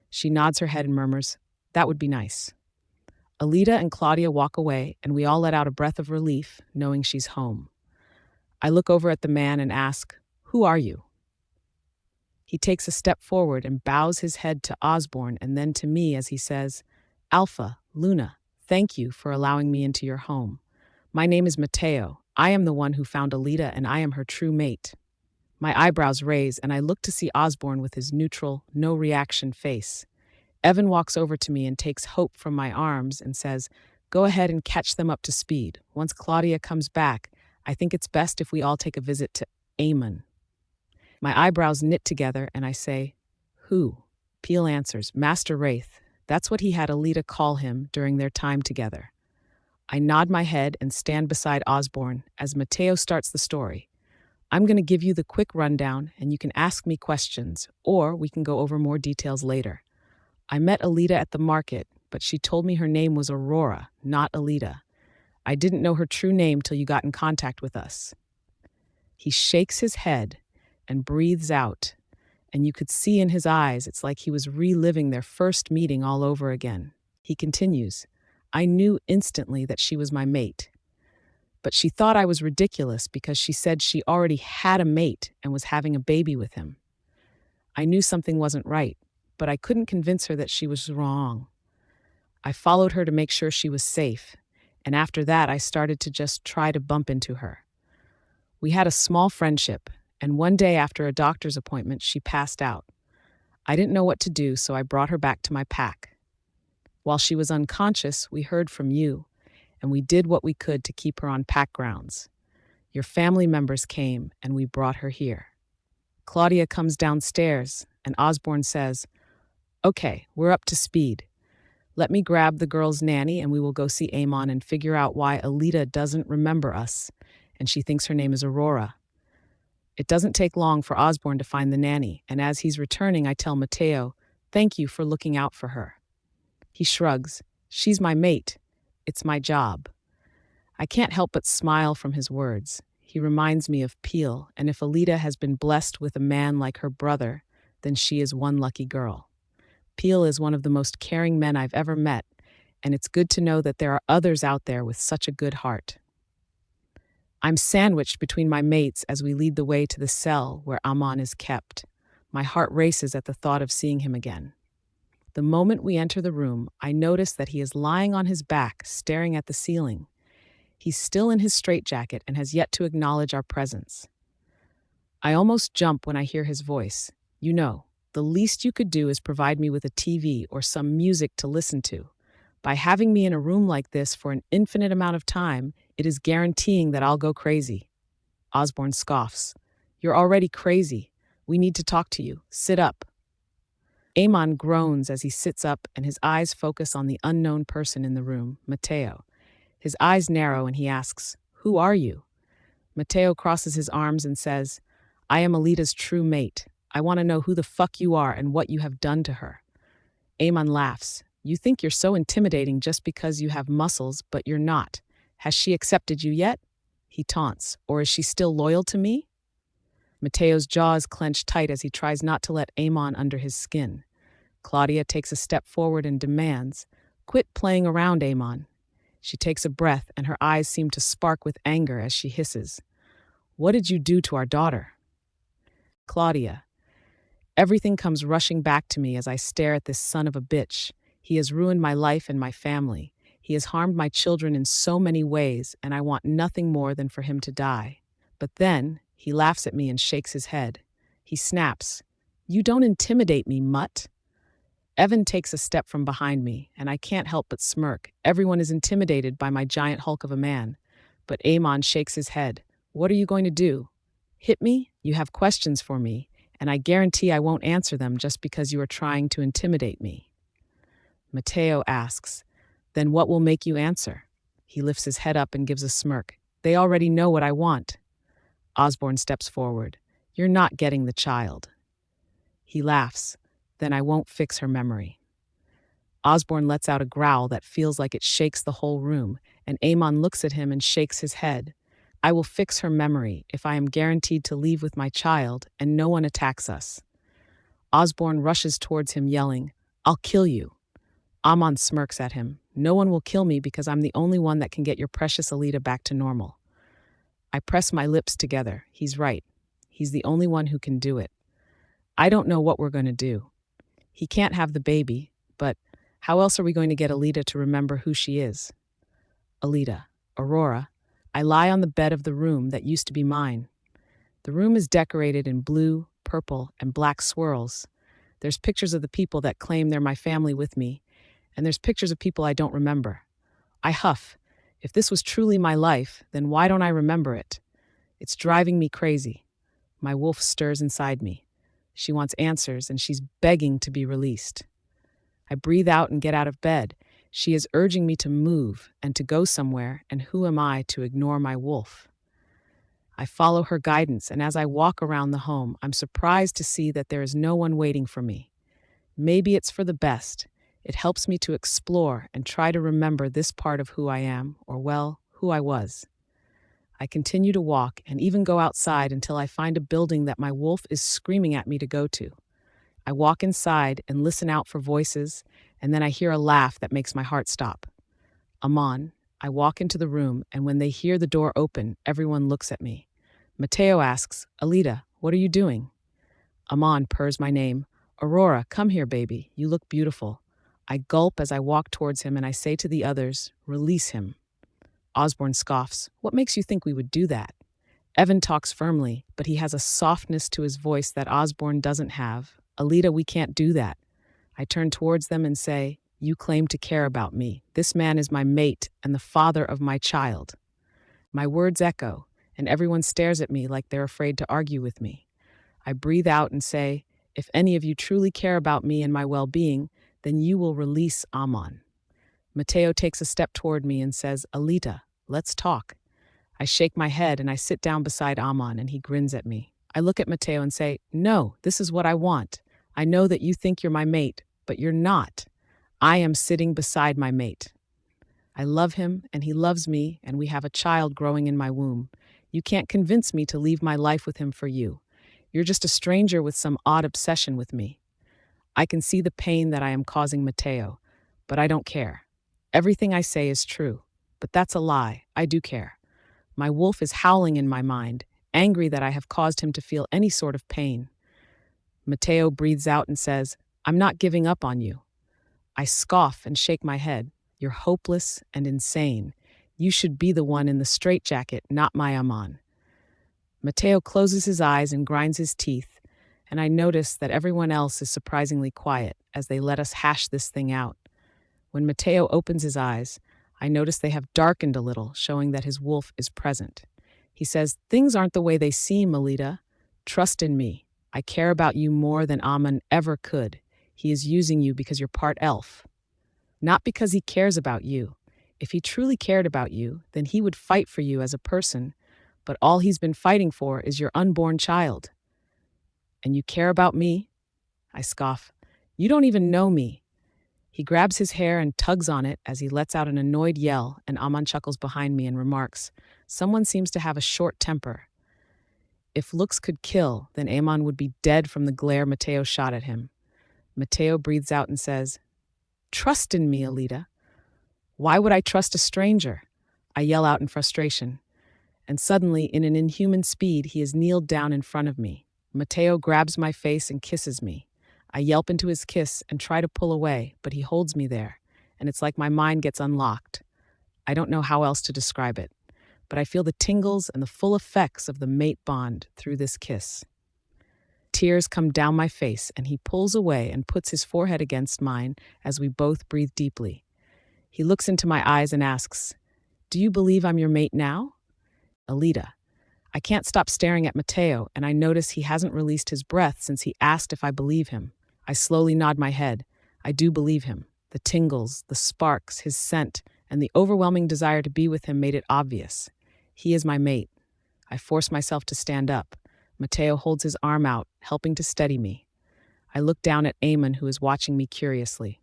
She nods her head and murmurs, "That would be nice." Alita and Claudia walk away, and we all let out a breath of relief, knowing she's home. I look over at the man and ask, "Who are you?" He takes a step forward and bows his head to Osborne and then to me as he says, "Alpha, Luna, thank you for allowing me into your home. My name is Mateo. I am the one who found Alita, and I am her true mate." My eyebrows raise, and I look to see Osborne with his neutral, no-reaction face. Evan walks over to me and takes Hope from my arms and says, "Go ahead and catch them up to speed. Once Claudia comes back, I think it's best if we all take a visit to Amon." My eyebrows knit together and I say, "Who?" Peel answers, "Master Wraith. That's what he had Alita call him during their time together." I nod my head and stand beside Osborne as Mateo starts the story. "I'm going to give you the quick rundown, and you can ask me questions, or we can go over more details later. I met Alita at the market, but she told me her name was Aurora, not Alita. I didn't know her true name till you got in contact with us." He shakes his head and breathes out, and you could see in his eyes it's like he was reliving their first meeting all over again. He continues, "I knew instantly that she was my mate, but she thought I was ridiculous because she said she already had a mate and was having a baby with him. I knew something wasn't right, but I couldn't convince her that she was wrong. I followed her to make sure she was safe, and after that I started to just try to bump into her. We had a small friendship, and one day after a doctor's appointment, she passed out. I didn't know what to do, so I brought her back to my pack. While she was unconscious, we heard from you, and we did what we could to keep her on pack grounds. Your family members came, and we brought her here." Claudia comes downstairs, and Osborne says, "Okay, we're up to speed. Let me grab the girl's nanny, and we will go see Amon and figure out why Alita doesn't remember us, and she thinks her name is Aurora." It doesn't take long for Osborne to find the nanny, and as he's returning, I tell Mateo, "Thank you for looking out for her." He shrugs. "She's my mate. It's my job." I can't help but smile from his words. He reminds me of Peel, and if Alita has been blessed with a man like her brother, then she is one lucky girl. Peel is one of the most caring men I've ever met, and it's good to know that there are others out there with such a good heart. I'm sandwiched between my mates as we lead the way to the cell where Amon is kept. My heart races at the thought of seeing him again. The moment we enter the room, I notice that he is lying on his back, staring at the ceiling. He's still in his straitjacket and has yet to acknowledge our presence. I almost jump when I hear his voice. "You know, the least you could do is provide me with a TV or some music to listen to. By having me in a room like this for an infinite amount of time, it is guaranteeing that I'll go crazy." Osborne scoffs. "You're already crazy. We need to talk to you. Sit up." Amon groans as he sits up and his eyes focus on the unknown person in the room, Mateo. His eyes narrow and he asks, "Who are you?" Mateo crosses his arms and says, "I am Alita's true mate. I want to know who the fuck you are and what you have done to her." Amon laughs. "You think you're so intimidating just because you have muscles, but you're not. Has she accepted you yet?" He taunts. "Or is she still loyal to me?" Mateo's jaws clench tight as he tries not to let Amon under his skin. Claudia takes a step forward and demands, "Quit playing around, Amon." She takes a breath and her eyes seem to spark with anger as she hisses, "What did you do to our daughter?" Claudia. Everything comes rushing back to me as I stare at this son of a bitch. He has ruined my life and my family. He has harmed my children in so many ways, and I want nothing more than for him to die. But then, he laughs at me and shakes his head. He snaps, "You don't intimidate me, mutt." Evan takes a step from behind me, and I can't help but smirk. Everyone is intimidated by my giant hulk of a man. But Amon shakes his head. "What are you going to do? Hit me? You have questions for me, and I guarantee I won't answer them just because you are trying to intimidate me." Mateo asks, "Then what will make you answer?" He lifts his head up and gives a smirk. "They already know what I want." Osborne steps forward. "You're not getting the child." He laughs. "Then I won't fix her memory." Osborne lets out a growl that feels like it shakes the whole room, and Amon looks at him and shakes his head. "I will fix her memory if I am guaranteed to leave with my child and no one attacks us." Osborne rushes towards him yelling, "I'll kill you." Amon smirks at him. "No one will kill me because I'm the only one that can get your precious Alita back to normal." I press my lips together. He's right. He's the only one who can do it. I don't know what we're going to do. He can't have the baby, but how else are we going to get Alita to remember who she is? Alita, Aurora. I lie on the bed of the room that used to be mine. The room is decorated in blue, purple, and black swirls. There's pictures of the people that claim they're my family with me, and there's pictures of people I don't remember. I huff. If this was truly my life, then why don't I remember it? It's driving me crazy. My wolf stirs inside me. She wants answers, and she's begging to be released. I breathe out and get out of bed. She is urging me to move and to go somewhere, and who am I to ignore my wolf? I follow her guidance, and as I walk around the home, I'm surprised to see that there is no one waiting for me. Maybe it's for the best. It helps me to explore and try to remember this part of who I am, or well, who I was. I continue to walk and even go outside until I find a building that my wolf is screaming at me to go to. I walk inside and listen out for voices, and then I hear a laugh that makes my heart stop. Amon. I walk into the room, and when they hear the door open, everyone looks at me. Mateo asks, "Alita, what are you doing?" Amon purrs my name. "Aurora, come here, baby. You look beautiful." I gulp as I walk towards him, and I say to the others, "Release him." Osborne scoffs. "What makes you think we would do that?" Evan talks firmly, but he has a softness to his voice that Osborne doesn't have. "Alita, we can't do that." I turn towards them and say, "You claim to care about me. This man is my mate and the father of my child." My words echo, and everyone stares at me like they're afraid to argue with me. I breathe out and say, "If any of you truly care about me and my well-being, then you will release Amon." Mateo takes a step toward me and says, "Alita, let's talk." I shake my head and I sit down beside Amon, and he grins at me. I look at Mateo and say, "No, this is what I want. I know that you think you're my mate, but you're not. I am sitting beside my mate. I love him and he loves me, and we have a child growing in my womb. You can't convince me to leave my life with him for you. You're just a stranger with some odd obsession with me. I can see the pain that I am causing Mateo, but I don't care. Everything I say is true, but that's a lie. I do care. My wolf is howling in my mind, angry that I have caused him to feel any sort of pain. Mateo breathes out and says, "I'm not giving up on you." I scoff and shake my head. "You're hopeless and insane. You should be the one in the straitjacket, not my Amon." Mateo closes his eyes and grinds his teeth, and I notice that everyone else is surprisingly quiet as they let us hash this thing out. When Mateo opens his eyes, I notice they have darkened a little, showing that his wolf is present. He says, "Things aren't the way they seem, Alita. Trust in me. I care about you more than Amon ever could. He is using you because you're part elf, not because he cares about you. If he truly cared about you, then he would fight for you as a person, but all he's been fighting for is your unborn child. And you care about me? I scoff. You don't even know me. He grabs his hair and tugs on it as he lets out an annoyed yell, and Aman chuckles behind me and remarks, "Someone seems to have a short temper." If looks could kill, then Aman would be dead from the glare Mateo shot at him. Mateo breathes out and says, "Trust in me, Alita." "Why would I trust a stranger?" I yell out in frustration. And suddenly, in an inhuman speed, he is kneeled down in front of me. Mateo grabs my face and kisses me. I yelp into his kiss and try to pull away, but he holds me there, and it's like my mind gets unlocked. I don't know how else to describe it, but I feel the tingles and the full effects of the mate bond through this kiss. Tears come down my face, and he pulls away and puts his forehead against mine as we both breathe deeply. He looks into my eyes and asks, "Do you believe I'm your mate now?" Alita. I can't stop staring at Mateo, and I notice he hasn't released his breath since he asked if I believe him. I slowly nod my head. I do believe him. The tingles, the sparks, his scent, and the overwhelming desire to be with him made it obvious. He is my mate. I force myself to stand up. Mateo holds his arm out, helping to steady me. I look down at Eamon, who is watching me curiously.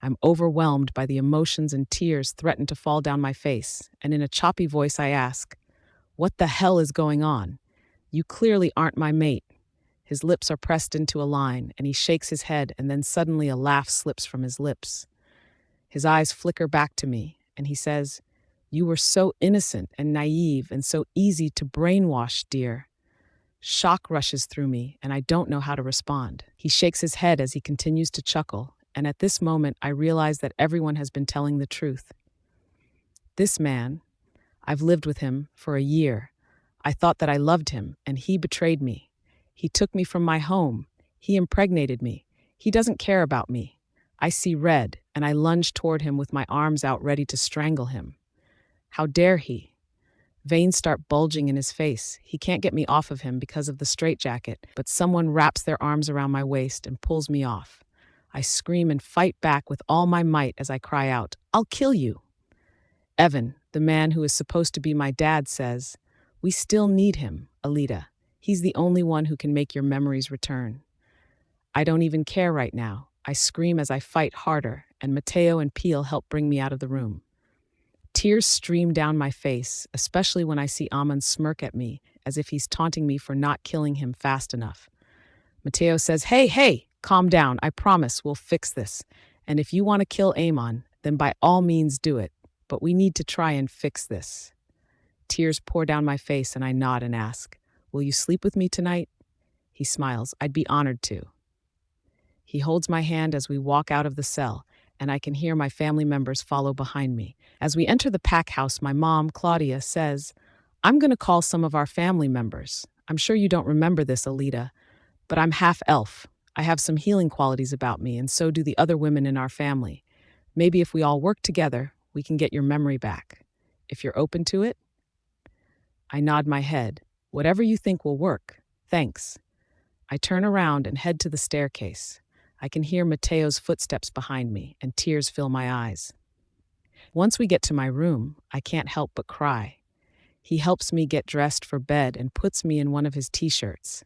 I'm overwhelmed by the emotions, and tears threaten to fall down my face, and in a choppy voice I ask, "What the hell is going on? You clearly aren't my mate." His lips are pressed into a line, and he shakes his head, and then suddenly a laugh slips from his lips. His eyes flicker back to me, and he says, "You were so innocent and naive and so easy to brainwash, dear." Shock rushes through me, and I don't know how to respond. He shakes his head as he continues to chuckle, and at this moment I realize that everyone has been telling the truth. This man, I've lived with him for a year. I thought that I loved him, and he betrayed me. He took me from my home. He impregnated me. He doesn't care about me. I see red, and I lunge toward him with my arms out ready to strangle him. How dare he? Veins start bulging in his face. He can't get me off of him because of the straitjacket, but someone wraps their arms around my waist and pulls me off. I scream and fight back with all my might as I cry out, "I'll kill you." Evan, the man who is supposed to be my dad, says, "We still need him, Alita. He's the only one who can make your memories return." I don't even care right now. I scream as I fight harder, and Mateo and Peel help bring me out of the room. Tears stream down my face, especially when I see Amon smirk at me, as if he's taunting me for not killing him fast enough. Mateo says, Hey, calm down. I promise we'll fix this. And if you want to kill Amon, then by all means do it. But we need to try and fix this." Tears pour down my face, and I nod and ask, "Will you sleep with me tonight?" He smiles. "I'd be honored to." He holds my hand as we walk out of the cell, and I can hear my family members follow behind me. As we enter the pack house, my mom, Claudia, says, "I'm going to call some of our family members. I'm sure you don't remember this, Alita, but I'm half elf. I have some healing qualities about me, and so do the other women in our family. Maybe if we all work together, we can get your memory back. If you're open to it?" I nod my head. "Whatever you think will work. Thanks." I turn around and head to the staircase. I can hear Mateo's footsteps behind me, and tears fill my eyes. Once we get to my room, I can't help but cry. He helps me get dressed for bed and puts me in one of his t-shirts.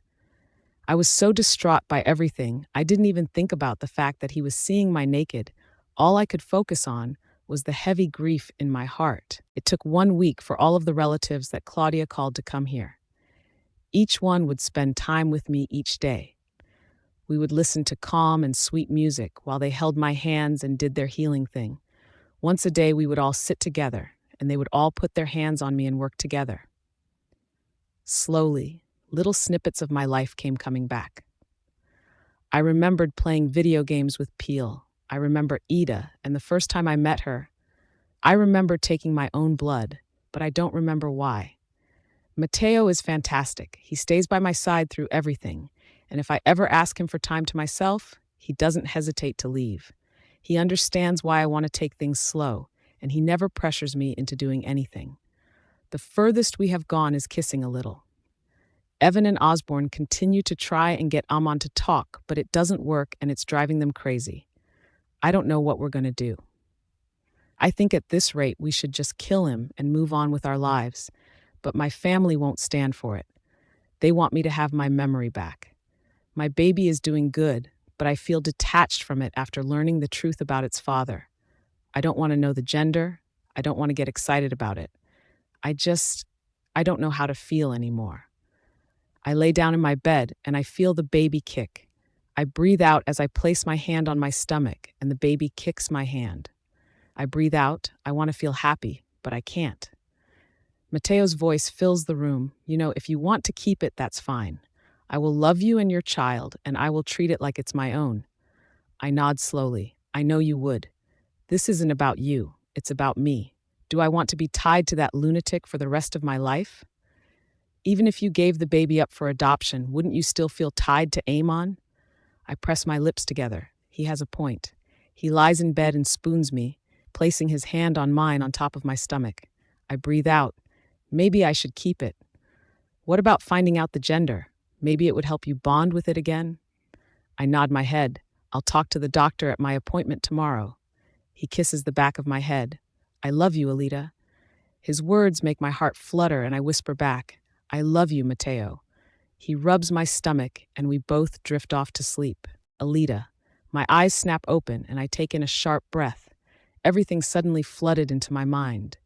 I was so distraught by everything, I didn't even think about the fact that he was seeing my naked. All I could focus on was the heavy grief in my heart. It took 1 week for all of the relatives that Claudia called to come here. Each one would spend time with me each day. We would listen to calm and sweet music while they held my hands and did their healing thing. Once a day, we would all sit together, and they would all put their hands on me and work together. Slowly, little snippets of my life came coming back. I remembered playing video games with Peel. I remember Ida, and the first time I met her. I remember taking my own blood, but I don't remember why. Mateo is fantastic. He stays by my side through everything, and if I ever ask him for time to myself, he doesn't hesitate to leave. He understands why I want to take things slow, and he never pressures me into doing anything. The furthest we have gone is kissing a little. Evan and Osborne continue to try and get Amon to talk, but it doesn't work and it's driving them crazy. I don't know what we're going to do. I think at this rate we should just kill him and move on with our lives, but my family won't stand for it. They want me to have my memory back. My baby is doing good, but I feel detached from it after learning the truth about its father. I don't want to know the gender. I don't want to get excited about it. I don't know how to feel anymore. I lay down in my bed and I feel the baby kick. I breathe out as I place my hand on my stomach and the baby kicks my hand. I breathe out. I want to feel happy, but I can't. Mateo's voice fills the room. You know, if you want to keep it, that's fine. I will love you and your child, and I will treat it like it's my own. I nod slowly. I know you would. This isn't about you. It's about me. Do I want to be tied to that lunatic for the rest of my life? Even if you gave the baby up for adoption, wouldn't you still feel tied to Amon? I press my lips together. He has a point. He lies in bed and spoons me, placing his hand on mine on top of my stomach. I breathe out. Maybe I should keep it. What about finding out the gender? Maybe it would help you bond with it again? I nod my head. I'll talk to the doctor at my appointment tomorrow. He kisses the back of my head. I love you, Alita. His words make my heart flutter and I whisper back, I love you, Mateo. He rubs my stomach and we both drift off to sleep. Alita. My eyes snap open and I take in a sharp breath. Everything suddenly flooded into my mind.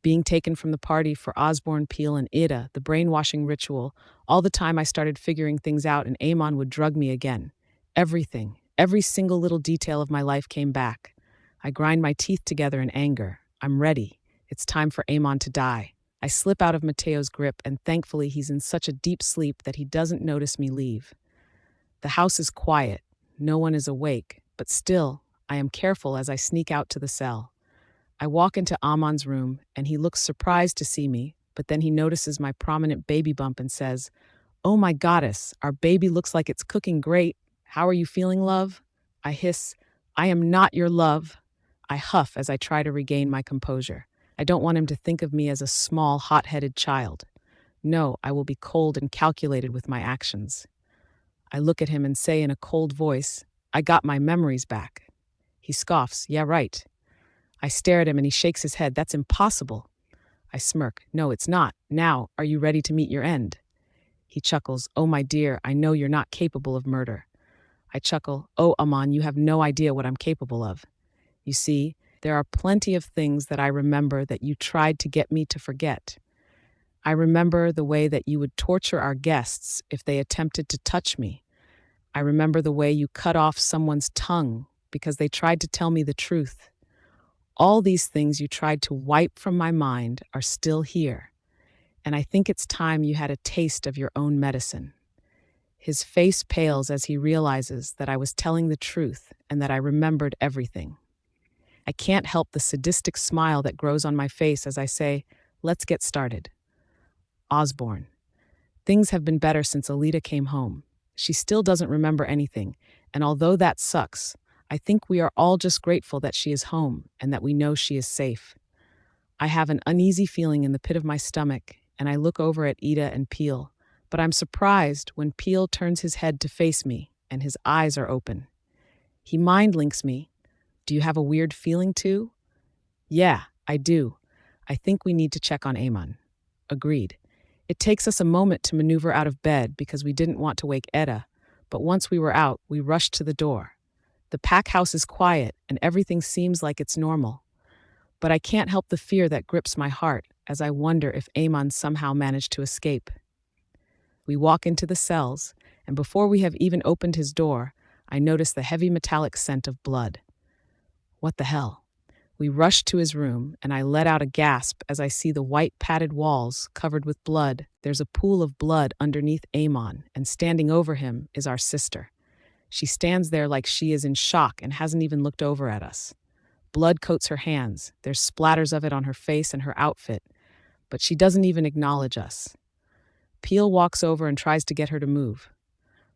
Being taken from the party for Osborne, Peel, and Ida, the brainwashing ritual, all the time I started figuring things out and Amon would drug me again. Everything, every single little detail of my life came back. I grind my teeth together in anger. I'm ready. It's time for Amon to die. I slip out of Mateo's grip and thankfully he's in such a deep sleep that he doesn't notice me leave. The house is quiet. No one is awake, but still, I am careful as I sneak out to the cell. I walk into Amon's room, and he looks surprised to see me, but then he notices my prominent baby bump and says, "Oh my goddess, our baby looks like it's cooking great. How are you feeling, love?" I hiss, "I am not your love." I huff as I try to regain my composure. I don't want him to think of me as a small, hot-headed child. No, I will be cold and calculated with my actions. I look at him and say in a cold voice, "I got my memories back." He scoffs, "Yeah, right." I stare at him and he shakes his head. "That's impossible." I smirk. "No, it's not. Now, are you ready to meet your end?" He chuckles. "Oh, my dear, I know you're not capable of murder." I chuckle. "Oh, Amon, you have no idea what I'm capable of. You see, there are plenty of things that I remember that you tried to get me to forget. I remember the way that you would torture our guests if they attempted to touch me. I remember the way you cut off someone's tongue because they tried to tell me the truth. All these things you tried to wipe from my mind are still here, and I think it's time you had a taste of your own medicine." His face pales as he realizes that I was telling the truth and that I remembered everything. I can't help the sadistic smile that grows on my face as I say, "Let's get started." Osborne. Things have been better since Alita came home. She still doesn't remember anything, and although that sucks, I think we are all just grateful that she is home and that we know she is safe. I have an uneasy feeling in the pit of my stomach, and I look over at Ida and Peel, but I'm surprised when Peel turns his head to face me and his eyes are open. He mind links me. "Do you have a weird feeling too?" "Yeah, I do. I think we need to check on Amon." Agreed. It takes us a moment to maneuver out of bed because we didn't want to wake Etta, but once we were out, we rushed to the door. The pack house is quiet and everything seems like it's normal. But I can't help the fear that grips my heart as I wonder if Amon somehow managed to escape. We walk into the cells, and before we have even opened his door, I notice the heavy metallic scent of blood. What the hell? We rush to his room, and I let out a gasp as I see the white padded walls covered with blood. There's a pool of blood underneath Amon, and standing over him is our sister. She stands there like she is in shock and hasn't even looked over at us. Blood coats her hands. There's splatters of it on her face and her outfit, but she doesn't even acknowledge us. Peel walks over and tries to get her to move.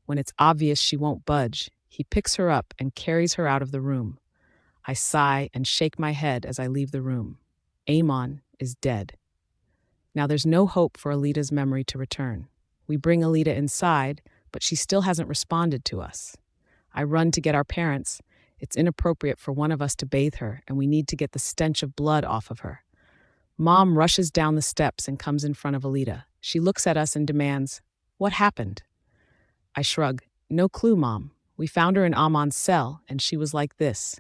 When it's obvious she won't budge, he picks her up and carries her out of the room. I sigh and shake my head as I leave the room. Amon is dead. Now there's no hope for Alita's memory to return. We bring Alita inside, but she still hasn't responded to us. I run to get our parents. It's inappropriate for one of us to bathe her, and we need to get the stench of blood off of her. Mom rushes down the steps and comes in front of Alita. She looks at us and demands, "What happened?" I shrug. "No clue, Mom. We found her in Amon's cell, and she was like this."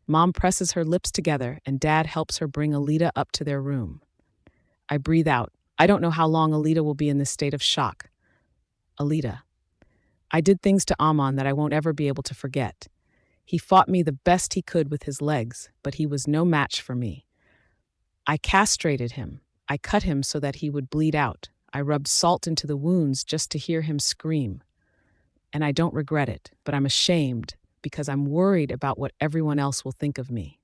Mom presses her lips together, and Dad helps her bring Alita up to their room. I breathe out. I don't know how long Alita will be in this state of shock. Alita. I did things to Amon that I won't ever be able to forget. He fought me the best he could with his legs, but he was no match for me. I castrated him. I cut him so that he would bleed out. I rubbed salt into the wounds just to hear him scream. And I don't regret it, but I'm ashamed because I'm worried about what everyone else will think of me.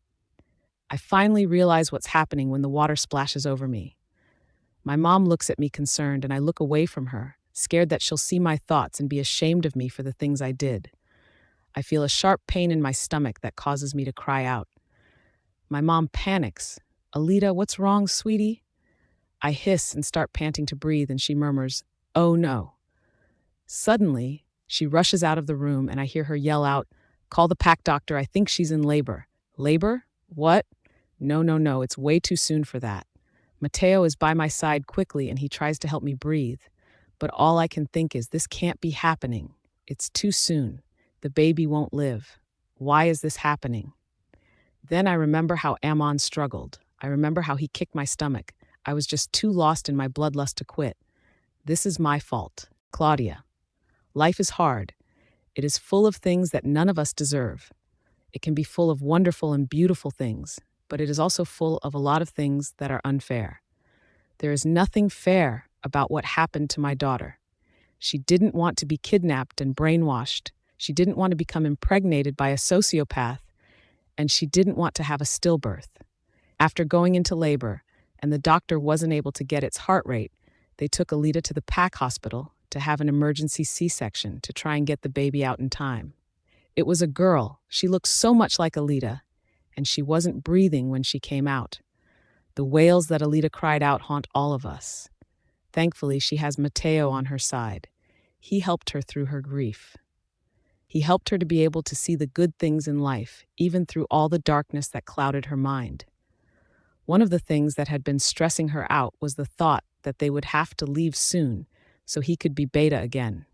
I finally realize what's happening when the water splashes over me. My mom looks at me concerned, and I look away from her, scared that she'll see my thoughts and be ashamed of me for the things I did. I feel a sharp pain in my stomach that causes me to cry out. My mom panics. "Alita, what's wrong, sweetie?" I hiss and start panting to breathe, and she murmurs, "Oh no." Suddenly, she rushes out of the room, and I hear her yell out, "Call the pack doctor, I think she's in labor." Labor? What? No, it's way too soon for that. Mateo is by my side quickly, and he tries to help me breathe. But all I can think is, this can't be happening. It's too soon. The baby won't live. Why is this happening? Then I remember how Amon struggled. I remember how he kicked my stomach. I was just too lost in my bloodlust to quit. This is my fault. Claudia. Life is hard. It is full of things that none of us deserve. It can be full of wonderful and beautiful things, but it is also full of a lot of things that are unfair. There is nothing fair about what happened to my daughter. She didn't want to be kidnapped and brainwashed. She didn't want to become impregnated by a sociopath, and she didn't want to have a stillbirth. After going into labor, and the doctor wasn't able to get its heart rate, they took Alita to the PAC hospital to have an emergency C-section to try and get the baby out in time. It was a girl. She looked so much like Alita, and she wasn't breathing when she came out. The wails that Alita cried out haunt all of us. Thankfully, she has Mateo on her side. He helped her through her grief. He helped her to be able to see the good things in life, even through all the darkness that clouded her mind. One of the things that had been stressing her out was the thought that they would have to leave soon so he could be beta again.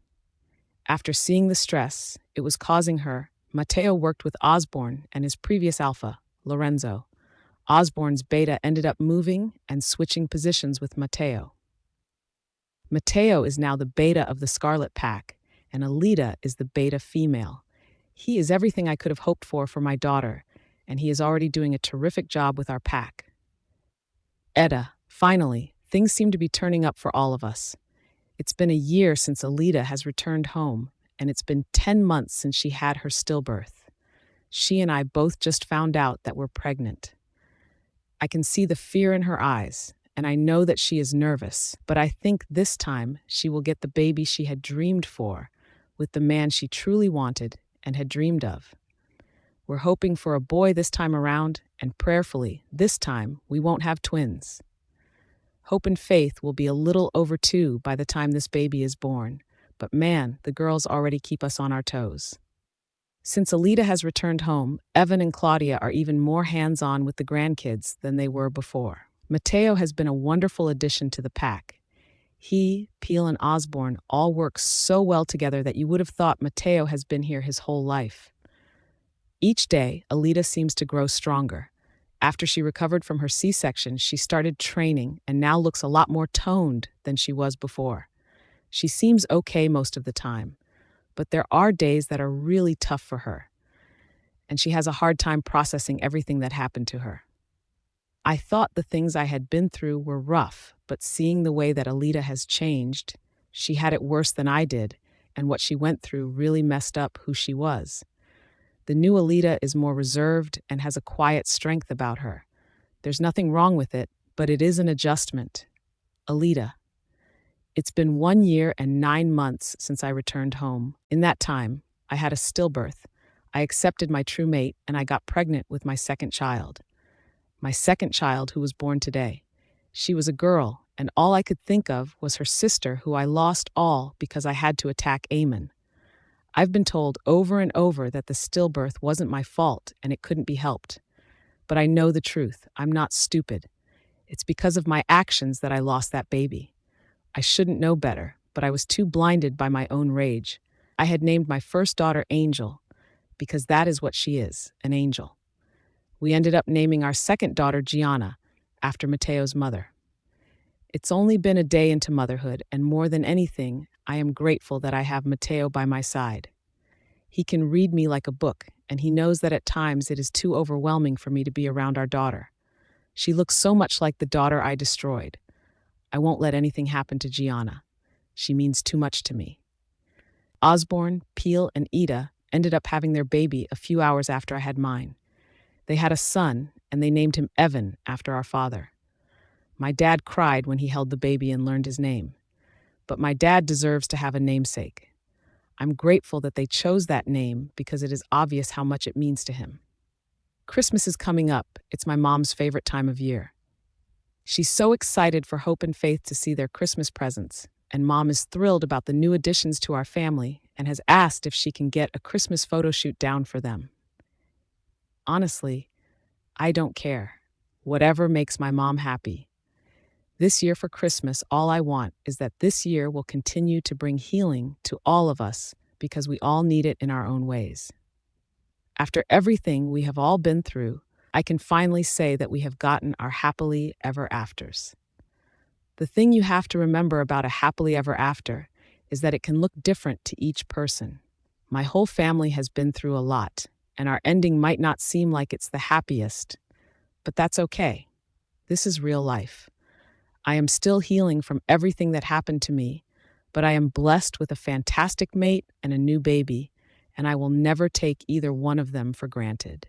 After seeing the stress it was causing her, Mateo worked with Osborne and his previous alpha, Lorenzo. Osborne's beta ended up moving and switching positions with Mateo. Mateo is now the beta of the Scarlet Pack, and Alita is the beta female. He is everything I could have hoped for my daughter, and he is already doing a terrific job with our pack. Edda, finally, things seem to be turning up for all of us. It's been a year since Alita has returned home, and it's been 10 months since she had her stillbirth. She and I both just found out that we're pregnant. I can see the fear in her eyes, and I know that she is nervous, but I think this time she will get the baby she had dreamed for, with the man she truly wanted and had dreamed of. We're hoping for a boy this time around, and prayerfully, this time we won't have twins. Hope and faith will be a little over 2 by the time this baby is born, but man, the girls already keep us on our toes. Since Alita has returned home, Evan and Claudia are even more hands-on with the grandkids than they were before. Mateo has been a wonderful addition to the pack. He, Peel, and Osborne all work so well together that you would have thought Mateo has been here his whole life. Each day, Alita seems to grow stronger. After she recovered from her C-section, she started training and now looks a lot more toned than she was before. She seems okay most of the time, but there are days that are really tough for her, and she has a hard time processing everything that happened to her. I thought the things I had been through were rough, but seeing the way that Alita has changed, she had it worse than I did, and what she went through really messed up who she was. The new Alita is more reserved and has a quiet strength about her. There's nothing wrong with it, but it is an adjustment. Alita. It's been 1 year and 9 months since I returned home. In that time, I had a stillbirth. I accepted my true mate, and I got pregnant with my second child. My second child, who was born today. She was a girl, and all I could think of was her sister, who I lost all because I had to attack Eamon. I've been told over and over that the stillbirth wasn't my fault and it couldn't be helped. But I know the truth. I'm not stupid. It's because of my actions that I lost that baby. I shouldn't know better, but I was too blinded by my own rage. I had named my first daughter Angel, because that is what she is, an angel. We ended up naming our second daughter Gianna, after Mateo's mother. It's only been a day into motherhood, and more than anything, I am grateful that I have Mateo by my side. He can read me like a book, and he knows that at times it is too overwhelming for me to be around our daughter. She looks so much like the daughter I destroyed. I won't let anything happen to Gianna. She means too much to me. Osborne, Peel, and Ida ended up having their baby a few hours after I had mine. They had a son, and they named him Evan after our father. My dad cried when he held the baby and learned his name. But my dad deserves to have a namesake. I'm grateful that they chose that name because it is obvious how much it means to him. Christmas is coming up. It's my mom's favorite time of year. She's so excited for Hope and Faith to see their Christmas presents, and Mom is thrilled about the new additions to our family and has asked if she can get a Christmas photo shoot down for them. Honestly, I don't care. Whatever makes my mom happy. This year for Christmas, all I want is that this year will continue to bring healing to all of us because we all need it in our own ways. After everything we have all been through, I can finally say that we have gotten our happily ever afters. The thing you have to remember about a happily ever after is that it can look different to each person. My whole family has been through a lot, and our ending might not seem like it's the happiest, but that's okay. This is real life. I am still healing from everything that happened to me, but I am blessed with a fantastic mate and a new baby, and I will never take either one of them for granted.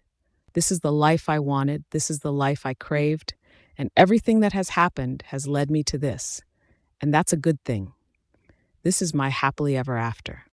This is the life I wanted, this is the life I craved, and everything that has happened has led me to this, and that's a good thing. This is my happily ever after.